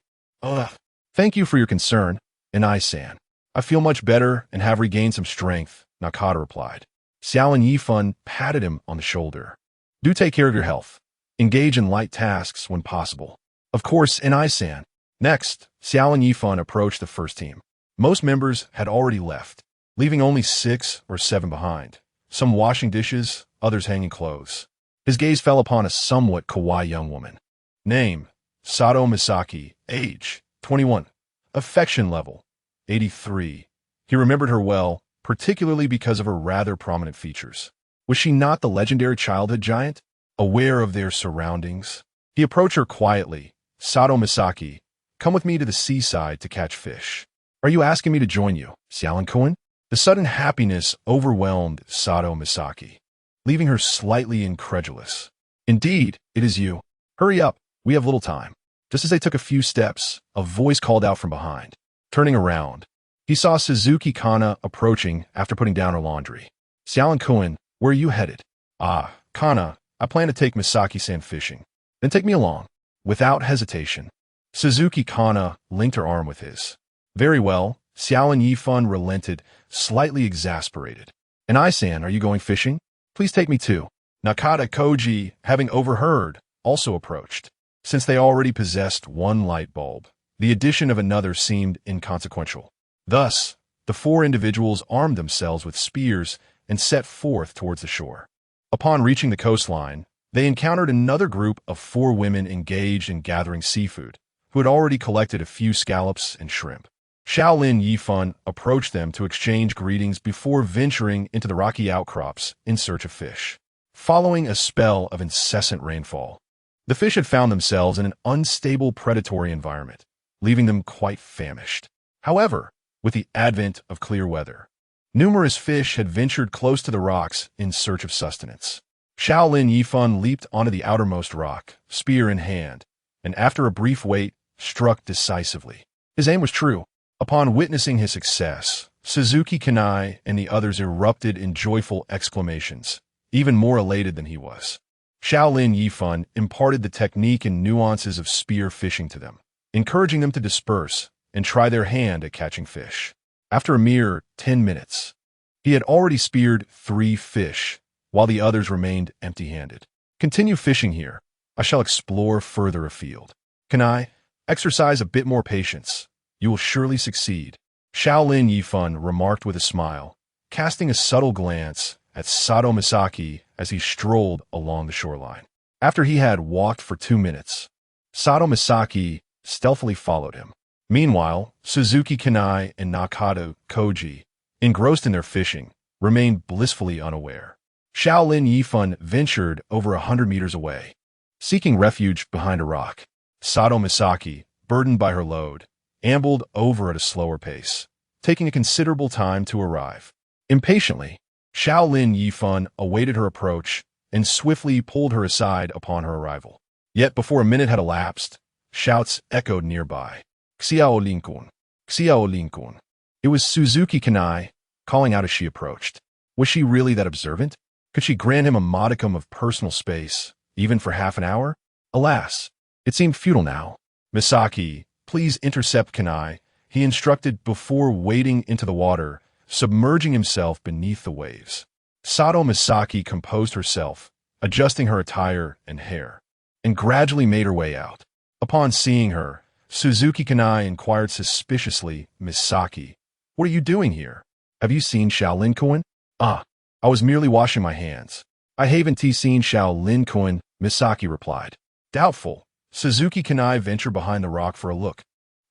Thank you for your concern, Inai-san. I feel much better and have regained some strength," Nakata replied. Xiao Lin Yifan patted him on the shoulder. "Do take care of your health. Engage in light tasks when possible." "Of course, Inai-san." Next, Xiao Lin Yifan approached the first team. Most members had already left, leaving only 6 or 7 behind, some washing dishes, others hanging clothes. His gaze fell upon a somewhat kawaii young woman. Name, Sato Misaki. Age, 21. Affection level, 83. He remembered her well, particularly because of her rather prominent features. Was she not the legendary childhood giant? Aware of their surroundings, he approached her quietly. "Sato Misaki, come with me to the seaside to catch fish." "Are you asking me to join you, Xiaolin-kun?" The sudden happiness overwhelmed Sato Misaki, leaving her slightly incredulous. "Indeed, it is you. Hurry up, we have little time." Just as they took a few steps, a voice called out from behind. Turning around, he saw Suzuki Kana approaching after putting down her laundry. "Xiaolin-kun, where are you headed?" "Ah, Kana, I plan to take Misaki-san fishing." "Then take me along." Without hesitation, Suzuki Kana linked her arm with his. "Very well," Xiao Lin Yifan relented, slightly exasperated. "Inai-san, are you going fishing? Please take me too." Nakata Koji, having overheard, also approached. Since they already possessed 1 light bulb, the addition of another seemed inconsequential. Thus, the 4 individuals armed themselves with spears and set forth towards the shore. Upon reaching the coastline, they encountered another group of 4 women engaged in gathering seafood, who had already collected a few scallops and shrimp. Xiao Lin Yifan approached them to exchange greetings before venturing into the rocky outcrops in search of fish. Following a spell of incessant rainfall, the fish had found themselves in an unstable predatory environment, leaving them quite famished. However, with the advent of clear weather, numerous fish had ventured close to the rocks in search of sustenance. Xiao Lin Yifan leaped onto the outermost rock, spear in hand, and after a brief wait, struck decisively. His aim was true. Upon witnessing his success, Suzuki Kanai and the others erupted in joyful exclamations, even more elated than he was. Xiao Lin Yifan imparted the technique and nuances of spear fishing to them, encouraging them to disperse and try their hand at catching fish. After a mere 10 minutes, he had already speared 3 fish, while the others remained empty-handed. Continue fishing here. I shall explore further afield. Kanai, exercise a bit more patience. You will surely succeed, Xiao Lin Yifan remarked with a smile, casting a subtle glance at Sato Misaki as he strolled along the shoreline. After he had walked for 2 minutes, Sato Misaki stealthily followed him. Meanwhile, Suzuki Kanai and Nakata Koji, engrossed in their fishing, remained blissfully unaware. Xiao Lin Yifan ventured over 100 meters away, seeking refuge behind a rock. Sato Misaki, burdened by her load, ambled over at a slower pace, taking a considerable time to arrive. Impatiently, Xiao Lin Yifan awaited her approach and swiftly pulled her aside upon her arrival. Yet before a minute had elapsed, shouts echoed nearby. Xiao Lin Kun, Xiao Lin Kun. It was Suzuki Kanai, calling out as she approached. Was she really that observant? Could she grant him a modicum of personal space, even for half an hour? Alas, it seemed futile now. Misaki, please intercept Kanai, he instructed before wading into the water, submerging himself beneath the waves. Sato Misaki composed herself, adjusting her attire and hair, and gradually made her way out. Upon seeing her, Suzuki Kanai inquired suspiciously, Misaki, what are you doing here? Have you seen Xiao Lin Kun? I was merely washing my hands. I haven't seen Xiao Lin Kun, Misaki replied. Doubtful, Suzuki Kanai ventured behind the rock for a look,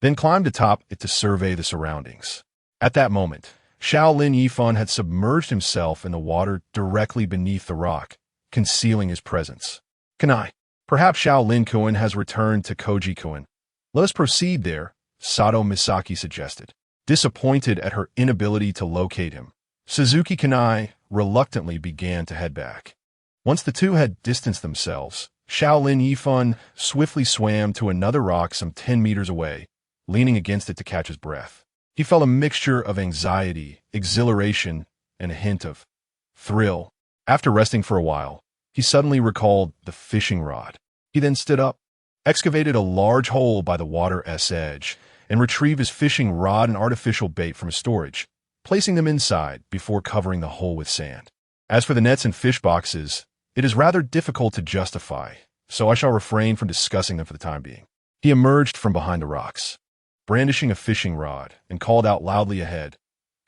then climbed atop it to survey the surroundings. At that moment, Xiao Lin Yifan had submerged himself in the water directly beneath the rock, concealing his presence. Kanai, perhaps Xiao Lin Kun has returned to Koji Kun. Let us proceed there, Sato Misaki suggested. Disappointed at her inability to locate him, Suzuki Kanai reluctantly began to head back. Once the two had distanced themselves, Xiao Lin Yifan swiftly swam to another rock some 10 meters away, leaning against it to catch his breath. He felt a mixture of anxiety, exhilaration, and a hint of thrill. After resting for a while, he suddenly recalled the fishing rod. He then stood up, excavated a large hole by the water's edge, and retrieved his fishing rod and artificial bait from his storage, placing them inside before covering the hole with sand. As for the nets and fish boxes, it is rather difficult to justify, so I shall refrain from discussing them for the time being. He emerged from behind the rocks, brandishing a fishing rod, and called out loudly ahead,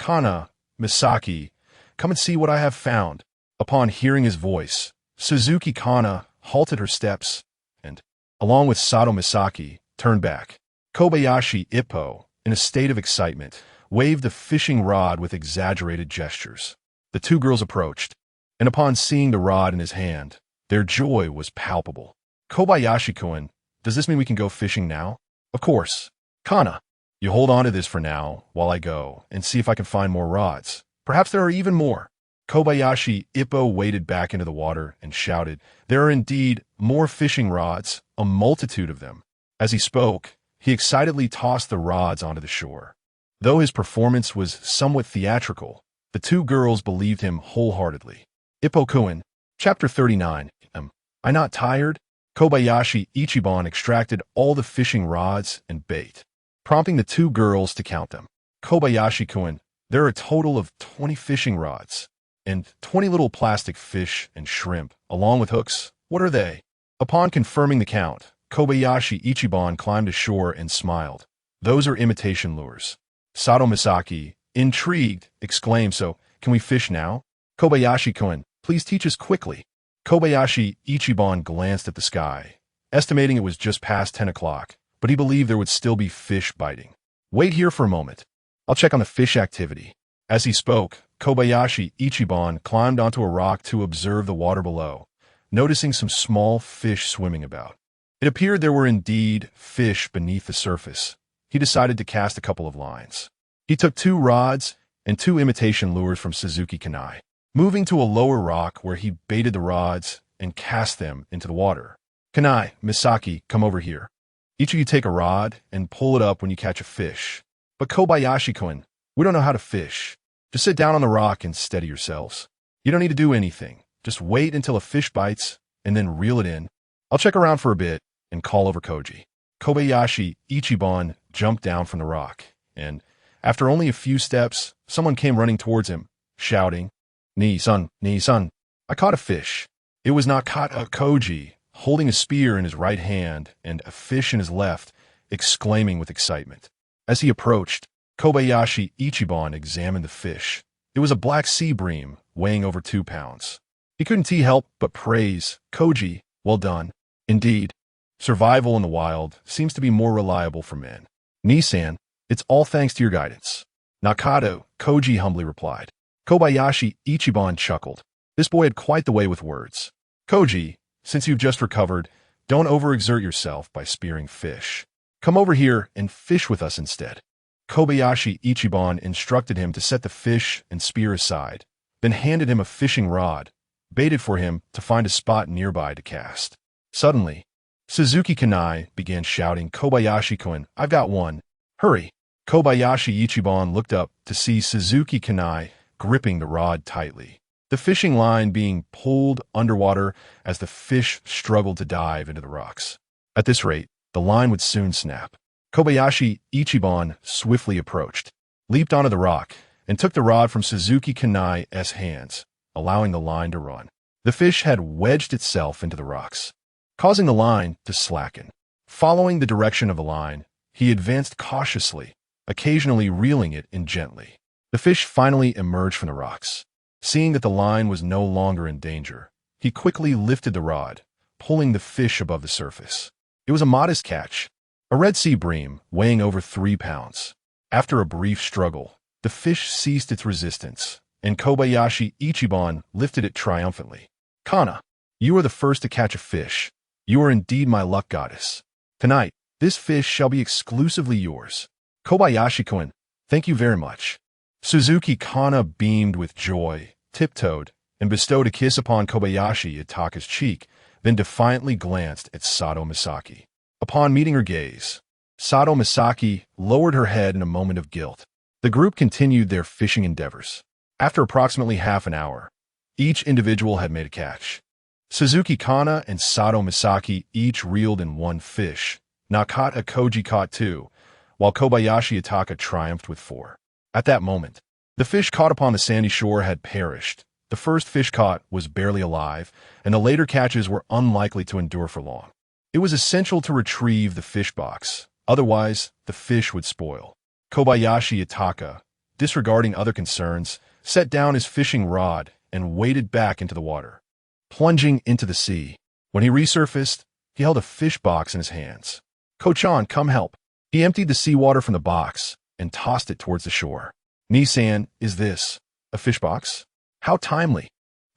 Kana, Misaki, come and see what I have found. Upon hearing his voice, Suzuki Kana halted her steps and, along with Sato Misaki, turned back. Kobayashi Ippo, in a state of excitement, waved the fishing rod with exaggerated gestures. The two girls approached, and upon seeing the rod in his hand, their joy was palpable. Kobayashi-kun, does this mean we can go fishing now? Of course. Kana, you hold on to this for now while I go and see if I can find more rods. Perhaps there are even more. Kobayashi Ippo waded back into the water and shouted, there are indeed more fishing rods, a multitude of them. As he spoke, he excitedly tossed the rods onto the shore. Though his performance was somewhat theatrical, the two girls believed him wholeheartedly. Ippo-kun, Chapter 39, Am I not tired? Kobayashi Ichiban extracted all the fishing rods and bait, prompting the two girls to count them. Kobayashi-kun, there are a total of 20 fishing rods, and 20 little plastic fish and shrimp, along with hooks. What are they? Upon confirming the count, Kobayashi Ichiban climbed ashore and smiled. Those are imitation lures. Sato Misaki, intrigued, exclaimed, so, can we fish now? Kobayashi-kun, please teach us quickly. Kobayashi Ichiban glanced at the sky, estimating it was just past 10 o'clock, but he believed there would still be fish biting. Wait here for a moment. I'll check on the fish activity. As he spoke, Kobayashi Ichiban climbed onto a rock to observe the water below, noticing some small fish swimming about. It appeared there were indeed fish beneath the surface. He decided to cast a couple of lines. He took 2 rods and 2 imitation lures from Suzuki Kanai, moving to a lower rock where he baited the rods and cast them into the water. Kanai, Misaki, come over here. Each of you take a rod and pull it up when you catch a fish. But Kobayashi-kun, we don't know how to fish. Just sit down on the rock and steady yourselves. You don't need to do anything. Just wait until a fish bites and then reel it in. I'll check around for a bit and call over Koji. Kobayashi Ichiban jumped down from the rock, and after only a few steps, someone came running towards him, shouting, Ni-san, Ni-san, I caught a fish. It was Nakata Koji, holding a spear in his right hand and a fish in his left, exclaiming with excitement. As he approached, Kobayashi Ichiban examined the fish. It was a black sea bream, weighing over 2 pounds. He couldn't help but praise, Koji, well done. Indeed, survival in the wild seems to be more reliable for men. Ni-san, it's all thanks to your guidance. Nakata, Koji humbly replied. Kobayashi Ichiban chuckled. This boy had quite the way with words. Koji, since you've just recovered, don't overexert yourself by spearing fish. Come over here and fish with us instead. Kobayashi Ichiban instructed him to set the fish and spear aside, then handed him a fishing rod, baited for him to find a spot nearby to cast. Suddenly, Suzuki Kanai began shouting, Kobayashi-kun, I've got one. Hurry! Kobayashi Ichiban looked up to see Suzuki Kanai gripping the rod tightly, the fishing line being pulled underwater as the fish struggled to dive into the rocks. At this rate, the line would soon snap. Kobayashi Ichiban swiftly approached, leaped onto the rock, and took the rod from Suzuki Kanai's hands, allowing the line to run. The fish had wedged itself into the rocks, causing the line to slacken. Following the direction of the line, he advanced cautiously, occasionally reeling it in gently. The fish finally emerged from the rocks. Seeing that the line was no longer in danger, he quickly lifted the rod, pulling the fish above the surface. It was a modest catch, a red sea bream weighing over 3 pounds. After a brief struggle, the fish ceased its resistance, and Kobayashi Ichiban lifted it triumphantly. Kana, you are the first to catch a fish. You are indeed my luck goddess. Tonight, this fish shall be exclusively yours. Kobayashi-kun, thank you very much. Suzuki Kana beamed with joy, tiptoed, and bestowed a kiss upon Kobayashi Itaka's cheek, then defiantly glanced at Sato Misaki. Upon meeting her gaze, Sato Misaki lowered her head in a moment of guilt. The group continued their fishing endeavors. After approximately half an hour, each individual had made a catch. Suzuki Kana and Sato Misaki each reeled in 1 fish. Nakata Koji caught 2, while Kobayashi Itaka triumphed with 4. At that moment, the fish caught upon the sandy shore had perished. The first fish caught was barely alive, and the later catches were unlikely to endure for long. It was essential to retrieve the fish box, otherwise the fish would spoil. Kobayashi Itaka, disregarding other concerns, set down his fishing rod and waded back into the water, plunging into the sea. When he resurfaced, he held a fish box in his hands. Ko-chan, come help. He emptied the seawater from the box and tossed it towards the shore. Ni-san, is this a fish box? How timely.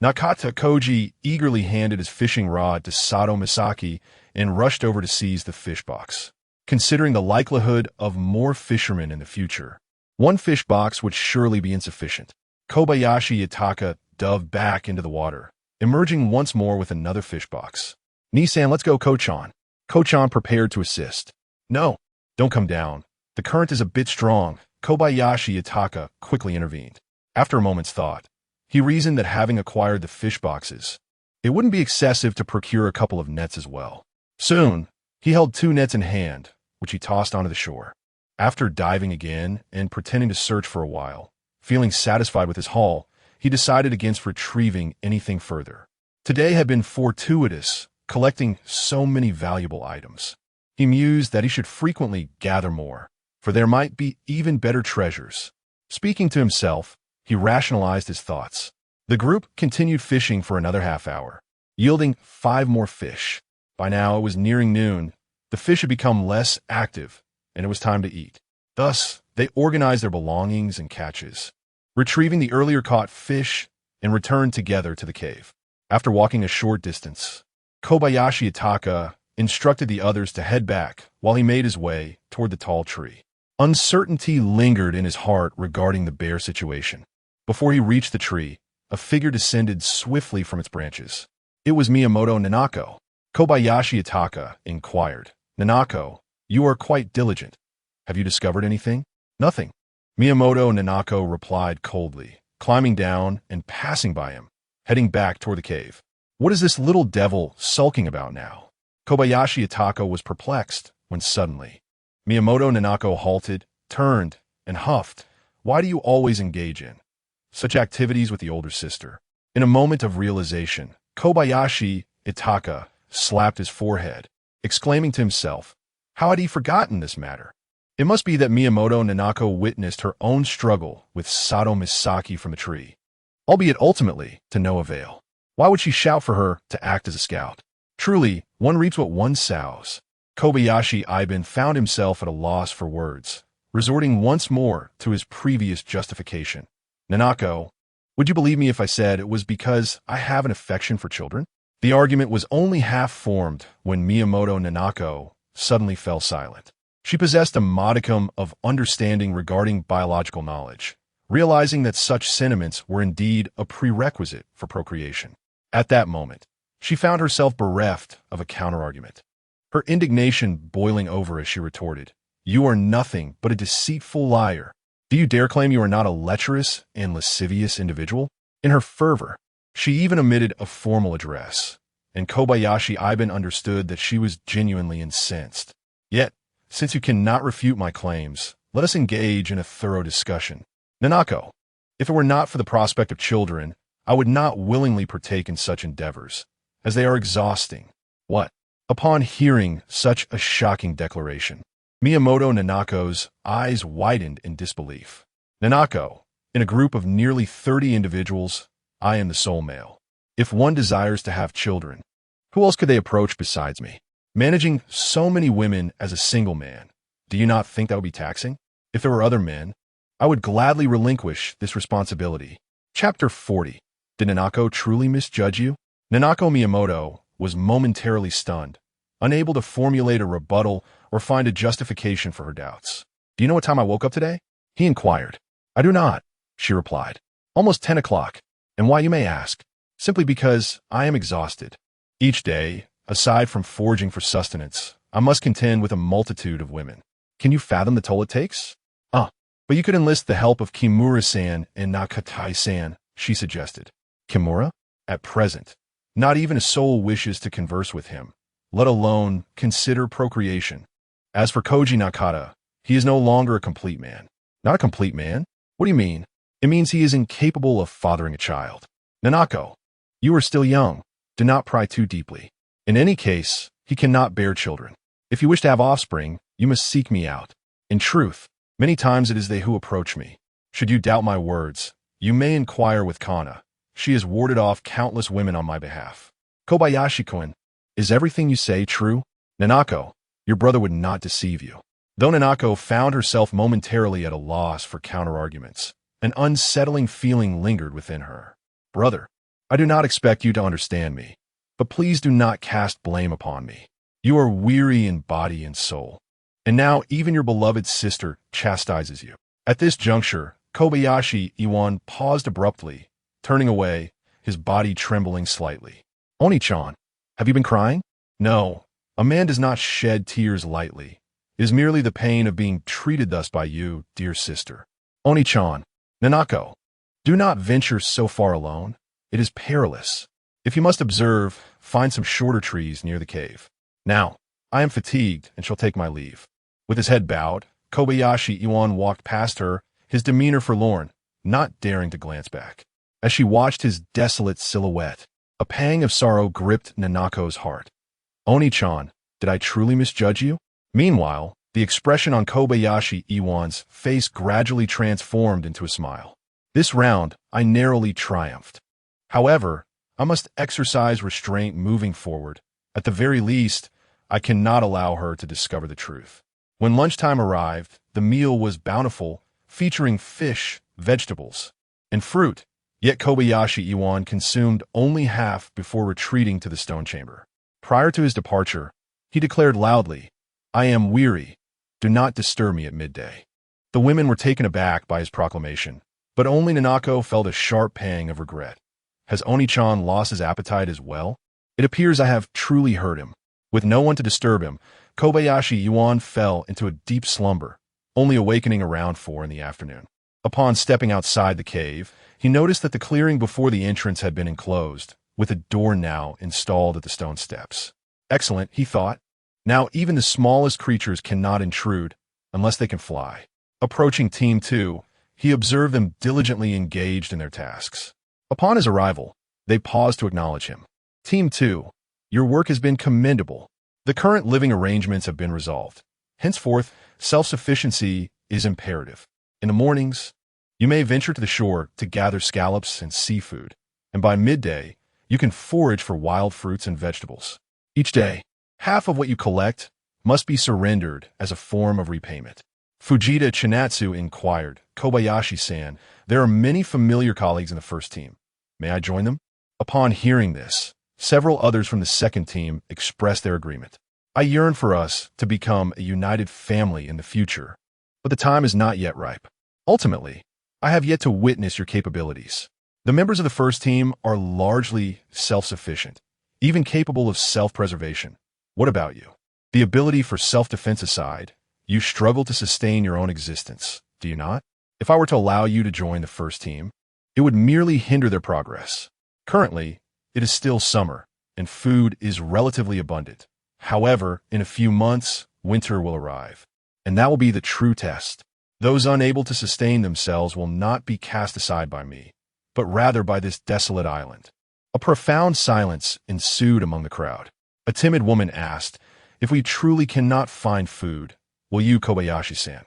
Nakata Koji eagerly handed his fishing rod to Sato Misaki and rushed over to seize the fish box. Considering the likelihood of more fishermen in the future, 1 fish box would surely be insufficient. Kobayashi Itaka dove back into the water, emerging once more with another fish box. Ni-san, let's go, Ko-chan. Ko-chan prepared to assist. No, don't come down. The current is a bit strong. Kobayashi Itaka quickly intervened. After a moment's thought, he reasoned that having acquired the fish boxes, it wouldn't be excessive to procure a couple of nets as well. Soon, he held 2 nets in hand, which he tossed onto the shore. After diving again and pretending to search for a while, feeling satisfied with his haul, he decided against retrieving anything further. Today had been fortuitous, collecting so many valuable items. He mused that he should frequently gather more, for there might be even better treasures. Speaking to himself, he rationalized his thoughts. The group continued fishing for another half hour, yielding 5 more fish. By now it was nearing noon. The fish had become less active, and it was time to eat. Thus, they organized their belongings and catches, retrieving the earlier caught fish and returned together to the cave. After walking a short distance, Kobayashi Itaka instructed the others to head back while he made his way toward the tall tree. Uncertainty lingered in his heart regarding the bear situation. Before he reached the tree, a figure descended swiftly from its branches. It was Miyamoto Nanako. Kobayashi Itaka inquired, "Nanako, you are quite diligent. Have you discovered anything?" "Nothing." Miyamoto Nanako replied coldly, climbing down and passing by him, heading back toward the cave. "What is this little devil sulking about now?" Kobayashi Itaka was perplexed when suddenly Miyamoto Nanako halted, turned, and huffed. "Why do you always engage in such activities with the older sister?" In a moment of realization, Kobayashi Itaka slapped his forehead, exclaiming to himself, how had he forgotten this matter? It must be that Miyamoto Nanako witnessed her own struggle with Sato Misaki from the tree, albeit ultimately to no avail. Why would she shout for her to act as a scout? Truly, one reaps what one sows. Kobayashi Iban found himself at a loss for words, resorting once more to his previous justification. "Nanako, would you believe me if I said it was because I have an affection for children?" The argument was only half formed when Miyamoto Nanako suddenly fell silent. She possessed a modicum of understanding regarding biological knowledge, realizing that such sentiments were indeed a prerequisite for procreation. At that moment, she found herself bereft of a counterargument. Her indignation boiling over as she retorted, "You are nothing but a deceitful liar. Do you dare claim you are not a lecherous and lascivious individual?" In her fervor, she even omitted a formal address, and Kobayashi Iban understood that she was genuinely incensed. "Yet, since you cannot refute my claims, let us engage in a thorough discussion. Nanako, if it were not for the prospect of children, I would not willingly partake in such endeavors, as they are exhausting." "What?" Upon hearing such a shocking declaration, Miyamoto Nanako's eyes widened in disbelief. "Nanako, in a group of nearly 30 individuals, I am the sole male. If one desires to have children, who else could they approach besides me? Managing so many women as a single man, do you not think that would be taxing? If there were other men, I would gladly relinquish this responsibility." Chapter 40. Did Nanako truly misjudge you? Nanako Miyamoto was momentarily stunned, unable to formulate a rebuttal or find a justification for her doubts. "Do you know what time I woke up today?" he inquired. "I do not," she replied. "Almost 10 o'clock. And why, you may ask? Simply because I am exhausted. Each day, aside from foraging for sustenance, I must contend with a multitude of women. Can you fathom the toll it takes?" But you could enlist the help of Kimura-san and Nakatai-san," she suggested. "Kimura? At present, not even a soul wishes to converse with him, let alone consider procreation. As for Koji Nakata, he is no longer a complete man." "Not a complete man? What do you mean?" "It means he is incapable of fathering a child." "Nanako, you are still young. Do not pry too deeply. In any case, he cannot bear children. If you wish to have offspring, you must seek me out. In truth, many times it is they who approach me. Should you doubt my words, you may inquire with Kana. She has warded off countless women on my behalf." "Kobayashi-kun, is everything you say true?" "Nanako, your brother would not deceive you." Though Nanako found herself momentarily at a loss for counterarguments, an unsettling feeling lingered within her. "Brother, I do not expect you to understand me, but please do not cast blame upon me. You are weary in body and soul, and now even your beloved sister chastises you." At this juncture, Kobayashi Iwan paused abruptly, turning away, his body trembling slightly. "Oni-chan, have you been crying?" "No, a man does not shed tears lightly. It is merely the pain of being treated thus by you, dear sister." "Oni-chan, Nanako, do not venture so far alone. It is perilous. If you must observe, find some shorter trees near the cave. Now, I am fatigued and shall take my leave." With his head bowed, Kobayashi Iwan walked past her, his demeanor forlorn, not daring to glance back. As she watched his desolate silhouette, a pang of sorrow gripped Nanako's heart. "Oni-chan, did I truly misjudge you?" Meanwhile, the expression on Kobayashi Iwan's face gradually transformed into a smile. "This round, I narrowly triumphed. However, I must exercise restraint moving forward. At the very least, I cannot allow her to discover the truth." When lunchtime arrived, the meal was bountiful, featuring fish, vegetables, and fruit. Yet Kobayashi Iwan consumed only half before retreating to the stone chamber. Prior to his departure, he declared loudly, "I am weary. Do not disturb me at midday." The women were taken aback by his proclamation, but only Nanako felt a sharp pang of regret. Has Oni-chan lost his appetite as well? It appears I have truly hurt him. With no one to disturb him, Kobayashi Iwan fell into a deep slumber, only awakening around 4 in the afternoon. Upon stepping outside the cave, he noticed that the clearing before the entrance had been enclosed, with a door now installed at the stone steps. Excellent, he thought. Now even the smallest creatures cannot intrude, unless they can fly. Approaching Team 2, he observed them diligently engaged in their tasks. Upon his arrival, they paused to acknowledge him. Team 2, your work has been commendable. The current living arrangements have been resolved. Henceforth, self-sufficiency is imperative. In the mornings, you may venture to the shore to gather scallops and seafood, and by midday, you can forage for wild fruits and vegetables. Each day, half of what you collect must be surrendered as a form of repayment. Fujita Chinatsu inquired, "Kobayashi-san, there are many familiar colleagues in the first team. May I join them?" Upon hearing this, several others from the second team expressed their agreement. "I yearn for us to become a united family in the future, but the time is not yet ripe. Ultimately, I have yet to witness your capabilities. The members of the first team are largely self-sufficient, even capable of self-preservation. What about you? The ability for self-defense aside, you struggle to sustain your own existence, do you not? If I were to allow you to join the first team, it would merely hinder their progress. Currently, it is still summer, and food is relatively abundant. However, in a few months, winter will arrive, and that will be the true test. Those unable to sustain themselves will not be cast aside by me, but rather by this desolate island." A profound silence ensued among the crowd. A timid woman asked, "If we truly cannot find food, will you, Kobayashi-san,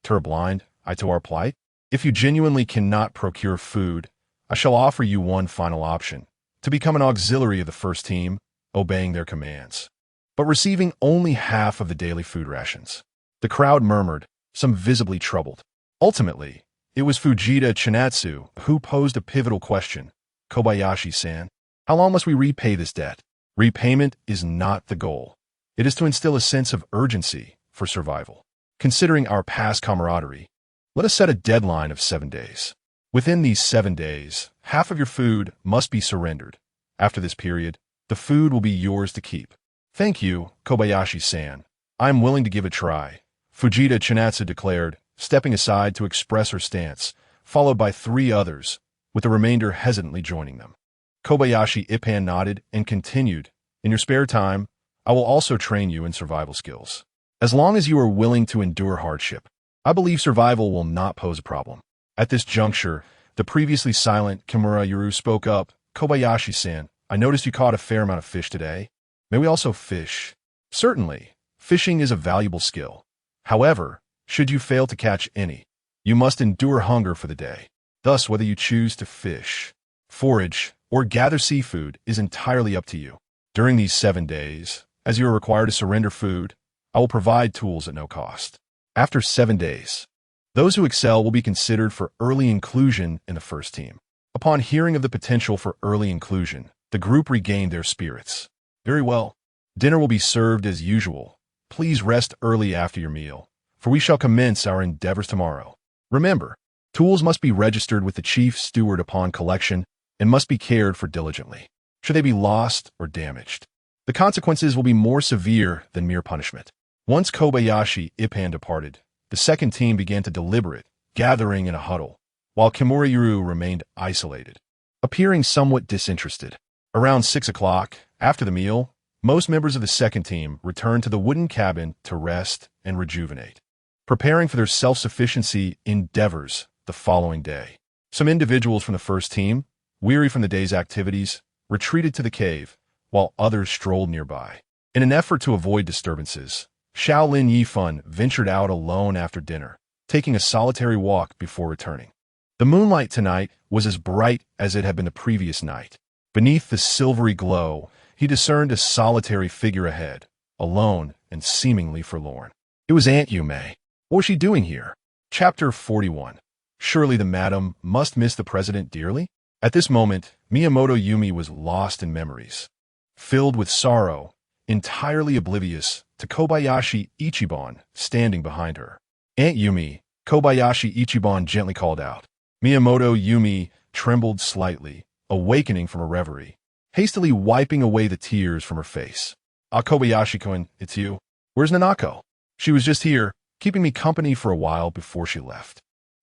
turn blind eye to our plight? If you genuinely cannot procure food, I shall offer you one final option, to become an auxiliary of the first team, obeying their commands, but receiving only half of the daily food rations." The crowd murmured, some visibly troubled. Ultimately, it was Fujita Chinatsu who posed a pivotal question. "Kobayashi-san, how long must we repay this debt?" Repayment is not the goal. It is to instill a sense of urgency for survival. Considering our past camaraderie, let us set a deadline of 7 days. Within these 7 days, half of your food must be surrendered. After this period, the food will be yours to keep. "Thank you, Kobayashi-san. I am willing to give it a try," Fujita Chinatsu declared, stepping aside to express her stance, followed by 3 others, with the remainder hesitantly joining them. Kobayashi Ipan nodded and continued, "In your spare time, I will also train you in survival skills. As long as you are willing to endure hardship, I believe survival will not pose a problem." At this juncture, the previously silent Kimura Yuru spoke up, "Kobayashi-san, I noticed you caught a fair amount of fish today. May we also fish?" "Certainly. Fishing is a valuable skill. However, should you fail to catch any, you must endure hunger for the day. Thus, whether you choose to fish, forage, or gather seafood is entirely up to you. During these 7 days, as you are required to surrender food, I will provide tools at no cost." After 7 days, those who excel will be considered for early inclusion in the first team. Upon hearing of the potential for early inclusion, the group regained their spirits. "Very well. Dinner will be served as usual. Please rest early after your meal, for we shall commence our endeavors tomorrow. Remember, tools must be registered with the chief steward upon collection and must be cared for diligently. Should they be lost or damaged, the consequences will be more severe than mere punishment." Once Kobayashi Ipan departed, the second team began to deliberate, gathering in a huddle, while Kimura Yuru remained isolated, appearing somewhat disinterested. Around 6 o'clock, after the meal, most members of the second team returned to the wooden cabin to rest and rejuvenate, preparing for their self-sufficiency endeavors the following day. Some individuals from the first team, weary from the day's activities, retreated to the cave, while others strolled nearby. In an effort to avoid disturbances, Xiao Lin Yifan ventured out alone after dinner, taking a solitary walk before returning. The moonlight tonight was as bright as it had been the previous night. Beneath the silvery glow, he discerned a solitary figure ahead, alone and seemingly forlorn. It was Aunt Yume. What was she doing here? Chapter 41. Surely the madam must miss the president dearly? At this moment, Miyamoto Yumi was lost in memories. Filled with sorrow, entirely oblivious to Kobayashi Ichiban standing behind her. Aunt Yumi, Kobayashi Ichiban gently called out. Miyamoto Yumi trembled slightly, awakening from a reverie, hastily wiping away the tears from her face. Ah, Kobayashi-kun, it's you. Where's Nanako? She was just here, keeping me company for a while before she left.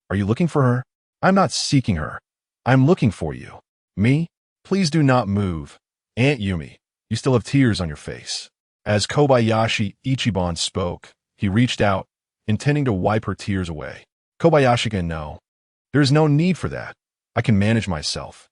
Are you looking for her? I'm not seeking her. I'm looking for you. Me? Please do not move. Aunt Yumi, you still have tears on your face. As Kobayashi Ichiban spoke, he reached out, intending to wipe her tears away. Kobayashi-kun, no. There is no need for that. I can manage myself.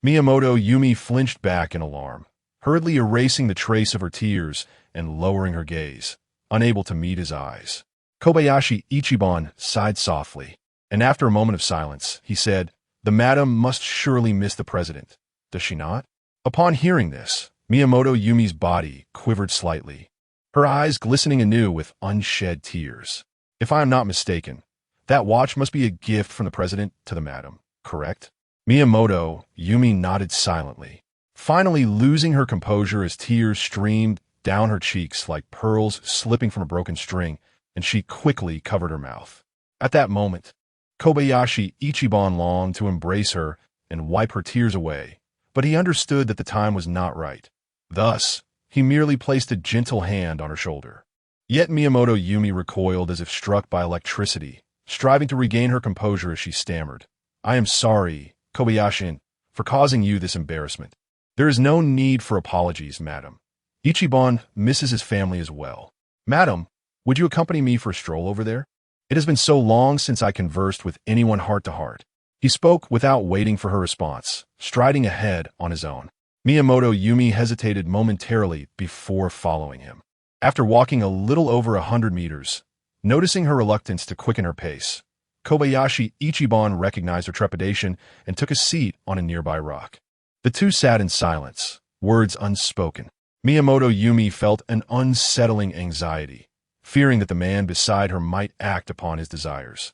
Miyamoto Yumi flinched back in alarm, hurriedly erasing the trace of her tears and lowering her gaze, unable to meet his eyes. Kobayashi Ichiban sighed softly, and after a moment of silence, he said, "The madam must surely miss the president, does she not?" Upon hearing this, Miyamoto Yumi's body quivered slightly, her eyes glistening anew with unshed tears. If I am not mistaken, that watch must be a gift from the president to the madam, correct? Miyamoto Yumi nodded silently, finally losing her composure as tears streamed down her cheeks like pearls slipping from a broken string, and she quickly covered her mouth. At that moment, Kobayashi Ichiban longed to embrace her and wipe her tears away, but he understood that the time was not right. Thus, he merely placed a gentle hand on her shoulder. Yet Miyamoto Yumi recoiled as if struck by electricity, striving to regain her composure as she stammered. I am sorry, Kobayashi, for causing you this embarrassment. There is no need for apologies, madam. Ichiban misses his family as well. Madam, would you accompany me for a stroll over there? It has been so long since I conversed with anyone heart to heart. He spoke without waiting for her response, striding ahead on his own. Miyamoto Yumi hesitated momentarily before following him. After walking a little over 100 meters, noticing her reluctance to quicken her pace, Kobayashi Ichiban recognized her trepidation and took a seat on a nearby rock. The two sat in silence, words unspoken. Miyamoto Yumi felt an unsettling anxiety, fearing that the man beside her might act upon his desires,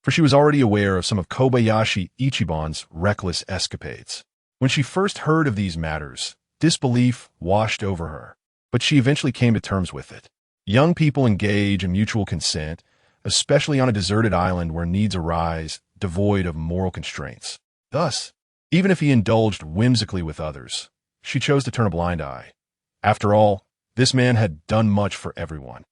for she was already aware of some of Kobayashi Ichiban's reckless escapades. When she first heard of these matters, disbelief washed over her, but she eventually came to terms with it. Young people engage in mutual consent, especially on a deserted island where needs arise devoid of moral constraints. Thus, even if he indulged whimsically with others, she chose to turn a blind eye. After all, this man had done much for everyone,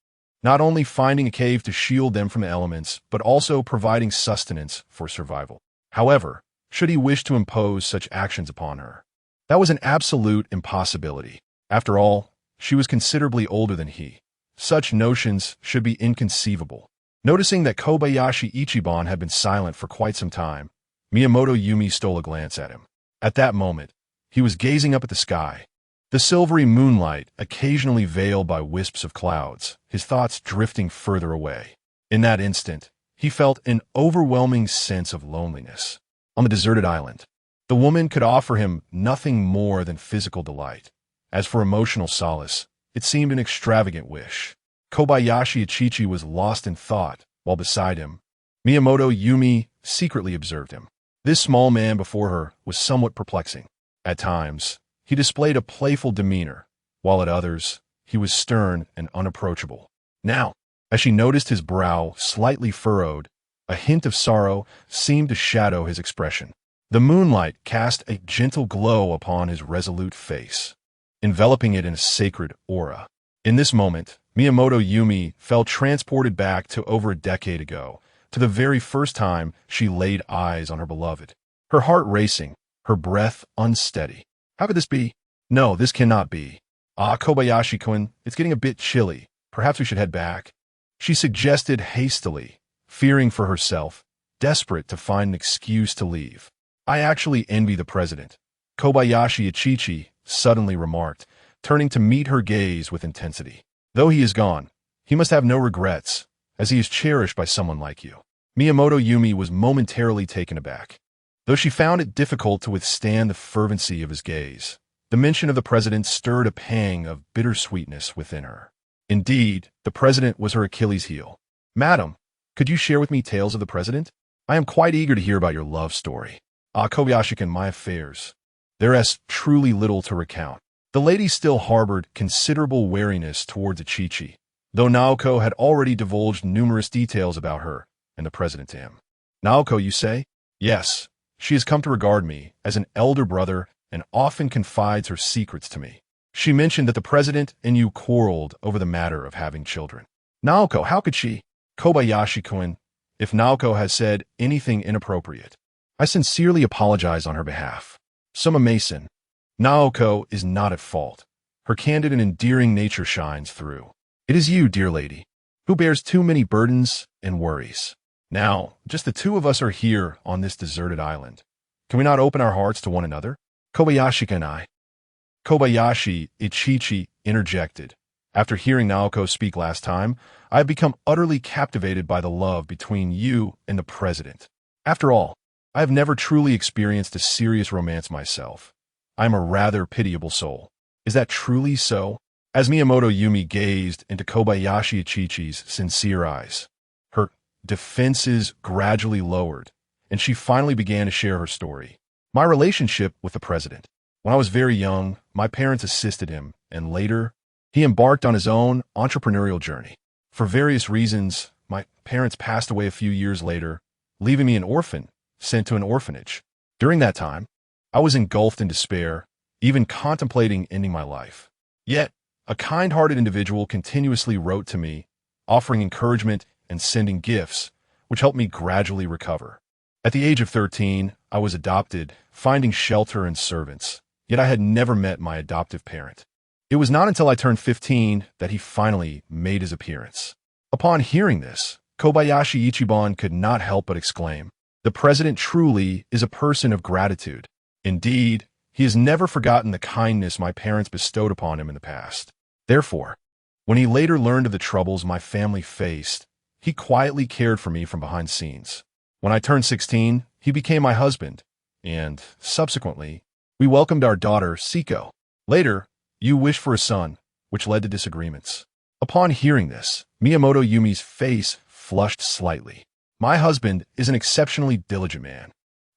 not only finding a cave to shield them from the elements, but also providing sustenance for survival. However, should he wish to impose such actions upon her, that was an absolute impossibility. After all, she was considerably older than he. Such notions should be inconceivable. Noticing that Kobayashi Ichiban had been silent for quite some time, Miyamoto Yumi stole a glance at him. At that moment, he was gazing up at the sky, the silvery moonlight occasionally veiled by wisps of clouds, his thoughts drifting further away. In that instant, he felt an overwhelming sense of loneliness. On the deserted island, the woman could offer him nothing more than physical delight. As for emotional solace, it seemed an extravagant wish. Kobayashi Ichichi was lost in thought, while beside him, Miyamoto Yumi secretly observed him. This small man before her was somewhat perplexing. At times, he displayed a playful demeanor, while at others, he was stern and unapproachable. Now, as she noticed his brow slightly furrowed, a hint of sorrow seemed to shadow his expression. The moonlight cast a gentle glow upon his resolute face, enveloping it in a sacred aura. In this moment, Miyamoto Yumi felt transported back to over a decade ago, to the very first time she laid eyes on her beloved. Her heart racing, her breath unsteady. How could this be? No, this cannot be. Ah, Kobayashi-kun, it's getting a bit chilly. Perhaps we should head back. She suggested hastily, fearing for herself, desperate to find an excuse to leave. I actually envy the president, Kobayashi Ichichi suddenly remarked, turning to meet her gaze with intensity. Though he is gone, he must have no regrets, as he is cherished by someone like you. Miyamoto Yumi was momentarily taken aback. Though she found it difficult to withstand the fervency of his gaze, the mention of the president stirred a pang of bittersweetness within her. Indeed, the president was her Achilles heel. Madam, could you share with me tales of the president? I am quite eager to hear about your love story. Ah, Kobayashi-kun, my affairs. There is truly little to recount. The lady still harbored considerable wariness towards Ichichi, though Naoko had already divulged numerous details about her and the president to him. Naoko, you say? Yes, she has come to regard me as an elder brother and often confides her secrets to me. She mentioned that the president and you quarreled over the matter of having children. Naoko, how could she? Kobayashi-kun, if Naoko has said anything inappropriate, I sincerely apologize on her behalf. Soma Mason, Naoko is not at fault. Her candid and endearing nature shines through. It is you, dear lady, who bears too many burdens and worries. Now, just the two of us are here on this deserted island. Can we not open our hearts to one another? Kobayashi and I. Kobayashi, Ichichi interjected. After hearing Naoko speak last time, I have become utterly captivated by the love between you and the president. After all, I have never truly experienced a serious romance myself. I am a rather pitiable soul. Is that truly so? As Miyamoto Yumi gazed into Kobayashi Ichichi's sincere eyes, her defenses gradually lowered, and she finally began to share her story. My relationship with the president. When I was very young, my parents assisted him, and later, he embarked on his own entrepreneurial journey. For various reasons, my parents passed away a few years later, leaving me an orphan, sent to an orphanage. During that time, I was engulfed in despair, even contemplating ending my life. Yet, a kind-hearted individual continuously wrote to me, offering encouragement and sending gifts, which helped me gradually recover. At the age of 13, I was adopted, finding shelter and servants, yet I had never met my adoptive parent. It was not until I turned 15 that he finally made his appearance. Upon hearing this, Kobayashi Ichiban could not help but exclaim, "The president truly is a person of gratitude. Indeed, he has never forgotten the kindness my parents bestowed upon him in the past." Therefore, when he later learned of the troubles my family faced, he quietly cared for me from behind scenes. When I turned 16, he became my husband, and, subsequently, we welcomed our daughter, Siko. Later, you wished for a son, which led to disagreements. Upon hearing this, Miyamoto Yumi's face flushed slightly. My husband is an exceptionally diligent man.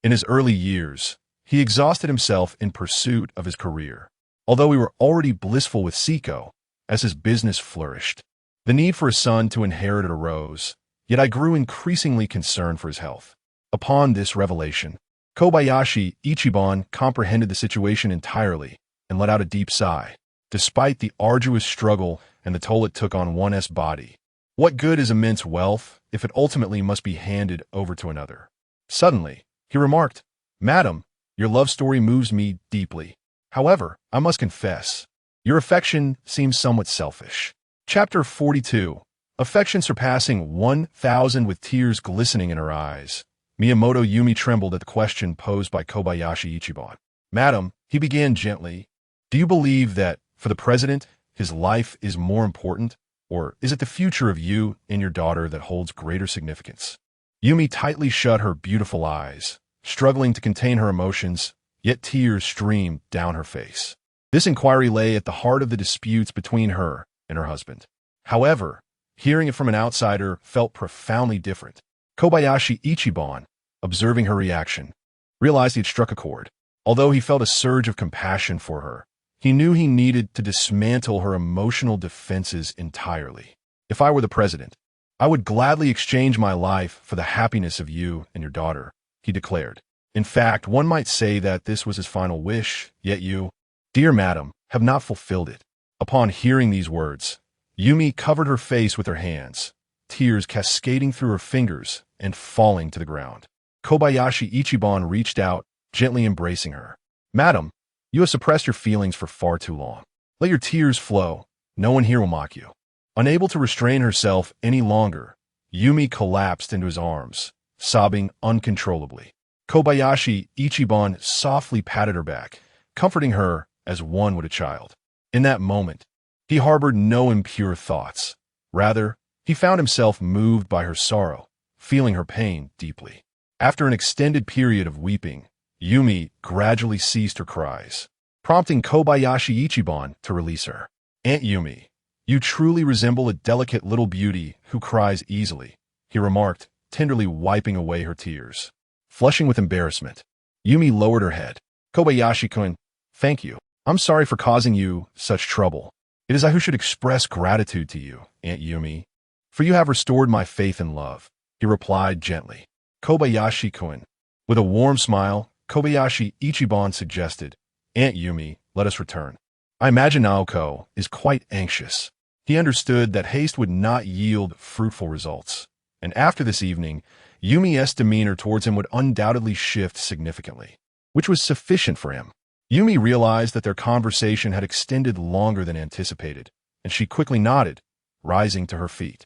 In his early years, he exhausted himself in pursuit of his career. Although we were already blissful with Siko, as his business flourished, the need for a son to inherit it arose, yet I grew increasingly concerned for his health. Upon this revelation, Kobayashi Ichiban comprehended the situation entirely and let out a deep sigh. Despite the arduous struggle and the toll it took on one's body, what good is immense wealth if it ultimately must be handed over to another? Suddenly, he remarked, "Madam, your love story moves me deeply. However, I must confess, your affection seems somewhat selfish." Chapter 42. Affection surpassing 1,000 with tears glistening in her eyes. Miyamoto Yumi trembled at the question posed by Kobayashi Ichiban. "Madam," he began gently, "do you believe that, for the president, his life is more important, or is it the future of you and your daughter that holds greater significance?" Yumi tightly shut her beautiful eyes, struggling to contain her emotions, yet tears streamed down her face. This inquiry lay at the heart of the disputes between her and her husband. However, hearing it from an outsider felt profoundly different. Kobayashi Ichiban, observing her reaction, realized he had struck a chord. Although he felt a surge of compassion for her, he knew he needed to dismantle her emotional defenses entirely. "If I were the president, I would gladly exchange my life for the happiness of you and your daughter," he declared. In fact, one might say that this was his final wish, yet you, dear madam, have not fulfilled it. Upon hearing these words, Yumi covered her face with her hands, tears cascading through her fingers and falling to the ground. Kobayashi Ichiban reached out, gently embracing her. "Madam, you have suppressed your feelings for far too long. Let your tears flow. No one here will mock you." Unable to restrain herself any longer, Yumi collapsed into his arms, sobbing uncontrollably. Kobayashi Ichiban softly patted her back, comforting her as one would a child. In that moment, he harbored no impure thoughts. Rather, he found himself moved by her sorrow, feeling her pain deeply. After an extended period of weeping, Yumi gradually ceased her cries, prompting Kobayashi Ichiban to release her. "Aunt Yumi, You truly resemble a delicate little beauty who cries easily, he remarked, tenderly wiping away her tears. Flushing with embarrassment, Yumi lowered her head. Kobayashi-kun, thank you. I'm sorry for causing you such trouble. It is I who should express gratitude to you, Aunt Yumi, for you have restored my faith and love, he replied gently. Kobayashi-kun. With a warm smile, Kobayashi Ichiban suggested, Aunt Yumi, let us return. I imagine Naoko is quite anxious. He understood that haste would not yield fruitful results, and after this evening, Yumi's demeanor towards him would undoubtedly shift significantly, which was sufficient for him. Yumi realized that their conversation had extended longer than anticipated, and she quickly nodded, rising to her feet.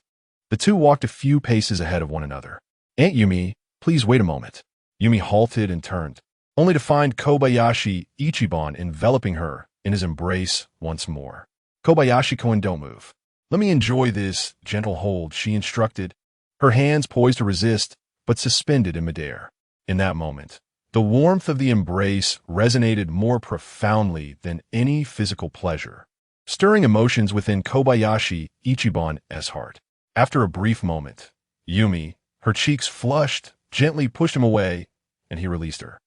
The two walked a few paces ahead of one another. Aunt Yumi, please wait a moment. Yumi halted and turned, only to find Kobayashi Ichiban enveloping her in his embrace once more. Kobayashi-kun, don't move. Let me enjoy this gentle hold, she instructed, her hands poised to resist, but suspended in midair. In that moment, the warmth of the embrace resonated more profoundly than any physical pleasure, stirring emotions within Kobayashi Ichiban's heart. After a brief moment, Yumi, her cheeks flushed, gently pushed him away, and he released her.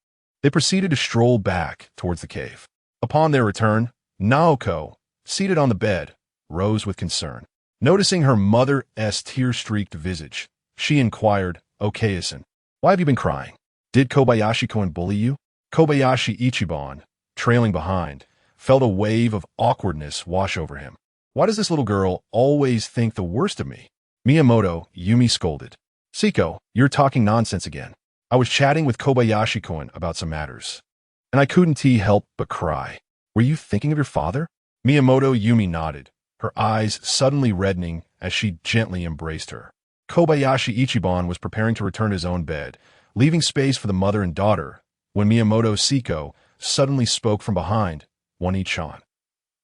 They proceeded to stroll back towards the cave. Upon their return, Naoko, seated on the bed, rose with concern. Noticing her mother's tear-streaked visage, she inquired, Okayasan, why have you been crying? Did Kobayashi-kun bully you? Kobayashi Ichiban, trailing behind, felt a wave of awkwardness wash over him. Why does this little girl always think the worst of me? Miyamoto, Yumi scolded. Siko, you're talking nonsense again. I was chatting with Kobayashi-kun about some matters, and I couldn't help but cry. Were you thinking of your father? Miyamoto, Yumi nodded, her eyes suddenly reddening as she gently embraced her. Kobayashi Ichiban was preparing to return to his own bed, leaving space for the mother and daughter, when Miyamoto Siko suddenly spoke from behind, One-chan.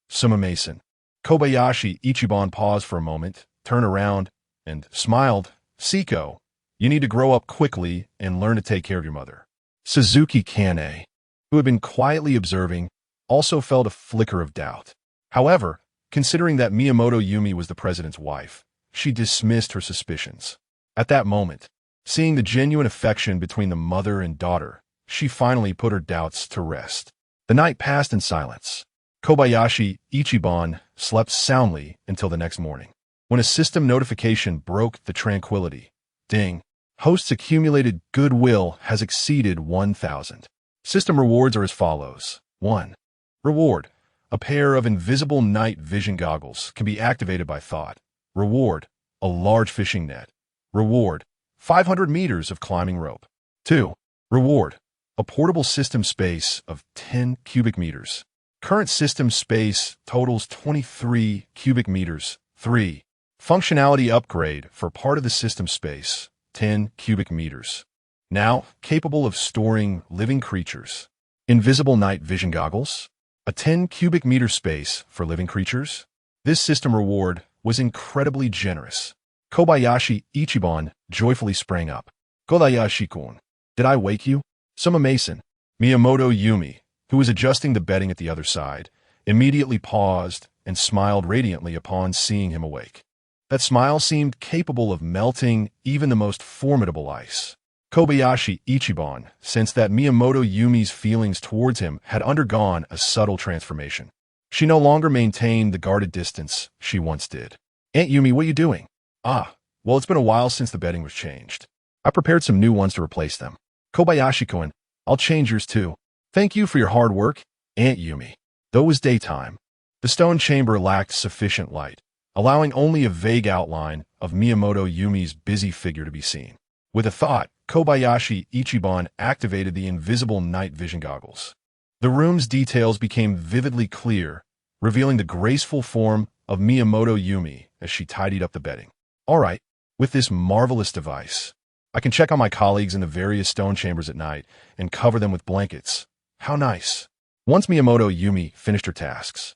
Suma-mason. Kobayashi Ichiban paused for a moment, turned around, and smiled. Siko, you need to grow up quickly and learn to take care of your mother. Suzuki Kane, who had been quietly observing, also felt a flicker of doubt. However, considering that Miyamoto Yumi was the president's wife, she dismissed her suspicions. At that moment, seeing the genuine affection between the mother and daughter, she finally put her doubts to rest. The night passed in silence. Kobayashi Ichiban slept soundly until the next morning, when a system notification broke the tranquility. Ding. Host's accumulated goodwill has exceeded 1,000. System rewards are as follows. 1. Reward. A pair of invisible night vision goggles can be activated by thought. Reward. A large fishing net. Reward. 500 meters of climbing rope. 2. Reward. A portable system space of 10 cubic meters. Current system space totals 23 cubic meters. 3. Functionality upgrade for part of the system space, 10 cubic meters. Now capable of storing living creatures. Invisible night vision goggles. A 10 cubic meter space for living creatures. This system reward was incredibly generous. Kobayashi Ichiban joyfully sprang up. Kobayashi-kun, did I wake you? Suma-mason. Miyamoto Yumi, who was adjusting the bedding at the other side, immediately paused and smiled radiantly upon seeing him awake. That smile seemed capable of melting even the most formidable ice. Kobayashi Ichiban sensed that Miyamoto Yumi's feelings towards him had undergone a subtle transformation. She no longer maintained the guarded distance she once did. Aunt Yumi, what are you doing? Ah, well, it's been a while since the bedding was changed. I prepared some new ones to replace them. Kobayashi-kun, I'll change yours too. Thank you for your hard work, Aunt Yumi. Though it was daytime, the stone chamber lacked sufficient light, allowing only a vague outline of Miyamoto Yumi's busy figure to be seen. With a thought, Kobayashi Ichiban activated the invisible night vision goggles. The room's details became vividly clear, revealing the graceful form of Miyamoto Yumi as she tidied up the bedding. All right, with this marvelous device, I can check on my colleagues in the various stone chambers at night and cover them with blankets. How nice. Once Miyamoto Yumi finished her tasks,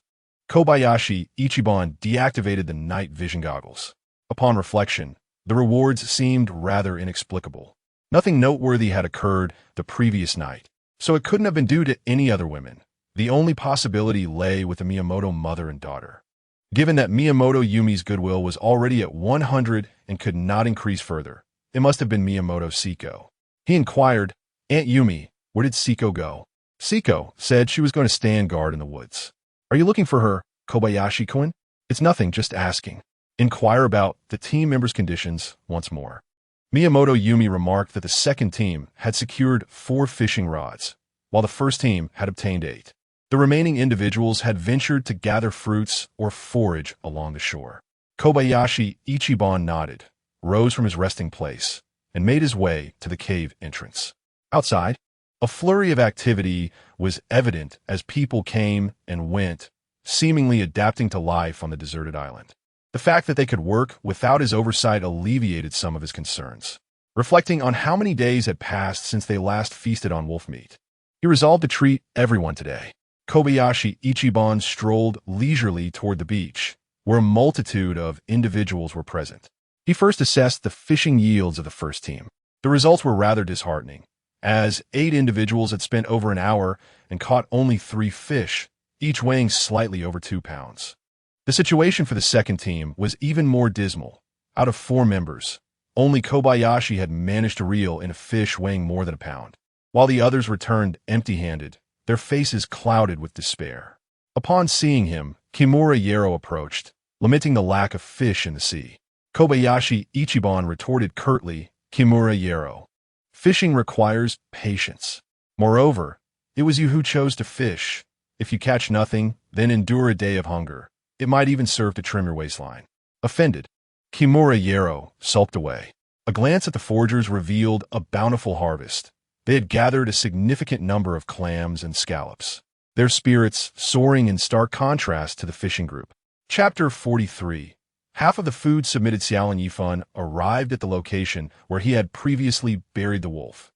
Kobayashi Ichiban deactivated the night vision goggles. Upon reflection, the rewards seemed rather inexplicable. Nothing noteworthy had occurred the previous night, so it couldn't have been due to any other women. The only possibility lay with the Miyamoto mother and daughter. Given that Miyamoto Yumi's goodwill was already at 100 and could not increase further, it must have been Miyamoto Siko. He inquired, "Aunt Yumi, where did Siko go?" Siko said she was going to stand guard in the woods. "Are you looking for her, Kobayashi-kun?" "It's nothing, just asking." Inquire about the team members' conditions once more. Miyamoto Yumi remarked that the second team had secured 4 fishing rods, while the first team had obtained 8. The remaining individuals had ventured to gather fruits or forage along the shore. Kobayashi Ichiban nodded, rose from his resting place, and made his way to the cave entrance. Outside, a flurry of activity was evident as people came and went, seemingly adapting to life on the deserted island. The fact that they could work without his oversight alleviated some of his concerns. Reflecting on how many days had passed since they last feasted on wolf meat, he resolved to treat everyone today. Kobayashi Ichiban strolled leisurely toward the beach, where a multitude of individuals were present. He first assessed the fishing yields of the first team. The results were rather disheartening, as 8 individuals had spent over an hour and caught only 3 fish, each weighing slightly over 2 pounds. The situation for the second team was even more dismal. Out of 4 members, only Kobayashi had managed to reel in a fish weighing more than a pound, while the others returned empty-handed, their faces clouded with despair. Upon seeing him, Kimura Yero approached, lamenting the lack of fish in the sea. Kobayashi Ichiban retorted curtly, "Kimura Yero, fishing requires patience. Moreover, it was you who chose to fish. If you catch nothing, then endure a day of hunger. It might even serve to trim your waistline." Offended, Kimura Yero sulked away. A glance at the foragers revealed a bountiful harvest. They had gathered a significant number of clams and scallops, their spirits soaring in stark contrast to the fishing group. Chapter 43. Half of the food submitted Xiao Lin Yifan arrived at the location where he had previously buried the wolf,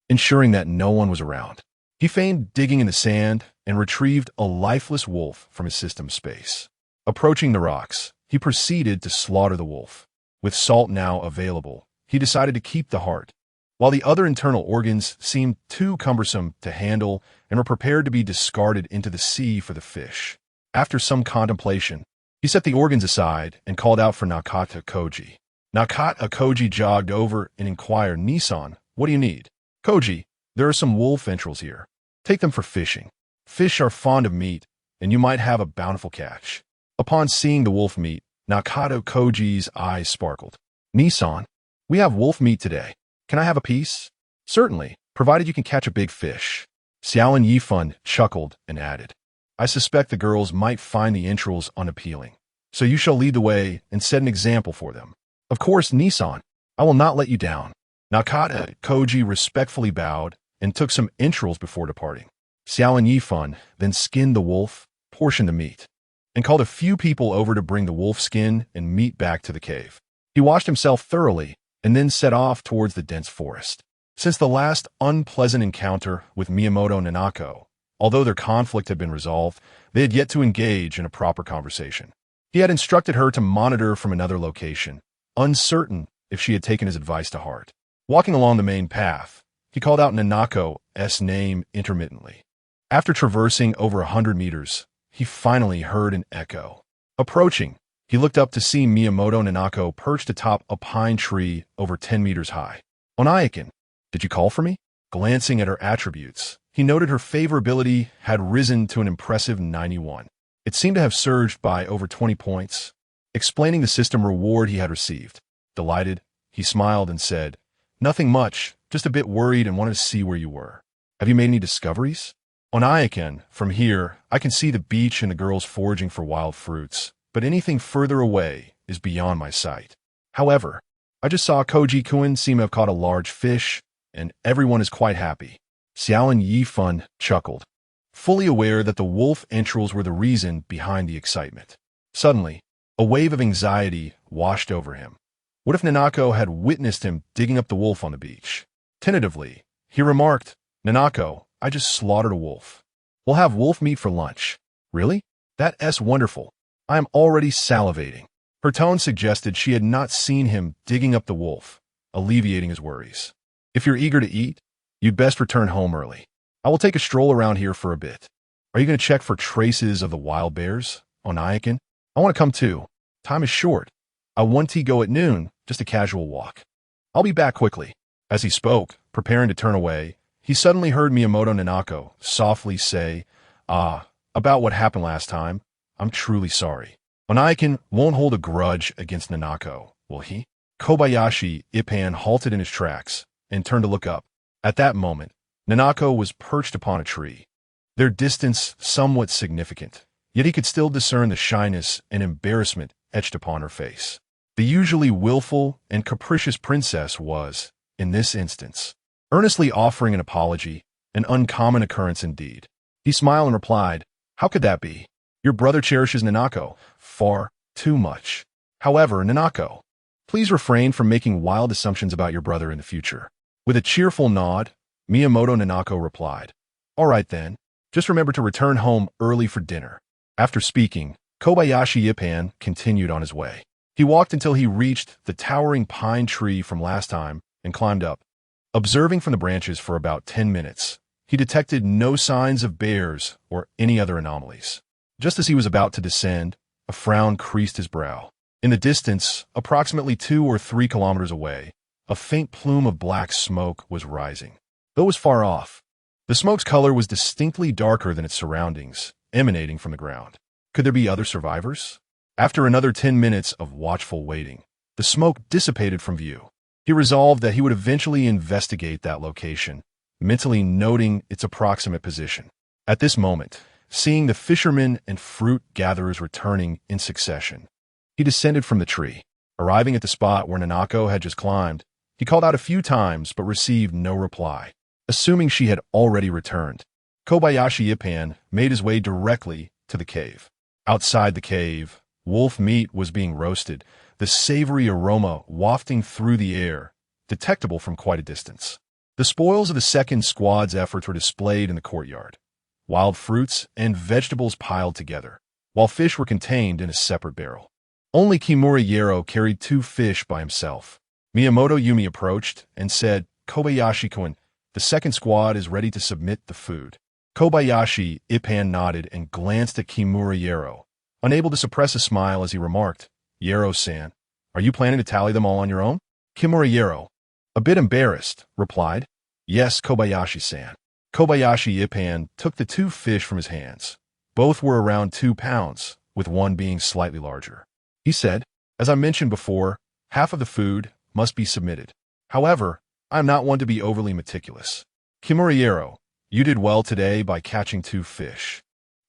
ensuring that no one was around. He feigned digging in the sand and retrieved a lifeless wolf from his system space. Approaching the rocks, he proceeded to slaughter the wolf. With salt now available, he decided to keep the heart, while the other internal organs seemed too cumbersome to handle and were prepared to be discarded into the sea for the fish. After some contemplation, he set the organs aside and called out for Nakata Koji. Nakata Koji jogged over and inquired, "Nissan, what do you need?" "Koji, there are some wolf entrails here. Take them for fishing. Fish are fond of meat, and you might have a bountiful catch." Upon seeing the wolf meat, Nakata Koji's eyes sparkled. "Nissan, we have wolf meat today. Can I have a piece?" "Certainly, provided you can catch a big fish." Xiao Lin Yifan chuckled and added, "I suspect the girls might find the entrails unappealing, so you shall lead the way and set an example for them." "Of course, Nissan, I will not let you down." Nakata Koji respectfully bowed and took some entrails before departing. Xiao Lin Yifan then skinned the wolf, portioned the meat, and called a few people over to bring the wolf skin and meat back to the cave. He washed himself thoroughly and then set off towards the dense forest. Since the last unpleasant encounter with Miyamoto Nanako, although their conflict had been resolved, they had yet to engage in a proper conversation. He had instructed her to monitor from another location, uncertain if she had taken his advice to heart. Walking along the main path, he called out Nanako's name intermittently. After traversing over 100 meters, he finally heard an echo. Approaching, he looked up to see Miyamoto Nanako perched atop a pine tree over 10 meters high. "Onaiken, did you call for me?" Glancing at her attributes, he noted her favorability had risen to an impressive 91. It seemed to have surged by over 20 points. Explaining the system reward he had received, delighted, he smiled and said, "Nothing much, just a bit worried and wanted to see where you were. Have you made any discoveries?" "Onaiken, from here, I can see the beach and the girls foraging for wild fruits, but anything further away is beyond my sight. However, I just saw Koji-kun seem to have caught a large fish, and everyone is quite happy." Xiao Lin Yifan chuckled, fully aware that the wolf entrails were the reason behind the excitement. Suddenly, a wave of anxiety washed over him. What if Nanako had witnessed him digging up the wolf on the beach? Tentatively, he remarked, "Nanako, I just slaughtered a wolf. We'll have wolf meat for lunch." "Really? That's wonderful. I am already salivating." Her tone suggested she had not seen him digging up the wolf, alleviating his worries. "If you're eager to eat, you'd best return home early. I will take a stroll around here for a bit. Are you going to check for traces of the wild bears, Onaiken?" I want to come too. Time is short. I want to go at noon, just a casual walk. I'll be back quickly. As he spoke, preparing to turn away, he suddenly heard Miyamoto Nanako softly say, about what happened last time. I'm truly sorry. Onaikin won't hold a grudge against Nanako, will he? Kobayashi Ippan halted in his tracks and turned to look up. At that moment, Nanako was perched upon a tree, their distance somewhat significant, yet he could still discern the shyness and embarrassment etched upon her face. The usually willful and capricious princess was, in this instance, earnestly offering an apology, an uncommon occurrence indeed. He smiled and replied, "How could that be? Your brother cherishes Nanako far too much. However, Nanako, please refrain from making wild assumptions about your brother in the future." With a cheerful nod, Miyamoto Nanako replied, "All right then, just remember to return home early for dinner." After speaking, Kobayashi Ippan continued on his way. He walked until he reached the towering pine tree from last time and climbed up. Observing from the branches for about 10 minutes, he detected no signs of bears or any other anomalies. Just as he was about to descend, a frown creased his brow. In the distance, approximately 2 or 3 kilometers away, a faint plume of black smoke was rising. Though it was far off, the smoke's color was distinctly darker than its surroundings, emanating from the ground. Could there be other survivors? After another 10 minutes of watchful waiting, the smoke dissipated from view. He resolved that he would eventually investigate that location, mentally noting its approximate position. At this moment, seeing the fishermen and fruit gatherers returning in succession, he descended from the tree. Arriving at the spot where Nanako had just climbed, he called out a few times but received no reply. Assuming she had already returned, Kobayashi Ippan made his way directly to the cave. Outside the cave, wolf meat was being roasted, the savory aroma wafting through the air, detectable from quite a distance. The spoils of the second squad's efforts were displayed in the courtyard. Wild fruits and vegetables piled together, while fish were contained in a separate barrel. Only Kimura Yero carried 2 fish by himself. Miyamoto Yumi approached and said, "Kobayashi-kun, the second squad is ready to submit the food." Kobayashi Ippan nodded and glanced at Kimura Yero, unable to suppress a smile as he remarked, "Yero-san, are you planning to tally them all on your own?" Kimura Yero, a bit embarrassed, replied, "Yes, Kobayashi-san." Kobayashi Ippan took the 2 fish from his hands. Both were around 2 pounds, with one being slightly larger. He said, "As I mentioned before, half of the food must be submitted. However, I am not one to be overly meticulous. Kimura Yero, you did well today by catching 2 fish.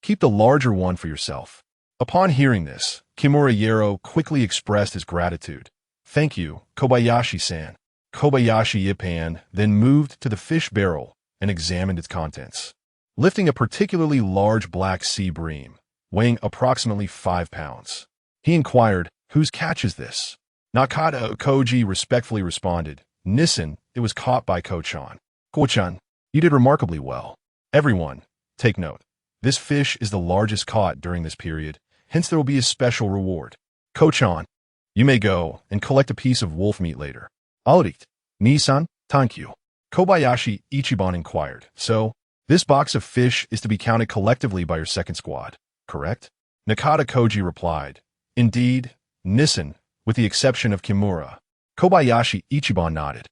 Keep the larger one for yourself." Upon hearing this, Kimura Yero quickly expressed his gratitude. "Thank you, Kobayashi-san." Kobayashi Ippan then moved to the fish barrel and examined its contents. Lifting a particularly large black sea bream, weighing approximately 5 pounds, he inquired, "Whose catch is this?" Nakata Koji respectfully responded, "Nissen, it was caught by Ko-chan." "Ko-chan, you did remarkably well. Everyone, take note. This fish is the largest caught during this period, hence there will be a special reward. Ko-chan, you may go and collect a piece of wolf meat later." "I'll eat. Ni-san, thank you." Kobayashi Ichiban inquired, "So, this box of fish is to be counted collectively by your second squad, correct?" Nakata Koji replied, "Indeed, Nissen, with the exception of Kimura." Kobayashi Ichiban nodded.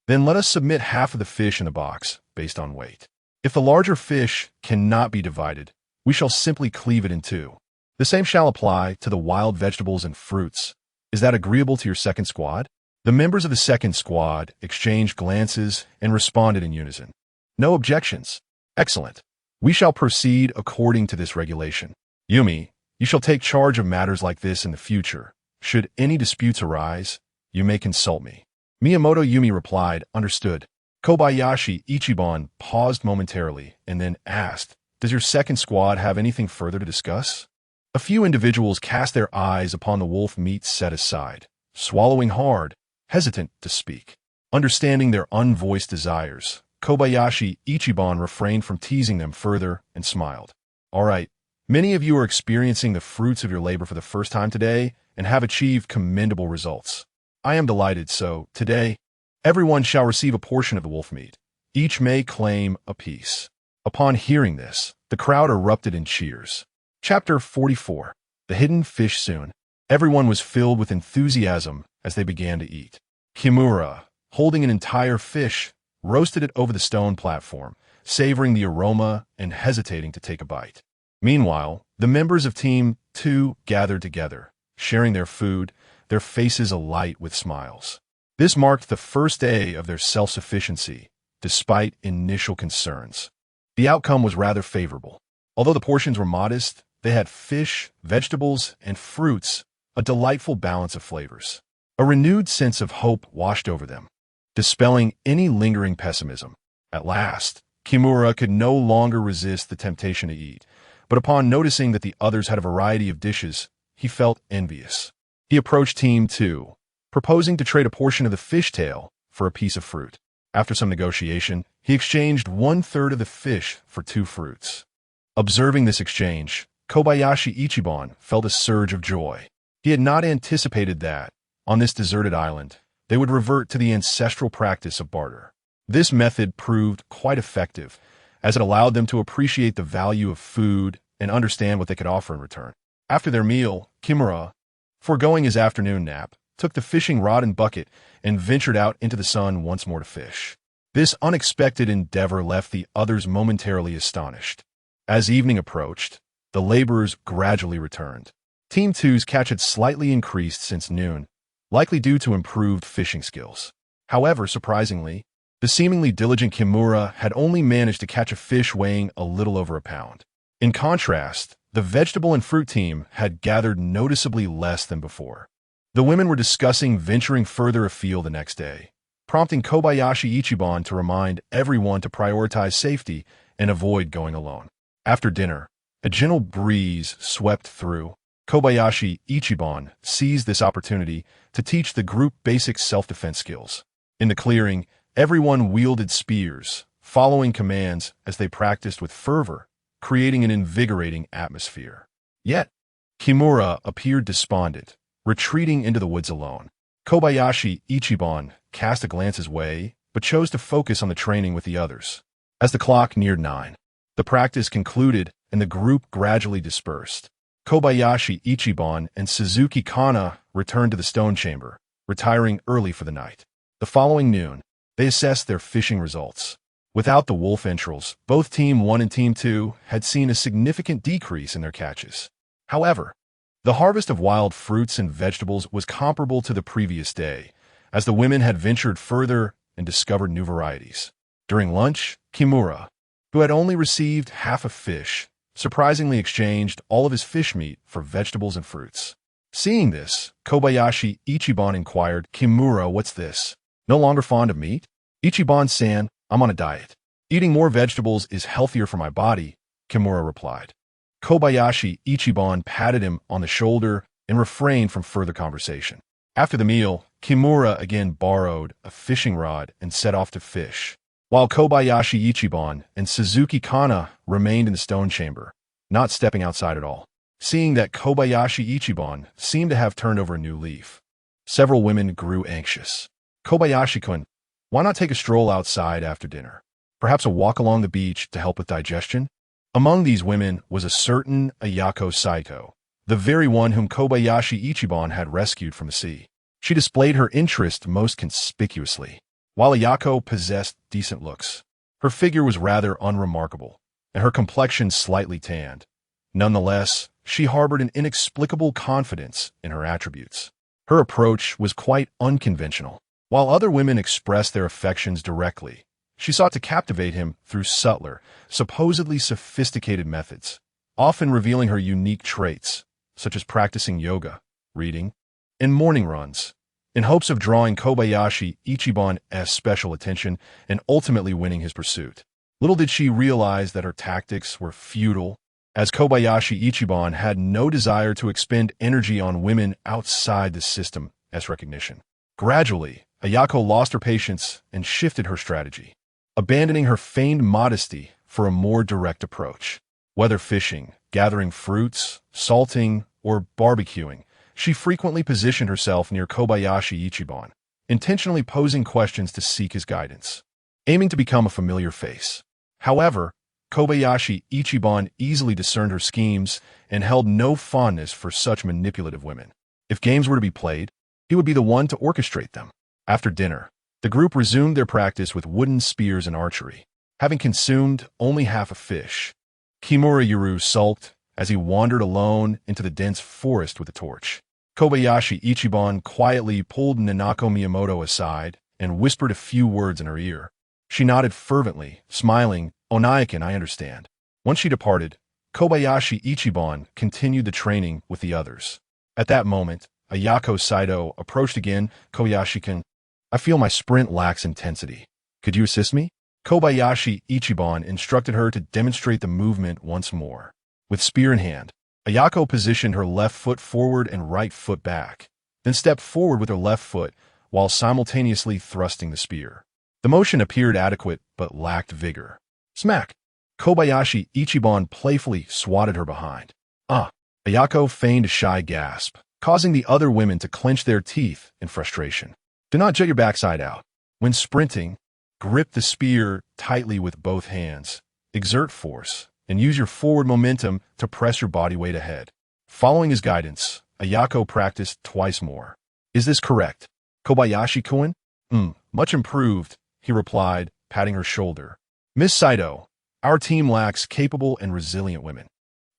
"Then let us submit half of the fish in the box, based on weight. If the larger fish cannot be divided, we shall simply cleave it in 2. The same shall apply to the wild vegetables and fruits. Is that agreeable to your second squad?" The members of the second squad exchanged glances and responded in unison. "No objections. Excellent. We shall proceed according to this regulation. Yumi, you shall take charge of matters like this in the future. Should any disputes arise, you may consult me." Miyamoto Yumi replied, "Understood." Kobayashi Ichiban paused momentarily and then asked, "Does your second squad have anything further to discuss?" A few individuals cast their eyes upon the wolf meat set aside, swallowing hard, hesitant to speak. Understanding their unvoiced desires, Kobayashi Ichiban refrained from teasing them further and smiled. "All right, many of you are experiencing the fruits of your labor for the first time today and have achieved commendable results. I am delighted, so, today, everyone shall receive a portion of the wolf meat. Each may claim a piece." Upon hearing this, the crowd erupted in cheers. Chapter 44. the hidden fish soon. Everyone was filled with enthusiasm as they began to eat. Kimura, holding an entire fish, roasted it over the stone platform, savoring the aroma and hesitating to take a bite. Meanwhile, the members of Team 2 gathered together, sharing their food, their faces alight with smiles. This marked the first day of their self-sufficiency, despite initial concerns. The outcome was rather favorable. Although the portions were modest, they had fish, vegetables, and fruits, a delightful balance of flavors. A renewed sense of hope washed over them, dispelling any lingering pessimism. At last, Kimura could no longer resist the temptation to eat, but upon noticing that the others had a variety of dishes, he felt envious. He approached Team 2, proposing to trade a portion of the fishtail for a piece of fruit. After some negotiation, he exchanged 1/3 of the fish for 2 fruits. Observing this exchange, Kobayashi Ichiban felt a surge of joy. He had not anticipated that, on this deserted island, they would revert to the ancestral practice of barter. This method proved quite effective, as it allowed them to appreciate the value of food and understand what they could offer in return. After their meal, Kimura, foregoing his afternoon nap, took the fishing rod and bucket and ventured out into the sun once more to fish. This unexpected endeavor left the others momentarily astonished. As evening approached, the laborers gradually returned. Team 2's catch had slightly increased since noon, likely due to improved fishing skills. However, surprisingly, the seemingly diligent Kimura had only managed to catch a fish weighing a little over a pound. In contrast, the vegetable and fruit team had gathered noticeably less than before. The women were discussing venturing further afield the next day, prompting Kobayashi Ichiban to remind everyone to prioritize safety and avoid going alone. After dinner, a gentle breeze swept through. Kobayashi Ichiban seized this opportunity to teach the group basic self-defense skills. In the clearing, everyone wielded spears, following commands as they practiced with fervor, creating an invigorating atmosphere. Yet, Kimura appeared despondent, retreating into the woods alone. Kobayashi Ichiban cast a glance his way, but chose to focus on the training with the others. As the clock neared 9, the practice concluded and the group gradually dispersed. Kobayashi Ichiban and Suzuki Kana returned to the stone chamber, retiring early for the night. The following noon, they assessed their fishing results. Without the wolf entrails, both Team 1 and Team 2 had seen a significant decrease in their catches. However, the harvest of wild fruits and vegetables was comparable to the previous day, as the women had ventured further and discovered new varieties. During lunch, Kimura, who had only received half a fish, surprisingly exchanged all of his fish meat for vegetables and fruits. Seeing this, Kobayashi Ichiban inquired, "Kimura, what's this? No longer fond of meat?" "Ichiban-san, I'm on a diet. Eating more vegetables is healthier for my body," Kimura replied. Kobayashi Ichiban patted him on the shoulder and refrained from further conversation. After the meal, Kimura again borrowed a fishing rod and set off to fish, while Kobayashi Ichiban and Suzuki Kana remained in the stone chamber, not stepping outside at all. Seeing that Kobayashi Ichiban seemed to have turned over a new leaf, several women grew anxious. "Kobayashi-kun, why not take a stroll outside after dinner? Perhaps a walk along the beach to help with digestion?" Among these women was a certain Ayako Saito, the very one whom Kobayashi Ichiban had rescued from the sea. She displayed her interest most conspicuously. While Ayako possessed decent looks, her figure was rather unremarkable, and her complexion slightly tanned. Nonetheless, she harbored an inexplicable confidence in her attributes. Her approach was quite unconventional. While other women expressed their affections directly, she sought to captivate him through subtler, supposedly sophisticated methods, often revealing her unique traits, such as practicing yoga, reading, and morning runs, in hopes of drawing Kobayashi Ichiban's special attention and ultimately winning his pursuit. Little did she realize that her tactics were futile, as Kobayashi Ichiban had no desire to expend energy on women outside the system's recognition. Gradually, Ayako lost her patience and shifted her strategy, abandoning her feigned modesty for a more direct approach. Whether fishing, gathering fruits, salting, or barbecuing, she frequently positioned herself near Kobayashi Ichiban, intentionally posing questions to seek his guidance, aiming to become a familiar face. However, Kobayashi Ichiban easily discerned her schemes and held no fondness for such manipulative women. If games were to be played, he would be the one to orchestrate them. After dinner, the group resumed their practice with wooden spears and archery. Having consumed only half a fish, Kimura Yuru sulked as he wandered alone into the dense forest with a torch. Kobayashi Ichiban quietly pulled Nanako Miyamoto aside and whispered a few words in her ear. She nodded fervently, smiling, "Onaikin, I understand." Once she departed, Kobayashi Ichiban continued the training with the others. At that moment, Ayako Saito approached again. "Kobayashi-kun, I feel my sprint lacks intensity. Could you assist me?" Kobayashi Ichiban instructed her to demonstrate the movement once more. With spear in hand, Ayako positioned her left foot forward and right foot back, then stepped forward with her left foot while simultaneously thrusting the spear. The motion appeared adequate but lacked vigor. Smack! Kobayashi Ichiban playfully swatted her behind. "Ah!" Ayako feigned a shy gasp, causing the other women to clench their teeth in frustration. Do not jut your backside out. When sprinting, grip the spear tightly with both hands, exert force, and use your forward momentum to press your body weight ahead. Following his guidance, Ayako practiced twice more. "Is this correct, Kobayashi-kun?" Much improved," he replied, patting her shoulder. "Miss Saito, our team lacks capable and resilient women.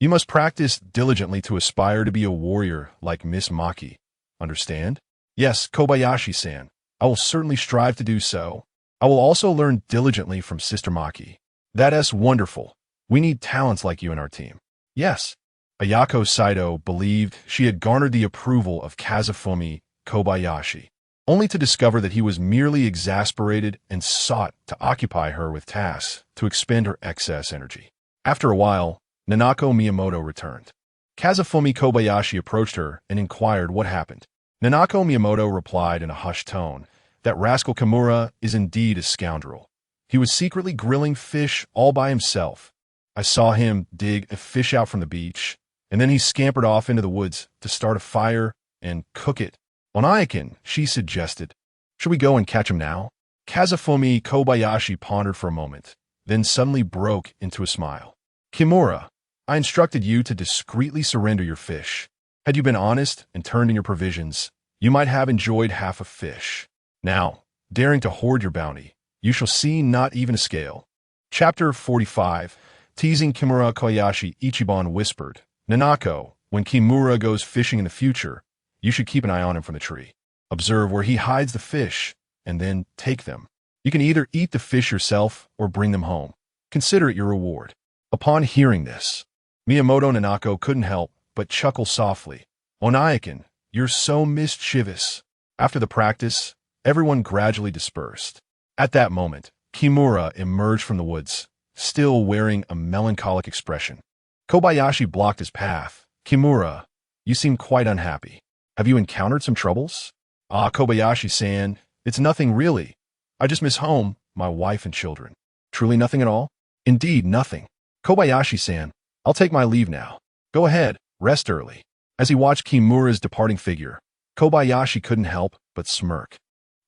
You must practice diligently to aspire to be a warrior like Miss Maki. Understand?" "Yes, Kobayashi-san. I will certainly strive to do so. I will also learn diligently from Sister Maki." "That's wonderful. We need talents like you in our team." "Yes." Ayako Saito believed she had garnered the approval of Kazufumi Kobayashi, only to discover that he was merely exasperated and sought to occupy her with tasks to expend her excess energy. After a while, Nanako Miyamoto returned. Kazufumi Kobayashi approached her and inquired what happened. Nanako Miyamoto replied in a hushed tone that rascal Kimura is indeed a scoundrel. He was secretly grilling fish all by himself. I saw him dig a fish out from the beach, and then he scampered off into the woods to start a fire and cook it. "Onaikin," she suggested. "Should we go and catch him now?" Kazufumi Kobayashi pondered for a moment, then suddenly broke into a smile. "Kimura, I instructed you to discreetly surrender your fish. Had you been honest and turned in your provisions, you might have enjoyed half a fish. Now, daring to hoard your bounty, you shall see not even a scale." Chapter 45. Teasing Kimura Kobayashi Ichiban whispered, "Nanako, when Kimura goes fishing in the future, you should keep an eye on him from the tree. Observe where he hides the fish, and then take them. You can either eat the fish yourself or bring them home. Consider it your reward." Upon hearing this, Miyamoto Nanako couldn't help but chuckle softly. "Onaikin, you're so mischievous." After the practice, everyone gradually dispersed. At that moment, Kimura emerged from the woods, still wearing a melancholic expression. Kobayashi blocked his path. "Kimura, you seem quite unhappy. Have you encountered some troubles?" "Ah, Kobayashi-san, it's nothing really. I just miss home, my wife and children." "Truly nothing at all?" "Indeed, nothing. Kobayashi-san, I'll take my leave now. Go ahead, rest early." As he watched Kimura's departing figure, Kobayashi couldn't help but smirk.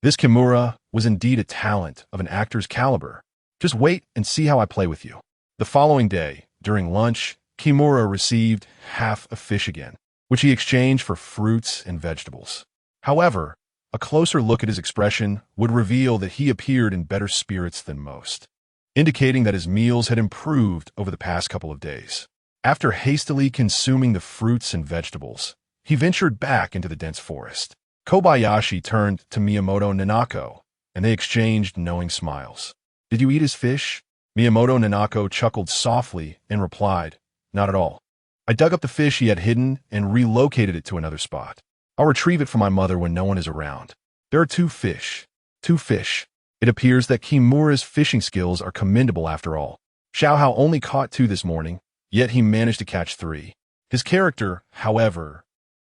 This Kimura was indeed a talent of an actor's caliber. "Just wait and see how I play with you." The following day, during lunch, Kimura received half a fish again, which he exchanged for fruits and vegetables. However, a closer look at his expression would reveal that he appeared in better spirits than most, indicating that his meals had improved over the past couple of days. After hastily consuming the fruits and vegetables, he ventured back into the dense forest. Kobayashi turned to Miyamoto Nanako, and they exchanged knowing smiles. "Did you eat his fish?" Miyamoto Nanako chuckled softly and replied, "Not at all. I dug up the fish he had hidden and relocated it to another spot. I'll retrieve it for my mother when no one is around. There are two fish. Two fish. It appears that Kimura's fishing skills are commendable after all. Xiao only caught 2 this morning, yet he managed to catch 3. His character, however,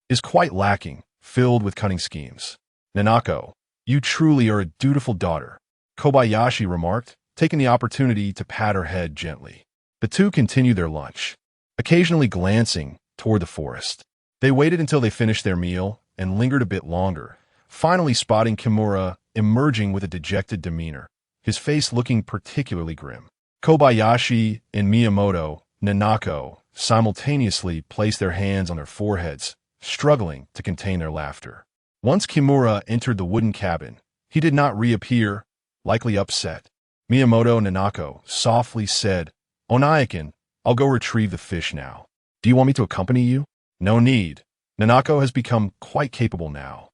is quite lacking, filled with cunning schemes." "Nanako, you truly are a dutiful daughter," Kobayashi remarked, taking the opportunity to pat her head gently. The two continued their lunch, occasionally glancing toward the forest. They waited until they finished their meal and lingered a bit longer, finally spotting Kimura emerging with a dejected demeanor, his face looking particularly grim. Kobayashi and Miyamoto Nanako simultaneously placed their hands on their foreheads, struggling to contain their laughter. Once Kimura entered the wooden cabin, he did not reappear, likely upset. Miyamoto Nanako softly said, "Onaikin, I'll go retrieve the fish now. Do you want me to accompany you?" "No need. Nanako has become quite capable now.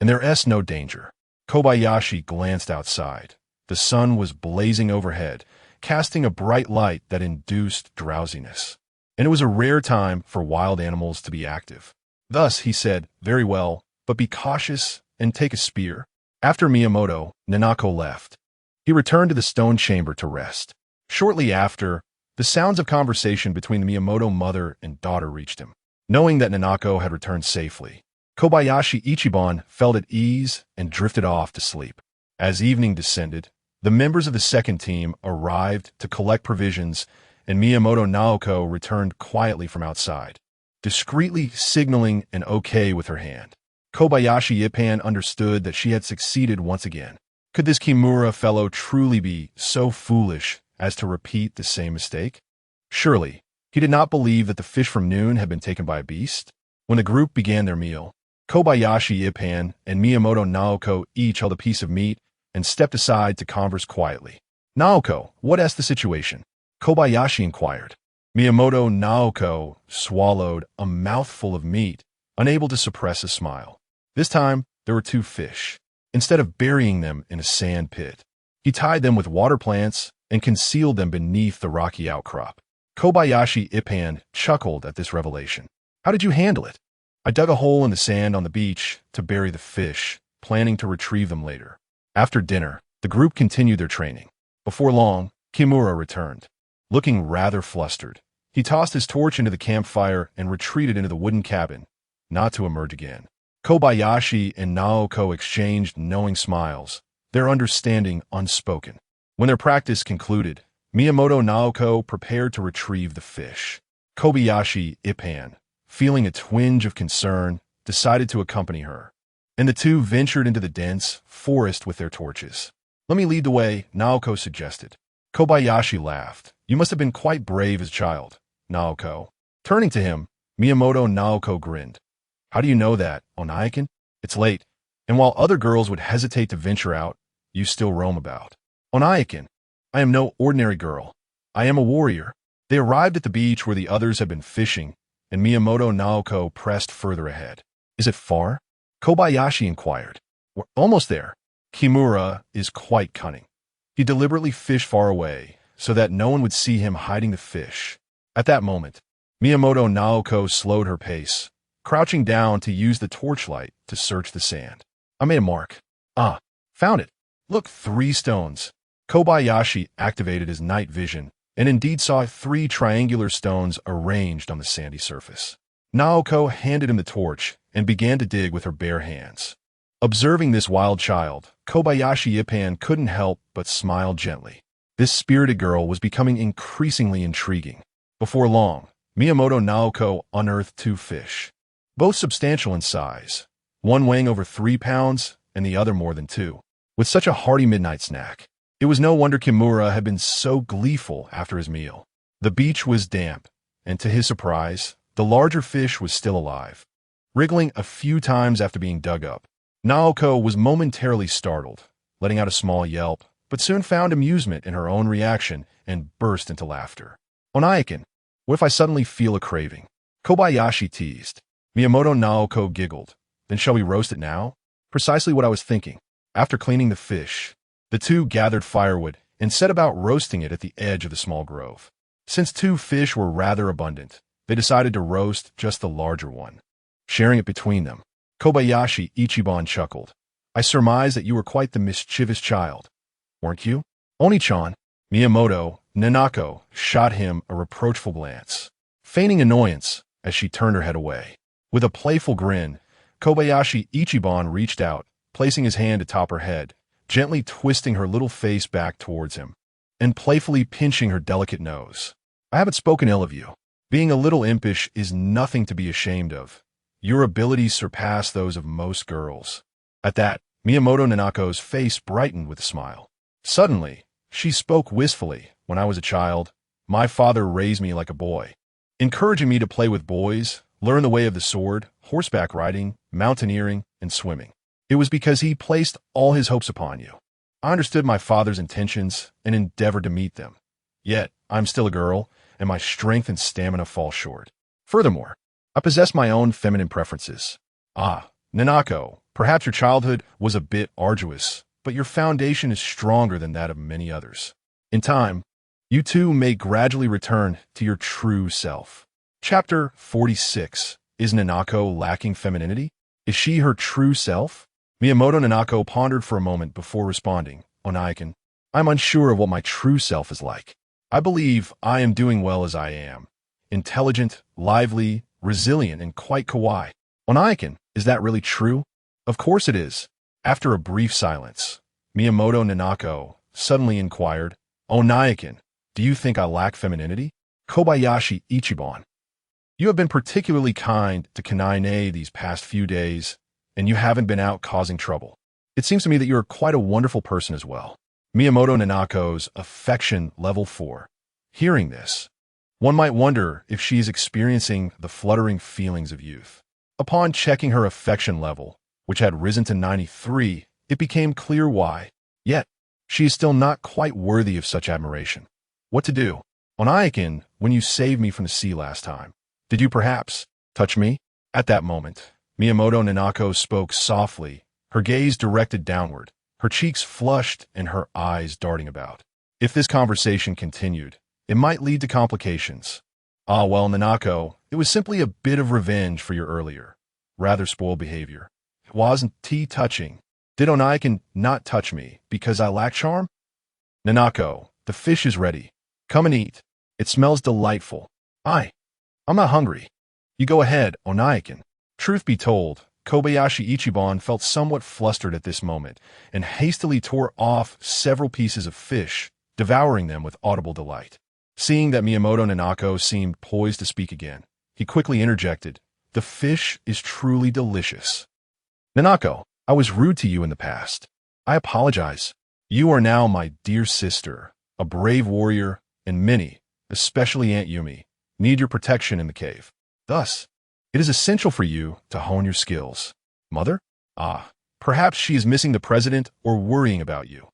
And there's no danger." Kobayashi glanced outside. The sun was blazing overhead, casting a bright light that induced drowsiness. And it was a rare time for wild animals to be active. Thus, he said, "Very well, but be cautious and take a spear." After Miyamoto, Nanako left. He returned to the stone chamber to rest. Shortly after, the sounds of conversation between the Miyamoto mother and daughter reached him. Knowing that Nanako had returned safely, Kobayashi Ichiban felt at ease and drifted off to sleep. As evening descended, the members of the second team arrived to collect provisions, and Miyamoto Naoko returned quietly from outside, discreetly signaling an okay with her hand. Kobayashi Ippan understood that she had succeeded once again. Could this Kimura fellow truly be so foolish as to repeat the same mistake? Surely, he did not believe that the fish from noon had been taken by a beast. When the group began their meal, Kobayashi Ippan and Miyamoto Naoko each held a piece of meat and stepped aside to converse quietly. "Naoko, what's the situation?" Kobayashi inquired. Miyamoto Naoko swallowed a mouthful of meat, unable to suppress a smile. This time, there were 2 fish. Instead of burying them in a sand pit, he tied them with water plants and concealed them beneath the rocky outcrop. Kobayashi Ippan chuckled at this revelation. "How did you handle it?" "I dug a hole in the sand on the beach to bury the fish, planning to retrieve them later." After dinner, the group continued their training. Before long, Kimura returned. Looking rather flustered, he tossed his torch into the campfire and retreated into the wooden cabin, not to emerge again. Kobayashi and Naoko exchanged knowing smiles, their understanding unspoken. When their practice concluded, Miyamoto Naoko prepared to retrieve the fish. Kobayashi Ippan, feeling a twinge of concern, decided to accompany her, and the two ventured into the dense forest with their torches. "Let me lead the way," Naoko suggested. Kobayashi laughed. "You must have been quite brave as a child, Naoko." Turning to him, Miyamoto Naoko grinned. "How do you know that, Onaikin? It's late, and while other girls would hesitate to venture out, you still roam about." "Onaikin, I am no ordinary girl. I am a warrior." They arrived at the beach where the others had been fishing, and Miyamoto Naoko pressed further ahead. "Is it far?" Kobayashi inquired. "We're almost there." Kimura is quite cunning. He deliberately fished far away, so that no one would see him hiding the fish. At that moment, Miyamoto Naoko slowed her pace, crouching down to use the torchlight to search the sand. "I made a mark. Ah, found it. Look, 3 stones." Kobayashi activated his night vision and indeed saw 3 triangular stones arranged on the sandy surface. Naoko handed him the torch and began to dig with her bare hands. Observing this wild child, Kobayashi Ippan couldn't help but smile gently. This spirited girl was becoming increasingly intriguing. Before long, Miyamoto Naoko unearthed 2 fish, both substantial in size, one weighing over 3 pounds and the other more than 2. With such a hearty midnight snack, it was no wonder Kimura had been so gleeful after his meal. The beach was damp, and to his surprise, the larger fish was still alive, wriggling a few times after being dug up. Naoko was momentarily startled, letting out a small yelp, but soon found amusement in her own reaction and burst into laughter. "Onaikin, what if I suddenly feel a craving?" Kobayashi teased. Miyamoto Naoko giggled. "Then shall we roast it now?" Precisely what I was thinking. After cleaning the fish, the two gathered firewood and set about roasting it at the edge of the small grove. Since 2 fish were rather abundant, they decided to roast just the larger one, sharing it between them. Kobayashi Ichiban chuckled. "I surmise that you were quite the mischievous child, weren't you?" Oni-chan, Miyamoto Nanako shot him a reproachful glance, feigning annoyance as she turned her head away. With a playful grin, Kobayashi Ichiban reached out, placing his hand atop her head, gently twisting her little face back towards him, and playfully pinching her delicate nose. "I haven't spoken ill of you. Being a little impish is nothing to be ashamed of. Your abilities surpass those of most girls." At that, Miyamoto Nanako's face brightened with a smile. Suddenly, She spoke wistfully. When I was a child, my father raised me like a boy, encouraging me to play with boys, learn the way of the sword, horseback riding, mountaineering, and swimming. It was because he placed all his hopes upon you. I understood my father's intentions and endeavored to meet them. Yet, I'm still a girl, and my strength and stamina fall short. Furthermore, I possess my own feminine preferences. Ah, Nanako, perhaps your childhood was a bit arduous, but your foundation is stronger than that of many others. In time, you too may gradually return to your true self. Chapter 46. Is Nanako lacking femininity? Is she her true self? Miyamoto Nanako pondered for a moment before responding. Onaiken, I'm unsure of what my true self is like. I believe I am doing well as I am. Intelligent, lively, resilient, and quite kawaii. Onaiken, is that really true? Of course it is. After a brief silence, Miyamoto Nanako suddenly inquired, Onaiken, do you think I lack femininity? Kobayashi Ichiban, you have been particularly kind to Kanai these past few days, and you haven't been out causing trouble. It seems to me that you are quite a wonderful person as well. Miyamoto Nanako's affection level 4. Hearing this, one might wonder if she is experiencing the fluttering feelings of youth. Upon checking her affection level, which had risen to 93, it became clear why. Yet, she is still not quite worthy of such admiration. What to do? Onaiken, when you saved me from the sea last time, did you perhaps touch me? At that moment, Miyamoto Nanako spoke softly, her gaze directed downward, her cheeks flushed and her eyes darting about. If this conversation continued, it might lead to complications. Ah, well, Nanako, it was simply a bit of revenge for your earlier, rather spoiled behavior. It wasn't touching. Did Onaiken not touch me because I lack charm? Nanako, the fish is ready. Come and eat. It smells delightful. I'm not hungry. You go ahead, Onaiken. Truth be told, Kobayashi Ichiban felt somewhat flustered at this moment and hastily tore off several pieces of fish, devouring them with audible delight. Seeing that Miyamoto Nanako seemed poised to speak again, he quickly interjected, the fish is truly delicious. Nanako, I was rude to you in the past. I apologize. You are now my dear sister, a brave warrior, and many, especially Aunt Yumi, need your protection in the cave. Thus, it is essential for you to hone your skills. Mother? Ah, perhaps she is missing the president or worrying about you.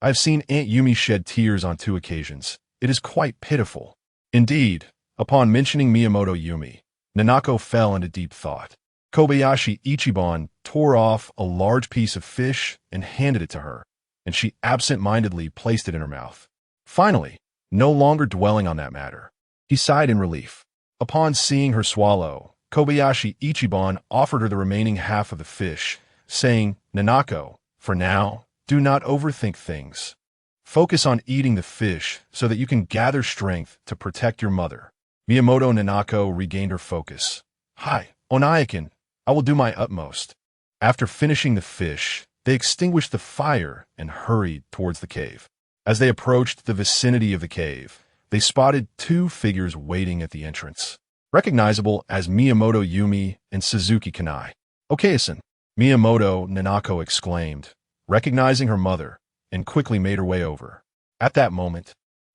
I have seen Aunt Yumi shed tears on 2 occasions. It is quite pitiful. Indeed, upon mentioning Miyamoto Yumi, Nanako fell into deep thought. Kobayashi Ichiban tore off a large piece of fish and handed it to her, and she absent-mindedly placed it in her mouth. Finally, no longer dwelling on that matter, he sighed in relief. Upon seeing her swallow, Kobayashi Ichiban offered her the remaining half of the fish, saying, Nanako, for now, do not overthink things. Focus on eating the fish so that you can gather strength to protect your mother. Miyamoto Nanako regained her focus. Hi, Onaiken, I will do my utmost. After finishing the fish, they extinguished the fire and hurried towards the cave. As they approached the vicinity of the cave, they spotted 2 figures waiting at the entrance, recognizable as Miyamoto Yumi and Suzuki Kanai. Okayasan, Miyamoto Nanako exclaimed, recognizing her mother, and quickly made her way over. At that moment,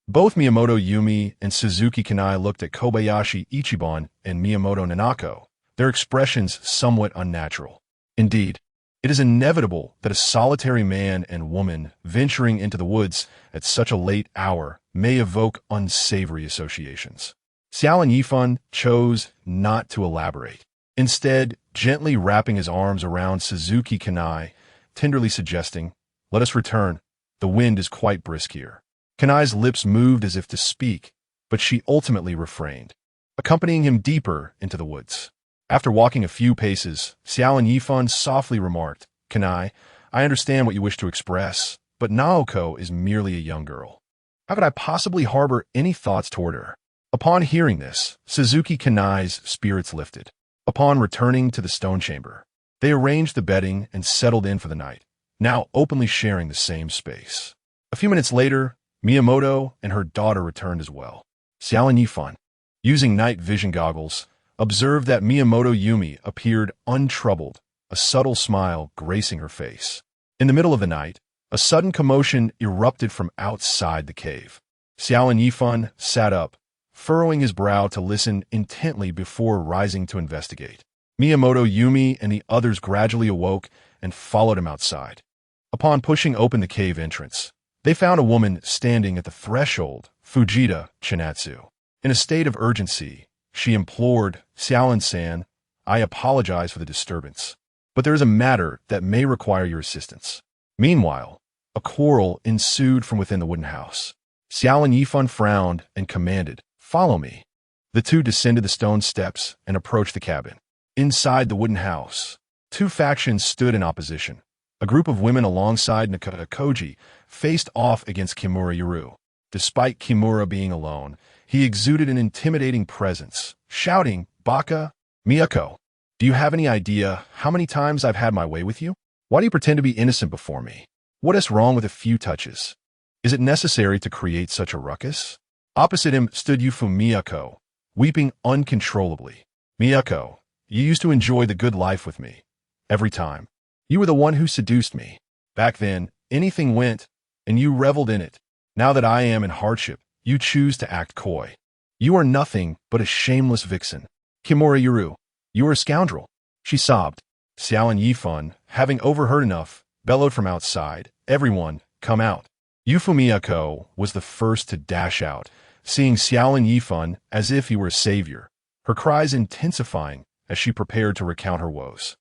both Miyamoto Yumi and Suzuki Kanai looked at Kobayashi Ichiban and Miyamoto Nanako, their expressions somewhat unnatural. Indeed, it is inevitable that a solitary man and woman venturing into the woods at such a late hour may evoke unsavory associations. Xiao Lin Yifan chose not to elaborate, instead gently wrapping his arms around Suzuki Kanai, tenderly suggesting, let us return, the wind is quite brisk here. Kanai's lips moved as if to speak, but she ultimately refrained, accompanying him deeper into the woods. After walking a few paces, Xiao Lin Yifan softly remarked, Kanai, I understand what you wish to express, but Naoko is merely a young girl. How could I possibly harbor any thoughts toward her? Upon hearing this, Suzuki Kanai's spirits lifted. Upon returning to the stone chamber, they arranged the bedding and settled in for the night, now openly sharing the same space. A few minutes later, Miyamoto and her daughter returned as well. Xiao Lin Yifan, using night vision goggles, observed that Miyamoto Yumi appeared untroubled, a subtle smile gracing her face. In the middle of the night, A sudden commotion erupted from outside the cave. Xiao Lin Yifan sat up, furrowing his brow to listen intently before rising to investigate. Miyamoto, Yumi, and the others gradually awoke and followed him outside. Upon pushing open the cave entrance, they found a woman standing at the threshold, Fujita Chinatsu. In a state of urgency, she implored, Xiaolin-san, I apologize for the disturbance, but there is a matter that may require your assistance. Meanwhile, a quarrel ensued from within the wooden house. Xiao Lin Yifan frowned and commanded, follow me. The two descended the stone steps and approached the cabin. Inside the wooden house, two factions stood in opposition. A group of women alongside Nakata Koji faced off against Kimura Yuru. Despite Kimura being alone, he exuded an intimidating presence, shouting, Baka, Miyako, do you have any idea how many times I've had my way with you? Why do you pretend to be innocent before me? What is wrong with a few touches? Is it necessary to create such a ruckus? Opposite him stood Yufu Miyako, weeping uncontrollably. Miyako, you used to enjoy the good life with me. Every time. You were the one who seduced me. Back then, anything went, and you reveled in it. Now that I am in hardship, you choose to act coy. You are nothing but a shameless vixen. Kimura Yuru, you are a scoundrel. She sobbed. Xiao Lin Yifan, having overheard enough, bellowed from outside, everyone, come out. Yufu Miyako was the first to dash out, seeing Xiao Lin Yifan as if he were a savior, her cries intensifying as she prepared to recount her woes.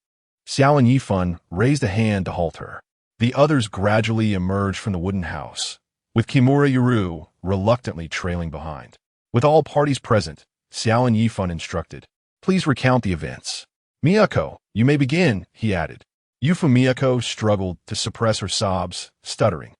Xiao Lin Yifan raised a hand to halt her. The others gradually emerged from the wooden house, with Kimura Yuru reluctantly trailing behind. With all parties present, Xiao Lin Yifan instructed, please recount the events. Miyako, you may begin, he added. Yufu Miyako struggled to suppress her sobs, stuttering.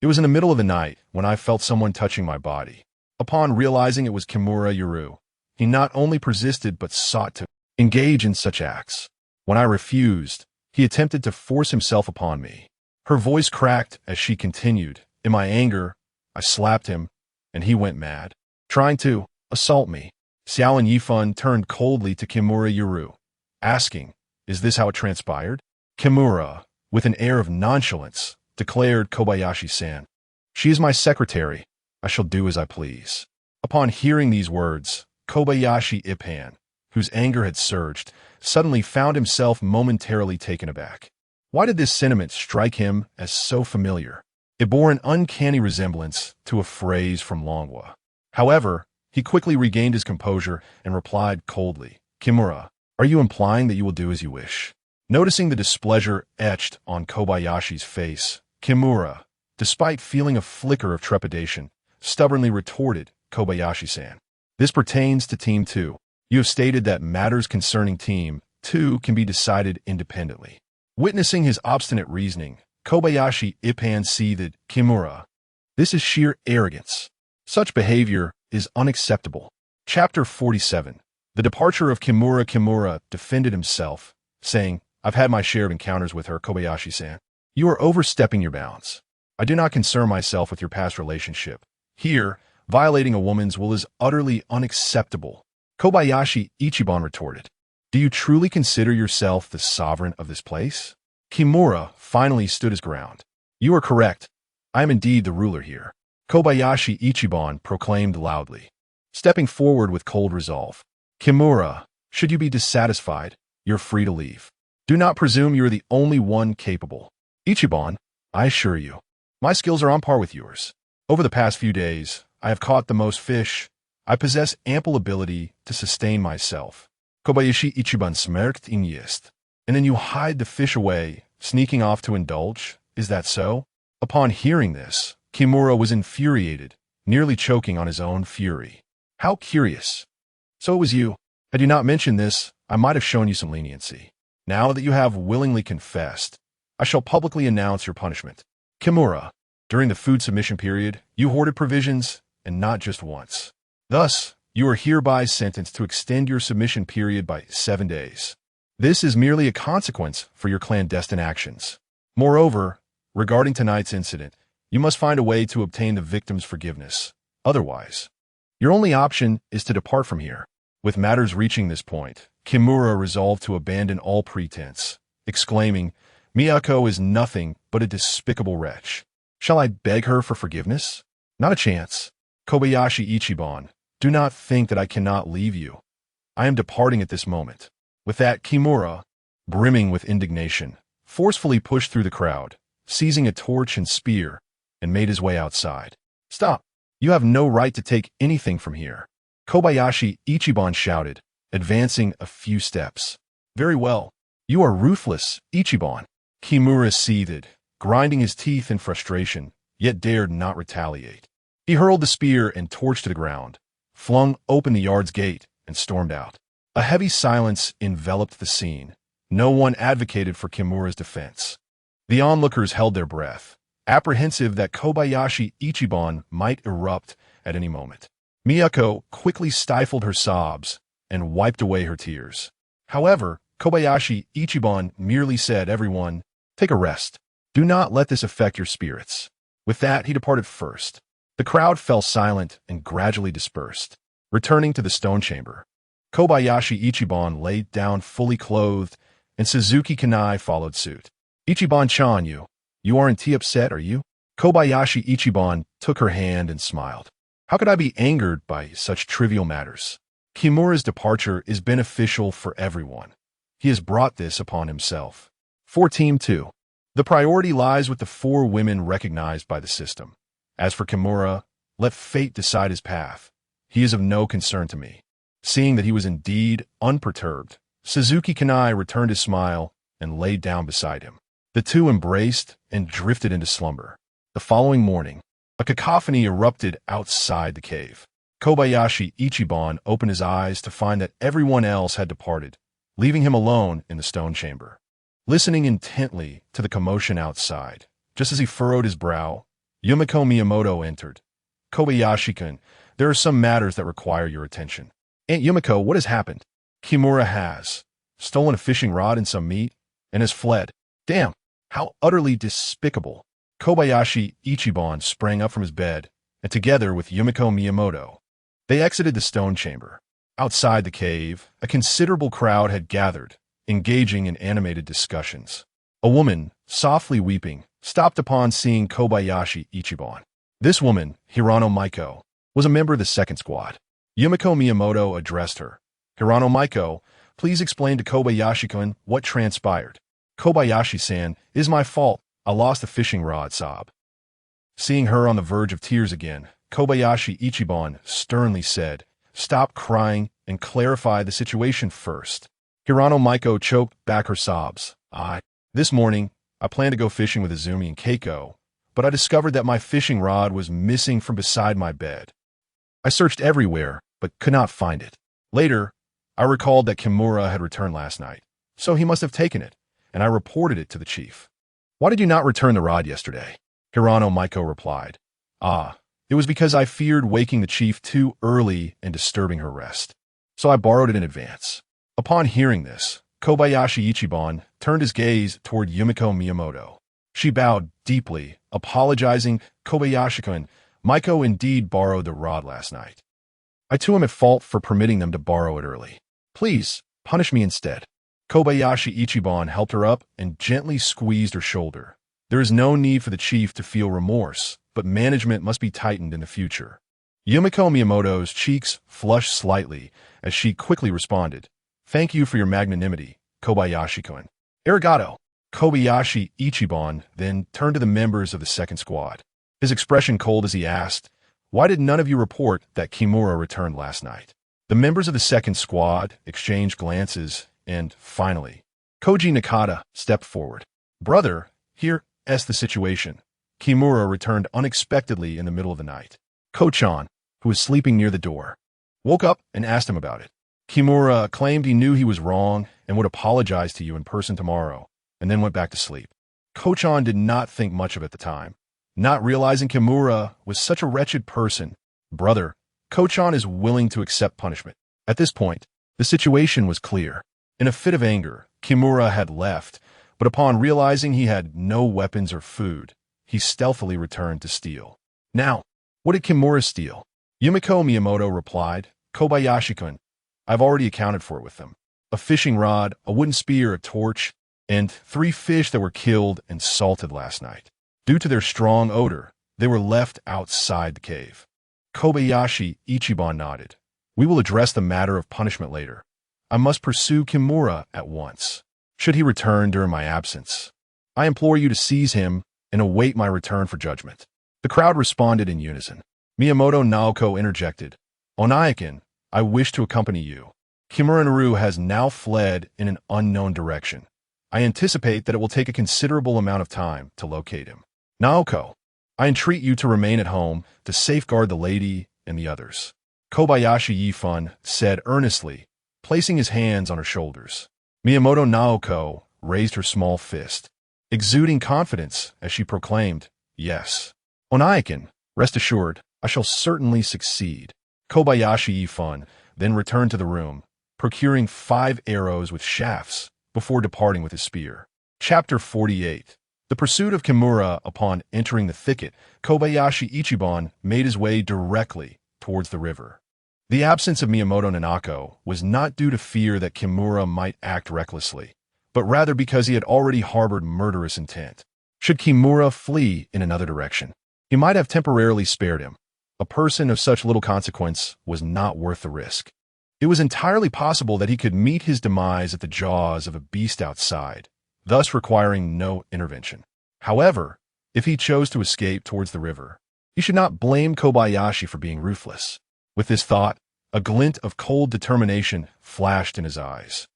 It was in the middle of the night when I felt someone touching my body. Upon realizing it was Kimura Yuru, he not only persisted but sought to engage in such acts. When I refused, he attempted to force himself upon me. Her voice cracked as she continued. In my anger, I slapped him, and he went mad, trying to assault me. Xiao Lin Yifan turned coldly to Kimura Yuru, asking, is this how it transpired? Kimura, with an air of nonchalance, declared Kobayashi-san. She is my secretary. I shall do as I please. Upon hearing these words, Kobayashi Ippan, whose anger had surged, suddenly found himself momentarily taken aback. Why did this sentiment strike him as so familiar? It bore an uncanny resemblance to a phrase from Longwa. However, he quickly regained his composure and replied coldly, Kimura, are you implying that you will do as you wish? Noticing the displeasure etched on Kobayashi's face, Kimura, despite feeling a flicker of trepidation, stubbornly retorted, Kobayashi-san. This pertains to Team 2. You have stated that matters concerning Team 2 can be decided independently. Witnessing his obstinate reasoning, Kobayashi Ippan seethed, Kimura, this is sheer arrogance. Such behavior is unacceptable. Chapter 47. The departure of Kimura. Kimura defended himself, saying, I've had my share of encounters with her, Kobayashi-san. You are overstepping your bounds. I do not concern myself with your past relationship. Here, violating a woman's will is utterly unacceptable. Kobayashi Ichiban retorted, do you truly consider yourself the sovereign of this place? Kimura finally stood his ground. You are correct. I am indeed the ruler here. Kobayashi Ichiban proclaimed loudly, stepping forward with cold resolve. Kimura, should you be dissatisfied, you're free to leave. Do not presume you are the only one capable. Ichiban, I assure you, my skills are on par with yours. Over the past few days, I have caught the most fish. I possess ample ability to sustain myself. Kobayashi Ichiban smirked in jest. And then you hide the fish away, sneaking off to indulge? Is that so? Upon hearing this, Kimura was infuriated, nearly choking on his own fury. How curious. So it was you. Had you not mentioned this, I might have shown you some leniency. Now that you have willingly confessed, I shall publicly announce your punishment. Kimura, during the food submission period, you hoarded provisions, and not just once. Thus, you are hereby sentenced to extend your submission period by 7 days. This is merely a consequence for your clandestine actions. Moreover, regarding tonight's incident, you must find a way to obtain the victim's forgiveness. Otherwise, your only option is to depart from here. With matters reaching this point, Kimura resolved to abandon all pretense, exclaiming, Miyako is nothing but a despicable wretch. Shall I beg her for forgiveness? Not a chance. Kobayashi Ichiban, do not think that I cannot leave you. I am departing at this moment. With that, Kimura, brimming with indignation, forcefully pushed through the crowd, seizing a torch and spear, and made his way outside. Stop! You have no right to take anything from here. Kobayashi Ichiban shouted, advancing a few steps. Very well. You are ruthless, Ichiban. Kimura seethed, grinding his teeth in frustration, yet dared not retaliate. He hurled the spear and torch to the ground, flung open the yard's gate, and stormed out. A heavy silence enveloped the scene. No one advocated for Kimura's defense. The onlookers held their breath, apprehensive that Kobayashi Ichiban might erupt at any moment. Miyako quickly stifled her sobs and wiped away her tears. However, Kobayashi Ichiban merely said, "Everyone, take a rest. Do not let this affect your spirits." With that, he departed first. The crowd fell silent and gradually dispersed. Returning to the stone chamber, Kobayashi Ichiban laid down fully clothed, and Suzuki Kanai followed suit. "Ichiban-chan, you aren't upset, are you?" Kobayashi Ichiban took her hand and smiled. "How could I be angered by such trivial matters? Kimura's departure is beneficial for everyone. He has brought this upon himself." For Team 2, the priority lies with the 4 women recognized by the system. As for Kimura, let fate decide his path. He is of no concern to me. Seeing that he was indeed unperturbed, Suzuki Kanai returned his smile and laid down beside him. The two embraced and drifted into slumber. The following morning, a cacophony erupted outside the cave. Kobayashi Ichiban opened his eyes to find that everyone else had departed, leaving him alone in the stone chamber. Listening intently to the commotion outside, just as he furrowed his brow, Yumiko Miyamoto entered. "Kobayashi-kun, there are some matters that require your attention." "Aunt Yumiko, what has happened?" "Kimura has stolen a fishing rod and some meat, and has fled." "Damn, how utterly despicable." Kobayashi Ichiban sprang up from his bed, and together with Yumiko Miyamoto, they exited the stone chamber. Outside the cave, a considerable crowd had gathered, engaging in animated discussions. A woman, softly weeping, stopped upon seeing Kobayashi Ichiban. This woman, Hirano Maiko, was a member of the second squad. Yumiko Miyamoto addressed her. "Hirano Maiko, please explain to Kobayashi-kun what transpired." "Kobayashi-san, it is my fault. I lost a fishing rod," sob. Seeing her on the verge of tears again, Kobayashi Ichiban sternly said, "Stop crying and clarify the situation first." Hirano Maiko choked back her sobs. This morning, I planned to go fishing with Izumi and Keiko, but I discovered that my fishing rod was missing from beside my bed. I searched everywhere, but could not find it. Later, I recalled that Kimura had returned last night, so he must have taken it, and I reported it to the chief. "Why did you not return the rod yesterday?" Hirano Maiko replied. It was because I feared waking the chief too early and disturbing her rest. So I borrowed it in advance." Upon hearing this, Kobayashi Ichiban turned his gaze toward Yumiko Miyamoto. She bowed deeply, apologizing. "Kobayashi-kun, Maiko indeed borrowed the rod last night. I too am at fault for permitting them to borrow it early. Please, punish me instead." Kobayashi Ichiban helped her up and gently squeezed her shoulder. There is no need for the chief to feel remorse, but management must be tightened in the future. Yumiko Miyamoto's cheeks flushed slightly as she quickly responded, "Thank you for your magnanimity, Kobayashi-kun." "Arigato." Kobayashi Ichiban then turned to the members of the second squad, his expression cold as he asked, "Why did none of you report that Kimura returned last night?" The members of the second squad exchanged glances, and finally, Koji Nakata stepped forward. "Brother, here's the situation. Kimura returned unexpectedly in the middle of the night. Ko-chan, who was sleeping near the door, woke up and asked him about it. Kimura claimed he knew he was wrong and would apologize to you in person tomorrow, and then went back to sleep. Ko-chan did not think much of it at the time, not realizing Kimura was such a wretched person. Brother, Ko-chan is willing to accept punishment." At this point, the situation was clear. In a fit of anger, Kimura had left, but upon realizing he had no weapons or food, he stealthily returned to steal. "Now, what did Kimura steal?" Yumiko Miyamoto replied, "Kobayashi-kun, I've already accounted for it with them. A fishing rod, a wooden spear, a torch, and 3 fish that were killed and salted last night. Due to their strong odor, they were left outside the cave. Kobayashi Ichiban nodded. We will address the matter of punishment later. I must pursue Kimura at once. Should he return during my absence, I implore you to seize him and await my return for judgment. The crowd responded in unison. Miyamoto Naoko interjected. Onaikin, I wish to accompany you. Kimura Naru has now fled in an unknown direction. I anticipate that it will take a considerable amount of time to locate him. Naoko, I entreat you to remain at home to safeguard the lady and the others. Kobayashi Yifan said earnestly, placing his hands on her shoulders. Miyamoto Naoko raised her small fist, exuding confidence as she proclaimed, Yes. Onaikin, rest assured, I shall certainly succeed. Kobayashi Yifan then returned to the room, procuring 5 arrows with shafts before departing with his spear. Chapter 48. The pursuit of Kimura. Upon entering the thicket, Kobayashi Ichiban made his way directly towards the river. The absence of Miyamoto Nanako was not due to fear that Kimura might act recklessly, but rather because he had already harbored murderous intent. Should Kimura flee in another direction, he might have temporarily spared him. A person of such little consequence was not worth the risk. It was entirely possible that he could meet his demise at the jaws of a beast outside, thus requiring no intervention. However, if he chose to escape towards the river, he should not blame Kobayashi for being ruthless. With this thought, a glint of cold determination flashed in his eyes.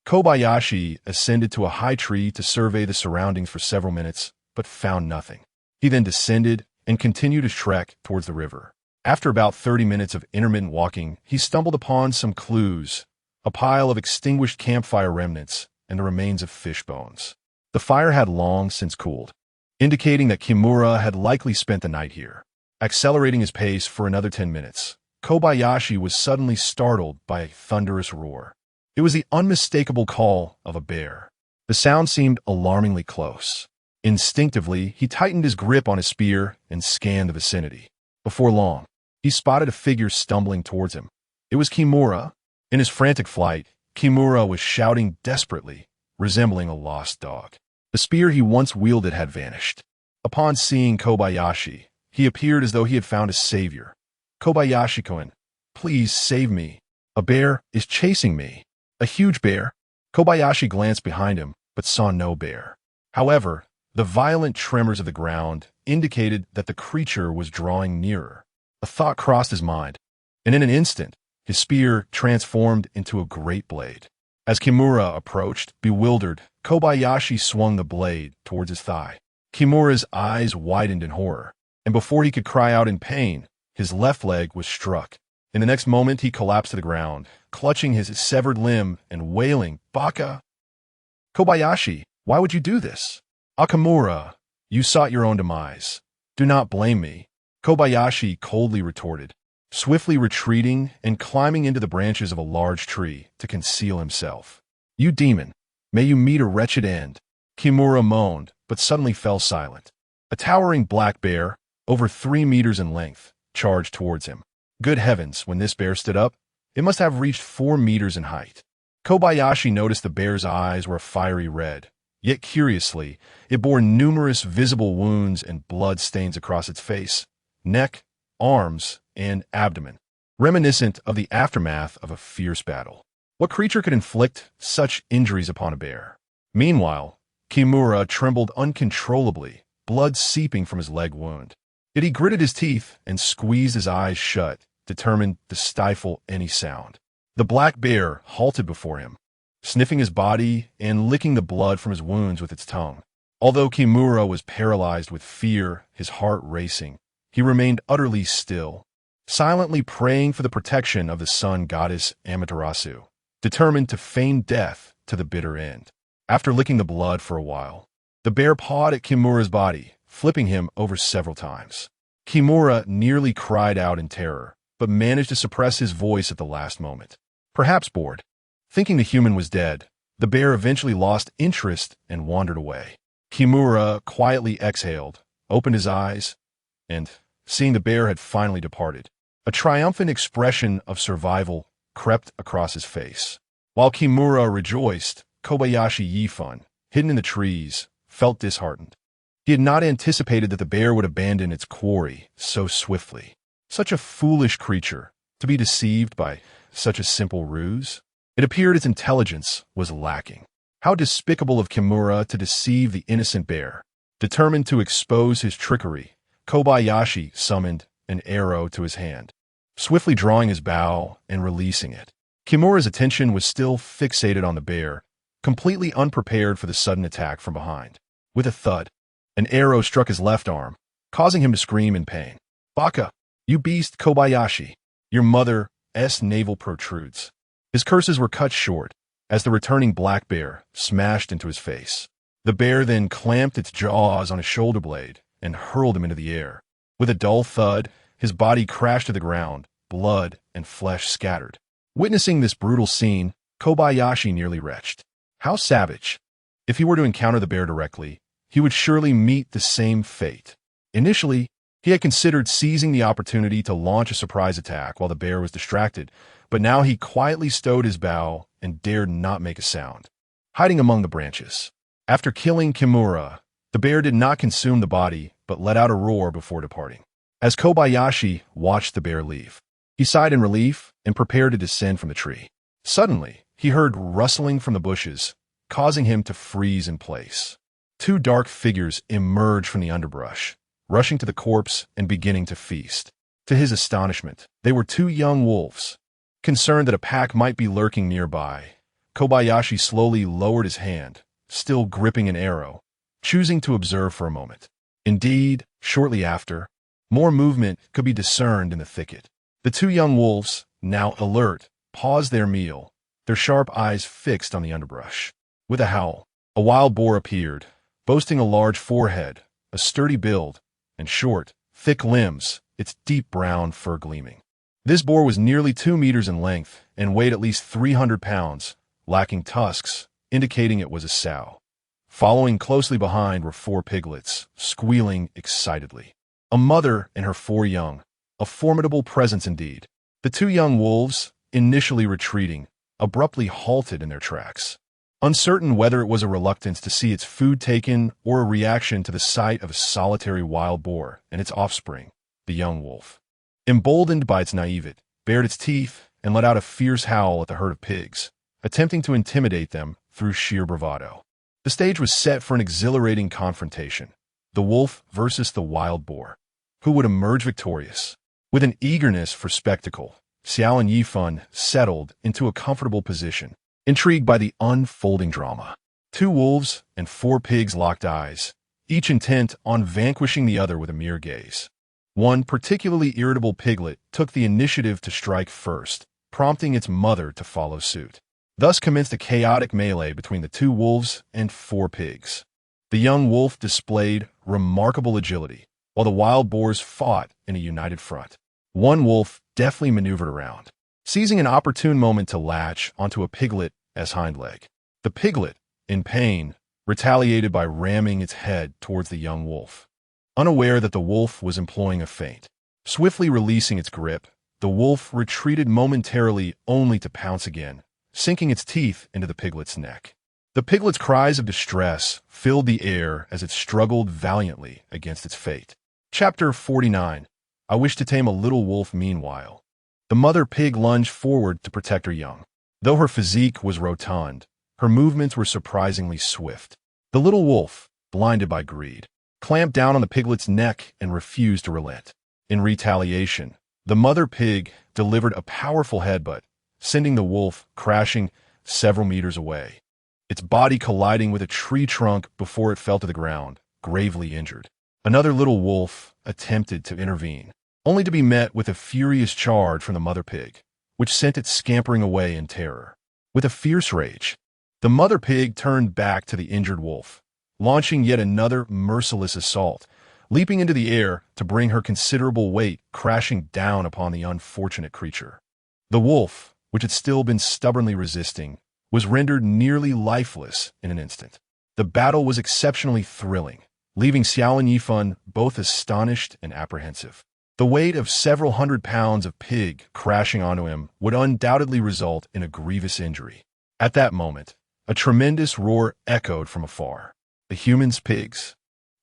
Kobayashi ascended to a high tree to survey the surroundings for several minutes, but found nothing. He then descended and continued his trek towards the river. After about 30 minutes of intermittent walking, he stumbled upon some clues, a pile of extinguished campfire remnants and the remains of fish bones. The fire had long since cooled, indicating that Kimura had likely spent the night here. Accelerating his pace for another 10 minutes, Kobayashi was suddenly startled by a thunderous roar. It was the unmistakable call of a bear. The sound seemed alarmingly close. Instinctively, he tightened his grip on his spear and scanned the vicinity. Before long, he spotted a figure stumbling towards him. It was Kimura. In his frantic flight, Kimura was shouting desperately, resembling a lost dog. The spear he once wielded had vanished. Upon seeing Kobayashi, he appeared as though he had found a savior. Kobayashi-kun, please save me. A bear is chasing me. A huge bear. Kobayashi glanced behind him, but saw no bear. However, the violent tremors of the ground indicated that the creature was drawing nearer. A thought crossed his mind, and in an instant, his spear transformed into a great blade. As Kimura approached, bewildered, Kobayashi swung the blade towards his thigh. Kimura's eyes widened in horror, and before he could cry out in pain, his left leg was struck. In the next moment, he collapsed to the ground, clutching his severed limb and wailing, Baka! Kobayashi, why would you do this? Akamura, you sought your own demise. Do not blame me. Kobayashi coldly retorted, swiftly retreating and climbing into the branches of a large tree to conceal himself. You demon, may you meet a wretched end. Kimura moaned, but suddenly fell silent. A towering black bear, over 3 meters in length, charged towards him. Good heavens, when this bear stood up, it must have reached 4 meters in height. Kobayashi noticed the bear's eyes were a fiery red, yet curiously, it bore numerous visible wounds and blood stains across its face, neck, arms, and abdomen, reminiscent of the aftermath of a fierce battle. What creature could inflict such injuries upon a bear? Meanwhile, Kimura trembled uncontrollably, blood seeping from his leg wound. Yet he gritted his teeth and squeezed his eyes shut, determined to stifle any sound. The black bear halted before him, sniffing his body and licking the blood from his wounds with its tongue. Although Kimura was paralyzed with fear, his heart racing, he remained utterly still, silently praying for the protection of the sun goddess Amaterasu, determined to feign death to the bitter end. After licking the blood for a while, the bear pawed at Kimura's body, flipping him over several times. Kimura nearly cried out in terror, but managed to suppress his voice at the last moment. Perhaps bored. Thinking the human was dead, the bear eventually lost interest and wandered away. Kimura quietly exhaled, opened his eyes, and, seeing the bear had finally departed, a triumphant expression of survival crept across his face. While Kimura rejoiced, Kobayashi Yifan, hidden in the trees, felt disheartened. He had not anticipated that the bear would abandon its quarry so swiftly. Such a foolish creature, to be deceived by such a simple ruse. It appeared its intelligence was lacking. How despicable of Kimura to deceive the innocent bear. Determined to expose his trickery, Kobayashi summoned an arrow to his hand, swiftly drawing his bow and releasing it. Kimura's attention was still fixated on the bear, completely unprepared for the sudden attack from behind. With a thud, an arrow struck his left arm, causing him to scream in pain. "Baka, you beast Kobayashi! Your mother's navel protrudes." His curses were cut short as the returning black bear smashed into his face. The bear then clamped its jaws on his shoulder blade and hurled him into the air. With a dull thud, his body crashed to the ground, blood and flesh scattered. Witnessing this brutal scene, Kobayashi nearly retched. How savage! If he were to encounter the bear directly, he would surely meet the same fate. Initially, he had considered seizing the opportunity to launch a surprise attack while the bear was distracted, but now he quietly stowed his bow and dared not make a sound, hiding among the branches. After killing Kimura, the bear did not consume the body, but let out a roar before departing. As Kobayashi watched the bear leave, he sighed in relief and prepared to descend from the tree. Suddenly, he heard rustling from the bushes, causing him to freeze in place. Two dark figures emerged from the underbrush, rushing to the corpse and beginning to feast. To his astonishment, they were two young wolves. Concerned that a pack might be lurking nearby, Kobayashi slowly lowered his hand, still gripping an arrow, choosing to observe for a moment. Indeed, shortly after, more movement could be discerned in the thicket. The two young wolves, now alert, paused their meal, their sharp eyes fixed on the underbrush. With a howl, a wild boar appeared, boasting a large forehead, a sturdy build, and short, thick limbs, its deep brown fur gleaming. This boar was nearly 2 meters in length and weighed at least 300 pounds, lacking tusks, indicating it was a sow. Following closely behind were 4 piglets, squealing excitedly. A mother and her 4 young, a formidable presence indeed. The 2 young wolves, initially retreating, abruptly halted in their tracks. Uncertain whether it was a reluctance to see its food taken or a reaction to the sight of a solitary wild boar and its offspring, the young wolf. Emboldened by its naivete, bared its teeth and let out a fierce howl at the herd of pigs, attempting to intimidate them through sheer bravado. The stage was set for an exhilarating confrontation, the wolf versus the wild boar. Who would emerge victorious? With an eagerness for spectacle, Xiao Lin Yifan settled into a comfortable position, intrigued by the unfolding drama. 2 wolves and 4 pigs locked eyes, each intent on vanquishing the other with a mere gaze. One particularly irritable piglet took the initiative to strike first, prompting its mother to follow suit. Thus commenced a chaotic melee between the 2 wolves and 4 pigs. The young wolf displayed remarkable agility, while the wild boars fought in a united front. One wolf deftly maneuvered around, seizing an opportune moment to latch onto a piglet as hind leg. The piglet, in pain, retaliated by ramming its head towards the young wolf, unaware that the wolf was employing a feint. Swiftly releasing its grip, the wolf retreated momentarily only to pounce again, sinking its teeth into the piglet's neck. The piglet's cries of distress filled the air as it struggled valiantly against its fate. Chapter 49. I wish to tame a little wolf meanwhile. The mother pig lunged forward to protect her young. Though her physique was rotund, her movements were surprisingly swift. The little wolf, blinded by greed, clamped down on the piglet's neck and refused to relent. In retaliation, the mother pig delivered a powerful headbutt, sending the wolf crashing several meters away, its body colliding with a tree trunk before it fell to the ground, gravely injured. Another little wolf attempted to intervene, only to be met with a furious charge from the mother pig, which sent it scampering away in terror. With a fierce rage, the mother pig turned back to the injured wolf, launching yet another merciless assault, leaping into the air to bring her considerable weight crashing down upon the unfortunate creature. The wolf, which had still been stubbornly resisting, was rendered nearly lifeless in an instant. The battle was exceptionally thrilling, leaving Xiao Lin Yifan both astonished and apprehensive. The weight of several hundred pounds of pig crashing onto him would undoubtedly result in a grievous injury. At that moment, A tremendous roar echoed from afar. The humans, pigs,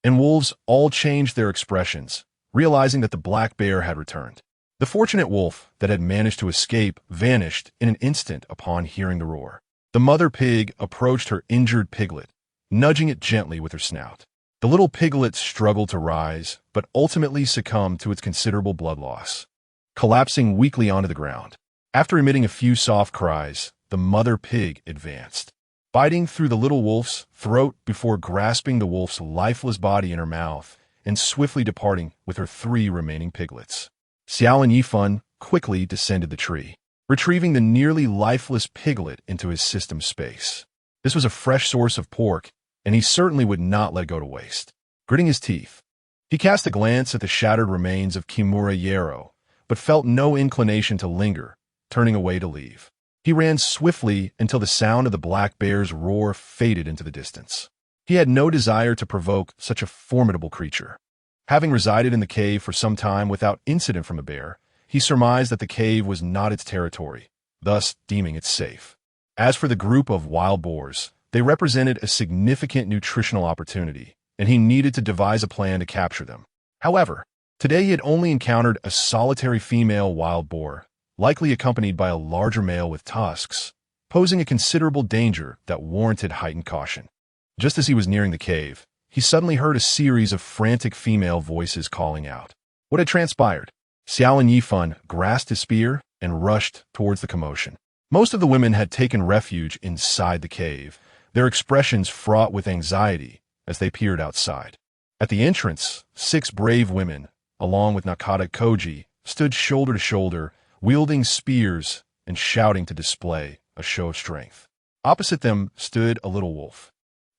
and wolves all changed their expressions, realizing that the black bear had returned. The fortunate wolf that had managed to escape vanished in an instant upon hearing the roar. The mother pig approached her injured piglet, nudging it gently with her snout. The little piglet struggled to rise, but ultimately succumbed to its considerable blood loss, collapsing weakly onto the ground. After emitting a few soft cries, the mother pig advanced, biting through the little wolf's throat before grasping the wolf's lifeless body in her mouth and swiftly departing with her 3 remaining piglets. Xiao Lin Yifan quickly descended the tree, retrieving the nearly lifeless piglet into his system space. This was a fresh source of pork, and he certainly would not let it go to waste. Gritting his teeth, he cast a glance at the shattered remains of Kimura Yarrow, but felt no inclination to linger, turning away to leave. He ran swiftly until the sound of the black bear's roar faded into the distance. He had no desire to provoke such a formidable creature. Having resided in the cave for some time without incident from a bear, he surmised that the cave was not its territory, thus deeming it safe. As for the group of wild boars, they represented a significant nutritional opportunity, and he needed to devise a plan to capture them. However, today he had only encountered a solitary female wild boar, likely accompanied by a larger male with tusks, posing a considerable danger that warranted heightened caution. Just as he was nearing the cave, he suddenly heard a series of frantic female voices calling out. What had transpired? Xiao Lin Yifan grasped his spear and rushed towards the commotion. Most of the women had taken refuge inside the cave, their expressions fraught with anxiety as they peered outside. At the entrance, 6 brave women, along with Nakata Koji, stood shoulder to shoulder, wielding spears and shouting to display a show of strength. Opposite them stood a little wolf.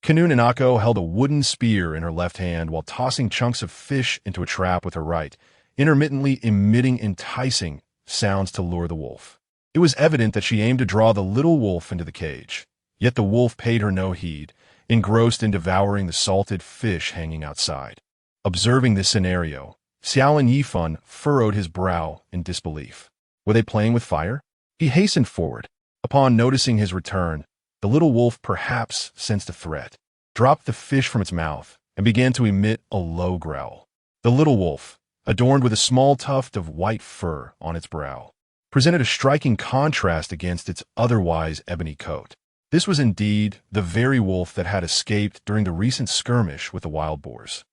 Kanu Nanako held a wooden spear in her left hand while tossing chunks of fish into a trap with her right, intermittently emitting enticing sounds to lure the wolf. It was evident that she aimed to draw the little wolf into the cage, yet the wolf paid her no heed, engrossed in devouring the salted fish hanging outside. Observing this scenario, Xiao Lin Yifan furrowed his brow in disbelief. Were they playing with fire? He hastened forward. Upon noticing his return, the little wolf perhaps sensed a threat, dropped the fish from its mouth, and began to emit a low growl. The little wolf, adorned with a small tuft of white fur on its brow, presented a striking contrast against its otherwise ebony coat. This was indeed the very wolf that had escaped during the recent skirmish with the wild boars.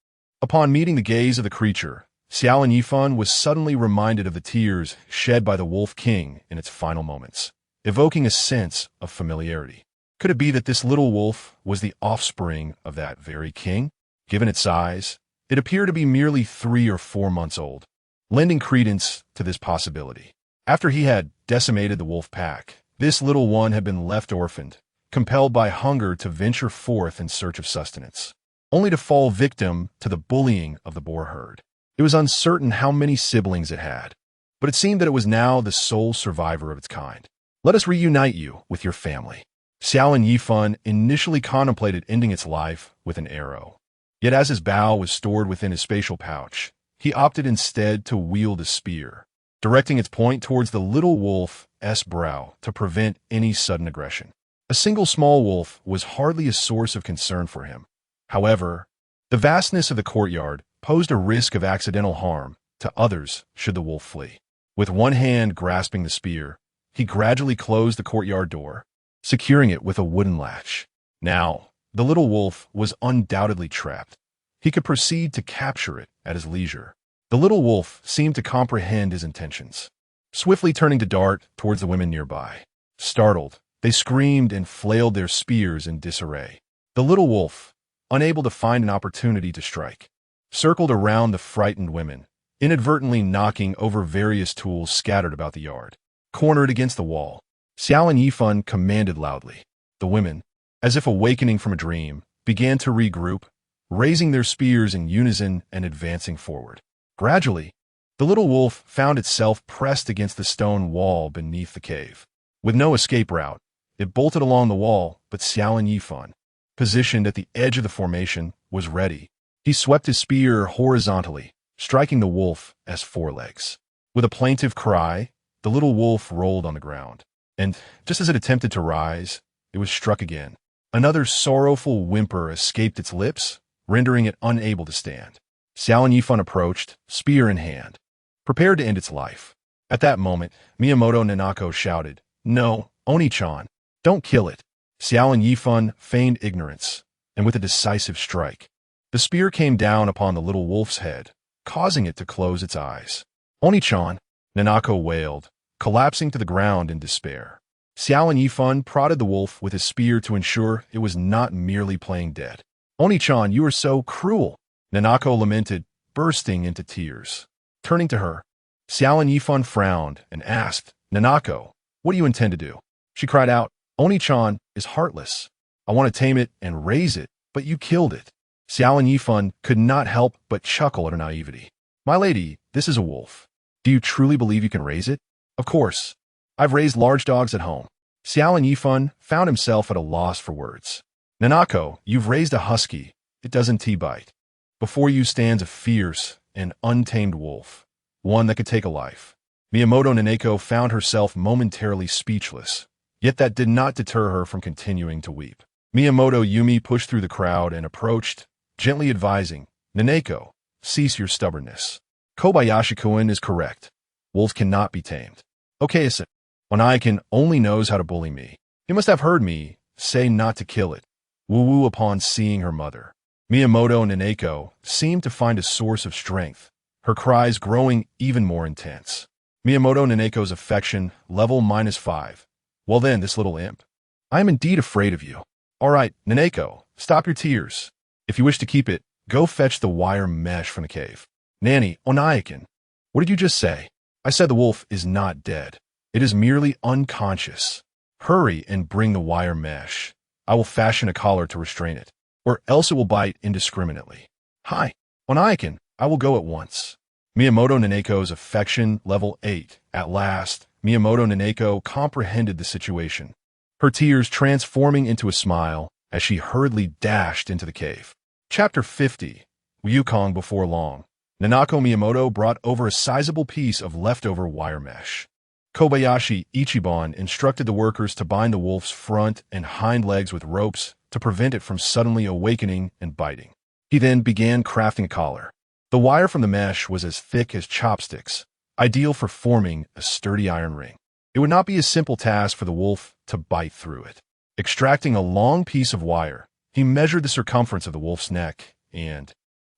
Upon meeting the gaze of the creature, Xiao Lin Yifan was suddenly reminded of the tears shed by the Wolf King in its final moments, evoking a sense of familiarity. Could it be that this little wolf was the offspring of that very king? Given its size, it appeared to be merely 3 or 4 months old, lending credence to this possibility. After he had decimated the wolf pack, this little one had been left orphaned, compelled by hunger to venture forth in search of sustenance, only to fall victim to the bullying of the boar herd. It was uncertain how many siblings it had, but it seemed that it was now the sole survivor of its kind. Let us reunite you with your family. Xiao Lin Yifan initially contemplated ending its life with an arrow. Yet as his bow was stored within his spatial pouch, he opted instead to wield a spear, directing its point towards the little wolf's brow to prevent any sudden aggression. A single small wolf was hardly a source of concern for him. However, the vastness of the courtyard posed a risk of accidental harm to others should the wolf flee. With one hand grasping the spear, he gradually closed the courtyard door, securing it with a wooden latch. Now, the little wolf was undoubtedly trapped. He could proceed to capture it at his leisure. The little wolf seemed to comprehend his intentions, swiftly turning to dart towards the women nearby. Startled, they screamed and flailed their spears in disarray. The little wolf, unable to find an opportunity to strike, circled around the frightened women, inadvertently knocking over various tools scattered about the yard. Cornered against the wall, Xiao Lin Yifan commanded loudly. The women, as if awakening from a dream, began to regroup, raising their spears in unison and advancing forward. Gradually, the little wolf found itself pressed against the stone wall beneath the cave. With no escape route, it bolted along the wall, but Xiao Lin Yifan, positioned at the edge of the formation, was ready. He swept his spear horizontally, striking the wolf's forelegs. With a plaintive cry, the little wolf rolled on the ground, and just as it attempted to rise, it was struck again. Another sorrowful whimper escaped its lips, rendering it unable to stand. Xiao Lin Yifan approached, spear in hand, prepared to end its life. At that moment, Miyamoto Nanako shouted, "No, Oni-chan, don't kill it." Xiao Lin Yifan feigned ignorance, and with a decisive strike, the spear came down upon the little wolf's head, causing it to close its eyes. "Oni-chan," Nanako wailed, collapsing to the ground in despair. Xiao Lin Yifan prodded the wolf with his spear to ensure it was not merely playing dead. "Oni-chan, you are so cruel," Nanako lamented, bursting into tears. Turning to her, Xiao Lin Yifan frowned and asked, "Nanako, what do you intend to do?" She cried out, "Oni-chan is heartless. I want to tame it and raise it, but you killed it." Xiao Lin Yifan could not help but chuckle at her naivety. "My lady, this is a wolf. Do you truly believe you can raise it?" "Of course. I've raised large dogs at home." Xiao Lin Yifan found himself at a loss for words. "Nanako, you've raised a husky. It doesn't bite. Before you stands a fierce and untamed wolf, one that could take a life." Miyamoto Nanako found herself momentarily speechless, yet that did not deter her from continuing to weep. Miyamoto Yumi pushed through the crowd and approached, gently advising, "Nanako, cease your stubbornness. Kobayashi-kun is correct. Wolves cannot be tamed. Okasa, Onaikin only knows how to bully me. He must have heard me say not to kill it." Woo-woo upon seeing her mother. Miyamoto Nanako seemed to find a source of strength, her cries growing even more intense. Miyamoto Nanako's affection, level -5. "Well then, this little imp. I am indeed afraid of you." "All right, Nanako, stop your tears. If you wish to keep it, go fetch the wire mesh from the cave." "Nanny, Onaikin, what did you just say?" "I said the wolf is not dead. It is merely unconscious. Hurry and bring the wire mesh. I will fashion a collar to restrain it, or else it will bite indiscriminately." "Hi, Onaikin, I will go at once." Miyamoto Nanako's affection, level 8. At last, Miyamoto Nanako comprehended the situation, her tears transforming into a smile as she hurriedly dashed into the cave. Chapter 50. Ryukong before long. Nanako Miyamoto brought over a sizable piece of leftover wire mesh. Kobayashi Ichiban instructed the workers to bind the wolf's front and hind legs with ropes to prevent it from suddenly awakening and biting. He then began crafting a collar. The wire from the mesh was as thick as chopsticks, ideal for forming a sturdy iron ring. It would not be a simple task for the wolf to bite through it. Extracting a long piece of wire, he measured the circumference of the wolf's neck and,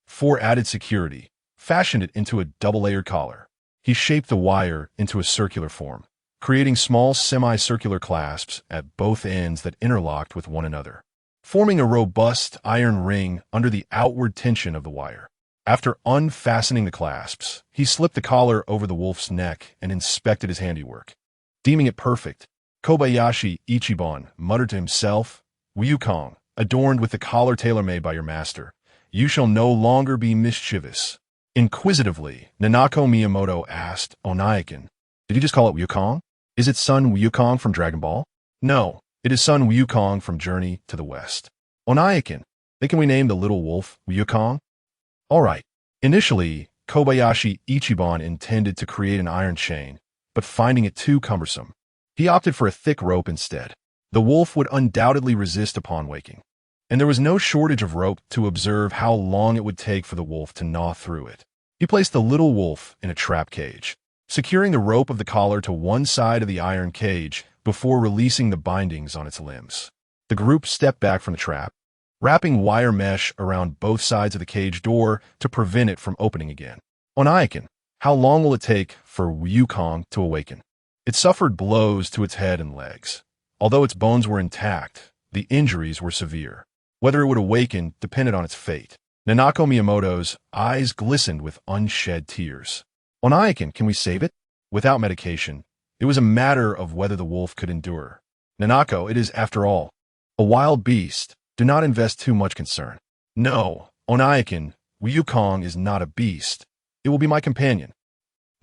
for added security, fashioned it into a double-layered collar. He shaped the wire into a circular form, creating small semicircular clasps at both ends that interlocked with one another, forming a robust iron ring under the outward tension of the wire. After unfastening the clasps, he slipped the collar over the wolf's neck and inspected his handiwork. Deeming it perfect, Kobayashi Ichiban muttered to himself, "Ryukong, adorned with the collar tailor-made by your master, you shall no longer be mischievous." Inquisitively, Nanako Miyamoto asked Onaikin, "Did you just call it Ryukong? Is it son Ryukong from Dragon Ball?" "No, it is son Ryukong from Journey to the West." "Onaikin, then can we name the little wolf Ryukong?" "All right." Initially, Kobayashi Ichiban intended to create an iron chain, but finding it too cumbersome, he opted for a thick rope instead. The wolf would undoubtedly resist upon waking, and there was no shortage of rope to observe how long it would take for the wolf to gnaw through it. He placed the little wolf in a trap cage, securing the rope of the collar to one side of the iron cage before releasing the bindings on its limbs. The group stepped back from the trap, wrapping wire mesh around both sides of the cage door to prevent it from opening again. "Onaikin, how long will it take for Ryukong to awaken?" It suffered blows to its head and legs. Although its bones were intact, the injuries were severe. Whether it would awaken depended on its fate. Nanako Miyamoto's eyes glistened with unshed tears. "Onaikin, can we save it?" Without medication, it was a matter of whether the wolf could endure. "Nanako, it is, after all, a wild beast. Do not invest too much concern." "No, Onaikin, Ryukong is not a beast. It will be my companion."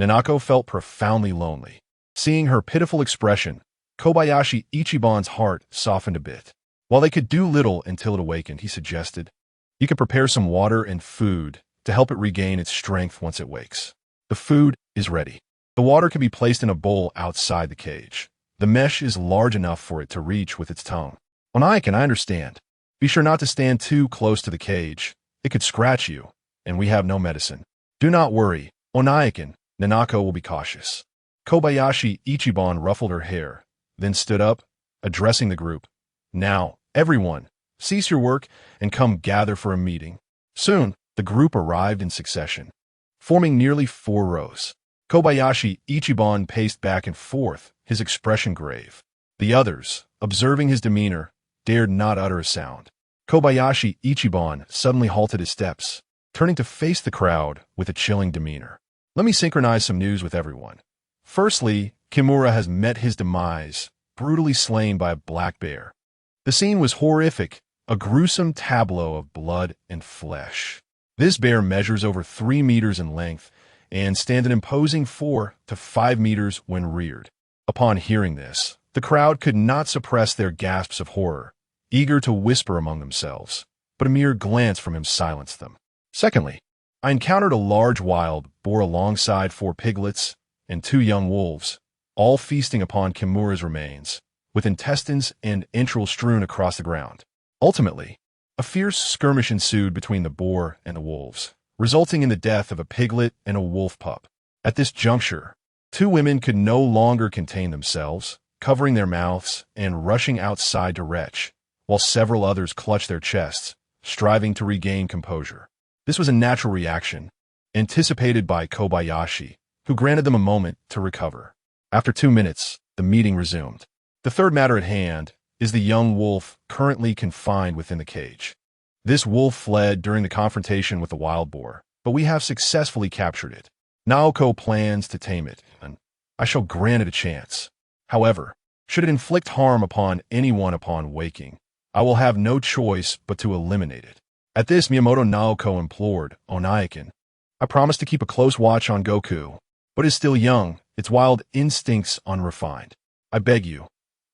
Nanako felt profoundly lonely. Seeing her pitiful expression, Kobayashi Ichiban's heart softened a bit. While they could do little until it awakened, he suggested, "You can prepare some water and food to help it regain its strength once it wakes." The food is ready. The water can be placed in a bowl outside the cage. The mesh is large enough for it to reach with its tongue. Onaikin, I understand. Be sure not to stand too close to the cage. It could scratch you, and we have no medicine. Do not worry, Onaikin. Nanako will be cautious. Kobayashi Ichiban ruffled her hair, then stood up, addressing the group. Now, everyone, cease your work and come gather for a meeting. Soon, the group arrived in succession, forming nearly 4 rows. Kobayashi Ichiban paced back and forth, his expression grave. The others, observing his demeanor, dared not utter a sound. Kobayashi Ichiban suddenly halted his steps, turning to face the crowd with a chilling demeanor. Let me synchronize some news with everyone. Firstly, Kimura has met his demise, brutally slain by a black bear. The scene was horrific, a gruesome tableau of blood and flesh. This bear measures over 3 meters in length and stands an imposing 4 to 5 meters when reared. Upon hearing this, the crowd could not suppress their gasps of horror, eager to whisper among themselves, but a mere glance from him silenced them. Secondly, I encountered a large wild boar alongside 4 piglets and 2 young wolves, all feasting upon Kimura's remains, with intestines and entrails strewn across the ground. Ultimately, a fierce skirmish ensued between the boar and the wolves, resulting in the death of a piglet and a wolf pup. At this juncture, 2 women could no longer contain themselves, covering their mouths and rushing outside to retch, while several others clutched their chests, striving to regain composure. This was a natural reaction, anticipated by Kobayashi, who granted them a moment to recover. After 2 minutes, the meeting resumed. The third matter at hand is the young wolf currently confined within the cage. This wolf fled during the confrontation with the wild boar, but we have successfully captured it. Naoko plans to tame it, and I shall grant it a chance. However, should it inflict harm upon anyone upon waking, I will have no choice but to eliminate it. At this, Miyamoto Naoko implored Onaikin. I promise to keep a close watch on Goku, but is still young, its wild instincts unrefined. I beg you,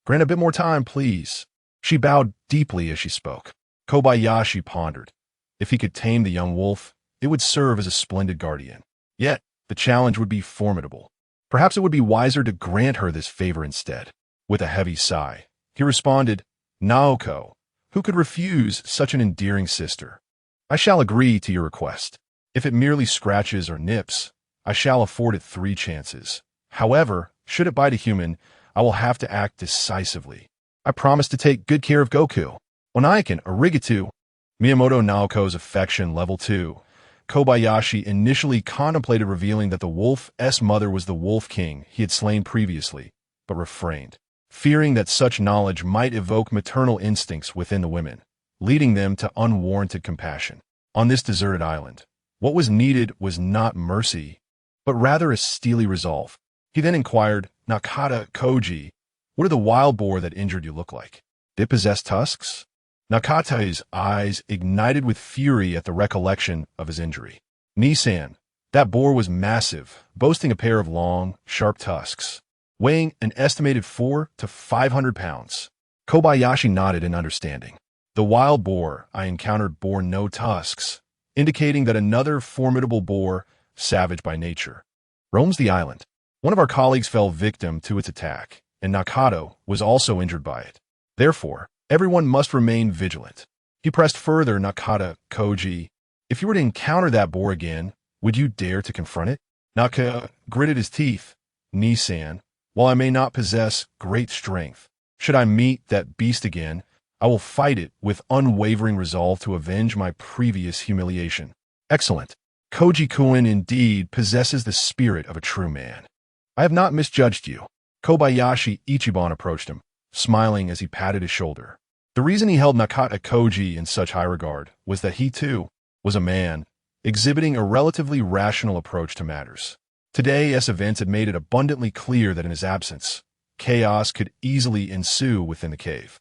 grant a bit more time, please. She bowed deeply as she spoke. Kobayashi pondered. If he could tame the young wolf, it would serve as a splendid guardian. Yet, the challenge would be formidable. Perhaps it would be wiser to grant her this favor instead. With a heavy sigh, he responded, Naoko, who could refuse such an endearing sister? I shall agree to your request. If it merely scratches or nips, I shall afford it 3 chances. However, should it bite a human, I will have to act decisively. I promise to take good care of Goku. Onaikin, arigato. Miyamoto Naoko's affection level 2. Kobayashi initially contemplated revealing that the wolf's mother was the wolf king he had slain previously, but refrained, fearing that such knowledge might evoke maternal instincts within the women, leading them to unwarranted compassion. On this deserted island, what was needed was not mercy, but rather a steely resolve. He then inquired, Nakata Koji, what do the wild boar that injured you look like? Did it possess tusks? Nakata's eyes ignited with fury at the recollection of his injury. Nissan, that boar was massive, boasting a pair of long, sharp tusks, weighing an estimated 400 to 500 pounds. Kobayashi nodded in understanding. The wild boar I encountered bore no tusks, indicating that another formidable boar, savage by nature, roams the island. One of our colleagues fell victim to its attack, and Nakato was also injured by it. Therefore, everyone must remain vigilant. He pressed further, Nakata Koji, if you were to encounter that boar again, would you dare to confront it? Naka gritted his teeth. Nissan, while I may not possess great strength, should I meet that beast again, I will fight it with unwavering resolve to avenge my previous humiliation. Excellent. Koji-kun indeed possesses the spirit of a true man. I have not misjudged you. Kobayashi Ichiban approached him, smiling as he patted his shoulder. The reason he held Nakata Koji in such high regard was that he, too, was a man, exhibiting a relatively rational approach to matters. Today's events had made it abundantly clear that in his absence, chaos could easily ensue within the cave.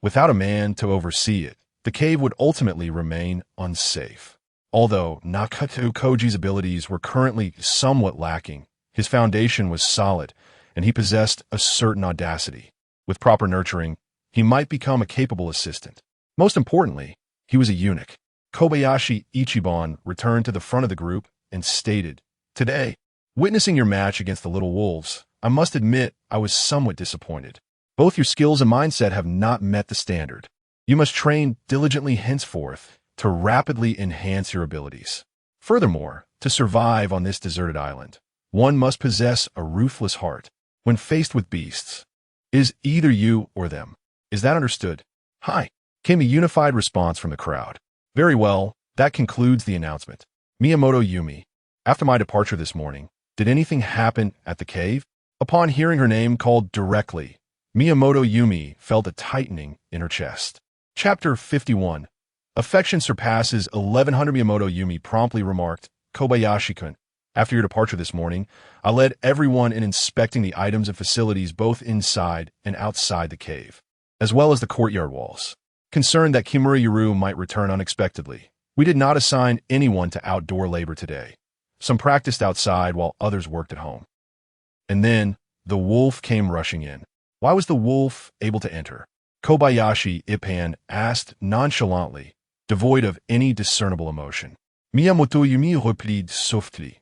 Without a man to oversee it, the cave would ultimately remain unsafe. Although Nakata Koji's abilities were currently somewhat lacking, his foundation was solid, and he possessed a certain audacity. With proper nurturing, he might become a capable assistant. Most importantly, he was a eunuch. Kobayashi Ichiban returned to the front of the group and stated, Today, witnessing your match against the Little Wolves, I must admit I was somewhat disappointed. Both your skills and mindset have not met the standard. You must train diligently henceforth to rapidly enhance your abilities. Furthermore, to survive on this deserted island, one must possess a ruthless heart when faced with beasts. Is either you or them. Is that understood? Hi, came a unified response from the crowd. Very well, that concludes the announcement. Miyamoto Yumi. After my departure this morning, did anything happen at the cave? Upon hearing her name called directly, Miyamoto Yumi felt a tightening in her chest. Chapter 51. Affection surpasses 1100. Miyamoto Yumi promptly remarked, Kobayashi-kun, after your departure this morning, I led everyone in inspecting the items and facilities both inside and outside the cave, as well as the courtyard walls. Concerned that Kimura Yuru might return unexpectedly, we did not assign anyone to outdoor labor today. Some practiced outside while others worked at home. And then, the wolf came rushing in. Why was the wolf able to enter? Kobayashi Ippan asked nonchalantly, devoid of any discernible emotion. Miyamoto Yumi replied softly,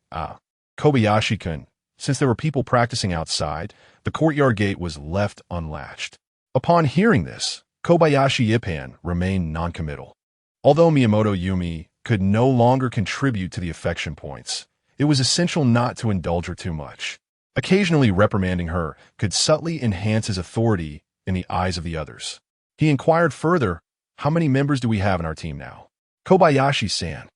Kobayashi-kun, since there were people practicing outside, the courtyard gate was left unlatched. Upon hearing this, Kobayashi Ippan remained noncommittal. Although Miyamoto Yumi could no longer contribute to the affection points, it was essential not to indulge her too much. Occasionally reprimanding her could subtly enhance his authority in the eyes of the others. He inquired further, how many members do we have in our team now? Kobayashi-san.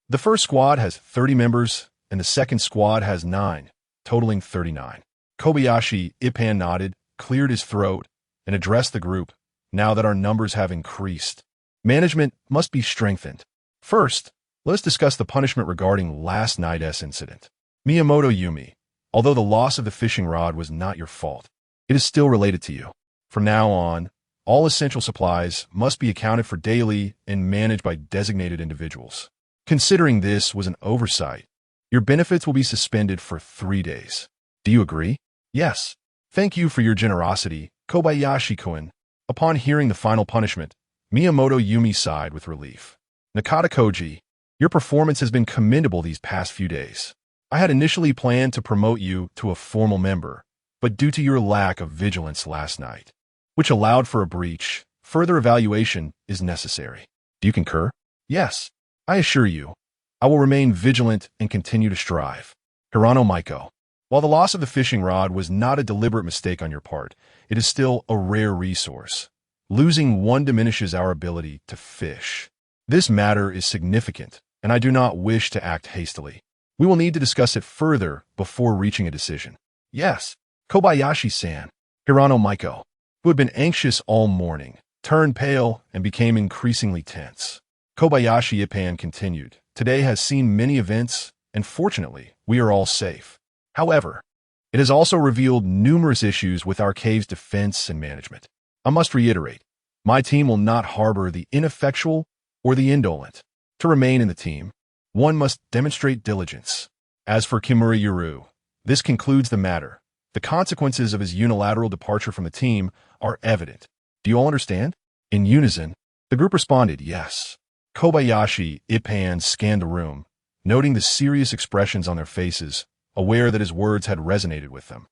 The first squad has 30 members, and the second squad has 9, totaling 39. Kobayashi Ippan nodded, cleared his throat, and addressed the group. Now that our numbers have increased, management must be strengthened. First, let us discuss the punishment regarding last night's incident. Miyamoto Yumi, although the loss of the fishing rod was not your fault, it is still related to you. From now on, all essential supplies must be accounted for daily and managed by designated individuals. Considering this was an oversight, your benefits will be suspended for 3 days. Do you agree? Yes. Thank you for your generosity, Kobayashi-kun. Upon hearing the final punishment, Miyamoto Yumi sighed with relief. Nakata Koji, your performance has been commendable these past few days. I had initially planned to promote you to a formal member, but due to your lack of vigilance last night, which allowed for a breach, further evaluation is necessary. Do you concur? Yes. I assure you, I will remain vigilant and continue to strive. Hirano Maiko. While the loss of the fishing rod was not a deliberate mistake on your part, it is still a rare resource. Losing one diminishes our ability to fish. This matter is significant, and I do not wish to act hastily. We will need to discuss it further before reaching a decision. Yes, Kobayashi-san. Hirano Maiko, who had been anxious all morning, turned pale and became increasingly tense. Kobayashi Ippan continued, today has seen many events, and fortunately, we are all safe. However, it has also revealed numerous issues with our cave's defense and management. I must reiterate, my team will not harbor the ineffectual or the indolent. To remain in the team, one must demonstrate diligence. As for Kimura Yuru, this concludes the matter. The consequences of his unilateral departure from the team are evident. Do you all understand? In unison, the group responded, yes. Kobayashi Ippan scanned the room, noting the serious expressions on their faces, aware that his words had resonated with them.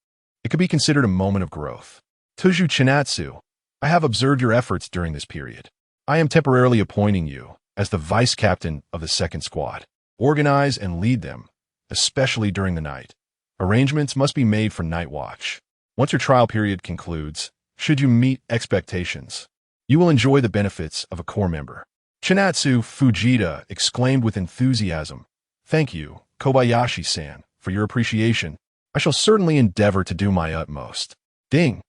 It could be considered a moment of growth. Tuju Chinatsu, I have observed your efforts during this period. I am temporarily appointing you as the vice captain of the second squad. Organize and lead them, especially during the night. Arrangements must be made for night watch. Once your trial period concludes, should you meet expectations, you will enjoy the benefits of a core member. Chinatsu Fujita exclaimed with enthusiasm, thank you, Kobayashi-san, for your appreciation. I shall certainly endeavor to do my utmost. Ding!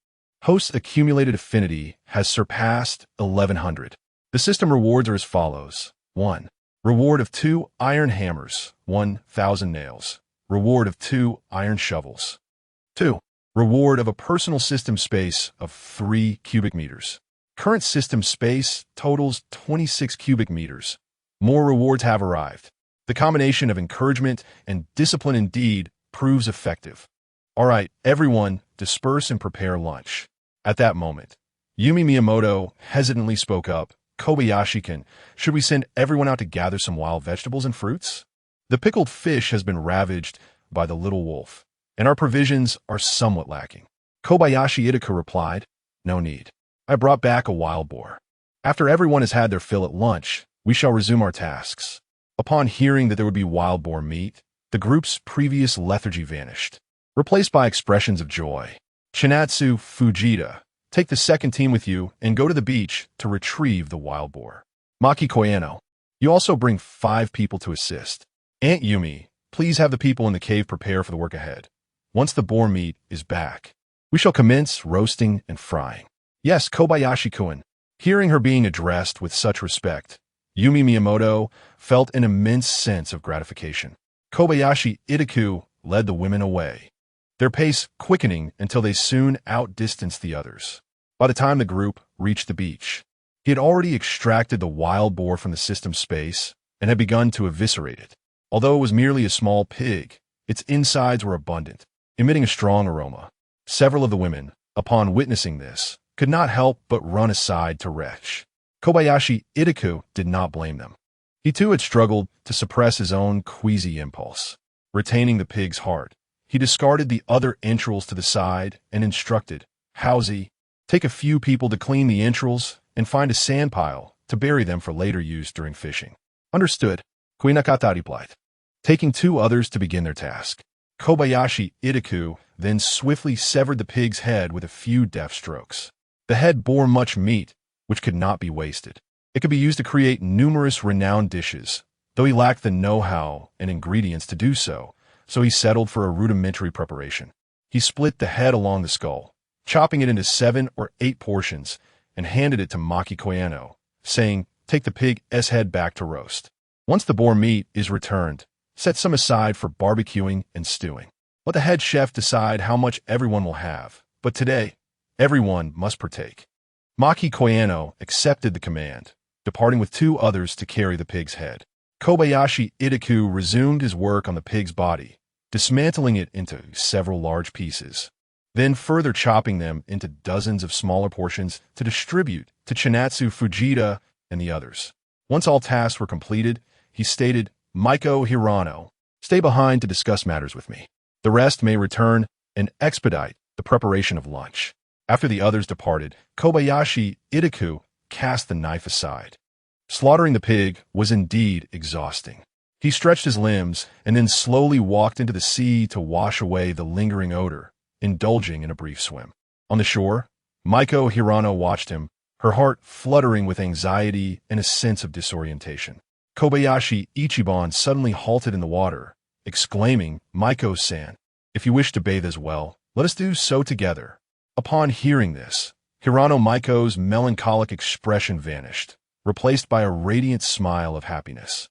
Host's accumulated affinity has surpassed 1100. The system rewards are as follows. 1. Reward of 2 iron hammers, 1,000 nails. Reward of 2 iron shovels. 2. Reward of a personal system space of 3 cubic meters. Current system space totals 26 cubic meters. More rewards have arrived. The combination of encouragement and discipline indeed proves effective. All right, everyone, disperse and prepare lunch. At that moment, Yumi Miyamoto hesitantly spoke up, Kobayashi-kun, should we send everyone out to gather some wild vegetables and fruits? The pickled fish has been ravaged by the little wolf, and our provisions are somewhat lacking. Kobayashi Itaka replied, No need. I brought back a wild boar. After everyone has had their fill at lunch, we shall resume our tasks. Upon hearing that there would be wild boar meat, the group's previous lethargy vanished, replaced by expressions of joy. Chinatsu Fujita, take the second team with you and go to the beach to retrieve the wild boar. Maki Koyano, you also bring 5 people to assist. Aunt Yumi, please have the people in the cave prepare for the work ahead. Once the boar meat is back, we shall commence roasting and frying. Yes, Kobayashi-kun. Hearing her being addressed with such respect, Yumi Miyamoto felt an immense sense of gratification. Kobayashi Itaku led the women away, their pace quickening until they soon outdistanced the others. By the time the group reached the beach, he had already extracted the wild boar from the system space and had begun to eviscerate it. Although it was merely a small pig, its insides were abundant, emitting a strong aroma. Several of the women, upon witnessing this, could not help but run aside to retch. Kobayashi Itaku did not blame them. He too had struggled to suppress his own queasy impulse. Retaining the pig's heart, he discarded the other entrails to the side and instructed, Howsy, take a few people to clean the entrails and find a sand pile to bury them for later use during fishing. Understood, Kuinakata replied, taking 2 others to begin their task. Kobayashi Itaku then swiftly severed the pig's head with a few deft strokes. The head bore much meat, which could not be wasted. It could be used to create numerous renowned dishes, though he lacked the know-how and ingredients to do so he settled for a rudimentary preparation. He split the head along the skull, chopping it into 7 or 8 portions, and handed it to Maki Koyano, saying, take the pig's head back to roast. Once the boar meat is returned, set some aside for barbecuing and stewing. Let the head chef decide how much everyone will have, but today, everyone must partake. Maki Koyano accepted the command, departing with 2 others to carry the pig's head. Kobayashi Itaku resumed his work on the pig's body, dismantling it into several large pieces, then further chopping them into dozens of smaller portions to distribute to Chinatsu Fujita and the others. Once all tasks were completed, he stated, Maiko Hirano, stay behind to discuss matters with me. The rest may return and expedite the preparation of lunch. After the others departed, Kobayashi Itaku cast the knife aside. Slaughtering the pig was indeed exhausting. He stretched his limbs and then slowly walked into the sea to wash away the lingering odor, indulging in a brief swim. On the shore, Maiko Hirano watched him, her heart fluttering with anxiety and a sense of disorientation. Kobayashi Ichiban suddenly halted in the water, exclaiming, Maiko-san, if you wish to bathe as well, let us do so together. Upon hearing this, Hirano Maiko's melancholic expression vanished, replaced by a radiant smile of happiness.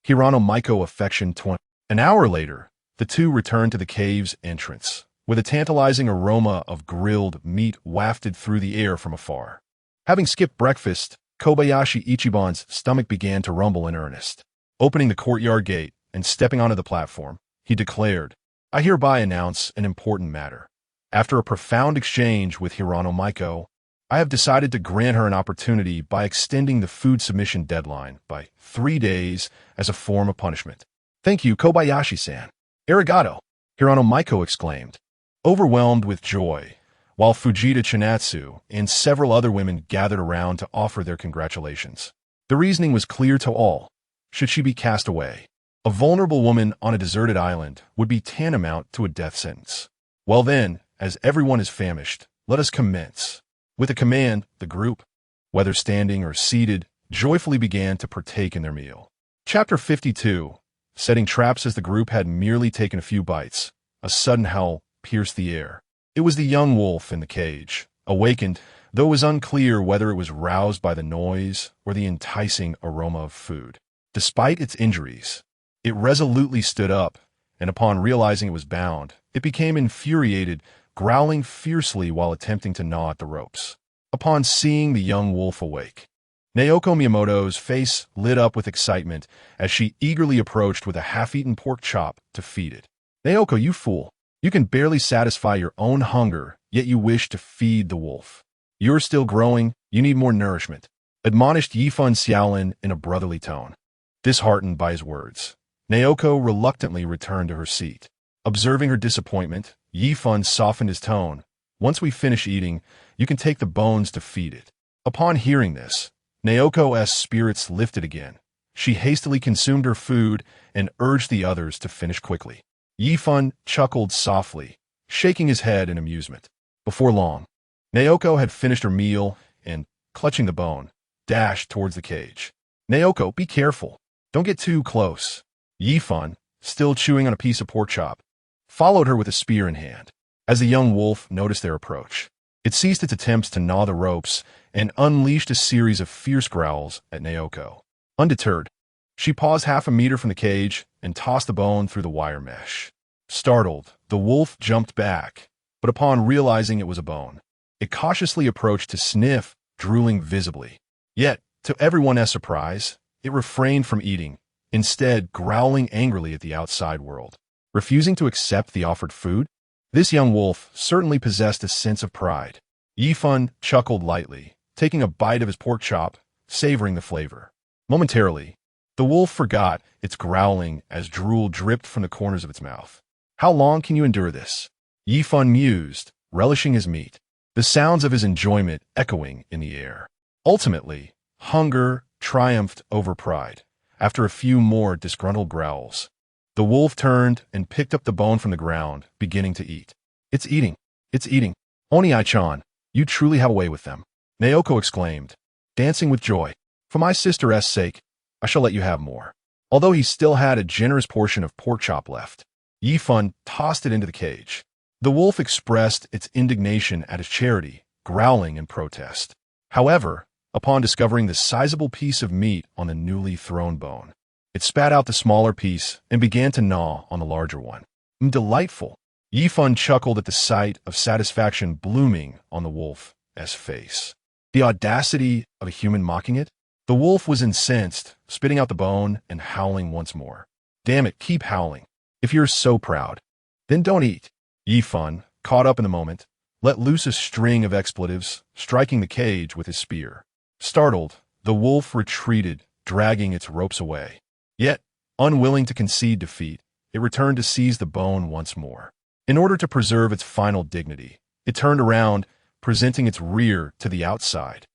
Hirano Maiko affection 20. An hour later, the 2 returned to the cave's entrance, with a tantalizing aroma of grilled meat wafted through the air from afar. Having skipped breakfast, Kobayashi Ichiban's stomach began to rumble in earnest. Opening the courtyard gate and stepping onto the platform, he declared, I hereby announce an important matter. After a profound exchange with Hirano Maiko, I have decided to grant her an opportunity by extending the food submission deadline by 3 days as a form of punishment. Thank you, Kobayashi-san. Arigato, Hirano Maiko exclaimed, overwhelmed with joy, while Fujita Chinatsu and several other women gathered around to offer their congratulations. The reasoning was clear to all. Should she be cast away, a vulnerable woman on a deserted island would be tantamount to a death sentence. Well then, as everyone is famished, let us commence. With a command, the group, whether standing or seated, joyfully began to partake in their meal. Chapter 52. Setting traps. As the group had merely taken a few bites, a sudden howl pierced the air. It was the young wolf in the cage, awakened, though it was unclear whether it was roused by the noise or the enticing aroma of food. Despite its injuries, it resolutely stood up, and upon realizing it was bound, it became infuriated, growling fiercely while attempting to gnaw at the ropes. Upon seeing the young wolf awake, Naoko Miyamoto's face lit up with excitement as she eagerly approached with a half-eaten pork chop to feed it. Naoko, you fool! You can barely satisfy your own hunger, yet you wish to feed the wolf. You're still growing, you need more nourishment, admonished Yifan Xiao Lin in a brotherly tone. Disheartened by his words, Naoko reluctantly returned to her seat. Observing her disappointment, Yifan softened his tone, Once we finish eating, you can take the bones to feed it. Upon hearing this, Naoko's spirits lifted again. She hastily consumed her food and urged the others to finish quickly. Yifan chuckled softly, shaking his head in amusement. Before long, Naoko had finished her meal and, clutching the bone, dashed towards the cage. Naoko, be careful. Don't get too close. Yifan, still chewing on a piece of pork chop, followed her with a spear in hand. As the young wolf noticed their approach, it ceased its attempts to gnaw the ropes and unleashed a series of fierce growls at Naoko. Undeterred, she paused half a meter from the cage and tossed the bone through the wire mesh. Startled, the wolf jumped back, but upon realizing it was a bone, it cautiously approached to sniff, drooling visibly. Yet, to everyone's surprise, it refrained from eating, instead growling angrily at the outside world. Refusing to accept the offered food? This young wolf certainly possessed a sense of pride. Yifan chuckled lightly, taking a bite of his pork chop, savoring the flavor. Momentarily, the wolf forgot its growling as drool dripped from the corners of its mouth. How long can you endure this? Yifan mused, relishing his meat, the sounds of his enjoyment echoing in the air. Ultimately, hunger triumphed over pride. After a few more disgruntled growls, the wolf turned and picked up the bone from the ground, beginning to eat. It's eating. It's eating. Oni-chan, you truly have a way with them. Naoko exclaimed, dancing with joy. For my sister's sake, I shall let you have more. Although he still had a generous portion of pork chop left, Yifan tossed it into the cage. The wolf expressed its indignation at his charity, growling in protest. However, upon discovering the sizable piece of meat on the newly thrown bone, it spat out the smaller piece and began to gnaw on the larger one. Delightful. Yifan chuckled at the sight of satisfaction blooming on the wolf's face. The audacity of a human mocking it? The wolf was incensed, spitting out the bone and howling once more. Damn it, keep howling. If you're so proud, then don't eat. Yifan, caught up in the moment, let loose a string of expletives, striking the cage with his spear. Startled, the wolf retreated, dragging its ropes away. Yet, unwilling to concede defeat, it returned to seize the bone once more. In order to preserve its final dignity, it turned around, presenting its rear to the outside.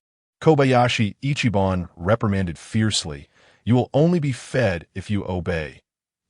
Kobayashi Ichiban reprimanded fiercely, "You will only be fed if you obey.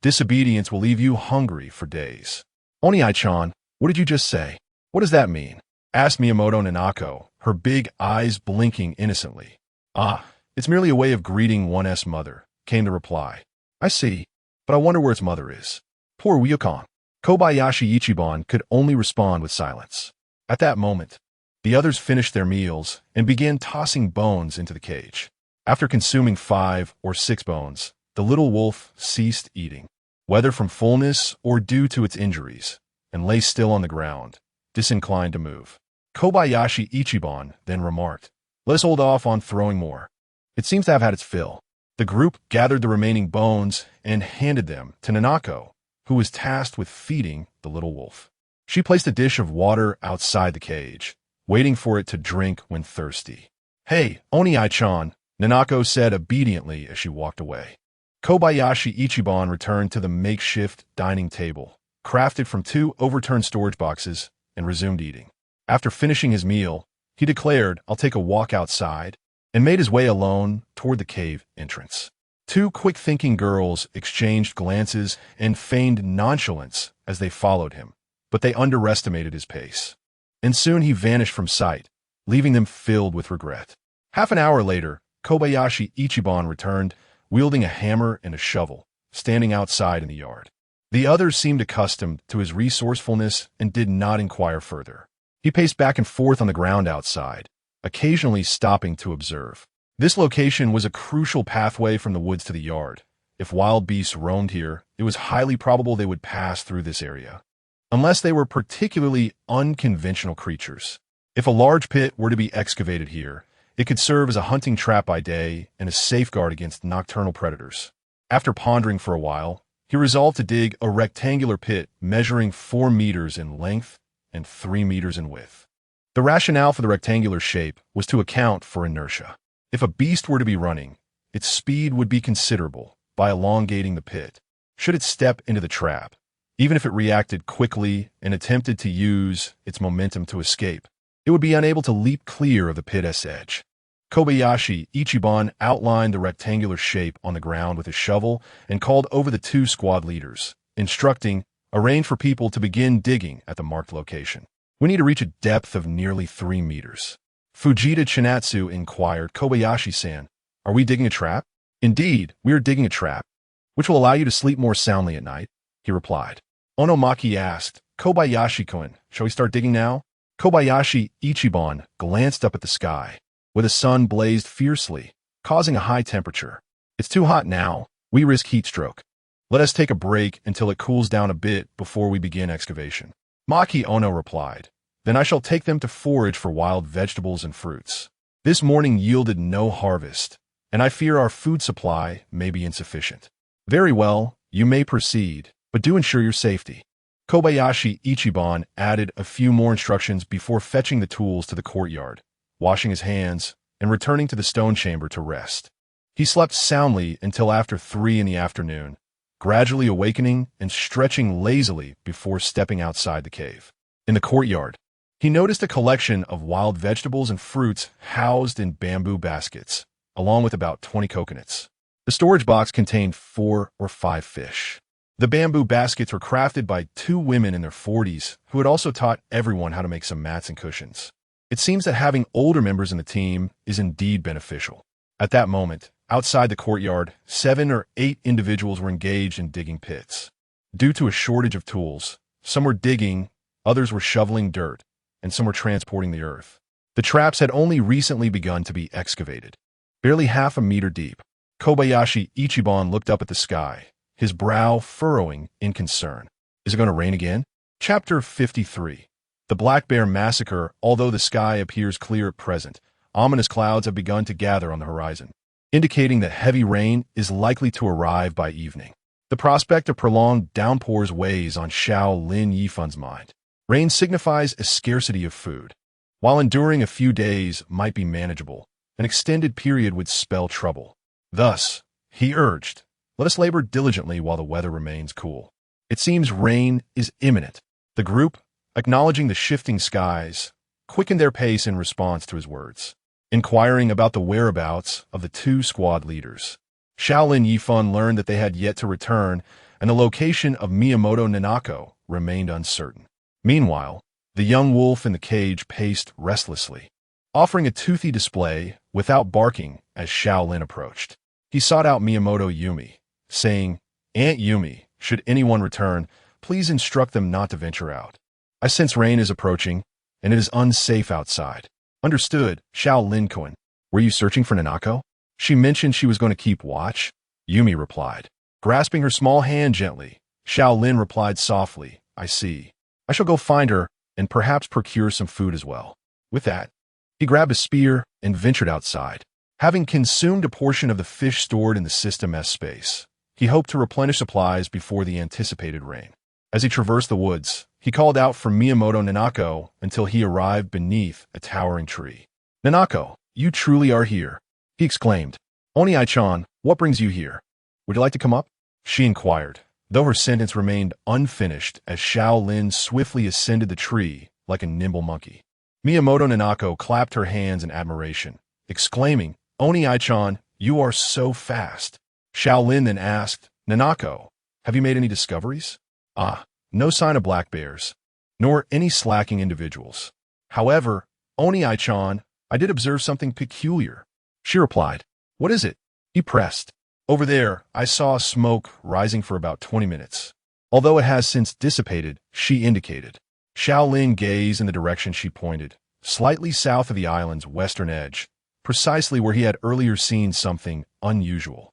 Disobedience will leave you hungry for days." Oni-chan, what did you just say? What does that mean? Asked Miyamoto Nanako, her big eyes blinking innocently. Ah, it's merely a way of greeting one's mother, came the reply. I see, but I wonder where its mother is. Poor Ryukon. Kobayashi Ichiban could only respond with silence. At that moment, the others finished their meals and began tossing bones into the cage. After consuming 5 or 6 bones, the little wolf ceased eating, whether from fullness or due to its injuries, and lay still on the ground, disinclined to move. Kobayashi Ichiban then remarked, "Let us hold off on throwing more. It seems to have had its fill." The group gathered the remaining bones and handed them to Nanako, who was tasked with feeding the little wolf. She placed a dish of water outside the cage, waiting for it to drink when thirsty. "Hey, Oni-chan," Nanako said obediently as she walked away. Kobayashi Ichiban returned to the makeshift dining table, crafted from 2 overturned storage boxes, and resumed eating. After finishing his meal, he declared, "I'll take a walk outside," and made his way alone toward the cave entrance. 2 quick-thinking girls exchanged glances and feigned nonchalance as they followed him, but they underestimated his pace. And soon he vanished from sight, leaving them filled with regret. Half an hour later, Kobayashi Ichiban returned, wielding a hammer and a shovel, standing outside in the yard. The others seemed accustomed to his resourcefulness and did not inquire further. He paced back and forth on the ground outside, occasionally stopping to observe. This location was a crucial pathway from the woods to the yard. If wild beasts roamed here, it was highly probable they would pass through this area, unless they were particularly unconventional creatures. If a large pit were to be excavated here, it could serve as a hunting trap by day and a safeguard against nocturnal predators. After pondering for a while, he resolved to dig a rectangular pit measuring 4 meters in length and 3 meters in width. The rationale for the rectangular shape was to account for inertia. If a beast were to be running, its speed would be considerable by elongating the pit. Should it step into the trap, Even if it reacted quickly and attempted to use its momentum to escape, it would be unable to leap clear of the pit's edge. Kobayashi Ichiban outlined the rectangular shape on the ground with his shovel and called over the two squad leaders, instructing, "Arrange for people to begin digging at the marked location. We need to reach a depth of nearly 3 meters." Fujita Chinatsu inquired, "Kobayashi-san, are we digging a trap?" "Indeed, we are digging a trap, which will allow you to sleep more soundly at night," he replied. Onomaki asked, "Kobayashi-kun, shall we start digging now?" Kobayashi Ichiban glanced up at the sky, where the sun blazed fiercely, causing a high temperature. "It's too hot now. We risk heat stroke. Let us take a break until it cools down a bit before we begin excavation." Maki Ono replied, "Then I shall take them to forage for wild vegetables and fruits. This morning yielded no harvest, and I fear our food supply may be insufficient." "Very well, you may proceed, but do ensure your safety." Kobayashi Ichiban added a few more instructions before fetching the tools to the courtyard, washing his hands, and returning to the stone chamber to rest. He slept soundly until after 3 in the afternoon, gradually awakening and stretching lazily before stepping outside the cave. In the courtyard, he noticed a collection of wild vegetables and fruits housed in bamboo baskets, along with about 20 coconuts. The storage box contained 4 or 5 fish. The bamboo baskets were crafted by 2 women in their 40s who had also taught everyone how to make some mats and cushions. It seems that having older members in the team is indeed beneficial. At that moment, outside the courtyard, 7 or 8 individuals were engaged in digging pits. Due to a shortage of tools, some were digging, others were shoveling dirt, and some were transporting the earth. The traps had only recently begun to be excavated. Barely half a meter deep, Kobayashi Ichiban looked up at the sky, his brow furrowing in concern. "Is it going to rain again?" Chapter 53. The Black Bear Massacre. Although the sky appears clear at present, ominous clouds have begun to gather on the horizon, indicating that heavy rain is likely to arrive by evening. The prospect of prolonged downpours weighs on Xiao Lin Yifan's mind. Rain signifies a scarcity of food. While enduring a few days might be manageable, an extended period would spell trouble. Thus, he urged, "Let us labor diligently while the weather remains cool." It seems rain is imminent. The group, acknowledging the shifting skies, quickened their pace in response to his words, inquiring about the whereabouts of the 2 squad leaders. Xiao Lin Yifan learned that they had yet to return, and the location of Miyamoto Nanako remained uncertain. Meanwhile, the young wolf in the cage paced restlessly, offering a toothy display without barking as Xiao Lin approached. He sought out Miyamoto Yumi, saying, "Aunt Yumi, should anyone return, please instruct them not to venture out. I sense rain is approaching, and it is unsafe outside." "Understood, Xiao Lin-kun. Were you searching for Nanako?" "She mentioned she was going to keep watch," Yumi replied. Grasping her small hand gently, Xiao Lin replied softly, "I see. I shall go find her and perhaps procure some food as well." With that, he grabbed a spear and ventured outside. Having consumed a portion of the fish stored in the System S space, he hoped to replenish supplies before the anticipated rain. As he traversed the woods, he called out for Miyamoto Nanako until he arrived beneath a towering tree. "Nanako, you truly are here," he exclaimed. "Oni-chan, what brings you here? Would you like to come up?" she inquired, though her sentence remained unfinished as Xiao Lin swiftly ascended the tree like a nimble monkey. Miyamoto Nanako clapped her hands in admiration, exclaiming, "Oni-chan, you are so fast." Xiao Lin then asked, "Nanako, have you made any discoveries?" "Ah, no sign of black bears, nor any slacking individuals. However, Oni-chan, I did observe something peculiar," she replied. "What is it?" He pressed. "Over there, I saw smoke rising for about 20 minutes. Although it has since dissipated," she indicated. Xiao Lin gazed in the direction she pointed, slightly south of the island's western edge, precisely where he had earlier seen something unusual.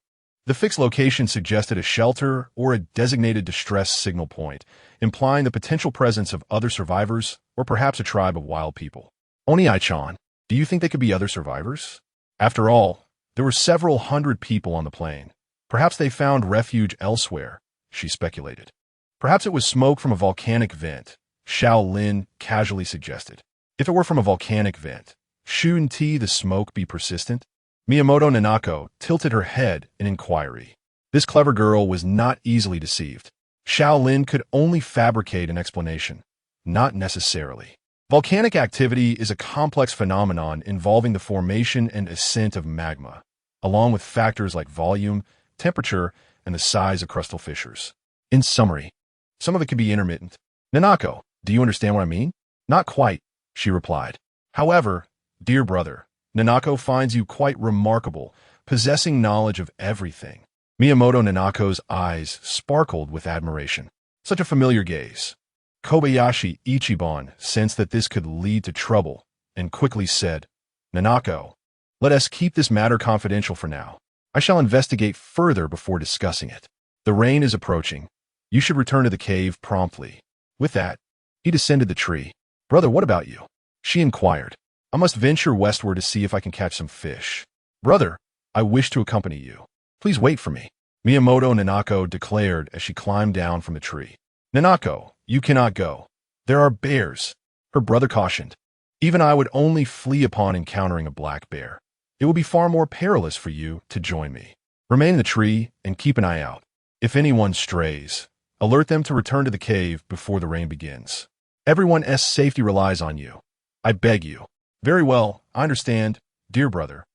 The fixed location suggested a shelter or a designated distress signal point, implying the potential presence of other survivors or perhaps a tribe of wild people. "Oni-chan, do you think they could be other survivors?" After all, there were several hundred people on the plain. Perhaps they found refuge elsewhere, she speculated. Perhaps it was smoke from a volcanic vent, Xiao Lin casually suggested. If it were from a volcanic vent, shouldn't the smoke be persistent? Miyamoto Nanako tilted her head in inquiry. This clever girl was not easily deceived. Xiao Lin could only fabricate an explanation. Not necessarily. Volcanic activity is a complex phenomenon involving the formation and ascent of magma, along with factors like volume, temperature, and the size of crustal fissures. In summary, some of it can be intermittent. Nanako, do you understand what I mean? Not quite, she replied. However, dear brother, Nanako finds you quite remarkable, possessing knowledge of everything. Miyamoto Nanako's eyes sparkled with admiration. Such a familiar gaze. Kobayashi Ichiban sensed that this could lead to trouble and quickly said, Nanako, let us keep this matter confidential for now. I shall investigate further before discussing it. The rain is approaching. You should return to the cave promptly. With that, he descended the tree. Brother, what about you? She inquired. I must venture westward to see if I can catch some fish. Brother, I wish to accompany you. Please wait for me, Miyamoto Nanako declared as she climbed down from the tree. Nanako, you cannot go. There are bears, her brother cautioned. Even I would only flee upon encountering a black bear. It will be far more perilous for you to join me. Remain in the tree and keep an eye out. If anyone strays, alert them to return to the cave before the rain begins. Everyone's safety relies on you. I beg you. Very well, I understand, dear brother,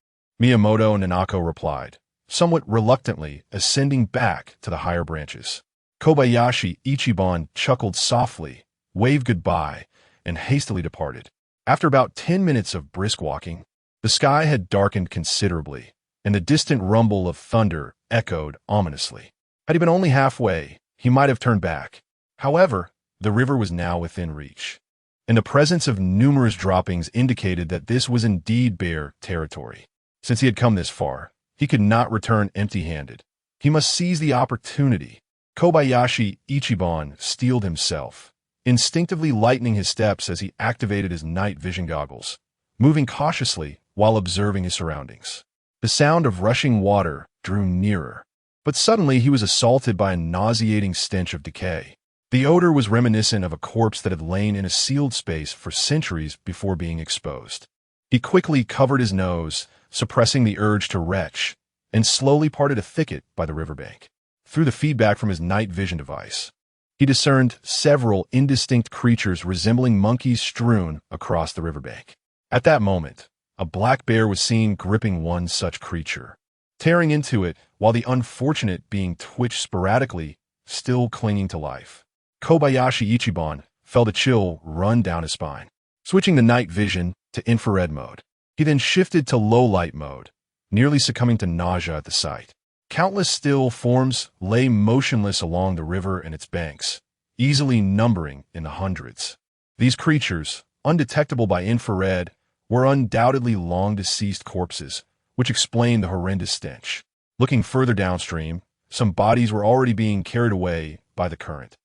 Miyamoto Nanako replied, somewhat reluctantly ascending back to the higher branches. Kobayashi Ichiban chuckled softly, waved goodbye, and hastily departed. After about 10 minutes of brisk walking, the sky had darkened considerably, and the distant rumble of thunder echoed ominously. Had he been only halfway, he might have turned back. However, the river was now within reach, and the presence of numerous droppings indicated that this was indeed bear territory. Since he had come this far, he could not return empty-handed. He must seize the opportunity. Kobayashi Ichiban steeled himself, instinctively lightening his steps as he activated his night vision goggles, moving cautiously while observing his surroundings. The sound of rushing water drew nearer, but suddenly he was assaulted by a nauseating stench of decay. The odor was reminiscent of a corpse that had lain in a sealed space for centuries before being exposed. He quickly covered his nose, suppressing the urge to retch, and slowly parted a thicket by the riverbank. Through the feedback from his night vision device, he discerned several indistinct creatures resembling monkeys strewn across the riverbank. At that moment, a black bear was seen gripping one such creature, tearing into it while the unfortunate being twitched sporadically, still clinging to life. Kobayashi Ichiban felt a chill run down his spine. Switching the night vision to infrared mode, he then shifted to low-light mode, nearly succumbing to nausea at the sight. Countless still forms lay motionless along the river and its banks, easily numbering in the hundreds. These creatures, undetectable by infrared, were undoubtedly long-deceased corpses, which explained the horrendous stench. Looking further downstream, some bodies were already being carried away by the current,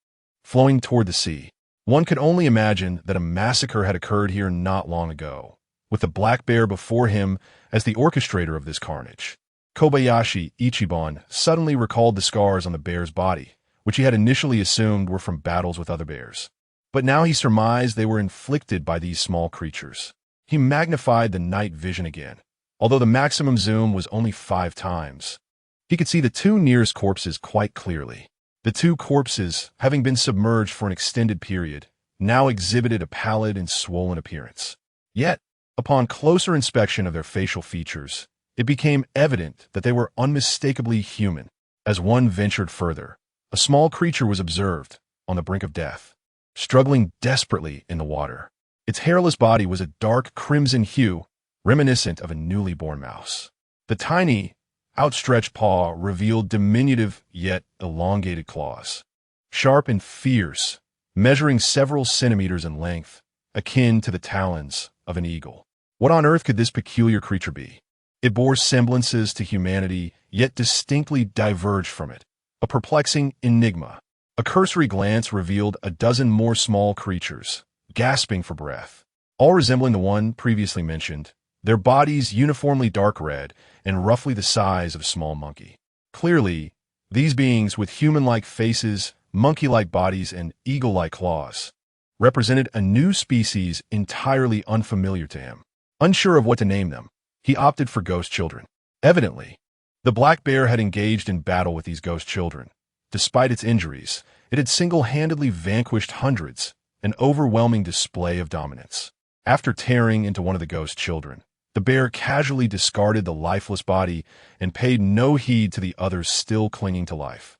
flowing toward the sea. One could only imagine that a massacre had occurred here not long ago, with the black bear before him as the orchestrator of this carnage. Kobayashi Ichiban suddenly recalled the scars on the bear's body, which he had initially assumed were from battles with other bears. But now he surmised they were inflicted by these small creatures. He magnified the night vision again, although the maximum zoom was only 5 times. He could see the 2 nearest corpses quite clearly. The 2 corpses, having been submerged for an extended period, now exhibited a pallid and swollen appearance. Yet, upon closer inspection of their facial features, it became evident that they were unmistakably human. As one ventured further, a small creature was observed, on the brink of death, struggling desperately in the water. Its hairless body was a dark crimson hue, reminiscent of a newly born mouse. The tiny, outstretched paw revealed diminutive yet elongated claws, sharp and fierce, measuring several centimeters in length, akin to the talons of an eagle. What on earth could this peculiar creature be? It bore semblances to humanity, yet distinctly diverged from it, a perplexing enigma. A cursory glance revealed a dozen more small creatures, gasping for breath, all resembling the one previously mentioned, their bodies uniformly dark red and roughly the size of a small monkey. Clearly, these beings with human-like faces, monkey-like bodies, and eagle-like claws represented a new species entirely unfamiliar to him. Unsure of what to name them, he opted for ghost children. Evidently, the black bear had engaged in battle with these ghost children. Despite its injuries, It had single-handedly vanquished hundreds, an overwhelming display of dominance. After tearing into one of the ghost children, the bear casually discarded the lifeless body and paid no heed to the others still clinging to life.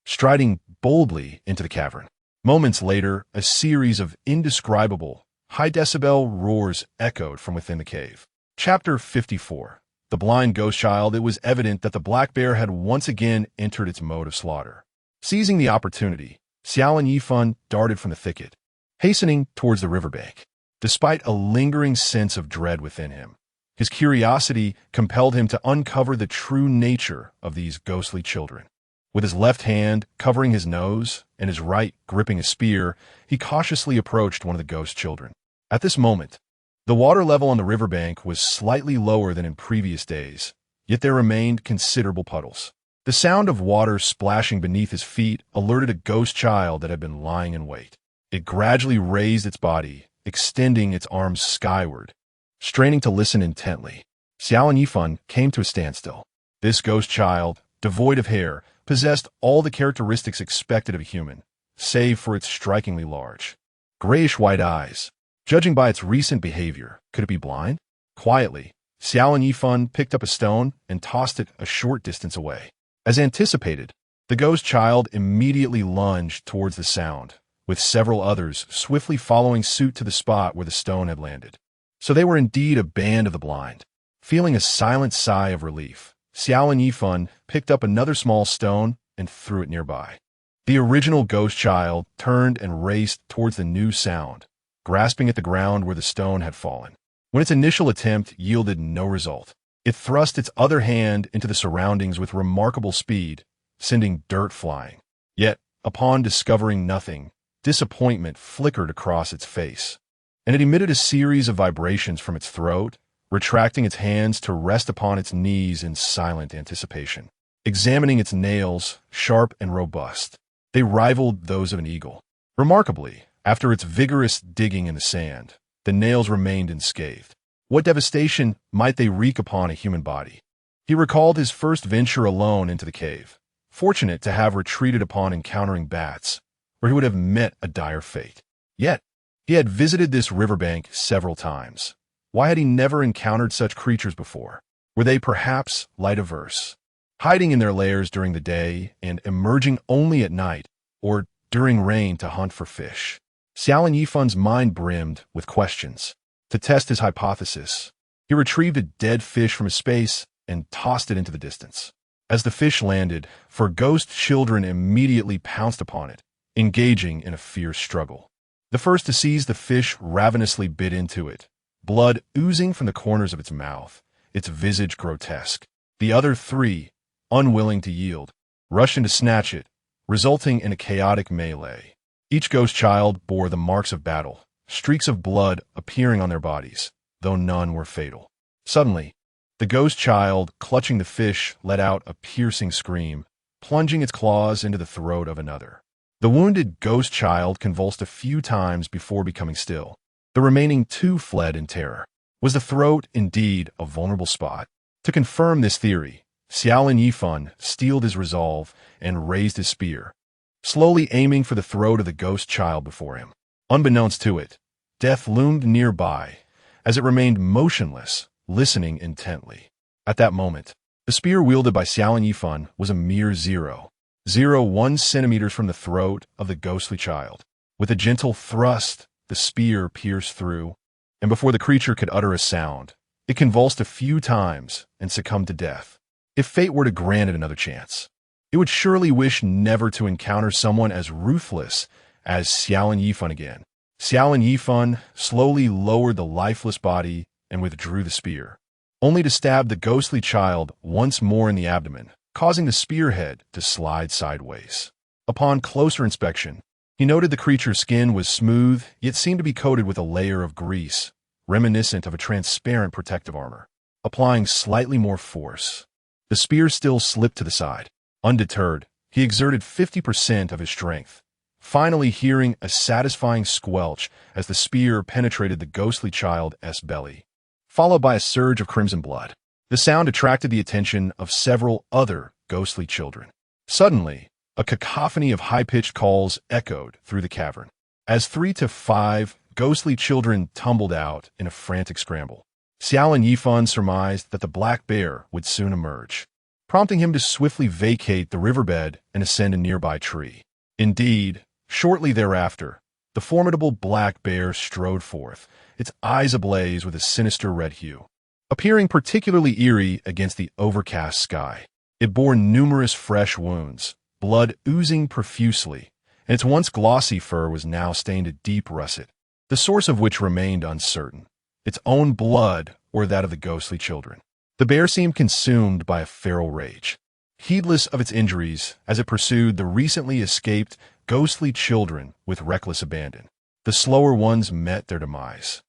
Striding boldly into the cavern. Moments later, a series of indescribable, high-decibel roars echoed from within the cave. Chapter 54. The blind ghost child. It was evident that the black bear had once again entered its mode of slaughter. Seizing the opportunity, Xiao Lin Yifan darted from the thicket, hastening towards the riverbank. Despite a lingering sense of dread within him, his curiosity compelled him to uncover the true nature of these ghostly children. With his left hand covering his nose and his right gripping a spear, he cautiously approached one of the ghost children. At this moment, the water level on the riverbank was slightly lower than in previous days, yet there remained considerable puddles. The sound of water splashing beneath his feet alerted a ghost child that had been lying in wait. It gradually raised its body, extending its arms skyward. Straining to listen intently, Xiao Lin Yifan came to a standstill. This ghost child, devoid of hair, possessed all the characteristics expected of a human, save for its strikingly large, grayish-white eyes. Judging by its recent behavior, could it be blind? Quietly, Xiao Lin Yifan picked up a stone and tossed it a short distance away. As anticipated, the ghost child immediately lunged towards the sound, with several others swiftly following suit to the spot where the stone had landed. So they were indeed a band of the blind. Feeling a silent sigh of relief, Xiao Lin Yifan picked up another small stone and threw it nearby. The original ghost child turned and raced towards the new sound, grasping at the ground where the stone had fallen. When its initial attempt yielded no result, it thrust its other hand into the surroundings with remarkable speed, sending dirt flying. Yet, upon discovering nothing, disappointment flickered across its face, and it emitted a series of vibrations from its throat, retracting its hands to rest upon its knees in silent anticipation. Examining its nails, sharp and robust, they rivaled those of an eagle. Remarkably, after its vigorous digging in the sand, the nails remained unscathed. What devastation might they wreak upon a human body? He recalled his first venture alone into the cave, fortunate to have retreated upon encountering bats, where he would have met a dire fate. Yet, he had visited this riverbank several times. Why had he never encountered such creatures before? Were they perhaps light-averse, hiding in their lairs during the day and emerging only at night or during rain to hunt for fish? Xiao Lin Yifan's mind brimmed with questions. To test his hypothesis, he retrieved a dead fish from a space and tossed it into the distance. As the fish landed, four ghost children immediately pounced upon it, engaging in a fierce struggle. The first to seize the fish ravenously bit into it, blood oozing from the corners of its mouth, its visage grotesque. The other three, unwilling to yield, rushed in to snatch it, resulting in a chaotic melee. Each ghost child bore the marks of battle, streaks of blood appearing on their bodies, though none were fatal. Suddenly, the ghost child, clutching the fish, let out a piercing scream, plunging its claws into the throat of another. The wounded ghost child convulsed a few times before becoming still. The remaining two fled in terror. Was the throat indeed a vulnerable spot? To confirm this theory, Xiao Lin Yifan steeled his resolve and raised his spear, slowly aiming for the throat of the ghost child before him. Unbeknownst to it, death loomed nearby as it remained motionless, listening intently. At that moment, the spear wielded by Xiao Lin Yifan was a mere 0.01 centimeters from the throat of the ghostly child. With a gentle thrust, the spear pierced through, and before the creature could utter a sound, it convulsed a few times and succumbed to death. If fate were to grant it another chance, it would surely wish never to encounter someone as ruthless as Xiao Lin Yifan again. Xiao Lin Yifan slowly lowered the lifeless body and withdrew the spear, only to stab the ghostly child once more in the abdomen, causing the spearhead to slide sideways. Upon closer inspection, he noted the creature's skin was smooth, yet seemed to be coated with a layer of grease, reminiscent of a transparent protective armor. Applying slightly more force, the spear still slipped to the side. Undeterred, he exerted 50% of his strength, finally hearing a satisfying squelch as the spear penetrated the ghostly child's belly, followed by a surge of crimson blood. The sound attracted the attention of several other ghostly children. Suddenly, A cacophony of high-pitched calls echoed through the cavern, as 3 to 5 ghostly children tumbled out in a frantic scramble. Xiao Lin Yifan surmised that the black bear would soon emerge, prompting him to swiftly vacate the riverbed and ascend a nearby tree. Indeed, shortly thereafter, the formidable black bear strode forth, its eyes ablaze with a sinister red hue. Appearing particularly eerie against the overcast sky, it bore numerous fresh wounds, blood oozing profusely, and its once glossy fur was now stained a deep russet, the source of which remained uncertain, its own blood or that of the ghostly children. The bear seemed consumed by a feral rage, heedless of its injuries as it pursued the recently escaped ghostly children with reckless abandon. The slower ones met their demise,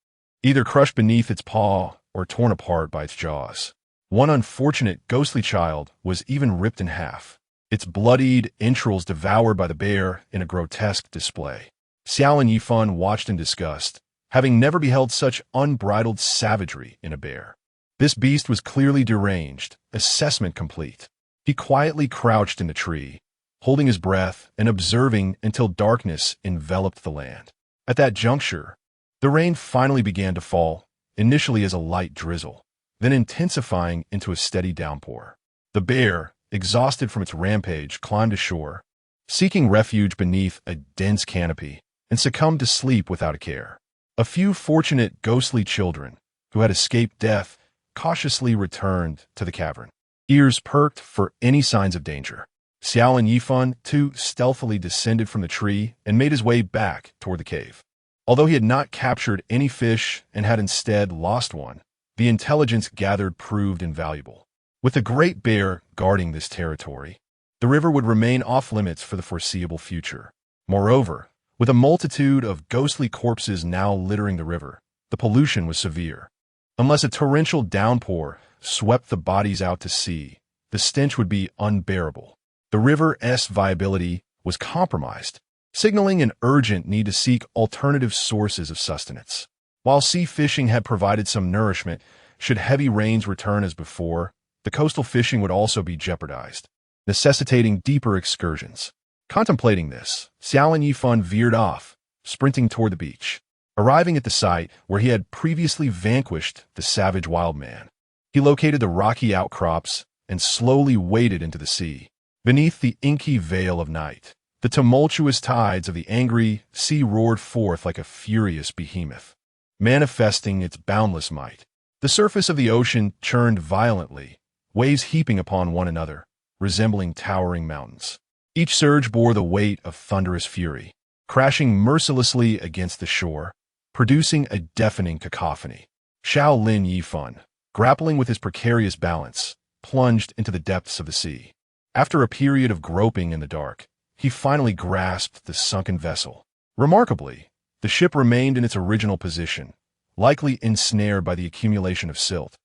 either crushed beneath its paw or torn apart by its jaws. One unfortunate ghostly child was even ripped in half, its bloodied entrails devoured by the bear in a grotesque display. Xiao Lin Yifan watched in disgust, having never beheld such unbridled savagery in a bear. This beast was clearly deranged, assessment complete. He quietly crouched in the tree, holding his breath and observing until darkness enveloped the land. At that juncture, the rain finally began to fall, initially as a light drizzle, then intensifying into a steady downpour. The bear, exhausted from its rampage, climbed ashore, seeking refuge beneath a dense canopy, and succumbed to sleep without a care. A few fortunate ghostly children, who had escaped death, cautiously returned to the cavern, ears perked for any signs of danger. Xiao Lin Yifan, too, stealthily descended from the tree and made his way back toward the cave. Although he had not captured any fish and had instead lost one, the intelligence gathered proved invaluable. With the great bear guarding this territory, the river would remain off-limits for the foreseeable future. Moreover, with a multitude of ghostly corpses now littering the river, the pollution was severe. Unless a torrential downpour swept the bodies out to sea, the stench would be unbearable. The river's viability was compromised, signaling an urgent need to seek alternative sources of sustenance. While sea fishing had provided some nourishment, should heavy rains return as before, the coastal fishing would also be jeopardized, necessitating deeper excursions. Contemplating this, Xiao Lin Yifan veered off, sprinting toward the beach, arriving at the site where he had previously vanquished the savage wild man. He located the rocky outcrops and slowly waded into the sea. Beneath the inky veil of night, the tumultuous tides of the angry sea roared forth like a furious behemoth, manifesting its boundless might. The surface of the ocean churned violently, waves heaping upon one another, resembling towering mountains. Each surge bore the weight of thunderous fury, crashing mercilessly against the shore, producing a deafening cacophony. Xiao Lin Yifan, grappling with his precarious balance, plunged into the depths of the sea. After a period of groping in the dark, he finally grasped the sunken vessel. Remarkably, the ship remained in its original position, likely ensnared by the accumulation of silt,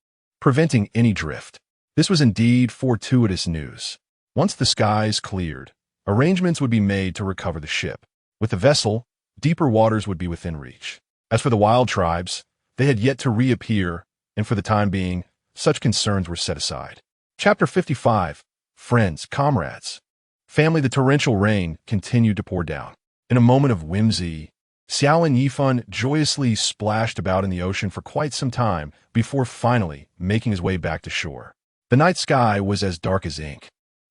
preventing any drift. This was indeed fortuitous news. Once the skies cleared, arrangements would be made to recover the ship. With the vessel, deeper waters would be within reach. As for the wild tribes, they had yet to reappear, and for the time being, such concerns were set aside. Chapter 55. Friends, comrades, family. The torrential rain continued to pour down. In a moment of whimsy, Xiao Lin Yifan joyously splashed about in the ocean for quite some time before finally making his way back to shore. The night sky was as dark as ink.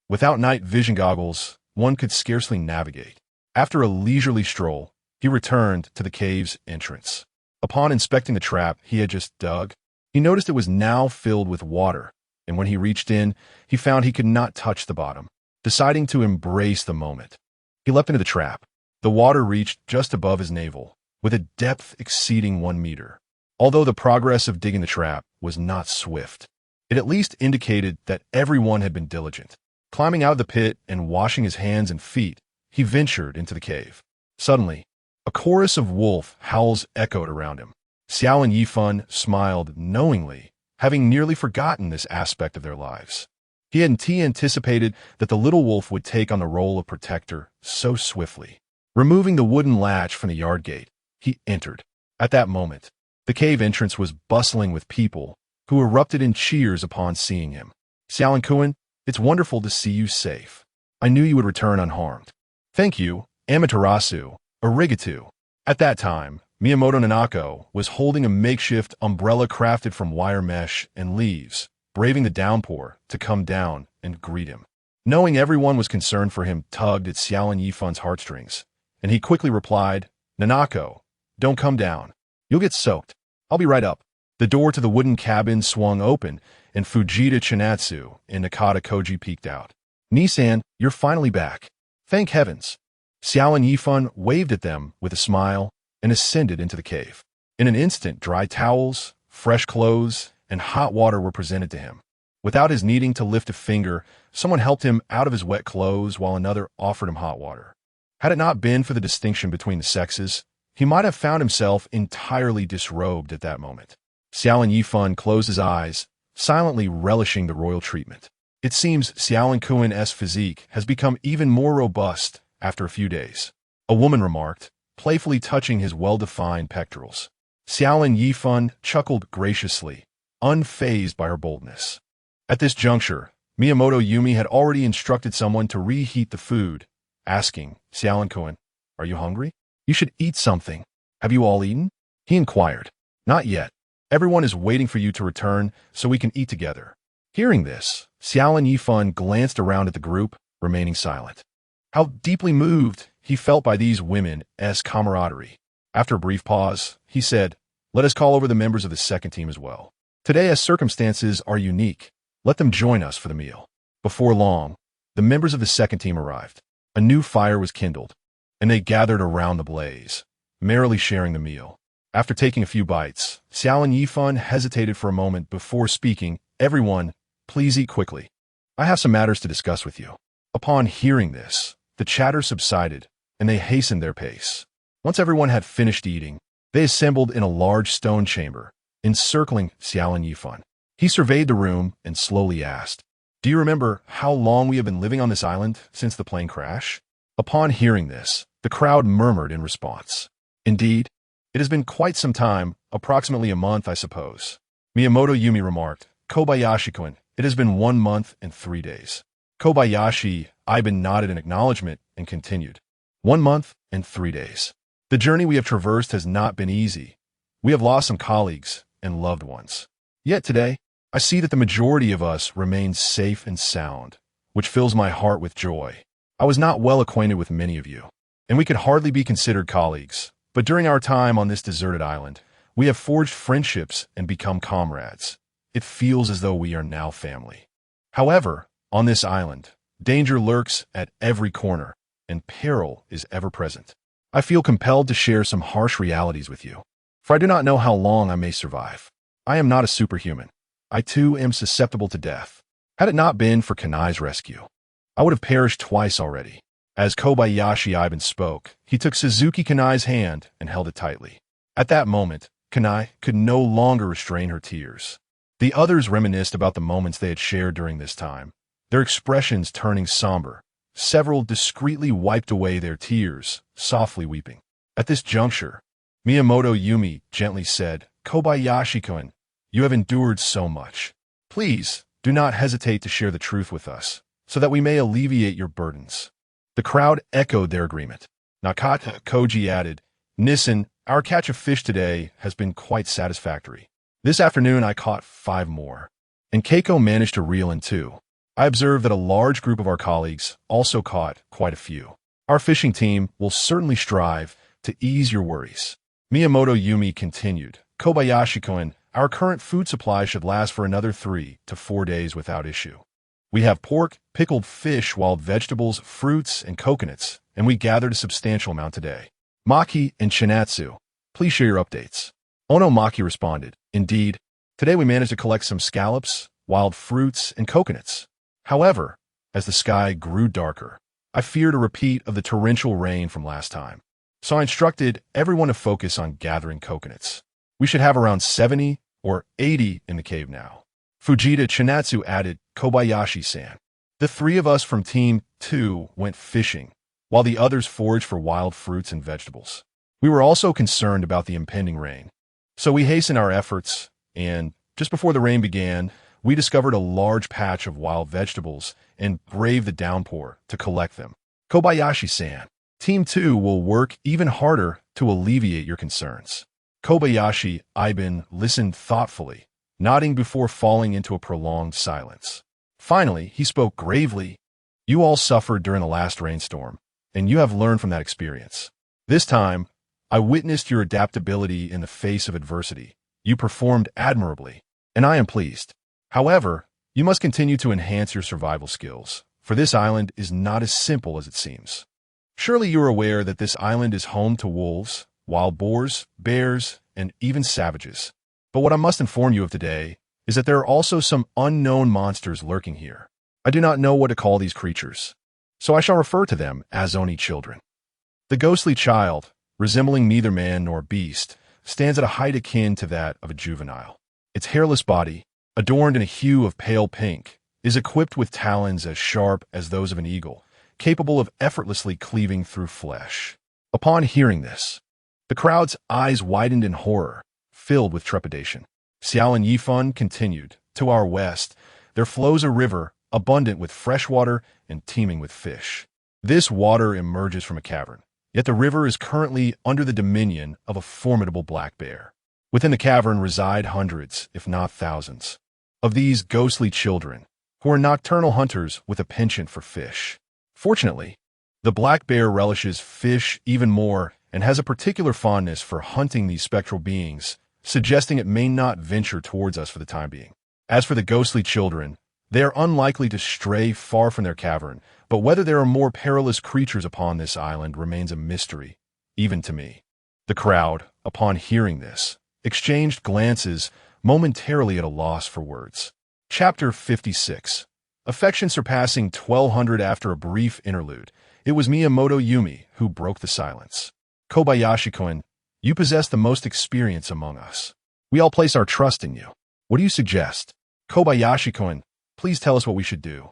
Without night vision goggles, one could scarcely navigate. After a leisurely stroll, he returned to the cave's entrance. Upon inspecting the trap he had just dug, he noticed it was now filled with water, and when he reached in, he found he could not touch the bottom. Deciding to embrace the moment, he leapt into the trap. The water reached just above his navel, with a depth exceeding 1 meter. Although the progress of digging the trap was not swift, it at least indicated that everyone had been diligent. Climbing out of the pit and washing his hands and feet, he ventured into the cave. Suddenly, a chorus of wolf howls echoed around him. Xiao Lin Yifan smiled knowingly, having nearly forgotten this aspect of their lives. He hadn't anticipated that the little wolf would take on the role of protector so swiftly. Removing the wooden latch from the yard gate, he entered. At that moment, the cave entrance was bustling with people who erupted in cheers upon seeing him. Xiao Lin Kuan, it's wonderful to see you safe. I knew you would return unharmed. Thank you, Amaterasu, Arigato. At that time, Miyamoto Nanako was holding a makeshift umbrella crafted from wire mesh and leaves, braving the downpour to come down and greet him. Knowing everyone was concerned for him tugged at Xiao Lin Yifan's heartstrings, and he quickly replied, Nanako, don't come down. You'll get soaked. I'll be right up. The door to the wooden cabin swung open, and Fujita Chinatsu and Nakata Koji peeked out. Nisan, you're finally back. Thank heavens. Xiao Lin Yifan waved at them with a smile and ascended into the cave. In an instant, dry towels, fresh clothes, and hot water were presented to him. Without his needing to lift a finger, someone helped him out of his wet clothes while another offered him hot water. Had it not been for the distinction between the sexes, he might have found himself entirely disrobed at that moment. Xiao Lin Yifan closed his eyes, silently relishing the royal treatment. It seems Xiao Lin Kuan-'s physique has become even more robust after a few days. A woman remarked, playfully touching his well-defined pectorals. Xiao Lin Yifan chuckled graciously, unfazed by her boldness. At this juncture, Miyamoto Yumi had already instructed someone to reheat the food, asking, Xiao Lin Kuan, are you hungry? You should eat something. Have you all eaten? He inquired. Not yet. Everyone is waiting for you to return so we can eat together. Hearing this, Xiao Lin Yifan glanced around at the group, remaining silent. How deeply moved he felt by these women's camaraderie. After a brief pause, he said, let us call over the members of the second team as well. Today, as circumstances are unique, let them join us for the meal. Before long, the members of the second team arrived. A new fire was kindled, and they gathered around the blaze, merrily sharing the meal. After taking a few bites, Xiao Lin Yifan hesitated for a moment before speaking, everyone, please eat quickly. I have some matters to discuss with you. Upon hearing this, the chatter subsided, and they hastened their pace. Once everyone had finished eating, they assembled in a large stone chamber, encircling Xiao Lin Yifan. He surveyed the room and slowly asked, do you remember how long we have been living on this island since the plane crash? Upon hearing this, the crowd murmured in response. Indeed, it has been quite some time, approximately a month, I suppose. Miyamoto Yumi remarked, Kobayashi-kun, it has been 1 month and 3 days. Kobayashi Iban nodded in acknowledgement and continued. 1 month and 3 days. The journey we have traversed has not been easy. We have lost some colleagues and loved ones. Yet today, I see that the majority of us remain safe and sound, which fills my heart with joy. I was not well acquainted with many of you, and we could hardly be considered colleagues. But during our time on this deserted island, we have forged friendships and become comrades. It feels as though we are now family. However, on this island, danger lurks at every corner, and peril is ever present. I feel compelled to share some harsh realities with you, for I do not know how long I may survive. I am not a superhuman. I too am susceptible to death. Had it not been for Kanai's rescue, I would have perished twice already. As Kobayashi Iban spoke, he took Suzuki Kanai's hand and held it tightly. At that moment, Kanai could no longer restrain her tears. The others reminisced about the moments they had shared during this time, their expressions turning somber. Several discreetly wiped away their tears, softly weeping. At this juncture, Miyamoto Yumi gently said, Kobayashi-kun, you have endured so much. Please, do not hesitate to share the truth with us, so that we may alleviate your burdens. The crowd echoed their agreement. Nakata Koji added, Nissen, our catch of fish today has been quite satisfactory. This afternoon I caught 5 more. And Keiko managed to reel in 2. I observed that a large group of our colleagues also caught quite a few. Our fishing team will certainly strive to ease your worries. Miyamoto Yumi continued, Kobayashi-kun, our current food supply should last for another 3 to 4 days without issue. We have pork, pickled fish, wild vegetables, fruits, and coconuts, and we gathered a substantial amount today. Maki and Chinatsu, please share your updates. Ono Maki responded, Indeed, today we managed to collect some scallops, wild fruits, and coconuts. However, as the sky grew darker, I feared a repeat of the torrential rain from last time. So I instructed everyone to focus on gathering coconuts. We should have around 70 or 80 in the cave now. Fujita Chinatsu added, Kobayashi-san. The 3 of us from Team 2 went fishing, while the others foraged for wild fruits and vegetables. We were also concerned about the impending rain. So we hastened our efforts, and just before the rain began, we discovered a large patch of wild vegetables and braved the downpour to collect them. Kobayashi-san, Team 2 will work even harder to alleviate your concerns. Kobayashi Iban listened thoughtfully, nodding before falling into a prolonged silence. Finally, he spoke gravely. You all suffered during the last rainstorm, and you have learned from that experience. This time, I witnessed your adaptability in the face of adversity. You performed admirably, and I am pleased. However, you must continue to enhance your survival skills, for this island is not as simple as it seems. Surely you are aware that this island is home to wolves, wild boars, bears, and even savages. But what I must inform you of today is that there are also some unknown monsters lurking here. I do not know what to call these creatures, so I shall refer to them as only children. The ghostly child, resembling neither man nor beast, stands at a height akin to that of a juvenile. Its hairless body, adorned in a hue of pale pink, is equipped with talons as sharp as those of an eagle, capable of effortlessly cleaving through flesh. Upon hearing this, the crowd's eyes widened in horror, filled with trepidation. Xiao Lin Yifan continued. To our west, there flows a river abundant with fresh water and teeming with fish. This water emerges from a cavern, yet the river is currently under the dominion of a formidable black bear. Within the cavern reside hundreds, if not thousands, of these ghostly children, who are nocturnal hunters with a penchant for fish. Fortunately, the black bear relishes fish even more and has a particular fondness for hunting these spectral beings, suggesting it may not venture towards us for the time being. As for the ghostly children, they are unlikely to stray far from their cavern, but whether there are more perilous creatures upon this island remains a mystery, even to me. The crowd, upon hearing this, exchanged glances, momentarily at a loss for words. Chapter 56. Affection surpassing 1200. After a brief interlude, it was Miyamoto Yumi who broke the silence. Kobayashi-kun, you possess the most experience among us. We all place our trust in you. What do you suggest? Kobayashi-kun, please tell us what we should do.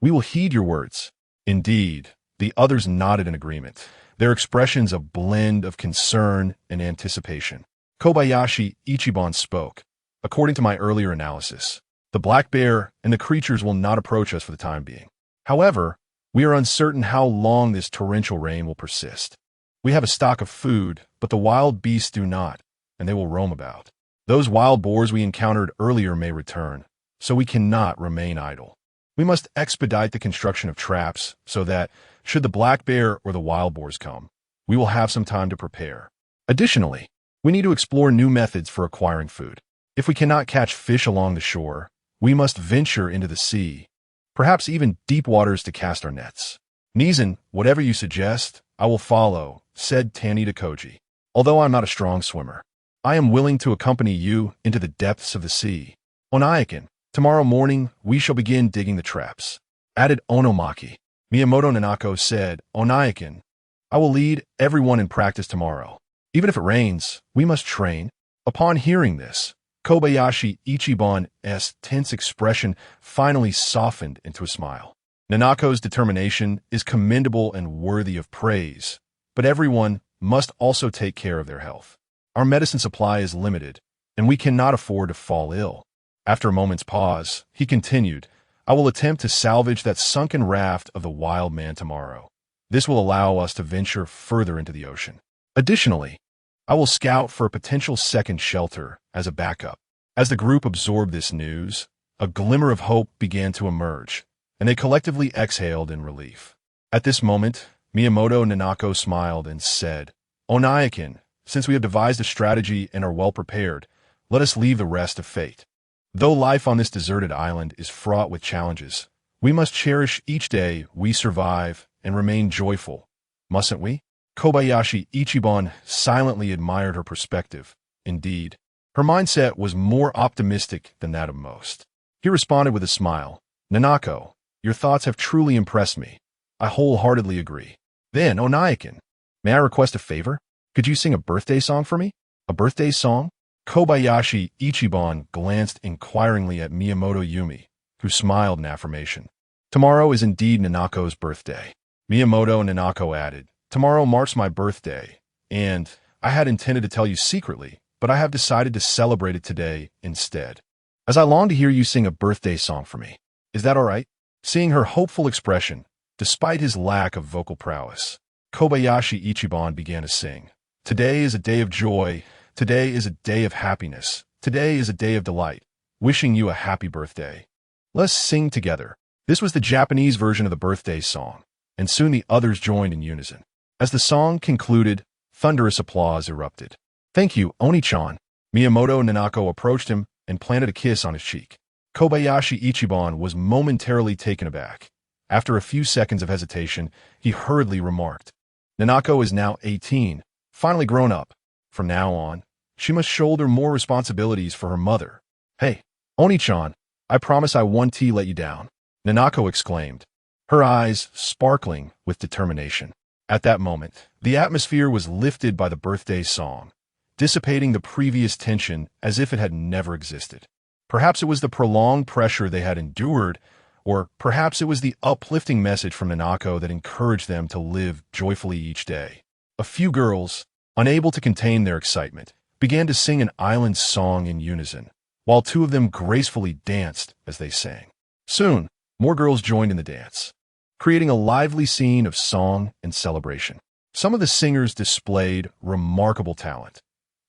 We will heed your words. Indeed, the others nodded in agreement, their expressions a blend of concern and anticipation. Kobayashi Ichiban spoke. According to my earlier analysis, the black bear and the creatures will not approach us for the time being. However, we are uncertain how long this torrential rain will persist. We have a stock of food, but the wild beasts do not, and they will roam about. Those wild boars we encountered earlier may return, so we cannot remain idle. We must expedite the construction of traps so that, should the black bear or the wild boars come, we will have some time to prepare. Additionally, we need to explore new methods for acquiring food. If we cannot catch fish along the shore, we must venture into the sea, perhaps even deep waters to cast our nets. Nizan, whatever you suggest, I will follow, said Tanita Koji. Although I'm not a strong swimmer, I am willing to accompany you into the depths of the sea. Onaikin, tomorrow morning we shall begin digging the traps. Added Onomaki. Miyamoto Nanako said, Onaikin, I will lead everyone in practice tomorrow. Even if it rains, we must train. Upon hearing this, Kobayashi Ichiban's tense expression finally softened into a smile. Nanako's determination is commendable and worthy of praise, but everyone must also take care of their health. Our medicine supply is limited, and we cannot afford to fall ill. After a moment's pause, he continued, I will attempt to salvage that sunken raft of the wild man tomorrow. This will allow us to venture further into the ocean. Additionally, I will scout for a potential second shelter as a backup. As the group absorbed this news, a glimmer of hope began to emerge, and they collectively exhaled in relief. At this moment, Miyamoto Nanako smiled and said, Onaikin, since we have devised a strategy and are well prepared, let us leave the rest to fate. Though life on this deserted island is fraught with challenges, we must cherish each day we survive and remain joyful, mustn't we? Kobayashi Ichiban silently admired her perspective. Indeed, her mindset was more optimistic than that of most. He responded with a smile. Nanako, your thoughts have truly impressed me. I wholeheartedly agree. Then, Onaikin, may I request a favor? Could you sing a birthday song for me? A birthday song? Kobayashi Ichiban glanced inquiringly at Miyamoto Yumi, who smiled in affirmation. Tomorrow is indeed Nanako's birthday. Miyamoto Nanako added, Tomorrow marks my birthday, and I had intended to tell you secretly, but I have decided to celebrate it today instead. as I long to hear you sing a birthday song for me. Is that all right?" Seeing her hopeful expression, despite his lack of vocal prowess, Kobayashi Ichiban began to sing. "Today is a day of joy. Today is a day of happiness. Today is a day of delight. Wishing you a happy birthday. Let's sing together." This was the Japanese version of the birthday song, and soon the others joined in unison. As the song concluded, thunderous applause erupted. "Thank you, Oni-chan." Miyamoto Nanako approached him and planted a kiss on his cheek. Kobayashi Ichiban was momentarily taken aback. After a few seconds of hesitation, he hurriedly remarked, "Nanako is now 18, finally grown up. From now on, she must shoulder more responsibilities for her mother." "Hey, Oni-chan, I promise I won't let you down," Nanako exclaimed, her eyes sparkling with determination. At that moment, the atmosphere was lifted by the birthday song, dissipating the previous tension as if it had never existed. Perhaps it was the prolonged pressure they had endured, or perhaps it was the uplifting message from Nanako that encouraged them to live joyfully each day. A few girls, unable to contain their excitement, began to sing an island song in unison, while two of them gracefully danced as they sang. Soon, more girls joined in the dance, creating a lively scene of song and celebration. Some of the singers displayed remarkable talent.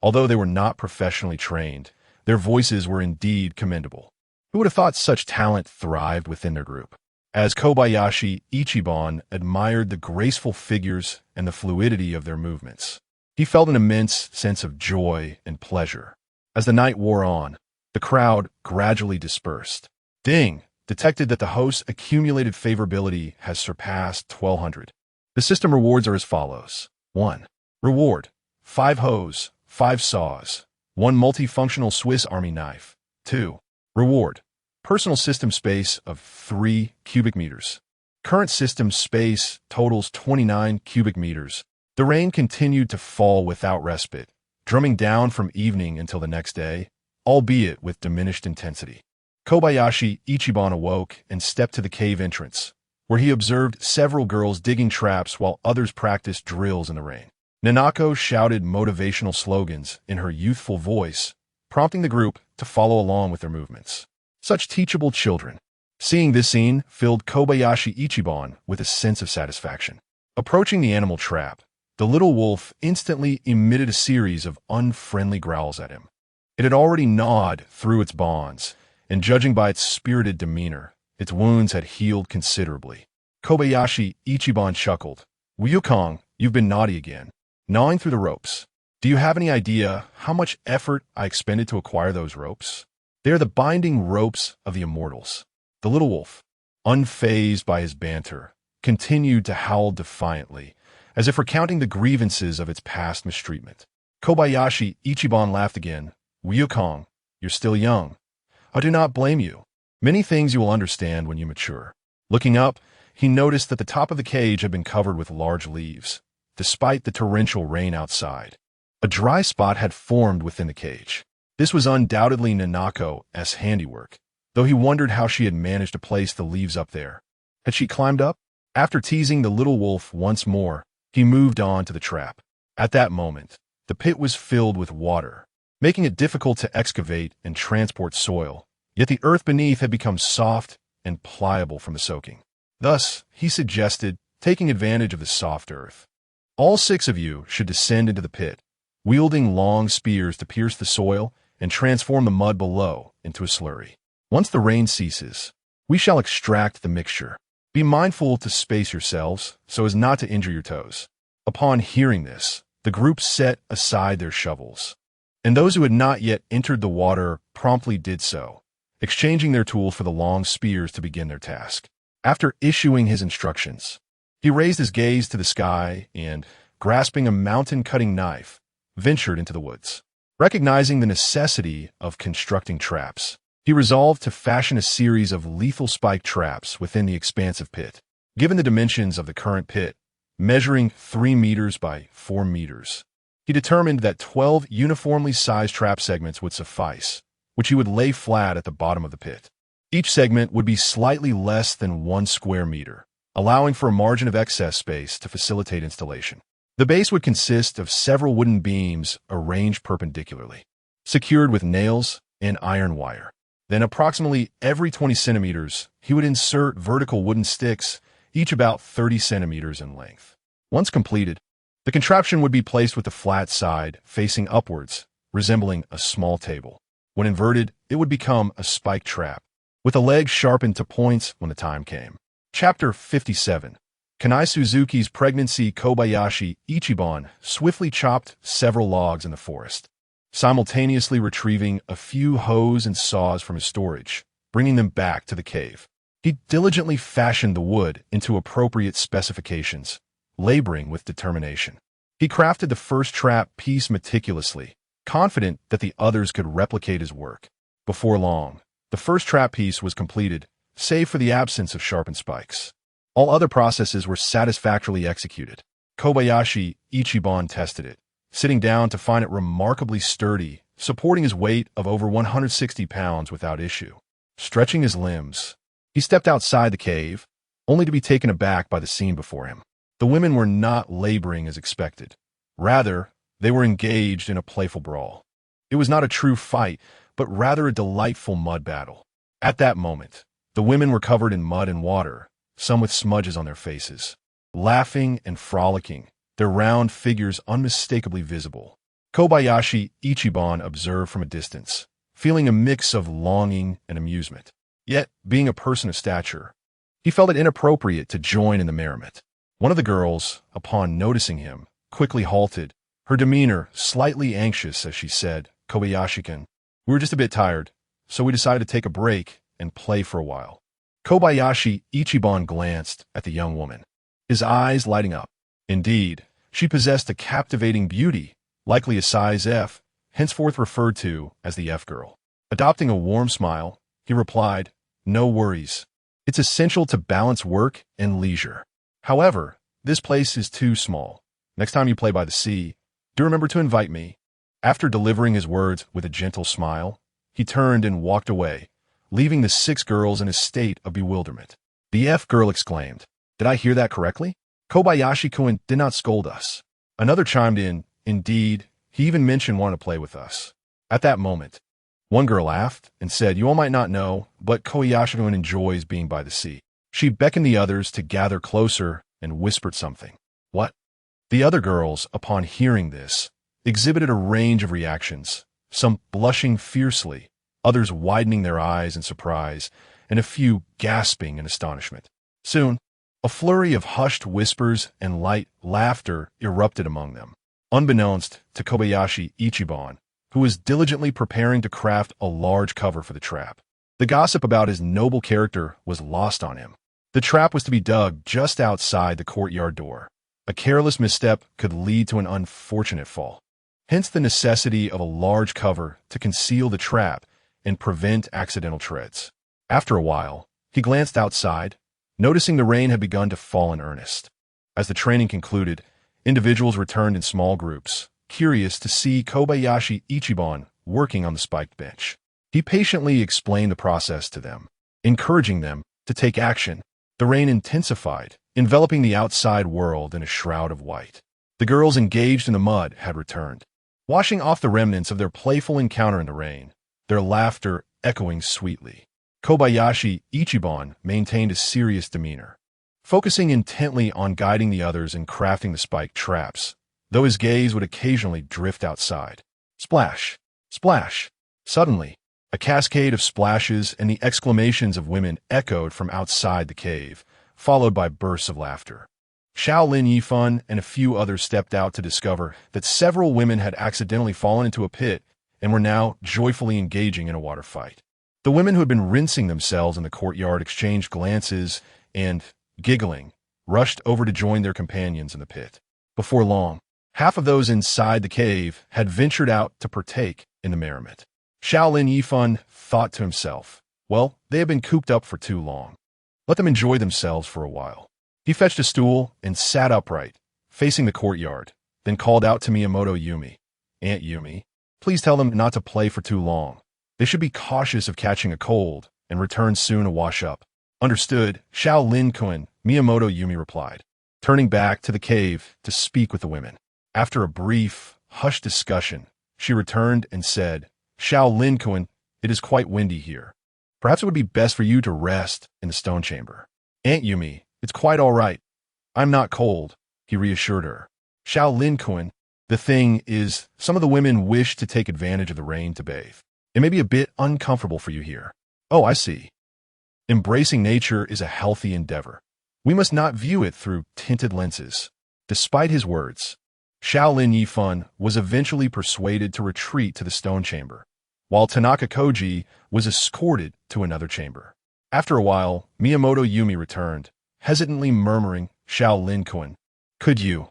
Although they were not professionally trained, their voices were indeed commendable. Who would have thought such talent thrived within their group? As Kobayashi Ichiban admired the graceful figures and the fluidity of their movements, he felt an immense sense of joy and pleasure. As the night wore on, the crowd gradually dispersed. Ding! Detected that the host's accumulated favorability has surpassed 1,200. The system rewards are as follows. 1. Reward: 5 hoes, 5 saws, 1 multifunctional Swiss Army knife. 2. Reward: personal system space of 3 cubic meters. Current system space totals 29 cubic meters. The rain continued to fall without respite, drumming down from evening until the next day, albeit with diminished intensity. Kobayashi Ichiban awoke and stepped to the cave entrance, where he observed several girls digging traps while others practiced drills in the rain. Nanako shouted motivational slogans in her youthful voice, prompting the group to follow along with their movements. Such teachable children. Seeing this scene filled Kobayashi Ichiban with a sense of satisfaction. Approaching the animal trap, the little wolf instantly emitted a series of unfriendly growls at him. It had already gnawed through its bonds, and judging by its spirited demeanor, its wounds had healed considerably. Kobayashi Ichiban chuckled. "Wukong, you've been naughty again, gnawing through the ropes. Do you have any idea how much effort I expended to acquire those ropes? They are the binding ropes of the immortals." The little wolf, unfazed by his banter, continued to howl defiantly, as if recounting the grievances of its past mistreatment. Kobayashi Ichiban laughed again. "Wukong, you're still young. I do not blame you. Many things you will understand when you mature." Looking up, he noticed that the top of the cage had been covered with large leaves, despite the torrential rain outside. A dry spot had formed within the cage. This was undoubtedly Nanako's handiwork, though he wondered how she had managed to place the leaves up there. Had she climbed up? After teasing the little wolf once more, he moved on to the trap. At that moment, the pit was filled with water, making it difficult to excavate and transport soil, yet the earth beneath had become soft and pliable from the soaking. Thus, he suggested, taking advantage of the soft earth, all 6 of you should descend into the pit, wielding long spears to pierce the soil and transform the mud below into a slurry. Once the rain ceases, we shall extract the mixture. Be mindful to space yourselves so as not to injure your toes. Upon hearing this, the group set aside their shovels, and those who had not yet entered the water promptly did so, exchanging their tools for the long spears to begin their task. After issuing his instructions, he raised his gaze to the sky and, grasping a mountain-cutting knife, ventured into the woods. Recognizing the necessity of constructing traps, he resolved to fashion a series of lethal spike traps within the expansive pit. Given the dimensions of the current pit, measuring 3 meters by 4 meters, he determined that 12 uniformly sized trap segments would suffice, which he would lay flat at the bottom of the pit. Each segment would be slightly less than 1 square meter, allowing for a margin of excess space to facilitate installation. The base would consist of several wooden beams arranged perpendicularly, secured with nails and iron wire. Then approximately every 20 centimeters, he would insert vertical wooden sticks, each about 30 centimeters in length. Once completed, the contraption would be placed with the flat side facing upwards, resembling a small table. When inverted, it would become a spike trap, with the legs sharpened to points when the time came. Chapter 57. Kanai Suzuki's pregnancy. Kobayashi Ichiban swiftly chopped several logs in the forest, simultaneously retrieving a few hoes and saws from his storage, bringing them back to the cave. He diligently fashioned the wood into appropriate specifications, laboring with determination. He crafted the first trap piece meticulously, confident that the others could replicate his work. Before long, the first trap piece was completed, save for the absence of sharpened spikes. All other processes were satisfactorily executed. Kobayashi Ichiban tested it, sitting down to find it remarkably sturdy, supporting his weight of over 160 pounds without issue. Stretching his limbs, he stepped outside the cave, only to be taken aback by the scene before him. The women were not laboring as expected. Rather, they were engaged in a playful brawl. It was not a true fight, but rather a delightful mud battle. At that moment, the women were covered in mud and water, some with smudges on their faces, laughing and frolicking, their round figures unmistakably visible. Kobayashi Ichiban observed from a distance, feeling a mix of longing and amusement. Yet, being a person of stature, he felt it inappropriate to join in the merriment. One of the girls, upon noticing him, quickly halted, her demeanor slightly anxious as she said, "Kobayashi-kun, we were just a bit tired, so we decided to take a break and play for a while." Kobayashi Ichiban glanced at the young woman, his eyes lighting up. Indeed, she possessed a captivating beauty, likely a size F, henceforth referred to as the F-girl. Adopting a warm smile, he replied, "No worries. It's essential to balance work and leisure. However, this place is too small. Next time you play by the sea, do remember to invite me." After delivering his words with a gentle smile, he turned and walked away, leaving the 6 girls in a state of bewilderment. The F-girl exclaimed, "Did I hear that correctly? Kobayashi-kun did not scold us." Another chimed in, "Indeed, he even mentioned wanting to play with us." At that moment, one girl laughed and said, "You all might not know, but Kobayashi-kun enjoys being by the sea." She beckoned the others to gather closer and whispered something. "What?" The other girls, upon hearing this, exhibited a range of reactions, some blushing fiercely, others widening their eyes in surprise, and a few gasping in astonishment. Soon, a flurry of hushed whispers and light laughter erupted among them, unbeknownst to Kobayashi Ichiban, who was diligently preparing to craft a large cover for the trap. The gossip about his noble character was lost on him. The trap was to be dug just outside the courtyard door. A careless misstep could lead to an unfortunate fall. Hence the necessity of a large cover to conceal the trap and prevent accidental treads. After a while, he glanced outside, noticing the rain had begun to fall in earnest. As the training concluded, individuals returned in small groups, curious to see Kobayashi Ichiban working on the spiked bench. He patiently explained the process to them, encouraging them to take action. The rain intensified, enveloping the outside world in a shroud of white. The girls engaged in the mud had returned, washing off the remnants of their playful encounter in the rain, their laughter echoing sweetly. Kobayashi Ichiban maintained a serious demeanor, focusing intently on guiding the others in crafting the spiked traps, though his gaze would occasionally drift outside. Splash! Splash! Suddenly, a cascade of splashes and the exclamations of women echoed from outside the cave, followed by bursts of laughter. Xiao Lin Yifan and a few others stepped out to discover that several women had accidentally fallen into a pit and were now joyfully engaging in a water fight. The women who had been rinsing themselves in the courtyard exchanged glances and, giggling, rushed over to join their companions in the pit. Before long, half of those inside the cave had ventured out to partake in the merriment. Xiao Lin Yifan thought to himself, well, they have been cooped up for too long. Let them enjoy themselves for a while. He fetched a stool and sat upright, facing the courtyard, then called out to Miyamoto Yumi, "Aunt Yumi, please tell them not to play for too long. They should be cautious of catching a cold and return soon to wash up." "Understood, Xiao Lin-kun," Miyamoto Yumi replied, turning back to the cave to speak with the women. After a brief, hushed discussion, she returned and said, "Xiao Lin-kun, it is quite windy here. Perhaps it would be best for you to rest in the stone chamber. Aunt Yumi, it's quite all right. I'm not cold, he reassured her. Xiao Lin Yifan, the thing is, some of the women wish to take advantage of the rain to bathe. It may be a bit uncomfortable for you here. Oh, I see. Embracing nature is a healthy endeavor. We must not view it through tinted lenses. Despite his words, Xiao Lin Yifan was eventually persuaded to retreat to the stone chamber, while Tanaka Koji was escorted to another chamber. After a while, Miyamoto Yumi returned, hesitantly murmuring, Xiao Lin Yifan, could you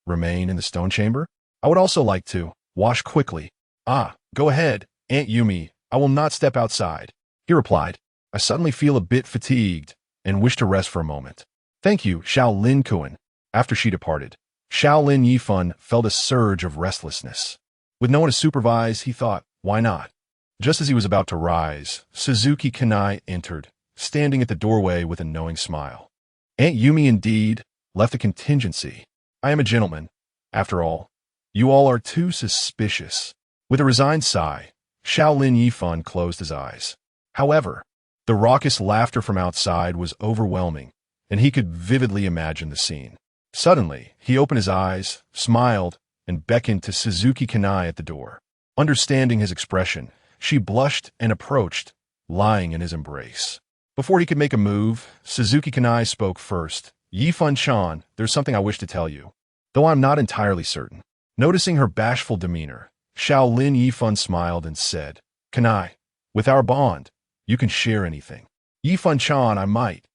remain in the stone chamber? I would also like to wash quickly. Ah, go ahead, Aunt Yumi, I will not step outside. He replied, I suddenly feel a bit fatigued and wish to rest for a moment. Thank you, Xiao Lin Yifan. After she departed, Xiao Lin Yifan felt a surge of restlessness. With no one to supervise, he thought, why not? Just as he was about to rise, Suzuki Kanai entered, standing at the doorway with a knowing smile. Aunt Yumi indeed left a contingency. I am a gentleman. After all, you all are too suspicious. With a resigned sigh, Xiao Lin Yifan closed his eyes. However, the raucous laughter from outside was overwhelming, and he could vividly imagine the scene. Suddenly, he opened his eyes, smiled, and beckoned to Suzuki Kanai at the door. Understanding his expression, she blushed and approached, lying in his embrace. Before he could make a move, Suzuki Kanai spoke first. Yifan-chan, there's something I wish to tell you, though I'm not entirely certain. Noticing her bashful demeanor, Xiao Lin Yifan smiled and said, Kanai, with our bond, you can share anything. Yifan-chan, I might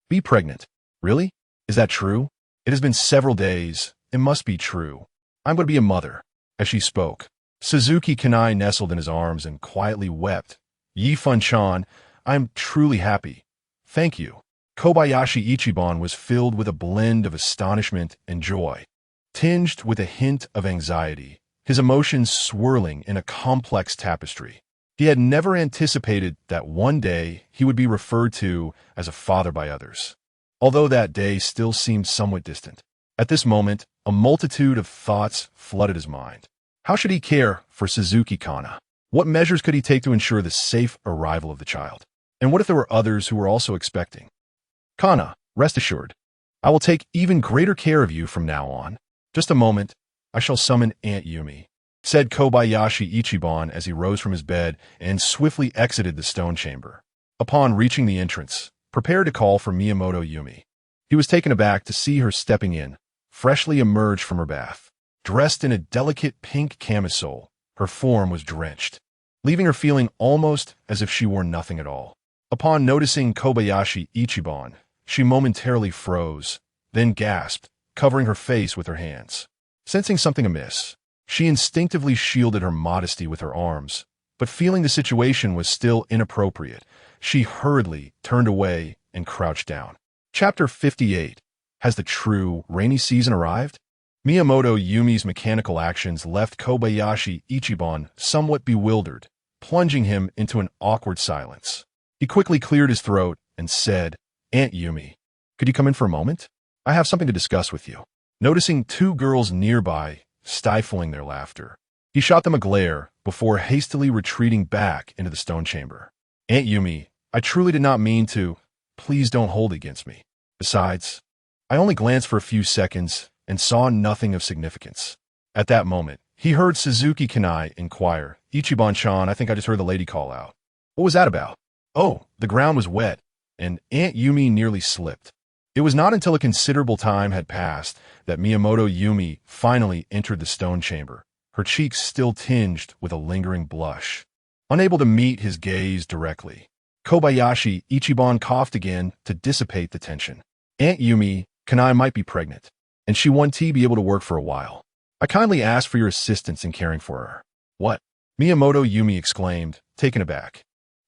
be pregnant. Really? Is that true? It has been several days. It must be true. I'm going to be a mother. As she spoke, Suzuki Kanai nestled in his arms and quietly wept. Yifan-chan, I'm truly happy. Thank you. Kobayashi Ichiban was filled with a blend of astonishment and joy, tinged with a hint of anxiety, his emotions swirling in a complex tapestry. He had never anticipated that one day he would be referred to as a father by others, although that day still seemed somewhat distant. At this moment, a multitude of thoughts flooded his mind. How should he care for Suzuki Kana? What measures could he take to ensure the safe arrival of the child? And what if there were others who were also expecting? Kana, rest assured, I will take even greater care of you from now on. Just a moment, I shall summon Aunt Yumi, said Kobayashi Ichiban as he rose from his bed and swiftly exited the stone chamber. Upon reaching the entrance, prepared to call for Miyamoto Yumi, he was taken aback to see her stepping in, freshly emerged from her bath. Dressed in a delicate pink camisole, her form was drenched, leaving her feeling almost as if she wore nothing at all. Upon noticing Kobayashi Ichiban, she momentarily froze, then gasped, covering her face with her hands. Sensing something amiss, she instinctively shielded her modesty with her arms, but feeling the situation was still inappropriate, she hurriedly turned away and crouched down. Chapter 58. Has the true rainy season arrived? Miyamoto Yumi's mechanical actions left Kobayashi Ichiban somewhat bewildered, plunging him into an awkward silence. He quickly cleared his throat and said, Aunt Yumi, could you come in for a moment? I have something to discuss with you. Noticing two girls nearby, stifling their laughter, he shot them a glare before hastily retreating back into the stone chamber. Aunt Yumi, I truly did not mean to. Please don't hold it against me. Besides, I only glanced for a few seconds and saw nothing of significance. At that moment, he heard Suzuki Kanai inquire, Ichiban-chan, I think I just heard the lady call out. What was that about? Oh, the ground was wet, and Aunt Yumi nearly slipped. It was not until a considerable time had passed that Miyamoto Yumi finally entered the stone chamber, her cheeks still tinged with a lingering blush. Unable to meet his gaze directly, Kobayashi Ichiban coughed again to dissipate the tension. Aunt Yumi, Kanai might be pregnant, and she won't be able to work for a while. I kindly ask for your assistance in caring for her. What? Miyamoto Yumi exclaimed, taken aback.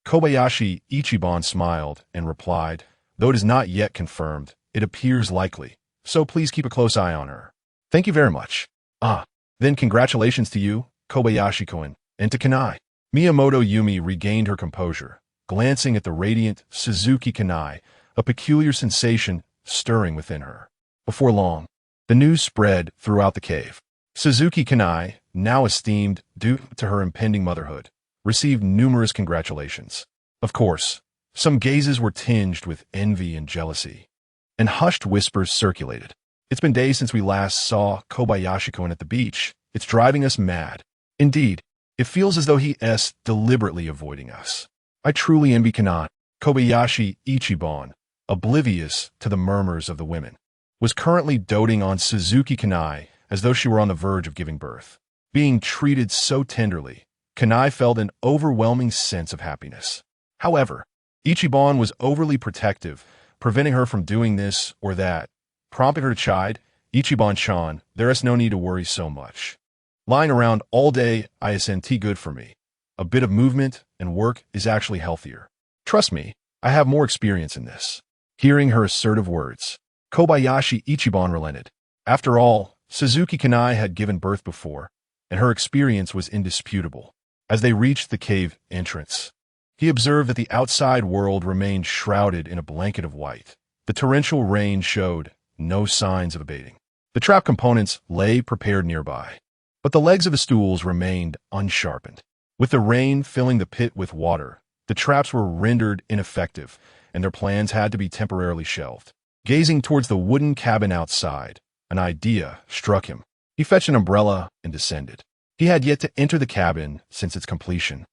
Kobayashi Ichiban smiled and replied, though it is not yet confirmed, it appears likely, so please keep a close eye on her. Thank you very much. Ah, then congratulations to you, Kobayashi-kun, and to Kanai. Miyamoto Yumi regained her composure, glancing at the radiant Suzuki Kanai, a peculiar sensation stirring within her. Before long, the news spread throughout the cave. Suzuki Kanai, now esteemed due to her impending motherhood, received numerous congratulations. Of course, Some gazes were tinged with envy and jealousy, and hushed whispers circulated. It's been days since we last saw Kobayashi-kun at the beach. It's driving us mad. Indeed, it feels as though he is deliberately avoiding us. I truly envy Kanai. Kobayashi Ichiban, oblivious to the murmurs of the women, was currently doting on Suzuki Kanai as though she were on the verge of giving birth. Being treated so tenderly, Kanai felt an overwhelming sense of happiness. However, Ichiban was overly protective, preventing her from doing this or that, prompting her to chide, "Ichiban-chan, there is no need to worry so much. Lying around all day isn't good for me. A bit of movement and work is actually healthier. Trust me, I have more experience in this." Hearing her assertive words, Kobayashi Ichiban relented. After all, Suzuki Kanai had given birth before, and her experience was indisputable. As they reached the cave entrance, he observed that the outside world remained shrouded in a blanket of white. The torrential rain showed no signs of abating. The trap components lay prepared nearby, but the legs of the stools remained unsharpened. With the rain filling the pit with water, the traps were rendered ineffective, and their plans had to be temporarily shelved. Gazing towards the wooden cabin outside, an idea struck him. He fetched an umbrella and descended. He had yet to enter the cabin since its completion,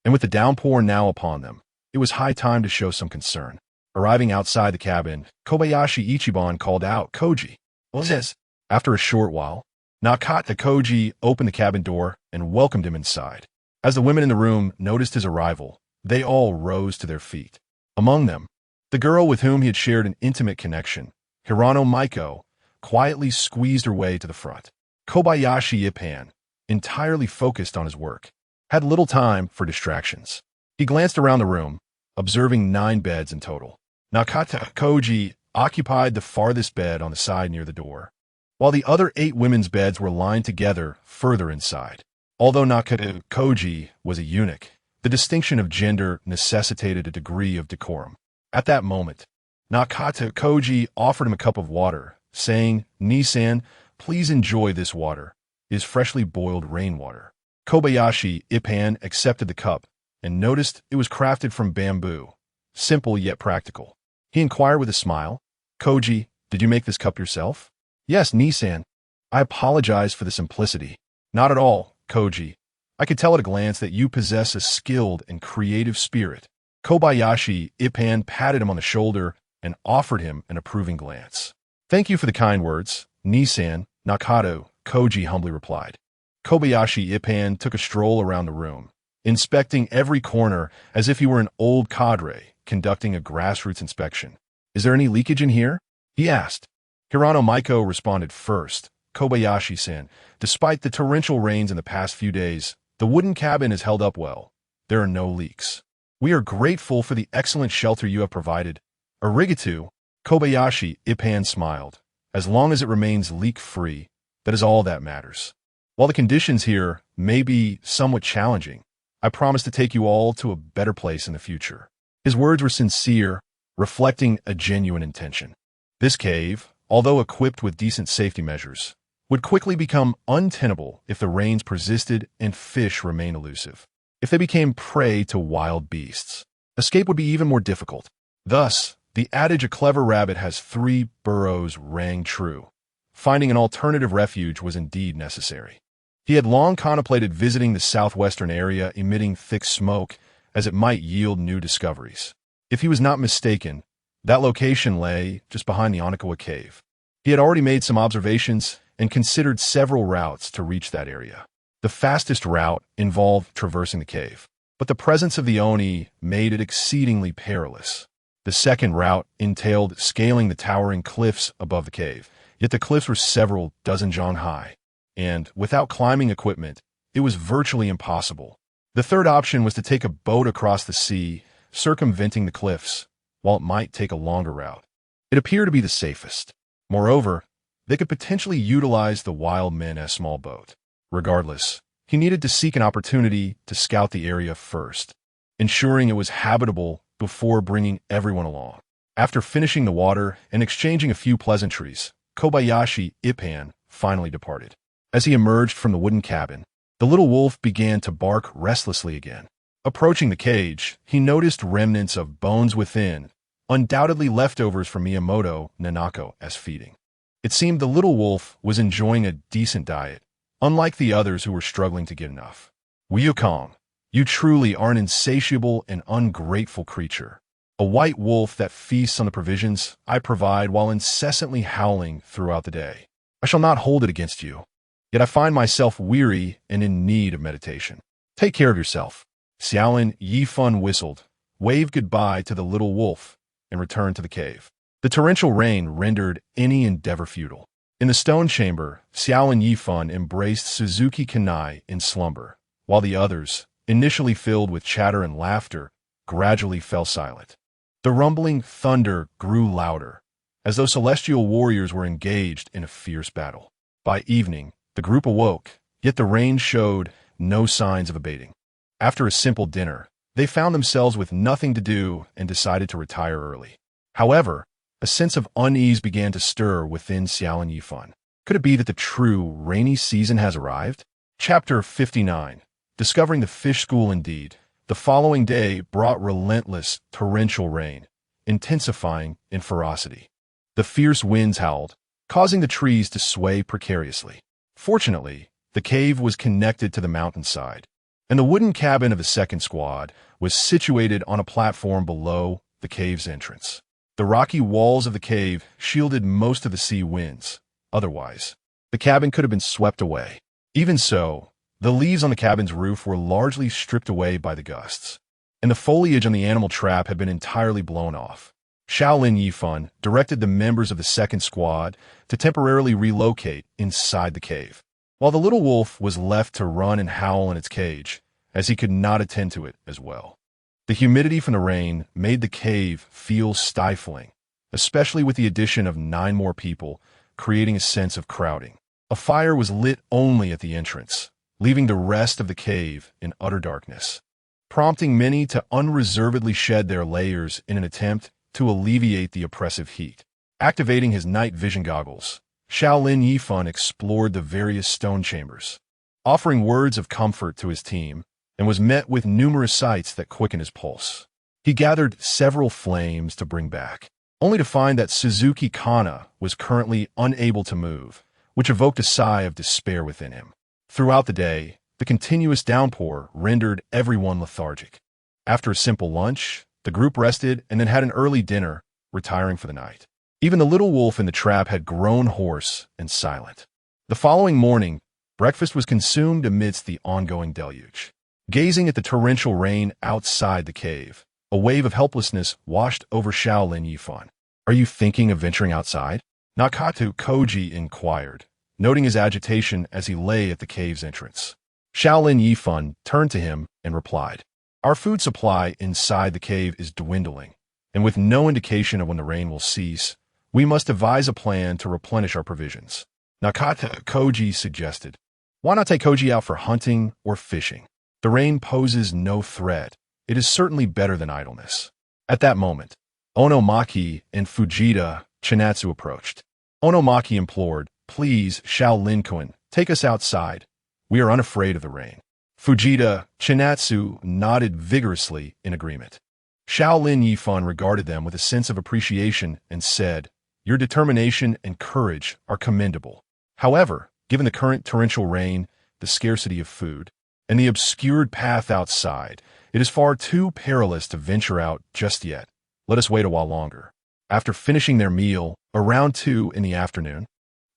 and with the downpour now upon them, it was high time to show some concern. Arriving outside the cabin, Kobayashi Ichiban called out, "Koji, what's this?" After a short while, Nakata Koji opened the cabin door and welcomed him inside. As the women in the room noticed his arrival, they all rose to their feet. Among them, the girl with whom he had shared an intimate connection, Hirano Maiko, quietly squeezed her way to the front. Kobayashi Ippan, entirely focused on his work, had little time for distractions. He glanced around the room, observing 9 beds in total. Nakata Koji occupied the farthest bed on the side near the door, while the other 8 women's beds were lined together further inside. Although Nakata Koji was a eunuch, the distinction of gender necessitated a degree of decorum. At that moment, Nakata Koji offered him a cup of water, saying, "Nisan, please enjoy this water. It is freshly boiled rainwater." Kobayashi Ippan accepted the cup and noticed it was crafted from bamboo, simple yet practical. He inquired with a smile, "Koji, did you make this cup yourself?" "Yes, Nisan. I apologize for the simplicity." "Not at all, Koji. I could tell at a glance that you possess a skilled and creative spirit." Kobayashi Ippan patted him on the shoulder and offered him an approving glance. "Thank you for the kind words, Nisan," Nakata Koji humbly replied. Kobayashi Ippan took a stroll around the room, inspecting every corner as if he were an old cadre conducting a grassroots inspection. "Is there any leakage in here?" he asked. Hirano Maiko responded first. "Kobayashi-san, despite the torrential rains in the past few days, the wooden cabin has held up well. There are no leaks. We are grateful for the excellent shelter you have provided." "Arigato," Kobayashi Ippan smiled. "As long as it remains leak-free, that is all that matters. While the conditions here may be somewhat challenging, I promise to take you all to a better place in the future." His words were sincere, reflecting a genuine intention. This cave, although equipped with decent safety measures, would quickly become untenable if the rains persisted and fish remained elusive. If they became prey to wild beasts, escape would be even more difficult. Thus, the adage "a clever rabbit has 3 burrows" rang true. Finding an alternative refuge was indeed necessary. He had long contemplated visiting the southwestern area emitting thick smoke, as it might yield new discoveries. If he was not mistaken, that location lay just behind the Onikawa cave. He had already made some observations and considered several routes to reach that area. The fastest route involved traversing the cave, but the presence of the Oni made it exceedingly perilous. The second route entailed scaling the towering cliffs above the cave, yet the cliffs were several dozen jong high, and without climbing equipment, it was virtually impossible. The third option was to take a boat across the sea, circumventing the cliffs, while it might take a longer route. It appeared to be the safest. Moreover, they could potentially utilize the wild men's small boat. Regardless, he needed to seek an opportunity to scout the area first, ensuring it was habitable before bringing everyone along. After finishing the water and exchanging a few pleasantries, Kobayashi Ippan finally departed. As he emerged from the wooden cabin, the little wolf began to bark restlessly again. Approaching the cage, he noticed remnants of bones within, undoubtedly leftovers from Miyamoto Nanako's feeding. It seemed the little wolf was enjoying a decent diet, unlike the others who were struggling to get enough. Wukong, you truly are an insatiable and ungrateful creature. A white wolf that feasts on the provisions I provide while incessantly howling throughout the day. I shall not hold it against you. Yet I find myself weary and in need of meditation. Take care of yourself. Xiao Lin Yifan whistled, waved goodbye to the little wolf, and returned to the cave. The torrential rain rendered any endeavor futile. In the stone chamber, Xiao Lin Yifan embraced Suzuki Kanai in slumber, while the others, initially filled with chatter and laughter, gradually fell silent. The rumbling thunder grew louder, as though celestial warriors were engaged in a fierce battle. By evening, the group awoke, yet the rain showed no signs of abating. After a simple dinner, they found themselves with nothing to do and decided to retire early. However, a sense of unease began to stir within Xiao Lin Yifan. Could it be that the true rainy season has arrived? Chapter 59. Discovering the fish school indeed. The following day brought relentless, torrential rain, intensifying in ferocity. The fierce winds howled, causing the trees to sway precariously. Fortunately, the cave was connected to the mountainside, and the wooden cabin of the second squad was situated on a platform below the cave's entrance. The rocky walls of the cave shielded most of the sea winds. Otherwise, the cabin could have been swept away. Even so, the leaves on the cabin's roof were largely stripped away by the gusts, and the foliage on the animal trap had been entirely blown off. Xiao Lin Yifan directed the members of the second squad to temporarily relocate inside the cave, while the little wolf was left to run and howl in its cage, as he could not attend to it as well. The humidity from the rain made the cave feel stifling, especially with the addition of 9 more people, creating a sense of crowding. A fire was lit only at the entrance, leaving the rest of the cave in utter darkness, prompting many to unreservedly shed their layers in an attempt to alleviate the oppressive heat. Activating his night vision goggles, Xiao Lin Yifan explored the various stone chambers, offering words of comfort to his team, and was met with numerous sights that quickened his pulse. He gathered several flames to bring back, only to find that Suzuki Kana was currently unable to move, which evoked a sigh of despair within him. Throughout the day, the continuous downpour rendered everyone lethargic. After a simple lunch, the group rested and then had an early dinner, retiring for the night. Even the little wolf in the trap had grown hoarse and silent. The following morning, breakfast was consumed amidst the ongoing deluge. Gazing at the torrential rain outside the cave, a wave of helplessness washed over Xiao Lin Yifan. Are you thinking of venturing outside? Nakatu Koji inquired, noting his agitation as he lay at the cave's entrance. Xiao Lin Yifan turned to him and replied, Our food supply inside the cave is dwindling, and with no indication of when the rain will cease, we must devise a plan to replenish our provisions. Nakata Koji suggested, Why not take Koji out for hunting or fishing? The rain poses no threat. It is certainly better than idleness. At that moment, Onomaki and Fujita Chinatsu approached. Onomaki implored, Please, Xiao Lin-kun, take us outside. We are unafraid of the rain. Fujita Chinatsu nodded vigorously in agreement. Xiao Lin Yifan regarded them with a sense of appreciation and said, Your determination and courage are commendable. However, given the current torrential rain, the scarcity of food, and the obscured path outside, it is far too perilous to venture out just yet. Let us wait a while longer. After finishing their meal, around 2 in the afternoon,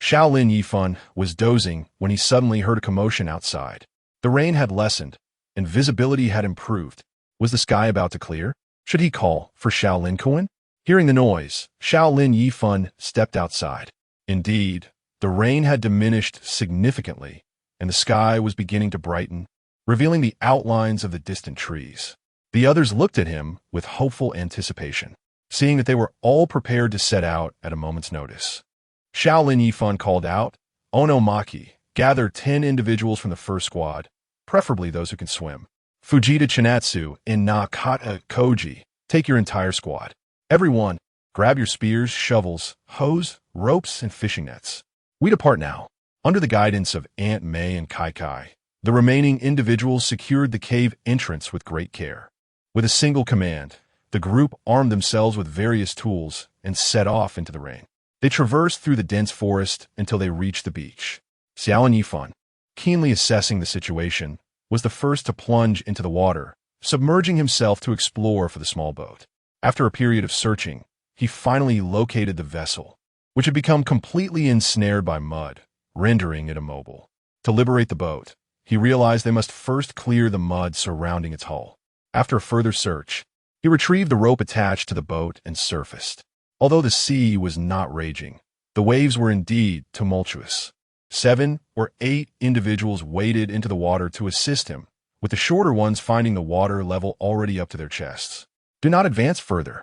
Xiao Lin Yifan was dozing when he suddenly heard a commotion outside. The rain had lessened, and visibility had improved. Was the sky about to clear? Should he call for Xiao Lin-kun? Hearing the noise, Xiao Lin Yifan stepped outside. Indeed, the rain had diminished significantly, and the sky was beginning to brighten, revealing the outlines of the distant trees. The others looked at him with hopeful anticipation, seeing that they were all prepared to set out at a moment's notice. Xiao Lin Yifan called out, Onomaki, gather 10 individuals from the first squad, preferably those who can swim. Fujita Chinatsu and Nakata Koji, take your entire squad. Everyone, grab your spears, shovels, hose, ropes, and fishing nets. We depart now. Under the guidance of Aunt May and Kai Kai, The remaining individuals secured the cave entrance with great care. With a single command, the group armed themselves with various tools and set off into the rain. They traversed through the dense forest until they reached the beach. Xiao Lin Yifan, keenly assessing the situation, was the first to plunge into the water, submerging himself to explore for the small boat. After a period of searching, he finally located the vessel, which had become completely ensnared by mud, rendering it immobile. To liberate the boat, he realized they must first clear the mud surrounding its hull. After further search, he retrieved the rope attached to the boat and surfaced. Although the sea was not raging, the waves were indeed tumultuous. 7 or 8 individuals waded into the water to assist him, with the shorter ones finding the water level already up to their chests. Do not advance further.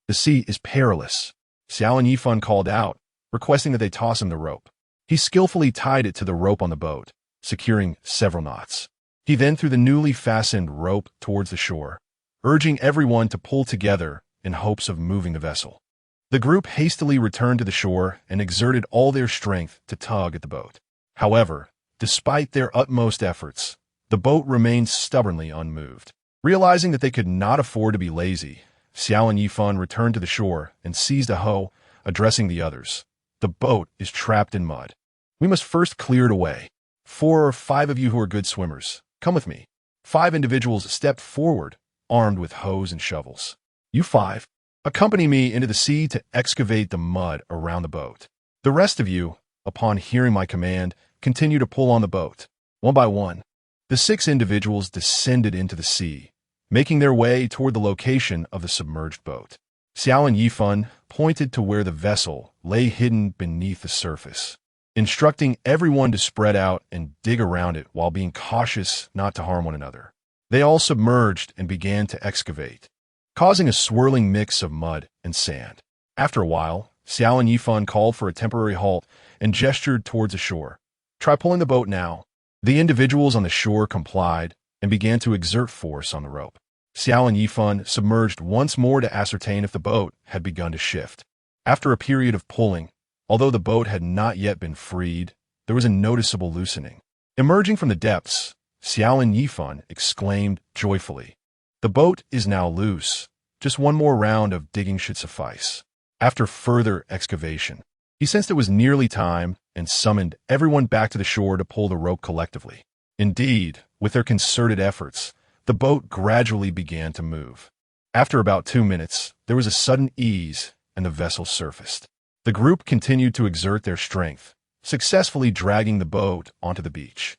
The sea is perilous, Xiao Lin Yifan called out, requesting that they toss him the rope. He skillfully tied it to the rope on the boat, securing several knots. He then threw the newly fastened rope towards the shore, urging everyone to pull together in hopes of moving the vessel. The group hastily returned to the shore and exerted all their strength to tug at the boat. However, despite their utmost efforts, the boat remained stubbornly unmoved. Realizing that they could not afford to be lazy, Xiao Lin Yifan returned to the shore and seized a hoe, addressing the others. The boat is trapped in mud. We must first clear it away. 4 or 5 of you who are good swimmers, come with me. 5 individuals stepped forward, armed with hoes and shovels. You 5, accompany me into the sea to excavate the mud around the boat. The rest of you, upon hearing my command, continue to pull on the boat. One by one, the 6 individuals descended into the sea, making their way toward the location of the submerged boat. Xiao Lin Yifan pointed to where the vessel lay hidden beneath the surface, instructing everyone to spread out and dig around it while being cautious not to harm one another. They all submerged and began to excavate, causing a swirling mix of mud and sand. After a while, Xiao Lin Yifan called for a temporary halt and gestured towards the shore. Try pulling the boat now. The individuals on the shore complied and began to exert force on the rope. Xiao Lin Yifan submerged once more to ascertain if the boat had begun to shift. After a period of pulling, although the boat had not yet been freed, there was a noticeable loosening. Emerging from the depths, Xiao Lin Yifan exclaimed joyfully, "The boat is now loose. Just one more round of digging should suffice." After further excavation, he sensed it was nearly time and summoned everyone back to the shore to pull the rope collectively. Indeed, with their concerted efforts, the boat gradually began to move. After about 2 minutes, there was a sudden ease and the vessel surfaced. The group continued to exert their strength, successfully dragging the boat onto the beach.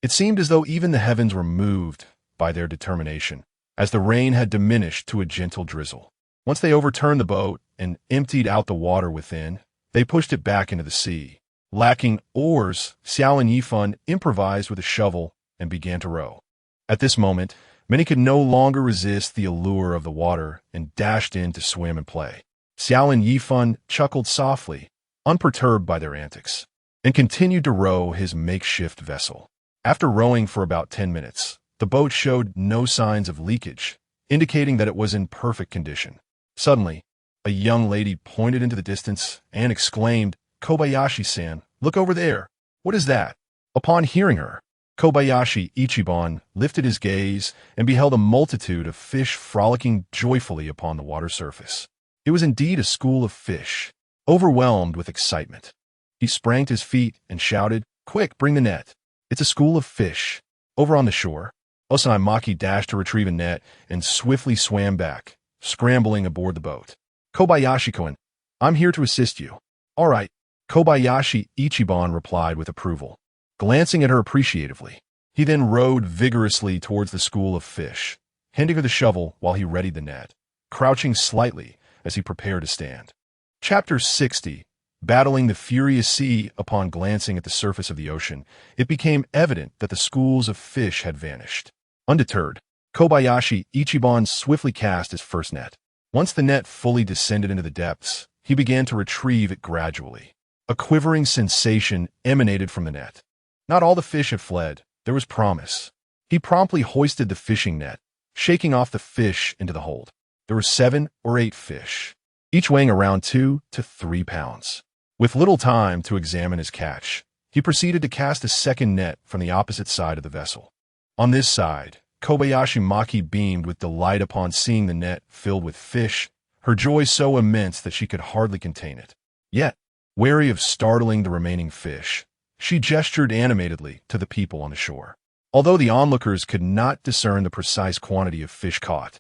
It seemed as though even the heavens were moved by their determination, as the rain had diminished to a gentle drizzle. Once they overturned the boat and emptied out the water within, they pushed it back into the sea. Lacking oars, Xiao Lin Yifan improvised with a shovel and began to row. At this moment, many could no longer resist the allure of the water and dashed in to swim and play. Xiao Lin Yifan chuckled softly, unperturbed by their antics, and continued to row his makeshift vessel. After rowing for about 10 minutes, the boat showed no signs of leakage, indicating that it was in perfect condition. Suddenly, a young lady pointed into the distance and exclaimed, "Kobayashi-san, look over there. What is that?" Upon hearing her, Kobayashi Ichiban lifted his gaze and beheld a multitude of fish frolicking joyfully upon the water surface. It was indeed a school of fish, overwhelmed with excitement. He sprang to his feet and shouted, "Quick, bring the net. It's a school of fish." Over on the shore, Osanai Maki dashed to retrieve a net and swiftly swam back, scrambling aboard the boat. "Kobayashi-kun, I'm here to assist you." "All right," Kobayashi Ichiban replied with approval, glancing at her appreciatively. He then rowed vigorously towards the school of fish, handing her the shovel while he readied the net, crouching slightly as he prepared to stand. Chapter 60. Battling the furious sea. Upon glancing at the surface of the ocean, it became evident that the schools of fish had vanished. Undeterred, Kobayashi Ichiban swiftly cast his first net. Once the net fully descended into the depths, he began to retrieve it gradually. A quivering sensation emanated from the net. Not all the fish had fled. There was promise. He promptly hoisted the fishing net, shaking off the fish into the hold. There were 7 or 8 fish, each weighing around 2 to 3 pounds. With little time to examine his catch, He proceeded to cast a second net from the opposite side of the vessel. On this side, Kobayashi Maki beamed with delight upon seeing the net filled with fish, her joy so immense that she could hardly contain it. Yet, wary of startling the remaining fish, she gestured animatedly to the people on the shore. Although the onlookers could not discern the precise quantity of fish caught,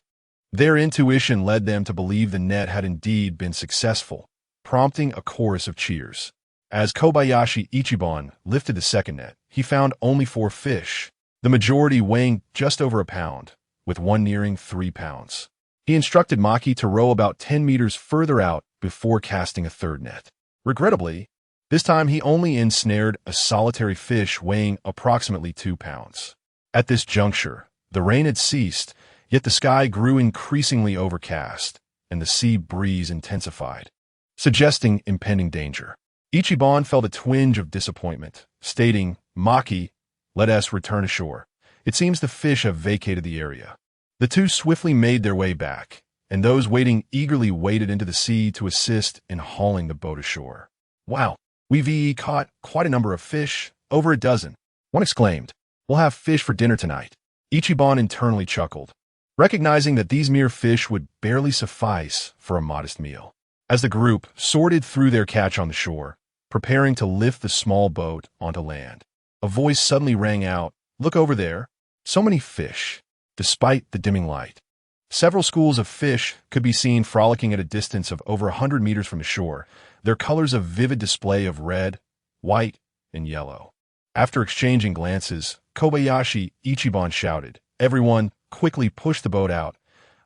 their intuition led them to believe the net had indeed been successful, prompting a chorus of cheers. As Kobayashi Ichiban lifted the second net, he found only 4 fish, the majority weighing just over a pound, with one nearing 3 pounds. He instructed Maki to row about 10 meters further out before casting a third net. Regrettably, this time he only ensnared a solitary fish weighing approximately 2 pounds. At this juncture, the rain had ceased, yet the sky grew increasingly overcast, and the sea breeze intensified, suggesting impending danger. Ichiban felt a twinge of disappointment, stating, "Maki, let us return ashore. It seems the fish have vacated the area." The two swiftly made their way back, and those waiting eagerly waded into the sea to assist in hauling the boat ashore. "Wow, we've caught quite a number of fish, over a dozen," one exclaimed. "We'll have fish for dinner tonight." Ichiban internally chuckled, recognizing that these mere fish would barely suffice for a modest meal. As the group sorted through their catch on the shore, preparing to lift the small boat onto land, a voice suddenly rang out, "Look over there, so many fish." Despite the dimming light, several schools of fish could be seen frolicking at a distance of over 100 meters from the shore, their colors a vivid display of red, white, and yellow. After exchanging glances, Kobayashi Ichiban shouted, "Everyone, quickly push the boat out.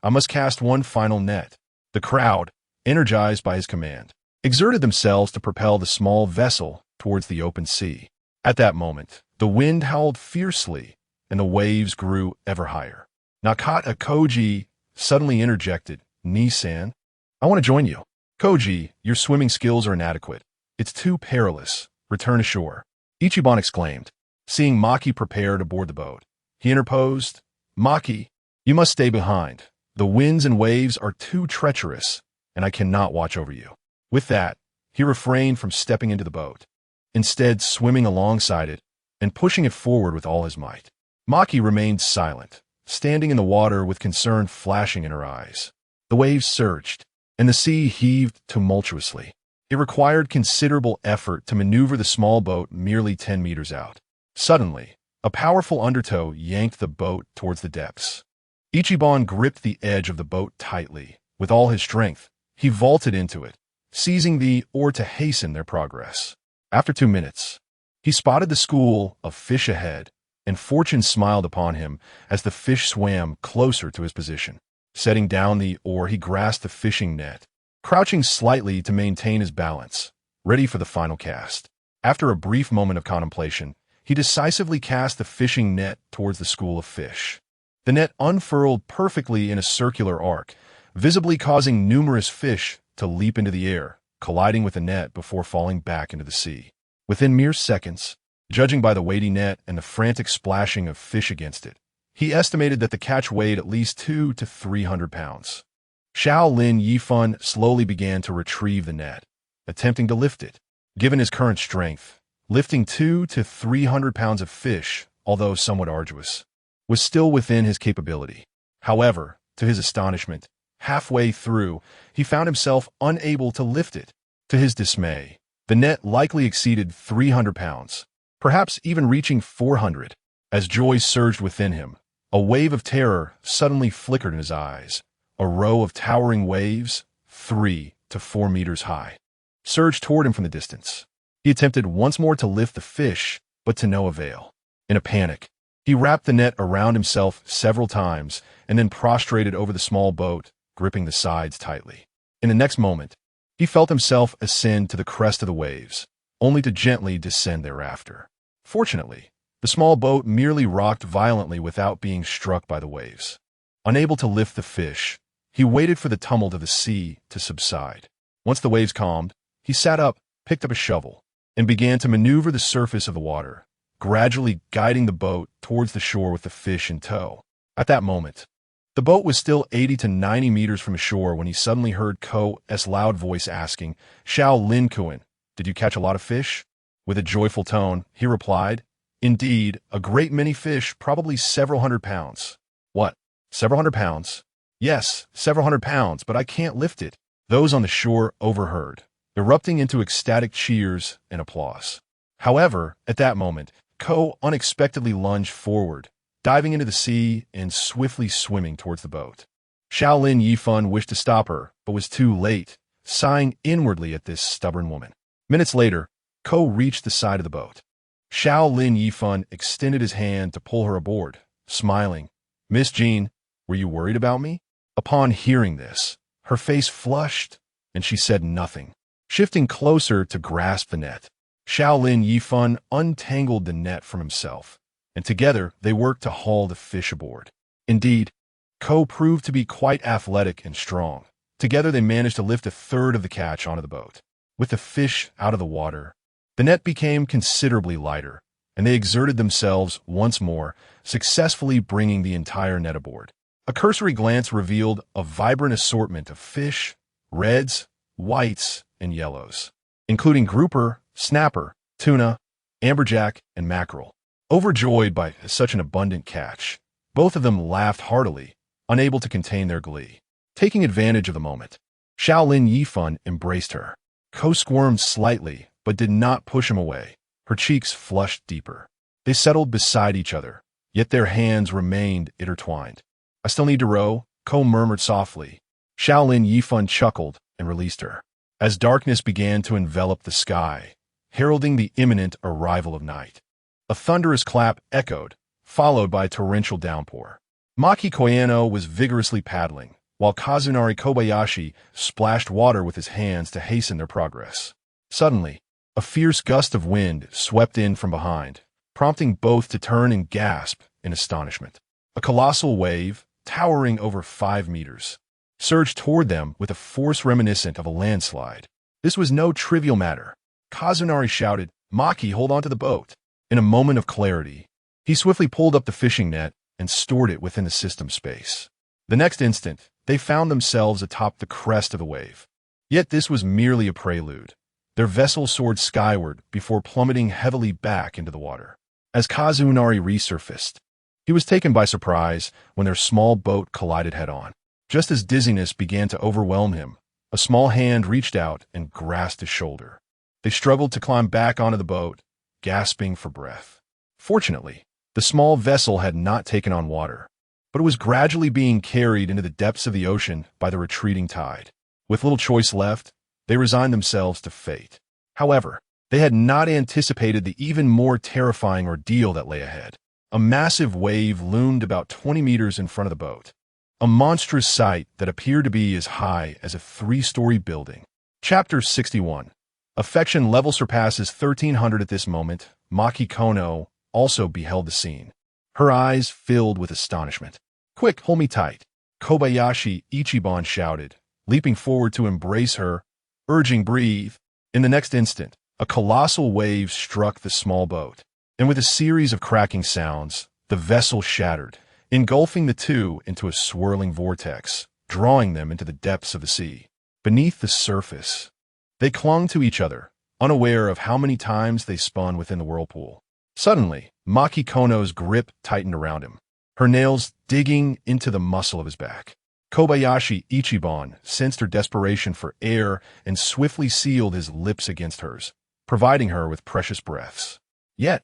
I must cast one final net." The crowd, energized by his command, exerted themselves to propel the small vessel towards the open sea. At that moment, the wind howled fiercely, and the waves grew ever higher. Nakata Koji suddenly interjected, "Ni-san, I want to join you." "Koji, your swimming skills are inadequate. It's too perilous. Return ashore," Ichiban exclaimed, seeing Maki prepare to board the boat. He interposed, "Maki, you must stay behind. The winds and waves are too treacherous, and I cannot watch over you." With that, he refrained from stepping into the boat, instead swimming alongside it and pushing it forward with all his might. Maki remained silent, standing in the water with concern flashing in her eyes. The waves surged, and the sea heaved tumultuously. It required considerable effort to maneuver the small boat merely 10 meters out. Suddenly, a powerful undertow yanked the boat towards the depths. Ichiban gripped the edge of the boat tightly. With all his strength, he vaulted into it, seizing the oar to hasten their progress. After 2 minutes, he spotted the school of fish ahead, and fortune smiled upon him as the fish swam closer to his position. Setting down the oar, he grasped the fishing net, crouching slightly to maintain his balance, ready for the final cast. After a brief moment of contemplation, he decisively cast the fishing net towards the school of fish. The net unfurled perfectly in a circular arc, visibly causing numerous fish to leap into the air, colliding with the net before falling back into the sea. Within mere seconds, judging by the weighty net and the frantic splashing of fish against it, he estimated that the catch weighed at least 200 to 300 pounds. Xiao Lin Yifan slowly began to retrieve the net, attempting to lift it. Given his current strength, lifting 200 to 300 pounds of fish, although somewhat arduous, was still within his capability. However, to his astonishment, halfway through, he found himself unable to lift it. To his dismay, the net likely exceeded 300 pounds, perhaps even reaching 400. As joy surged within him, a wave of terror suddenly flickered in his eyes. A row of towering waves, 3 to 4 meters high, surged toward him from the distance. He attempted once more to lift the fish, but to no avail. In a panic, he wrapped the net around himself several times and then prostrated over the small boat, gripping the sides tightly. In the next moment, he felt himself ascend to the crest of the waves, only to gently descend thereafter. Fortunately, the small boat merely rocked violently without being struck by the waves. Unable to lift the fish, he waited for the tumult of the sea to subside. Once the waves calmed, he sat up, picked up a shovel, and began to maneuver the surface of the water, gradually guiding the boat towards the shore with the fish in tow. At that moment, the boat was still 80 to 90 meters from shore when he suddenly heard Ko's loud voice asking, "Xiao Lin Yifan, did you catch a lot of fish?" With a joyful tone, he replied, "Indeed, a great many fish, probably several hundred pounds." "What? Several hundred pounds?" "Yes, several hundred pounds, but I can't lift it." Those on the shore overheard, erupting into ecstatic cheers and applause. However, at that moment, Ko unexpectedly lunged forward, diving into the sea and swiftly swimming towards the boat. Xiao Lin Yifan wished to stop her, but was too late, sighing inwardly at this stubborn woman. Minutes later, Ko reached the side of the boat. Xiao Lin Yifan extended his hand to pull her aboard, smiling. "Miss Jean, were you worried about me?" Upon hearing this, her face flushed, and she said nothing. Shifting closer to grasp the net, Xiao Lin Yifan untangled the net from himself, and together they worked to haul the fish aboard. Indeed, Ko proved to be quite athletic and strong. Together they managed to lift a third of the catch onto the boat. With the fish out of the water, the net became considerably lighter, and they exerted themselves once more, successfully bringing the entire net aboard. A cursory glance revealed a vibrant assortment of fish, reds, whites, and yellows, including grouper, snapper, tuna, amberjack, and mackerel. Overjoyed by such an abundant catch, both of them laughed heartily, unable to contain their glee. Taking advantage of the moment, Xiao Lin Yifan embraced her. Ko squirmed slightly, but did not push him away. Her cheeks flushed deeper. They settled beside each other, yet their hands remained intertwined. "I still need to row," Ko murmured softly. Xiao Lin Yifan chuckled and released her. As darkness began to envelop the sky, heralding the imminent arrival of night, a thunderous clap echoed, followed by a torrential downpour. Maki Koyano was vigorously paddling, while Kazunari Kobayashi splashed water with his hands to hasten their progress. Suddenly, a fierce gust of wind swept in from behind, prompting both to turn and gasp in astonishment. A colossal wave, towering over 5 meters, surged toward them with a force reminiscent of a landslide. This was no trivial matter. Kazunari shouted, "Maki, hold on to the boat." In a moment of clarity, he swiftly pulled up the fishing net and stored it within the system space. The next instant, they found themselves atop the crest of the wave. Yet this was merely a prelude. Their vessel soared skyward before plummeting heavily back into the water. As Kazunari resurfaced, he was taken by surprise when their small boat collided head-on. Just as dizziness began to overwhelm him, a small hand reached out and grasped his shoulder. They struggled to climb back onto the boat, gasping for breath. Fortunately, the small vessel had not taken on water, but it was gradually being carried into the depths of the ocean by the retreating tide. With little choice left, they resigned themselves to fate. However, they had not anticipated the even more terrifying ordeal that lay ahead. A massive wave loomed about 20 meters in front of the boat, a monstrous sight that appeared to be as high as a 3-story building. Chapter 61. Affection level surpasses 1300 at this moment. Maki Kono also beheld the scene, her eyes filled with astonishment. "Quick, hold me tight," Kobayashi Ichiban shouted, leaping forward to embrace her, urging breathe. In the next instant, a colossal wave struck the small boat, and with a series of cracking sounds, the vessel shattered, engulfing the two into a swirling vortex, drawing them into the depths of the sea. Beneath the surface, they clung to each other, unaware of how many times they spun within the whirlpool. Suddenly, Maki Kono's grip tightened around him, her nails digging into the muscle of his back. Kobayashi Ichiban sensed her desperation for air and swiftly sealed his lips against hers, providing her with precious breaths. Yet,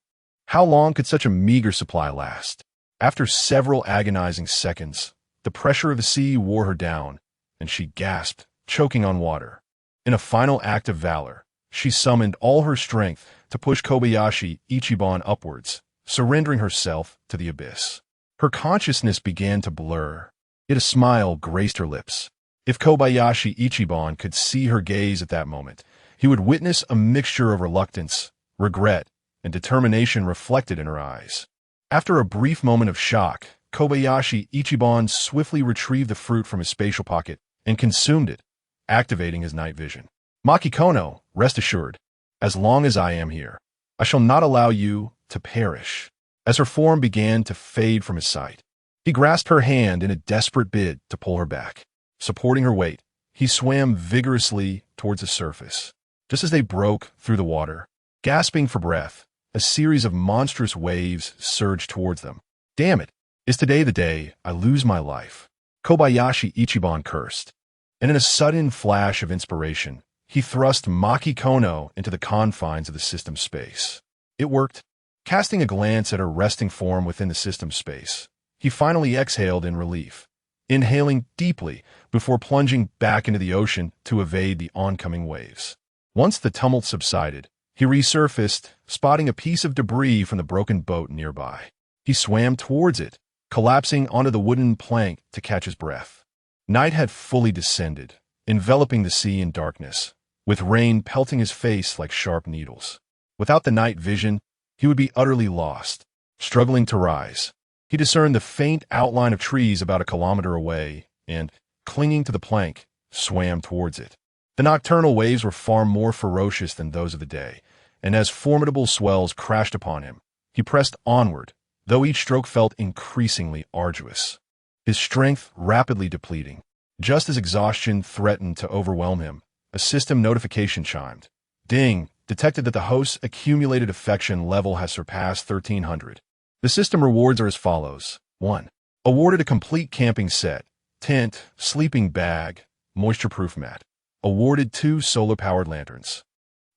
how long could such a meager supply last? After several agonizing seconds, the pressure of the sea wore her down, and she gasped, choking on water. In a final act of valor, she summoned all her strength to push Kobayashi Ichiban upwards, surrendering herself to the abyss. Her consciousness began to blur, yet a smile graced her lips. If Kobayashi Ichiban could see her gaze at that moment, he would witness a mixture of reluctance, regret, and determination reflected in her eyes. After a brief moment of shock, Kobayashi Ichiban swiftly retrieved the fruit from his spatial pocket and consumed it, activating his night vision. "Maki Kono, rest assured, as long as I am here, I shall not allow you to perish." As her form began to fade from his sight, he grasped her hand in a desperate bid to pull her back. Supporting her weight, he swam vigorously towards the surface. Just as they broke through the water, Gasping for breath, a series of monstrous waves surged towards them. Damn it! Is today the day I lose my life? Kobayashi Ichiban cursed. And in a sudden flash of inspiration, he thrust Maki Kono into the confines of the system space. It worked. Casting a glance at her resting form within the system space, he finally exhaled in relief, inhaling deeply before plunging back into the ocean to evade the oncoming waves. Once the tumult subsided, he resurfaced, spotting a piece of debris from the broken boat nearby. He swam towards it, collapsing onto the wooden plank to catch his breath. Night had fully descended, enveloping the sea in darkness, with rain pelting his face like sharp needles. Without the night vision, he would be utterly lost. Struggling to rise, he discerned the faint outline of trees about a kilometer away and, clinging to the plank, swam towards it. The nocturnal waves were far more ferocious than those of the day, and as formidable swells crashed upon him, he pressed onward, though each stroke felt increasingly arduous. His strength rapidly depleting. Just as exhaustion threatened to overwhelm him, a system notification chimed. Ding! Detected that the host's accumulated affection level has surpassed 1,300. The system rewards are as follows. 1. Awarded a complete camping set, tent, sleeping bag, moisture-proof mat. Awarded 2 solar-powered lanterns.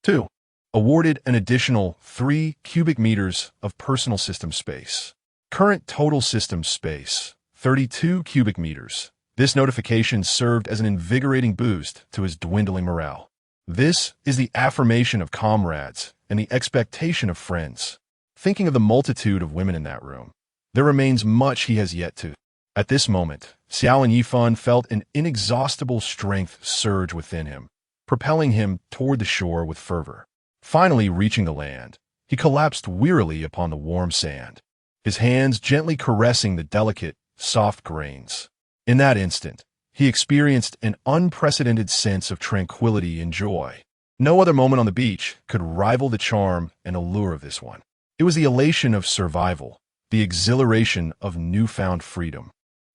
2. Awarded an additional 3 cubic meters of personal system space. Current total system space, 32 cubic meters. This notification served as an invigorating boost to his dwindling morale. This is the affirmation of comrades and the expectation of friends. Thinking of the multitude of women in that room, there remains much he has yet to. At this moment, Xiao Lin Yifan felt an inexhaustible strength surge within him, propelling him toward the shore with fervor. Finally reaching the land, he collapsed wearily upon the warm sand, his hands gently caressing the delicate, soft grains. In that instant, he experienced an unprecedented sense of tranquility and joy. No other moment on the beach could rival the charm and allure of this one. It was the elation of survival, the exhilaration of newfound freedom.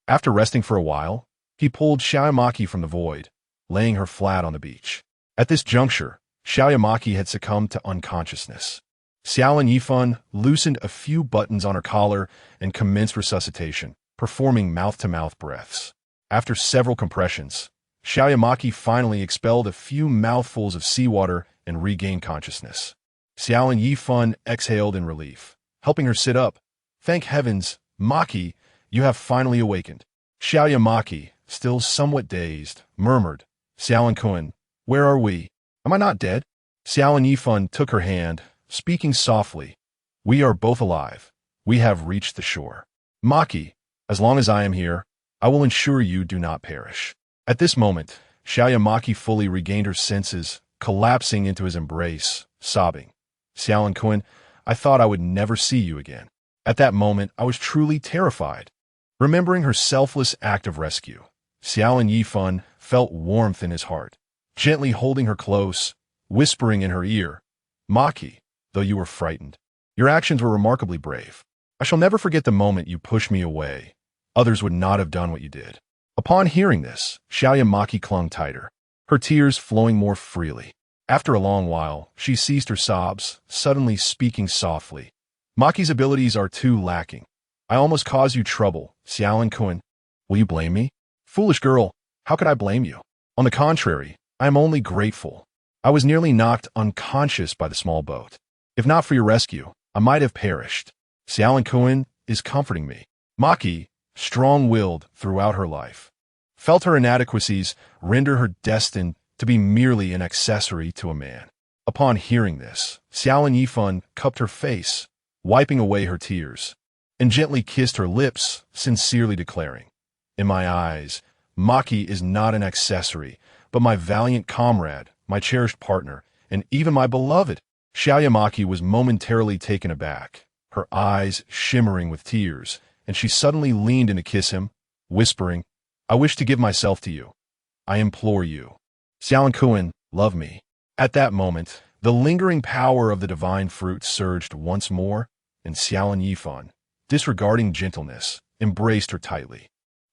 After resting for a while, he pulled Xiaomaki from the void, laying her flat on the beach. At this juncture, Xiaomaki had succumbed to unconsciousness. Xiao Lin Yifan loosened a few buttons on her collar and commenced resuscitation, performing mouth-to-mouth breaths. After several compressions, Xiaomaki finally expelled a few mouthfuls of seawater and regained consciousness. Xiao Lin Yifan exhaled in relief, helping her sit up. Thank heavens, Maki, you have finally awakened. Xiaomaki, still somewhat dazed, murmured, Xiao Lin-kun, where are we? Am I not dead? Xiao Lin Yifan took her hand, speaking softly. We are both alive. We have reached the shore. Maki, as long as I am here, I will ensure you do not perish. At this moment, Xiaomaki fully regained her senses, collapsing into his embrace, sobbing. Xiao Lin-kun, I thought I would never see you again. At that moment, I was truly terrified. Remembering her selfless act of rescue, Xiao Lin Yifan felt warmth in his heart, gently holding her close, whispering in her ear, Maki, though you were frightened, your actions were remarkably brave. I shall never forget the moment you pushed me away. Others would not have done what you did. Upon hearing this, Xiaomaki clung tighter, her tears flowing more freely. After a long while, she ceased her sobs, suddenly speaking softly. Maki's abilities are too lacking. I almost caused you trouble, Xiao Lin-kun. Will you blame me? Foolish girl, how could I blame you? On the contrary, I am only grateful. I was nearly knocked unconscious by the small boat. If not for your rescue, I might have perished. Xiao Lin-kun is comforting me. Maki, strong-willed throughout her life, felt her inadequacies render her destined to be merely an accessory to a man. Upon hearing this, Xiao Lin Yifan cupped her face, wiping away her tears, and gently kissed her lips, sincerely declaring, In my eyes, Maki is not an accessory, but my valiant comrade, my cherished partner, and even my beloved. Xiaomaki was momentarily taken aback, her eyes shimmering with tears, and she suddenly leaned in to kiss him, whispering, I wish to give myself to you. I implore you. Xiao Lin-kun, love me. At that moment, the lingering power of the divine fruit surged once more, and Xiao Lin Yifan, disregarding gentleness, embraced her tightly.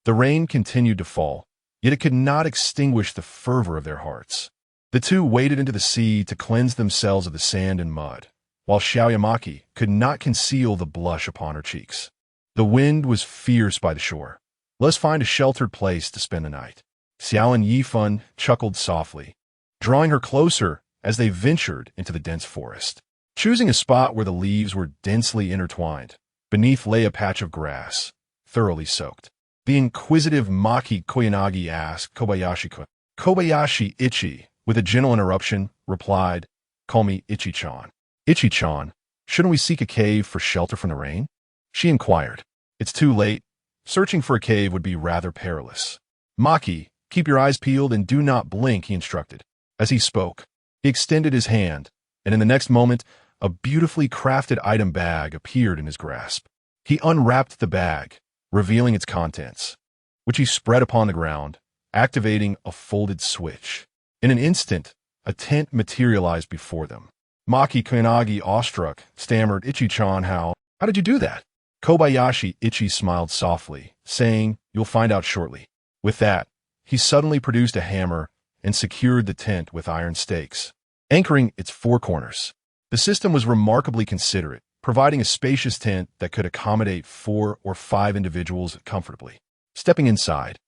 The rain continued to fall, yet it could not extinguish the fervor of their hearts. The two waded into the sea to cleanse themselves of the sand and mud, while Xiao could not conceal the blush upon her cheeks. The wind was fierce by the shore. Let's find a sheltered place to spend the night. Xiao Lin Yifan chuckled softly, drawing her closer as they ventured into the dense forest. Choosing a spot where the leaves were densely intertwined, beneath lay a patch of grass, thoroughly soaked. The inquisitive Maki Koyanagi asked Kobayashi-kun. Kobayashi Ichi, with a gentle interruption, replied, "Call me Ichi-chan." "Ichi-chan, shouldn't we seek a cave for shelter from the rain?" she inquired. "It's too late. Searching for a cave would be rather perilous." "Maki, keep your eyes peeled and do not blink," he instructed. As he spoke, he extended his hand, and in the next moment, a beautifully crafted item bag appeared in his grasp. He unwrapped the bag, revealing its contents, which he spread upon the ground, activating a folded switch. In an instant, a tent materialized before them. Maki Koyanagi, awestruck, stammered, "Ichi-chan, how did you do that?" Kobayashi Ichi smiled softly, saying, "You'll find out shortly." With that, he suddenly produced a hammer and secured the tent with iron stakes, anchoring its four corners. The system was remarkably considerate, providing a spacious tent that could accommodate 4 or 5 individuals comfortably. Stepping inside,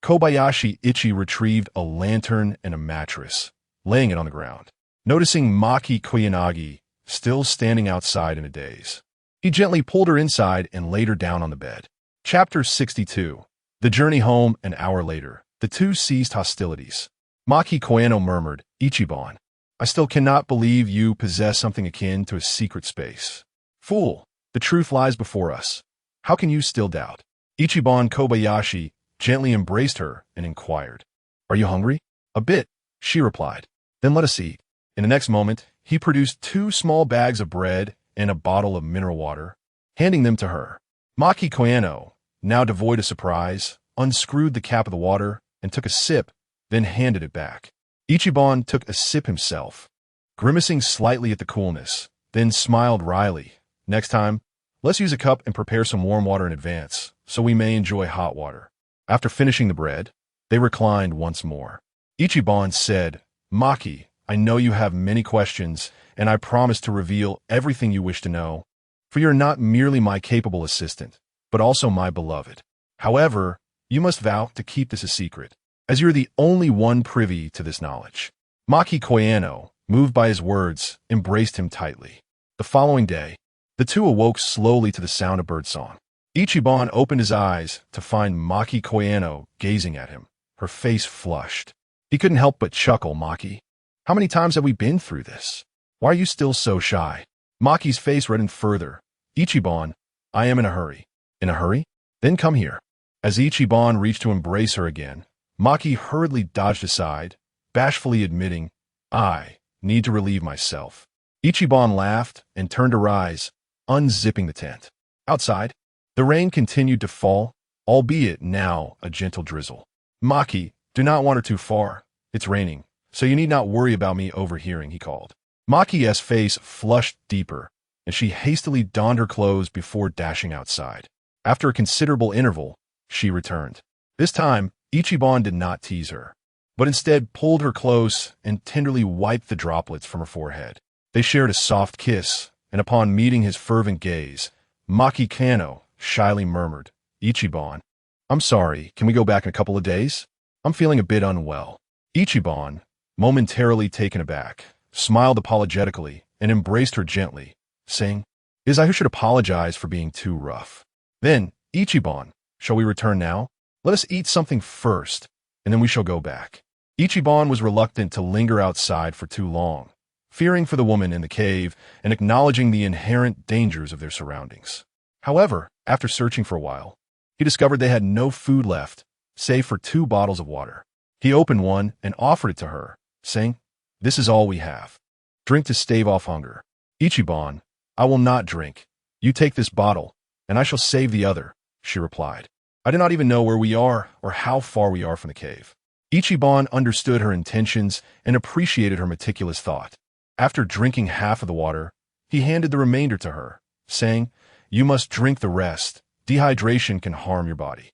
Kobayashi Ichi retrieved a lantern and a mattress, laying it on the ground. Noticing Maki Koyanagi still standing outside in a daze, he gently pulled her inside and laid her down on the bed. Chapter 62. The journey home. An hour later, the two ceased hostilities. Maki Koyano murmured, "Ichiban, I still cannot believe you possess something akin to a secret space. Fool, the truth lies before us. How can you still doubt?" Ichiban Kobayashi gently embraced her and inquired, "Are you hungry?" "A bit," she replied. "Then let us eat." In the next moment, he produced 2 small bags of bread and a bottle of mineral water, handing them to her. Maki Koyano, now devoid of surprise, unscrewed the cap of the water and took a sip, then handed it back. Ichiban took a sip himself, grimacing slightly at the coolness, then smiled wryly. "Next time, let's use a cup and prepare some warm water in advance, so we may enjoy hot water." After finishing the bread, they reclined once more. Ichiban said, "Maki, I know you have many questions, and I promise to reveal everything you wish to know, for you're not merely my capable assistant, but also my beloved. However, you must vow to keep this a secret, as you're the only one privy to this knowledge." Maki Koyano, moved by his words, embraced him tightly. The following day, the two awoke slowly to the sound of birdsong. Ichiban opened his eyes to find Maki Koyano gazing at him, her face flushed. He couldn't help but chuckle. "Maki, how many times have we been through this? Why are you still so shy?" Maki's face reddened further. "Ichiban, I am in a hurry." "In a hurry? Then come here." As Ichiban reached to embrace her again, Maki hurriedly dodged aside, bashfully admitting, "I need to relieve myself." Ichiban laughed and turned to rise, unzipping the tent. Outside, the rain continued to fall, albeit now a gentle drizzle. "Maki, do not wander too far. It's raining, so you need not worry about me overhearing," he called. Maki's face flushed deeper, and she hastily donned her clothes before dashing outside. After a considerable interval, she returned. This time, Ichiban did not tease her, but instead pulled her close and tenderly wiped the droplets from her forehead. They shared a soft kiss, and upon meeting his fervent gaze, Maki Kano shyly murmured, "Ichiban, I'm sorry, can we go back in a couple of days? I'm feeling a bit unwell." Ichiban, momentarily taken aback, smiled apologetically and embraced her gently, saying, "It is I who should apologize for being too rough." Then, "Ichiban, shall we return now? Let us eat something first, and then we shall go back." Ichiban was reluctant to linger outside for too long, fearing for the woman in the cave and acknowledging the inherent dangers of their surroundings. However, after searching for a while, he discovered they had no food left, save for 2 bottles of water. He opened one and offered it to her, saying, "This is all we have. Drink to stave off hunger." "Ichiban, I will not drink. You take this bottle, and I shall save the other," she replied. "I do not even know where we are or how far we are from the cave." Ichiban understood her intentions and appreciated her meticulous thought. After drinking half of the water, he handed the remainder to her, saying, "You must drink the rest. Dehydration can harm your body."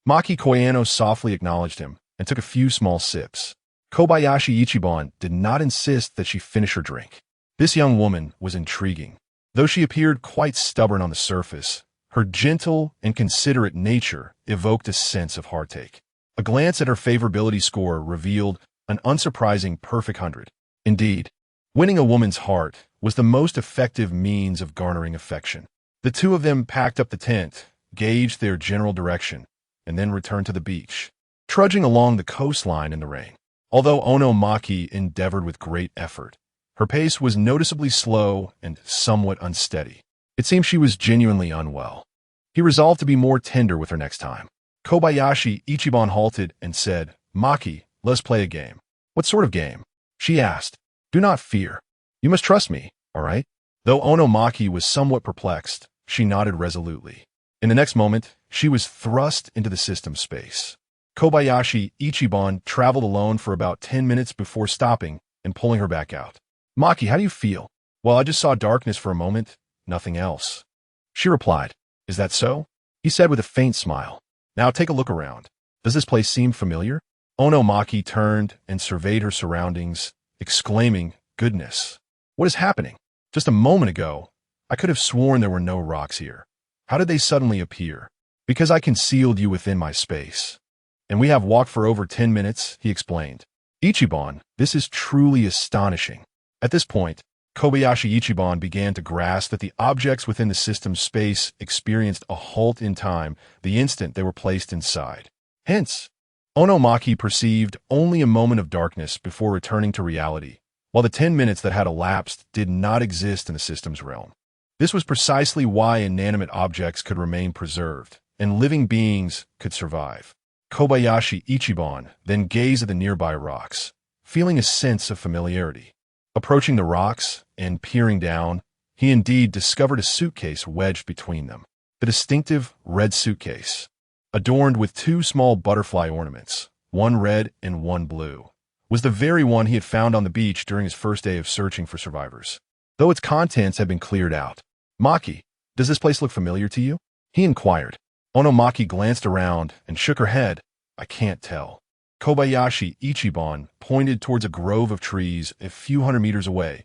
Maki Koyano softly acknowledged him and took a few small sips. Kobayashi Ichiban did not insist that she finish her drink. This young woman was intriguing. Though she appeared quite stubborn on the surface, her gentle and considerate nature evoked a sense of heartache. A glance at her favorability score revealed an unsurprising perfect 100. Indeed, winning a woman's heart was the most effective means of garnering affection. The two of them packed up the tent, gauged their general direction, and then returned to the beach, trudging along the coastline in the rain. Although Onomaki endeavored with great effort, her pace was noticeably slow and somewhat unsteady. It seemed she was genuinely unwell. He resolved to be more tender with her next time. Kobayashi Ichiban halted and said, "Maki, let's play a game." "What sort of game?" she asked. "Do not fear. You must trust me, all right?" Though Onomaki was somewhat perplexed, she nodded resolutely. In the next moment, she was thrust into the system space. Kobayashi Ichiban traveled alone for about 10 minutes before stopping and pulling her back out. "Maki, how do you feel?" "Well, I just saw darkness for a moment, nothing else," she replied. "Is that so?" he said with a faint smile. "Now take a look around. Does this place seem familiar?" Onomaki turned and surveyed her surroundings, exclaiming, "Goodness, what is happening? Just a moment ago, I could have sworn there were no rocks here. How did they suddenly appear?" "Because I concealed you within my space. And we have walked for over 10 minutes, he explained. "Ichiban, this is truly astonishing." At this point, Kobayashi Ichiban began to grasp that the objects within the system's space experienced a halt in time the instant they were placed inside. Hence, Onomaki perceived only a moment of darkness before returning to reality, while the 10 minutes that had elapsed did not exist in the system's realm. This was precisely why inanimate objects could remain preserved, and living beings could survive. Kobayashi Ichiban then gazed at the nearby rocks, feeling a sense of familiarity. Approaching the rocks and peering down, he indeed discovered a suitcase wedged between them. The distinctive red suitcase, adorned with two small butterfly ornaments, one red and one blue, was the very one he had found on the beach during his first day of searching for survivors. Though its contents had been cleared out. "Maki, does this place look familiar to you?" he inquired. Onomaki glanced around and shook her head. "I can't tell." Kobayashi Ichiban pointed towards a grove of trees a few hundred meters away.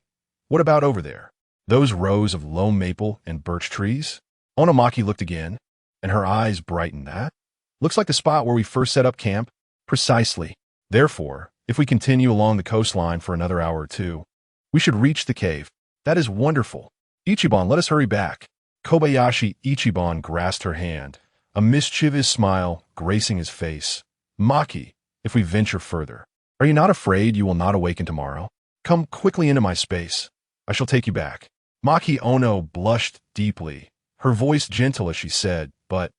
"What about over there? Those rows of low maple and birch trees?" Onomaki looked again, and her eyes brightened. "That looks like the spot where we first set up camp." "Precisely. Therefore, if we continue along the coastline for another hour or two, we should reach the cave." "That is wonderful. Ichiban, let us hurry back." Kobayashi Ichiban grasped her hand, a mischievous smile gracing his face. "Maki, if we venture further, are you not afraid you will not awaken tomorrow? Come quickly into my space. I shall take you back." Maki Ono blushed deeply, her voice gentle as she said, "But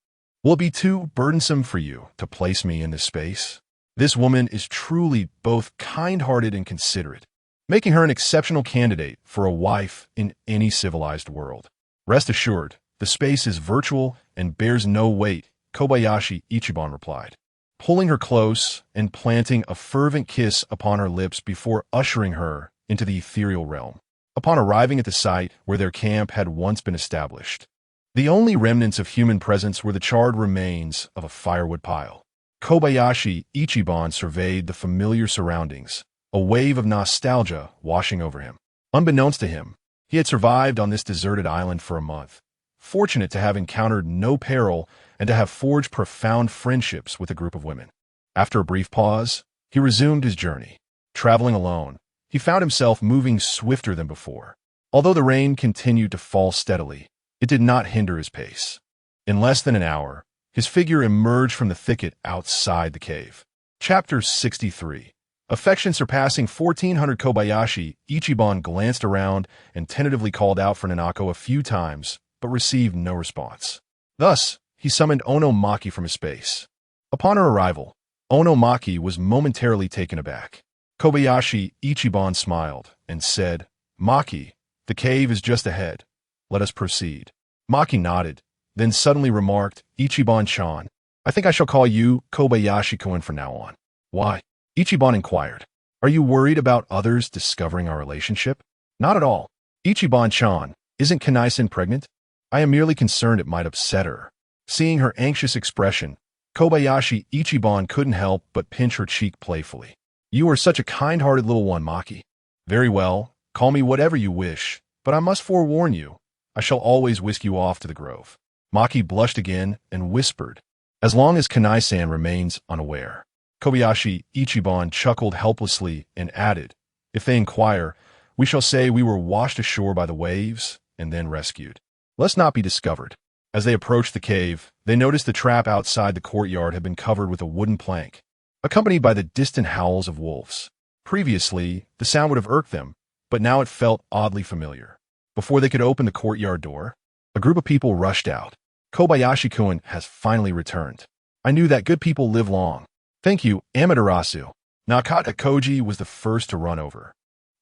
will it be too burdensome for you to place me in this space?" This woman is truly both kind-hearted and considerate, making her an exceptional candidate for a wife in any civilized world. "Rest assured, the space is virtual and bears no weight," Kobayashi Ichiban replied, pulling her close and planting a fervent kiss upon her lips before ushering her into the ethereal realm. Upon arriving at the site where their camp had once been established, the only remnants of human presence were the charred remains of a firewood pile. Kobayashi Ichiban surveyed the familiar surroundings, a wave of nostalgia washing over him. Unbeknownst to him, he had survived on this deserted island for a month, fortunate to have encountered no peril and to have forged profound friendships with a group of women. After a brief pause, he resumed his journey. Traveling alone, he found himself moving swifter than before. Although the rain continued to fall steadily, it did not hinder his pace. In less than an hour, his figure emerged from the thicket outside the cave. Chapter 63. Affection surpassing 1400. Kobayashi Ichiban glanced around and tentatively called out for Nanako a few times, but received no response. Thus, he summoned Onomaki from his space. Upon her arrival, Onomaki was momentarily taken aback. Kobayashi Ichiban smiled and said, "Maki, the cave is just ahead. Let us proceed." Maki nodded, then suddenly remarked, "Ichiban-chan, I think I shall call you Kobayashi-kun from now on." "Why?" Ichiban inquired. "Are you worried about others discovering our relationship?" "Not at all. Ichiban-chan, isn't Kanai-san pregnant? I am merely concerned it might upset her." Seeing her anxious expression, Kobayashi Ichiban couldn't help but pinch her cheek playfully. You are such a kind-hearted little one, Maki. Very well, call me whatever you wish, but I must forewarn you, I shall always whisk you off to the grove. Maki blushed again and whispered, as long as Kanai-san remains unaware. Kobayashi Ichiban chuckled helplessly and added, if they inquire, we shall say we were washed ashore by the waves and then rescued. Let's not be discovered. As they approached the cave, they noticed the trap outside the courtyard had been covered with a wooden plank, accompanied by the distant howls of wolves. Previously, the sound would have irked them, but now it felt oddly familiar. Before they could open the courtyard door, a group of people rushed out. Kobayashi-kun has finally returned. I knew that good people live long. Thank you, Amaterasu. Nakata Koji was the first to run over,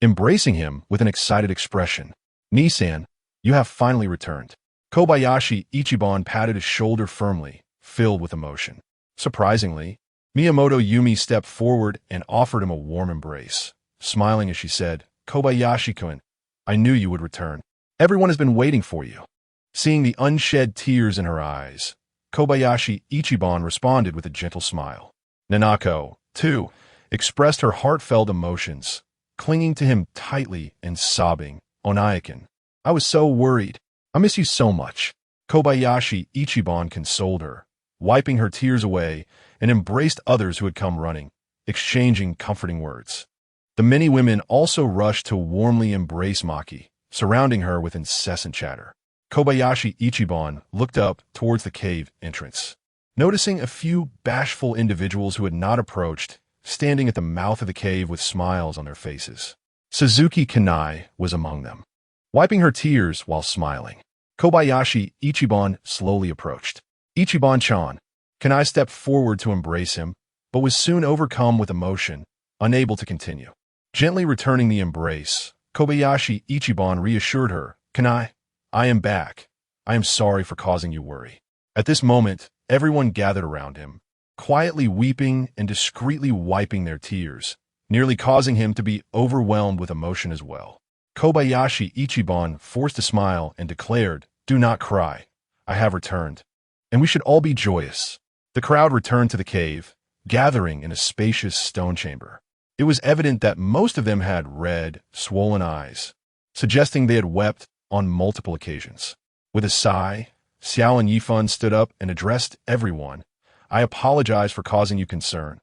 embracing him with an excited expression. Nisan, you have finally returned. Kobayashi Ichiban patted his shoulder firmly, filled with emotion. Surprisingly, Miyamoto Yumi stepped forward and offered him a warm embrace, smiling as she said, Kobayashi-kun, I knew you would return. Everyone has been waiting for you. Seeing the unshed tears in her eyes, Kobayashi Ichiban responded with a gentle smile. Nanako, too, expressed her heartfelt emotions, clinging to him tightly and sobbing, Onaikin, I was so worried. I miss you so much. Kobayashi Ichiban consoled her, wiping her tears away, and embraced others who had come running, exchanging comforting words. The many women also rushed to warmly embrace Maki, surrounding her with incessant chatter. Kobayashi Ichiban looked up towards the cave entrance, noticing a few bashful individuals who had not approached, standing at the mouth of the cave with smiles on their faces. Suzuki Kanai was among them. Wiping her tears while smiling, Kobayashi Ichiban slowly approached. Ichiban-chan. Kanai stepped forward to embrace him, but was soon overcome with emotion, unable to continue. Gently returning the embrace, Kobayashi Ichiban reassured her, Kanai, I am back. I am sorry for causing you worry. At this moment, everyone gathered around him, quietly weeping and discreetly wiping their tears, nearly causing him to be overwhelmed with emotion as well. Kobayashi Ichiban forced a smile and declared, Do not cry. I have returned. And we should all be joyous. The crowd returned to the cave, gathering in a spacious stone chamber. It was evident that most of them had red, swollen eyes, suggesting they had wept on multiple occasions. With a sigh, Xiao Lin Yifan stood up and addressed everyone. I apologize for causing you concern.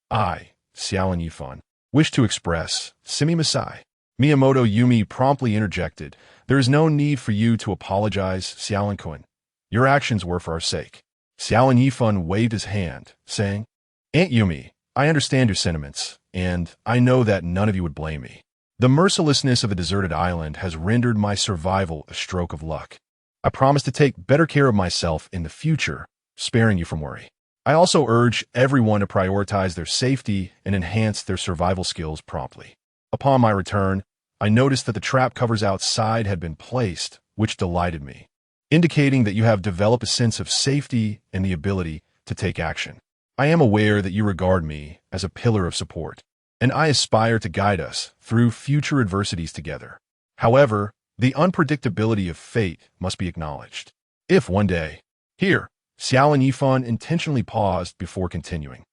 I, Xiao Lin Yifan, wish to express Simi-masai. Miyamoto Yumi promptly interjected, There is no need for you to apologize, Xiao Lin-kun. Your actions were for our sake. Xiao Lin Yifan waved his hand, saying, Aunt Yumi, I understand your sentiments, and I know that none of you would blame me. The mercilessness of a deserted island has rendered my survival a stroke of luck. I promise to take better care of myself in the future, sparing you from worry. I also urge everyone to prioritize their safety and enhance their survival skills promptly. Upon my return, I noticed that the trap covers outside had been placed, which delighted me, indicating that you have developed a sense of safety and the ability to take action. I am aware that you regard me as a pillar of support, and I aspire to guide us through future adversities together. However, the unpredictability of fate must be acknowledged. If one day, here, Xiao Lin Yifan intentionally paused before continuing.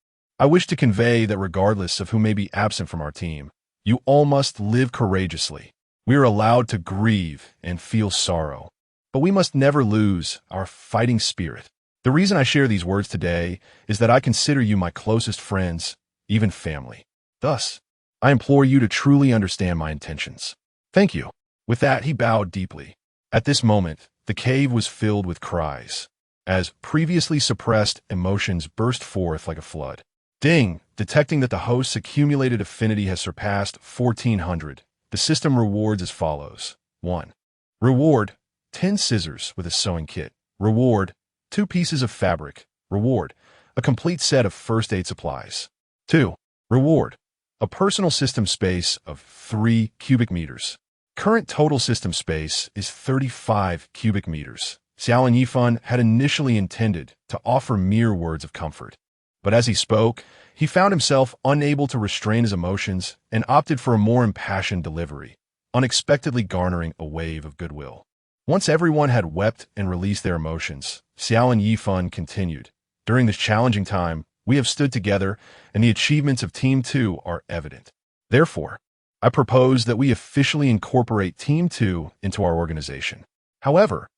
I wish to convey that regardless of who may be absent from our team, you all must live courageously. We are allowed to grieve and feel sorrow, but we must never lose our fighting spirit. The reason I share these words today is that I consider you my closest friends, even family. Thus, I implore you to truly understand my intentions. Thank you. With that, he bowed deeply. At this moment, the cave was filled with cries, as previously suppressed emotions burst forth like a flood. Ding! Detecting that the host's accumulated affinity has surpassed 1,400, the system rewards as follows. 1. Reward, 10 scissors with a sewing kit. Reward, 2 pieces of fabric. Reward, a complete set of first aid supplies. 2. Reward, a personal system space of 3 cubic meters. Current total system space is 35 cubic meters. Xiao Lin Yifan had initially intended to offer mere words of comfort, but as he spoke, he found himself unable to restrain his emotions and opted for a more impassioned delivery, unexpectedly garnering a wave of goodwill. Once everyone had wept and released their emotions, Xiao Lin Yifan continued, During this challenging time, We have stood together, and the achievements of Team 2 are evident. Therefore, I propose that we officially incorporate Team 2 into our organization. However,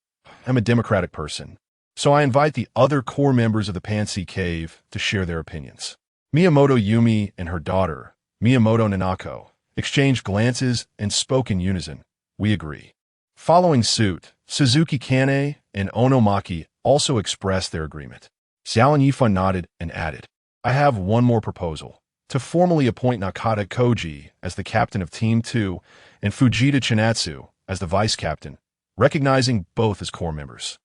I'm a democratic person, so I invite the other core members of the Pansy Cave to share their opinions. Miyamoto Yumi and her daughter, Miyamoto Nanako, exchanged glances and spoke in unison. We agree. Following suit, Suzuki Kane and Onomaki also expressed their agreement. Xiao Lin Yifan nodded and added, I have one more proposal, to formally appoint Nakata Koji as the captain of Team 2 and Fujita Chinatsu as the vice captain, recognizing both as core members.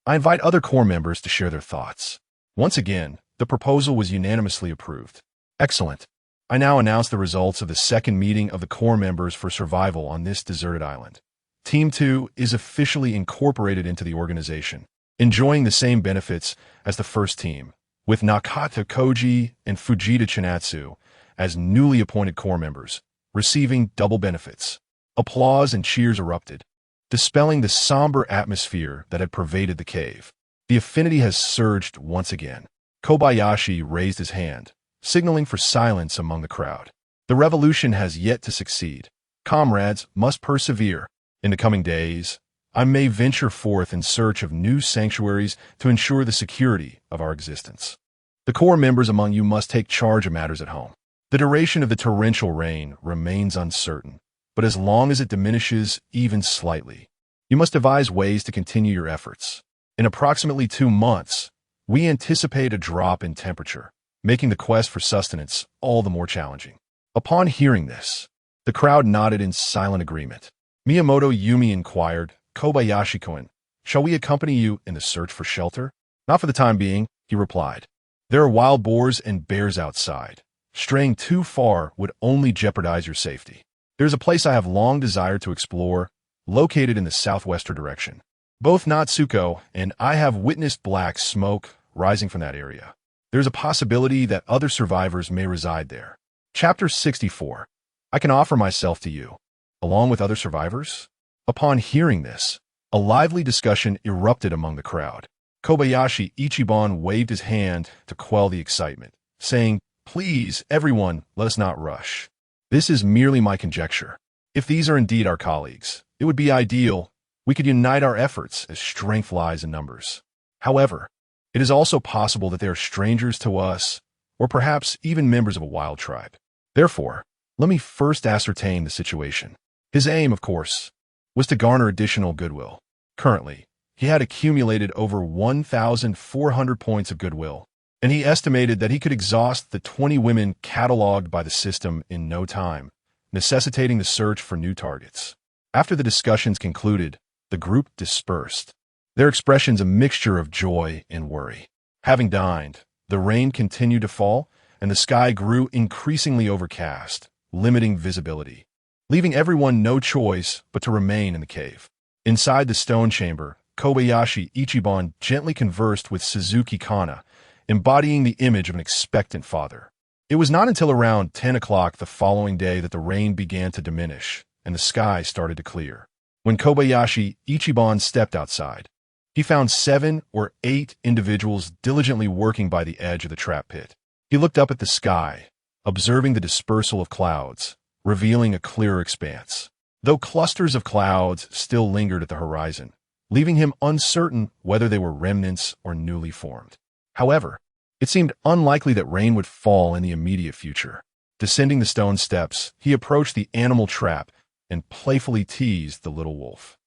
I invite other core members to share their thoughts. Once again, the proposal was unanimously approved. Excellent. I now announce the results of the second meeting of the core members for survival on this deserted island. Team 2 is officially incorporated into the organization, enjoying the same benefits as the first team, with Nakata Koji and Fujita Chinatsu as newly appointed core members, receiving double benefits. Applause and cheers erupted, dispelling the somber atmosphere that had pervaded the cave. The affinity has surged once again. Kobayashi raised his hand, signaling for silence among the crowd. The revolution has yet to succeed. Comrades must persevere. In the coming days, I may venture forth in search of new sanctuaries to ensure the security of our existence. The core members among you must take charge of matters at home. The duration of the torrential rain remains uncertain, but as long as it diminishes even slightly, you must devise ways to continue your efforts. In approximately 2 months, we anticipate a drop in temperature, making the quest for sustenance all the more challenging. Upon hearing this, the crowd nodded in silent agreement. Miyamoto Yumi inquired, Kobayashi-kun, shall we accompany you in the search for shelter? Not for the time being, he replied. There are wild boars and bears outside. Straying too far would only jeopardize your safety. There's a place I have long desired to explore, located in the southwestern direction. Both Natsuko and I have witnessed black smoke rising from that area. There's a possibility that other survivors may reside there. Chapter 64. I can offer myself to you, along with other survivors? Upon hearing this, a lively discussion erupted among the crowd. Kobayashi Ichiban waved his hand to quell the excitement, saying, Please, everyone, let us not rush. This is merely my conjecture. If these are indeed our colleagues, it would be ideal. We could unite our efforts as strength lies in numbers. However, it is also possible that they are strangers to us, or perhaps even members of a wild tribe. Therefore, let me first ascertain the situation. His aim, of course, was to garner additional goodwill. Currently, he had accumulated over 1,400 points of goodwill, and he estimated that he could exhaust the 20 women cataloged by the system in no time, necessitating the search for new targets. After the discussions concluded, the group dispersed, their expressions a mixture of joy and worry. Having dined, the rain continued to fall, and the sky grew increasingly overcast, limiting visibility, leaving everyone no choice but to remain in the cave. Inside the stone chamber, Kobayashi Ichiban gently conversed with Suzuki Kana, embodying the image of an expectant father. It was not until around 10 o'clock the following day that the rain began to diminish and the sky started to clear. When Kobayashi Ichiban stepped outside, he found 7 or 8 individuals diligently working by the edge of the trap pit. He looked up at the sky, observing the dispersal of clouds, revealing a clearer expanse, though clusters of clouds still lingered at the horizon, leaving him uncertain whether they were remnants or newly formed. However, it seemed unlikely that rain would fall in the immediate future. Descending the stone steps, he approached the animal trap and playfully teased the little wolf.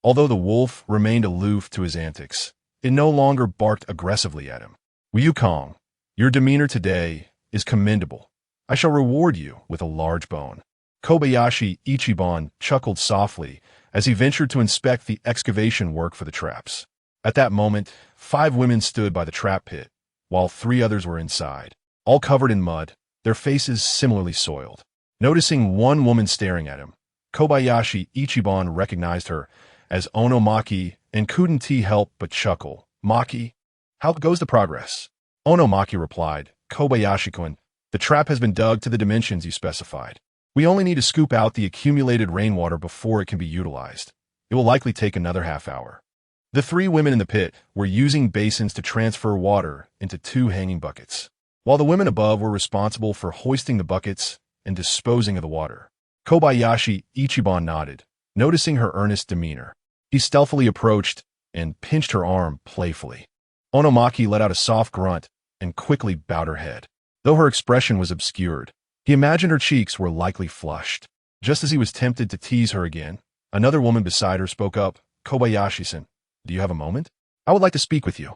Although the wolf remained aloof to his antics, it no longer barked aggressively at him. Wukong, your demeanor today is commendable. I shall reward you with a large bone. Kobayashi Ichiban chuckled softly as he ventured to inspect the excavation work for the traps. At that moment, 5 women stood by the trap pit, while 3 others were inside, all covered in mud, their faces similarly soiled. Noticing one woman staring at him, Kobayashi Ichiban recognized her as Onomaki and couldn't help but chuckle. Maki, how goes the progress? Onomaki replied, Kobayashi-kun, the trap has been dug to the dimensions you specified. We only need to scoop out the accumulated rainwater before it can be utilized. It will likely take another half hour. The 3 women in the pit were using basins to transfer water into 2 hanging buckets. while the women above were responsible for hoisting the buckets and disposing of the water. Kobayashi Ichiban nodded, noticing her earnest demeanor. He stealthily approached and pinched her arm playfully. Onomaki let out a soft grunt and quickly bowed her head. Though her expression was obscured, he imagined her cheeks were likely flushed. Just as he was tempted to tease her again, another woman beside her spoke up. Kobayashi-san, do you have a moment? I would like to speak with you.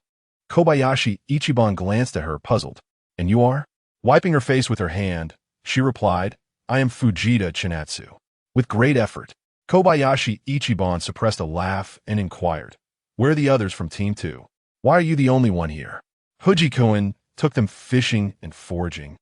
Kobayashi Ichiban glanced at her, puzzled. And you are? Wiping her face with her hand, she replied, I am Fujita Chinatsu. With great effort, Kobayashi Ichiban suppressed a laugh and inquired, where are the others from Team 2? Why are you the only one here? Hujikoen took them fishing and foraging.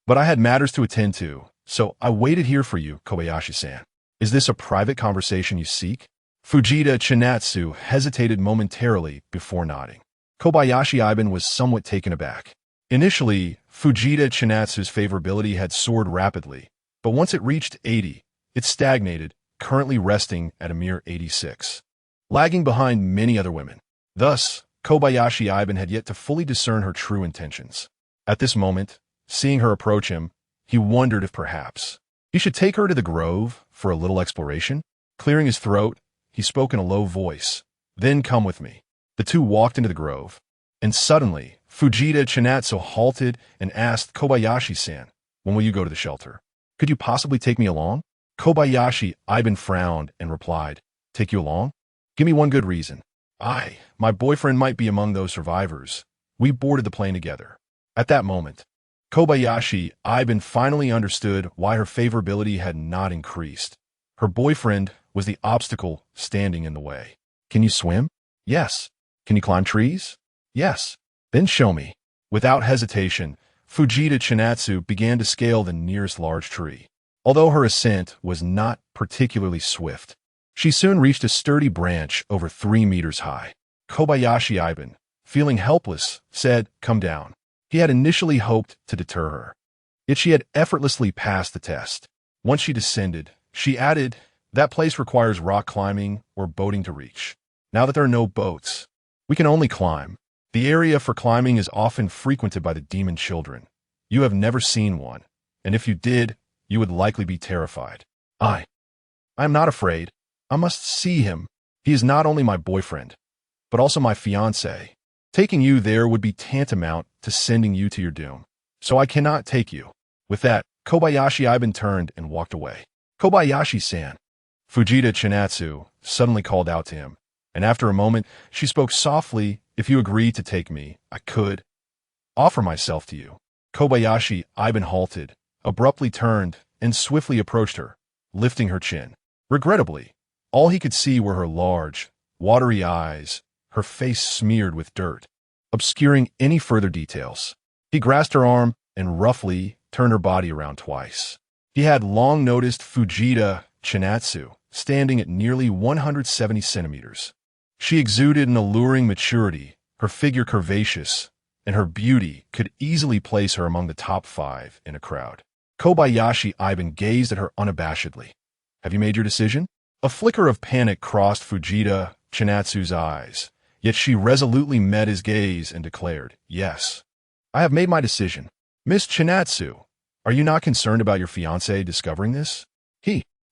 But I had matters to attend to, so I waited here for you, Kobayashi-san. Is this a private conversation you seek? Fujita Chinatsu hesitated momentarily before nodding. Kobayashi Iban was somewhat taken aback. Initially, Fujita Chinatsu's favorability had soared rapidly, but once it reached 80, it stagnated, currently resting at a mere 86, lagging behind many other women. Thus, Kobayashi Iban had yet to fully discern her true intentions. At this moment, seeing her approach him, he wondered if perhaps he should take her to the grove for a little exploration. Clearing his throat, he spoke in a low voice, then come with me. The two walked into the grove, and suddenly, Fujita Chinatsu halted and asked Kobayashi-san, when will you go to the shelter? Could you possibly take me along? Kobayashi Iban frowned and replied, take you along? Give me one good reason. My boyfriend might be among those survivors. We boarded the plane together. At that moment, Kobayashi Iban finally understood why her favorability had not increased. Her boyfriend was the obstacle standing in the way. Can you swim? Yes. Can you climb trees? Yes. Then show me. Without hesitation, Fujita Chinatsu began to scale the nearest large tree. Although her ascent was not particularly swift, she soon reached a sturdy branch over 3 meters high. Kobayashi Iban, feeling helpless, said, come down. He had initially hoped to deter her, yet she had effortlessly passed the test. Once she descended, she added, that place requires rock climbing or boating to reach. Now that there are no boats, we can only climb. The area for climbing is often frequented by the demon children. You have never seen one, and if you did, you would likely be terrified. I am not afraid. I must see him. He is not only my boyfriend, but also my fiancé. Taking you there would be tantamount to sending you to your doom. So I cannot take you. With that, Kobayashi Iban turned and walked away. Kobayashi-san. Fujita Chinatsu suddenly called out to him, and after a moment, she spoke softly, if you agree to take me, I could offer myself to you. Kobayashi Iban halted, abruptly turned, and swiftly approached her, lifting her chin. Regrettably, all he could see were her large, watery eyes, her face smeared with dirt, obscuring any further details. He grasped her arm and roughly turned her body around twice. He had long noticed Fujita Chinatsu standing at nearly 170 centimeters. She exuded an alluring maturity, her figure curvaceous, and her beauty could easily place her among the top 5 in a crowd. Kobayashi Iban gazed at her unabashedly. Have you made your decision? A flicker of panic crossed Fujita Chinatsu's eyes, yet she resolutely met his gaze and declared, yes, I have made my decision. Miss Chinatsu, are you not concerned about your fiancé discovering this?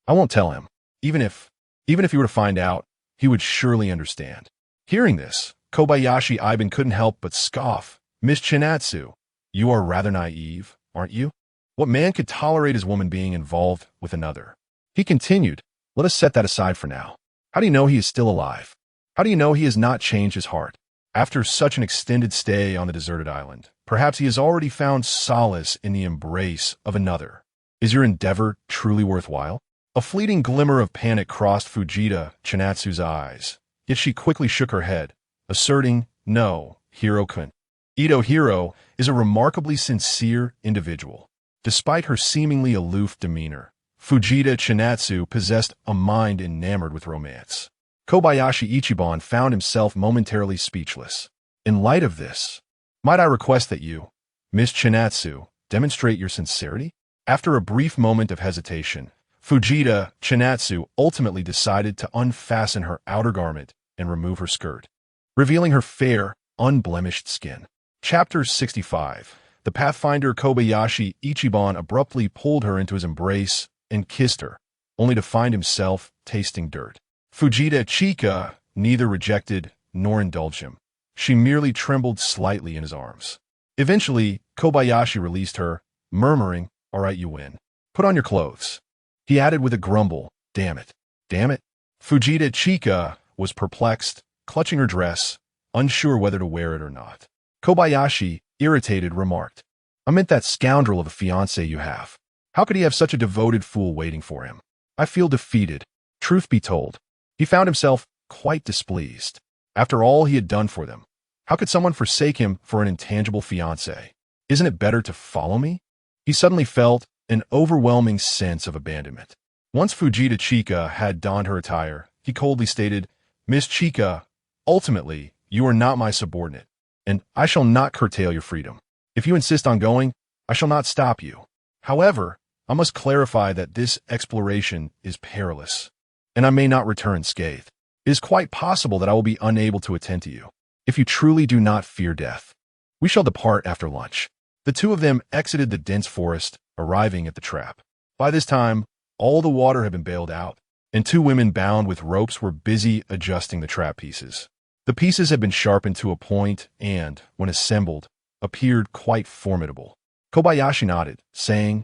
I won't tell him. Even if he were to find out, he would surely understand. Hearing this, Kobayashi Iban couldn't help but scoff. Miss Chinatsu, you are rather naive, aren't you? What man could tolerate his woman being involved with another? He continued, let us set that aside for now. How do you know he is still alive? How do you know he has not changed his heart? After such an extended stay on the deserted island, perhaps he has already found solace in the embrace of another. Is your endeavor truly worthwhile? A fleeting glimmer of panic crossed Fujita Chinatsu's eyes, yet she quickly shook her head, asserting, no, Hiro-kun. Ito Hiro is a remarkably sincere individual. Despite her seemingly aloof demeanor, Fujita Chinatsu possessed a mind enamored with romance. Kobayashi Ichiban found himself momentarily speechless. In light of this, might I request that you, Miss Chinatsu, demonstrate your sincerity? After a brief moment of hesitation, Fujita Chinatsu ultimately decided to unfasten her outer garment and remove her skirt, revealing her fair, unblemished skin. Chapter 65. the Pathfinder Kobayashi Ichiban abruptly pulled her into his embrace and kissed her, only to find himself tasting dirt. Fujita Chika neither rejected nor indulged him. She merely trembled slightly in his arms. Eventually, Kobayashi released her, murmuring, "All right, you win. Put on your clothes." He added with a grumble, "Damn it. Damn it." Fujita Chika was perplexed, clutching her dress, unsure whether to wear it or not. Kobayashi, irritated, remarked, "I meant that scoundrel of a fiancé you have. How could he have such a devoted fool waiting for him? I feel defeated." Truth be told, he found himself quite displeased. After all he had done for them, how could someone forsake him for an intangible fiancé? "Isn't it better to follow me?" He suddenly felt an overwhelming sense of abandonment. Once Fujita Chika had donned her attire, he coldly stated, "Miss Chika, ultimately, you are not my subordinate, and I shall not curtail your freedom. If you insist on going, I shall not stop you. However, I must clarify that this exploration is perilous, and I may not return scathed. It is quite possible that I will be unable to attend to you. If you truly do not fear death, we shall depart after lunch." The two of them exited the dense forest, arriving at the trap. By this time, all the water had been bailed out, and two women bound with ropes were busy adjusting the trap pieces. The pieces had been sharpened to a point and, when assembled, appeared quite formidable. Kobayashi nodded, saying,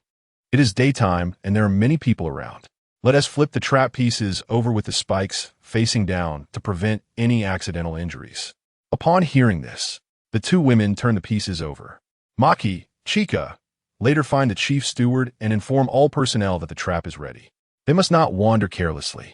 "It is daytime and there are many people around. Let us flip the trap pieces over with the spikes facing down to prevent any accidental injuries." Upon hearing this, the two women turned the pieces over. Maki, Chika, later find the chief steward and inform all personnel that the trap is ready. They must not wander carelessly.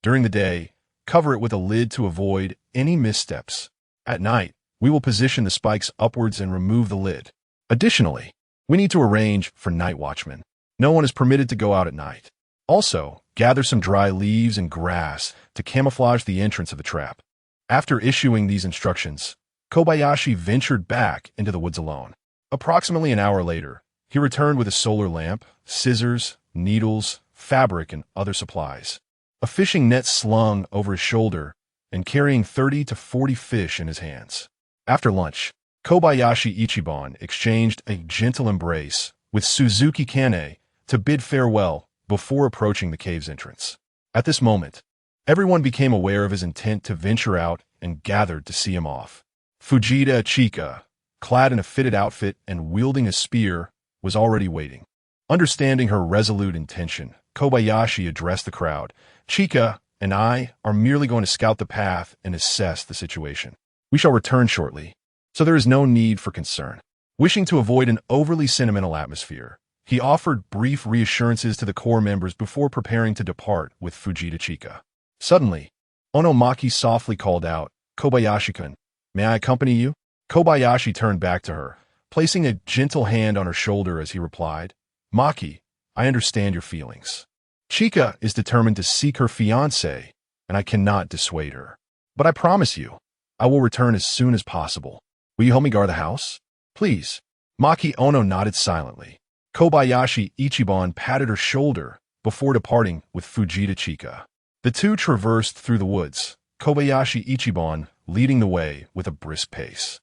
During the day, cover it with a lid to avoid any missteps. At night, we will position the spikes upwards and remove the lid. Additionally, we need to arrange for night watchmen. No one is permitted to go out at night. Also, gather some dry leaves and grass to camouflage the entrance of the trap. After issuing these instructions, Kobayashi ventured back into the woods alone. Approximately an hour later, he returned with a solar lamp, scissors, needles, fabric, and other supplies. A fishing net slung over his shoulder and carrying 30 to 40 fish in his hands. After lunch, Kobayashi Ichiban exchanged a gentle embrace with Suzuki Kane to bid farewell before approaching the cave's entrance. At this moment, everyone became aware of his intent to venture out and gathered to see him off. Fujita Chika, clad in a fitted outfit and wielding a spear, was already waiting. Understanding her resolute intention, Kobayashi addressed the crowd. "Chika and I are merely going to scout the path and assess the situation. We shall return shortly, so there is no need for concern." Wishing to avoid an overly sentimental atmosphere, he offered brief reassurances to the corps members before preparing to depart with Fujita Chika. Suddenly, Onomaki softly called out, "Kobayashi-kun, may I accompany you?" Kobayashi turned back to her, placing a gentle hand on her shoulder as he replied, "Maki, I understand your feelings. Chika is determined to seek her fiancé, and I cannot dissuade her. But I promise you, I will return as soon as possible. Will you help me guard the house? Please." Maki Ono nodded silently. Kobayashi Ichiban patted her shoulder before departing with Fujita Chika. The two traversed through the woods, Kobayashi Ichiban leading the way with a brisk pace.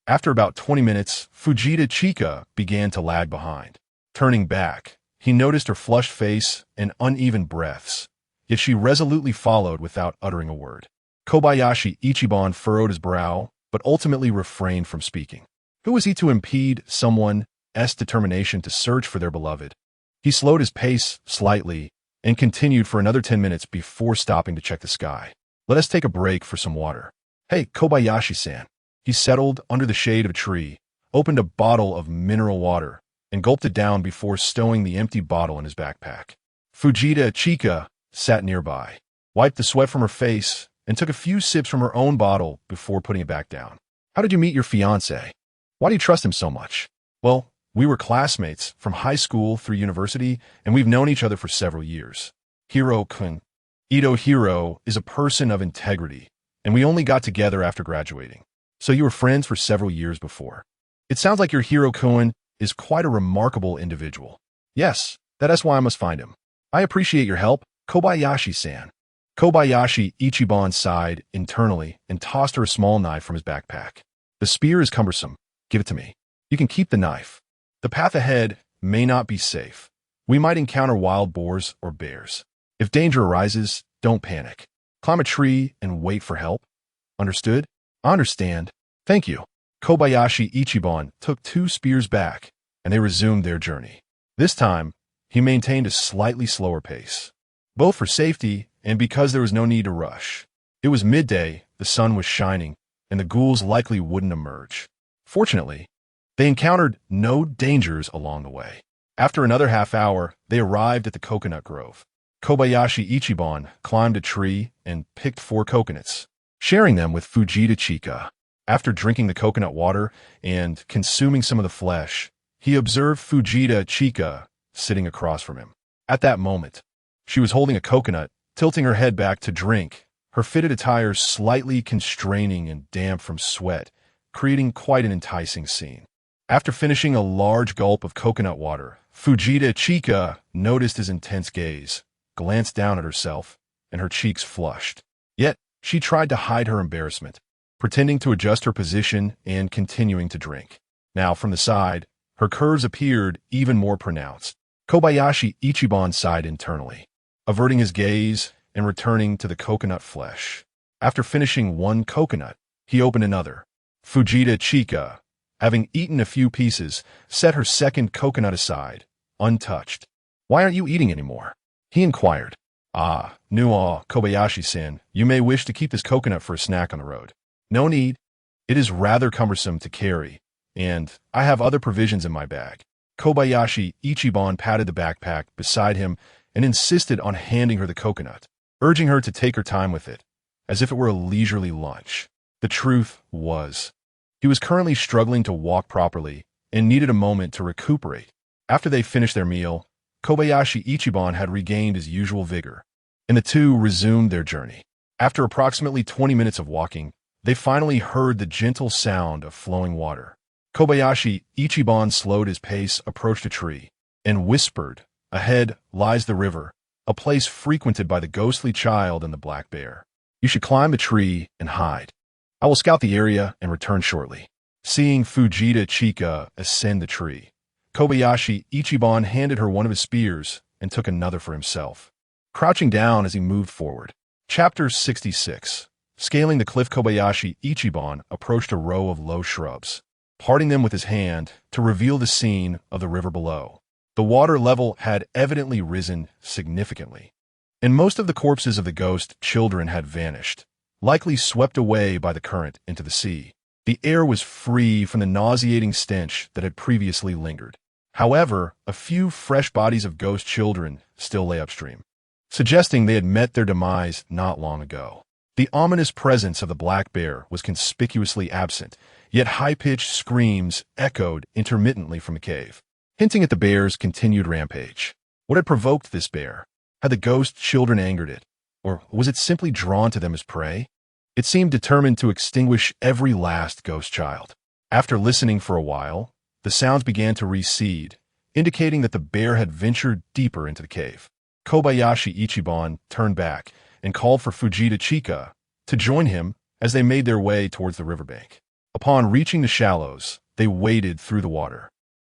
After about 20 minutes, Fujita Chika began to lag behind. Turning back, he noticed her flushed face and uneven breaths, yet she resolutely followed without uttering a word. Kobayashi Ichiban furrowed his brow, but ultimately refrained from speaking. Who was he to impede someone's determination to search for their beloved? He slowed his pace slightly and continued for another 10 minutes before stopping to check the sky. "Let us take a break for some water." "Hey, Kobayashi-san." He settled under the shade of a tree, opened a bottle of mineral water, and gulped it down before stowing the empty bottle in his backpack. Fujita Chika sat nearby, wiped the sweat from her face, and took a few sips from her own bottle before putting it back down. "How did you meet your fiancé? Why do you trust him so much?" "Well, we were classmates from high school through university, and we've known each other for several years. Hiro-kun, Ito Hiro, is a person of integrity, and we only got together after graduating. So you were friends for several years before. It sounds like your Hiro-kun is quite a remarkable individual." "Yes, that's why I must find him. I appreciate your help, Kobayashi-san." Kobayashi Ichiban sighed internally and tossed her a small knife from his backpack. "The spear is cumbersome. Give it to me. You can keep the knife. The path ahead may not be safe. We might encounter wild boars or bears. If danger arises, don't panic. Climb a tree and wait for help. Understood? I understand. Thank you. Kobayashi Ichiban took 2 spears back, and they resumed their journey. This time, he maintained a slightly slower pace, both for safety and because there was no need to rush. It was midday, the sun was shining, and the ghouls likely wouldn't emerge. Fortunately, they encountered no dangers along the way. After another half hour, they arrived at the coconut grove. Kobayashi Ichiban climbed a tree and picked 4 coconuts, sharing them with Fujita Chika. After drinking the coconut water and consuming some of the flesh, he observed Fujita Chika sitting across from him. At that moment, she was holding a coconut, tilting her head back to drink, her fitted attire slightly constraining and damp from sweat, creating quite an enticing scene. After finishing a large gulp of coconut water, Fujita Chika noticed his intense gaze, glanced down at herself, and her cheeks flushed. Yet, she tried to hide her embarrassment, pretending to adjust her position and continuing to drink. Now, from the side, her curves appeared even more pronounced. Kobayashi Ichiban sighed internally, averting his gaze and returning to the coconut flesh. After finishing 1 coconut, he opened another. Fujita Chika, having eaten a few pieces, set her second coconut aside, untouched. "Why aren't you eating anymore?" he inquired. Kobayashi-san, you may wish to keep this coconut for a snack on the road." "No need. It is rather cumbersome to carry, and I have other provisions in my bag." Kobayashi Ichiban patted the backpack beside him and insisted on handing her the coconut, urging her to take her time with it, as if it were a leisurely lunch. The truth was, he was currently struggling to walk properly and needed a moment to recuperate. After they finished their meal, Kobayashi Ichiban had regained his usual vigor, and the two resumed their journey. After approximately 20 minutes of walking, they finally heard the gentle sound of flowing water. Kobayashi Ichiban slowed his pace, approached a tree, and whispered, "Ahead lies the river, a place frequented by the ghostly child and the black bear. You should climb the tree and hide. I will scout the area and return shortly." Seeing Fujita Chika ascend the tree, Kobayashi Ichiban handed her one of his spears and took another for himself, crouching down as he moved forward. Chapter 66. Scaling the cliff, Kobayashi Ichiban approached a row of low shrubs, parting them with his hand to reveal the scene of the river below. The water level had evidently risen significantly, and most of the corpses of the ghost children had vanished, likely swept away by the current into the sea. The air was free from the nauseating stench that had previously lingered. However, a few fresh bodies of ghost children still lay upstream, suggesting they had met their demise not long ago. The ominous presence of the black bear was conspicuously absent, yet high-pitched screams echoed intermittently from the cave, hinting at the bear's continued rampage. What had provoked this bear? Had the ghost children angered it, or was it simply drawn to them as prey? It seemed determined to extinguish every last ghost child. After listening for a while, the sounds began to recede, indicating that the bear had ventured deeper into the cave. Kobayashi Ichiban turned back and called for Fujita Chika to join him as they made their way towards the riverbank. Upon reaching the shallows, they waded through the water,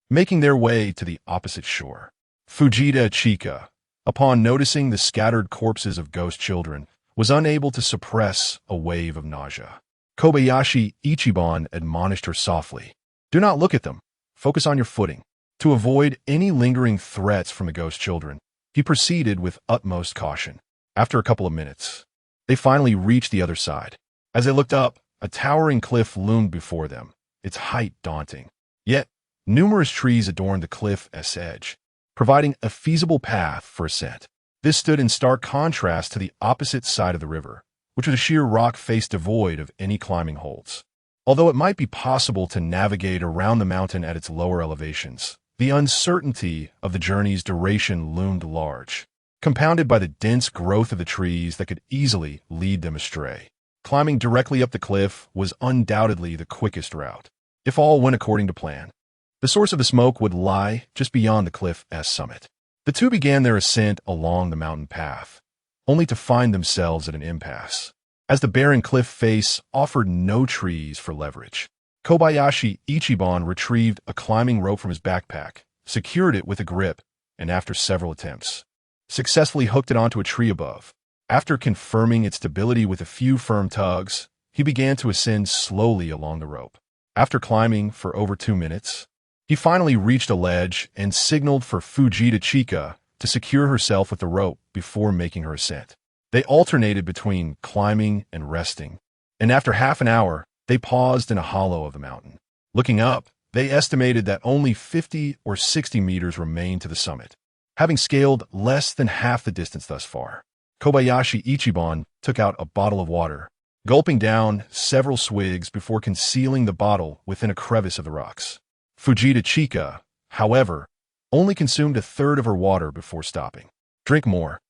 making their way to the opposite shore. Fujita Chika, upon noticing the scattered corpses of ghost children, was unable to suppress a wave of nausea. Kobayashi Ichiban admonished her softly, "Do not look at them. Focus on your footing." To avoid any lingering threats from the ghost children, he proceeded with utmost caution. After a couple of minutes, they finally reached the other side. As they looked up, a towering cliff loomed before them, its height daunting. Yet, numerous trees adorned the cliff's edge, providing a feasible path for ascent. This stood in stark contrast to the opposite side of the river, which was a sheer rock face devoid of any climbing holds. Although it might be possible to navigate around the mountain at its lower elevations, the uncertainty of the journey's duration loomed large, compounded by the dense growth of the trees that could easily lead them astray. Climbing directly up the cliff was undoubtedly the quickest route, if all went according to plan. The source of the smoke would lie just beyond the cliff's summit. The two began their ascent along the mountain path, only to find themselves at an impasse, as the barren cliff face offered no trees for leverage. Kobayashi Ichiban retrieved a climbing rope from his backpack, secured it with a grip, and after several attempts, successfully hooked it onto a tree above. After confirming its stability with a few firm tugs, he began to ascend slowly along the rope. After climbing for over 2 minutes, he finally reached a ledge and signaled for Fujita Chika to secure herself with the rope before making her ascent. They alternated between climbing and resting, and after half an hour, they paused in a hollow of the mountain. Looking up, they estimated that only 50 or 60 meters remained to the summit. Having scaled less than half the distance thus far, Kobayashi Ichiban took out a bottle of water, gulping down several swigs before concealing the bottle within a crevice of the rocks. Fujita Chika, however, only consumed a third of her water before stopping. "Drink more.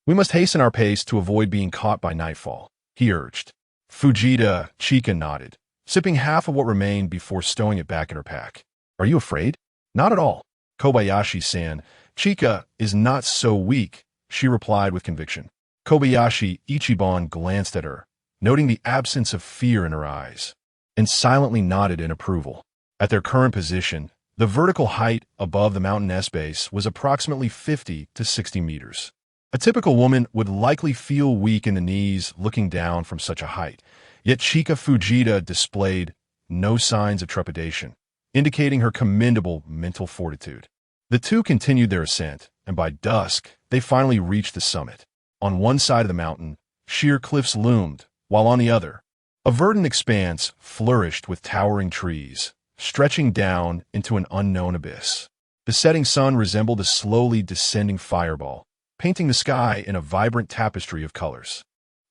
We must hasten our pace to avoid being caught by nightfall," he urged. Fujita Chika nodded, sipping half of what remained before stowing it back in her pack. "Are you afraid?" "Not at all." Kobayashi-san, "Chika is not so weak," she replied with conviction. Kobayashi Ichiban glanced at her, noting the absence of fear in her eyes, and silently nodded in approval. At their current position, the vertical height above the mountain base was approximately 50 to 60 meters. A typical woman would likely feel weak in the knees looking down from such a height, yet Chika Fujita displayed no signs of trepidation, indicating her commendable mental fortitude. The two continued their ascent, and by dusk, they finally reached the summit. On one side of the mountain, sheer cliffs loomed, while on the other, a verdant expanse flourished with towering trees, stretching down into an unknown abyss. The setting sun resembled a slowly descending fireball, painting the sky in a vibrant tapestry of colors.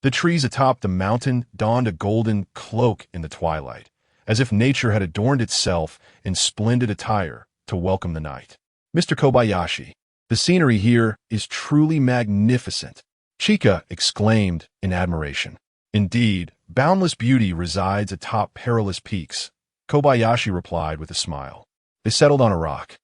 The trees atop the mountain donned a golden cloak in the twilight, as if nature had adorned itself in splendid attire to welcome the night. "Mr. Kobayashi, the scenery here is truly magnificent," Chika exclaimed in admiration. "Indeed, boundless beauty resides atop perilous peaks," Kobayashi replied with a smile. They settled on a rock,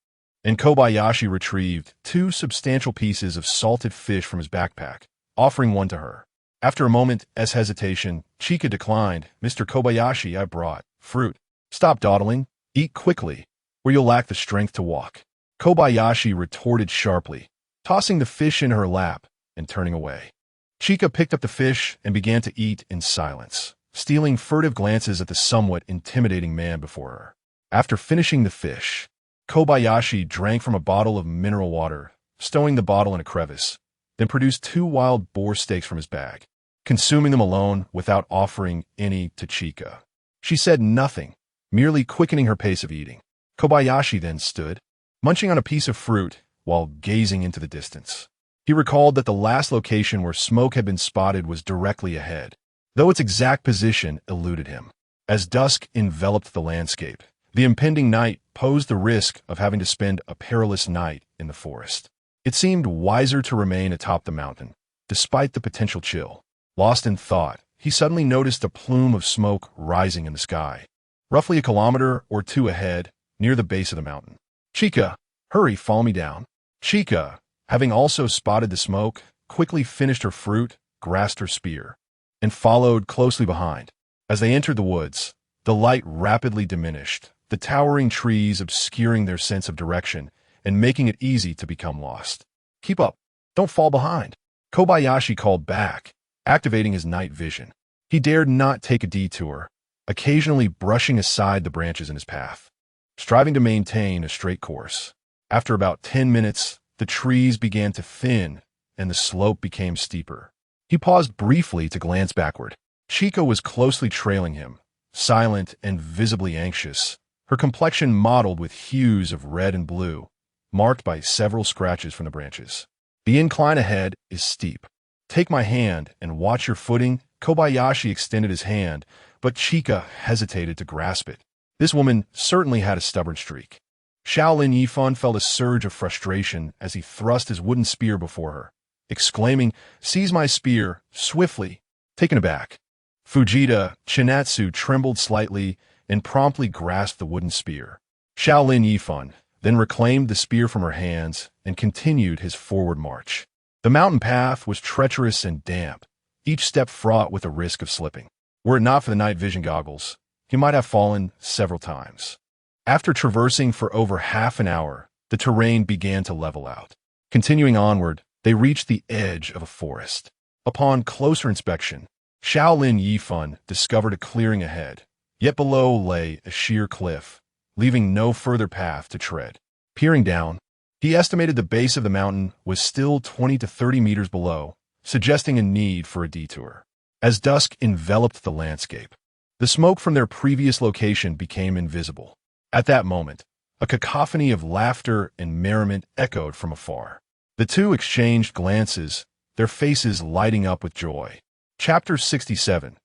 and Kobayashi retrieved 2 substantial pieces of salted fish from his backpack, offering one to her. After a moment's hesitation, Chika declined. "Mr. Kobayashi, I brought fruit." "Stop dawdling. Eat quickly, or you'll lack the strength to walk," Kobayashi retorted sharply, tossing the fish in her lap and turning away. Chika picked up the fish and began to eat in silence, stealing furtive glances at the somewhat intimidating man before her. After finishing the fish, Kobayashi drank from a bottle of mineral water, stowing the bottle in a crevice, then produced 2 wild boar steaks from his bag, consuming them alone without offering any to Chika. She said nothing, merely quickening her pace of eating. Kobayashi then stood, munching on a piece of fruit while gazing into the distance. He recalled that the last location where smoke had been spotted was directly ahead, though its exact position eluded him. As dusk enveloped the landscape, the impending night posed the risk of having to spend a perilous night in the forest. It seemed wiser to remain atop the mountain, despite the potential chill. Lost in thought, he suddenly noticed a plume of smoke rising in the sky, roughly a kilometer or 2 ahead, near the base of the mountain. "Chika, hurry, follow me down." Chika, having also spotted the smoke, quickly finished her fruit, grasped her spear, and followed closely behind. As they entered the woods, the light rapidly diminished, the towering trees obscuring their sense of direction and making it easy to become lost. "Keep up. Don't fall behind," Kobayashi called back, activating his night vision. He dared not take a detour, occasionally brushing aside the branches in his path, striving to maintain a straight course. After about 10 minutes, the trees began to thin and the slope became steeper. He paused briefly to glance backward. Chika was closely trailing him, silent and visibly anxious, her complexion mottled with hues of red and blue, marked by several scratches from the branches. "The incline ahead is steep. Take my hand and watch your footing." Kobayashi extended his hand, but Chika hesitated to grasp it. This woman certainly had a stubborn streak. Xiao Lin Yifan felt a surge of frustration as he thrust his wooden spear before her, exclaiming, "Seize my spear, swiftly!" Taken aback, Fujita Chinatsu trembled slightly and promptly grasped the wooden spear. Xiao Lin Yifan then reclaimed the spear from her hands and continued his forward march. The mountain path was treacherous and damp, each step fraught with a risk of slipping. Were it not for the night vision goggles, he might have fallen several times. After traversing for over half an hour, the terrain began to level out. Continuing onward, they reached the edge of a forest. Upon closer inspection, Xiao Lin Yifan discovered a clearing ahead, yet below lay a sheer cliff, leaving no further path to tread. Peering down, he estimated the base of the mountain was still 20 to 30 meters below, suggesting a need for a detour. As dusk enveloped the landscape, the smoke from their previous location became invisible. At that moment, a cacophony of laughter and merriment echoed from afar. The two exchanged glances, their faces lighting up with joy. Chapter 67.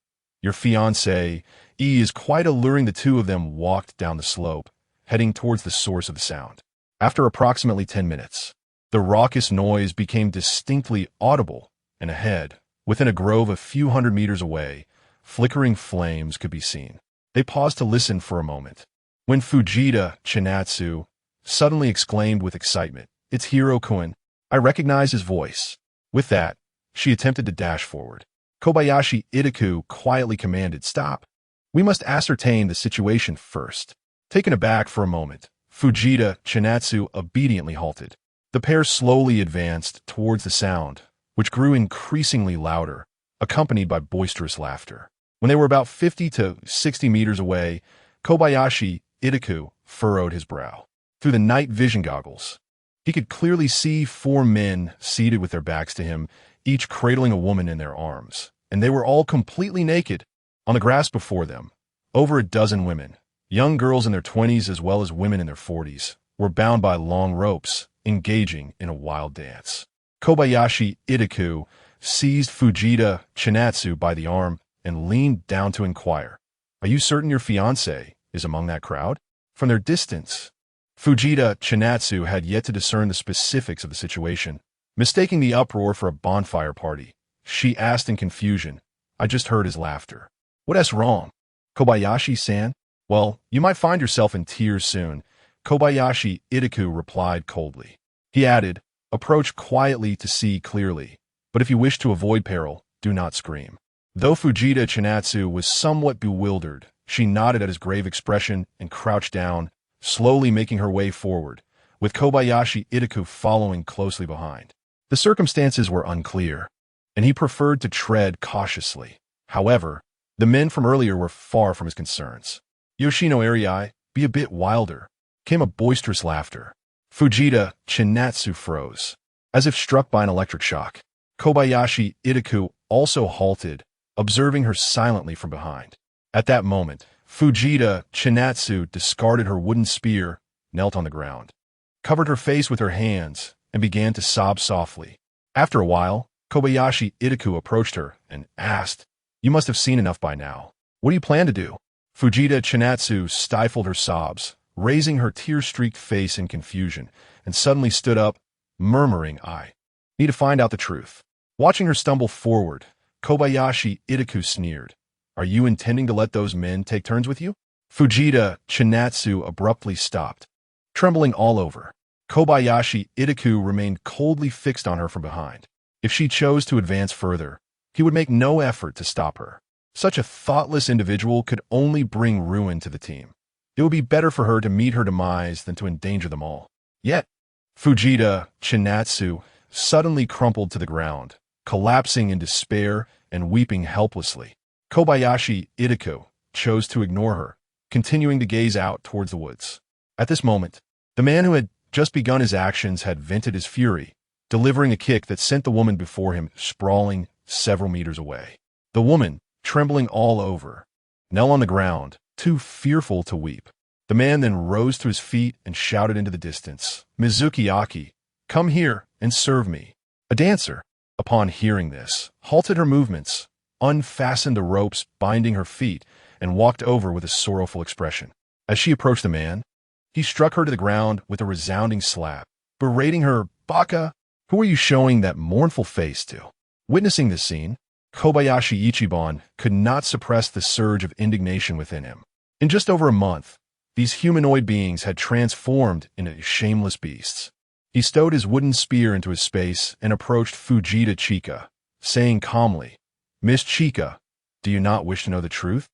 Your fiancé is quite alluring. The two of them walked down the slope, heading towards the source of the sound. After approximately 10 minutes, the raucous noise became distinctly audible, and ahead, within a grove a few hundred meters away, flickering flames could be seen. They paused to listen for a moment, when Fujita Chinatsu suddenly exclaimed with excitement, "It's Hiro-kun. I recognize his voice." With that, she attempted to dash forward. Kobayashi Itaku quietly commanded, "Stop. We must ascertain the situation first." Taken aback for a moment, Fujita Chinatsu obediently halted. The pair slowly advanced towards the sound, which grew increasingly louder, accompanied by boisterous laughter. When they were about 50 to 60 meters away, Kobayashi Itaku furrowed his brow. Through the night vision goggles, he could clearly see 4 men seated with their backs to him, each cradling a woman in their arms, and they were all completely naked. On the grass before them, over a dozen women, young girls in their 20s as well as women in their 40s, were bound by long ropes, engaging in a wild dance. Kobayashi Itaku seized Fujita Chinatsu by the arm and leaned down to inquire, "Are you certain your fiancé is among that crowd?" From their distance, Fujita Chinatsu had yet to discern the specifics of the situation. Mistaking the uproar for a bonfire party, she asked in confusion, "I just heard his laughter. What's wrong, Kobayashi-san?" "Well, you might find yourself in tears soon," Kobayashi Itaku replied coldly. He added, "Approach quietly to see clearly, but if you wish to avoid peril, do not scream." Though Fujita Chinatsu was somewhat bewildered, she nodded at his grave expression and crouched down, slowly making her way forward, with Kobayashi Itaku following closely behind. The circumstances were unclear, and he preferred to tread cautiously. However, the men from earlier were far from his concerns. "Yoshino Arii, be a bit wilder," came a boisterous laughter. Fujita Chinatsu froze, as if struck by an electric shock. Kobayashi Itaku also halted, observing her silently from behind. At that moment, Fujita Chinatsu discarded her wooden spear, knelt on the ground, covered her face with her hands, and began to sob softly. After a while, Kobayashi Itaku approached her and asked, "You must have seen enough by now. What do you plan to do?" Fujita Chinatsu stifled her sobs, raising her tear-streaked face in confusion, and suddenly stood up, murmuring, "I need to find out the truth." Watching her stumble forward, Kobayashi Itaku sneered, "Are you intending to let those men take turns with you?" Fujita Chinatsu abruptly stopped, trembling all over. Kobayashi Itaku remained coldly fixed on her from behind. If she chose to advance further, he would make no effort to stop her. Such a thoughtless individual could only bring ruin to the team. It would be better for her to meet her demise than to endanger them all. Yet, Fujita Chinatsu suddenly crumpled to the ground, collapsing in despair and weeping helplessly. Kobayashi Itaku chose to ignore her, continuing to gaze out towards the woods. At this moment, the man who had just begun his actions had vented his fury, delivering a kick that sent the woman before him sprawling several meters away. The woman, trembling all over, knelt on the ground, too fearful to weep. The man then rose to his feet and shouted into the distance, "Mizuki Aki, come here and serve me." A dancer, upon hearing this, halted her movements, unfastened the ropes binding her feet, and walked over with a sorrowful expression. As she approached the man, he struck her to the ground with a resounding slap, berating her, "Baka, who are you showing that mournful face to?" Witnessing this scene, Kobayashi Ichiban could not suppress the surge of indignation within him. In just over a month, these humanoid beings had transformed into shameless beasts. He stowed his wooden spear into his space and approached Fujita Chika, saying calmly, "Miss Chika, do you not wish to know the truth?"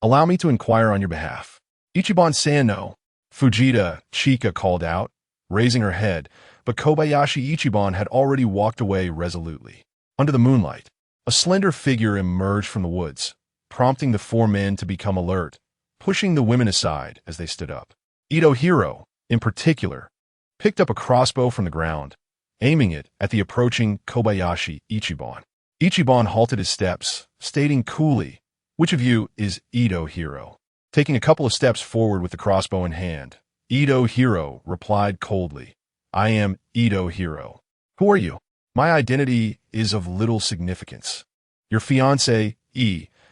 Allow me to inquire on your behalf. Ichiban-san, no. Fujita Chika called out, raising her head, but Kobayashi Ichiban had already walked away resolutely. Under the moonlight, a slender figure emerged from the woods, prompting the four men to become alert, pushing the women aside as they stood up. Ito Hiro, in particular, picked up a crossbow from the ground, aiming it at the approaching Kobayashi Ichiban. Ichiban halted his steps, stating coolly, "Which of you is Ito Hiro?" Taking a couple of steps forward with the crossbow in hand, Ito Hiro replied coldly, "I am Ito Hiro." "Who are you?" "My identity is of little significance. Your fiancée,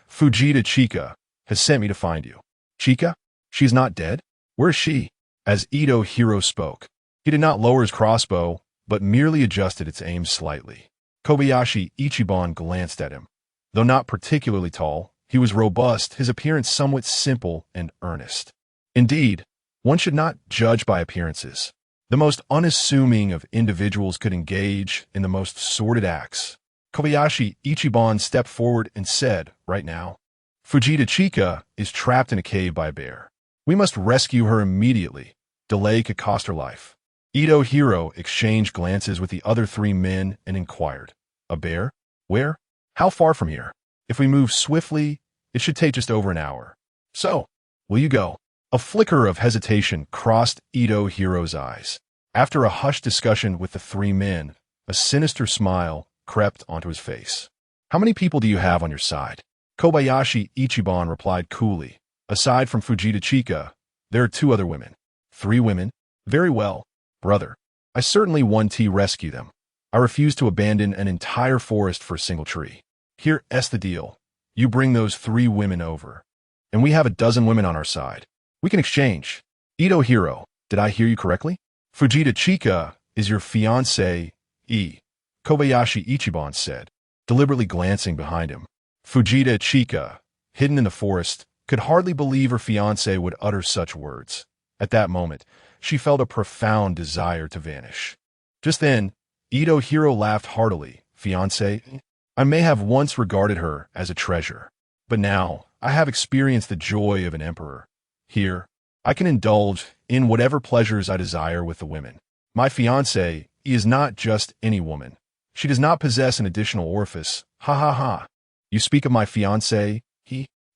Fujita Chika, has sent me to find you." "Chika? She's not dead? Where is she?" As Ito Hiro spoke, he did not lower his crossbow, but merely adjusted its aim slightly. Kobayashi Ichiban glanced at him. Though not particularly tall, he was robust, his appearance somewhat simple and earnest. Indeed, one should not judge by appearances. The most unassuming of individuals could engage in the most sordid acts. Kobayashi Ichiban stepped forward and said, "Right now, Fujita Chika is trapped in a cave by a bear. We must rescue her immediately. Delay could cost her life." Ito Hiro exchanged glances with the other three men and inquired, "A bear? Where? How far from here? If we move swiftly, it should take just over an hour. So, will you go?" A flicker of hesitation crossed Ito Hiro's eyes. After a hushed discussion with the three men, a sinister smile crept onto his face. "How many people do you have on your side?" Kobayashi Ichiban replied coolly. "Aside from Fujita Chika, there are 2 other women." "3 women? Very well, brother. I certainly want to rescue them. I refuse to abandon an entire forest for a single tree. Here's the deal. You bring those 3 women over, and we have a dozen women on our side. We can exchange." "Ito Hiro, did I hear you correctly? Fujita Chika is your fiancée, Kobayashi Ichiban said, deliberately glancing behind him. Fujita Chika, hidden in the forest, could hardly believe her fiancé would utter such words. At that moment, she felt a profound desire to vanish. Just then, Ito Hiro laughed heartily. "Fiancé? I may have once regarded her as a treasure, but now I have experienced the joy of an emperor. Here, I can indulge in whatever pleasures I desire with the women. My fiancée is not just any woman. She does not possess an additional orifice. Ha ha ha. You speak of my fiancée,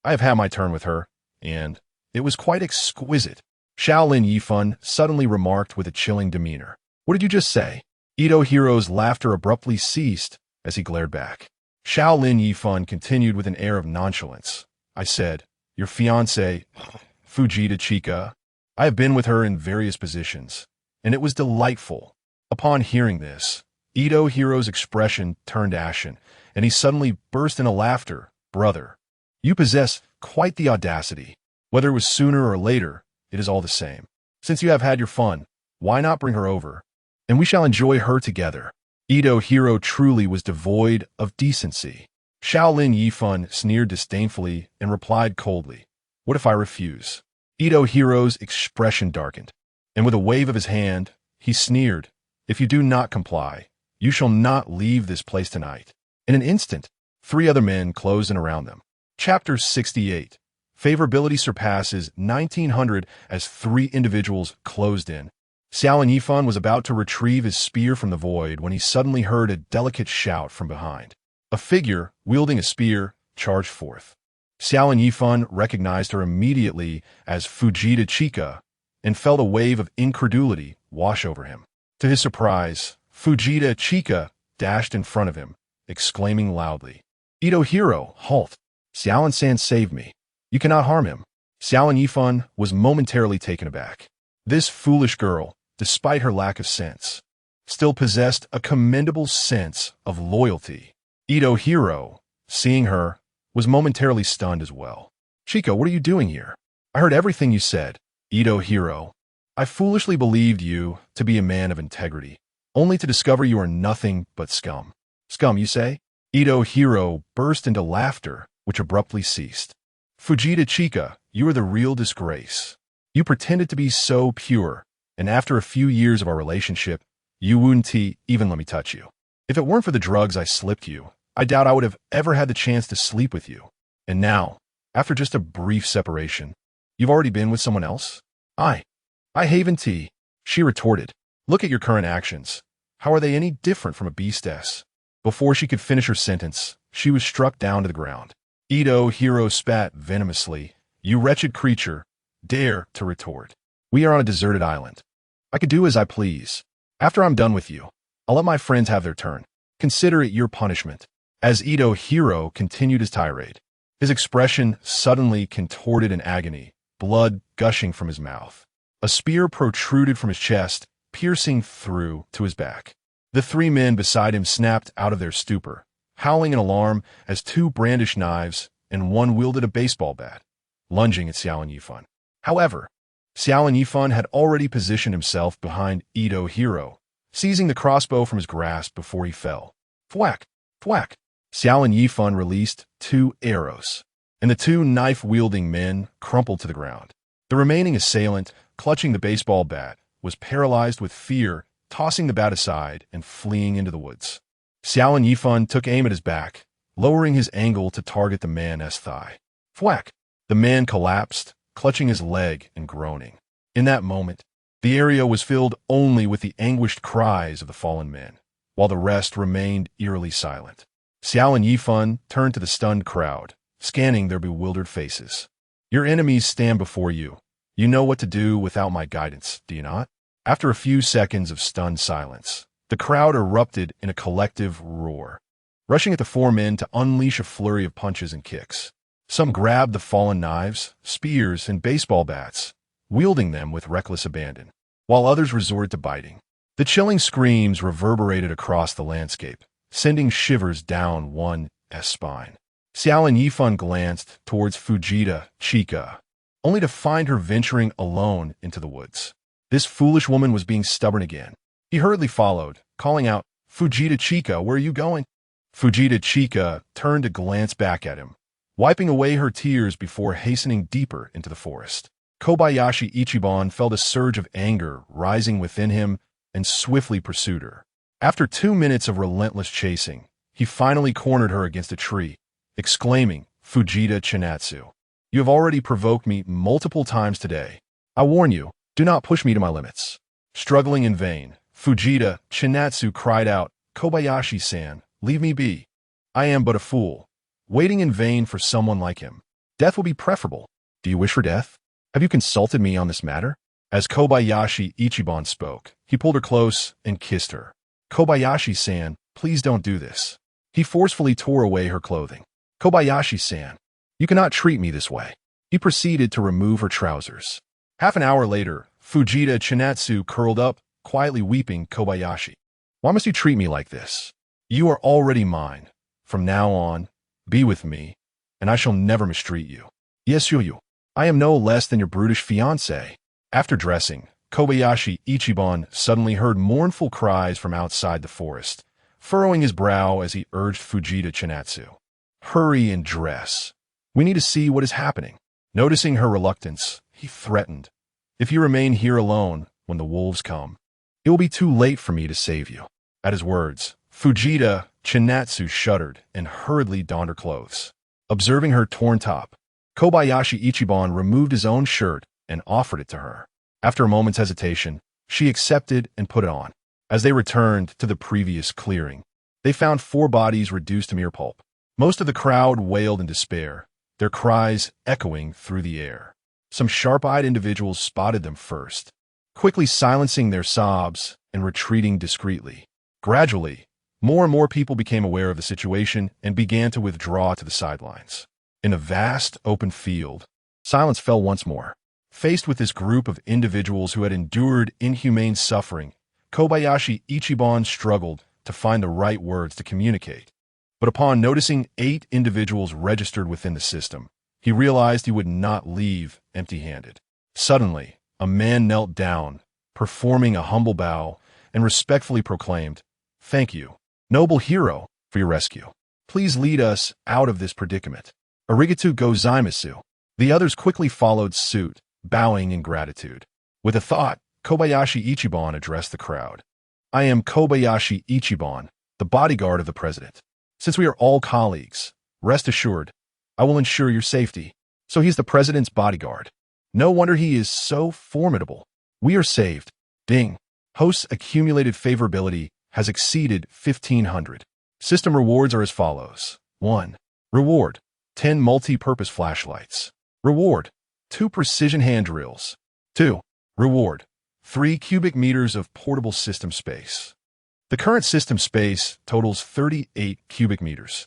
I have had my turn with her, and it was quite exquisite." Xiao Lin Yifan suddenly remarked with a chilling demeanor. "What did you just say?" Ito Hiro's laughter abruptly ceased as he glared back. Xiao Lin Yifan continued with an air of nonchalance. "I said, your fiancée, Fujita Chika. I have been with her in various positions, and it was delightful." Upon hearing this, Ito Hiro's expression turned ashen, and he suddenly burst into laughter. "Brother, you possess quite the audacity. Whether it was sooner or later, it is all the same. Since you have had your fun, why not bring her over, and we shall enjoy her together." Ito Hiro truly was devoid of decency. Xiao Lin Yifan sneered disdainfully and replied coldly, "What if I refuse?" Ito Hiro's expression darkened, and with a wave of his hand, he sneered, "If you do not comply, you shall not leave this place tonight." In an instant, 3 other men closed in around them. Chapter 68. Favorability surpasses 1900 as 3 individuals closed in. Xiao Lin Yifan was about to retrieve his spear from the void when he suddenly heard a delicate shout from behind. A figure, wielding a spear, charged forth. Xiao Lin Yifan recognized her immediately as Fujita Chika and felt a wave of incredulity wash over him. To his surprise, Fujita Chika dashed in front of him, exclaiming loudly, "Ito Hiro, halt! Xiao Lin-san saved me. You cannot harm him." Xiao Lin Yifan was momentarily taken aback. This foolish girl, despite her lack of sense, still possessed a commendable sense of loyalty. Ito Hiro, seeing her, was momentarily stunned as well. "Chika, what are you doing here? I heard everything you said." "Ito Hiro, I foolishly believed you to be a man of integrity, only to discover you are nothing but scum." "Scum, you say?" Ito Hiro burst into laughter, which abruptly ceased. "Fujita Chika, you are the real disgrace. You pretended to be so pure, and after a few years of our relationship, you wouldn't even let me touch you. If it weren't for the drugs I slipped you, I doubt I would have ever had the chance to sleep with you. And now, after just a brief separation. You've already been with someone else? I haven't tea, she retorted. Look at your current actions. How are they any different from a beastess? Before she could finish her sentence, she was struck down to the ground. Ito Hiro spat venomously. You wretched creature, dare to retort. We are on a deserted island. I could do as I please. After I'm done with you, I'll let my friends have their turn. Consider it your punishment. As Ito Hiro continued his tirade, his expression suddenly contorted in agony, blood gushing from his mouth. A spear protruded from his chest, piercing through to his back. The three men beside him snapped out of their stupor, howling in alarm as two brandished knives and one wielded a baseball bat, lunging at Xiao Lin Yifan. However, Xiao Lin Yifan had already positioned himself behind Ito Hiro, seizing the crossbow from his grasp before he fell. Thwack! Thwack! Xiao Lin Yifan released 2 arrows, and the 2 knife-wielding men crumpled to the ground. The remaining assailant, clutching the baseball bat, was paralyzed with fear, tossing the bat aside and fleeing into the woods. Xiao Lin Yifan took aim at his back, lowering his angle to target the man's thigh. Thwack! The man collapsed, clutching his leg and groaning. In that moment, the area was filled only with the anguished cries of the fallen men, while the rest remained eerily silent. Xiao Lin Yifan turned to the stunned crowd, scanning their bewildered faces. Your enemies stand before you. You know what to do without my guidance, do you not? After a few seconds of stunned silence, the crowd erupted in a collective roar, rushing at the 4 men to unleash a flurry of punches and kicks. Some grabbed the fallen knives, spears, and baseball bats, wielding them with reckless abandon, while others resorted to biting. The chilling screams reverberated across the landscape, sending shivers down one's spine. Xiao Lin Yifan glanced towards Fujita Chika, only to find her venturing alone into the woods. This foolish woman was being stubborn again. He hurriedly followed, calling out, Fujita Chika, where are you going? Fujita Chika turned to glance back at him, wiping away her tears before hastening deeper into the forest. Kobayashi Ichiban felt a surge of anger rising within him and swiftly pursued her. After 2 minutes of relentless chasing, he finally cornered her against a tree, exclaiming, Fujita Chinatsu, you have already provoked me multiple times today. I warn you, do not push me to my limits. Struggling in vain, Fujita Chinatsu cried out, Kobayashi-san, leave me be. I am but a fool, waiting in vain for someone like him. Death will be preferable. Do you wish for death? Have you consulted me on this matter? As Kobayashi Ichiban spoke, he pulled her close and kissed her. Kobayashi-san, please don't do this. He forcefully tore away her clothing. Kobayashi-san, you cannot treat me this way. He proceeded to remove her trousers. Half an hour later, Fujita Chinatsu curled up, quietly weeping. Kobayashi, why must you treat me like this? You are already mine. From now on, be with me, and I shall never mistreat you. Yes, you. I am no less than your brutish fiancé. After dressing, Kobayashi Ichiban suddenly heard mournful cries from outside the forest, furrowing his brow as he urged Fujita Chinatsu. Hurry and dress. We need to see what is happening. Noticing her reluctance, he threatened, if you remain here alone when the wolves come, it will be too late for me to save you. At his words, Fujita Chinatsu shuddered and hurriedly donned her clothes. Observing her torn top, Kobayashi Ichiban removed his own shirt and offered it to her. After a moment's hesitation, she accepted and put it on. As they returned to the previous clearing, they found 4 bodies reduced to mere pulp. Most of the crowd wailed in despair, their cries echoing through the air. Some sharp-eyed individuals spotted them first, quickly silencing their sobs and retreating discreetly. Gradually, more and more people became aware of the situation and began to withdraw to the sidelines. In a vast, open field, silence fell once more. Faced with this group of individuals who had endured inhumane suffering, Kobayashi Ichiban struggled to find the right words to communicate. But upon noticing 8 individuals registered within the system, he realized he would not leave empty-handed. Suddenly, a man knelt down, performing a humble bow, and respectfully proclaimed, Thank you, noble hero, for your rescue. Please lead us out of this predicament. Arigatou gozaimasu. The others quickly followed suit, bowing in gratitude. With a thought, Kobayashi Ichiban addressed the crowd. I am Kobayashi Ichiban, the bodyguard of the president. Since we are all colleagues, rest assured, I will ensure your safety. So he's the president's bodyguard. No wonder he is so formidable. We are saved. Ding. Host's accumulated favorability has exceeded 1,500. System rewards are as follows. 1. Reward: 10 multi-purpose flashlights. Reward: 2 precision hand drills. 2. Reward: 3 cubic meters of portable system space. The current system space totals 38 cubic meters.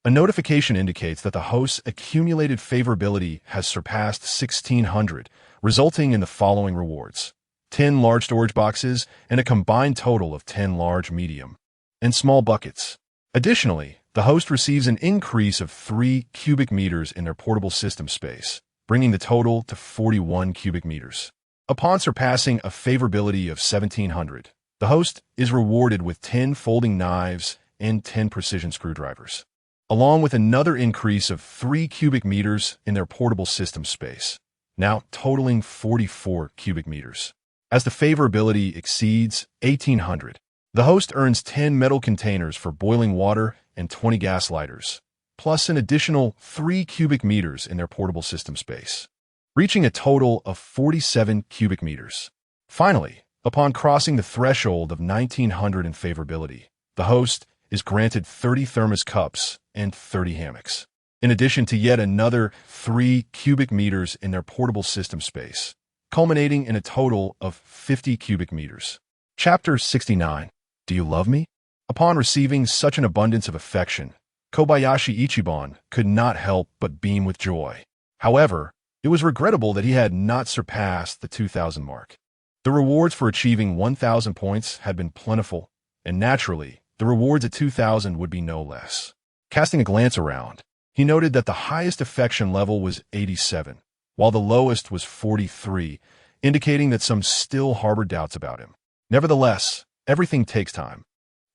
A notification indicates that the host's accumulated favorability has surpassed 1,600, resulting in the following rewards: 10 large storage boxes and a combined total of 10 large, medium, and small buckets. Additionally, the host receives an increase of 3 cubic meters in their portable system space, bringing the total to 41 cubic meters. Upon surpassing a favorability of 1,700, the host is rewarded with 10 folding knives and 10 precision screwdrivers, along with another increase of 3 cubic meters in their portable system space, now totaling 44 cubic meters. As the favorability exceeds 1,800, the host earns 10 metal containers for boiling water and 20 gas lighters, plus an additional 3 cubic meters in their portable system space, reaching a total of 47 cubic meters. Finally, upon crossing the threshold of 1,900 in favorability, the host is granted 30 thermos cups and 30 hammocks, in addition to yet another 3 cubic meters in their portable system space, culminating in a total of 50 cubic meters. Chapter 69. Do you love me? Upon receiving such an abundance of affection, Kobayashi Ichiban could not help but beam with joy. However, it was regrettable that he had not surpassed the 2,000 mark. The rewards for achieving 1,000 points had been plentiful, and naturally, the rewards at 2,000 would be no less. Casting a glance around, he noted that the highest affection level was 87, while the lowest was 43, indicating that some still harbored doubts about him. Nevertheless, everything takes time.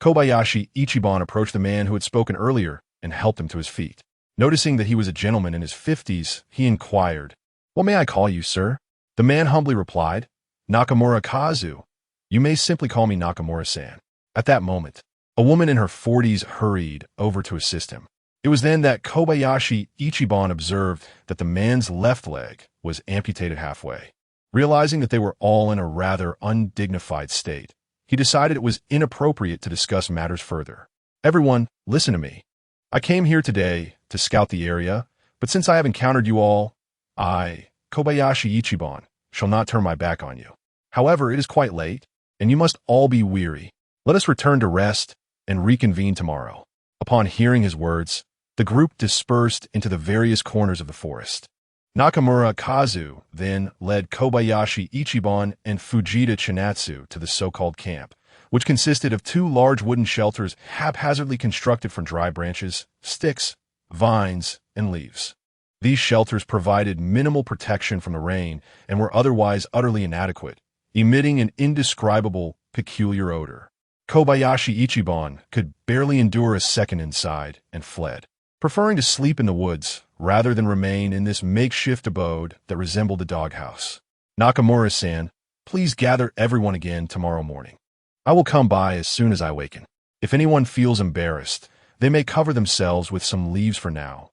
Kobayashi Ichiban approached the man who had spoken earlier and helped him to his feet. Noticing that he was a gentleman in his 50s, he inquired, "What may I call you, sir?" The man humbly replied, "Nakamura Kazu. You may simply call me Nakamura-san." At that moment, a woman in her 40s hurried over to assist him. It was then that Kobayashi Ichiban observed that the man's left leg was amputated halfway. Realizing that they were all in a rather undignified state, he decided it was inappropriate to discuss matters further. "Everyone, listen to me. I came here today to scout the area, but since I have encountered you all, I, Kobayashi Ichiban, shall not turn my back on you. However, it is quite late, and you must all be weary. Let us return to rest and reconvene tomorrow." Upon hearing his words, the group dispersed into the various corners of the forest. Nakamura Kazu then led Kobayashi Ichiban and Fujita Chinatsu to the so-called camp, which consisted of 2 large wooden shelters haphazardly constructed from dry branches, sticks, vines, and leaves. These shelters provided minimal protection from the rain and were otherwise utterly inadequate, emitting an indescribable, peculiar odor. Kobayashi Ichiban could barely endure a second inside and fled, preferring to sleep in the woods rather than remain in this makeshift abode that resembled a doghouse. "Nakamura-san, please gather everyone again tomorrow morning. I will come by as soon as I awaken. If anyone feels embarrassed, they may cover themselves with some leaves for now.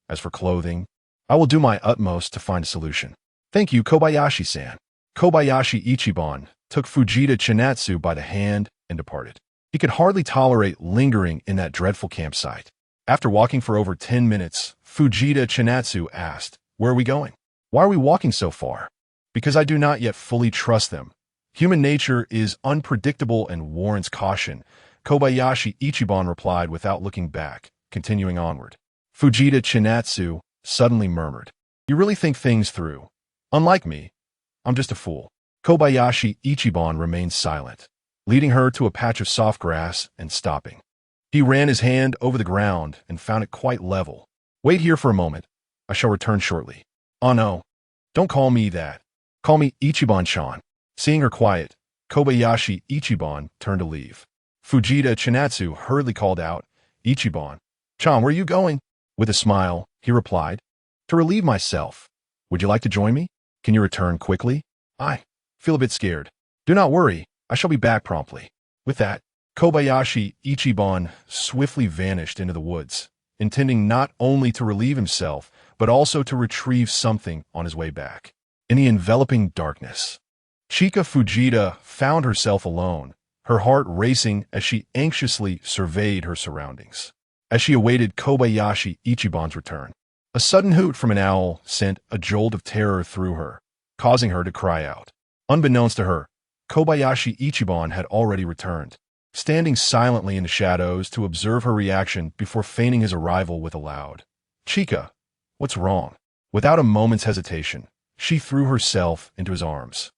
As for clothing, I will do my utmost to find a solution." "Thank you, Kobayashi-san." Kobayashi Ichiban took Fujita Chinatsu by the hand and departed. He could hardly tolerate lingering in that dreadful campsite. After walking for over 10 minutes, Fujita Chinatsu asked, "Where are we going? Why are we walking so far?" "Because I do not yet fully trust them. Human nature is unpredictable and warrants caution," Kobayashi Ichiban replied without looking back, continuing onward. Fujita Chinatsu suddenly murmured, "You really think things through. Unlike me, I'm just a fool." Kobayashi Ichiban remained silent, leading her to a patch of soft grass and stopping. He ran his hand over the ground and found it quite level. "Wait here for a moment. I shall return shortly." "Oh no, don't call me that. Call me Ichiban-chan." Seeing her quiet, Kobayashi Ichiban turned to leave. Fujita Chinatsu hurriedly called out, "Ichiban-chan, where are you going?" With a smile, he replied, "To relieve myself. Would you like to join me? Can you return quickly? I feel a bit scared." "Do not worry, I shall be back promptly." With that, Kobayashi Ichiban swiftly vanished into the woods, intending not only to relieve himself, but also to retrieve something on his way back. In the enveloping darkness, Chika Fujita found herself alone, her heart racing as she anxiously surveyed her surroundings. As she awaited Kobayashi Ichiban's return, a sudden hoot from an owl sent a jolt of terror through her, causing her to cry out. Unbeknownst to her, Kobayashi Ichiban had already returned, standing silently in the shadows to observe her reaction before feigning his arrival with a loud, "Chika, what's wrong?" Without a moment's hesitation, she threw herself into his arms,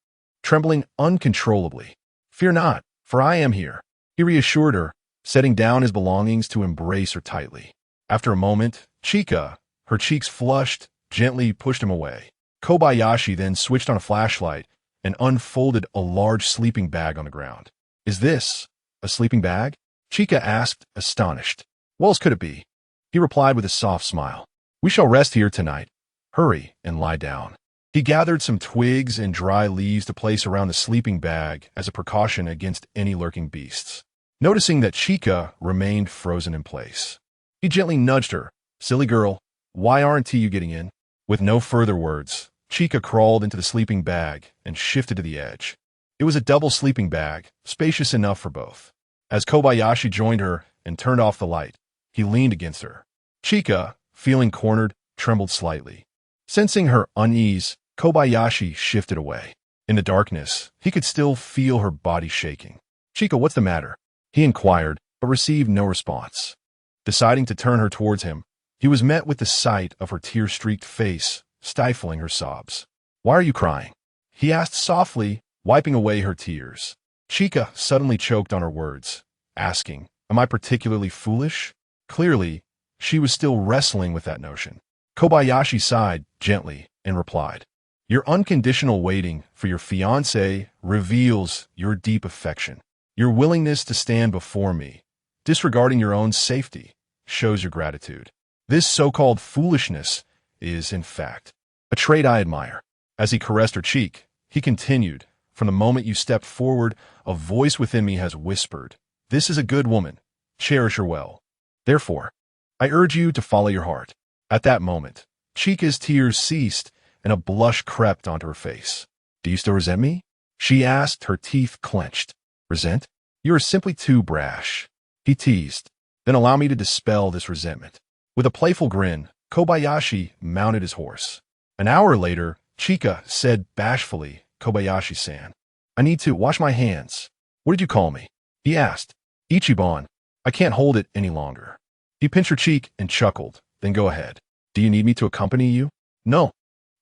trembling uncontrollably. "Fear not, for I am here," he reassured her, setting down his belongings to embrace her tightly. After a moment, Chika, her cheeks flushed, gently pushed him away. Kobayashi then switched on a flashlight and unfolded a large sleeping bag on the ground. "Is this a sleeping bag?" Chika asked, astonished. "What else could it be?" He replied with a soft smile. "We shall rest here tonight. Hurry and lie down." He gathered some twigs and dry leaves to place around the sleeping bag as a precaution against any lurking beasts. Noticing that Chika remained frozen in place, he gently nudged her. "Silly girl, why aren't you getting in?" With no further words, Chika crawled into the sleeping bag and shifted to the edge. It was a double sleeping bag, spacious enough for both. As Kobayashi joined her and turned off the light, he leaned against her. Chika, feeling cornered, trembled slightly. Sensing her unease, Kobayashi shifted away. In the darkness, he could still feel her body shaking. "Chika, what's the matter?" he inquired, but received no response. Deciding to turn her towards him, he was met with the sight of her tear-streaked face, stifling her sobs. "Why are you crying?" he asked softly, wiping away her tears. Chika suddenly choked on her words, asking, "Am I particularly foolish?" Clearly, she was still wrestling with that notion. Kobayashi sighed gently and replied, "Your unconditional waiting for your fiancé reveals your deep affection. Your willingness to stand before me, disregarding your own safety, shows your gratitude. This so-called foolishness is, in fact, a trait I admire." As he caressed her cheek, he continued, "From the moment you stepped forward, a voice within me has whispered, 'This is a good woman. Cherish her well.' Therefore, I urge you to follow your heart." At that moment, Chika's tears ceased and a blush crept onto her face. "Do you still resent me?" she asked, her teeth clenched. "Resent? You are simply too brash," he teased. "Then allow me to dispel this resentment." With a playful grin, Kobayashi mounted his horse. An hour later, Chika said bashfully, "Kobayashi-san, I need to wash my hands." "What did you call me?" he asked. "Ichiban. I can't hold it any longer." He pinched her cheek and chuckled. "Then go ahead. Do you need me to accompany you?" "No.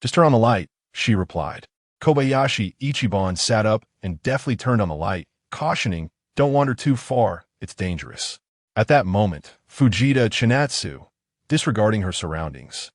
Just turn on the light," she replied. Kobayashi Ichiban sat up and deftly turned on the light, cautioning, "Don't wander too far, it's dangerous." At that moment, Fujita Chinatsu, disregarding her surroundings,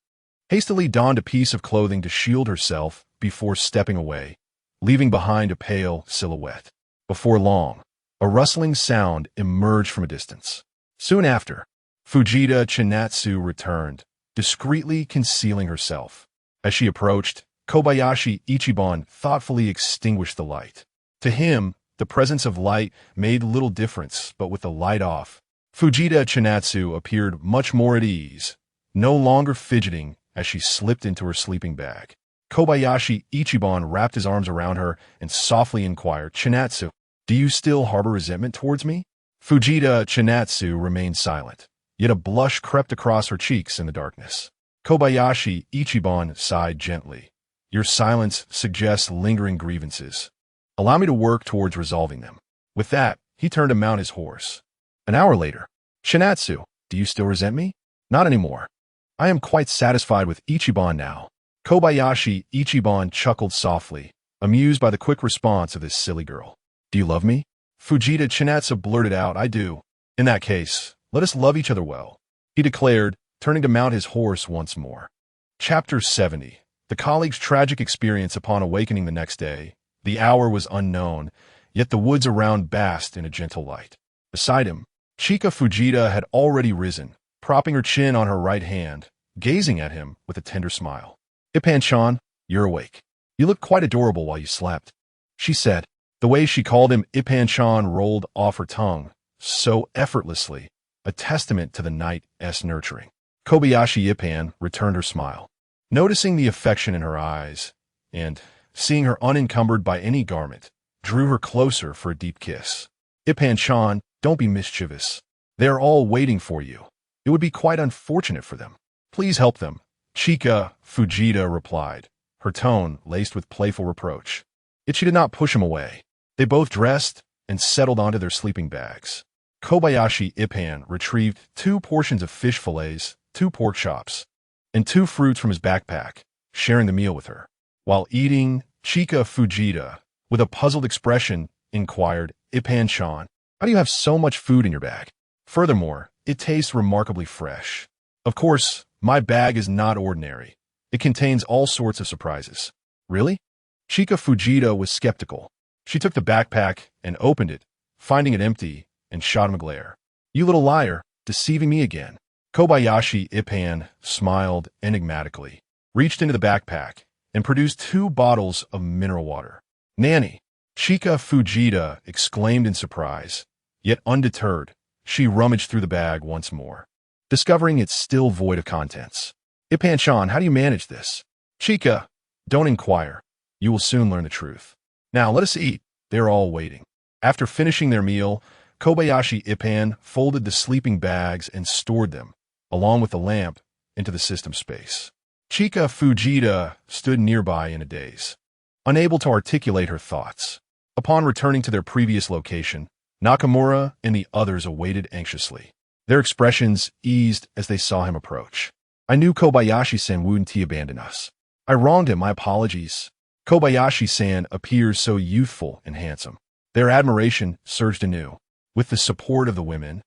hastily donned a piece of clothing to shield herself before stepping away, leaving behind a pale silhouette. Before long, a rustling sound emerged from a distance. Soon after, Fujita Chinatsu returned, discreetly concealing herself. As she approached, Kobayashi Ichiban thoughtfully extinguished the light. To him, the presence of light made little difference, but with the light off, Fujita Chinatsu appeared much more at ease, no longer fidgeting as she slipped into her sleeping bag. Kobayashi Ichiban wrapped his arms around her and softly inquired, "Chinatsu, do you still harbor resentment towards me?" Fujita Chinatsu remained silent, yet a blush crept across her cheeks in the darkness. Kobayashi Ichiban sighed gently. "Your silence suggests lingering grievances. Allow me to work towards resolving them." With that, he turned to mount his horse. An hour later, "Chinatsu, do you still resent me?" "Not anymore. I am quite satisfied with Ichiban now." Kobayashi Ichiban chuckled softly, amused by the quick response of this silly girl. "Do you love me?" Fujita Chinatsu blurted out, "I do." "In that case, let us love each other well," he declared, turning to mount his horse once more. Chapter 70. The colleague's tragic experience upon awakening the next day. The hour was unknown, yet the woods around basked in a gentle light. Beside him, Chika Fujita had already risen, propping her chin on her right hand, gazing at him with a tender smile. "Ippan-chan, you're awake. You looked quite adorable while you slept," she said. The way she called him Ippan-chan rolled off her tongue, so effortlessly, a testament to the knight's nurturing. Kobayashi Ippan returned her smile. Noticing the affection in her eyes, and seeing her unencumbered by any garment, drew her closer for a deep kiss. Ippan-chan, don't be mischievous. They are all waiting for you. It would be quite unfortunate for them. Please help them, Chika Fujita replied, her tone laced with playful reproach. Yet she did not push him away. They both dressed and settled onto their sleeping bags. Kobayashi Ippan retrieved 2 portions of fish fillets, 2 pork chops, and 2 fruits from his backpack, sharing the meal with her. While eating, Chika Fujita, with a puzzled expression, inquired, Ippan-chan, how do you have so much food in your bag? Furthermore, it tastes remarkably fresh. Of course, my bag is not ordinary. It contains all sorts of surprises. Really? Chika Fujita was skeptical. She took the backpack and opened it, finding it empty, and shot him a glare. You little liar, deceiving me again. Kobayashi Ippan smiled enigmatically, reached into the backpack, and produced 2 bottles of mineral water. Nanny! Chika Fujita exclaimed in surprise. Yet undeterred, she rummaged through the bag once more, discovering it's still void of contents. Ippan-chan, how do you manage this? Chika, don't inquire. You will soon learn the truth. Now let us eat. They're all waiting. After finishing their meal, Kobayashi Ippan folded the sleeping bags and stored them, along with the lamp, into the system space. Chika Fujita stood nearby in a daze, unable to articulate her thoughts. Upon returning to their previous location, Nakamura and the others awaited anxiously. Their expressions eased as they saw him approach. I knew Kobayashi-san wouldn't abandon us. I wronged him, my apologies. Kobayashi-san appears so youthful and handsome. Their admiration surged anew. With the support of the women,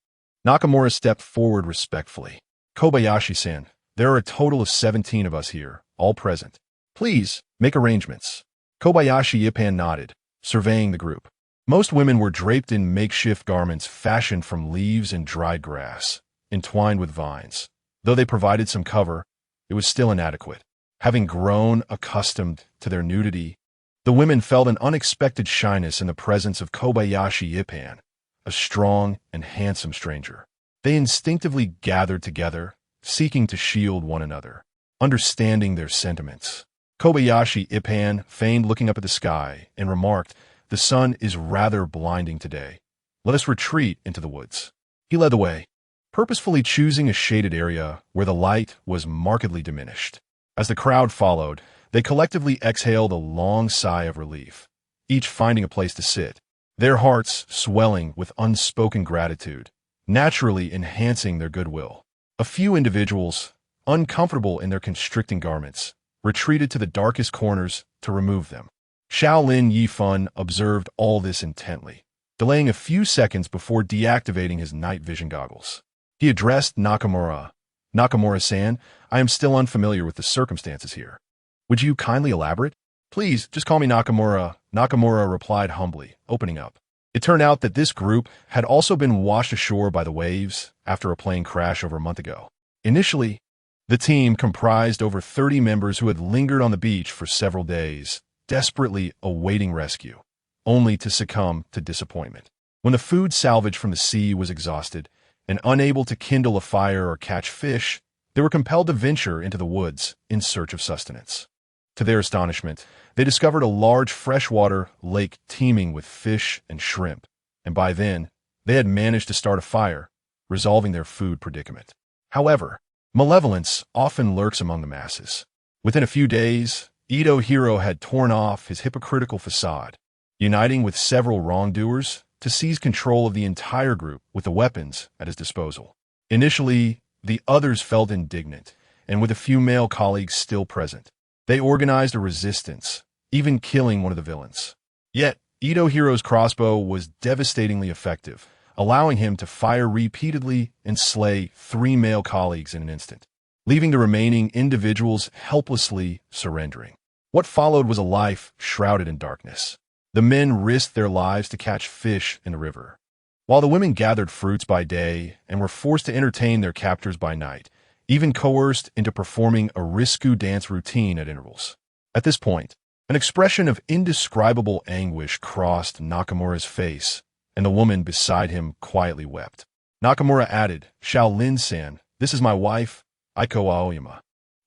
Nakamura stepped forward respectfully. Kobayashi-san, there are a total of 17 of us here, all present. Please, make arrangements. Kobayashi Ippan nodded, surveying the group. Most women were draped in makeshift garments fashioned from leaves and dried grass, entwined with vines. Though they provided some cover, it was still inadequate. Having grown accustomed to their nudity, the women felt an unexpected shyness in the presence of Kobayashi Ippan, a strong and handsome stranger. They instinctively gathered together, seeking to shield one another, understanding their sentiments. Kobayashi Ippan feigned looking up at the sky and remarked, the sun is rather blinding today. Let us retreat into the woods. He led the way, purposefully choosing a shaded area where the light was markedly diminished. As the crowd followed, they collectively exhaled a long sigh of relief, each finding a place to sit, their hearts swelling with unspoken gratitude, naturally enhancing their goodwill. A few individuals, uncomfortable in their constricting garments, retreated to the darkest corners to remove them. Xiao Lin Yifan observed all this intently, delaying a few seconds before deactivating his night vision goggles. He addressed Nakamura. Nakamura-san, I am still unfamiliar with the circumstances here. Would you kindly elaborate? Please, just call me Nakamura, Nakamura replied humbly, opening up. It turned out that this group had also been washed ashore by the waves after a plane crash over a month ago. Initially, the team comprised over 30 members who had lingered on the beach for several days, desperately awaiting rescue, only to succumb to disappointment. When the food salvaged from the sea was exhausted, and unable to kindle a fire or catch fish, they were compelled to venture into the woods in search of sustenance. To their astonishment, they discovered a large freshwater lake teeming with fish and shrimp, and by then, they had managed to start a fire, resolving their food predicament. However, malevolence often lurks among the masses. Within a few days, Ito Hiro had torn off his hypocritical facade, uniting with several wrongdoers to seize control of the entire group with the weapons at his disposal. Initially, the others felt indignant, and with a few male colleagues still present, they organized a resistance, even killing one of the villains. Yet, Ito Hiro's crossbow was devastatingly effective, allowing him to fire repeatedly and slay 3 male colleagues in an instant, leaving the remaining individuals helplessly surrendering. What followed was a life shrouded in darkness. The men risked their lives to catch fish in the river, while the women gathered fruits by day and were forced to entertain their captors by night, even coerced into performing a risque dance routine at intervals. At this point, an expression of indescribable anguish crossed Nakamura's face, and the woman beside him quietly wept. Nakamura added, Xiao Lin-san, this is my wife, Aiko Aoyama.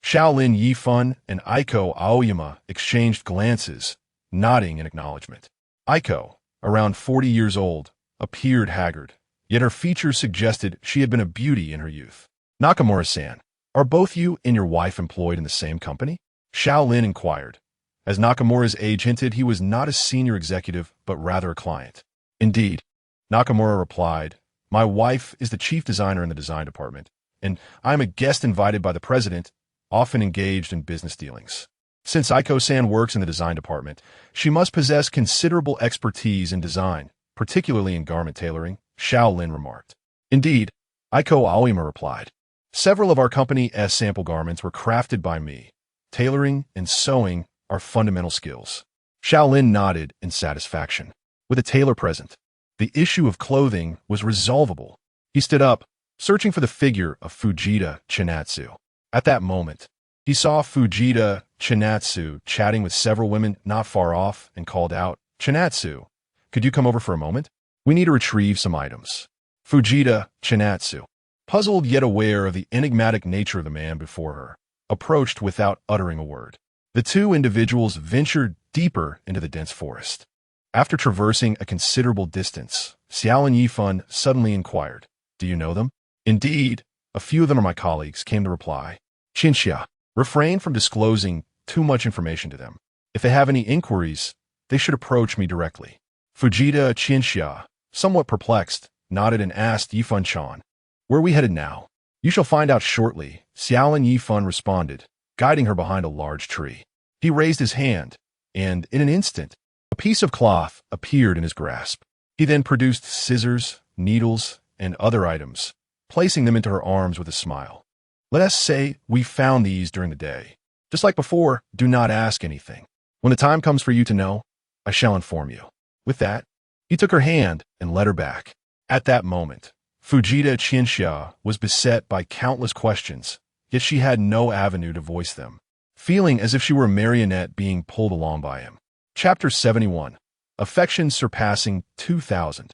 Xiao Lin Yifan and Aiko Aoyama exchanged glances, nodding in acknowledgement. Aiko, around 40 years old, appeared haggard, yet her features suggested she had been a beauty in her youth. Nakamura-san, are both you and your wife employed in the same company? Xiao Lin inquired. As Nakamura's age hinted, he was not a senior executive, but rather a client. Indeed, Nakamura replied, my wife is the chief designer in the design department, and I am a guest invited by the president, often engaged in business dealings. Since Aiko-san works in the design department, she must possess considerable expertise in design, particularly in garment tailoring, Xiao Lin remarked. Indeed, Aiko Aoyama replied. Several of our company's sample garments were crafted by me. Tailoring and sewing are fundamental skills. Xiao Lin nodded in satisfaction. With a tailor present, the issue of clothing was resolvable. He stood up, searching for the figure of Fujita Chinatsu. At that moment, he saw Fujita Chinatsu chatting with several women not far off and called out, Chinatsu, could you come over for a moment? We need to retrieve some items. Fujita Chinatsu, puzzled yet aware of the enigmatic nature of the man before her, approached without uttering a word. The two individuals ventured deeper into the dense forest. After traversing a considerable distance, Xiao Lin Yifan suddenly inquired, do you know them? Indeed, a few of them are my colleagues, came the reply. Chinxia, refrain from disclosing too much information to them. If they have any inquiries, they should approach me directly. Fujita Chinxia, somewhat perplexed, nodded and asked Yifan-chan, where are we headed now? You shall find out shortly, Xiao Lin Yifan responded, guiding her behind a large tree. He raised his hand, and in an instant, a piece of cloth appeared in his grasp. He then produced scissors, needles, and other items, placing them into her arms with a smile. Let us say we found these during the day. Just like before, do not ask anything. When the time comes for you to know, I shall inform you. With that, he took her hand and led her back. At that moment, Fujita Chinxia was beset by countless questions, yet she had no avenue to voice them, feeling as if she were a marionette being pulled along by him. Chapter 71. Affection Surpassing 2000.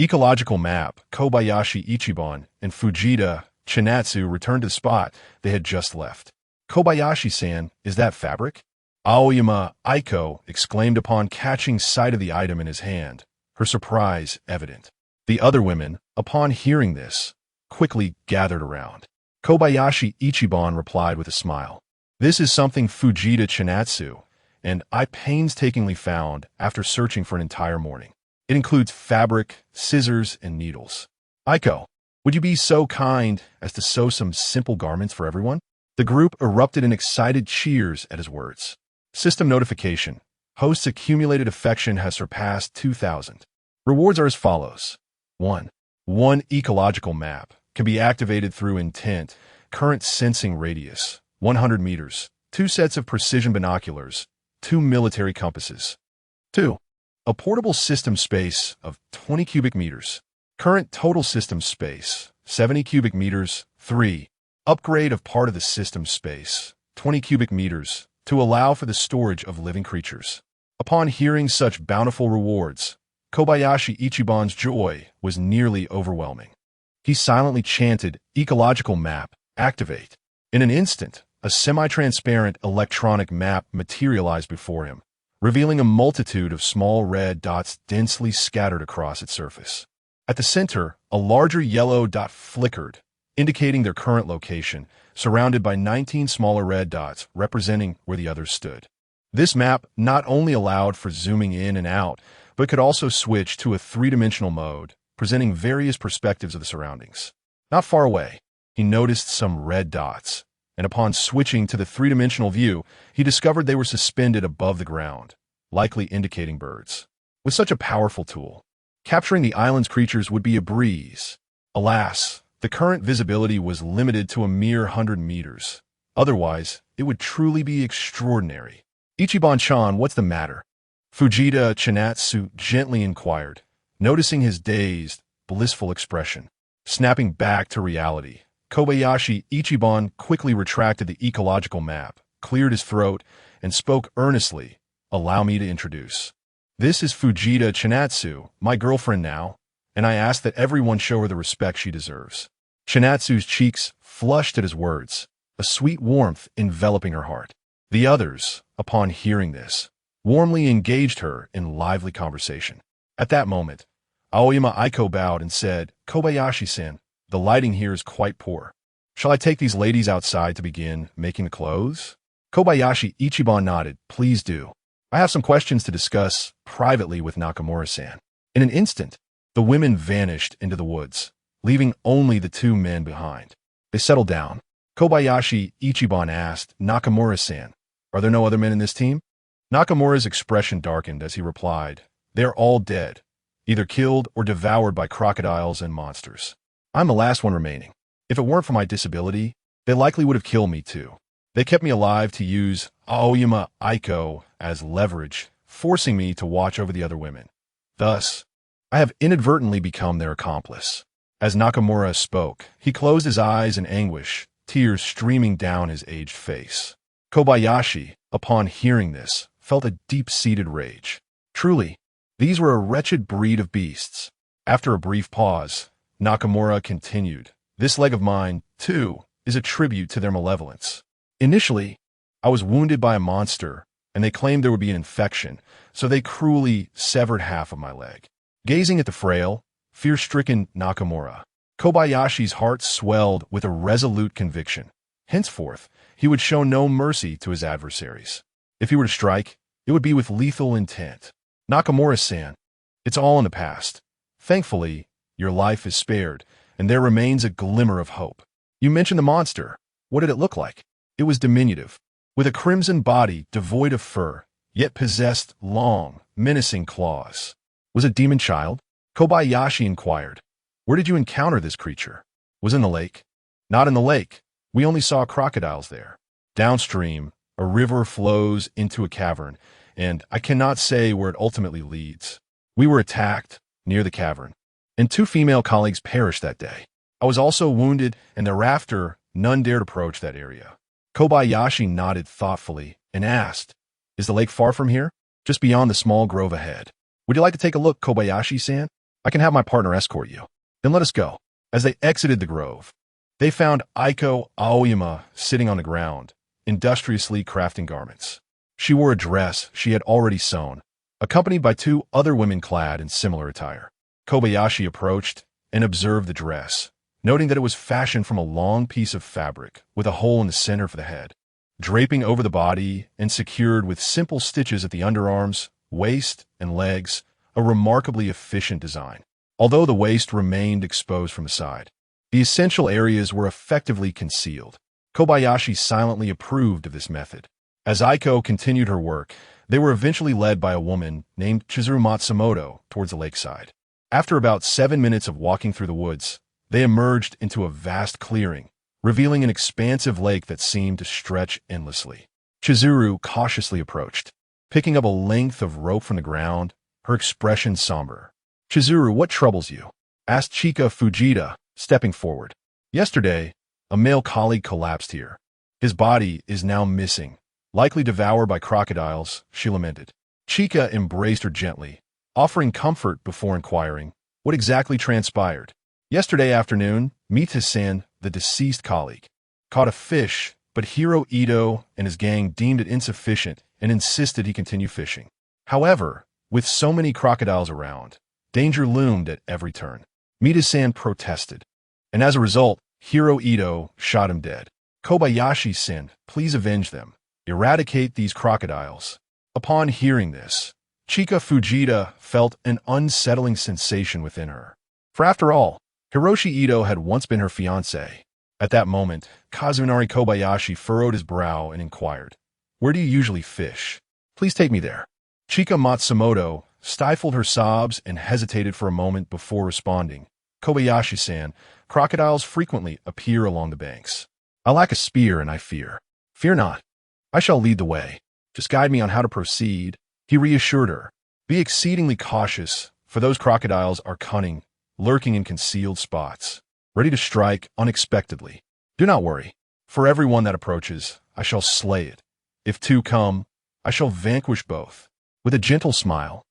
Ecological Map. Kobayashi Ichiban and Fujita Chinatsu returned to the spot they had just left. Kobayashi-san, is that fabric? Aoyama Aiko exclaimed upon catching sight of the item in his hand, her surprise evident. The other women, upon hearing this, quickly gathered around. Kobayashi Ichiban replied with a smile. This is something Fujita Chinatsu, and I painstakingly found after searching for an entire morning. It includes fabric, scissors, and needles. Aiko, would you be so kind as to sew some simple garments for everyone? The group erupted in excited cheers at his words. System notification. Host's accumulated affection has surpassed 2,000. Rewards are as follows. 1. One ecological map can be activated through intent, current sensing radius, 100 meters, 2 sets of precision binoculars, 2 military compasses. 2. A portable system space of 20 cubic meters. Current total system space, 70 cubic meters. 3. Upgrade of part of the system space, 20 cubic meters, to allow for the storage of living creatures. Upon hearing such bountiful rewards, Kobayashi Ichiban's joy was nearly overwhelming. He silently chanted, Ecological Map, activate. In an instant, a semi-transparent electronic map materialized before him, revealing a multitude of small red dots densely scattered across its surface. At the center, a larger yellow dot flickered, indicating their current location, surrounded by 19 smaller red dots representing where the others stood. This map not only allowed for zooming in and out, but could also switch to a three-dimensional mode, presenting various perspectives of the surroundings. Not far away, he noticed some red dots, and upon switching to the three-dimensional view, he discovered they were suspended above the ground, likely indicating birds. With such a powerful tool, capturing the island's creatures would be a breeze. Alas, the current visibility was limited to a mere 100 meters. Otherwise, it would truly be extraordinary. Ichiban-chan, what's the matter? Fujita Chinatsu gently inquired, noticing his dazed, blissful expression. Snapping back to reality, Kobayashi Ichiban quickly retracted the ecological map, cleared his throat, and spoke earnestly, allow me to introduce. This is Fujita Chinatsu, my girlfriend now, and I ask that everyone show her the respect she deserves. Chinatsu's cheeks flushed at his words, a sweet warmth enveloping her heart. The others, upon hearing this, warmly engaged her in lively conversation. At that moment, Aoyama Aiko bowed and said, "Kobayashi-san, the lighting here is quite poor. Shall I take these ladies outside to begin making the clothes?" Kobayashi Ichiban nodded. "Please do. I have some questions to discuss privately with Nakamura-san." In an instant, the women vanished into the woods, leaving only the two men behind. They settled down. Kobayashi Ichiban asked, "Nakamura-san, are there no other men in this team?" Nakamura's expression darkened as he replied, "They are all dead, either killed or devoured by crocodiles and monsters. I'm the last one remaining. If it weren't for my disability, they likely would have killed me too. They kept me alive to use Aoyama Aiko as leverage, forcing me to watch over the other women. Thus, I have inadvertently become their accomplice." As Nakamura spoke, he closed his eyes in anguish, tears streaming down his aged face. Kobayashi, upon hearing this, felt a deep-seated rage. Truly, these were a wretched breed of beasts. After a brief pause, Nakamura continued, "This leg of mine, too, is a tribute to their malevolence. Initially, I was wounded by a monster, and they claimed there would be an infection, so they cruelly severed half of my leg." Gazing at the frail, fear-stricken Nakamura, Kobayashi's heart swelled with a resolute conviction. Henceforth, he would show no mercy to his adversaries. If he were to strike, it would be with lethal intent. "Nakamura-san, it's all in the past. Thankfully, your life is spared, and there remains a glimmer of hope. You mentioned the monster. What did it look like?" "It was diminutive, with a crimson body devoid of fur, yet possessed long, menacing claws." "Was it demon child?" Kobayashi inquired. "Where did you encounter this creature?" "Was in the lake." "Not in the lake. We only saw crocodiles there. Downstream, a river flows into a cavern, and I cannot say where it ultimately leads. We were attacked near the cavern, and 2 female colleagues perished that day. I was also wounded, and thereafter none dared approach that area." Kobayashi nodded thoughtfully and asked, "Is the lake far from here?" "Just beyond the small grove ahead." "Would you like to take a look, Kobayashi-san? I can have my partner escort you." "Then let us go." As they exited the grove, they found Aiko Aoyama sitting on the ground, industriously crafting garments. She wore a dress she had already sewn, accompanied by 2 other women clad in similar attire. Kobayashi approached and observed the dress, noting that it was fashioned from a long piece of fabric with a hole in the center for the head, draping over the body and secured with simple stitches at the underarms, waist, and legs, a remarkably efficient design. Although the waist remained exposed from the side, the essential areas were effectively concealed. Kobayashi silently approved of this method. As Aiko continued her work, they were eventually led by a woman named Chizuru Matsumoto towards the lakeside. After about 7 minutes of walking through the woods, they emerged into a vast clearing, revealing an expansive lake that seemed to stretch endlessly. Chizuru cautiously approached, picking up a length of rope from the ground, her expression somber. "Chizuru, what troubles you?" asked Chika Fujita, stepping forward. "Yesterday, a male colleague collapsed here. His body is now missing, likely devoured by crocodiles," she lamented. Chika embraced her gently, offering comfort before inquiring, "What exactly transpired?" "Yesterday afternoon, Mita-san, the deceased colleague, caught a fish, but Hiro Ito and his gang deemed it insufficient and insisted he continue fishing. However, with so many crocodiles around, danger loomed at every turn. Mita-san protested, and as a result, Hiro Ito shot him dead. Kobayashi-san, please avenge them. Eradicate these crocodiles." Upon hearing this, Chika Fujita felt an unsettling sensation within her. For after all, Hiroshi Ito had once been her fiancé. At that moment, Kazunari Kobayashi furrowed his brow and inquired, "Where do you usually fish? Please take me there." Chika Matsumoto stifled her sobs and hesitated for a moment before responding. "Kobayashi-san, crocodiles frequently appear along the banks. I lack a spear and I fear." "Fear not. I shall lead the way. Just guide me on how to proceed," he reassured her. "Be exceedingly cautious, for those crocodiles are cunning, lurking in concealed spots, ready to strike unexpectedly. Do not worry. For every one that approaches, I shall slay it. If 2 come, I shall vanquish both." With a gentle smile,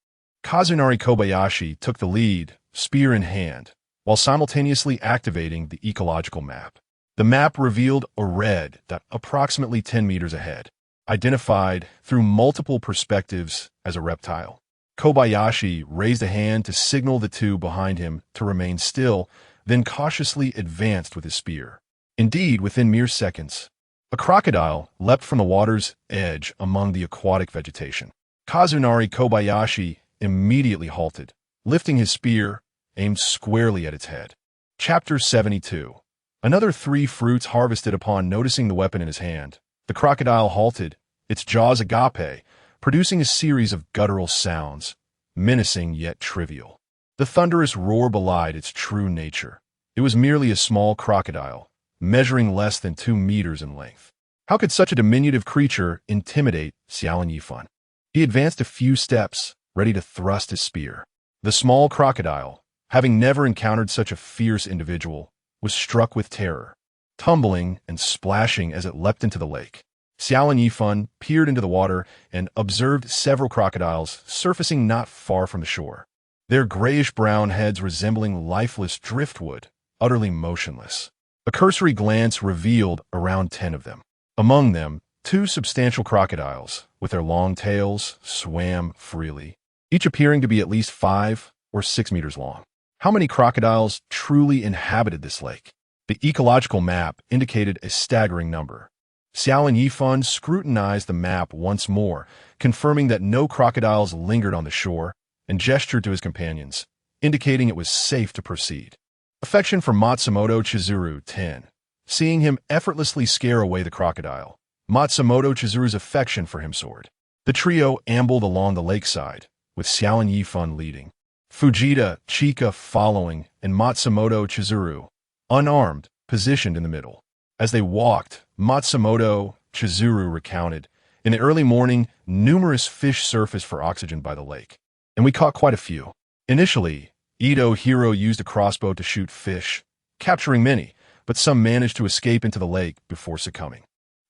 Kazunari Kobayashi took the lead, spear in hand, while simultaneously activating the ecological map. The map revealed a red dot approximately 10 meters ahead, identified through multiple perspectives as a reptile. Kobayashi raised a hand to signal the two behind him to remain still, then cautiously advanced with his spear. Indeed, within mere seconds, a crocodile leapt from the water's edge among the aquatic vegetation. Kazunari Kobayashi immediately halted, lifting his spear, aimed squarely at its head. Chapter 72. Another 3 fruits harvested. Upon noticing the weapon in his hand, the crocodile halted, its jaws agape, producing a series of guttural sounds, menacing yet trivial. The thunderous roar belied its true nature. It was merely a small crocodile, measuring less than 2 meters in length. How could such a diminutive creature intimidate Xiao Lin Yifan? He advanced a few steps, ready to thrust his spear. The small crocodile, having never encountered such a fierce individual, was struck with terror, tumbling and splashing as it leapt into the lake. Xiao Lin Yifan peered into the water and observed several crocodiles surfacing not far from the shore, their grayish-brown heads resembling lifeless driftwood, utterly motionless. A cursory glance revealed around 10 of them. Among them, 2 substantial crocodiles, with their long tails, swam freely, each appearing to be at least 5 or 6 meters long. How many crocodiles truly inhabited this lake? The ecological map indicated a staggering number. Xiao Lin Yifan scrutinized the map once more, confirming that no crocodiles lingered on the shore, and gestured to his companions, indicating it was safe to proceed. Affection for Matsumoto Chizuru 10. Seeing him effortlessly scare away the crocodile, Matsumoto Chizuru's affection for him soared. The trio ambled along the lakeside, with Xiao Lin Yifan leading, Fujita, Chika following, and Matsumoto Chizuru, unarmed, positioned in the middle. As they walked, Matsumoto Chizuru recounted, in the early morning, numerous fish surfaced for oxygen by the lake, and we caught quite a few. Initially, Ito Hiro used a crossbow to shoot fish, capturing many, but some managed to escape into the lake before succumbing.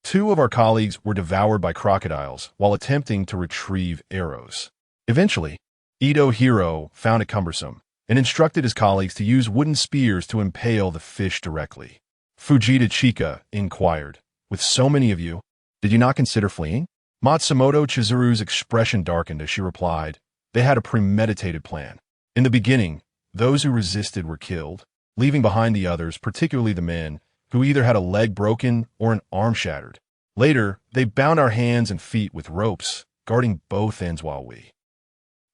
2 of our colleagues were devoured by crocodiles while attempting to retrieve arrows. Eventually, Ito Hiro found it cumbersome and instructed his colleagues to use wooden spears to impale the fish directly. Fujita Chika inquired, with so many of you, did you not consider fleeing? Matsumoto Chizuru's expression darkened as she replied, they had a premeditated plan. In the beginning, those who resisted were killed, leaving behind the others, particularly the men, who either had a leg broken or an arm shattered. Later, they bound our hands and feet with ropes, guarding both ends while we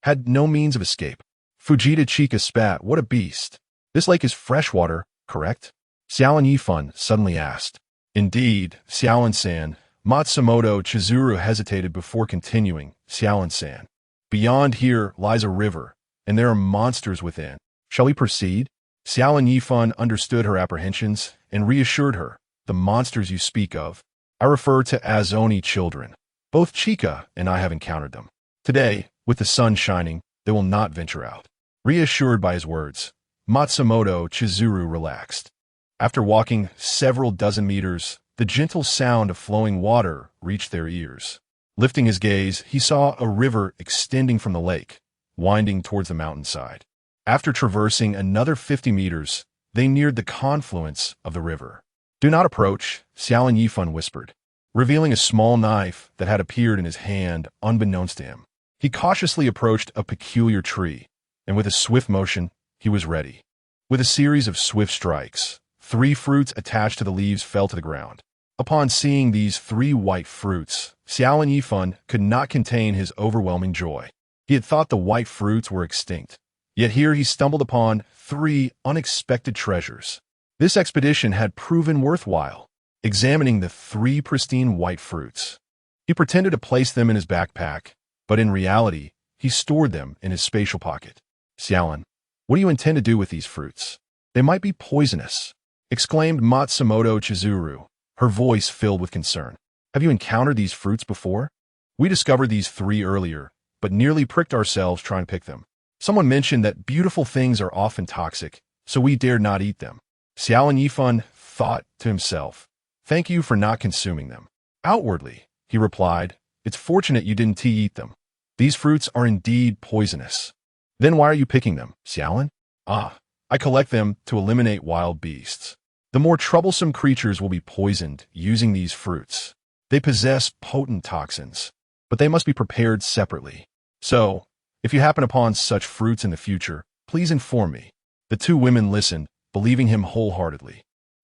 had no means of escape. Fujita Chika spat, what a beast. This lake is freshwater, correct? Xiao Lin Yifan suddenly asked. Indeed, Xiao Lin-san. Matsumoto Chizuru hesitated before continuing, Xiao Lin-san. Beyond here lies a river, and there are monsters within. Shall we proceed? Xiao Lin Yifan understood her apprehensions and reassured her. The monsters you speak of, I refer to Azoni children. Both Chika and I have encountered them. Today, with the sun shining, they will not venture out. Reassured by his words, Matsumoto Chizuru relaxed. After walking several dozen meters, the gentle sound of flowing water reached their ears. Lifting his gaze, he saw a river extending from the lake, winding towards the mountainside. After traversing another 50 meters, they neared the confluence of the river. Do not approach, Xiao Lin Yifan whispered, revealing a small knife that had appeared in his hand unbeknownst to him. He cautiously approached a peculiar tree, and with a swift motion, he was ready. With a series of swift strikes, 3 fruits attached to the leaves fell to the ground. Upon seeing these 3 white fruits, Xiao Lin Yifan could not contain his overwhelming joy. He had thought the white fruits were extinct, yet here he stumbled upon 3 unexpected treasures. This expedition had proven worthwhile. Examining the 3 pristine white fruits, he pretended to place them in his backpack, but in reality, he stored them in his spatial pocket. Xiao Lin, what do you intend to do with these fruits? They might be poisonous, exclaimed Matsumoto Chizuru, her voice filled with concern. Have you encountered these fruits before? We discovered these 3 earlier, but nearly pricked ourselves trying to pick them. Someone mentioned that beautiful things are often toxic, so we dared not eat them. Xiao Lin Yifan thought to himself, thank you for not consuming them. Outwardly, he replied, it's fortunate you didn't eat them. These fruits are indeed poisonous. Then why are you picking them, Xiao Lin? I collect them to eliminate wild beasts. The more troublesome creatures will be poisoned using these fruits. They possess potent toxins, but they must be prepared separately. So, if you happen upon such fruits in the future, please inform me." The two women listened, believing him wholeheartedly.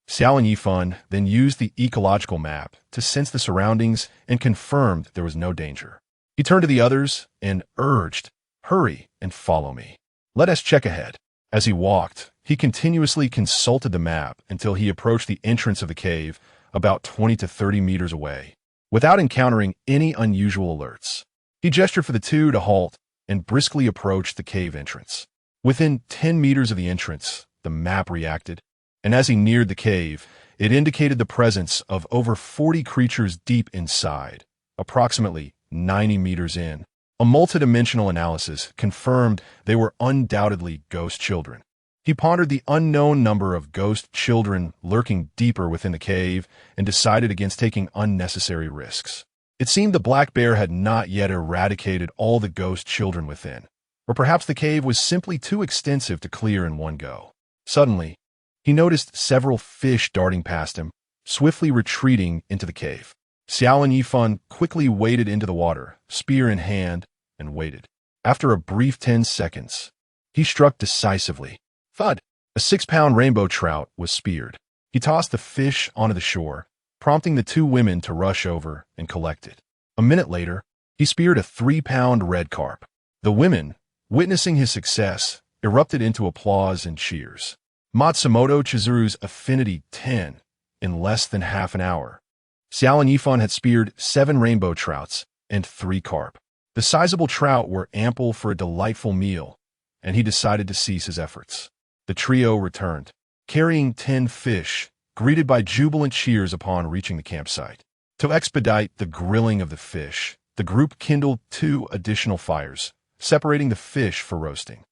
Xiao Lin Yifan then used the ecological map to sense the surroundings and confirmed there was no danger. He turned to the others and urged, "Hurry and follow me. Let us check ahead." As he walked, he continuously consulted the map until he approached the entrance of the cave, about 20 to 30 meters away. Without encountering any unusual alerts, he gestured for the two to halt and briskly approached the cave entrance. Within 10 meters of the entrance, the map reacted, and as he neared the cave, it indicated the presence of over 40 creatures deep inside, approximately 90 meters in. A multidimensional analysis confirmed they were undoubtedly ghost children. He pondered the unknown number of ghost children lurking deeper within the cave and decided against taking unnecessary risks. It seemed the black bear had not yet eradicated all the ghost children within, or perhaps the cave was simply too extensive to clear in one go. Suddenly, he noticed several fish darting past him, swiftly retreating into the cave. Xiao Lin Yifan quickly waded into the water, spear in hand, and waited. After a brief 10 seconds, he struck decisively. Thud! A 6-pound rainbow trout was speared. He tossed the fish onto the shore, prompting the two women to rush over and collect it. A minute later, he speared a 3-pound red carp. The women, witnessing his success, erupted into applause and cheers. Matsumoto Chizuru's affinity 10 in less than half an hour. Xiao Lin Yifan had speared 7 rainbow trouts and 3 carp. The sizable trout were ample for a delightful meal, and he decided to cease his efforts. The trio returned, carrying 10 fish, greeted by jubilant cheers upon reaching the campsite. To expedite the grilling of the fish, the group kindled 2 additional fires, separating the fish for roasting.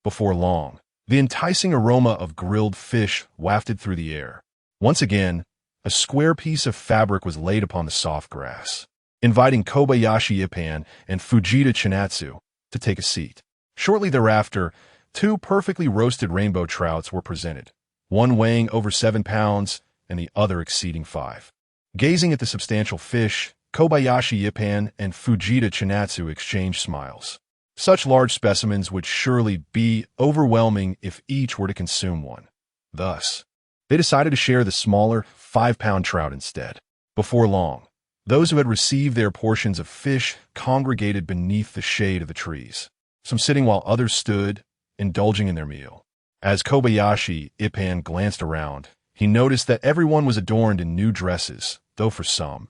Before long, the enticing aroma of grilled fish wafted through the air. Once again, a square piece of fabric was laid upon the soft grass, inviting Kobayashi Ippan and Fujita Chinatsu to take a seat. Shortly thereafter, 2 perfectly roasted rainbow trouts were presented, one weighing over 7 pounds and the other exceeding 5. Gazing at the substantial fish, Kobayashi Ippan and Fujita Chinatsu exchanged smiles. Such large specimens would surely be overwhelming if each were to consume one. Thus, they decided to share the smaller 5-pound trout instead. Before long, those who had received their portions of fish congregated beneath the shade of the trees, some sitting while others stood, indulging in their meal. As Kobayashi Ippan glanced around, he noticed that everyone was adorned in new dresses, though for some,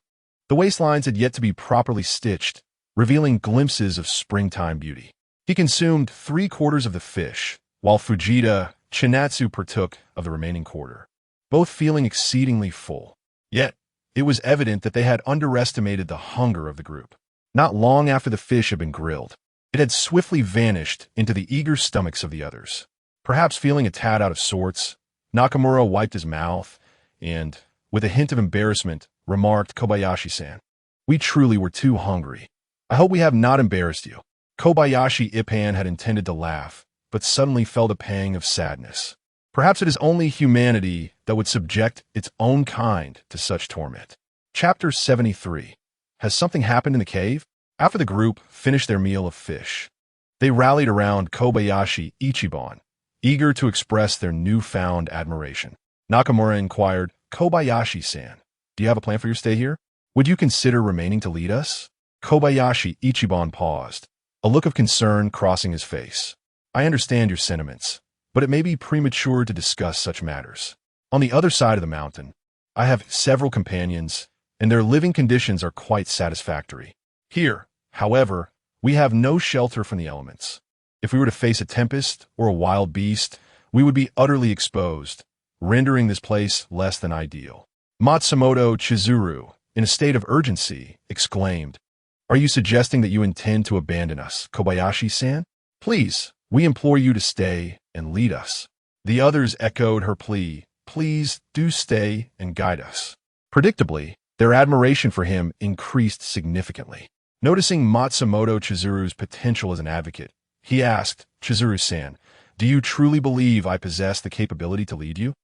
the waistlines had yet to be properly stitched, revealing glimpses of springtime beauty. He consumed 3/4 of the fish, while Fujita Chinatsu partook of the remaining quarter, both feeling exceedingly full. Yet, it was evident that they had underestimated the hunger of the group. Not long after the fish had been grilled, it had swiftly vanished into the eager stomachs of the others. Perhaps feeling a tad out of sorts, Nakamura wiped his mouth and, with a hint of embarrassment, remarked, "Kobayashi-san, we truly were too hungry. I hope we have not embarrassed you." Kobayashi Ippan had intended to laugh, but suddenly felt a pang of sadness. Perhaps it is only humanity that would subject its own kind to such torment. Chapter 73. Has something happened in the cave? After the group finished their meal of fish, they rallied around Kobayashi Ichiban, eager to express their newfound admiration. Nakamura inquired, "Kobayashi-san, do you have a plan for your stay here? Would you consider remaining to lead us?" Kobayashi Ichiban paused, a look of concern crossing his face. "I understand your sentiments, but it may be premature to discuss such matters. On the other side of the mountain, I have several companions, and their living conditions are quite satisfactory. Here, however, we have no shelter from the elements. If we were to face a tempest or a wild beast, we would be utterly exposed, rendering this place less than ideal." Matsumoto Chizuru, in a state of urgency, exclaimed, "Are you suggesting that you intend to abandon us, Kobayashi-san? Please, we implore you to stay and lead us." The others echoed her plea, "Please do stay and guide us." Predictably, their admiration for him increased significantly. Noticing Matsumoto Chizuru's potential as an advocate, he asked, "Chizuru-san, do you truly believe I possess the capability to lead you?"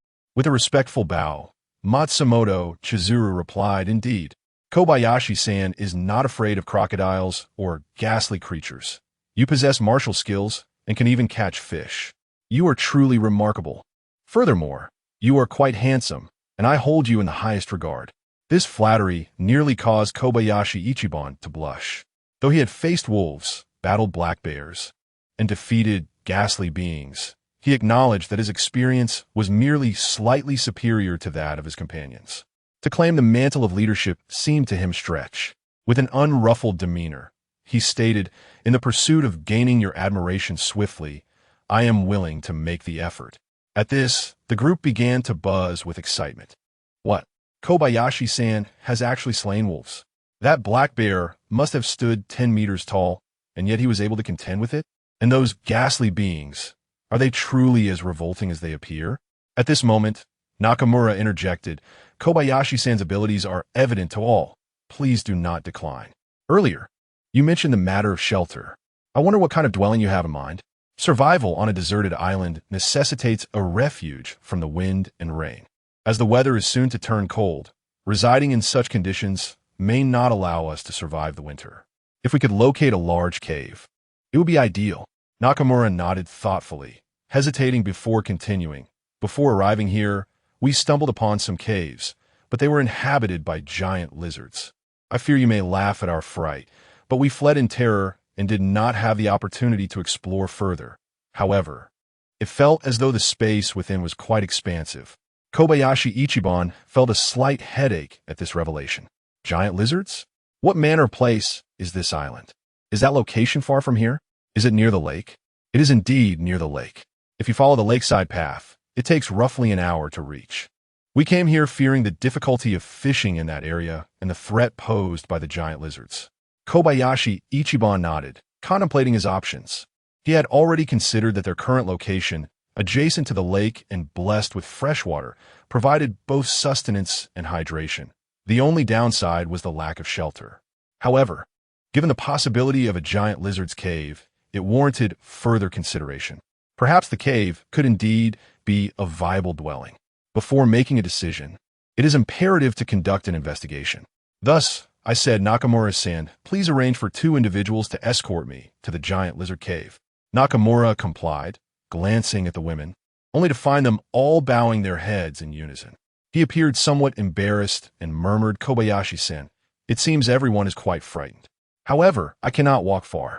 With a respectful bow, Matsumoto Chizuru replied, "Indeed, Kobayashi-san is not afraid of crocodiles or ghastly creatures. You possess martial skills and can even catch fish. You are truly remarkable. Furthermore, you are quite handsome, and I hold you in the highest regard." This flattery nearly caused Kobayashi Ichiban to blush. Though he had faced wolves, battled black bears, and defeated ghastly beings, he acknowledged that his experience was merely slightly superior to that of his companions. To claim the mantle of leadership seemed to him stretch. With an unruffled demeanor, he stated, "In the pursuit of gaining your admiration swiftly, I am willing to make the effort." At this, the group began to buzz with excitement. What? Kobayashi-san has actually slain wolves? That black bear must have stood 10 meters tall, and yet he was able to contend with it? And those ghastly beings, are they truly as revolting as they appear? At this moment, Nakamura interjected, "Kobayashi-san's abilities are evident to all. Please do not decline. Earlier, you mentioned the matter of shelter. I wonder what kind of dwelling you have in mind. Survival on a deserted island necessitates a refuge from the wind and rain. As the weather is soon to turn cold, residing in such conditions may not allow us to survive the winter. If we could locate a large cave, it would be ideal." Nakamura nodded thoughtfully, hesitating before continuing. "Before arriving here, we stumbled upon some caves, but they were inhabited by giant lizards. I fear you may laugh at our fright, but we fled in terror and did not have the opportunity to explore further. However, it felt as though the space within was quite expansive." Kobayashi Ichiban felt a slight headache at this revelation. Giant lizards? What manner of place is this island? Is that location far from here? Is it near the lake? It is indeed near the lake. If you follow the lakeside path, it takes roughly an hour to reach. We came here fearing the difficulty of fishing in that area and the threat posed by the giant lizards. Kobayashi Ichiban nodded, contemplating his options. He had already considered that their current location, adjacent to the lake and blessed with fresh water, provided both sustenance and hydration. The only downside was the lack of shelter. However, given the possibility of a giant lizard's cave, it warranted further consideration. Perhaps the cave could indeed be a viable dwelling. Before making a decision, it is imperative to conduct an investigation. Thus, I said, "Nakamura-san, please arrange for 2 individuals to escort me to the giant lizard cave." Nakamura complied, glancing at the women, only to find them all bowing their heads in unison. He appeared somewhat embarrassed and murmured, "Kobayashi-san, it seems everyone is quite frightened. However, I cannot walk far."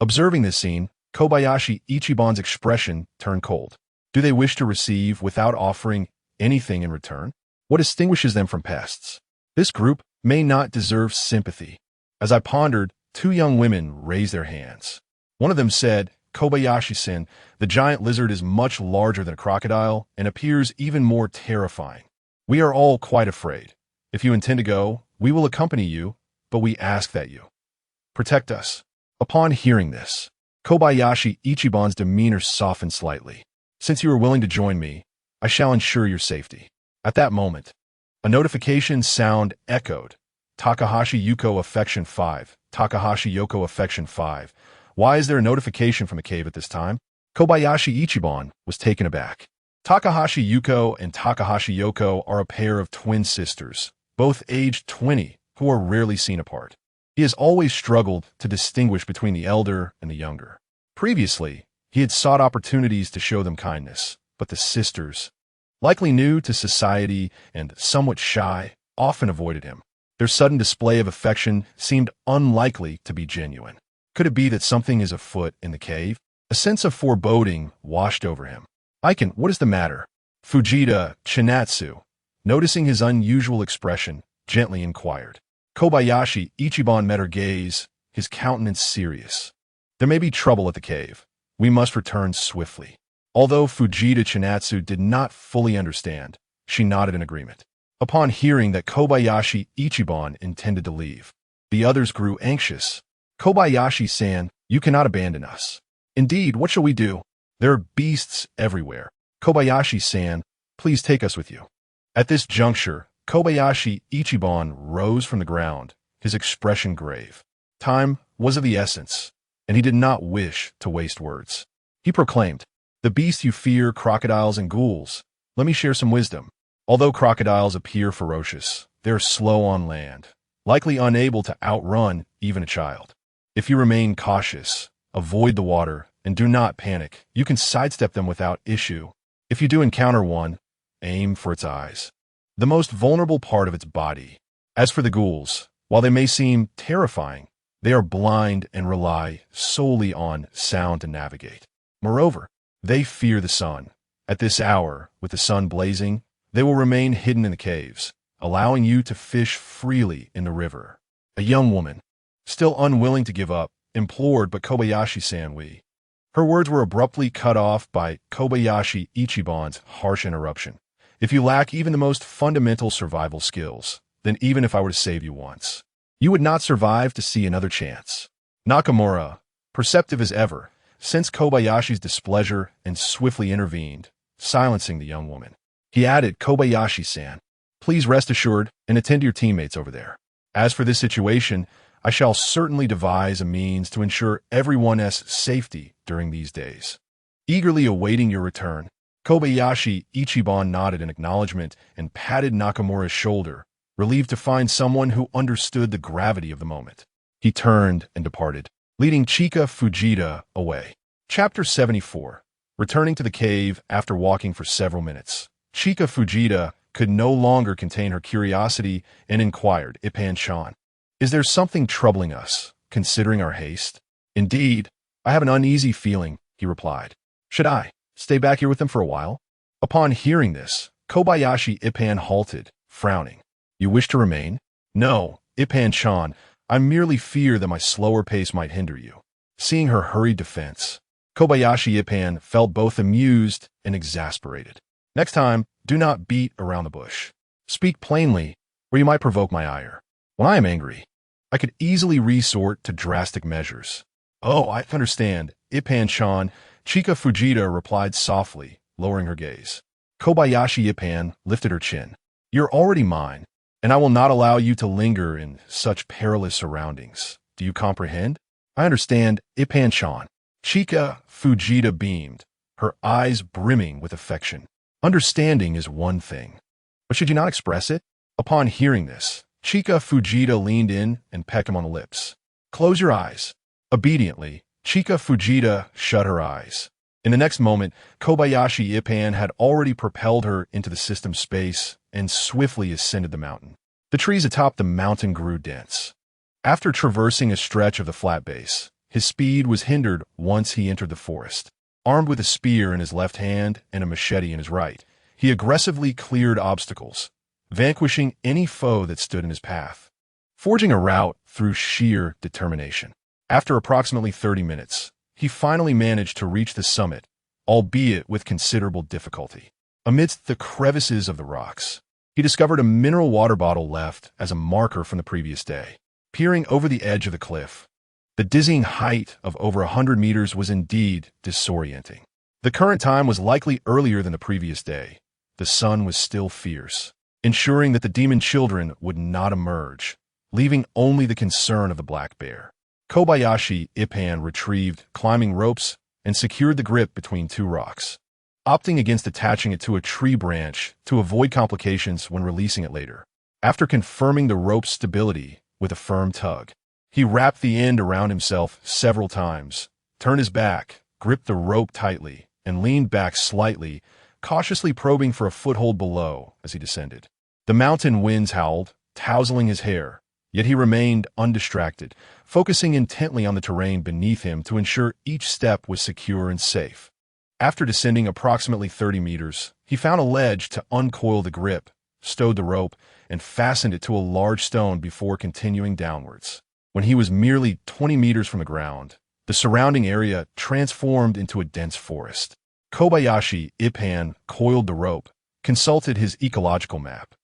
Observing this scene, Kobayashi Ichiban's expression turned cold. Do they wish to receive without offering anything in return? What distinguishes them from pests? This group may not deserve sympathy. As I pondered, 2 young women raised their hands. One of them said, "Kobayashi-san, the giant lizard is much larger than a crocodile and appears even more terrifying. We are all quite afraid. If you intend to go, we will accompany you, but we ask that you protect us." Upon hearing this, Kobayashi Ichiban's demeanor softened slightly. "Since you are willing to join me, I shall ensure your safety." At that moment, a notification sound echoed. "Takahashi Yuko Affection 5. Takahashi Yoko Affection 5. Why is there a notification from the cave at this time?" Kobayashi Ichiban was taken aback. Takahashi Yuko and Takahashi Yoko are a pair of twin sisters, both aged 20, who are rarely seen apart. He has always struggled to distinguish between the elder and the younger. Previously, he had sought opportunities to show them kindness, but the sisters, likely new to society and somewhat shy, often avoided him. Their sudden display of affection seemed unlikely to be genuine. Could it be that something is afoot in the cave? A sense of foreboding washed over him. "Aiken, what is the matter?" Fujita Chinatsu, noticing his unusual expression, gently inquired. Kobayashi Ichiban met her gaze, his countenance serious. "There may be trouble at the cave. We must return swiftly." Although Fujita Chinatsu did not fully understand, she nodded in agreement. Upon hearing that Kobayashi Ichiban intended to leave, the others grew anxious. "Kobayashi-san, you cannot abandon us." "Indeed, what shall we do? There are beasts everywhere. Kobayashi-san, please take us with you." At this juncture, Kobayashi Ichiban rose from the ground, his expression grave. Time was of the essence, and he did not wish to waste words. He proclaimed, "The beasts you fear, crocodiles and ghouls, Let me share some wisdom. Although crocodiles appear ferocious, they're slow on land, likely unable to outrun even a child. If you remain cautious, avoid the water, and do not panic, you can sidestep them without issue. If you do encounter one, aim for its eyes, the most vulnerable part of its body. As for the ghouls, while they may seem terrifying, they are blind and rely solely on sound to navigate. Moreover, they fear the sun. At this hour, with the sun blazing, they will remain hidden in the caves, allowing you to fish freely in the river. A young woman, still unwilling to give up, implored but Kobayashi-san. Her words were abruptly cut off by Kobayashi Ichiban's harsh interruption. If you lack even the most fundamental survival skills, then even if I were to save you once, you would not survive to see another chance. Nakamura, perceptive as ever, sensed Kobayashi's displeasure and swiftly intervened, silencing the young woman. He added, Kobayashi-san, please rest assured and attend to your teammates over there. As for this situation, I shall certainly devise a means to ensure everyone's safety during these days. Eagerly awaiting your return, Kobayashi Ichiban nodded in acknowledgement and patted Nakamura's shoulder, relieved to find someone who understood the gravity of the moment. He turned and departed, leading Chika Fujita away. Chapter 74. Returning to the cave after walking for several minutes, Chika Fujita could no longer contain her curiosity and inquired, Ippan-chan, is there something troubling us, considering our haste? Indeed, I have an uneasy feeling, he replied. Should I stay back here with them for a while? Upon hearing this, Kobayashi Ippan halted, frowning. You wish to remain? No, Ippan-chan, I merely fear that my slower pace might hinder you. Seeing her hurried defense, Kobayashi Ippan felt both amused and exasperated. Next time, do not beat around the bush. Speak plainly, or you might provoke my ire. When I am angry, I could easily resort to drastic measures. Oh, I understand, Ippan-chan, Chika Fujita replied softly, lowering her gaze. Kobayashi Ippan lifted her chin. You're already mine, and I will not allow you to linger in such perilous surroundings. Do you comprehend? I understand, Ippan-chan. Chika Fujita beamed, her eyes brimming with affection. Understanding is one thing, but should you not express it? Upon hearing this, Chika Fujita leaned in and pecked him on the lips. Close your eyes. Obediently, Chika Fujita shut her eyes. In the next moment, Kobayashi Ippan had already propelled her into the system's space and swiftly ascended the mountain. The trees atop the mountain grew dense. After traversing a stretch of the flat base, his speed was hindered once he entered the forest. Armed with a spear in his left hand and a machete in his right, he aggressively cleared obstacles, vanquishing any foe that stood in his path, forging a route through sheer determination. After approximately 30 minutes, he finally managed to reach the summit, albeit with considerable difficulty. Amidst the crevices of the rocks, he discovered a mineral water bottle left as a marker from the previous day. Peering over the edge of the cliff, the dizzying height of over 100 meters was indeed disorienting. The current time was likely earlier than the previous day. The sun was still fierce, ensuring that the demon children would not emerge, leaving only the concern of the black bear. Kobayashi Ippan retrieved climbing ropes and secured the grip between two rocks, opting against attaching it to a tree branch to avoid complications when releasing it later. After confirming the rope's stability with a firm tug, he wrapped the end around himself several times, turned his back, gripped the rope tightly, and leaned back slightly, cautiously probing for a foothold below as he descended. The mountain winds howled, tousling his hair, yet he remained undistracted, focusing intently on the terrain beneath him to ensure each step was secure and safe. After descending approximately 30 meters, he found a ledge to uncoil the grip, stowed the rope, and fastened it to a large stone before continuing downwards. When he was merely 20 meters from the ground, the surrounding area transformed into a dense forest. Kobayashi Ippan coiled the rope, consulted his ecological map,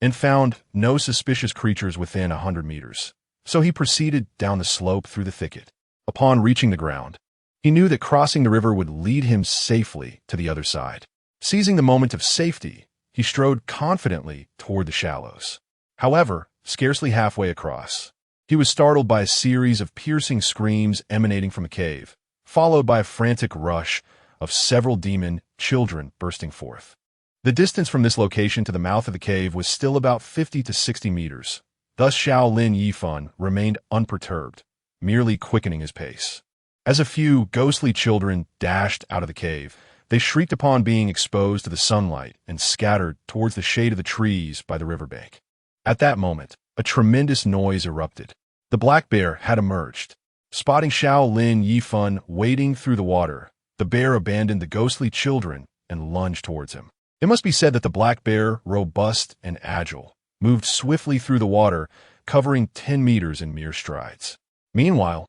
and found no suspicious creatures within 100 meters. So he proceeded down the slope through the thicket. Upon reaching the ground, he knew that crossing the river would lead him safely to the other side. Seizing the moment of safety, he strode confidently toward the shallows. However, scarcely halfway across, he was startled by a series of piercing screams emanating from the cave, followed by a frantic rush of several demon children bursting forth. The distance from this location to the mouth of the cave was still about 50 to 60 meters. Thus Xiao Lin Yifan remained unperturbed, merely quickening his pace. As a few ghostly children dashed out of the cave, they shrieked upon being exposed to the sunlight and scattered towards the shade of the trees by the riverbank. At that moment, a tremendous noise erupted. The black bear had emerged. Spotting Xiao Lin Yifan wading through the water, the bear abandoned the ghostly children and lunged towards him. It must be said that the black bear, robust and agile, moved swiftly through the water, covering 10 meters in mere strides. Meanwhile,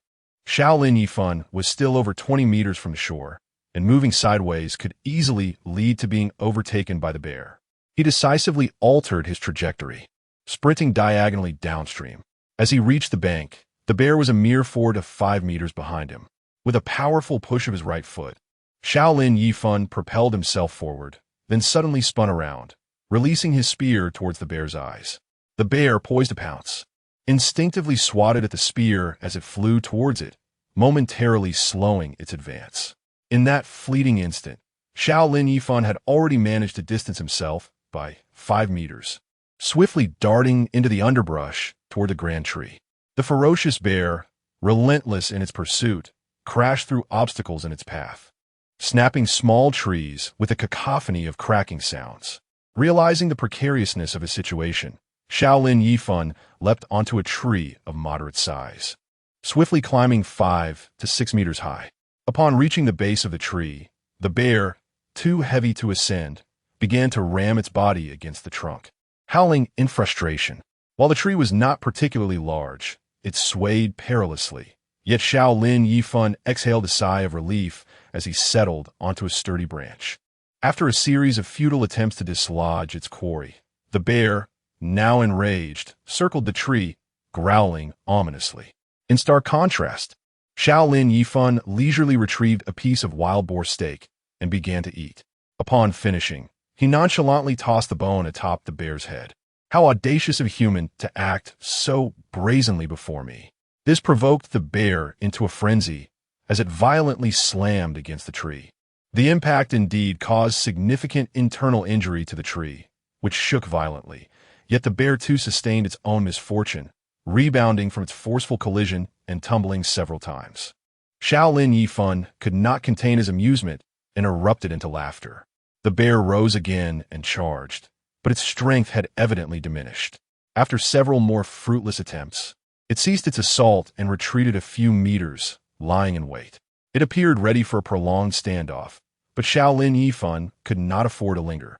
Xiao Lin Yifan was still over 20 meters from the shore, and moving sideways could easily lead to being overtaken by the bear. He decisively altered his trajectory, sprinting diagonally downstream. As he reached the bank, the bear was a mere 4 to 5 meters behind him. With a powerful push of his right foot, Xiao Lin Yifan propelled himself forward, then suddenly spun around, releasing his spear towards the bear's eyes. The bear, poised to pounce, instinctively swatted at the spear as it flew towards it, momentarily slowing its advance. In that fleeting instant, Xiao Lin Yifan had already managed to distance himself by 5 meters, swiftly darting into the underbrush toward the grand tree. The ferocious bear, relentless in its pursuit, crashed through obstacles in its path, snapping small trees with a cacophony of cracking sounds. Realizing the precariousness of his situation, Xiao Lin Yifan leapt onto a tree of moderate size, swiftly climbing 5 to 6 meters high. Upon reaching the base of the tree, the bear, too heavy to ascend, began to ram its body against the trunk, howling in frustration. While the tree was not particularly large, it swayed perilously. Yet Xiao Lin Yifan exhaled a sigh of relief as he settled onto a sturdy branch. After a series of futile attempts to dislodge its quarry, the bear, now enraged, circled the tree, growling ominously. In stark contrast, Xiao Lin Yifan leisurely retrieved a piece of wild boar steak and began to eat. Upon finishing, he nonchalantly tossed the bone atop the bear's head. How audacious of a human to act so brazenly before me. This provoked the bear into a frenzy as it violently slammed against the tree. The impact indeed caused significant internal injury to the tree, which shook violently, yet the bear too sustained its own misfortune, rebounding from its forceful collision and tumbling several times. Xiao Lin Yifan could not contain his amusement and erupted into laughter. The bear rose again and charged, but its strength had evidently diminished. After several more fruitless attempts, it ceased its assault and retreated a few meters, lying in wait. It appeared ready for a prolonged standoff, but Xiao Lin Yifan could not afford to linger.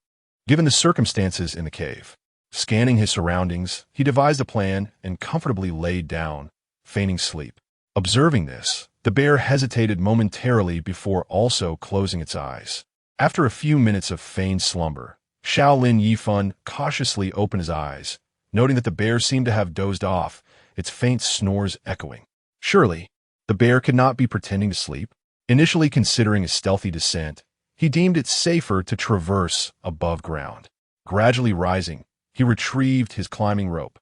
Given the circumstances in the cave, scanning his surroundings, he devised a plan and comfortably laid down, feigning sleep. Observing this, the bear hesitated momentarily before also closing its eyes. After a few minutes of feigned slumber, Xiao Lin Yifan cautiously opened his eyes, noting that the bear seemed to have dozed off, its faint snores echoing. Surely, the bear could not be pretending to sleep. Initially considering a stealthy descent, he deemed it safer to traverse above ground. Gradually rising, he retrieved his climbing rope,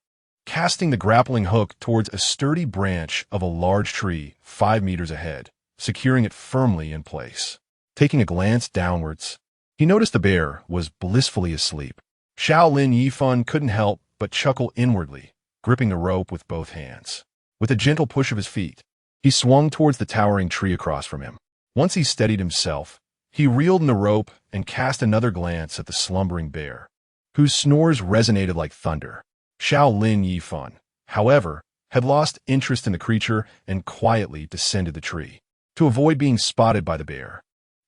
casting the grappling hook towards a sturdy branch of a large tree 5 meters ahead, securing it firmly in place. Taking a glance downwards, he noticed the bear was blissfully asleep. Xiao Lin Yifan couldn't help but chuckle inwardly, gripping the rope with both hands. With a gentle push of his feet, he swung towards the towering tree across from him. Once he steadied himself, he reeled in the rope and cast another glance at the slumbering bear, whose snores resonated like thunder. Xiao Lin Yifan, however, had lost interest in the creature and quietly descended the tree. To avoid being spotted by the bear,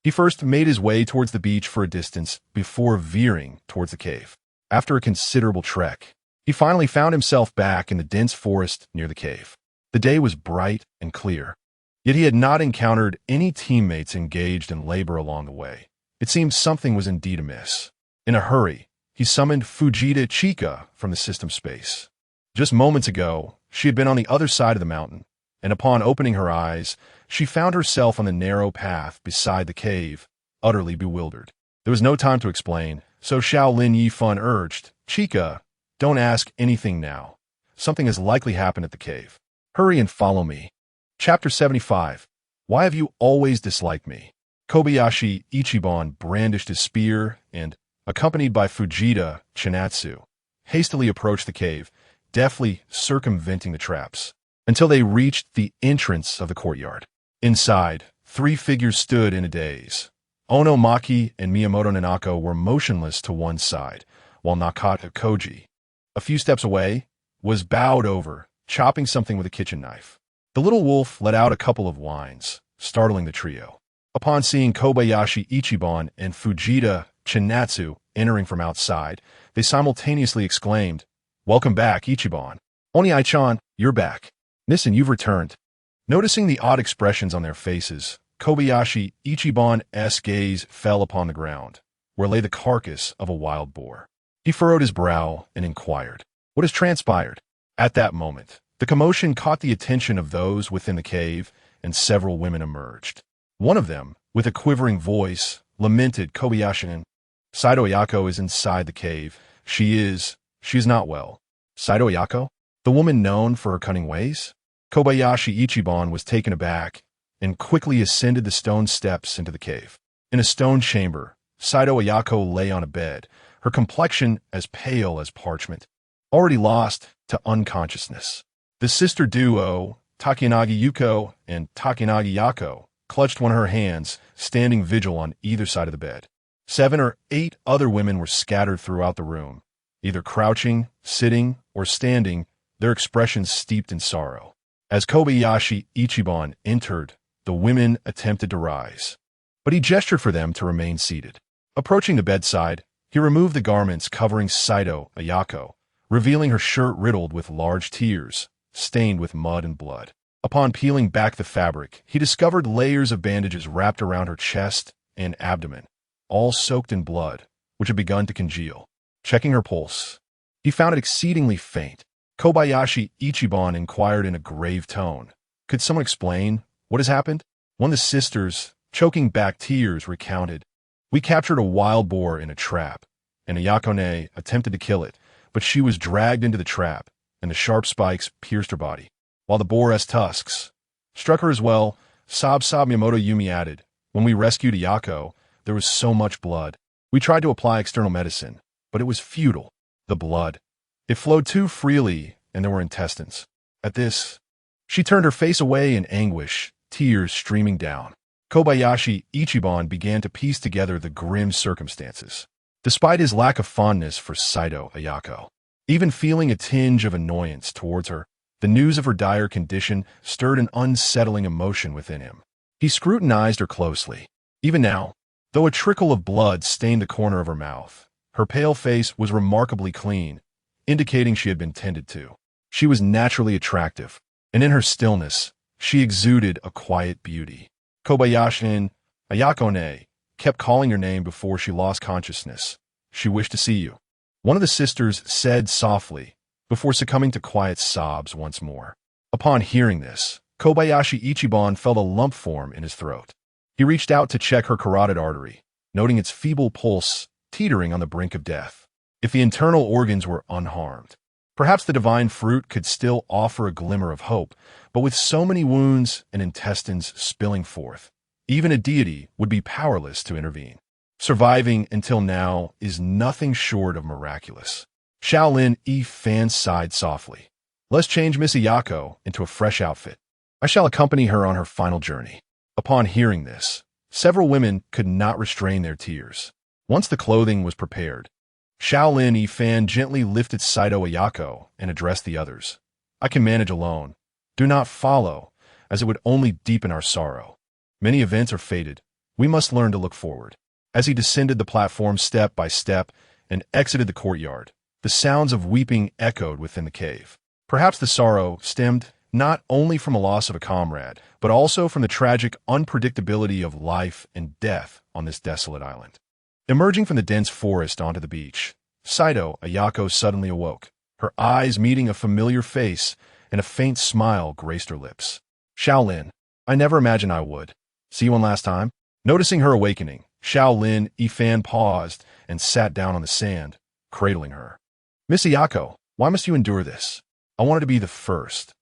he first made his way towards the beach for a distance before veering towards the cave. After a considerable trek, he finally found himself back in the dense forest near the cave. The day was bright and clear, yet he had not encountered any teammates engaged in labor along the way. It seemed something was indeed amiss. In a hurry, he summoned Fujita Chika from the system space. Just moments ago, she had been on the other side of the mountain, and upon opening her eyes, she found herself on the narrow path beside the cave, utterly bewildered. There was no time to explain, so Xiao Lin Yifan urged, "Chika, don't ask anything now. Something has likely happened at the cave. Hurry and follow me." Chapter 75. Why have you always disliked me? Kobayashi Ichiban brandished his spear and, accompanied by Fujita Chinatsu, hastily approached the cave, deftly circumventing the traps, until they reached the entrance of the courtyard. Inside, three figures stood in a daze. Onomaki and Miyamoto Nanako were motionless to one side, while Nakata Koji, a few steps away, was bowed over, chopping something with a kitchen knife. The little wolf let out a couple of whines, startling the trio. Upon seeing Kobayashi Ichiban and Fujita Chinatsu entering from outside, they simultaneously exclaimed, "Welcome back, Ichiban. Oni-chan, you're back. Nissen, you've returned." Noticing the odd expressions on their faces, Kobayashi Ichiban's gaze fell upon the ground, where lay the carcass of a wild boar. He furrowed his brow and inquired, "What has transpired?" At that moment, the commotion caught the attention of those within the cave, and several women emerged. One of them, with a quivering voice, lamented Kobayashi. "Saito Ayako is inside the cave. She is not well." Saito Ayako? The woman known for her cunning ways? Kobayashi Ichiban was taken aback and quickly ascended the stone steps into the cave. In a stone chamber, Saito Ayako lay on a bed, her complexion as pale as parchment, already lost to unconsciousness. The sister duo, Takanagi Yuko and Takanagi Yako, clutched one of her hands, standing vigil on either side of the bed. 7 or 8 other women were scattered throughout the room, either crouching, sitting, or standing, their expressions steeped in sorrow. As Kobayashi Ichiban entered, the women attempted to rise, but he gestured for them to remain seated. Approaching the bedside, he removed the garments covering Saito Ayako, revealing her shirt riddled with large tears, stained with mud and blood. Upon peeling back the fabric, he discovered layers of bandages wrapped around her chest and abdomen, all soaked in blood, which had begun to congeal. Checking her pulse, he found it exceedingly faint. Kobayashi Ichiban inquired in a grave tone, "Could someone explain what has happened?" One of the sisters, choking back tears, recounted, "We captured a wild boar in a trap, and Ayakone attempted to kill it, but she was dragged into the trap, and the sharp spikes pierced her body, while the boar's tusks struck her as well." Sob Miyamoto Yumi added, "When we rescued Ayako, there was so much blood. We tried to apply external medicine, but it was futile. The blood, it flowed too freely, and there were intestines." At this, she turned her face away in anguish, tears streaming down. Kobayashi Ichiban began to piece together the grim circumstances. Despite his lack of fondness for Saito Ayako, even feeling a tinge of annoyance towards her, the news of her dire condition stirred an unsettling emotion within him. He scrutinized her closely. Even now, though a trickle of blood stained the corner of her mouth, her pale face was remarkably clean, indicating she had been tended to. She was naturally attractive, and in her stillness, she exuded a quiet beauty. Kobayashi Ayakone kept calling her name before she lost consciousness. "She wished to see you," one of the sisters said softly, before succumbing to quiet sobs once more. Upon hearing this, Kobayashi Ichiban felt a lump form in his throat. He reached out to check her carotid artery, noting its feeble pulse teetering on the brink of death. If the internal organs were unharmed, perhaps the divine fruit could still offer a glimmer of hope, but with so many wounds and intestines spilling forth, even a deity would be powerless to intervene. Surviving until now is nothing short of miraculous. Xiao Lin Yifan sighed softly. "Let's change Miss Ayako into a fresh outfit. I shall accompany her on her final journey." Upon hearing this, several women could not restrain their tears. Once the clothing was prepared, Xiao Lin Yifan gently lifted Saito Ayako and addressed the others. "I can manage alone. Do not follow, as it would only deepen our sorrow. Many events are fated. We must learn to look forward." As he descended the platform step by step and exited the courtyard, the sounds of weeping echoed within the cave. Perhaps the sorrow stemmed not only from the loss of a comrade, but also from the tragic unpredictability of life and death on this desolate island. Emerging from the dense forest onto the beach, Saito Ayako suddenly awoke, her eyes meeting a familiar face, and a faint smile graced her lips. "Xiao Lin, I never imagined I would. See you one last time?" Noticing her awakening, Xiao Lin Yifan paused and sat down on the sand, cradling her. "Miss Ayako, why must you endure this? I wanted to be the first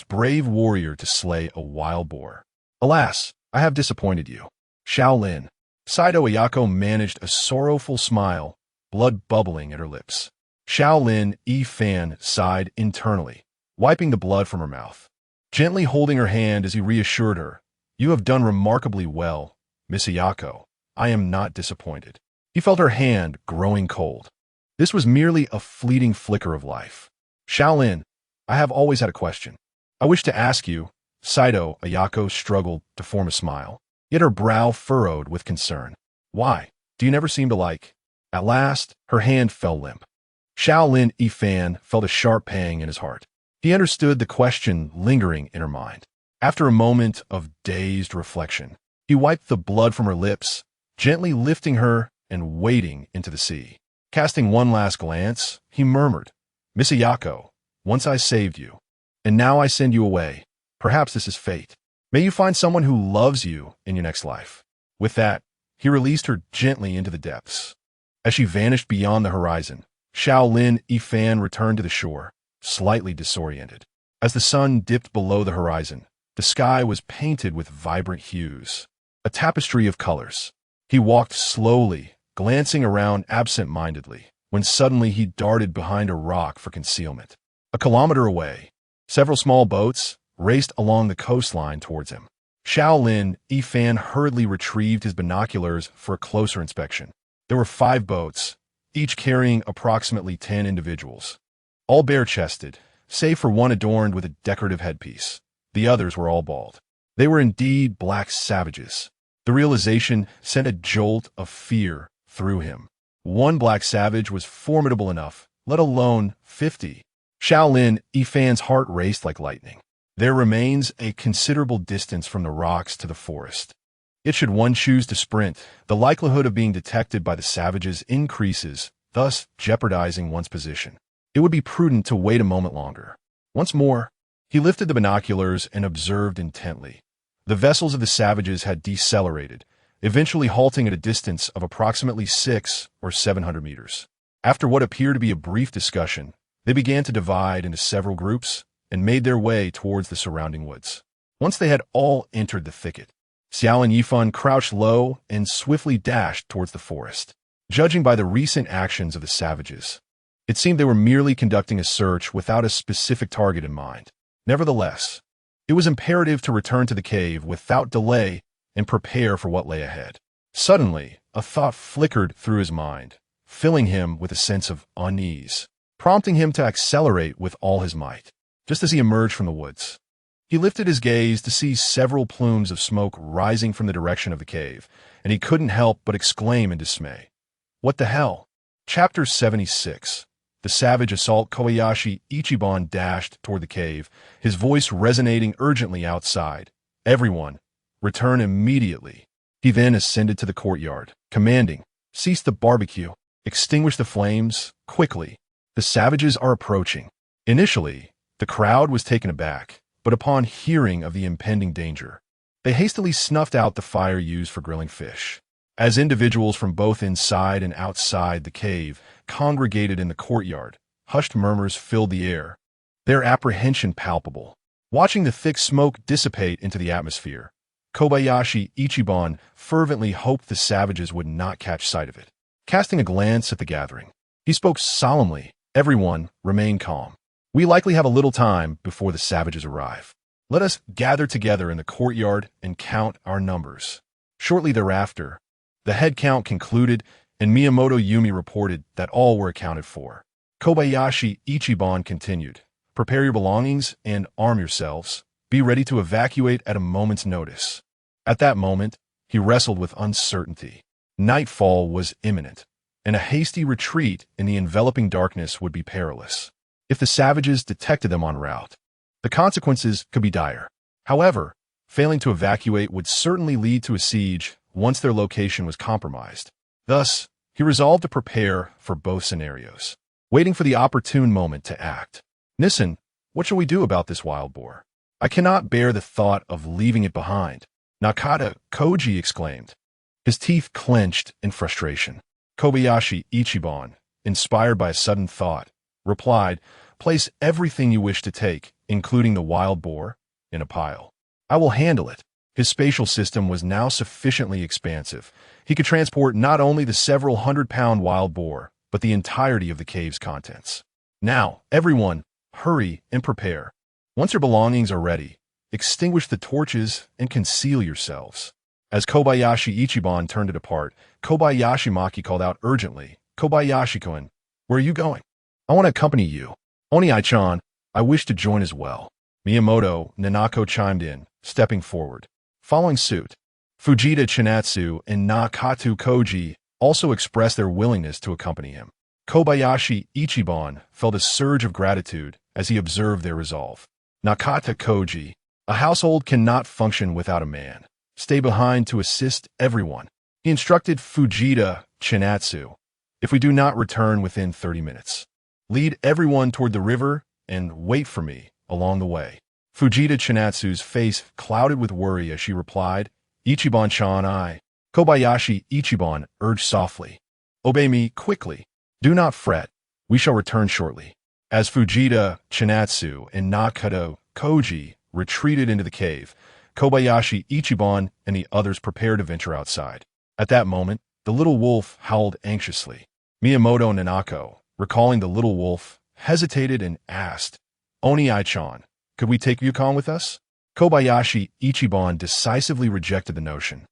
brave warrior to slay a wild boar. Alas, I have disappointed you." "Xiao Lin." Saito Ayako managed a sorrowful smile blood bubbling at her lips. Xiao Lin Yifan sighed internally, wiping the blood from her mouth. Gently holding her hand as he reassured her, "You have done remarkably well, Miss Ayako. I am not disappointed." He felt her hand growing cold. This was merely a fleeting flicker of life. "Xiao Lin, I have always had a question. I wish to ask you." Saito Ayako struggled to form a smile, yet her brow furrowed with concern. "Why? Do you never seem to like?" At last, her hand fell limp. Xiao Lin Yifan felt a sharp pang in his heart. He understood the question lingering in her mind. After a moment of dazed reflection, he wiped the blood from her lips, gently lifting her and wading into the sea. Casting one last glance, he murmured, "Miss Ayako, once I saved you, and now I send you away. Perhaps this is fate. May you find someone who loves you in your next life." With that, he released her gently into the depths. As she vanished beyond the horizon, Xiao Lin Yifan returned to the shore, slightly disoriented. As the sun dipped below the horizon, the sky was painted with vibrant hues, a tapestry of colors. He walked slowly, glancing around absent-mindedly, when suddenly he darted behind a rock for concealment. A kilometer away, several small boats raced along the coastline towards him. Xiao Lin Yifan hurriedly retrieved his binoculars for a closer inspection. There were 5 boats, each carrying approximately 10 individuals, all bare-chested, save for one adorned with a decorative headpiece. The others were all bald. They were indeed black savages. The realization sent a jolt of fear through him. One black savage was formidable enough, let alone 50. Xiao Lin Yifan's heart raced like lightning. There remains a considerable distance from the rocks to the forest. Yet should one choose to sprint, the likelihood of being detected by the savages increases, thus jeopardizing one's position. It would be prudent to wait a moment longer. Once more, he lifted the binoculars and observed intently. The vessels of the savages had decelerated, eventually halting at a distance of approximately 600 or 700 meters. After what appeared to be a brief discussion, they began to divide into several groups and made their way towards the surrounding woods. Once they had all entered the thicket, Xiao Lin Yifan crouched low and swiftly dashed towards the forest. Judging by the recent actions of the savages, it seemed they were merely conducting a search without a specific target in mind. Nevertheless, it was imperative to return to the cave without delay and prepare for what lay ahead. Suddenly, a thought flickered through his mind, filling him with a sense of unease, prompting him to accelerate with all his might. Just as he emerged from the woods, he lifted his gaze to see several plumes of smoke rising from the direction of the cave, and he couldn't help but exclaim in dismay. "What the hell?" Chapter 76. The savage assault. Kobayashi Ichiban dashed toward the cave, his voice resonating urgently outside. "Everyone, return immediately." He then ascended to the courtyard, commanding, "Cease the barbecue. Extinguish the flames, quickly. The savages are approaching." Initially, the crowd was taken aback, but upon hearing of the impending danger, they hastily snuffed out the fire used for grilling fish. As individuals from both inside and outside the cave congregated in the courtyard, hushed murmurs filled the air, their apprehension palpable. Watching the thick smoke dissipate into the atmosphere, Kobayashi Ichiban fervently hoped the savages would not catch sight of it. Casting a glance at the gathering, he spoke solemnly, "Everyone, remain calm. We likely have a little time before the savages arrive. Let us gather together in the courtyard and count our numbers." Shortly thereafter, the head count concluded, and Miyamoto Yumi reported that all were accounted for. Kobayashi Ichiban continued, "Prepare your belongings and arm yourselves. Be ready to evacuate at a moment's notice." At that moment, he wrestled with uncertainty. Nightfall was imminent, and a hasty retreat in the enveloping darkness would be perilous. If the savages detected them en route, the consequences could be dire. However, failing to evacuate would certainly lead to a siege once their location was compromised. Thus, he resolved to prepare for both scenarios, waiting for the opportune moment to act. "Nissen, what shall we do about this wild boar? I cannot bear the thought of leaving it behind," Nakata Koji exclaimed, his teeth clenched in frustration. Kobayashi Ichiban, inspired by a sudden thought, replied, "Place everything you wish to take, including the wild boar, in a pile. I will handle it." His spatial system was now sufficiently expansive. He could transport not only the several hundred-pound wild boar, but the entirety of the cave's contents. Now, everyone, hurry and prepare. Once your belongings are ready, extinguish the torches and conceal yourselves. As Kobayashi Ichiban turned to depart, Kobayashi Maki called out urgently, "Kobayashi-kun, where are you going?" "I want to accompany you." "Oni-chan, I wish to join as well." Miyamoto Nanako chimed in, stepping forward. Following suit, Fujita Chinatsu and Nakatu Koji also expressed their willingness to accompany him. Kobayashi Ichiban felt a surge of gratitude as he observed their resolve. Nakata Koji, "A household cannot function without a man. Stay behind to assist everyone." He instructed Fujita Chinatsu, "If we do not return within 30 minutes, lead everyone toward the river and wait for me along the way." Fujita Chinatsu's face clouded with worry as she replied, "Ichiban-chan, I." Kobayashi Ichiban urged softly, "Obey me quickly. Do not fret. We shall return shortly." As Fujita Chinatsu and Nakata Koji retreated into the cave, Kobayashi Ichiban and the others prepared to venture outside. At that moment, the little wolf howled anxiously. Miyamoto Nanako, recalling the little wolf, hesitated and asked, "Oni-chan, could we take Yukon with us?" Kobayashi Ichiban decisively rejected the notion.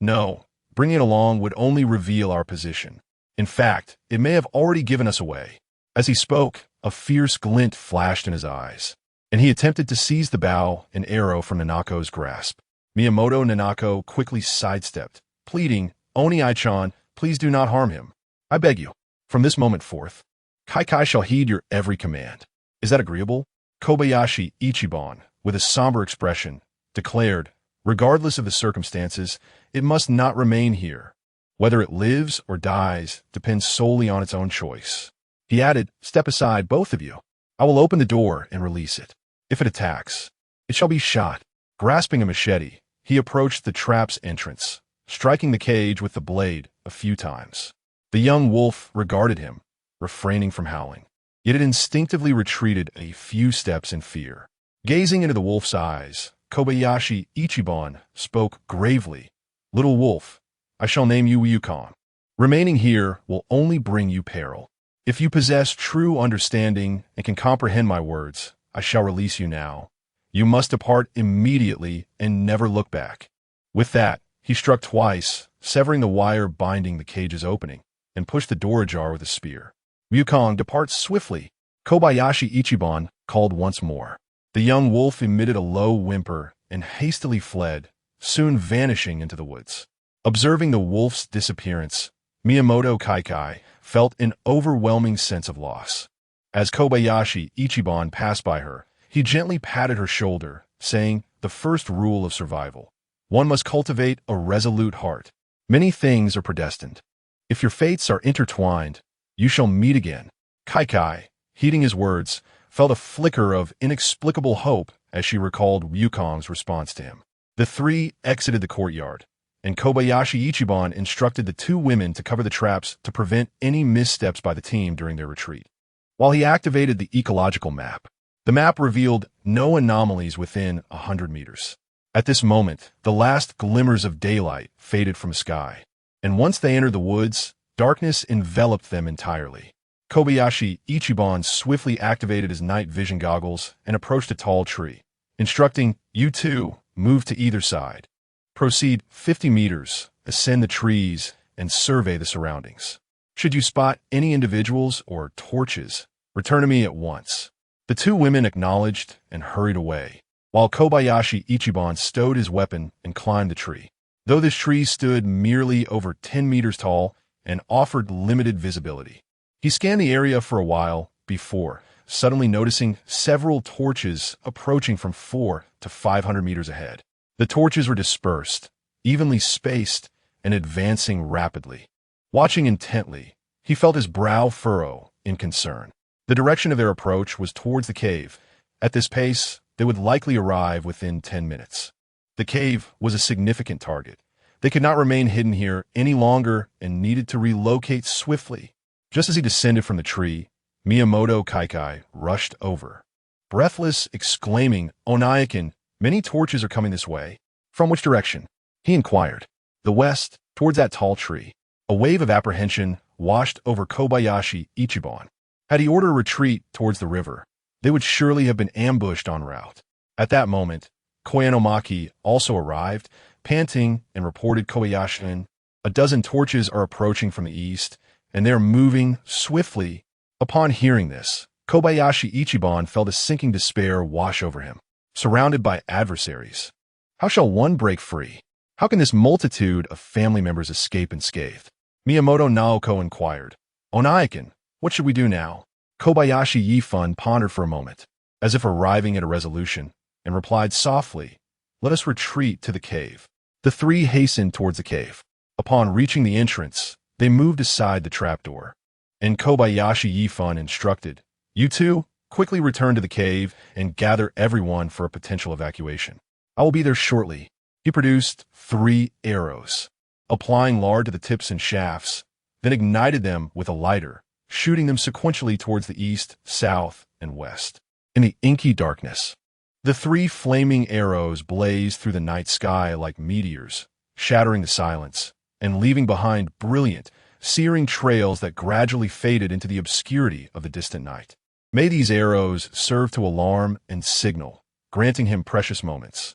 "No, bringing it along would only reveal our position. In fact, it may have already given us away." As he spoke, a fierce glint flashed in his eyes, and he attempted to seize the bow and arrow from Nanako's grasp. Miyamoto Nanako quickly sidestepped, pleading, "Oni-chan, please do not harm him. I beg you." "From this moment forth, Kaikai shall heed your every command. Is that agreeable?" Kobayashi Ichiban, with a somber expression, declared, "Regardless of the circumstances, it must not remain here. Whether it lives or dies depends solely on its own choice." He added, "Step aside, both of you. I will open the door and release it. If it attacks, it shall be shot." Grasping a machete, he approached the trap's entrance, striking the cage with the blade a few times. The young wolf regarded him, refraining from howling. Yet it instinctively retreated a few steps in fear. Gazing into the wolf's eyes, Kobayashi Ichiban spoke gravely, "Little wolf, I shall name you Yukon. Remaining here will only bring you peril. If you possess true understanding and can comprehend my words, I shall release you now. You must depart immediately and never look back." With that, he struck twice, severing the wire binding the cage's opening, and pushed the door ajar with a spear. "Yukon, depart swiftly," Kobayashi Ichiban called once more. The young wolf emitted a low whimper and hastily fled, soon vanishing into the woods. Observing the wolf's disappearance, Miyamoto Kaikai felt an overwhelming sense of loss. As Kobayashi Ichiban passed by her, he gently patted her shoulder, saying, "The first rule of survival. One must cultivate a resolute heart. Many things are predestined. If your fates are intertwined, you shall meet again." Kaikai, heeding his words, felt a flicker of inexplicable hope as she recalled Yukon's response to him. The three exited the courtyard, and Kobayashi Ichiban instructed the two women to cover the traps to prevent any missteps by the team during their retreat. While he activated the ecological map, the map revealed no anomalies within 100 meters. At this moment, the last glimmers of daylight faded from the sky, and once they entered the woods, darkness enveloped them entirely. Kobayashi Ichiban swiftly activated his night vision goggles and approached a tall tree, instructing, "You two, move to either side. Proceed 50 meters, ascend the trees, and survey the surroundings. Should you spot any individuals or torches, return to me at once." The two women acknowledged and hurried away, while Kobayashi Ichiban stowed his weapon and climbed the tree. Though this tree stood merely over 10 meters tall and offered limited visibility, he scanned the area for a while before suddenly noticing several torches approaching from 400 to 500 meters ahead. The torches were dispersed, evenly spaced, and advancing rapidly. Watching intently, he felt his brow furrow in concern. The direction of their approach was towards the cave. At this pace, they would likely arrive within 10 minutes. The cave was a significant target. They could not remain hidden here any longer and needed to relocate swiftly. Just as he descended from the tree, Miyamoto Kaikai rushed over, breathless, exclaiming, "Onaikin, many torches are coming this way." "From which direction?" he inquired. "The west, towards that tall tree." A wave of apprehension washed over Kobayashi Ichiban. Had he ordered a retreat towards the river, they would surely have been ambushed en route. At that moment, Koyanomaki also arrived, panting, and reported Kobayashi. A dozen torches are approaching from the east, and they are moving swiftly. Upon hearing this, Kobayashi Ichiban felt a sinking despair wash over him. Surrounded by adversaries, how shall one break free? How can this multitude of family members escape unscathed? Miyamoto Naoko inquired. Onaiken, what should we do now? Kobayashi Yifan pondered for a moment, as if arriving at a resolution, and replied softly, let us retreat to the cave. The three hastened towards the cave. Upon reaching the entrance, they moved aside the trapdoor. And Kobayashi Yifan instructed, you two, quickly return to the cave and gather everyone for a potential evacuation. I will be there shortly. He produced 3 arrows, applying lard to the tips and shafts, then ignited them with a lighter, shooting them sequentially towards the east, south, and west. In the inky darkness, the 3 flaming arrows blazed through the night sky like meteors, shattering the silence, and leaving behind brilliant, searing trails that gradually faded into the obscurity of the distant night. May these arrows serve to alarm and signal, granting him precious moments.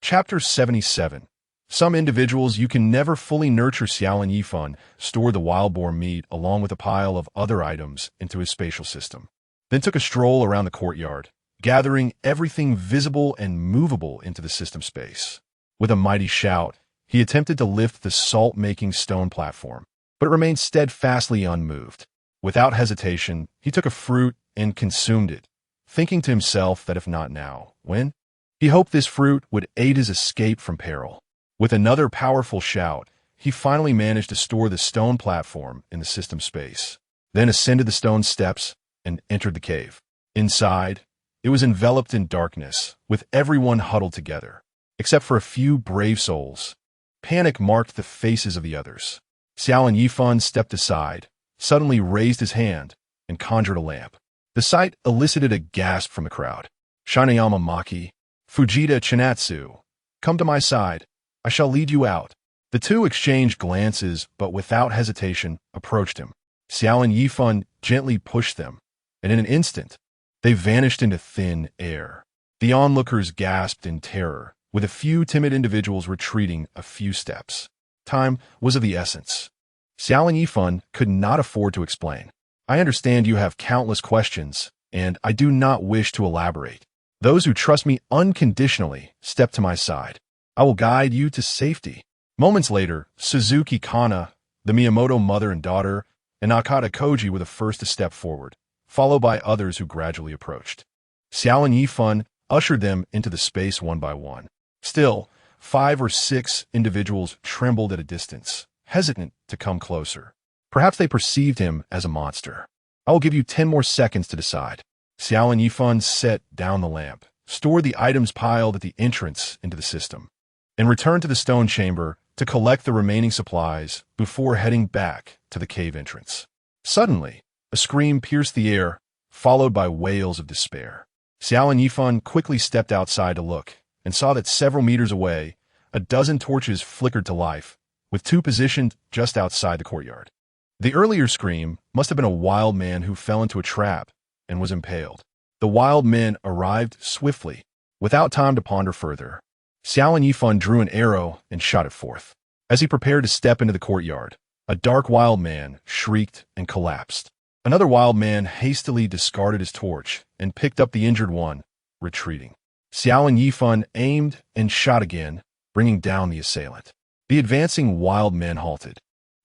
Chapter 77. Some individuals you can never fully nurture. Xiao Lin Yifan stored the wild boar meat along with a pile of other items into his spatial system, then took a stroll around the courtyard, gathering everything visible and movable into the system space. With a mighty shout, he attempted to lift the salt-making stone platform, but it remained steadfastly unmoved. Without hesitation, he took a fruit and consumed it, thinking to himself that if not now, when? He hoped this fruit would aid his escape from peril. With another powerful shout, he finally managed to store the stone platform in the system space, then ascended the stone steps and entered the cave. Inside, it was enveloped in darkness, with everyone huddled together, except for a few brave souls. Panic marked the faces of the others. Xiao Lin Yifan stepped aside, suddenly raised his hand, and conjured a lamp. The sight elicited a gasp from the crowd. Shinayama Maki, Fujita Chinatsu, come to my side. I shall lead you out. The two exchanged glances, but without hesitation, approached him. Xiao Lin Yifan gently pushed them, and in an instant, they vanished into thin air. The onlookers gasped in terror, with a few timid individuals retreating a few steps. Time was of the essence. Xiao Lin Yifan could not afford to explain. I understand you have countless questions, and I do not wish to elaborate. Those who trust me unconditionally step to my side. I will guide you to safety. Moments later, Suzuki Kana, the Miyamoto mother and daughter, and Akata Koji were the first to step forward, followed by others who gradually approached. Xiao Lin Yifan ushered them into the space one by one. Still, 5 or 6 individuals trembled at a distance, hesitant to come closer. Perhaps they perceived him as a monster. I will give you 10 more seconds to decide. Xiao Lin Yifan set down the lamp, stored the items piled at the entrance into the system, and returned to the stone chamber to collect the remaining supplies before heading back to the cave entrance. Suddenly, a scream pierced the air, followed by wails of despair. Xiao Lin Yifan quickly stepped outside to look, and saw that several meters away, a dozen torches flickered to life, with 2 positioned just outside the courtyard. The earlier scream must have been a wild man who fell into a trap and was impaled. The wild men arrived swiftly, without time to ponder further. Xiao Lin Yifan drew an arrow and shot it forth. As he prepared to step into the courtyard, a dark wild man shrieked and collapsed. Another wild man hastily discarded his torch and picked up the injured one, retreating. Xiao Lin Yifan aimed and shot again, bringing down the assailant. The advancing wild men halted,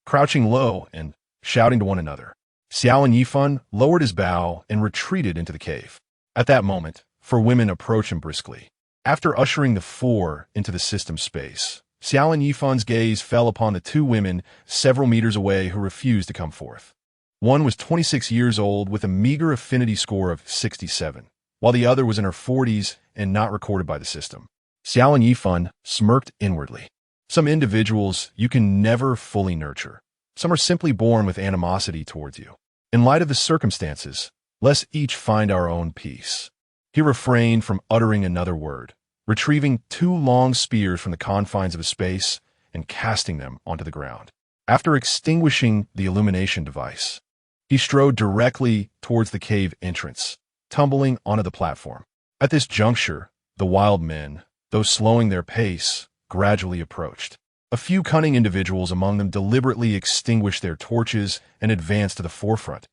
crouching low and shouting to one another. Xiao Lin Yifan lowered his bow and retreated into the cave. At that moment, 4 women approached him briskly. After ushering the 4 into the system space, Xiao Lin Yifan's gaze fell upon the 2 women several meters away who refused to come forth. One was 26 years old with a meager affinity score of 67, while the other was in her 40s and not recorded by the system. Xiao Lin Yifan smirked inwardly. Some individuals you can never fully nurture. Some are simply born with animosity towards you. In light of the circumstances, let's each find our own peace. He refrained from uttering another word, retrieving 2 long spears from the confines of his space and casting them onto the ground. After extinguishing the illumination device, he strode directly towards the cave entrance, tumbling onto the platform. At this juncture, the wild men, though slowing their pace, gradually approached. A few cunning individuals among them deliberately extinguished their torches and advanced to the forefront,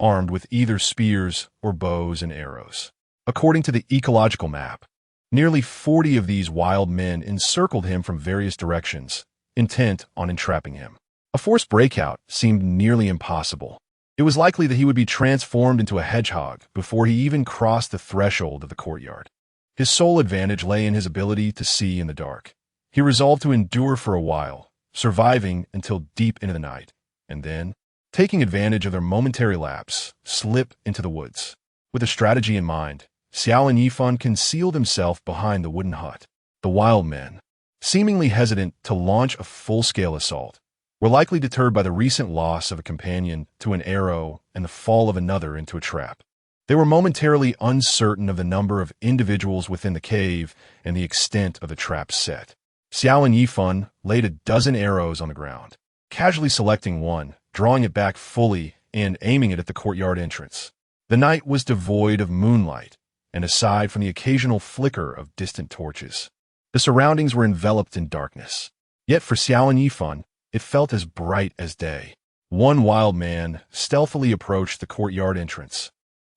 armed with either spears or bows and arrows. According to the ecological map, nearly 40 of these wild men encircled him from various directions, intent on entrapping him. A forced breakout seemed nearly impossible. It was likely that he would be transformed into a hedgehog before he even crossed the threshold of the courtyard. His sole advantage lay in his ability to see in the dark. He resolved to endure for a while, surviving until deep into the night, and then, taking advantage of their momentary lapse, slip into the woods. With a strategy in mind, Xiao Lin Yifan concealed himself behind the wooden hut. The wild men, seemingly hesitant to launch a full-scale assault, were likely deterred by the recent loss of a companion to an arrow and the fall of another into a trap. They were momentarily uncertain of the number of individuals within the cave and the extent of the trap set. Xiao Lin Yifan laid a dozen arrows on the ground, casually selecting one, drawing it back fully and aiming it at the courtyard entrance. The night was devoid of moonlight, and aside from the occasional flicker of distant torches, the surroundings were enveloped in darkness. Yet for Xiao Lin Yifan, it felt as bright as day. One wild man stealthily approached the courtyard entrance,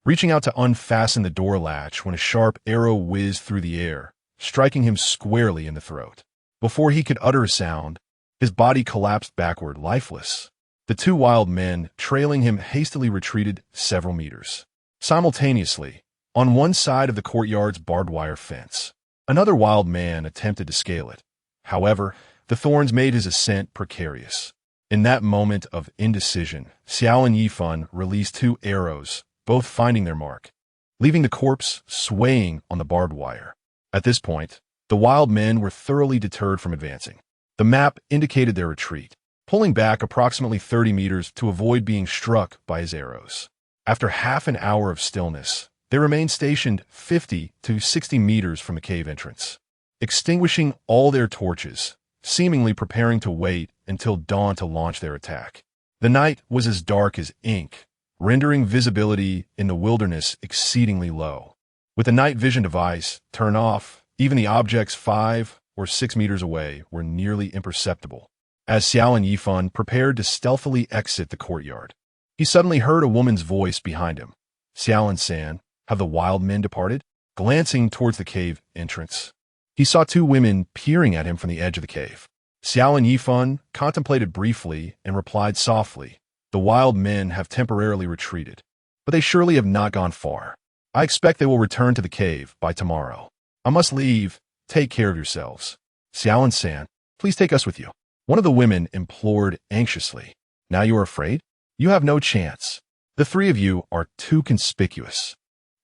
reaching out to unfasten the door latch when a sharp arrow whizzed through the air, striking him squarely in the throat. Before he could utter a sound, his body collapsed backward, lifeless. The two wild men, trailing him, hastily retreated several meters. Simultaneously, on one side of the courtyard's barbed wire fence, another wild man attempted to scale it. However, the thorns made his ascent precarious. In that moment of indecision, Xiao Lin Yifan released two arrows, both finding their mark, leaving the corpse swaying on the barbed wire. At this point, the wild men were thoroughly deterred from advancing. The map indicated their retreat, pulling back approximately 30 meters to avoid being struck by his arrows. After half an hour of stillness, they remained stationed 50 to 60 meters from the cave entrance, extinguishing all their torches, seemingly preparing to wait until dawn to launch their attack. The night was as dark as ink, rendering visibility in the wilderness exceedingly low. With the night vision device turned off, even the objects 5 or 6 meters away were nearly imperceptible. As Xiao Lin Yifan prepared to stealthily exit the courtyard, he suddenly heard a woman's voice behind him. "Xiao Lin-san, have the wild men departed?" Glancing towards the cave entrance, he saw two women peering at him from the edge of the cave. Xiao Lin Yifan contemplated briefly and replied softly, "The wild men have temporarily retreated, but they surely have not gone far. I expect they will return to the cave by tomorrow. I must leave. Take care of yourselves. Xiao Lin-san, please take us with you." One of the women implored anxiously. "Now you are afraid? You have no chance. The three of you are too conspicuous.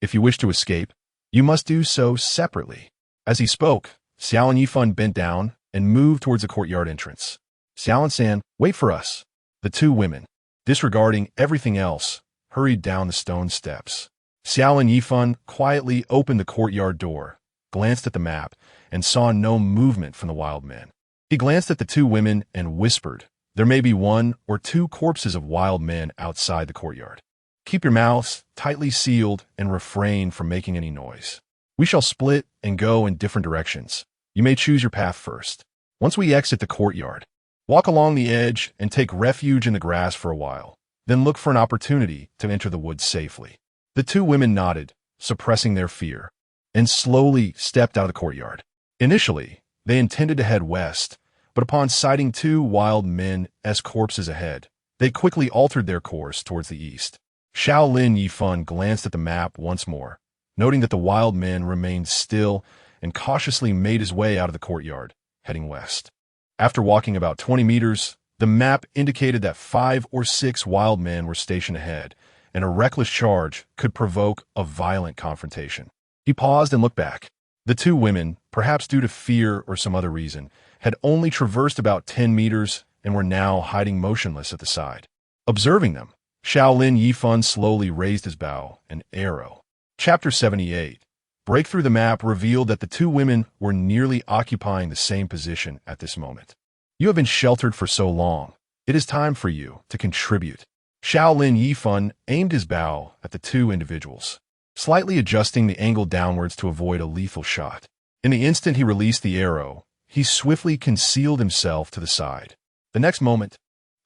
If you wish to escape, you must do so separately." As he spoke, Xiao Lin Yifan bent down and moved towards the courtyard entrance. "Xiao Lin-san, wait for us." The two women, disregarding everything else, hurried down the stone steps. Xiao Lin Yifan quietly opened the courtyard door, glanced at the map, and saw no movement from the wild men. He glanced at the two women and whispered, "There may be 1 or 2 corpses of wild men outside the courtyard. Keep your mouths tightly sealed and refrain from making any noise. We shall split and go in different directions. You may choose your path first. Once we exit the courtyard, walk along the edge and take refuge in the grass for a while, then look for an opportunity to enter the woods safely." The two women nodded, suppressing their fear, and slowly stepped out of the courtyard. Initially, they intended to head west, but upon sighting two wild men's corpses ahead, they quickly altered their course towards the east. Xiao Lin Yifan glanced at the map once more, noting that the wild men remained still, and cautiously made his way out of the courtyard, heading west. After walking about 20 meters, the map indicated that 5 or 6 wild men were stationed ahead, and a reckless charge could provoke a violent confrontation. He paused and looked back. The two women, perhaps due to fear or some other reason, had only traversed about 10 meters and were now hiding motionless at the side. Observing them, Xiao Lin Yifan slowly raised his bow, an arrow. Chapter 78. Break through the map revealed that the two women were nearly occupying the same position at this moment. "You have been sheltered for so long. It is time for you to contribute. Xiao Lin Yifan aimed his bow at the two individuals, slightly adjusting the angle downwards to avoid a lethal shot. In the instant he released the arrow, he swiftly concealed himself to the side. The next moment,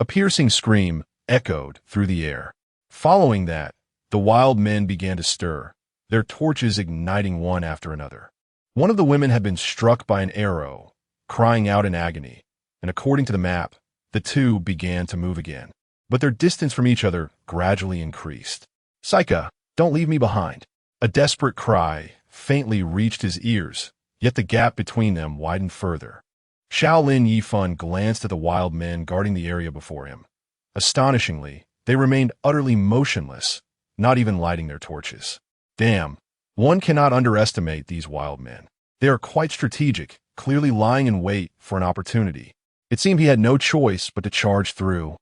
a piercing scream echoed through the air. Following that, the wild men began to stir, their torches igniting one after another. One of the women had been struck by an arrow, crying out in agony, and according to the map, the two began to move again. But their distance from each other gradually increased. "Saika, don't leave me behind." A desperate cry faintly reached his ears, yet the gap between them widened further. Xiao Lin Yifan glanced at the wild men guarding the area before him. Astonishingly, they remained utterly motionless, not even lighting their torches. Damn, one cannot underestimate these wild men. They are quite strategic, clearly lying in wait for an opportunity. It seemed he had no choice but to charge through.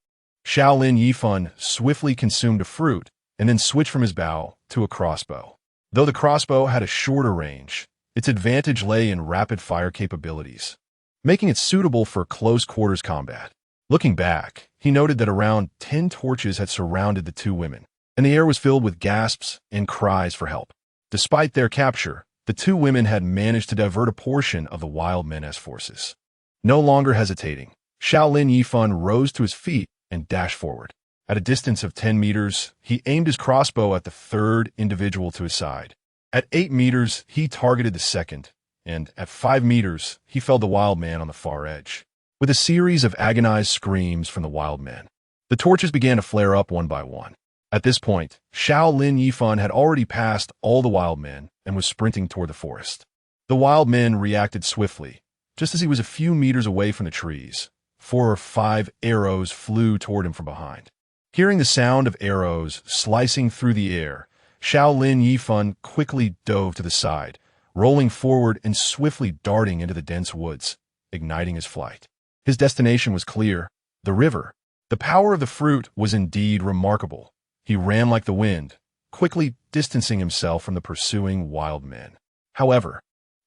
Xiao Lin Yifan swiftly consumed a fruit and then switched from his bow to a crossbow. Though the crossbow had a shorter range, its advantage lay in rapid-fire capabilities, making it suitable for close-quarters combat. Looking back, he noted that around 10 torches had surrounded the two women, and the air was filled with gasps and cries for help. Despite their capture, the two women had managed to divert a portion of the wild men's forces. No longer hesitating, Xiao Lin Yifan rose to his feet and dashed forward. At a distance of 10 meters, he aimed his crossbow at the third individual to his side. At 8 meters, he targeted the second, and at 5 meters, he felled the wild man on the far edge. With a series of agonized screams from the wild men, the torches began to flare up one by one. At this point, Xiao Lin Yifan had already passed all the wild men and was sprinting toward the forest. The wild men reacted swiftly. Just as he was a few meters away from the trees, 4 or 5 arrows flew toward him from behind. Hearing the sound of arrows slicing through the air, Xiao Lin Yifan quickly dove to the side, rolling forward and swiftly darting into the dense woods, igniting his flight. His destination was clear: the river. The power of the fruit was indeed remarkable. He ran like the wind, quickly distancing himself from the pursuing wild men. However,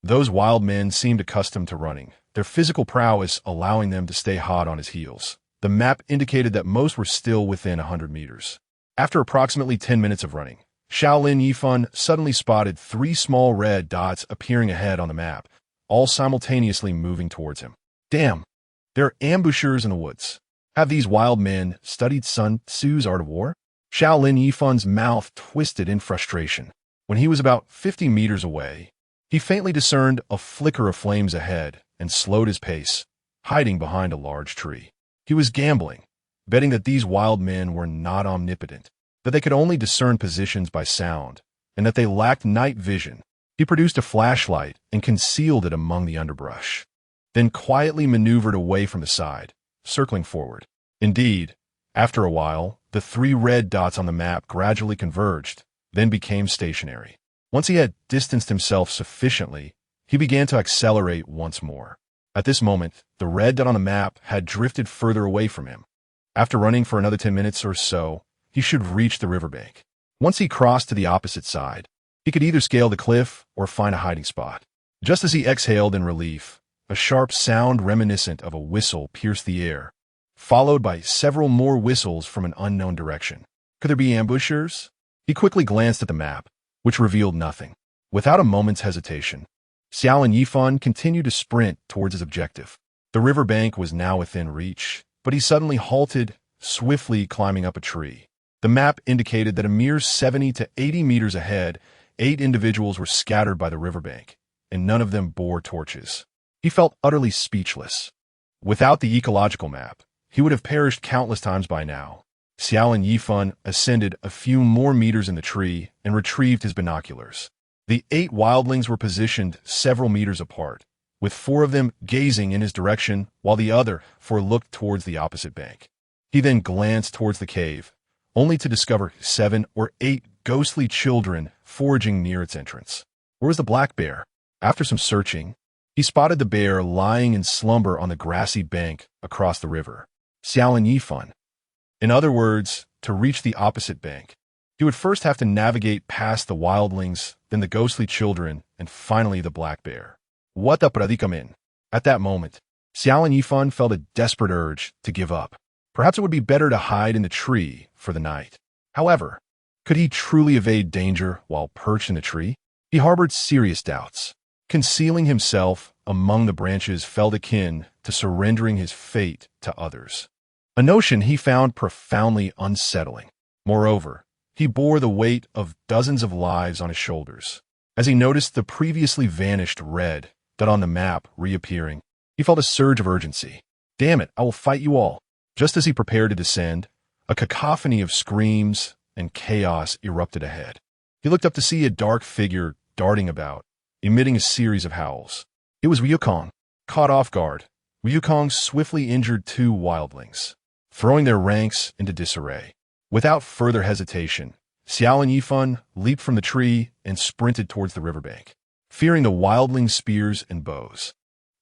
those wild men seemed accustomed to running, their physical prowess allowing them to stay hot on his heels. The map indicated that most were still within 100 meters. After approximately 10 minutes of running, Xiao Lin Yifan suddenly spotted 3 small red dots appearing ahead on the map, all simultaneously moving towards him. Damn, there are ambushers in the woods. Have these wild men studied Sun Tzu's art of war? Xiao Lin Yifan's mouth twisted in frustration. When he was about 50 meters away, he faintly discerned a flicker of flames ahead and slowed his pace, hiding behind a large tree. He was gambling, betting that these wild men were not omnipotent, that they could only discern positions by sound, and that they lacked night vision. He produced a flashlight and concealed it among the underbrush, then quietly maneuvered away from the side, circling forward. Indeed, after a while, the 3 red dots on the map gradually converged, then became stationary. Once he had distanced himself sufficiently, he began to accelerate once more. At this moment, the red dot on the map had drifted further away from him. After running for another 10 minutes or so, he should reach the riverbank. Once he crossed to the opposite side, he could either scale the cliff or find a hiding spot. Just as he exhaled in relief, a sharp sound reminiscent of a whistle pierced the air, followed by several more whistles from an unknown direction. Could there be ambushers? He quickly glanced at the map, which revealed nothing. Without a moment's hesitation, Xiao Lin Yifan continued to sprint towards his objective. The riverbank was now within reach, but he suddenly halted, swiftly climbing up a tree. The map indicated that a mere 70 to 80 meters ahead, 8 individuals were scattered by the riverbank, and none of them bore torches. He felt utterly speechless. Without the ecological map, he would have perished countless times by now. Xiao Lin Yifan ascended a few more meters in the tree and retrieved his binoculars. The 8 wildlings were positioned several meters apart, with 4 of them gazing in his direction while the other 4 looked towards the opposite bank. He then glanced towards the cave, only to discover 7 or 8 ghostly children foraging near its entrance. Where was the black bear? After some searching, he spotted the bear lying in slumber on the grassy bank across the river. Xiao Lin Yifan. In other words, to reach the opposite bank, he would first have to navigate past the wildlings, then the ghostly children, and finally the black bear. What the predicament? At that moment, Xiao Lin Yifan felt a desperate urge to give up. Perhaps it would be better to hide in the tree for the night. However, could he truly evade danger while perched in the tree? He harbored serious doubts. Concealing himself among the branches felt akin to surrendering his fate to others, a notion he found profoundly unsettling. Moreover, he bore the weight of dozens of lives on his shoulders. As he noticed the previously vanished red dot on the map reappearing, he felt a surge of urgency. Damn it, I will fight you all. Just as he prepared to descend, a cacophony of screams and chaos erupted ahead. He looked up to see a dark figure darting about, emitting a series of howls. It was Wukong. Caught off guard, Wukong swiftly injured two wildlings, throwing their ranks into disarray. Without further hesitation, Xiao Lin Yifan leaped from the tree and sprinted towards the riverbank, fearing the wildlings' spears and bows.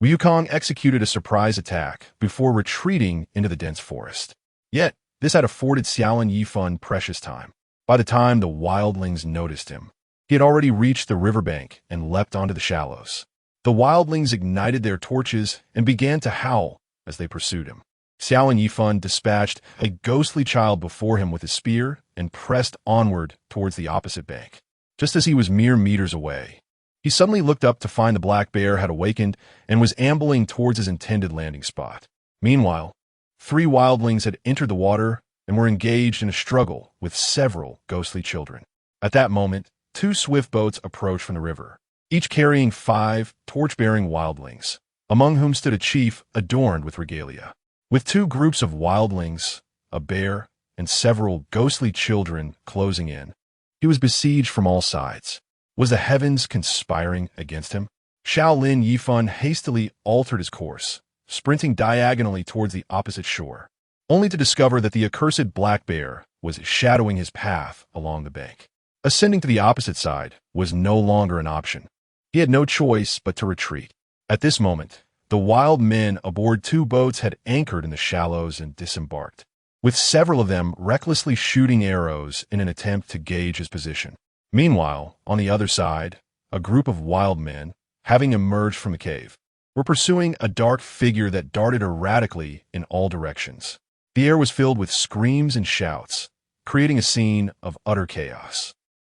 Wukong executed a surprise attack before retreating into the dense forest. Yet, this had afforded Xiao Lin Yifan precious time. By the time the wildlings noticed him, he had already reached the riverbank and leapt onto the shallows. The wildlings ignited their torches and began to howl as they pursued him. Xiao Lin Yifan dispatched a ghostly child before him with his spear and pressed onward towards the opposite bank. Just as he was mere meters away, he suddenly looked up to find the black bear had awakened and was ambling towards his intended landing spot. Meanwhile, 3 wildlings had entered the water and were engaged in a struggle with several ghostly children. At that moment, 2 swift boats approached from the river, each carrying 5 torch-bearing wildlings, among whom stood a chief adorned with regalia. With 2 groups of wildlings, a bear, and several ghostly children closing in, he was besieged from all sides. Was the heavens conspiring against him? Xiao Lin Yifan hastily altered his course, sprinting diagonally towards the opposite shore, only to discover that the accursed black bear was shadowing his path along the bank. Ascending to the opposite side was no longer an option. He had no choice but to retreat. At this moment, the wild men aboard 2 boats had anchored in the shallows and disembarked, with several of them recklessly shooting arrows in an attempt to gauge his position. Meanwhile, on the other side, a group of wild men, having emerged from the cave, were pursuing a dark figure that darted erratically in all directions. The air was filled with screams and shouts, creating a scene of utter chaos.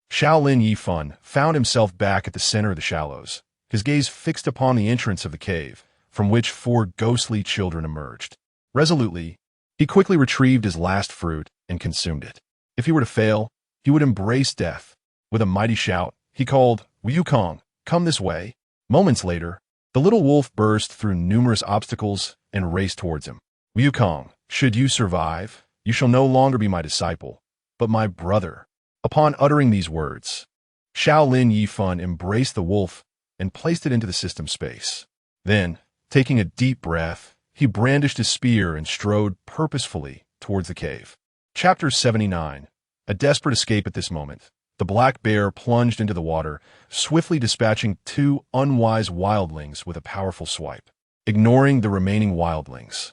Xiao Lin Yifan found himself back at the center of the shallows, his gaze fixed upon the entrance of the cave, from which 4 ghostly children emerged. Resolutely, he quickly retrieved his last fruit and consumed it. If he were to fail, he would embrace death. With a mighty shout, he called, "Wukong, come this way." Moments later, the little wolf burst through numerous obstacles and raced towards him. "Wukong, should you survive, you shall no longer be my disciple, but my brother." Upon uttering these words, Xiao Lin Yifan embraced the wolf and placed it into the system space. Then, taking a deep breath, he brandished his spear and strode purposefully towards the cave. Chapter 79. A desperate escape. At this moment, the black bear plunged into the water, swiftly dispatching 2 unwise wildlings with a powerful swipe. Ignoring the remaining wildlings,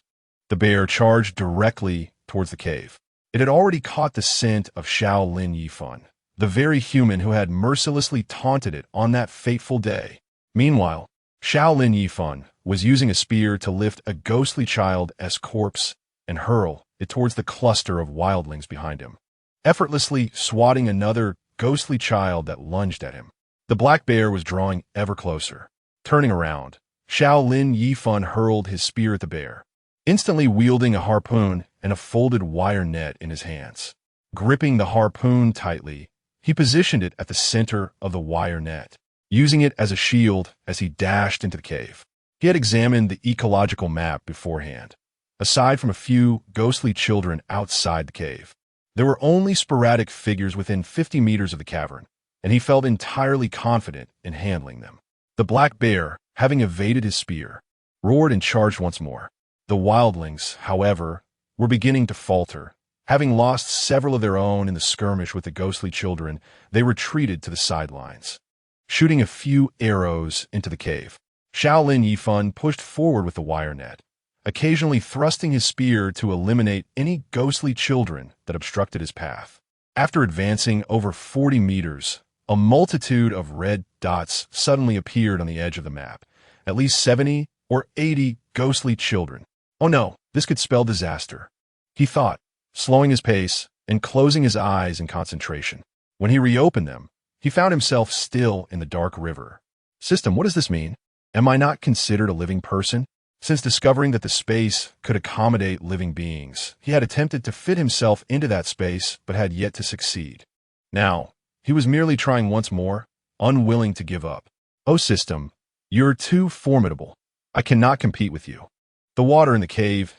the bear charged directly towards the cave. It had already caught the scent of Xiao Lin Yifan, the very human who had mercilessly taunted it on that fateful day. Meanwhile, Xiao Lin Yifan was using a spear to lift a ghostly child's corpse and hurl it towards the cluster of wildlings behind him, effortlessly swatting another ghostly child that lunged at him. The black bear was drawing ever closer. Turning around, Xiao Lin Yifan hurled his spear at the bear, instantly wielding a harpoon and a folded wire net in his hands. Gripping the harpoon tightly, he positioned it at the center of the wire net, using it as a shield as he dashed into the cave. He had examined the ecological map beforehand. Aside from a few ghostly children outside the cave, there were only sporadic figures within 50 meters of the cavern, and he felt entirely confident in handling them. The black bear, having evaded his spear, roared and charged once more. The wildlings, however, were beginning to falter. Having lost several of their own in the skirmish with the ghostly children, they retreated to the sidelines, shooting a few arrows into the cave. Xiao Lin Yifan pushed forward with the wire net, occasionally thrusting his spear to eliminate any ghostly children that obstructed his path. After advancing over 40 meters, a multitude of red dots suddenly appeared on the edge of the map. At least 70 or 80 ghostly children. Oh no, this could spell disaster. he thought, slowing his pace and closing his eyes in concentration. When he reopened them, he found himself still in the dark river. System, what does this mean? Am I not considered a living person? Since discovering that the space could accommodate living beings, he had attempted to fit himself into that space but had yet to succeed. Now, he was merely trying once more, unwilling to give up. Oh system, you're too formidable. I cannot compete with you. The water in the cave's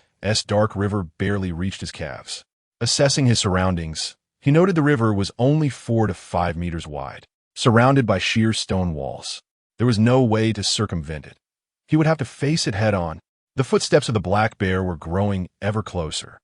dark river barely reached his calves. Assessing his surroundings, he noted the river was only 4 to 5 meters wide, surrounded by sheer stone walls. There was no way to circumvent it. He would have to face it head-on. The footsteps of the black bear were growing ever closer.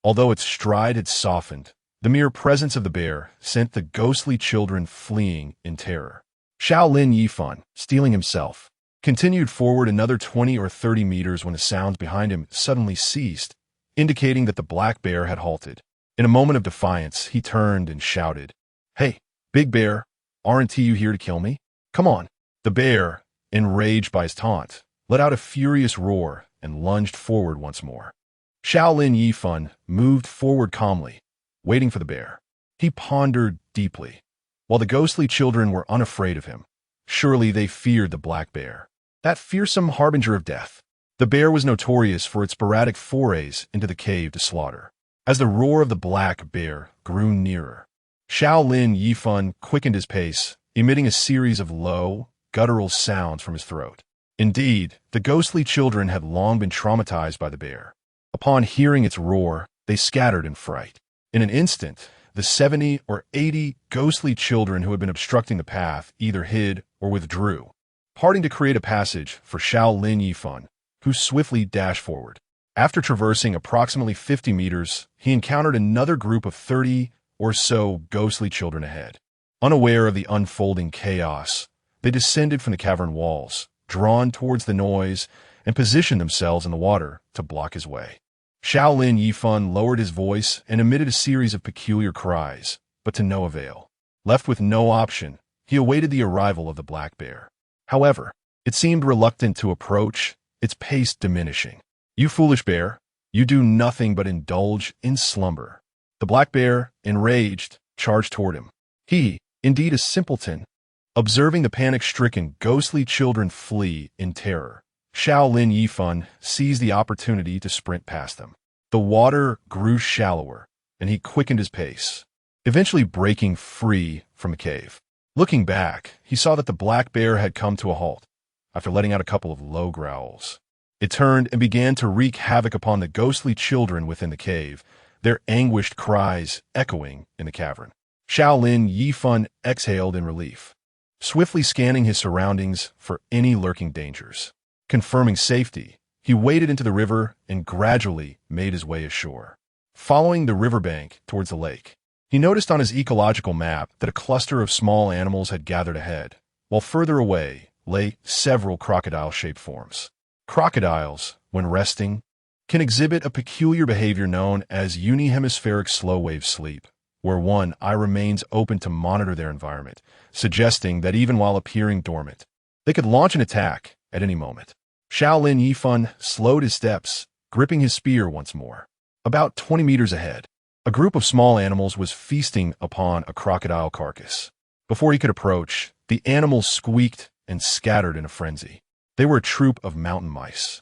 Although its stride had softened, the mere presence of the bear sent the ghostly children fleeing in terror. Xiao Lin Yifan, steeling himself, continued forward another 20 or 30 meters when the sounds behind him suddenly ceased, indicating that the black bear had halted. In a moment of defiance, he turned and shouted, "Hey, big bear, aren't you here to kill me? Come on." The bear, enraged by his taunt, let out a furious roar and lunged forward once more. Xiao Lin Yifan moved forward calmly, waiting for the bear. He pondered deeply. While the ghostly children were unafraid of him, surely they feared the black bear, that fearsome harbinger of death. The bear was notorious for its sporadic forays into the cave to slaughter. As the roar of the black bear grew nearer, Xiao Lin Yifan quickened his pace, emitting a series of low, guttural sounds from his throat. Indeed, the ghostly children had long been traumatized by the bear. Upon hearing its roar, they scattered in fright. In an instant, the 70 or 80 ghostly children who had been obstructing the path either hid or withdrew, parting to create a passage for Xiao Lin Yifan, who swiftly dashed forward. After traversing approximately 50 meters, he encountered another group of 30 or so ghostly children ahead. Unaware of the unfolding chaos, they descended from the cavern walls, drawn towards the noise, and positioned themselves in the water to block his way. Xiao Lin Yifan lowered his voice and emitted a series of peculiar cries, but to no avail. Left with no option, he awaited the arrival of the black bear. However, it seemed reluctant to approach, its pace diminishing. "You foolish bear, you do nothing but indulge in slumber." The black bear, enraged, charged toward him. He, indeed a simpleton. Observing the panic-stricken, ghostly children flee in terror, Xiao Lin Yifan seized the opportunity to sprint past them. The water grew shallower, and he quickened his pace, eventually breaking free from the cave. Looking back, he saw that the black bear had come to a halt, after letting out a couple of low growls. It turned and began to wreak havoc upon the ghostly children within the cave, their anguished cries echoing in the cavern. Xiao Lin Yifan exhaled in relief, swiftly scanning his surroundings for any lurking dangers. Confirming safety, he waded into the river and gradually made his way ashore. Following the riverbank towards the lake, he noticed on his ecological map that a cluster of small animals had gathered ahead, while further away lay several crocodile-shaped forms. Crocodiles, when resting, can exhibit a peculiar behavior known as unihemispheric slow-wave sleep, where one eye remains open to monitor their environment, suggesting that even while appearing dormant, they could launch an attack at any moment. Xiao Lin Yifan slowed his steps, gripping his spear once more. About 20 meters ahead, a group of small animals was feasting upon a crocodile carcass. Before he could approach, the animals squeaked and scattered in a frenzy. They were a troop of mountain mice.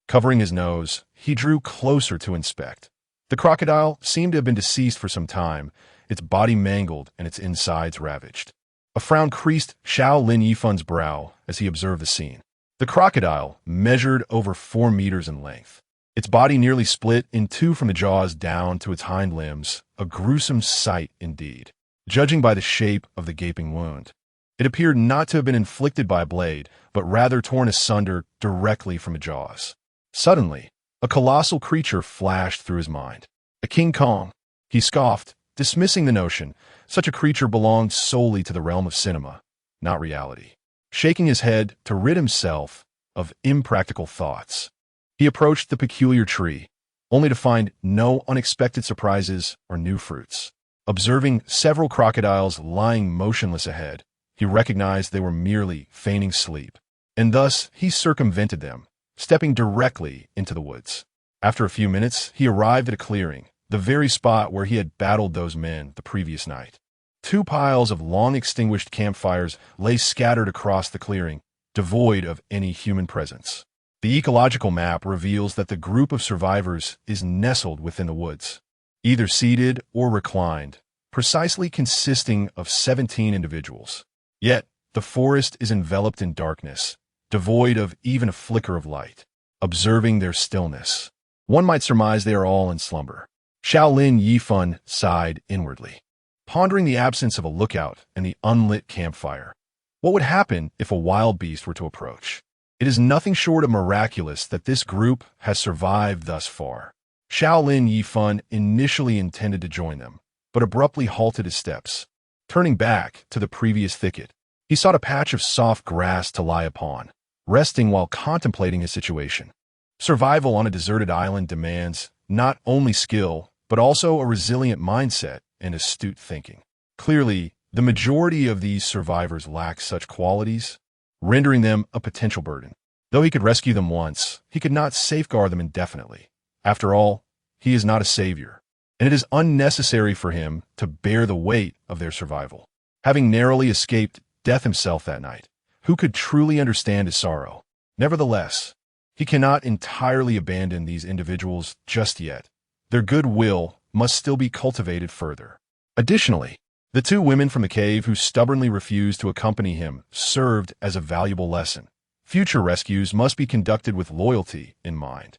Covering his nose, he drew closer to inspect. The crocodile seemed to have been deceased for some time, its body mangled and its insides ravaged. A frown creased Xiao Lin Yifan's brow as he observed the scene. The crocodile measured over 4 meters in length. Its body nearly split in two from the jaws down to its hind limbs, a gruesome sight indeed, judging by the shape of the gaping wound. It appeared not to have been inflicted by a blade, but rather torn asunder directly from the jaws. Suddenly, a colossal creature flashed through his mind. A King Kong. He scoffed, dismissing the notion such a creature belonged solely to the realm of cinema, not reality. Shaking his head to rid himself of impractical thoughts, he approached the peculiar tree, only to find no unexpected surprises or new fruits. Observing several crocodiles lying motionless ahead, he recognized they were merely feigning sleep, and thus he circumvented them, stepping directly into the woods. After a few minutes, he arrived at a clearing, the very spot where he had battled those men the previous night. Two piles of long-extinguished campfires lay scattered across the clearing, devoid of any human presence. The ecological map reveals that the group of survivors is nestled within the woods, either seated or reclined, precisely consisting of 17 individuals. Yet, the forest is enveloped in darkness, devoid of even a flicker of light. Observing their stillness, one might surmise they are all in slumber. Xiao Lin Yifan sighed inwardly, pondering the absence of a lookout and the unlit campfire. What would happen if a wild beast were to approach? It is nothing short of miraculous that this group has survived thus far. Xiao Lin Yifan initially intended to join them, but abruptly halted his steps. Turning back to the previous thicket, he sought a patch of soft grass to lie upon, resting while contemplating his situation. Survival on a deserted island demands not only skill, but also a resilient mindset and astute thinking. Clearly, the majority of these survivors lack such qualities, rendering them a potential burden. Though he could rescue them once, he could not safeguard them indefinitely. After all, he is not a savior, and it is unnecessary for him to bear the weight of their survival. Having narrowly escaped death himself that night, who could truly understand his sorrow? Nevertheless, he cannot entirely abandon these individuals just yet. Their goodwill must still be cultivated further. Additionally, the two women from the cave who stubbornly refused to accompany him served as a valuable lesson. Future rescues must be conducted with loyalty in mind.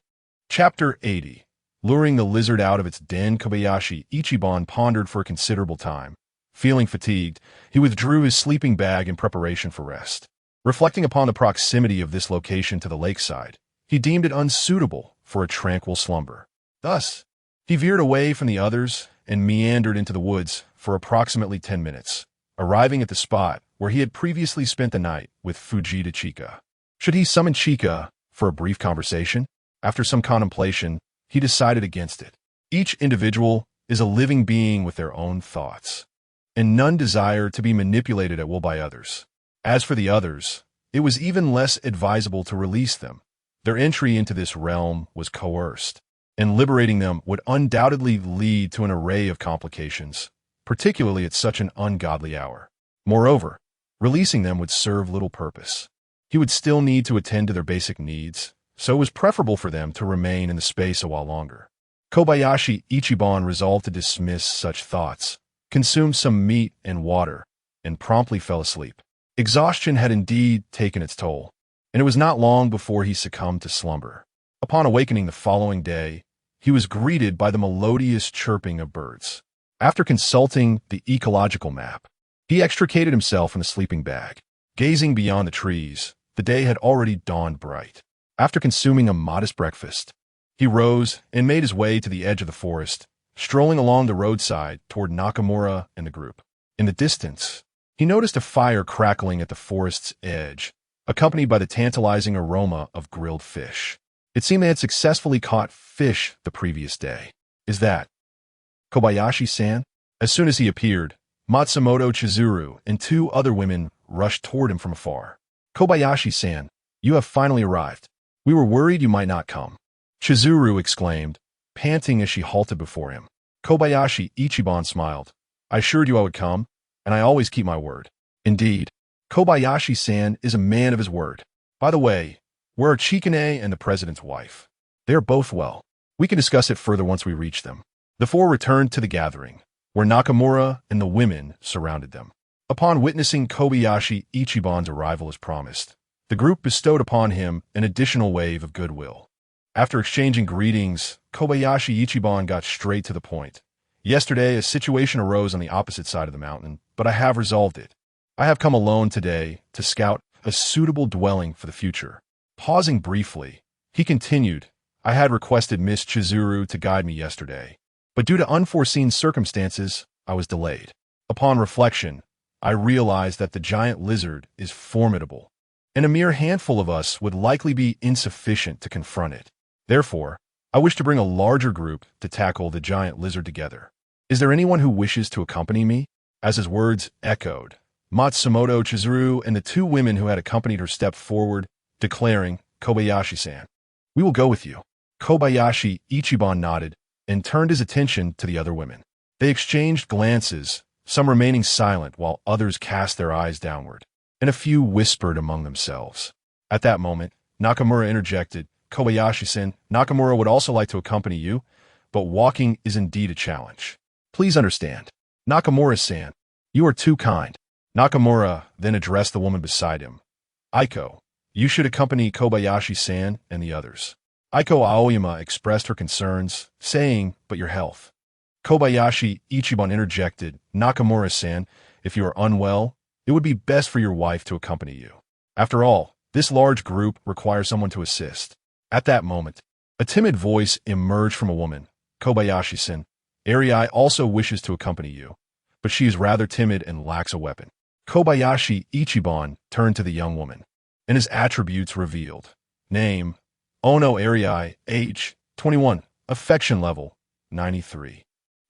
Chapter 80. Luring the lizard out of its den. Kobayashi Ichiban pondered for a considerable time. Feeling fatigued, he withdrew his sleeping bag in preparation for rest. Reflecting upon the proximity of this location to the lakeside, he deemed it unsuitable for a tranquil slumber. Thus, he veered away from the others and meandered into the woods for approximately 10 minutes, arriving at the spot where he had previously spent the night with Fujita Chika. Should he summon Chika for a brief conversation? After some contemplation, he decided against it. Each individual is a living being with their own thoughts, and none desire to be manipulated at will by others. As for the others, it was even less advisable to release them. Their entry into this realm was coerced, and liberating them would undoubtedly lead to an array of complications, particularly at such an ungodly hour. Moreover, releasing them would serve little purpose. He would still need to attend to their basic needs, so it was preferable for them to remain in the space a while longer. Kobayashi Ichiban resolved to dismiss such thoughts, consumed some meat and water, and promptly fell asleep. Exhaustion had indeed taken its toll, and it was not long before he succumbed to slumber. Upon awakening the following day, he was greeted by the melodious chirping of birds. After consulting the ecological map, he extricated himself from the sleeping bag. Gazing beyond the trees, the day had already dawned bright. After consuming a modest breakfast, he rose and made his way to the edge of the forest, strolling along the roadside toward Nakamura and the group. In the distance, he noticed a fire crackling at the forest's edge, accompanied by the tantalizing aroma of grilled fish. It seemed they had successfully caught fish the previous day. "Is that Kobayashi-san?" As soon as he appeared, Matsumoto Chizuru and two other women rushed toward him from afar. "Kobayashi-san, you have finally arrived. We were worried you might not come," Chizuru exclaimed, panting as she halted before him. Kobayashi Ichiban smiled. "I assured you I would come, and I always keep my word." "Indeed, Kobayashi-san is a man of his word. By the way, where are Chikane and the president's wife?" "They are both well. We can discuss it further once we reach them." The four returned to the gathering, where Nakamura and the women surrounded them. Upon witnessing Kobayashi Ichiban's arrival as promised, the group bestowed upon him an additional wave of goodwill. After exchanging greetings, Kobayashi Ichiban got straight to the point. "Yesterday, a situation arose on the opposite side of the mountain, but I have resolved it. I have come alone today to scout a suitable dwelling for the future." Pausing briefly, he continued, "I had requested Miss Chizuru to guide me yesterday, but due to unforeseen circumstances, I was delayed. Upon reflection, I realized that the giant lizard is formidable, and a mere handful of us would likely be insufficient to confront it. Therefore, I wish to bring a larger group to tackle the giant lizard together. Is there anyone who wishes to accompany me?" As his words echoed, Matsumoto Chizuru and the two women who had accompanied her stepped forward, declaring, "Kobayashi-san, we will go with you." Kobayashi Ichiban nodded, and turned his attention to the other women. They exchanged glances, some remaining silent while others cast their eyes downward, and a few whispered among themselves. At that moment, Nakamura interjected, "Kobayashi-san, Nakamura would also like to accompany you, but walking is indeed a challenge. Please understand. Nakamura-san, you are too kind." Nakamura then addressed the woman beside him. "Aiko, you should accompany Kobayashi-san and the others." Aiko Aoyama expressed her concerns, saying, "But your health." Kobayashi Ichiban interjected, "Nakamura-san, if you are unwell, it would be best for your wife to accompany you. After all, this large group requires someone to assist." At that moment, a timid voice emerged from a woman. "Kobayashi-san, Arai also wishes to accompany you, but she is rather timid and lacks a weapon." Kobayashi Ichiban turned to the young woman, and his attributes revealed. Name: Ono Arai, age: 21, affection level: 93.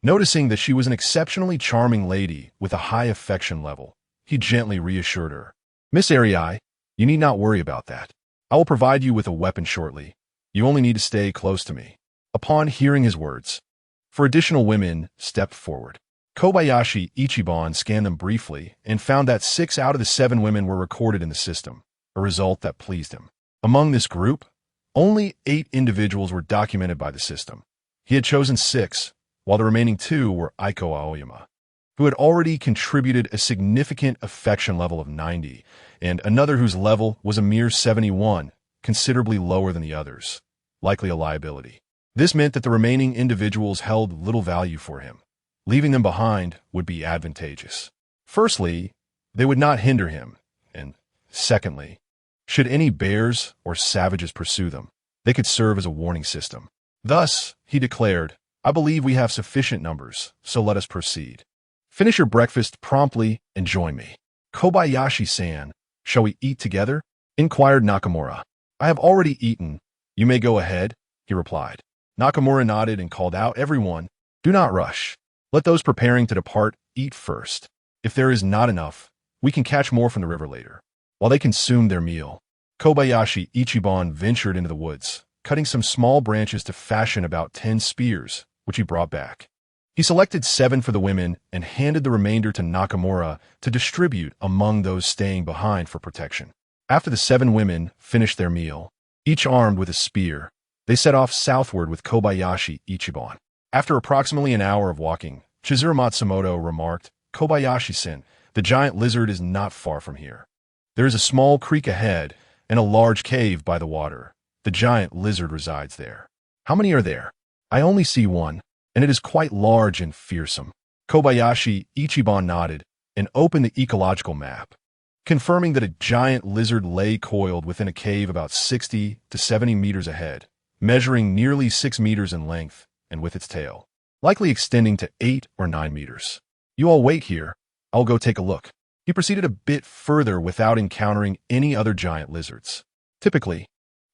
Noticing that she was an exceptionally charming lady with a high affection level, he gently reassured her. "Miss Arai, you need not worry about that. I will provide you with a weapon shortly. You only need to stay close to me." Upon hearing his words, 4 additional women stepped forward. Kobayashi Ichiban scanned them briefly and found that 6 out of the 7 women were recorded in the system, a result that pleased him. Among this group, only 8 individuals were documented by the system. He had chosen 6, while the remaining 2 were Aiko Aoyama, who had already contributed a significant affection level of 90, and another whose level was a mere 71, considerably lower than the others, likely a liability. This meant that the remaining individuals held little value for him. Leaving them behind would be advantageous. Firstly, they would not hinder him, and secondly, should any bears or savages pursue them, they could serve as a warning system. Thus, he declared, "I believe we have sufficient numbers, so let us proceed. Finish your breakfast promptly and join me." "Kobayashi-san, shall we eat together?" inquired Nakamura. "I have already eaten. You may go ahead," he replied. Nakamura nodded and called out, "Everyone, do not rush. Let those preparing to depart eat first. If there is not enough, we can catch more from the river later." While they consumed their meal, Kobayashi Ichiban ventured into the woods, cutting some small branches to fashion about 10 spears, which he brought back. He selected 7 for the women and handed the remainder to Nakamura to distribute among those staying behind for protection. After the 7 women finished their meal, each armed with a spear, they set off southward with Kobayashi Ichiban. After approximately an hour of walking, Chizuru Matsumoto remarked, "Kobayashi-san, the giant lizard is not far from here. There is a small creek ahead and a large cave by the water. The giant lizard resides there." "How many are there?" "I only see one, and it is quite large and fearsome." Kobayashi Ichiban nodded and opened the ecological map, confirming that a giant lizard lay coiled within a cave about 60 to 70 meters ahead, measuring nearly 6 meters in length, and with its tail likely extending to 8 or 9 meters. "You all wait here. I'll go take a look." He proceeded a bit further without encountering any other giant lizards. Typically,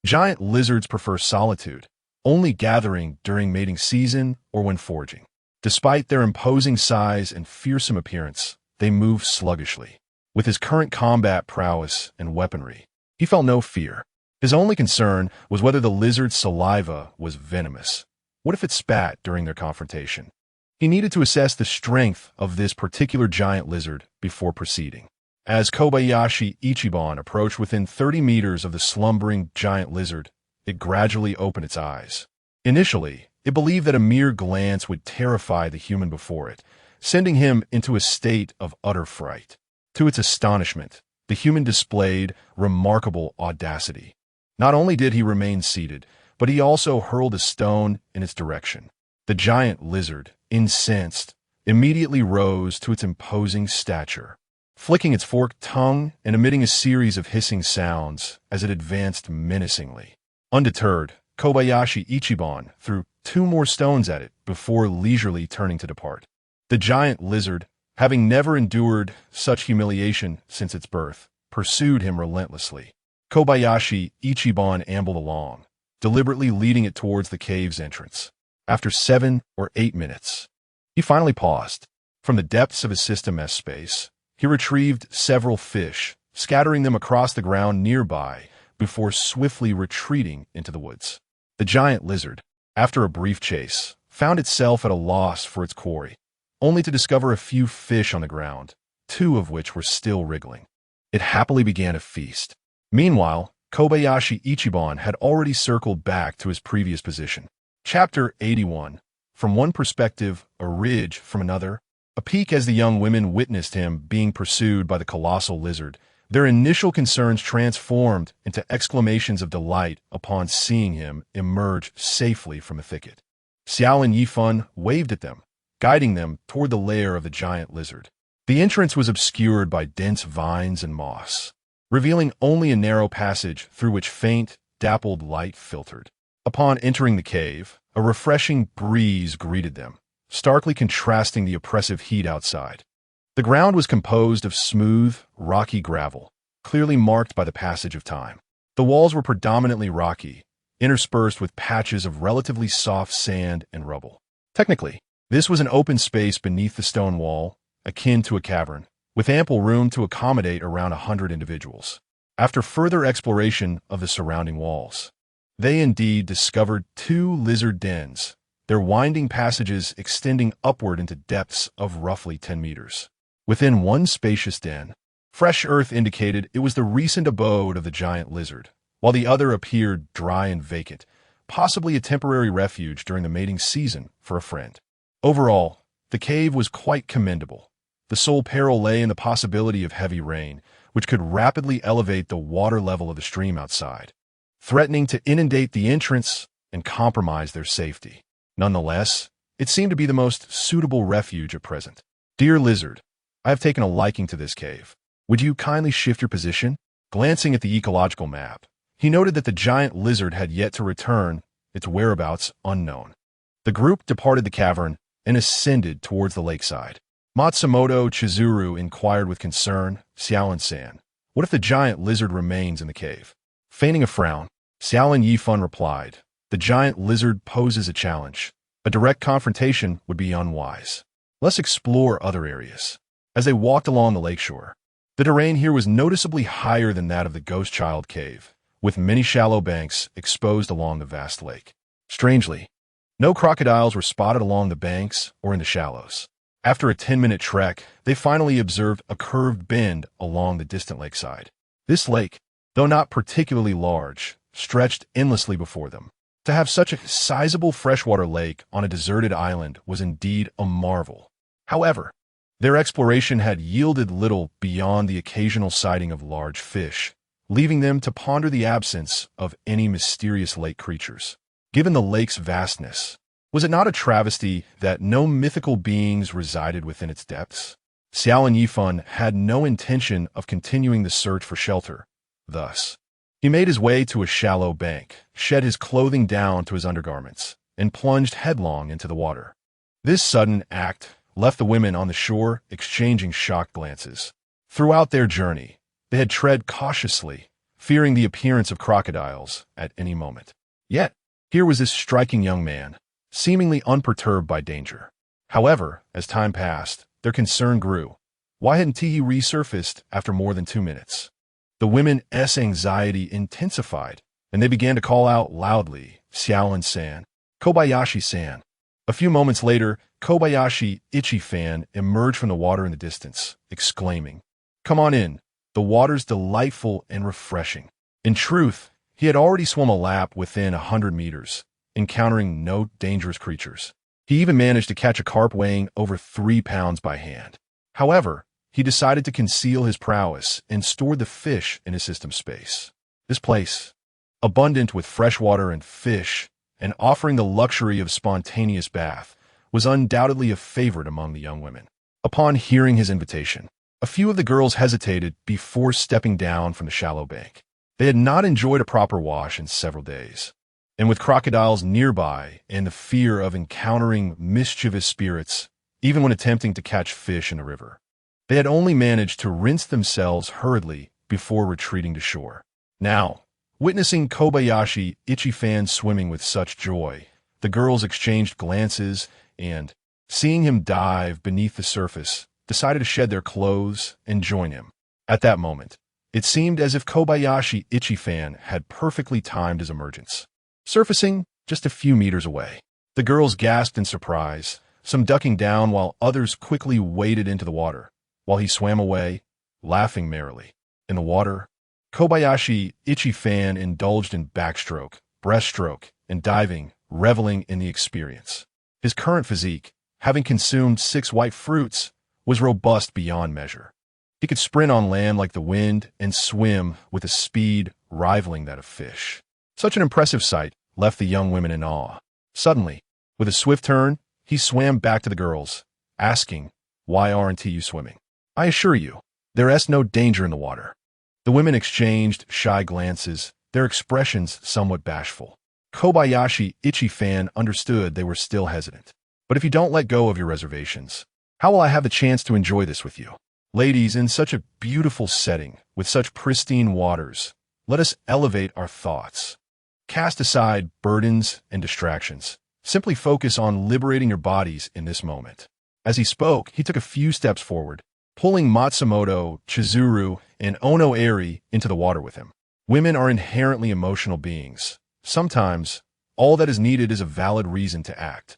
giant lizards prefer solitude, only gathering during mating season or when foraging. Despite their imposing size and fearsome appearance, they move sluggishly. With his current combat prowess and weaponry, he felt no fear. His only concern was whether the lizard's saliva was venomous. What if it spat during their confrontation? He needed to assess the strength of this particular giant lizard before proceeding. As Kobayashi Ichiban approached within 30 meters of the slumbering giant lizard, it gradually opened its eyes. Initially, it believed that a mere glance would terrify the human before it, sending him into a state of utter fright. To its astonishment, the human displayed remarkable audacity. Not only did he remain seated, but he also hurled a stone in its direction. The giant lizard, incensed, immediately rose to its imposing stature, flicking its forked tongue and emitting a series of hissing sounds as it advanced menacingly. Undeterred, Kobayashi Ichiban threw 2 more stones at it before leisurely turning to depart. The giant lizard, having never endured such humiliation since its birth, pursued him relentlessly. Kobayashi Ichiban ambled along, deliberately leading it towards the cave's entrance. After 7 or 8 minutes, he finally paused. From the depths of his system S space, he retrieved several fish, scattering them across the ground nearby before swiftly retreating into the woods. The giant lizard, after a brief chase, found itself at a loss for its quarry, only to discover a few fish on the ground, two of which were still wriggling. It happily began a feast. Meanwhile, Kobayashi Ichiban had already circled back to his previous position. Chapter 81. From one perspective, a ridge; from another, a peak. As the young women witnessed him being pursued by the colossal lizard, their initial concerns transformed into exclamations of delight upon seeing him emerge safely from the thicket. Xiao Lin Yifan waved at them, guiding them toward the lair of the giant lizard. The entrance was obscured by dense vines and moss, revealing only a narrow passage through which faint, dappled light filtered. Upon entering the cave, a refreshing breeze greeted them, starkly contrasting the oppressive heat outside. The ground was composed of smooth, rocky gravel, clearly marked by the passage of time. The walls were predominantly rocky, interspersed with patches of relatively soft sand and rubble. Technically, this was an open space beneath the stone wall, akin to a cavern, with ample room to accommodate around 100 individuals. After further exploration of the surrounding walls, they indeed discovered two lizard dens, their winding passages extending upward into depths of roughly 10 meters. Within one spacious den, fresh earth indicated it was the recent abode of the giant lizard, while the other appeared dry and vacant, possibly a temporary refuge during the mating season for a friend. Overall, the cave was quite commendable. The sole peril lay in the possibility of heavy rain, which could rapidly elevate the water level of the stream outside, threatening to inundate the entrance and compromise their safety. Nonetheless, it seemed to be the most suitable refuge at present. Dear Lizard, I have taken a liking to this cave. Would you kindly shift your position? Glancing at the ecological map, he noted that the giant lizard had yet to return, its whereabouts unknown. The group departed the cavern and ascended towards the lakeside. Matsumoto Chizuru inquired with concern, Xiaolin-san, what if the giant lizard remains in the cave? Feigning a frown, Xiao Lin Yifan replied, the giant lizard poses a challenge. A direct confrontation would be unwise. Let's explore other areas. As they walked along the lakeshore, the terrain here was noticeably higher than that of the Ghost Child Cave, with many shallow banks exposed along the vast lake. Strangely, no crocodiles were spotted along the banks or in the shallows. After a 10-minute trek, they finally observed a curved bend along the distant lakeside. This lake, though not particularly large, stretched endlessly before them. To have such a sizable freshwater lake on a deserted island was indeed a marvel. However, their exploration had yielded little beyond the occasional sighting of large fish, leaving them to ponder the absence of any mysterious lake creatures. Given the lake's vastness, was it not a travesty that no mythical beings resided within its depths? Xiao Lin Yifan had no intention of continuing the search for shelter. Thus, he made his way to a shallow bank, shed his clothing down to his undergarments, and plunged headlong into the water. This sudden act left the women on the shore exchanging shocked glances. Throughout their journey, they had tread cautiously, fearing the appearance of crocodiles at any moment. Yet, here was this striking young man, seemingly unperturbed by danger. However, as time passed, their concern grew. Why hadn't he resurfaced after more than 2 minutes? The women's anxiety intensified, and they began to call out loudly, Xiaolin-san, Kobayashi-san. A few moments later, Kobayashi Ichifan emerged from the water in the distance, exclaiming, "Come on in. The water's delightful and refreshing." In truth, he had already swum a lap within 100 meters, encountering no dangerous creatures. He even managed to catch a carp weighing over 3 pounds by hand. However, he decided to conceal his prowess and stored the fish in his system space. This place, abundant with fresh water and fish, and offering the luxury of spontaneous bath, was undoubtedly a favorite among the young women. Upon hearing his invitation, a few of the girls hesitated before stepping down from the shallow bank. They had not enjoyed a proper wash in several days, and with crocodiles nearby and the fear of encountering mischievous spirits, even when attempting to catch fish in the river, they had only managed to rinse themselves hurriedly before retreating to shore. Now, witnessing Kobayashi Ichifan swimming with such joy, the girls exchanged glances and, seeing him dive beneath the surface, decided to shed their clothes and join him. At that moment, it seemed as if Kobayashi Ichifan had perfectly timed his emergence, surfacing just a few meters away. The girls gasped in surprise, some ducking down while others quickly waded into the water, while he swam away, laughing merrily. In the water, Kobayashi Ichifan indulged in backstroke, breaststroke, and diving, reveling in the experience. His current physique, having consumed 6 white fruits, was robust beyond measure. He could sprint on land like the wind and swim with a speed rivaling that of fish. Such an impressive sight left the young women in awe. Suddenly, with a swift turn, he swam back to the girls, asking, "Why aren't you swimming? I assure you, there is no danger in the water." The women exchanged shy glances, their expressions somewhat bashful. Kobayashi Ichifan understood they were still hesitant. "But if you don't let go of your reservations, how will I have the chance to enjoy this with you? Ladies, in such a beautiful setting, with such pristine waters, let us elevate our thoughts. Cast aside burdens and distractions. Simply focus on liberating your bodies in this moment." As he spoke, he took a few steps forward, pulling Matsumoto, Chizuru, and Ono Eri into the water with him. Women are inherently emotional beings. Sometimes, all that is needed is a valid reason to act.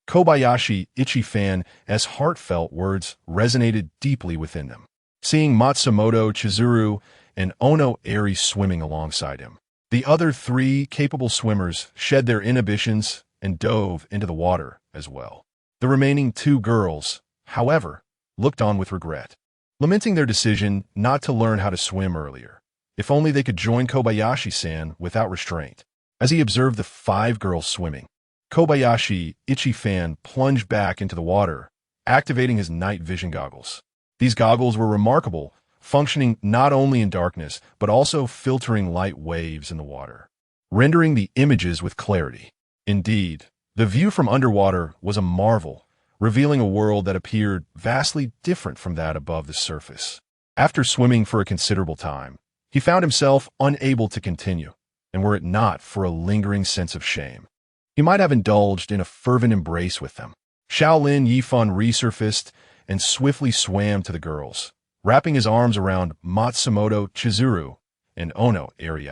Kobayashi Ichifan's heartfelt words resonated deeply within them. Seeing Matsumoto, Chizuru, and Ono Eri swimming alongside him, the other 3 capable swimmers shed their inhibitions and dove into the water as well. The remaining 2 girls, however, looked on with regret, lamenting their decision not to learn how to swim earlier. If only they could join Kobayashi-san without restraint. As he observed the 5 girls swimming, Kobayashi Ichifan plunged back into the water, activating his night vision goggles. These goggles were remarkable, functioning not only in darkness, but also filtering light waves in the water, rendering the images with clarity. Indeed, the view from underwater was a marvel, revealing a world that appeared vastly different from that above the surface. After swimming for a considerable time, he found himself unable to continue, and were it not for a lingering sense of shame, he might have indulged in a fervent embrace with them. Xiao Lin Yifan resurfaced and swiftly swam to the girls, wrapping his arms around Matsumoto Chizuru and Ono Eri,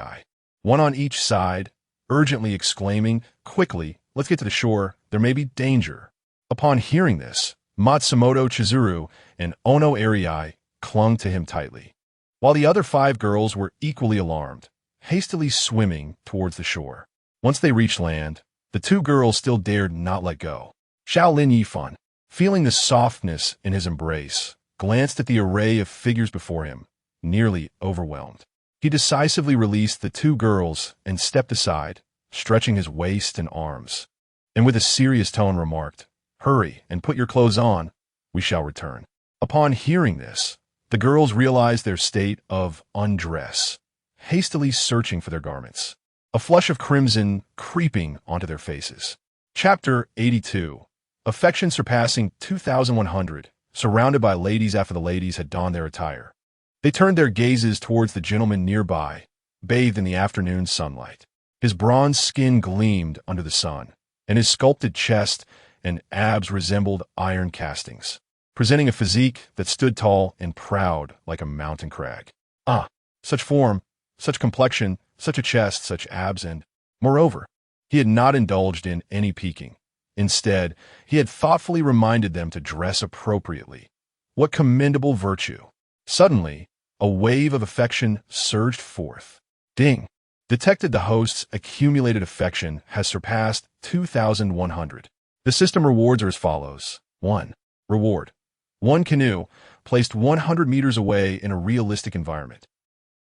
one on each side, urgently exclaiming, "Quickly, let's get to the shore, there may be danger." Upon hearing this, Matsumoto Chizuru and Ono Eri clung to him tightly, while the other 5 girls were equally alarmed, hastily swimming towards the shore. Once they reached land, the 2 girls still dared not let go. Xiao Lin Yifan, feeling the softness in his embrace, glanced at the array of figures before him, nearly overwhelmed. He decisively released the 2 girls and stepped aside, stretching his waist and arms, and with a serious tone remarked, "Hurry and put your clothes on, we shall return." Upon hearing this, the girls realized their state of undress, hastily searching for their garments, a flush of crimson creeping onto their faces. Chapter 82. Affection surpassing 2,100, surrounded by ladies after the ladies had donned their attire. They turned their gazes towards the gentleman nearby, bathed in the afternoon sunlight. His bronze skin gleamed under the sun, and his sculpted chest and abs resembled iron castings, presenting a physique that stood tall and proud like a mountain crag. Ah, such form, such complexion, such a chest, such abs, and, moreover, he had not indulged in any peeking. Instead, he had thoughtfully reminded them to dress appropriately. What commendable virtue! Suddenly, a wave of affection surged forth. Ding! Detected the host's accumulated affection has surpassed 2,100. The system rewards are as follows. 1. Reward. 1 canoe, placed 100 meters away in a realistic environment.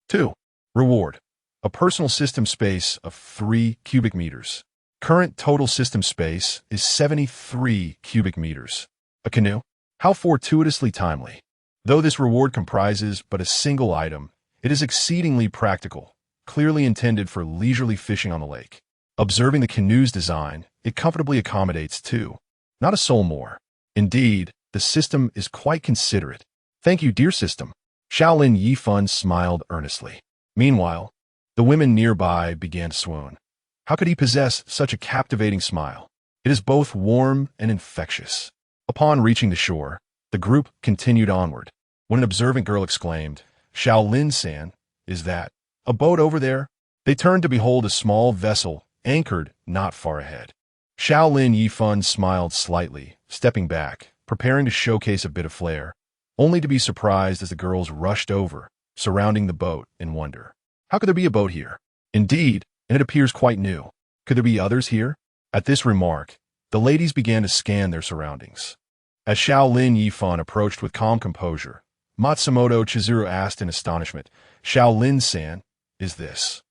2. Reward. A personal system space of 3 cubic meters. Current total system space is 73 cubic meters. A canoe? How fortuitously timely. Though this reward comprises but a single item, it is exceedingly practical, clearly intended for leisurely fishing on the lake. Observing the canoe's design, it comfortably accommodates 2. Not a soul more. Indeed, the system is quite considerate. Thank you, dear system. Xiao Lin Yifan smiled earnestly. Meanwhile, the women nearby began to swoon. How could he possess such a captivating smile? It is both warm and infectious. Upon reaching the shore, the group continued onward, when an observant girl exclaimed, "Xiao Lin-san, is that a boat over there?" They turned to behold a small vessel anchored not far ahead. Xiao Lin Yifan smiled slightly, stepping back, preparing to showcase a bit of flair, only to be surprised as the girls rushed over, surrounding the boat in wonder. How could there be a boat here? Indeed, and it appears quite new. Could there be others here? At this remark, the ladies began to scan their surroundings. As Xiao Lin Yifan approached with calm composure, Matsumoto Chizuru asked in astonishment, Xiao Lin-san, is this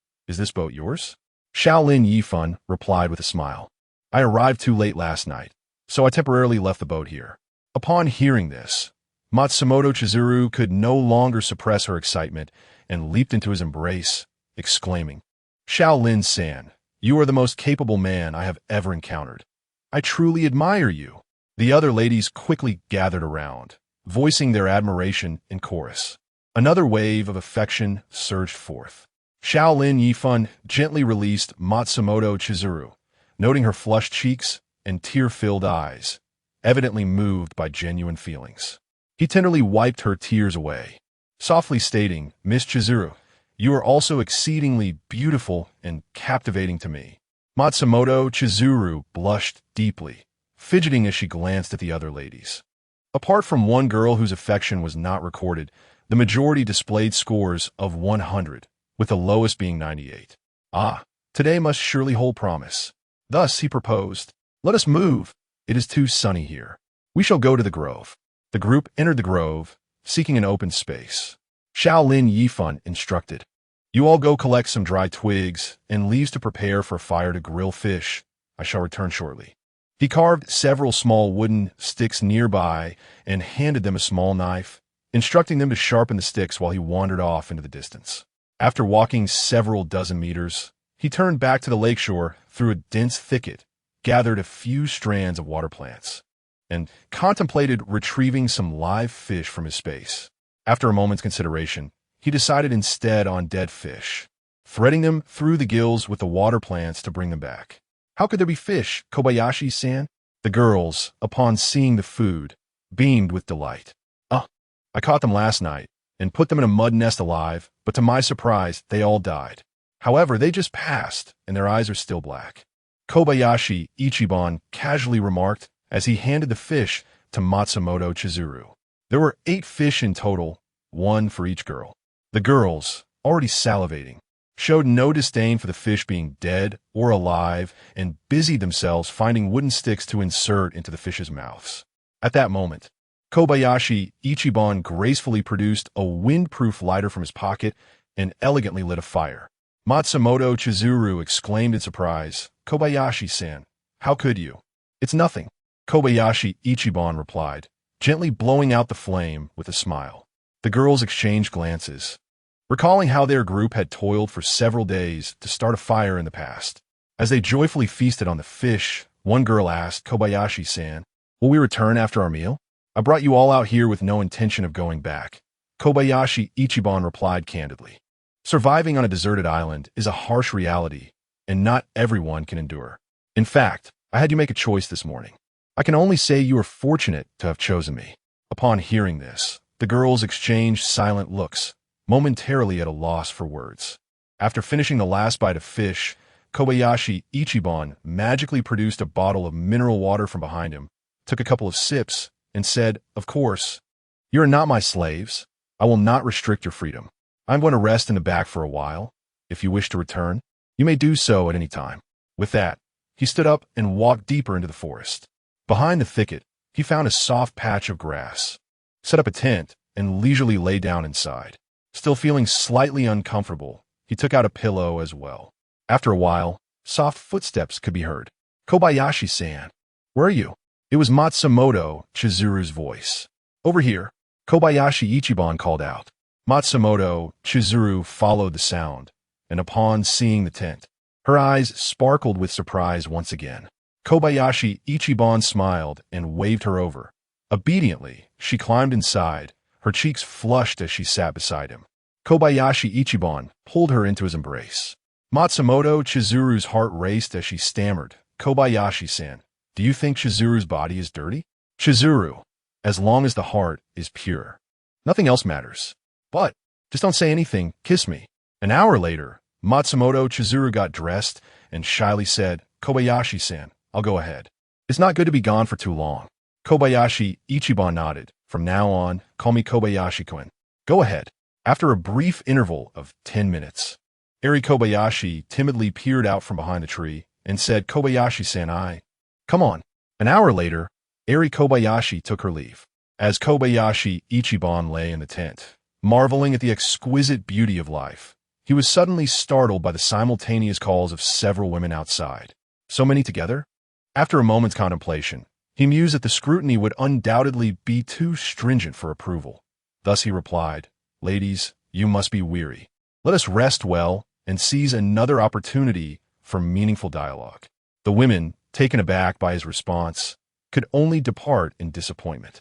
boat yours? Xiao Lin Yifan replied with a smile. I arrived too late last night, so I temporarily left the boat here. Upon hearing this, Matsumoto Chizuru could no longer suppress her excitement and leaped into his embrace, exclaiming, Xiao Lin-san, you are the most capable man I have ever encountered. I truly admire you. The other ladies quickly gathered around, voicing their admiration in chorus. Another wave of affection surged forth. Xiao Lin Yifan gently released Matsumoto Chizuru, noting her flushed cheeks and tear-filled eyes, evidently moved by genuine feelings. He tenderly wiped her tears away, softly stating, Miss Chizuru, you are also exceedingly beautiful and captivating to me. Matsumoto Chizuru blushed deeply, fidgeting as she glanced at the other ladies. Apart from one girl whose affection was not recorded, the majority displayed scores of 100, with the lowest being 98. Ah, today must surely hold promise. Thus he proposed, let us move. It is too sunny here. We shall go to the grove. The group entered the grove, seeking an open space. Xiao Lin Yifan instructed, you all go collect some dry twigs and leaves to prepare for a fire to grill fish. I shall return shortly. He carved several small wooden sticks nearby and handed them a small knife, instructing them to sharpen the sticks while he wandered off into the distance. After walking several dozen meters, he turned back to the lakeshore through a dense thicket, gathered a few strands of water plants, and contemplated retrieving some live fish from his space. After a moment's consideration, he decided instead on dead fish, threading them through the gills with the water plants to bring them back. How could there be fish, Kobayashi-san? The girls, upon seeing the food, beamed with delight. I caught them last night and put them in a mud nest alive, but to my surprise, they all died. However, they just passed, and their eyes are still black. Kobayashi Ichiban casually remarked as he handed the fish to Matsumoto Chizuru. There were 8 fish in total, 1 for each girl. The girls, already salivating, showed no disdain for the fish being dead or alive and busied themselves finding wooden sticks to insert into the fish's mouths. At that moment, Kobayashi Ichiban gracefully produced a windproof lighter from his pocket and elegantly lit a fire. Matsumoto Chizuru exclaimed in surprise, Kobayashi-san, how could you? It's nothing. Kobayashi Ichiban replied, gently blowing out the flame with a smile. The girls exchanged glances, recalling how their group had toiled for several days to start a fire in the past. As they joyfully feasted on the fish, one girl asked Kobayashi-san, will we return after our meal? I brought you all out here with no intention of going back. Kobayashi Ichiban replied candidly. Surviving on a deserted island is a harsh reality, and not everyone can endure. In fact, I had you make a choice this morning. I can only say you are fortunate to have chosen me. Upon hearing this, the girls exchanged silent looks, momentarily at a loss for words. After finishing the last bite of fish, Kobayashi Ichiban magically produced a bottle of mineral water from behind him, took a couple of sips, and said, of course, you are not my slaves. I will not restrict your freedom. I'm going to rest in the back for a while. If you wish to return, you may do so at any time. With that, he stood up and walked deeper into the forest. Behind the thicket, he found a soft patch of grass, set up a tent, and leisurely lay down inside. Still feeling slightly uncomfortable, he took out a pillow as well. After a while, soft footsteps could be heard. Kobayashi-san, where are you? It was Matsumoto Chizuru's voice. Over here, Kobayashi Ichiban called out. Matsumoto Chizuru followed the sound, and upon seeing the tent, her eyes sparkled with surprise once again. Kobayashi Ichiban smiled and waved her over. Obediently, she climbed inside, her cheeks flushed as she sat beside him. Kobayashi Ichiban pulled her into his embrace. Matsumoto Chizuru's heart raced as she stammered, Kobayashi-san, do you think Chizuru's body is dirty? Chizuru, as long as the heart is pure. Nothing else matters. But, just don't say anything, kiss me. An hour later, Matsumoto Chizuru got dressed and shyly said, Kobayashi-san, I'll go ahead. It's not good to be gone for too long. Kobayashi Ichiban nodded. From now on, call me Kobayashi-kun. Go ahead. After a brief interval of 10 minutes, Eri Kobayashi timidly peered out from behind the tree and said, Kobayashi-san, come on. An hour later, Eri Kobayashi took her leave. As Kobayashi Ichiban lay in the tent, marveling at the exquisite beauty of life, he was suddenly startled by the simultaneous calls of several women outside. So many together? After a moment's contemplation, he mused that the scrutiny would undoubtedly be too stringent for approval. Thus he replied, Ladies, you must be weary. Let us rest well and seize another opportunity for meaningful dialogue. The women, taken aback by his response, could only depart in disappointment.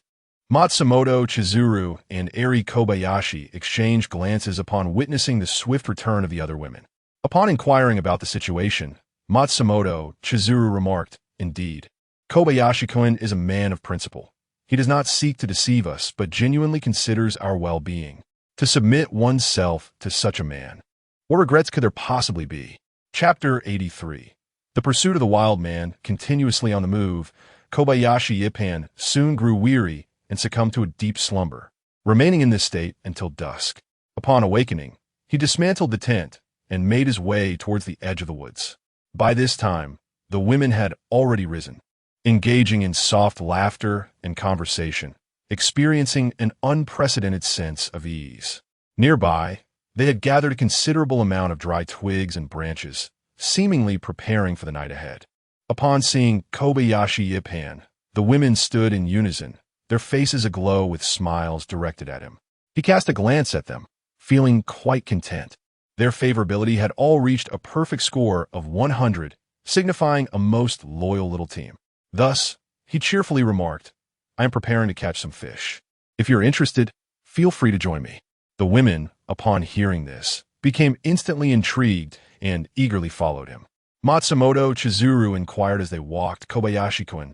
Matsumoto Chizuru and Eri Kobayashi exchanged glances upon witnessing the swift return of the other women. Upon inquiring about the situation, Matsumoto Chizuru remarked, Indeed, Kobayashi-kun is a man of principle. He does not seek to deceive us, but genuinely considers our well-being. To submit oneself to such a man, what regrets could there possibly be? Chapter 83. The pursuit of the wild man, continuously on the move, Kobayashi Yifan soon grew weary and succumbed to a deep slumber, remaining in this state until dusk. Upon awakening, he dismantled the tent and made his way towards the edge of the woods. By this time, the women had already risen, engaging in soft laughter and conversation, experiencing an unprecedented sense of ease. Nearby, they had gathered a considerable amount of dry twigs and branches, seemingly preparing for the night ahead. Upon seeing Kobayashi Yifan, the women stood in unison, their faces aglow with smiles directed at him. He cast a glance at them, feeling quite content. Their favorability had all reached a perfect score of 100, signifying a most loyal little team. Thus, he cheerfully remarked, I am preparing to catch some fish. If you're interested, feel free to join me. The women, upon hearing this, became instantly intrigued and eagerly followed him. Matsumoto Chizuru inquired as they walked, Kobayashi-kun,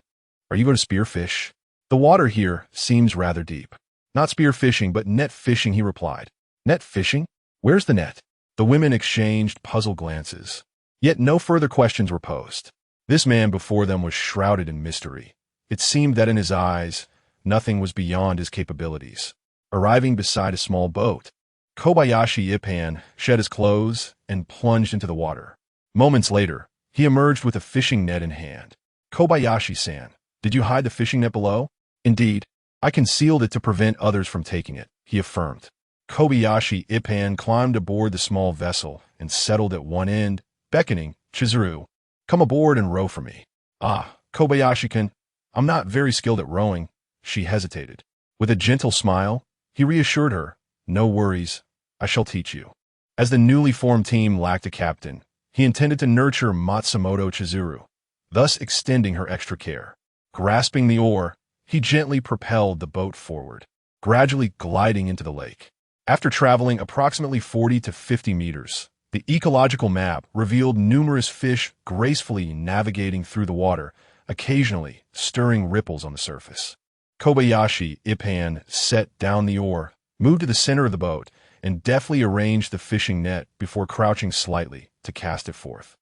are you going to spearfish? The water here seems rather deep. Not spearfishing, but net fishing, he replied. Net fishing? Where's the net? The women exchanged puzzled glances. Yet no further questions were posed. This man before them was shrouded in mystery. It seemed that in his eyes, nothing was beyond his capabilities. Arriving beside a small boat, Kobayashi Yifan shed his clothes and plunged into the water. Moments later, he emerged with a fishing net in hand. Kobayashi-san, did you hide the fishing net below? Indeed, I concealed it to prevent others from taking it, he affirmed. Kobayashi Yifan climbed aboard the small vessel and settled at one end, beckoning, Chizuru, come aboard and row for me. Ah, Kobayashi-kun, I'm not very skilled at rowing. She hesitated. With a gentle smile, he reassured her, no worries, I shall teach you. As the newly formed team lacked a captain, he intended to nurture Matsumoto Chizuru, thus extending her extra care. Grasping the oar, he gently propelled the boat forward, gradually gliding into the lake. After traveling approximately 40 to 50 meters, the ecological map revealed numerous fish gracefully navigating through the water, occasionally stirring ripples on the surface. Kobayashi Yifan set down the oar, moved to the center of the boat, and deftly arranged the fishing net before crouching slightly to cast it forth.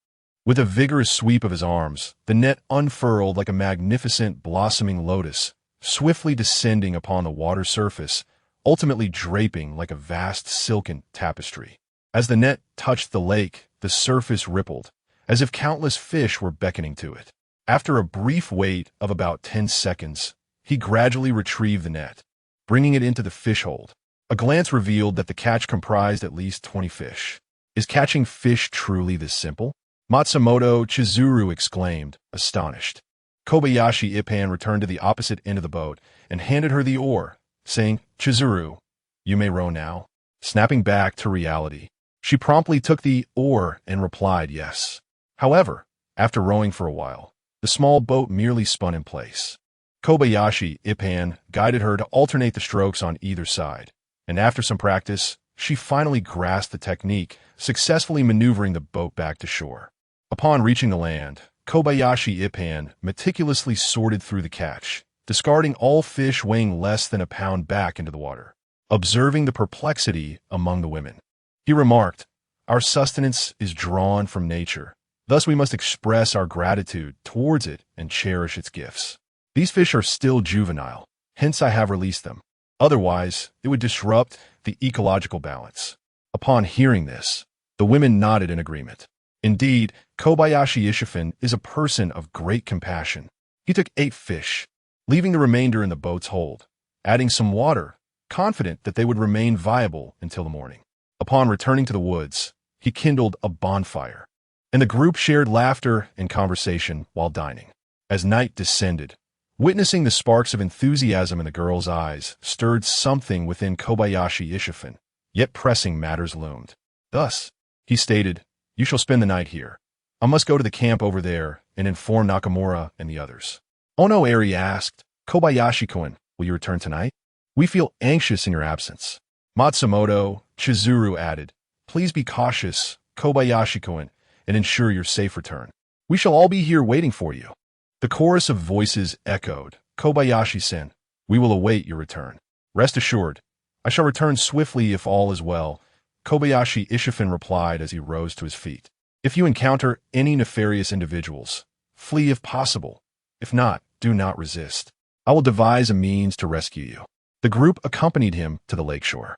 With a vigorous sweep of his arms, the net unfurled like a magnificent blossoming lotus, swiftly descending upon the water surface, ultimately draping like a vast silken tapestry. As the net touched the lake, the surface rippled, as if countless fish were beckoning to it. After a brief wait of about 10 seconds, he gradually retrieved the net, bringing it into the fish hold. A glance revealed that the catch comprised at least 20 fish. Is catching fish truly this simple? Matsumoto Chizuru exclaimed, astonished. Kobayashi Yifan returned to the opposite end of the boat and handed her the oar, saying, Chizuru, you may row now. Snapping back to reality, she promptly took the oar and replied yes. However, after rowing for a while, the small boat merely spun in place. Kobayashi Yifan guided her to alternate the strokes on either side, and after some practice, she finally grasped the technique, successfully maneuvering the boat back to shore. Upon reaching the land, Kobayashi Yifan meticulously sorted through the catch, discarding all fish weighing less than a pound back into the water. Observing the perplexity among the women, he remarked, our sustenance is drawn from nature, Thus we must express our gratitude towards it and cherish its gifts. These fish are still juvenile, hence I have released them. Otherwise, it would disrupt the ecological balance. Upon hearing this, the women nodded in agreement. Indeed, Kobayashi Ishifan is a person of great compassion. He took 8 fish, leaving the remainder in the boat's hold, adding some water, confident that they would remain viable until the morning. Upon returning to the woods, he kindled a bonfire, and the group shared laughter and conversation while dining. As night descended, witnessing the sparks of enthusiasm in the girl's eyes stirred something within Kobayashi Ishifan, yet pressing matters loomed. Thus, he stated, "You shall spend the night here. I must go to the camp over there and inform Nakamura and the others." Ono Eri asked, "Kobayashi-kun, will you return tonight? We feel anxious in your absence." Matsumoto Chizuru added, "Please be cautious, Kobayashi-kun, and ensure your safe return. We shall all be here waiting for you." The chorus of voices echoed, "Kobayashi-sen, we will await your return. Rest assured, I shall return swiftly if all is well," Kobayashi Ishifan replied as he rose to his feet. "If you encounter any nefarious individuals, flee if possible. If not, do not resist. I will devise a means to rescue you." The group accompanied him to the lakeshore.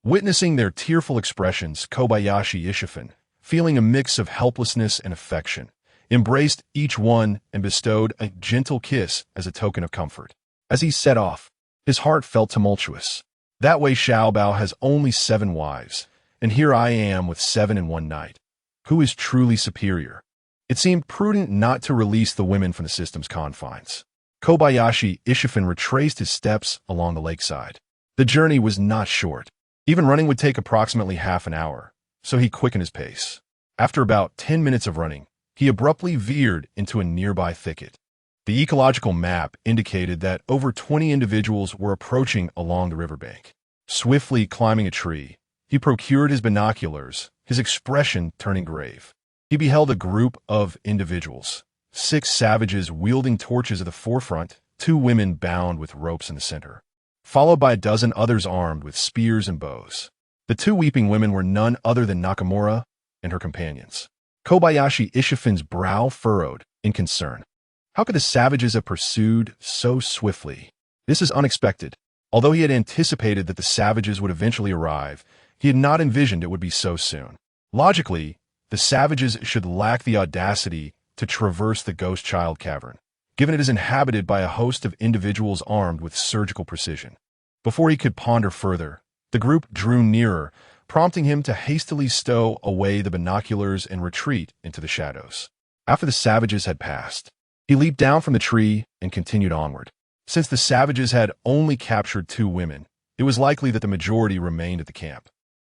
Witnessing their tearful expressions, Kobayashi Ishifan, feeling a mix of helplessness and affection, embraced each one and bestowed a gentle kiss as a token of comfort. As he set off, his heart felt tumultuous. That way Xiao Bao has only 7 wives, and here I am with 7 in one night. Who is truly superior? It seemed prudent not to release the women from the system's confines. Kobayashi Ishifan retraced his steps along the lakeside. The journey was not short. Even running would take approximately half an hour, so he quickened his pace. After about 10 minutes of running, he abruptly veered into a nearby thicket. The ecological map indicated that over 20 individuals were approaching along the riverbank. Swiftly climbing a tree, he procured his binoculars, his expression turning grave. He beheld a group of individuals, 6 savages wielding torches at the forefront, 2 women bound with ropes in the center, followed by a dozen others armed with spears and bows. The 2 weeping women were none other than Nakamura and her companions. Kobayashi Ishifan's brow furrowed in concern. How could the savages have pursued so swiftly? This is unexpected. Although he had anticipated that the savages would eventually arrive, he had not envisioned it would be so soon. Logically, the savages should lack the audacity to traverse the Ghost Child Cavern, given it is inhabited by a host of individuals armed with surgical precision. Before he could ponder further, the group drew nearer, prompting him to hastily stow away the binoculars and retreat into the shadows. After the savages had passed, he leaped down from the tree and continued onward. Since the savages had only captured 2 women, it was likely that the majority remained at the camp.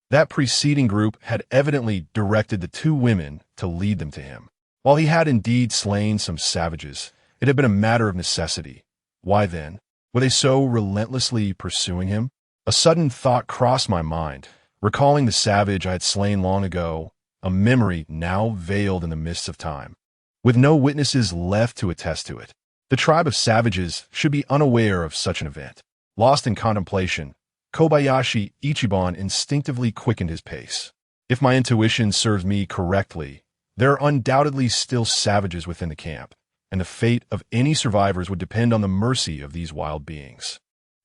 That preceding group had evidently directed the 2 women to lead them to him. While he had indeed slain some savages, it had been a matter of necessity. Why then were they so relentlessly pursuing him? A sudden thought crossed my mind, recalling the savage I had slain long ago, a memory now veiled in the mists of time, with no witnesses left to attest to it. The tribe of savages should be unaware of such an event. Lost in contemplation, Kobayashi Ichiban instinctively quickened his pace. If my intuition serves me correctly, there are undoubtedly still savages within the camp, and the fate of any survivors would depend on the mercy of these wild beings.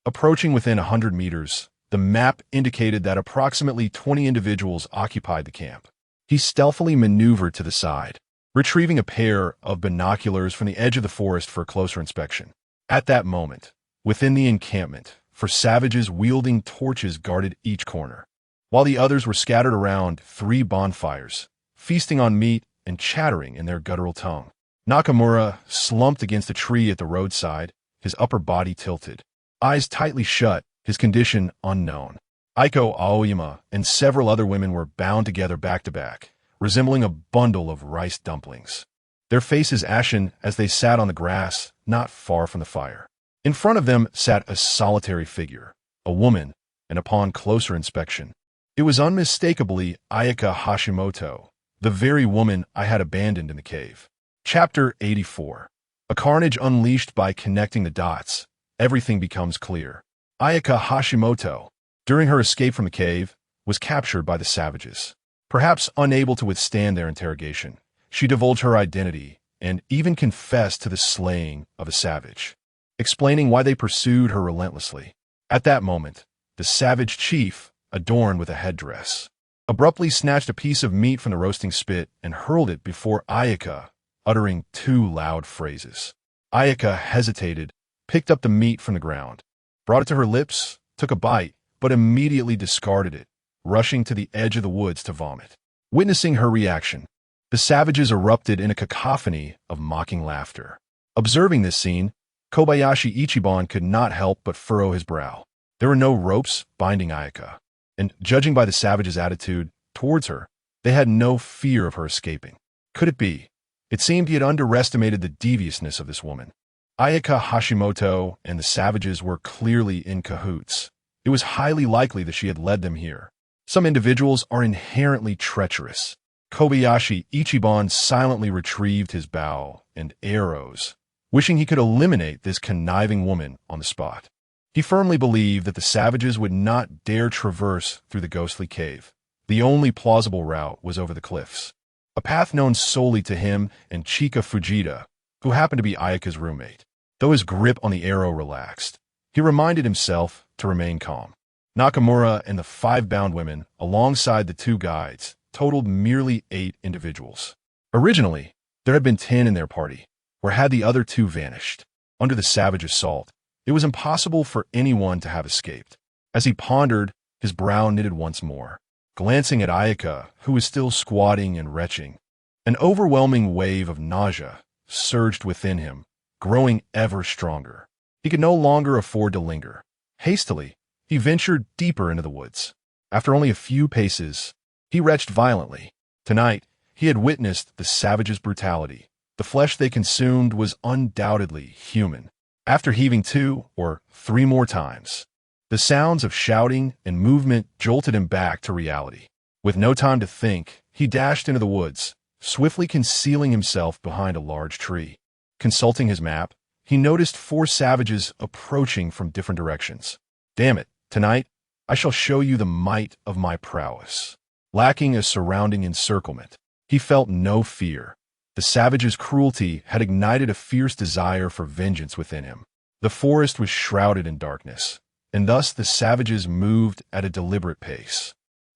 Approaching within 100 meters, the map indicated that approximately 20 individuals occupied the camp. He stealthily maneuvered to the side, retrieving a pair of binoculars from the edge of the forest for a closer inspection. At that moment, within the encampment, savages wielding torches guarded each corner, while the others were scattered around 3 bonfires, feasting on meat and chattering in their guttural tongue. Nakamura slumped against a tree at the roadside, his upper body tilted, eyes tightly shut, his condition unknown. Aiko Aoyama and several other women were bound together back to back, resembling a bundle of rice dumplings, their faces ashen as they sat on the grass not far from the fire. In front of them sat a solitary figure, a woman, and upon closer inspection, it was unmistakably Ayaka Hashimoto, the very woman I had abandoned in the cave. Chapter 84. A carnage unleashed by connecting the dots. Everything becomes clear. Ayaka Hashimoto, during her escape from the cave, was captured by the savages. Perhaps unable to withstand their interrogation, She divulged her identity and even confessed to the slaying of a savage, explaining why they pursued her relentlessly. At that moment, the savage chief, adorned with a headdress, abruptly snatched a piece of meat from the roasting spit and hurled it before Ayaka, uttering two loud phrases. Ayaka hesitated, picked up the meat from the ground, brought it to her lips, took a bite, but immediately discarded it, rushing to the edge of the woods to vomit. Witnessing her reaction, the savages erupted in a cacophony of mocking laughter. Observing this scene, Kobayashi Ichiban could not help but furrow his brow. There were no ropes binding Ayaka, and judging by the savages' attitude towards her, they had no fear of her escaping. Could it be? It seemed he had underestimated the deviousness of this woman. Ayaka Hashimoto and the savages were clearly in cahoots. It was highly likely that she had led them here. Some individuals are inherently treacherous. Kobayashi Ichiban silently retrieved his bow and arrows, wishing he could eliminate this conniving woman on the spot. He firmly believed that the savages would not dare traverse through the ghostly cave. The only plausible route was over the cliffs, a path known solely to him and Chika Fujita, who happened to be Ayaka's roommate. Though his grip on the arrow relaxed, he reminded himself to remain calm. Nakamura and the 5 bound women, alongside the 2 guides, totaled merely 8 individuals. Originally, there had been 10 in their party, where had the other 2 vanished. Under the savage assault, it was impossible for anyone to have escaped. As he pondered, his brow knitted once more. Glancing at Ayaka, who was still squatting and retching, an overwhelming wave of nausea surged within him, growing ever stronger. He could no longer afford to linger. Hastily, he ventured deeper into the woods. After only a few paces, he retched violently. Tonight, he had witnessed the savages' brutality. The flesh they consumed was undoubtedly human. After heaving 2 or 3 more times, the sounds of shouting and movement jolted him back to reality. With no time to think, he dashed into the woods, swiftly concealing himself behind a large tree. Consulting his map, he noticed 4 savages approaching from different directions. Damn it, tonight, I shall show you the might of my prowess. Lacking a surrounding encirclement, he felt no fear. The savage's cruelty had ignited a fierce desire for vengeance within him. The forest was shrouded in darkness, and thus the savages moved at a deliberate pace,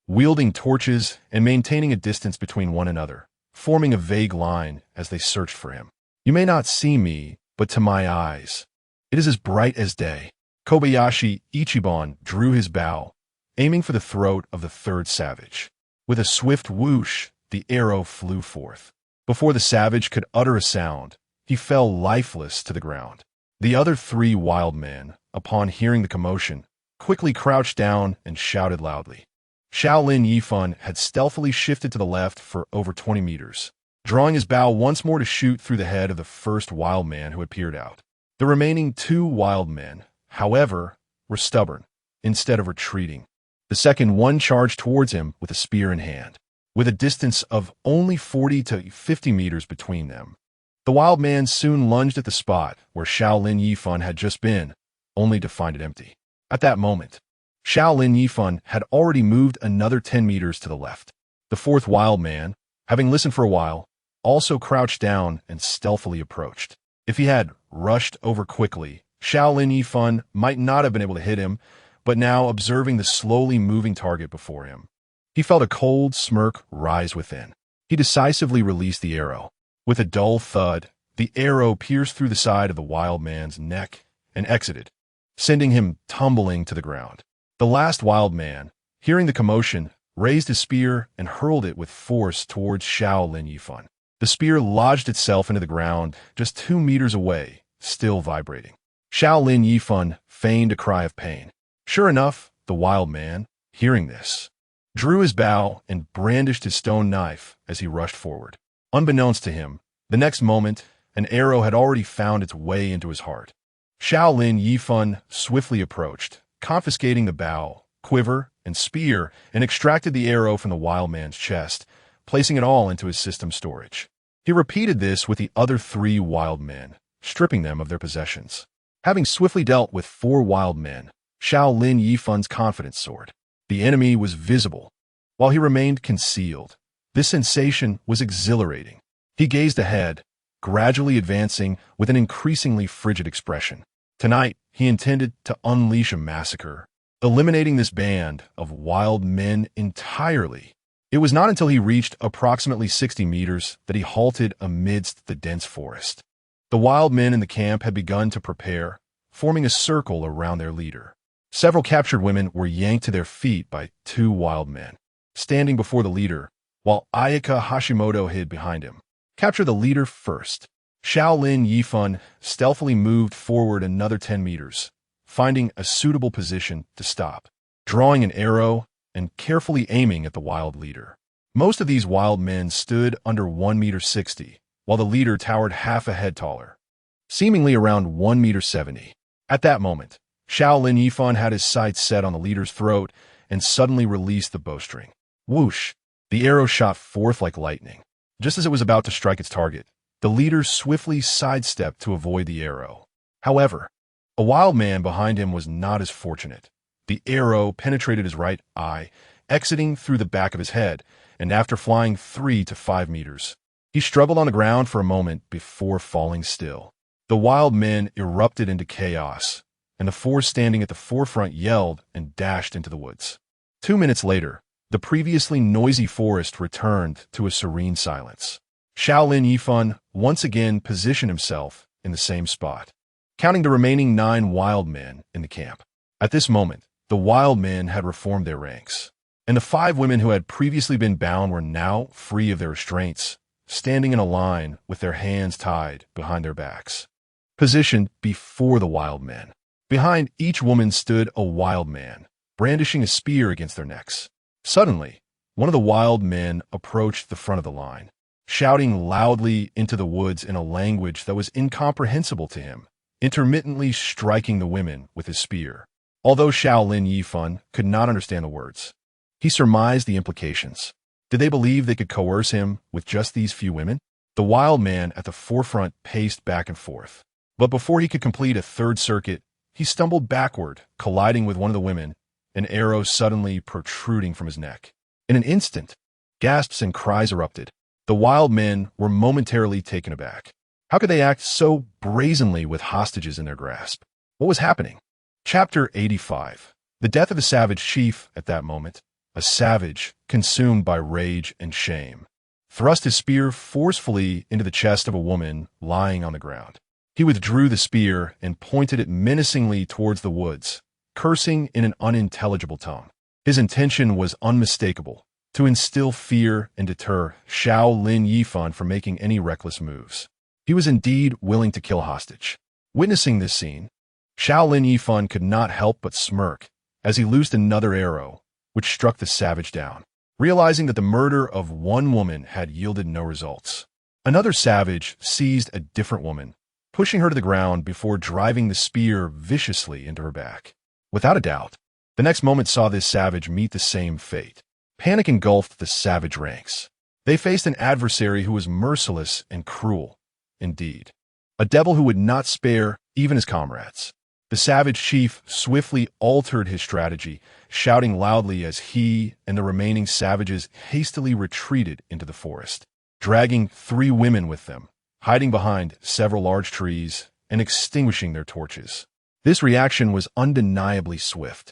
wielding torches and maintaining a distance between one another, forming a vague line as they searched for him. You may not see me, but to my eyes, it is as bright as day. Kobayashi Ichiban drew his bow, aiming for the throat of the 3rd savage. With a swift whoosh, the arrow flew forth. Before the savage could utter a sound, he fell lifeless to the ground. The other 3 wild men, upon hearing the commotion, quickly crouched down and shouted loudly. Xiao Lin Yifan had stealthily shifted to the left for over 20 meters, drawing his bow once more to shoot through the head of the first wild man who had peered out. The remaining 2 wild men, however, were stubborn. Instead of retreating, the second one charged towards him with a spear in hand. With a distance of only 40 to 50 meters between them, the wild man soon lunged at the spot where Xiao Lin Yifan had just been, only to find it empty. At that moment, Xiao Lin Yifan had already moved another 10 meters to the left. The 4th wild man, having listened for a while, also crouched down and stealthily approached. If he had rushed over quickly, Xiao Lin Yifan might not have been able to hit him, but now observing the slowly moving target before him, he felt a cold smirk rise within. He decisively released the arrow. With a dull thud, the arrow pierced through the side of the wild man's neck and exited, sending him tumbling to the ground. The last wild man, hearing the commotion, raised his spear and hurled it with force towards Xiao Lin Yifan. The spear lodged itself into the ground just 2 meters away, still vibrating. Xiao Lin Yifan feigned a cry of pain. Sure enough, the wild man, hearing this, drew his bow and brandished his stone knife as he rushed forward. Unbeknownst to him, the next moment, an arrow had already found its way into his heart. Xiao Lin Yifan swiftly approached, confiscating the bow, quiver, and spear, and extracted the arrow from the wild man's chest, placing it all into his system storage. He repeated this with the other 3 wild men, stripping them of their possessions. Having swiftly dealt with 4 wild men, Xiao Lin Yifan's confidence soared. The enemy was visible, while he remained concealed. This sensation was exhilarating. He gazed ahead, gradually advancing with an increasingly frigid expression. Tonight, he intended to unleash a massacre, eliminating this band of wild men entirely. It was not until he reached approximately 60 meters that he halted amidst the dense forest. The wild men in the camp had begun to prepare, forming a circle around their leader. Several captured women were yanked to their feet by two wild men, standing before the leader, while Ayaka Hashimoto hid behind him. Capture the leader first. Xiao Lin Yifan stealthily moved forward another 10 meters, finding a suitable position to stop, drawing an arrow and carefully aiming at the wild leader. Most of these wild men stood under 1 meter 60, while the leader towered half a head taller, seemingly around 1 meter 70. At that moment, Xiao Lin Yifan had his sights set on the leader's throat and suddenly released the bowstring. Whoosh! The arrow shot forth like lightning. Just as it was about to strike its target, the leader swiftly sidestepped to avoid the arrow. However, a wild man behind him was not as fortunate. The arrow penetrated his right eye, exiting through the back of his head, and after flying 3 to 5 meters, he struggled on the ground for a moment before falling still. The wild men erupted into chaos, and the four standing at the forefront yelled and dashed into the woods. 2 minutes later, the previously noisy forest returned to a serene silence. Xiao Lin Yifan once again positioned himself in the same spot, counting the remaining 9 wild men in the camp. At this moment, the wild men had reformed their ranks, and the 5 women who had previously been bound were now free of their restraints, standing in a line with their hands tied behind their backs, positioned before the wild men. Behind each woman stood a wild man, brandishing a spear against their necks. Suddenly, one of the wild men approached the front of the line, shouting loudly into the woods in a language that was incomprehensible to him, intermittently striking the women with his spear. Although Xiao Lin Yifan could not understand the words, he surmised the implications. Did they believe they could coerce him with just these few women? The wild man at the forefront paced back and forth, but before he could complete a third circuit, he stumbled backward, colliding with one of the women, an arrow suddenly protruding from his neck. In an instant, gasps and cries erupted. The wild men were momentarily taken aback. How could they act so brazenly with hostages in their grasp? What was happening? Chapter 85. The death of a savage chief at that moment, a savage consumed by rage and shame, thrust his spear forcefully into the chest of a woman lying on the ground. He withdrew the spear and pointed it menacingly towards the woods, cursing in an unintelligible tongue. His intention was unmistakable, to instill fear and deter Xiao Lin Yifan from making any reckless moves. He was indeed willing to kill a hostage. Witnessing this scene, Xiao Lin Yifan could not help but smirk as he loosed another arrow, which struck the savage down. Realizing that the murder of one woman had yielded no results, another savage seized a different woman, pushing her to the ground before driving the spear viciously into her back. Without a doubt, the next moment saw this savage meet the same fate. Panic engulfed the savage ranks. They faced an adversary who was merciless and cruel, indeed. A devil who would not spare even his comrades. The savage chief swiftly altered his strategy, shouting loudly as he and the remaining savages hastily retreated into the forest, dragging 3 women with them, hiding behind several large trees and extinguishing their torches. This reaction was undeniably swift.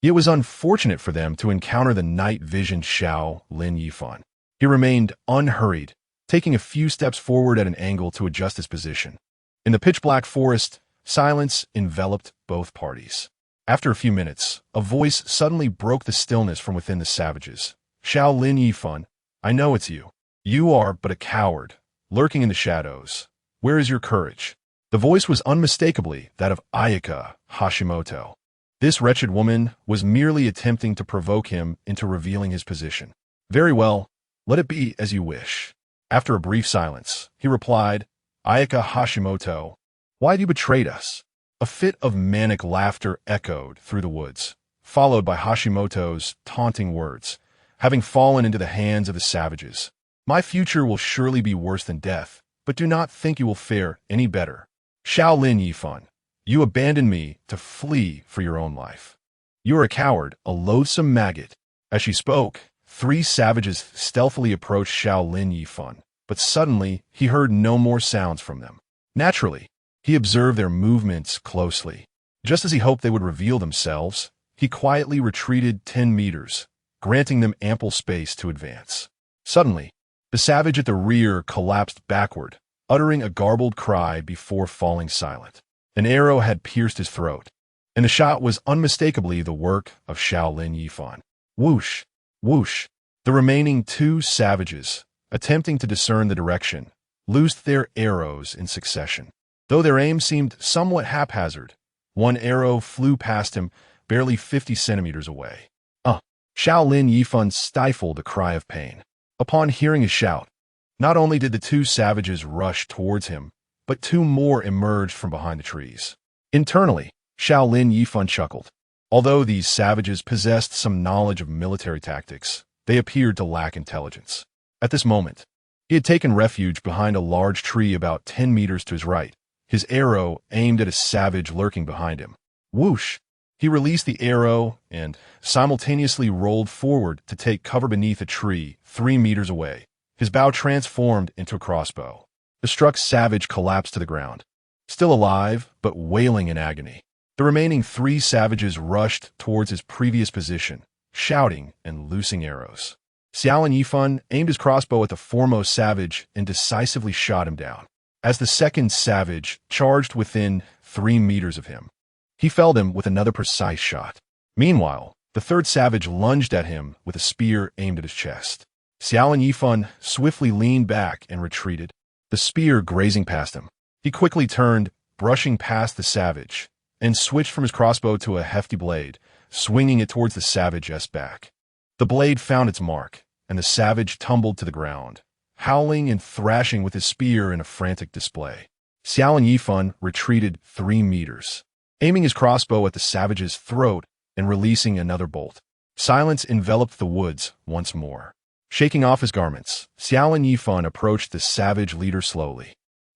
It was unfortunate for them to encounter the night-visioned Xiao Lin Yifan. He remained unhurried, taking a few steps forward at an angle to adjust his position. In the pitch-black forest, silence enveloped both parties. After a few minutes, a voice suddenly broke the stillness from within the savages. Xiao Lin Yifan, I know it's you. You are but a coward, lurking in the shadows. Where is your courage? The voice was unmistakably that of Ayaka Hashimoto. This wretched woman was merely attempting to provoke him into revealing his position. Very well, let it be as you wish. After a brief silence, he replied, Ayaka Hashimoto, why have you betrayed us? A fit of manic laughter echoed through the woods, followed by Hashimoto's taunting words, having fallen into the hands of the savages. My future will surely be worse than death, but do not think you will fare any better. Xiao Lin Yifan, you abandoned me to flee for your own life. You are a coward, a loathsome maggot. As she spoke, 3 savages stealthily approached Xiao Lin Yifan, but suddenly he heard no more sounds from them. Naturally, he observed their movements closely. Just as he hoped they would reveal themselves, he quietly retreated 10 meters, granting them ample space to advance. Suddenly, the savage at the rear collapsed backward, uttering a garbled cry before falling silent. An arrow had pierced his throat, and the shot was unmistakably the work of Xiao Lin Yifan. Whoosh! Whoosh! The remaining two savages, attempting to discern the direction, loosed their arrows in succession. Though their aim seemed somewhat haphazard, one arrow flew past him, barely 50 centimeters away. Xiao Lin Yifan stifled a cry of pain. Upon hearing his shout, not only did the two savages rush towards him, but two more emerged from behind the trees. Internally, Xiao Lin Yifan chuckled. Although these savages possessed some knowledge of military tactics, they appeared to lack intelligence. At this moment, he had taken refuge behind a large tree about 10 meters to his right, his arrow aimed at a savage lurking behind him. Whoosh! He released the arrow and simultaneously rolled forward to take cover beneath a tree 3 meters away. His bow transformed into a crossbow. The struck savage collapsed to the ground, still alive but wailing in agony. The remaining 3 savages rushed towards his previous position, shouting and loosing arrows. Xiao Lin Yifan aimed his crossbow at the foremost savage and decisively shot him down. As the second savage charged within 3 meters of him, he felled him with another precise shot. Meanwhile, the third savage lunged at him with a spear aimed at his chest. Xiao Lin Yifan swiftly leaned back and retreated, the spear grazing past him. He quickly turned, brushing past the savage, and switched from his crossbow to a hefty blade, swinging it towards the savage's back. The blade found its mark, and the savage tumbled to the ground, howling and thrashing with his spear in a frantic display. Xiao Lin Yifan retreated 3 meters, aiming his crossbow at the savage's throat and releasing another bolt. Silence enveloped the woods once more. Shaking off his garments, Xiao Lin Yifan approached the savage leader slowly.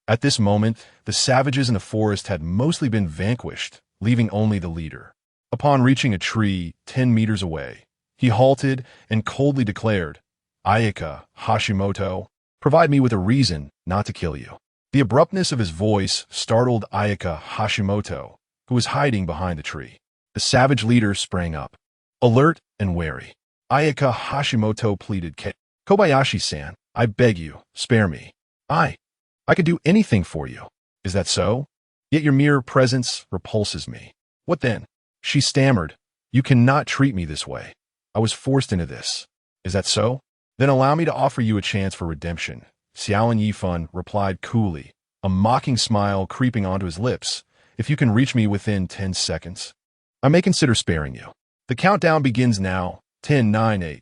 At this moment, the savages in the forest had mostly been vanquished, leaving only the leader. Upon reaching a tree 10 meters away, he halted and coldly declared, "Ayaka Hashimoto, provide me with a reason not to kill you." The abruptness of his voice startled Ayaka Hashimoto, who was hiding behind the tree. The savage leader sprang up, alert and wary. Ayaka Hashimoto pleaded, "Kobayashi-san, I beg you, spare me. I could do anything for you. Is that so? Yet your mere presence repulses me. What then?" She stammered, "You cannot treat me this way. I was forced into this. Is that so? Then allow me to offer you a chance for redemption." Xiao Lin Yifan replied coolly, a mocking smile creeping onto his lips. "If you can reach me within 10 seconds, I may consider sparing you. The countdown begins now. 10, 9, 8.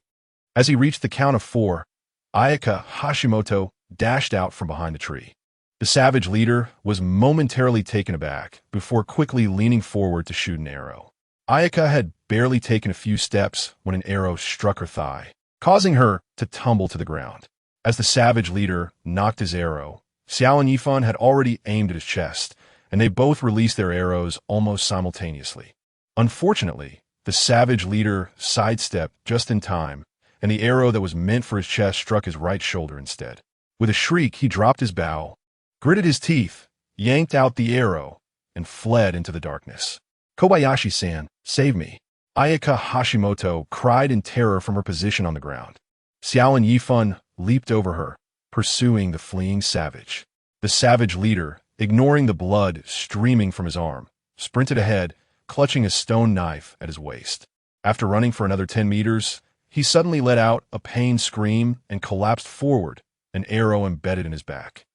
As he reached the count of 4, Ayaka Hashimoto dashed out from behind the tree. The savage leader was momentarily taken aback before quickly leaning forward to shoot an arrow. Ayaka had barely taken a few steps when an arrow struck her thigh, causing her to tumble to the ground. As the savage leader knocked his arrow, Xiao Lin Yifan had already aimed at his chest, and they both released their arrows almost simultaneously. Unfortunately, the savage leader sidestepped just in time, and the arrow that was meant for his chest struck his right shoulder instead. With a shriek, he dropped his bow, gritted his teeth, yanked out the arrow, and fled into the darkness. "Kobayashi-san, save me!" Ayaka Hashimoto cried in terror from her position on the ground. Xiao Lin Yifan leaped over her, pursuing the fleeing savage. The savage leader, ignoring the blood streaming from his arm, sprinted ahead, clutching a stone knife at his waist. After running for another 10 meters, he suddenly let out a pained scream and collapsed forward, an arrow embedded in his back.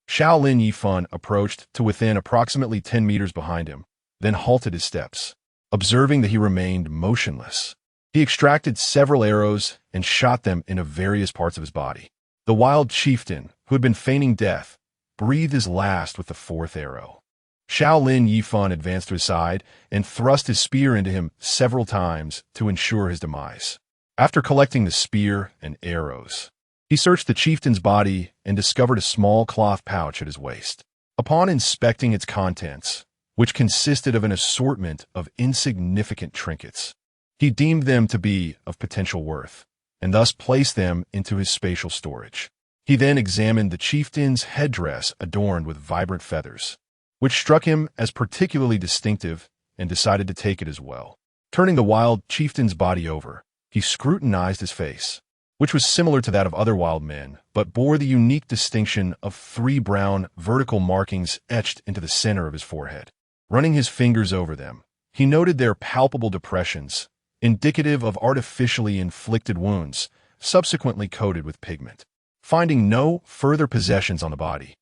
Xiao Lin Yifan approached to within approximately 10 meters behind him, then halted his steps, observing that he remained motionless. He extracted several arrows and shot them into various parts of his body. The wild chieftain, who had been feigning death, breathed his last with the 4th arrow. Xiao Lin Yifan advanced to his side and thrust his spear into him several times to ensure his demise. After collecting the spear and arrows, he searched the chieftain's body and discovered a small cloth pouch at his waist. Upon inspecting its contents, which consisted of an assortment of insignificant trinkets, he deemed them to be of potential worth, and thus placed them into his spatial storage. He then examined the chieftain's headdress adorned with vibrant feathers, which struck him as particularly distinctive, and decided to take it as well. Turning the wild chieftain's body over, he scrutinized his face, which was similar to that of other wild men, but bore the unique distinction of 3 brown vertical markings etched into the center of his forehead. Running his fingers over them, he noted their palpable depressions, indicative of artificially inflicted wounds, subsequently coated with pigment. Finding no further possessions on the body,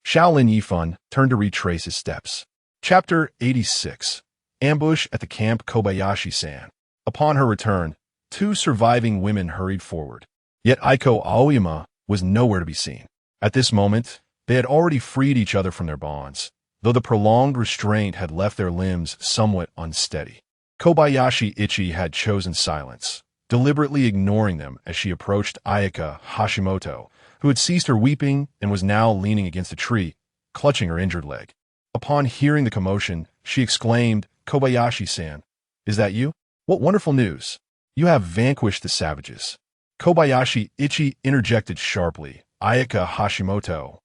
Xiao Lin Yifan turned to retrace his steps. Chapter 86. Ambush at the camp Kobayashi-san. Upon her return, 2 surviving women hurried forward. Yet Aiko Aoyama was nowhere to be seen. At this moment, they had already freed each other from their bonds, though the prolonged restraint had left their limbs somewhat unsteady. Kobayashi Ichi had chosen silence, deliberately ignoring them as she approached Ayaka Hashimoto, who had ceased her weeping and was now leaning against a tree, clutching her injured leg. Upon hearing the commotion, she exclaimed, "Kobayashi-san, is that you? What wonderful news! You have vanquished the savages." Kobayashi Ichi interjected sharply, "Ayaka Hashimoto,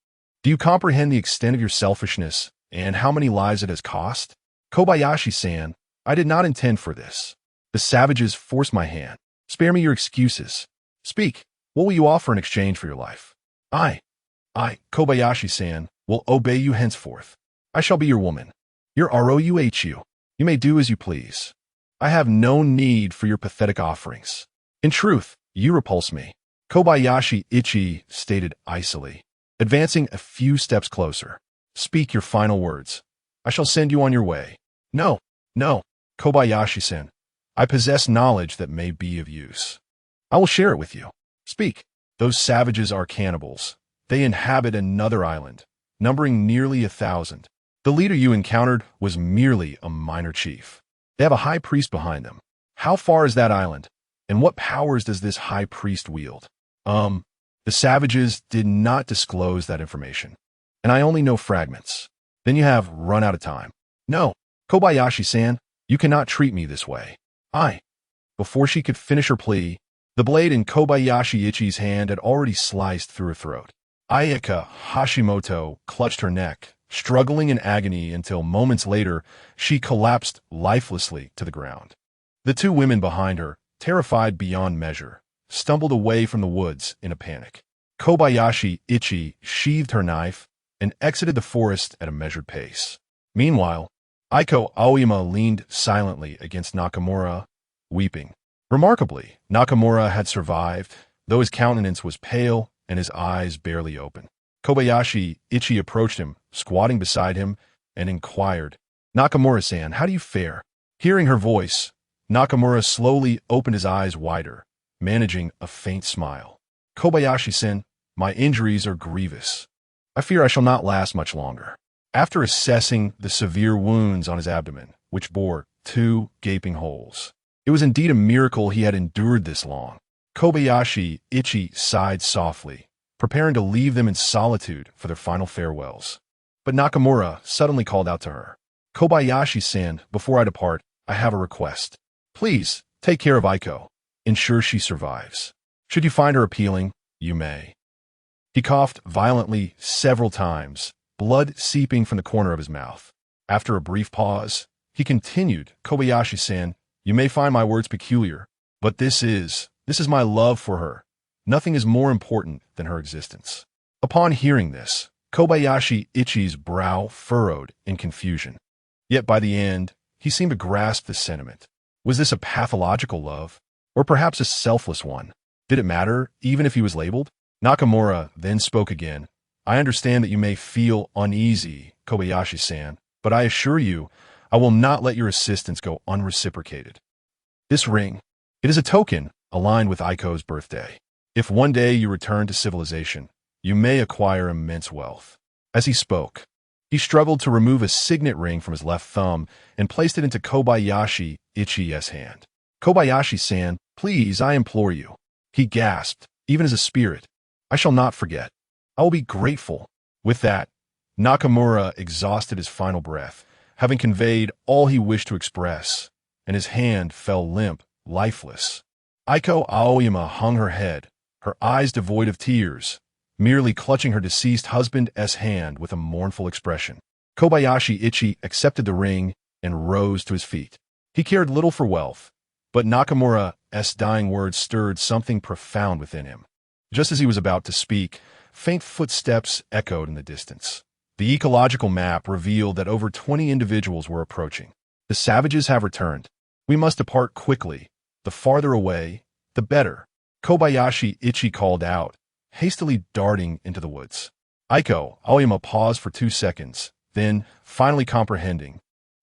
do you comprehend the extent of your selfishness and how many lives it has cost? Kobayashi-san, I did not intend for this. The savages forced my hand. Spare me your excuses. Speak. What will you offer in exchange for your life? I, Kobayashi-san, will obey you henceforth. I shall be your woman. Your ROUHU. You may do as you please. I have no need for your pathetic offerings. In truth, you repulse me," Kobayashi Ichi stated icily, advancing a few steps closer. "Speak your final words. I shall send you on your way." No, Kobayashi-san. I possess knowledge that may be of use. I will share it with you. Speak. Those savages are cannibals. They inhabit another island, numbering nearly 1,000. The leader you encountered was merely a minor chief. They have a high priest behind them. How far is that island? And what powers does this high priest wield? The savages did not disclose that information, and I only know fragments. Then you have run out of time. No, Kobayashi-san, you cannot treat me this way. Before she could finish her plea, the blade in Kobayashi Ichi's hand had already sliced through her throat. Ayaka Hashimoto clutched her neck, struggling in agony until moments later she collapsed lifelessly to the ground. The 2 women behind her, terrified beyond measure, stumbled away from the woods in a panic. Kobayashi Ichi sheathed her knife and exited the forest at a measured pace. Meanwhile, Aiko Aoyama leaned silently against Nakamura, weeping. Remarkably, Nakamura had survived, though his countenance was pale and his eyes barely open. Kobayashi Ichi approached him, squatting beside him, and inquired, "Nakamura-san, how do you fare?" Hearing her voice, Nakamura slowly opened his eyes wider, managing a faint smile. "Kobayashi-san, my injuries are grievous. I fear I shall not last much longer." After assessing the severe wounds on his abdomen, which bore 2 gaping holes, it was indeed a miracle he had endured this long. Kobayashi Ichi sighed softly, preparing to leave them in solitude for their final farewells. But Nakamura suddenly called out to her, "Kobayashi-san, before I depart, I have a request. Please, take care of Aiko. Ensure she survives. Should you find her appealing, you may." He coughed violently several times, blood seeping from the corner of his mouth. After a brief pause, he continued, "Kobayashi-san, you may find my words peculiar, but this is my love for her. Nothing is more important than her existence." Upon hearing this, Kobayashi Ichi's brow furrowed in confusion. Yet by the end, he seemed to grasp the sentiment. Was this a pathological love, or perhaps a selfless one? Did it matter, even if he was labeled? Nakamura then spoke again. "I understand that you may feel uneasy, Kobayashi-san, but I assure you, I will not let your assistance go unreciprocated. This ring, it is a token aligned with Aiko's birthday. If one day you return to civilization, you may acquire immense wealth." As he spoke, he struggled to remove a signet ring from his left thumb and placed it into Kobayashi Ichi's hand. "Kobayashi-san, please, I implore you," he gasped, "even as a spirit. I shall not forget. I will be grateful." With that, Nakamura exhausted his final breath, having conveyed all he wished to express, and his hand fell limp, lifeless. Aiko Aoyama hung her head, her eyes devoid of tears, merely clutching her deceased husband's hand with a mournful expression. Kobayashi Ichi accepted the ring and rose to his feet. He cared little for wealth, but Nakamura's dying words stirred something profound within him. Just as he was about to speak, faint footsteps echoed in the distance. The ecological map revealed that over 20 individuals were approaching. The savages have returned. We must depart quickly. The farther away, the better. Kobayashi Ichi called out, hastily darting into the woods. Aoyama paused for 2 seconds, then, finally comprehending,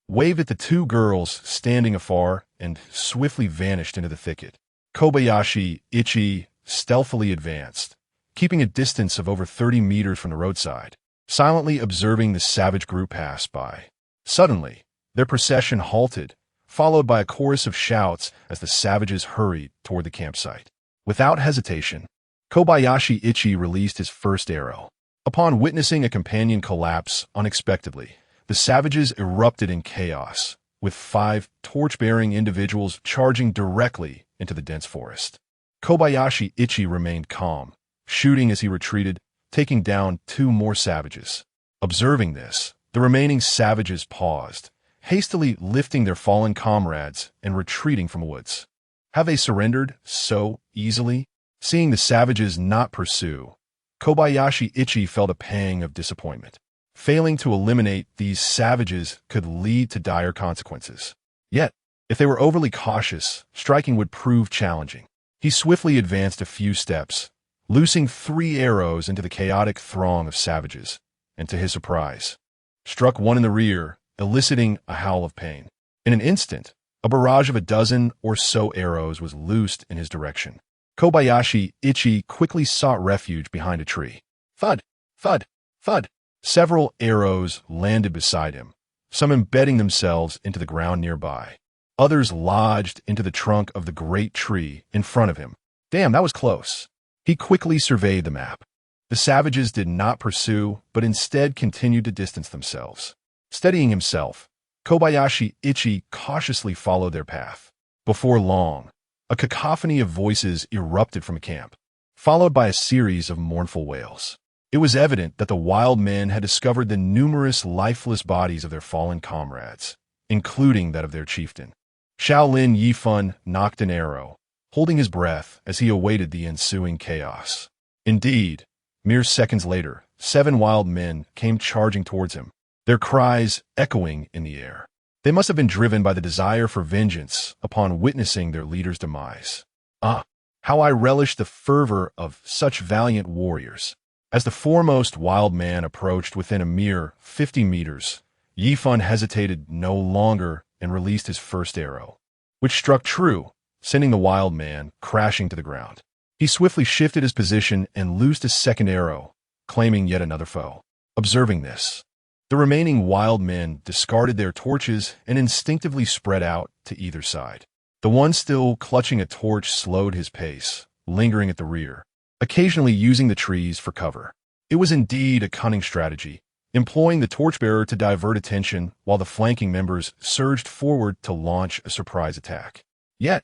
waved at the two girls standing afar and swiftly vanished into the thicket. Kobayashi Ichi stealthily advanced, keeping a distance of over 30 meters from the roadside, silently observing the savage group pass by. Suddenly, their procession halted, followed by a chorus of shouts as the savages hurried toward the campsite. Without hesitation, Kobayashi Ichi released his first arrow. Upon witnessing a companion collapse unexpectedly, the savages erupted in chaos, with 5 torch-bearing individuals charging directly into the dense forest. Kobayashi Ichi remained calm, shooting as he retreated, taking down 2 more savages. Observing this, the remaining savages paused, hastily lifting their fallen comrades and retreating from the woods. Have they surrendered so easily? Seeing the savages not pursue, Kobayashi Ichi felt a pang of disappointment. Failing to eliminate these savages could lead to dire consequences. Yet, if they were overly cautious, striking would prove challenging. He swiftly advanced a few steps, loosing 3 arrows into the chaotic throng of savages, and to his surprise, struck one in the rear, eliciting a howl of pain. In an instant, a barrage of a dozen or so arrows was loosed in his direction. Kobayashi Ichi quickly sought refuge behind a tree. Thud! Thud! Thud! Several arrows landed beside him, some embedding themselves into the ground nearby. Others lodged into the trunk of the great tree in front of him. Damn, that was close. He quickly surveyed the map. The savages did not pursue, but instead continued to distance themselves. Steadying himself, Kobayashi Ichi cautiously followed their path. Before long, a cacophony of voices erupted from camp, followed by a series of mournful wails. It was evident that the wild men had discovered the numerous lifeless bodies of their fallen comrades, including that of their chieftain. Xiao Lin Yifan knocked an arrow, holding his breath as he awaited the ensuing chaos. Indeed, mere seconds later, 7 wild men came charging towards him, their cries echoing in the air. They must have been driven by the desire for vengeance upon witnessing their leader's demise. Ah, how I relished the fervor of such valiant warriors. As the foremost wild man approached within a mere 50 meters, Yifan hesitated no longer and released his first arrow, which struck true, sending the wild man crashing to the ground. He swiftly shifted his position and loosed a second arrow, claiming yet another foe. Observing this, the remaining wild men discarded their torches and instinctively spread out to either side. The one still clutching a torch slowed his pace, lingering at the rear, occasionally using the trees for cover. It was indeed a cunning strategy, employing the torchbearer to divert attention while the flanking members surged forward to launch a surprise attack. Yet,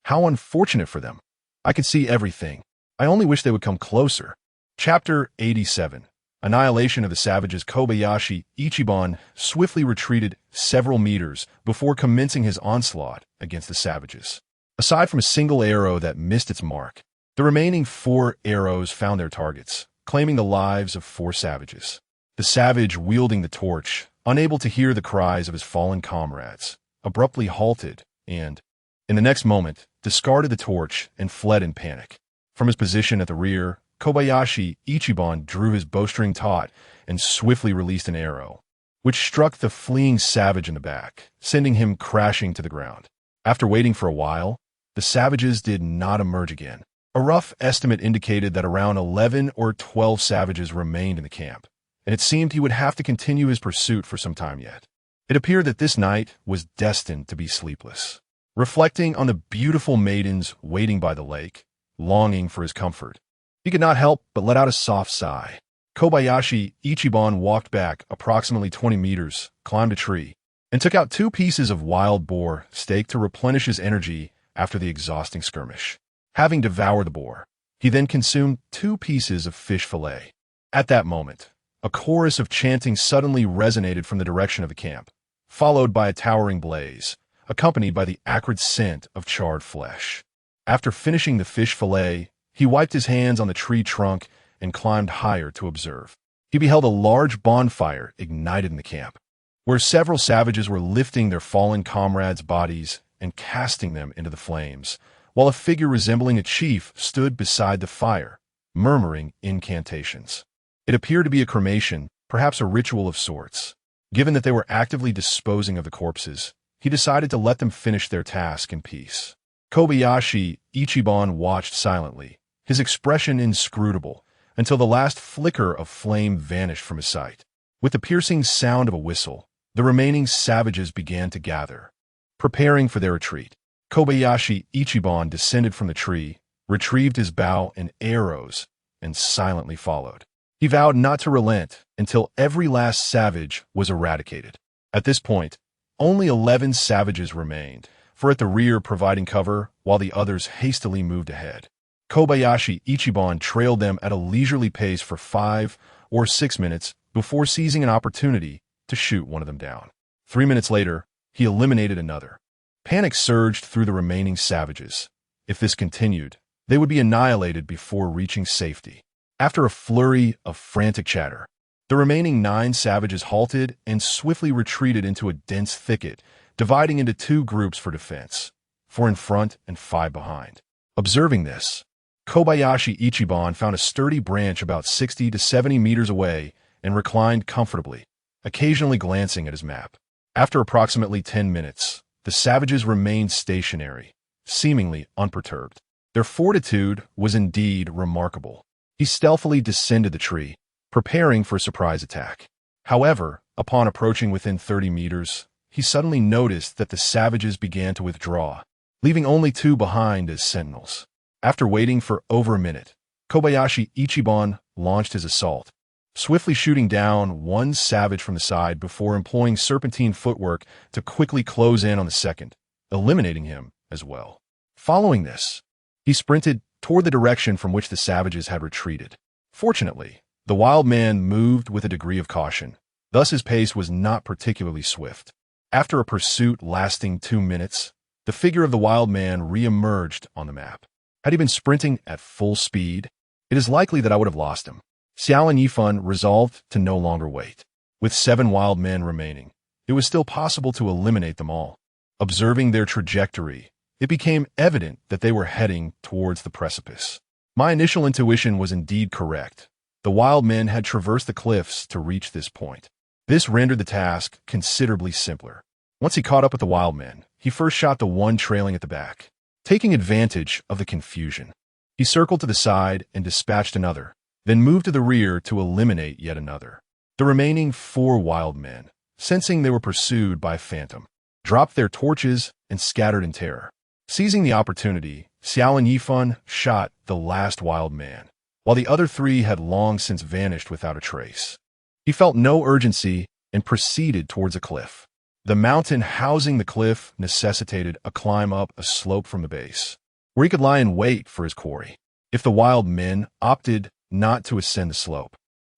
how unfortunate for them. I could see everything. I only wish they would come closer. Chapter 87. Annihilation of the Savages. Kobayashi Ichiban swiftly retreated several meters before commencing his onslaught against the savages. Aside from a single arrow that missed its mark, the remaining 4 arrows found their targets, claiming the lives of 4 savages. The savage wielding the torch, unable to hear the cries of his fallen comrades, abruptly halted and, in the next moment, discarded the torch and fled in panic. From his position at the rear, Kobayashi Ichiban drew his bowstring taut and swiftly released an arrow, which struck the fleeing savage in the back, sending him crashing to the ground. After waiting for a while, the savages did not emerge again. A rough estimate indicated that around 11 or 12 savages remained in the camp, and it seemed he would have to continue his pursuit for some time yet. It appeared that this night was destined to be sleepless. Reflecting on the beautiful maidens waiting by the lake, longing for his comfort, he could not help but let out a soft sigh. Kobayashi Ichiban walked back approximately 20 meters, climbed a tree, and took out 2 pieces of wild boar steak to replenish his energy after the exhausting skirmish. Having devoured the boar, He then consumed 2 pieces of fish fillet. At that moment, a chorus of chanting suddenly resonated from the direction of the camp, followed by a towering blaze, accompanied by the acrid scent of charred flesh. After finishing the fish fillet, he wiped his hands on the tree trunk and climbed higher to observe. He beheld a large bonfire ignited in the camp, where several savages were lifting their fallen comrades' bodies and casting them into the flames, while a figure resembling a chief stood beside the fire, murmuring incantations. It appeared to be a cremation, perhaps a ritual of sorts. Given that they were actively disposing of the corpses, he decided to let them finish their task in peace. Kobayashi Ichiban watched silently, his expression inscrutable, until the last flicker of flame vanished from his sight. With the piercing sound of a whistle, the remaining savages began to gather, preparing for their retreat. Kobayashi Ichiban descended from the tree, retrieved his bow and arrows, and silently followed. He vowed not to relent until every last savage was eradicated. At this point, only 11 savages remained, for at the rear providing cover while the others hastily moved ahead. Kobayashi Ichiban trailed them at a leisurely pace for 5 or 6 minutes before seizing an opportunity to shoot one of them down. 3 minutes later, he eliminated another. Panic surged through the remaining savages. If this continued, they would be annihilated before reaching safety. After a flurry of frantic chatter, the remaining 9 savages halted and swiftly retreated into a dense thicket, dividing into 2 groups for defense, 4 in front and 5 behind. Observing this, Kobayashi Ichiban found a sturdy branch about 60 to 70 meters away and reclined comfortably, occasionally glancing at his map. After approximately 10 minutes, the savages remained stationary, seemingly unperturbed. Their fortitude was indeed remarkable. He stealthily descended the tree, preparing for a surprise attack. However, upon approaching within 30 meters, he suddenly noticed that the savages began to withdraw, leaving only 2 behind as sentinels. After waiting for over a minute, Kobayashi Ichiban launched his assault, swiftly shooting down 1 savage from the side before employing serpentine footwork to quickly close in on the second, eliminating him as well. Following this, he sprinted toward the direction from which the savages had retreated. Fortunately, the wild man moved with a degree of caution, thus his pace was not particularly swift. After a pursuit lasting 2 minutes, the figure of the wild man re-emerged on the map. Had he been sprinting at full speed, it is likely that I would have lost him. Xiao Lin Yifan resolved to no longer wait. With 7 wild men remaining, it was still possible to eliminate them all. Observing their trajectory, it became evident that they were heading towards the precipice. My initial intuition was indeed correct. The wild men had traversed the cliffs to reach this point. This rendered the task considerably simpler. Once he caught up with the wild men, he first shot the one trailing at the back. Taking advantage of the confusion, he circled to the side and dispatched another, then moved to the rear to eliminate yet another. The remaining 4 wild men, sensing they were pursued by a phantom, dropped their torches and scattered in terror. Seizing the opportunity, Xiao Lin Yifan shot the last wild man, while the other 3 had long since vanished without a trace. He felt no urgency and proceeded towards a cliff. The mountain housing the cliff necessitated a climb up a slope from the base, where he could lie in wait for his quarry. If the wild men opted not to ascend the slope,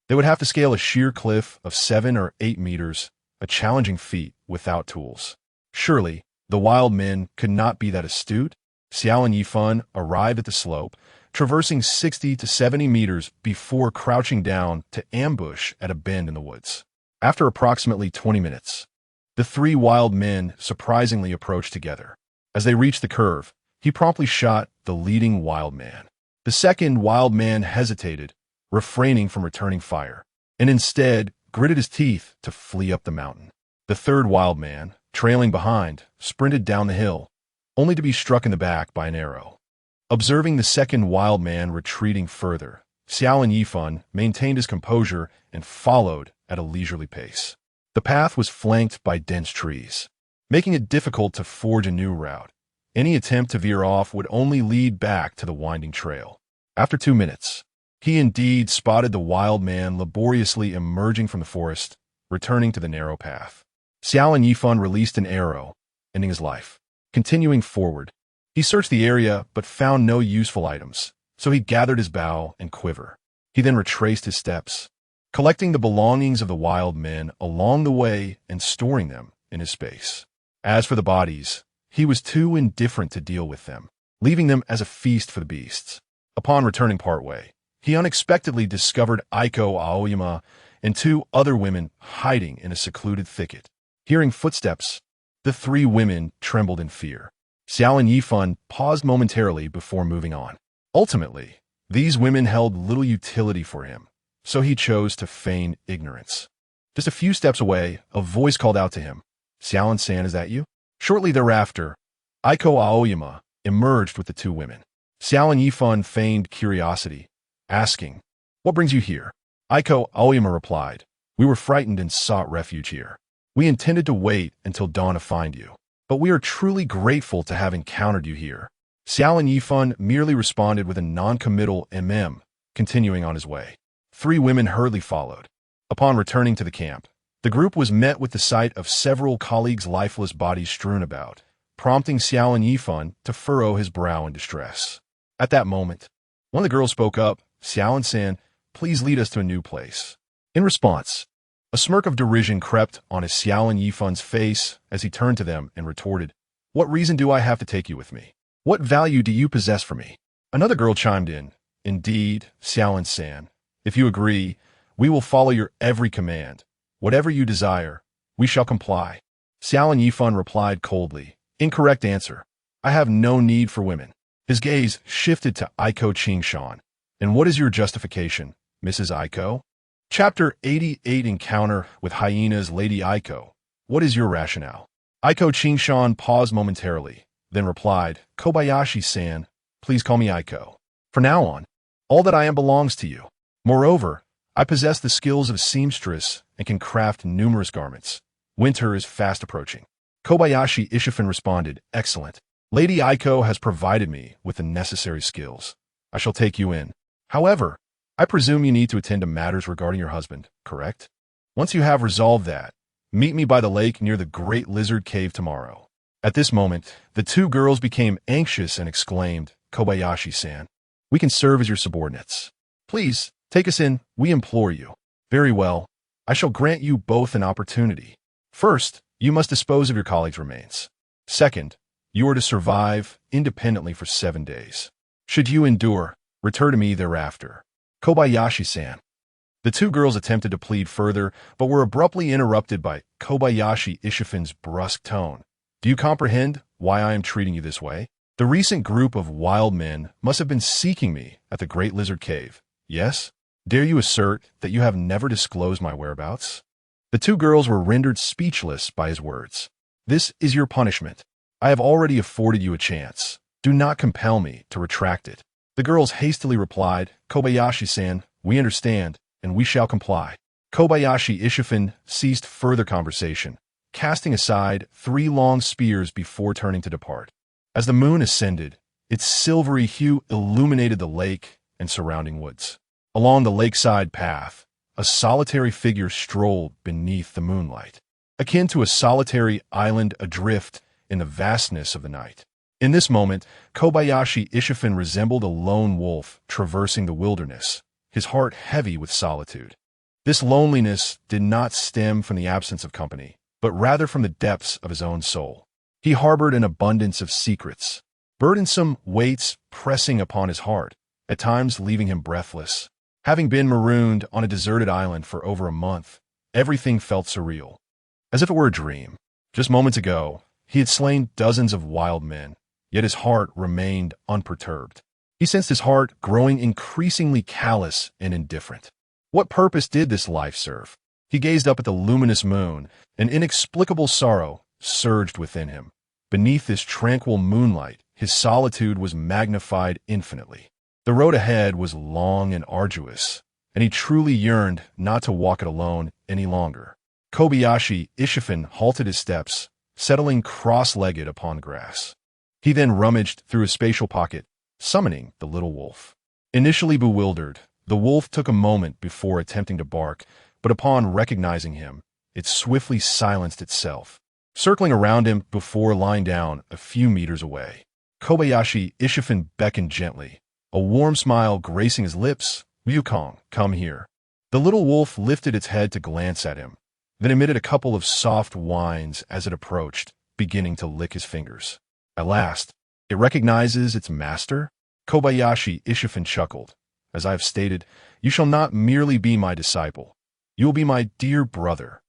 they would have to scale a sheer cliff of 7 or 8 meters, a challenging feat without tools. Surely, the wild men could not be that astute. Xiao Lin Yifan arrived at the slope, traversing 60 to 70 meters before crouching down to ambush at a bend in the woods. After approximately 20 minutes, the 3 wild men surprisingly approached together. As they reached the curve, he promptly shot the leading wild man. The second wild man hesitated, refraining from returning fire, and instead gritted his teeth to flee up the mountain. The third wild man, trailing behind, sprinted down the hill, only to be struck in the back by an arrow. Observing the second wild man retreating further, Xiao Lin Yifan maintained his composure and followed at a leisurely pace. The path was flanked by dense trees, making it difficult to forge a new route. Any attempt to veer off would only lead back to the winding trail. After 2 minutes, he indeed spotted the wild man laboriously emerging from the forest, returning to the narrow path. Xiao Lin Yifan released an arrow, ending his life. Continuing forward, he searched the area but found no useful items, so he gathered his bow and quiver. He then retraced his steps, collecting the belongings of the wild men along the way and storing them in his space. As for the bodies, he was too indifferent to deal with them, leaving them as a feast for the beasts. Upon returning partway, he unexpectedly discovered Aiko Aoyama and two other women hiding in a secluded thicket. Hearing footsteps, the three women trembled in fear. Xiao Lin Yifan paused momentarily before moving on. Ultimately, these women held little utility for him, so he chose to feign ignorance. Just a few steps away, a voice called out to him, "Xiao Lin-san, is that you?" Shortly thereafter, Aiko Aoyama emerged with the two women. Xiao Lin Yifan feigned curiosity, asking, "What brings you here?" Aiko Aoyama replied, "We were frightened and sought refuge here. We intended to wait until dawn to find you, but we are truly grateful to have encountered you here." Xiao Lin Yifan merely responded with a non-committal continuing on his way. Three women hurriedly followed. Upon returning to the camp, the group was met with the sight of several colleagues' lifeless bodies strewn about, prompting Xiao Lin Yifan to furrow his brow in distress. At that moment, one of the girls spoke up, "Xiao Lin-san, please lead us to a new place." In response, a smirk of derision crept on his Xiao Lin Yifan's face as he turned to them and retorted, "What reason do I have to take you with me? What value do you possess for me?" Another girl chimed in, "Indeed, Xiao Lin-san, if you agree, we will follow your every command. Whatever you desire, we shall comply." Xiao Lin Yifan replied coldly, "Incorrect answer. I have no need for women." His gaze shifted to Aiko Qingshan. "And what is your justification, Mrs. Aiko?" Chapter 88 Encounter with Hyenas. Lady Aiko, what is your rationale? Aiko Qingshan paused momentarily, then replied, "Kobayashi-san, please call me Aiko. From now on, all that I am belongs to you. Moreover, I possess the skills of a seamstress and can craft numerous garments. Winter is fast approaching." Kobayashi Ishifan responded, "Excellent. Lady Aiko has provided me with the necessary skills. I shall take you in. However, I presume you need to attend to matters regarding your husband, correct? Once you have resolved that, meet me by the lake near the Great Lizard Cave tomorrow." At this moment, the two girls became anxious and exclaimed, "Kobayashi-san, we can serve as your subordinates. Please, take us in, we implore you." "Very well. I shall grant you both an opportunity. First, you must dispose of your colleague's remains. Second, you are to survive independently for 7 days. Should you endure, return to me thereafter. Kobayashi-san." The two girls attempted to plead further, but were abruptly interrupted by Kobayashi Ishifan's brusque tone. "Do you comprehend why I am treating you this way? The recent group of wild men must have been seeking me at the Great Lizard Cave. Yes? Dare you assert that you have never disclosed my whereabouts?" The two girls were rendered speechless by his words. "This is your punishment. I have already afforded you a chance. Do not compel me to retract it." The girls hastily replied, "Kobayashi-san, we understand, and we shall comply." Kobayashi Ishifan ceased further conversation, casting aside 3 long spears before turning to depart. As the moon ascended, its silvery hue illuminated the lake and surrounding woods. Along the lakeside path, a solitary figure strolled beneath the moonlight, akin to a solitary island adrift in the vastness of the night. In this moment, Kobayashi Ishifan resembled a lone wolf traversing the wilderness, his heart heavy with solitude. This loneliness did not stem from the absence of company, but rather from the depths of his own soul. He harbored an abundance of secrets, burdensome weights pressing upon his heart, at times leaving him breathless. Having been marooned on a deserted island for over a month, everything felt surreal, as if it were a dream. Just moments ago, he had slain dozens of wild men, yet his heart remained unperturbed. He sensed his heart growing increasingly callous and indifferent. What purpose did this life serve? He gazed up at the luminous moon. An inexplicable sorrow surged within him. Beneath this tranquil moonlight, his solitude was magnified infinitely. The road ahead was long and arduous, and he truly yearned not to walk it alone any longer. Kobayashi Ishifan halted his steps, settling cross-legged upon the grass. He then rummaged through his spatial pocket, summoning the little wolf. Initially bewildered, the wolf took a moment before attempting to bark, but upon recognizing him, it swiftly silenced itself, circling around him before lying down a few meters away. Kobayashi Ishifan beckoned gently, a warm smile gracing his lips. Wukong, come here. The little wolf lifted its head to glance at him, then emitted a couple of soft whines as it approached, beginning to lick his fingers. At last, it recognizes its master? Kobayashi Ishifan chuckled. As I have stated, you shall not merely be my disciple. You will be my dear brother.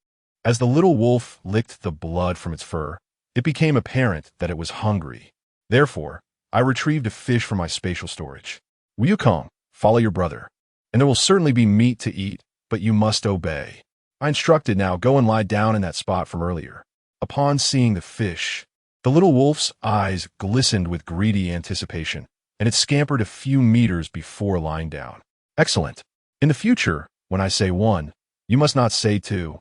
As the little wolf licked the blood from its fur, it became apparent that it was hungry. Therefore, I retrieved a fish from my spatial storage. Wukong, follow your brother, and there will certainly be meat to eat, but you must obey. I instructed, now go and lie down in that spot from earlier. Upon seeing the fish, the little wolf's eyes glistened with greedy anticipation, and it scampered a few meters before lying down. Excellent. In the future, when I say 1, you must not say 2.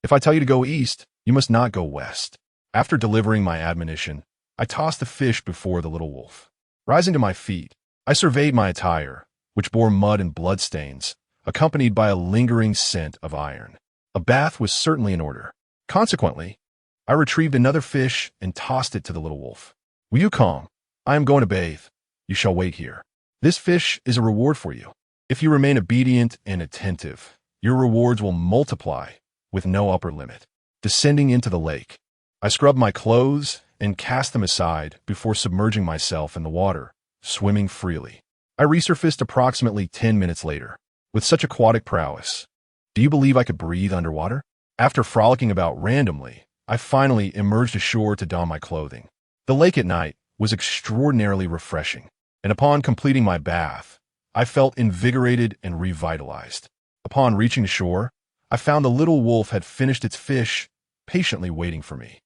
If I tell you to go east, you must not go west. After delivering my admonition, I tossed the fish before the little wolf. Rising to my feet, I surveyed my attire, which bore mud and bloodstains, accompanied by a lingering scent of iron. A bath was certainly in order. Consequently, I retrieved another fish and tossed it to the little wolf. Wukong, I am going to bathe. You shall wait here. This fish is a reward for you. If you remain obedient and attentive, your rewards will multiply with no upper limit. Descending into the lake, I scrubbed my clothes and cast them aside before submerging myself in the water, swimming freely. I resurfaced approximately 10 minutes later. With such aquatic prowess, do you believe I could breathe underwater? After frolicking about randomly, I finally emerged ashore to don my clothing. The lake at night was extraordinarily refreshing, and upon completing my bath, I felt invigorated and revitalized. Upon reaching the shore, I found the little wolf had finished its fish, patiently waiting for me.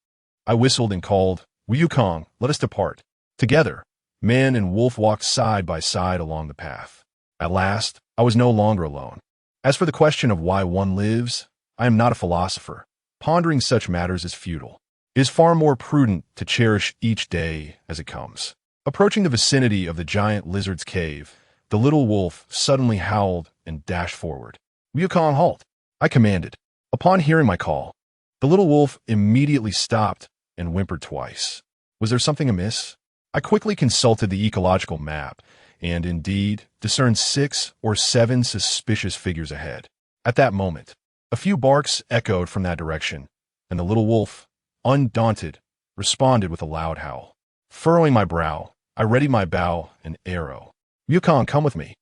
I whistled and called, Wukong, let us depart. Together, man and wolf walked side by side along the path. At last, I was no longer alone. As for the question of why one lives, I am not a philosopher. Pondering such matters is futile. It is far more prudent to cherish each day as it comes. Approaching the vicinity of the giant lizard's cave, the little wolf suddenly howled and dashed forward. Wukong, halt! I commanded. Upon hearing my call, the little wolf immediately stopped and whimpered twice. Was there something amiss? I quickly consulted the ecological map and, indeed, discerned 6 or 7 suspicious figures ahead. At that moment, a few barks echoed from that direction, and the little wolf, undaunted, responded with a loud howl. Furrowing my brow, I readied my bow and arrow. Wukong, come with me.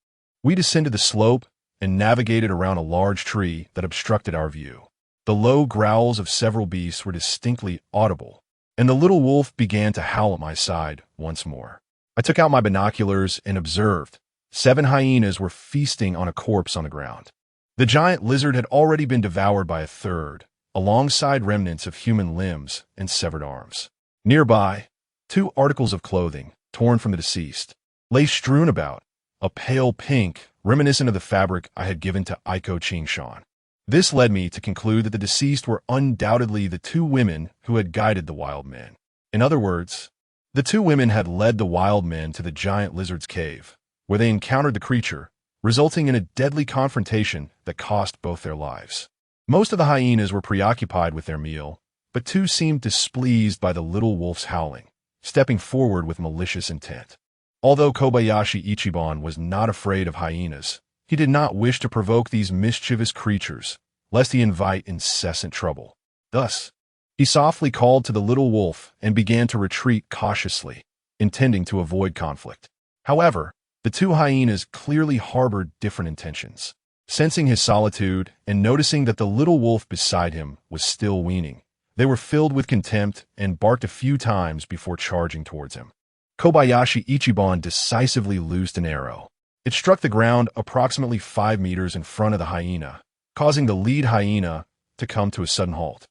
We descended the slope and navigated around a large tree that obstructed our view. The low growls of several beasts were distinctly audible, and the little wolf began to howl at my side once more. I took out my binoculars and observed 7 hyenas were feasting on a corpse on the ground. The giant lizard had already been devoured by a third, alongside remnants of human limbs and severed arms. Nearby, 2 articles of clothing, torn from the deceased, lay strewn about, a pale pink, reminiscent of the fabric I had given to Aiko Qingshan. This led me to conclude that the deceased were undoubtedly the 2 women who had guided the wild men. In other words, the 2 women had led the wild men to the giant lizard's cave, where they encountered the creature, resulting in a deadly confrontation that cost both their lives. Most of the hyenas were preoccupied with their meal, but 2 seemed displeased by the little wolf's howling, stepping forward with malicious intent. Although Kobayashi Ichiban was not afraid of hyenas, he did not wish to provoke these mischievous creatures, lest he invite incessant trouble. Thus, he softly called to the little wolf and began to retreat cautiously, intending to avoid conflict. However, the 2 hyenas clearly harbored different intentions. Sensing his solitude and noticing that the little wolf beside him was still weaning, they were filled with contempt and barked a few times before charging towards him. Kobayashi Ichiban decisively loosed an arrow. It struck the ground approximately 5 meters in front of the hyena, causing the lead hyena to come to a sudden halt.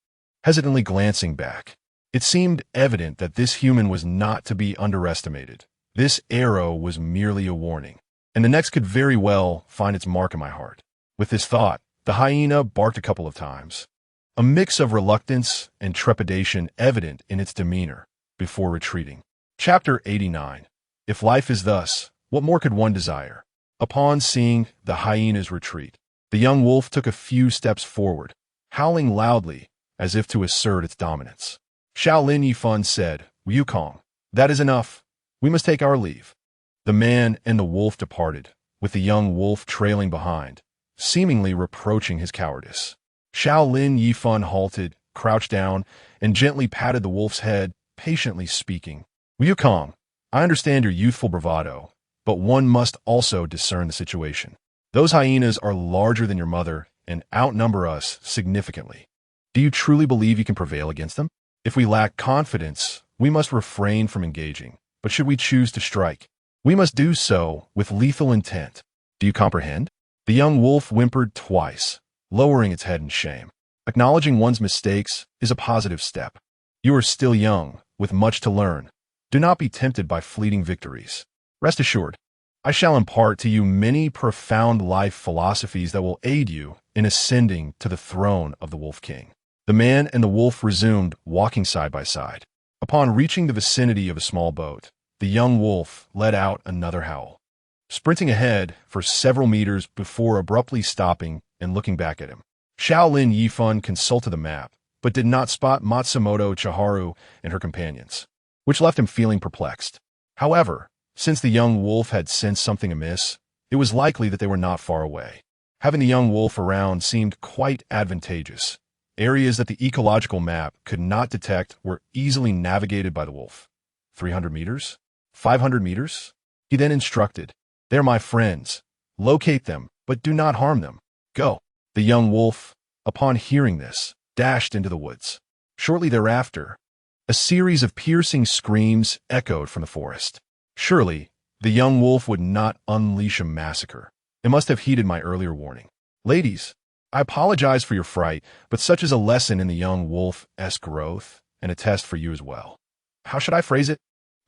Hesitantly glancing back, it seemed evident that this human was not to be underestimated. This arrow was merely a warning, and the next could very well find its mark in my heart. With this thought, the hyena barked a couple of times, a mix of reluctance and trepidation evident in its demeanor, before retreating. Chapter 89. If life is thus, what more could one desire? Upon seeing the hyena's retreat, the young wolf took a few steps forward, howling loudly as if to assert its dominance. Xiao Lin Yifan said, Wukong, that is enough. We must take our leave. The man and the wolf departed, with the young wolf trailing behind, seemingly reproaching his cowardice. Xiao Lin Yifan halted, crouched down, and gently patted the wolf's head, patiently speaking. Wukong, I understand your youthful bravado, but one must also discern the situation. Those hyenas are larger than your mother and outnumber us significantly. Do you truly believe you can prevail against them? If we lack confidence, we must refrain from engaging. But should we choose to strike, we must do so with lethal intent. Do you comprehend? The young wolf whimpered twice, lowering its head in shame. Acknowledging one's mistakes is a positive step. You are still young, with much to learn. Do not be tempted by fleeting victories. Rest assured, I shall impart to you many profound life philosophies that will aid you in ascending to the throne of the Wolf King. The man and the wolf resumed walking side by side. Upon reaching the vicinity of a small boat, the young wolf let out another howl, sprinting ahead for several meters before abruptly stopping and looking back at him. Xiao Lin Yifan consulted the map, but did not spot Matsumoto Chiharu and her companions, which left him feeling perplexed. However, since the young wolf had sensed something amiss, it was likely that they were not far away. Having the young wolf around seemed quite advantageous. Areas that the ecological map could not detect were easily navigated by the wolf. 300 meters? 500 meters? He then instructed, "They're my friends. Locate them, but do not harm them. Go." The young wolf, upon hearing this, dashed into the woods. Shortly thereafter, a series of piercing screams echoed from the forest. Surely, the young wolf would not unleash a massacre. It must have heeded my earlier warning. Ladies, I apologize for your fright, but such is a lesson in the young wolf's growth, and a test for you as well. How should I phrase it?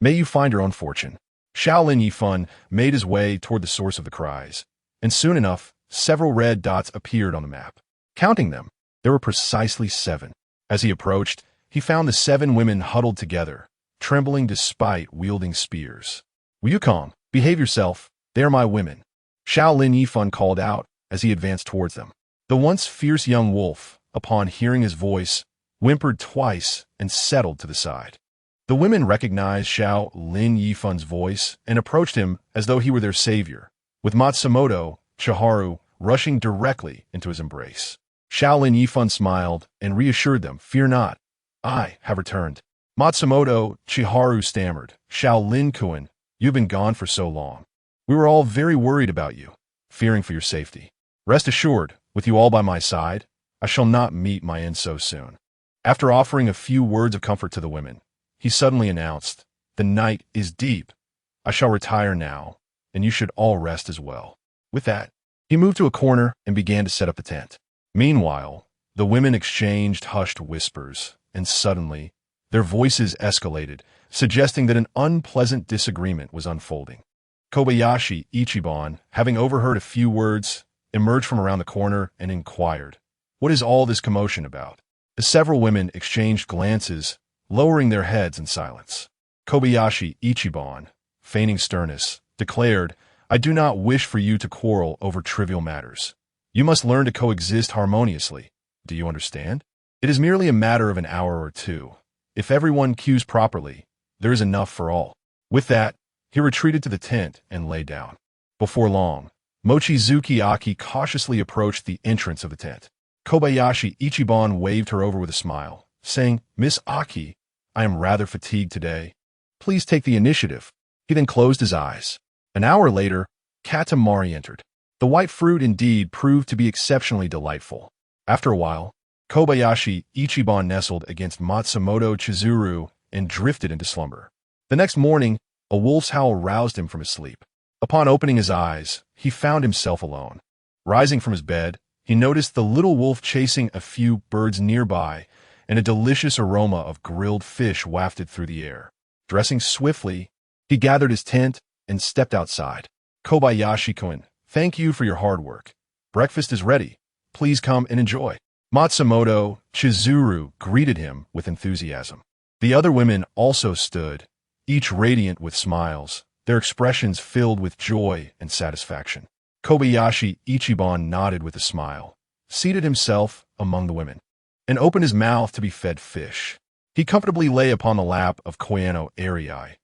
May you find your own fortune. Xiao Lin Yifan made his way toward the source of the cries, and soon enough, several red dots appeared on the map. Counting them, there were precisely 7. As he approached, he found the 7 women huddled together, trembling despite wielding spears. Wukong, behave yourself, they are my women. Xiao Lin Yifan called out as he advanced towards them. The once fierce young wolf, upon hearing his voice, whimpered twice and settled to the side. The women recognized Xiao Lin Yifan's voice and approached him as though he were their savior, with Matsumoto Chiharu rushing directly into his embrace. Xiao Lin Yifan smiled and reassured them, "Fear not, I have returned." Matsumoto Chiharu stammered, "Xiao Lin-kun, you've been gone for so long. We were all very worried about you, fearing for your safety. Rest assured, with you all by my side, I shall not meet my end so soon." After offering a few words of comfort to the women, he suddenly announced, "The night is deep. I shall retire now, and you should all rest as well." With that, he moved to a corner and began to set up the tent. Meanwhile, the women exchanged hushed whispers, and suddenly, their voices escalated, suggesting that an unpleasant disagreement was unfolding. Kobayashi Ichiban, having overheard a few words, emerged from around the corner and inquired, "What is all this commotion about?" The several women exchanged glances, lowering their heads in silence. Kobayashi Ichiban, feigning sternness, declared, "I do not wish for you to quarrel over trivial matters. You must learn to coexist harmoniously. Do you understand? It is merely a matter of an hour or two. If everyone cues properly, there is enough for all." With that, he retreated to the tent and lay down. Before long, Mochizuki Aki cautiously approached the entrance of the tent. Kobayashi Ichiban waved her over with a smile, saying, "Miss Aki, I am rather fatigued today. Please take the initiative." He then closed his eyes. An hour later, Katamari entered. The white fruit indeed proved to be exceptionally delightful. After a while, Kobayashi Ichiban nestled against Matsumoto Chizuru and drifted into slumber. The next morning, a wolf's howl roused him from his sleep. Upon opening his eyes, he found himself alone. Rising from his bed, he noticed the little wolf chasing a few birds nearby, and a delicious aroma of grilled fish wafted through the air. Dressing swiftly, he gathered his tent and stepped outside. "Kobayashi-kun, thank you for your hard work. Breakfast is ready. Please come and enjoy." Matsumoto Chizuru greeted him with enthusiasm. The other women also stood, each radiant with smiles, their expressions filled with joy and satisfaction. Kobayashi Ichiban nodded with a smile, seated himself among the women, and opened his mouth to be fed fish. He comfortably lay upon the lap of Koyano Arii,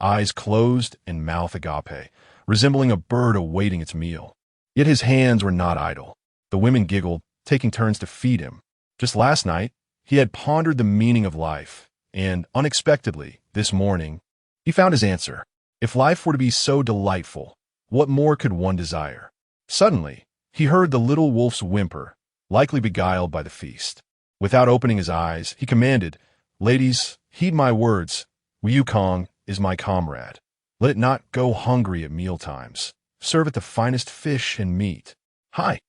eyes closed and mouth agape, resembling a bird awaiting its meal. Yet his hands were not idle. The women giggled, taking turns to feed him. Just last night, he had pondered the meaning of life, and unexpectedly, this morning, he found his answer. If life were to be so delightful, what more could one desire? Suddenly, he heard the little wolf's whimper, likely beguiled by the feast. Without opening his eyes, he commanded, "Ladies, heed my words. Wukong is my comrade. Let it not go hungry at mealtimes. Serve it the finest fish and meat." Hi!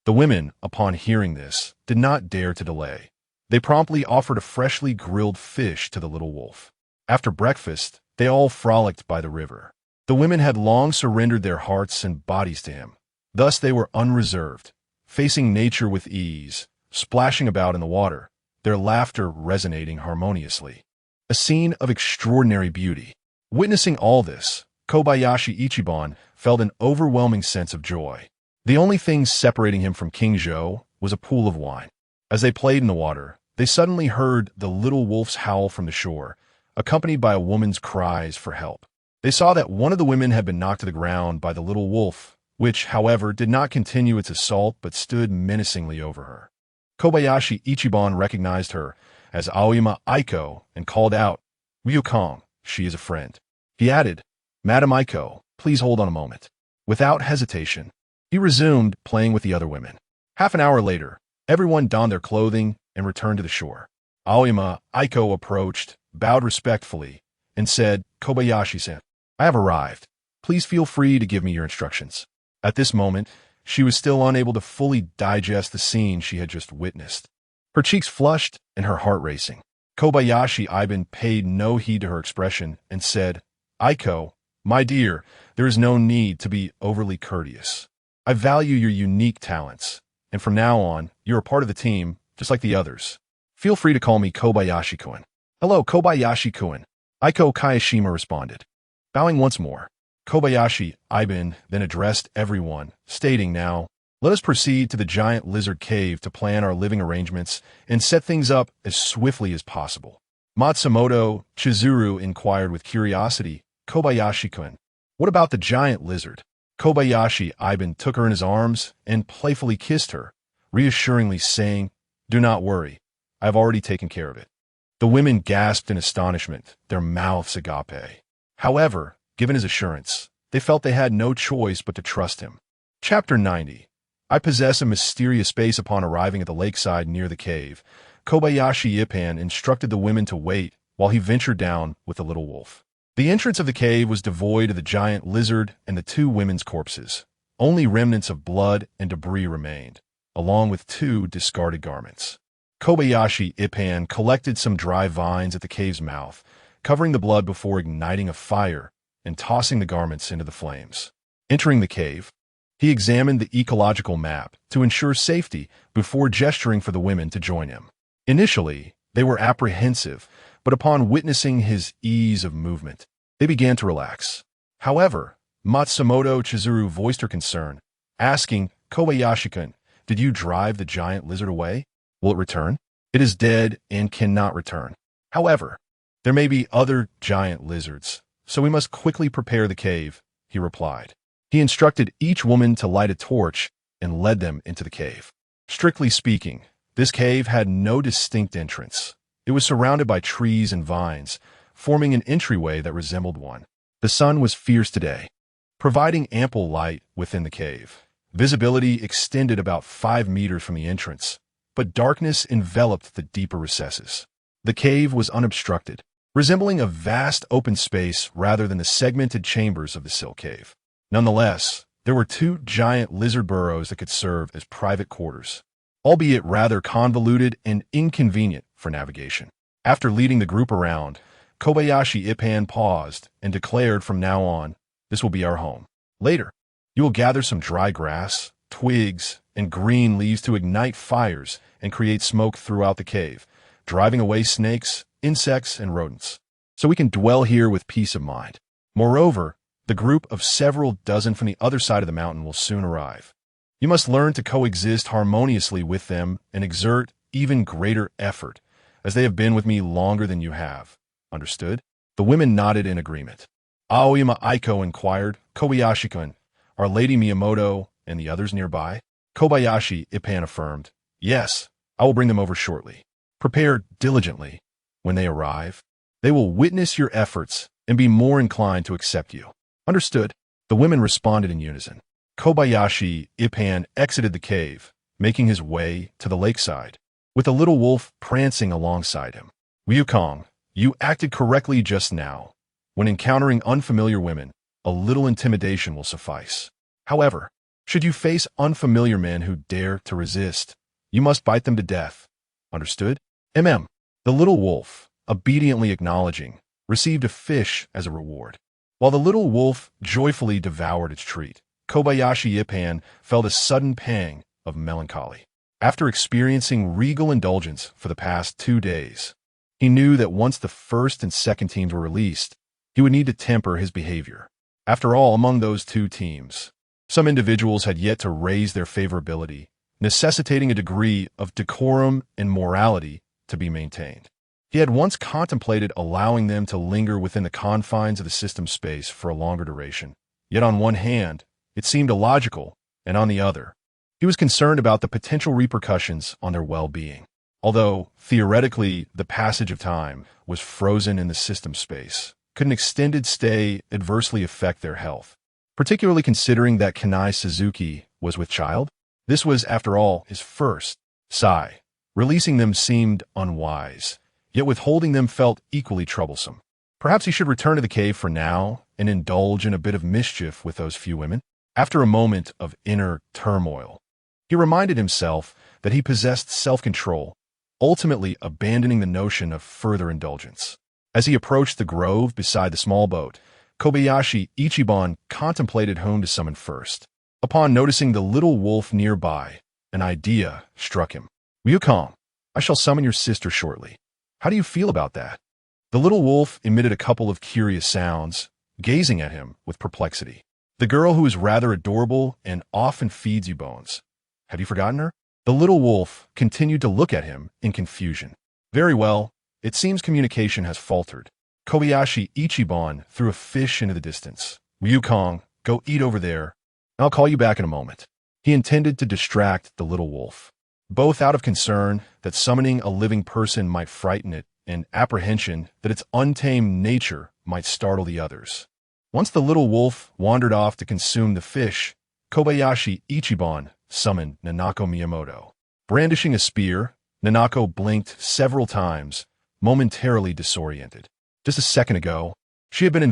The women, upon hearing this, did not dare to delay. They promptly offered a freshly grilled fish to the little wolf. After breakfast, they all frolicked by the river. The women had long surrendered their hearts and bodies to him. Thus they were unreserved, facing nature with ease, splashing about in the water, their laughter resonating harmoniously. A scene of extraordinary beauty. Witnessing all this, Kobayashi Ichiban felt an overwhelming sense of joy. The only thing separating him from King Zhou was a pool of wine. As they played in the water, they suddenly heard the little wolf's howl from the shore, accompanied by a woman's cries for help. They saw that one of the women had been knocked to the ground by the little wolf, which, however, did not continue its assault but stood menacingly over her. Kobayashi Ichiban recognized her as Aoyama Aiko and called out, "Wukong, she is a friend." He added, "Madam Aiko, please hold on a moment." Without hesitation, he resumed playing with the other women. Half an hour later, everyone donned their clothing and returned to the shore. Aoyama Aiko approached, bowed respectfully, and said, "Kobayashi-san, I have arrived. Please feel free to give me your instructions." At this moment, she was still unable to fully digest the scene she had just witnessed. Her cheeks flushed and her heart racing. Kobayashi Iban paid no heed to her expression and said, "Aiko, my dear, there is no need to be overly courteous. I value your unique talents, and from now on, you're a part of the team, just like the others. Feel free to call me Kobayashi-kun." "Hello, Kobayashi-kun," Aiko Kayashima responded. Bowing once more, Kobayashi Iban then addressed everyone, stating, "Now, let us proceed to the giant lizard cave to plan our living arrangements and set things up as swiftly as possible." Matsumoto Chizuru inquired with curiosity, "Kobayashi-kun, what about the giant lizard?" Kobayashi Iban took her in his arms and playfully kissed her, reassuringly saying, "Do not worry, I have already taken care of it." The women gasped in astonishment, their mouths agape. However, given his assurance, they felt they had no choice but to trust him. Chapter 90. I possess a mysterious space. Upon arriving at the lakeside near the cave, Kobayashi Ipan instructed the women to wait while he ventured down with the little wolf. The entrance of the cave was devoid of the giant lizard and the two women's corpses. Only remnants of blood and debris remained, along with two discarded garments. Kobayashi Ipan collected some dry vines at the cave's mouth, covering the blood before igniting a fire and tossing the garments into the flames. Entering the cave, he examined the ecological map to ensure safety before gesturing for the women to join him. Initially, they were apprehensive, but upon witnessing his ease of movement, they began to relax. However, Matsumoto Chizuru voiced her concern, asking, "Kobayashi-kun, did you drive the giant lizard away? Will it return?" "It is dead and cannot return. However, there may be other giant lizards, so we must quickly prepare the cave," he replied. He instructed each woman to light a torch and led them into the cave. Strictly speaking, this cave had no distinct entrance. It was surrounded by trees and vines, forming an entryway that resembled one. The sun was fierce today, providing ample light within the cave. Visibility extended about 5 meters from the entrance, but darkness enveloped the deeper recesses. The cave was unobstructed, resembling a vast open space rather than the segmented chambers of the Silk Cave. Nonetheless, there were 2 giant lizard burrows that could serve as private quarters, albeit rather convoluted and inconvenient for navigation. After leading the group around, Kobayashi Ipan paused and declared, "From now on, this will be our home. Later, you will gather some dry grass, twigs, and green leaves to ignite fires and create smoke throughout the cave, driving away snakes, insects, and rodents, so we can dwell here with peace of mind. Moreover, the group of several dozen from the other side of the mountain will soon arrive. You must learn to coexist harmoniously with them and exert even greater effort, as they have been with me longer than you have. Understood?" The women nodded in agreement. Aoyama Aiko inquired. Kobayashi-kun, are Lady Miyamoto and the others nearby? Kobayashi Ippan affirmed. Yes, I will bring them over shortly. Prepare diligently. When they arrive, they will witness your efforts and be more inclined to accept you. Understood. The women responded in unison. Kobayashi Ippan exited the cave, making his way to the lakeside, with the little wolf prancing alongside him. Ryukong, you acted correctly just now. When encountering unfamiliar women, a little intimidation will suffice. However, should you face unfamiliar men who dare to resist, you must bite them to death. Understood? The little wolf, obediently acknowledging, received a fish as a reward. While the little wolf joyfully devoured its treat, Kobayashi Ippan felt a sudden pang of melancholy. After experiencing regal indulgence for the past 2 days, he knew that once the first and second teams were released, he would need to temper his behavior. After all, among those 2 teams, some individuals had yet to raise their favorability, necessitating a degree of decorum and morality to be maintained. He had once contemplated allowing them to linger within the confines of the system space for a longer duration, yet on one hand, it seemed illogical, and on the other, he was concerned about the potential repercussions on their well-being. Although, theoretically, the passage of time was frozen in the system space, could an extended stay adversely affect their health, particularly considering that Kanai Suzuki was with child? This was, after all, his first. Releasing them seemed unwise, yet withholding them felt equally troublesome. Perhaps he should return to the cave for now and indulge in a bit of mischief with those few women. After a moment of inner turmoil, he reminded himself that he possessed self-control, ultimately abandoning the notion of further indulgence. As he approached the grove beside the small boat, Kobayashi Ichiban contemplated whom to summon first. Upon noticing the little wolf nearby, an idea struck him. Ryukong, I shall summon your sister shortly. How do you feel about that? The little wolf emitted a couple of curious sounds, gazing at him with perplexity. The girl who is rather adorable and often feeds you bones. Have you forgotten her? The little wolf continued to look at him in confusion. Very well, it seems communication has faltered. Kobayashi Ichiban threw a fish into the distance. Ryukong, go eat over there, and I'll call you back in a moment. He intended to distract the little wolf, both out of concern that summoning a living person might frighten it and apprehension that its untamed nature might startle the others. Once the little wolf wandered off to consume the fish, Kobayashi Ichiban summoned Nanako Miyamoto. Brandishing a spear, Nanako blinked several times, momentarily disoriented. Just a second ago, she had been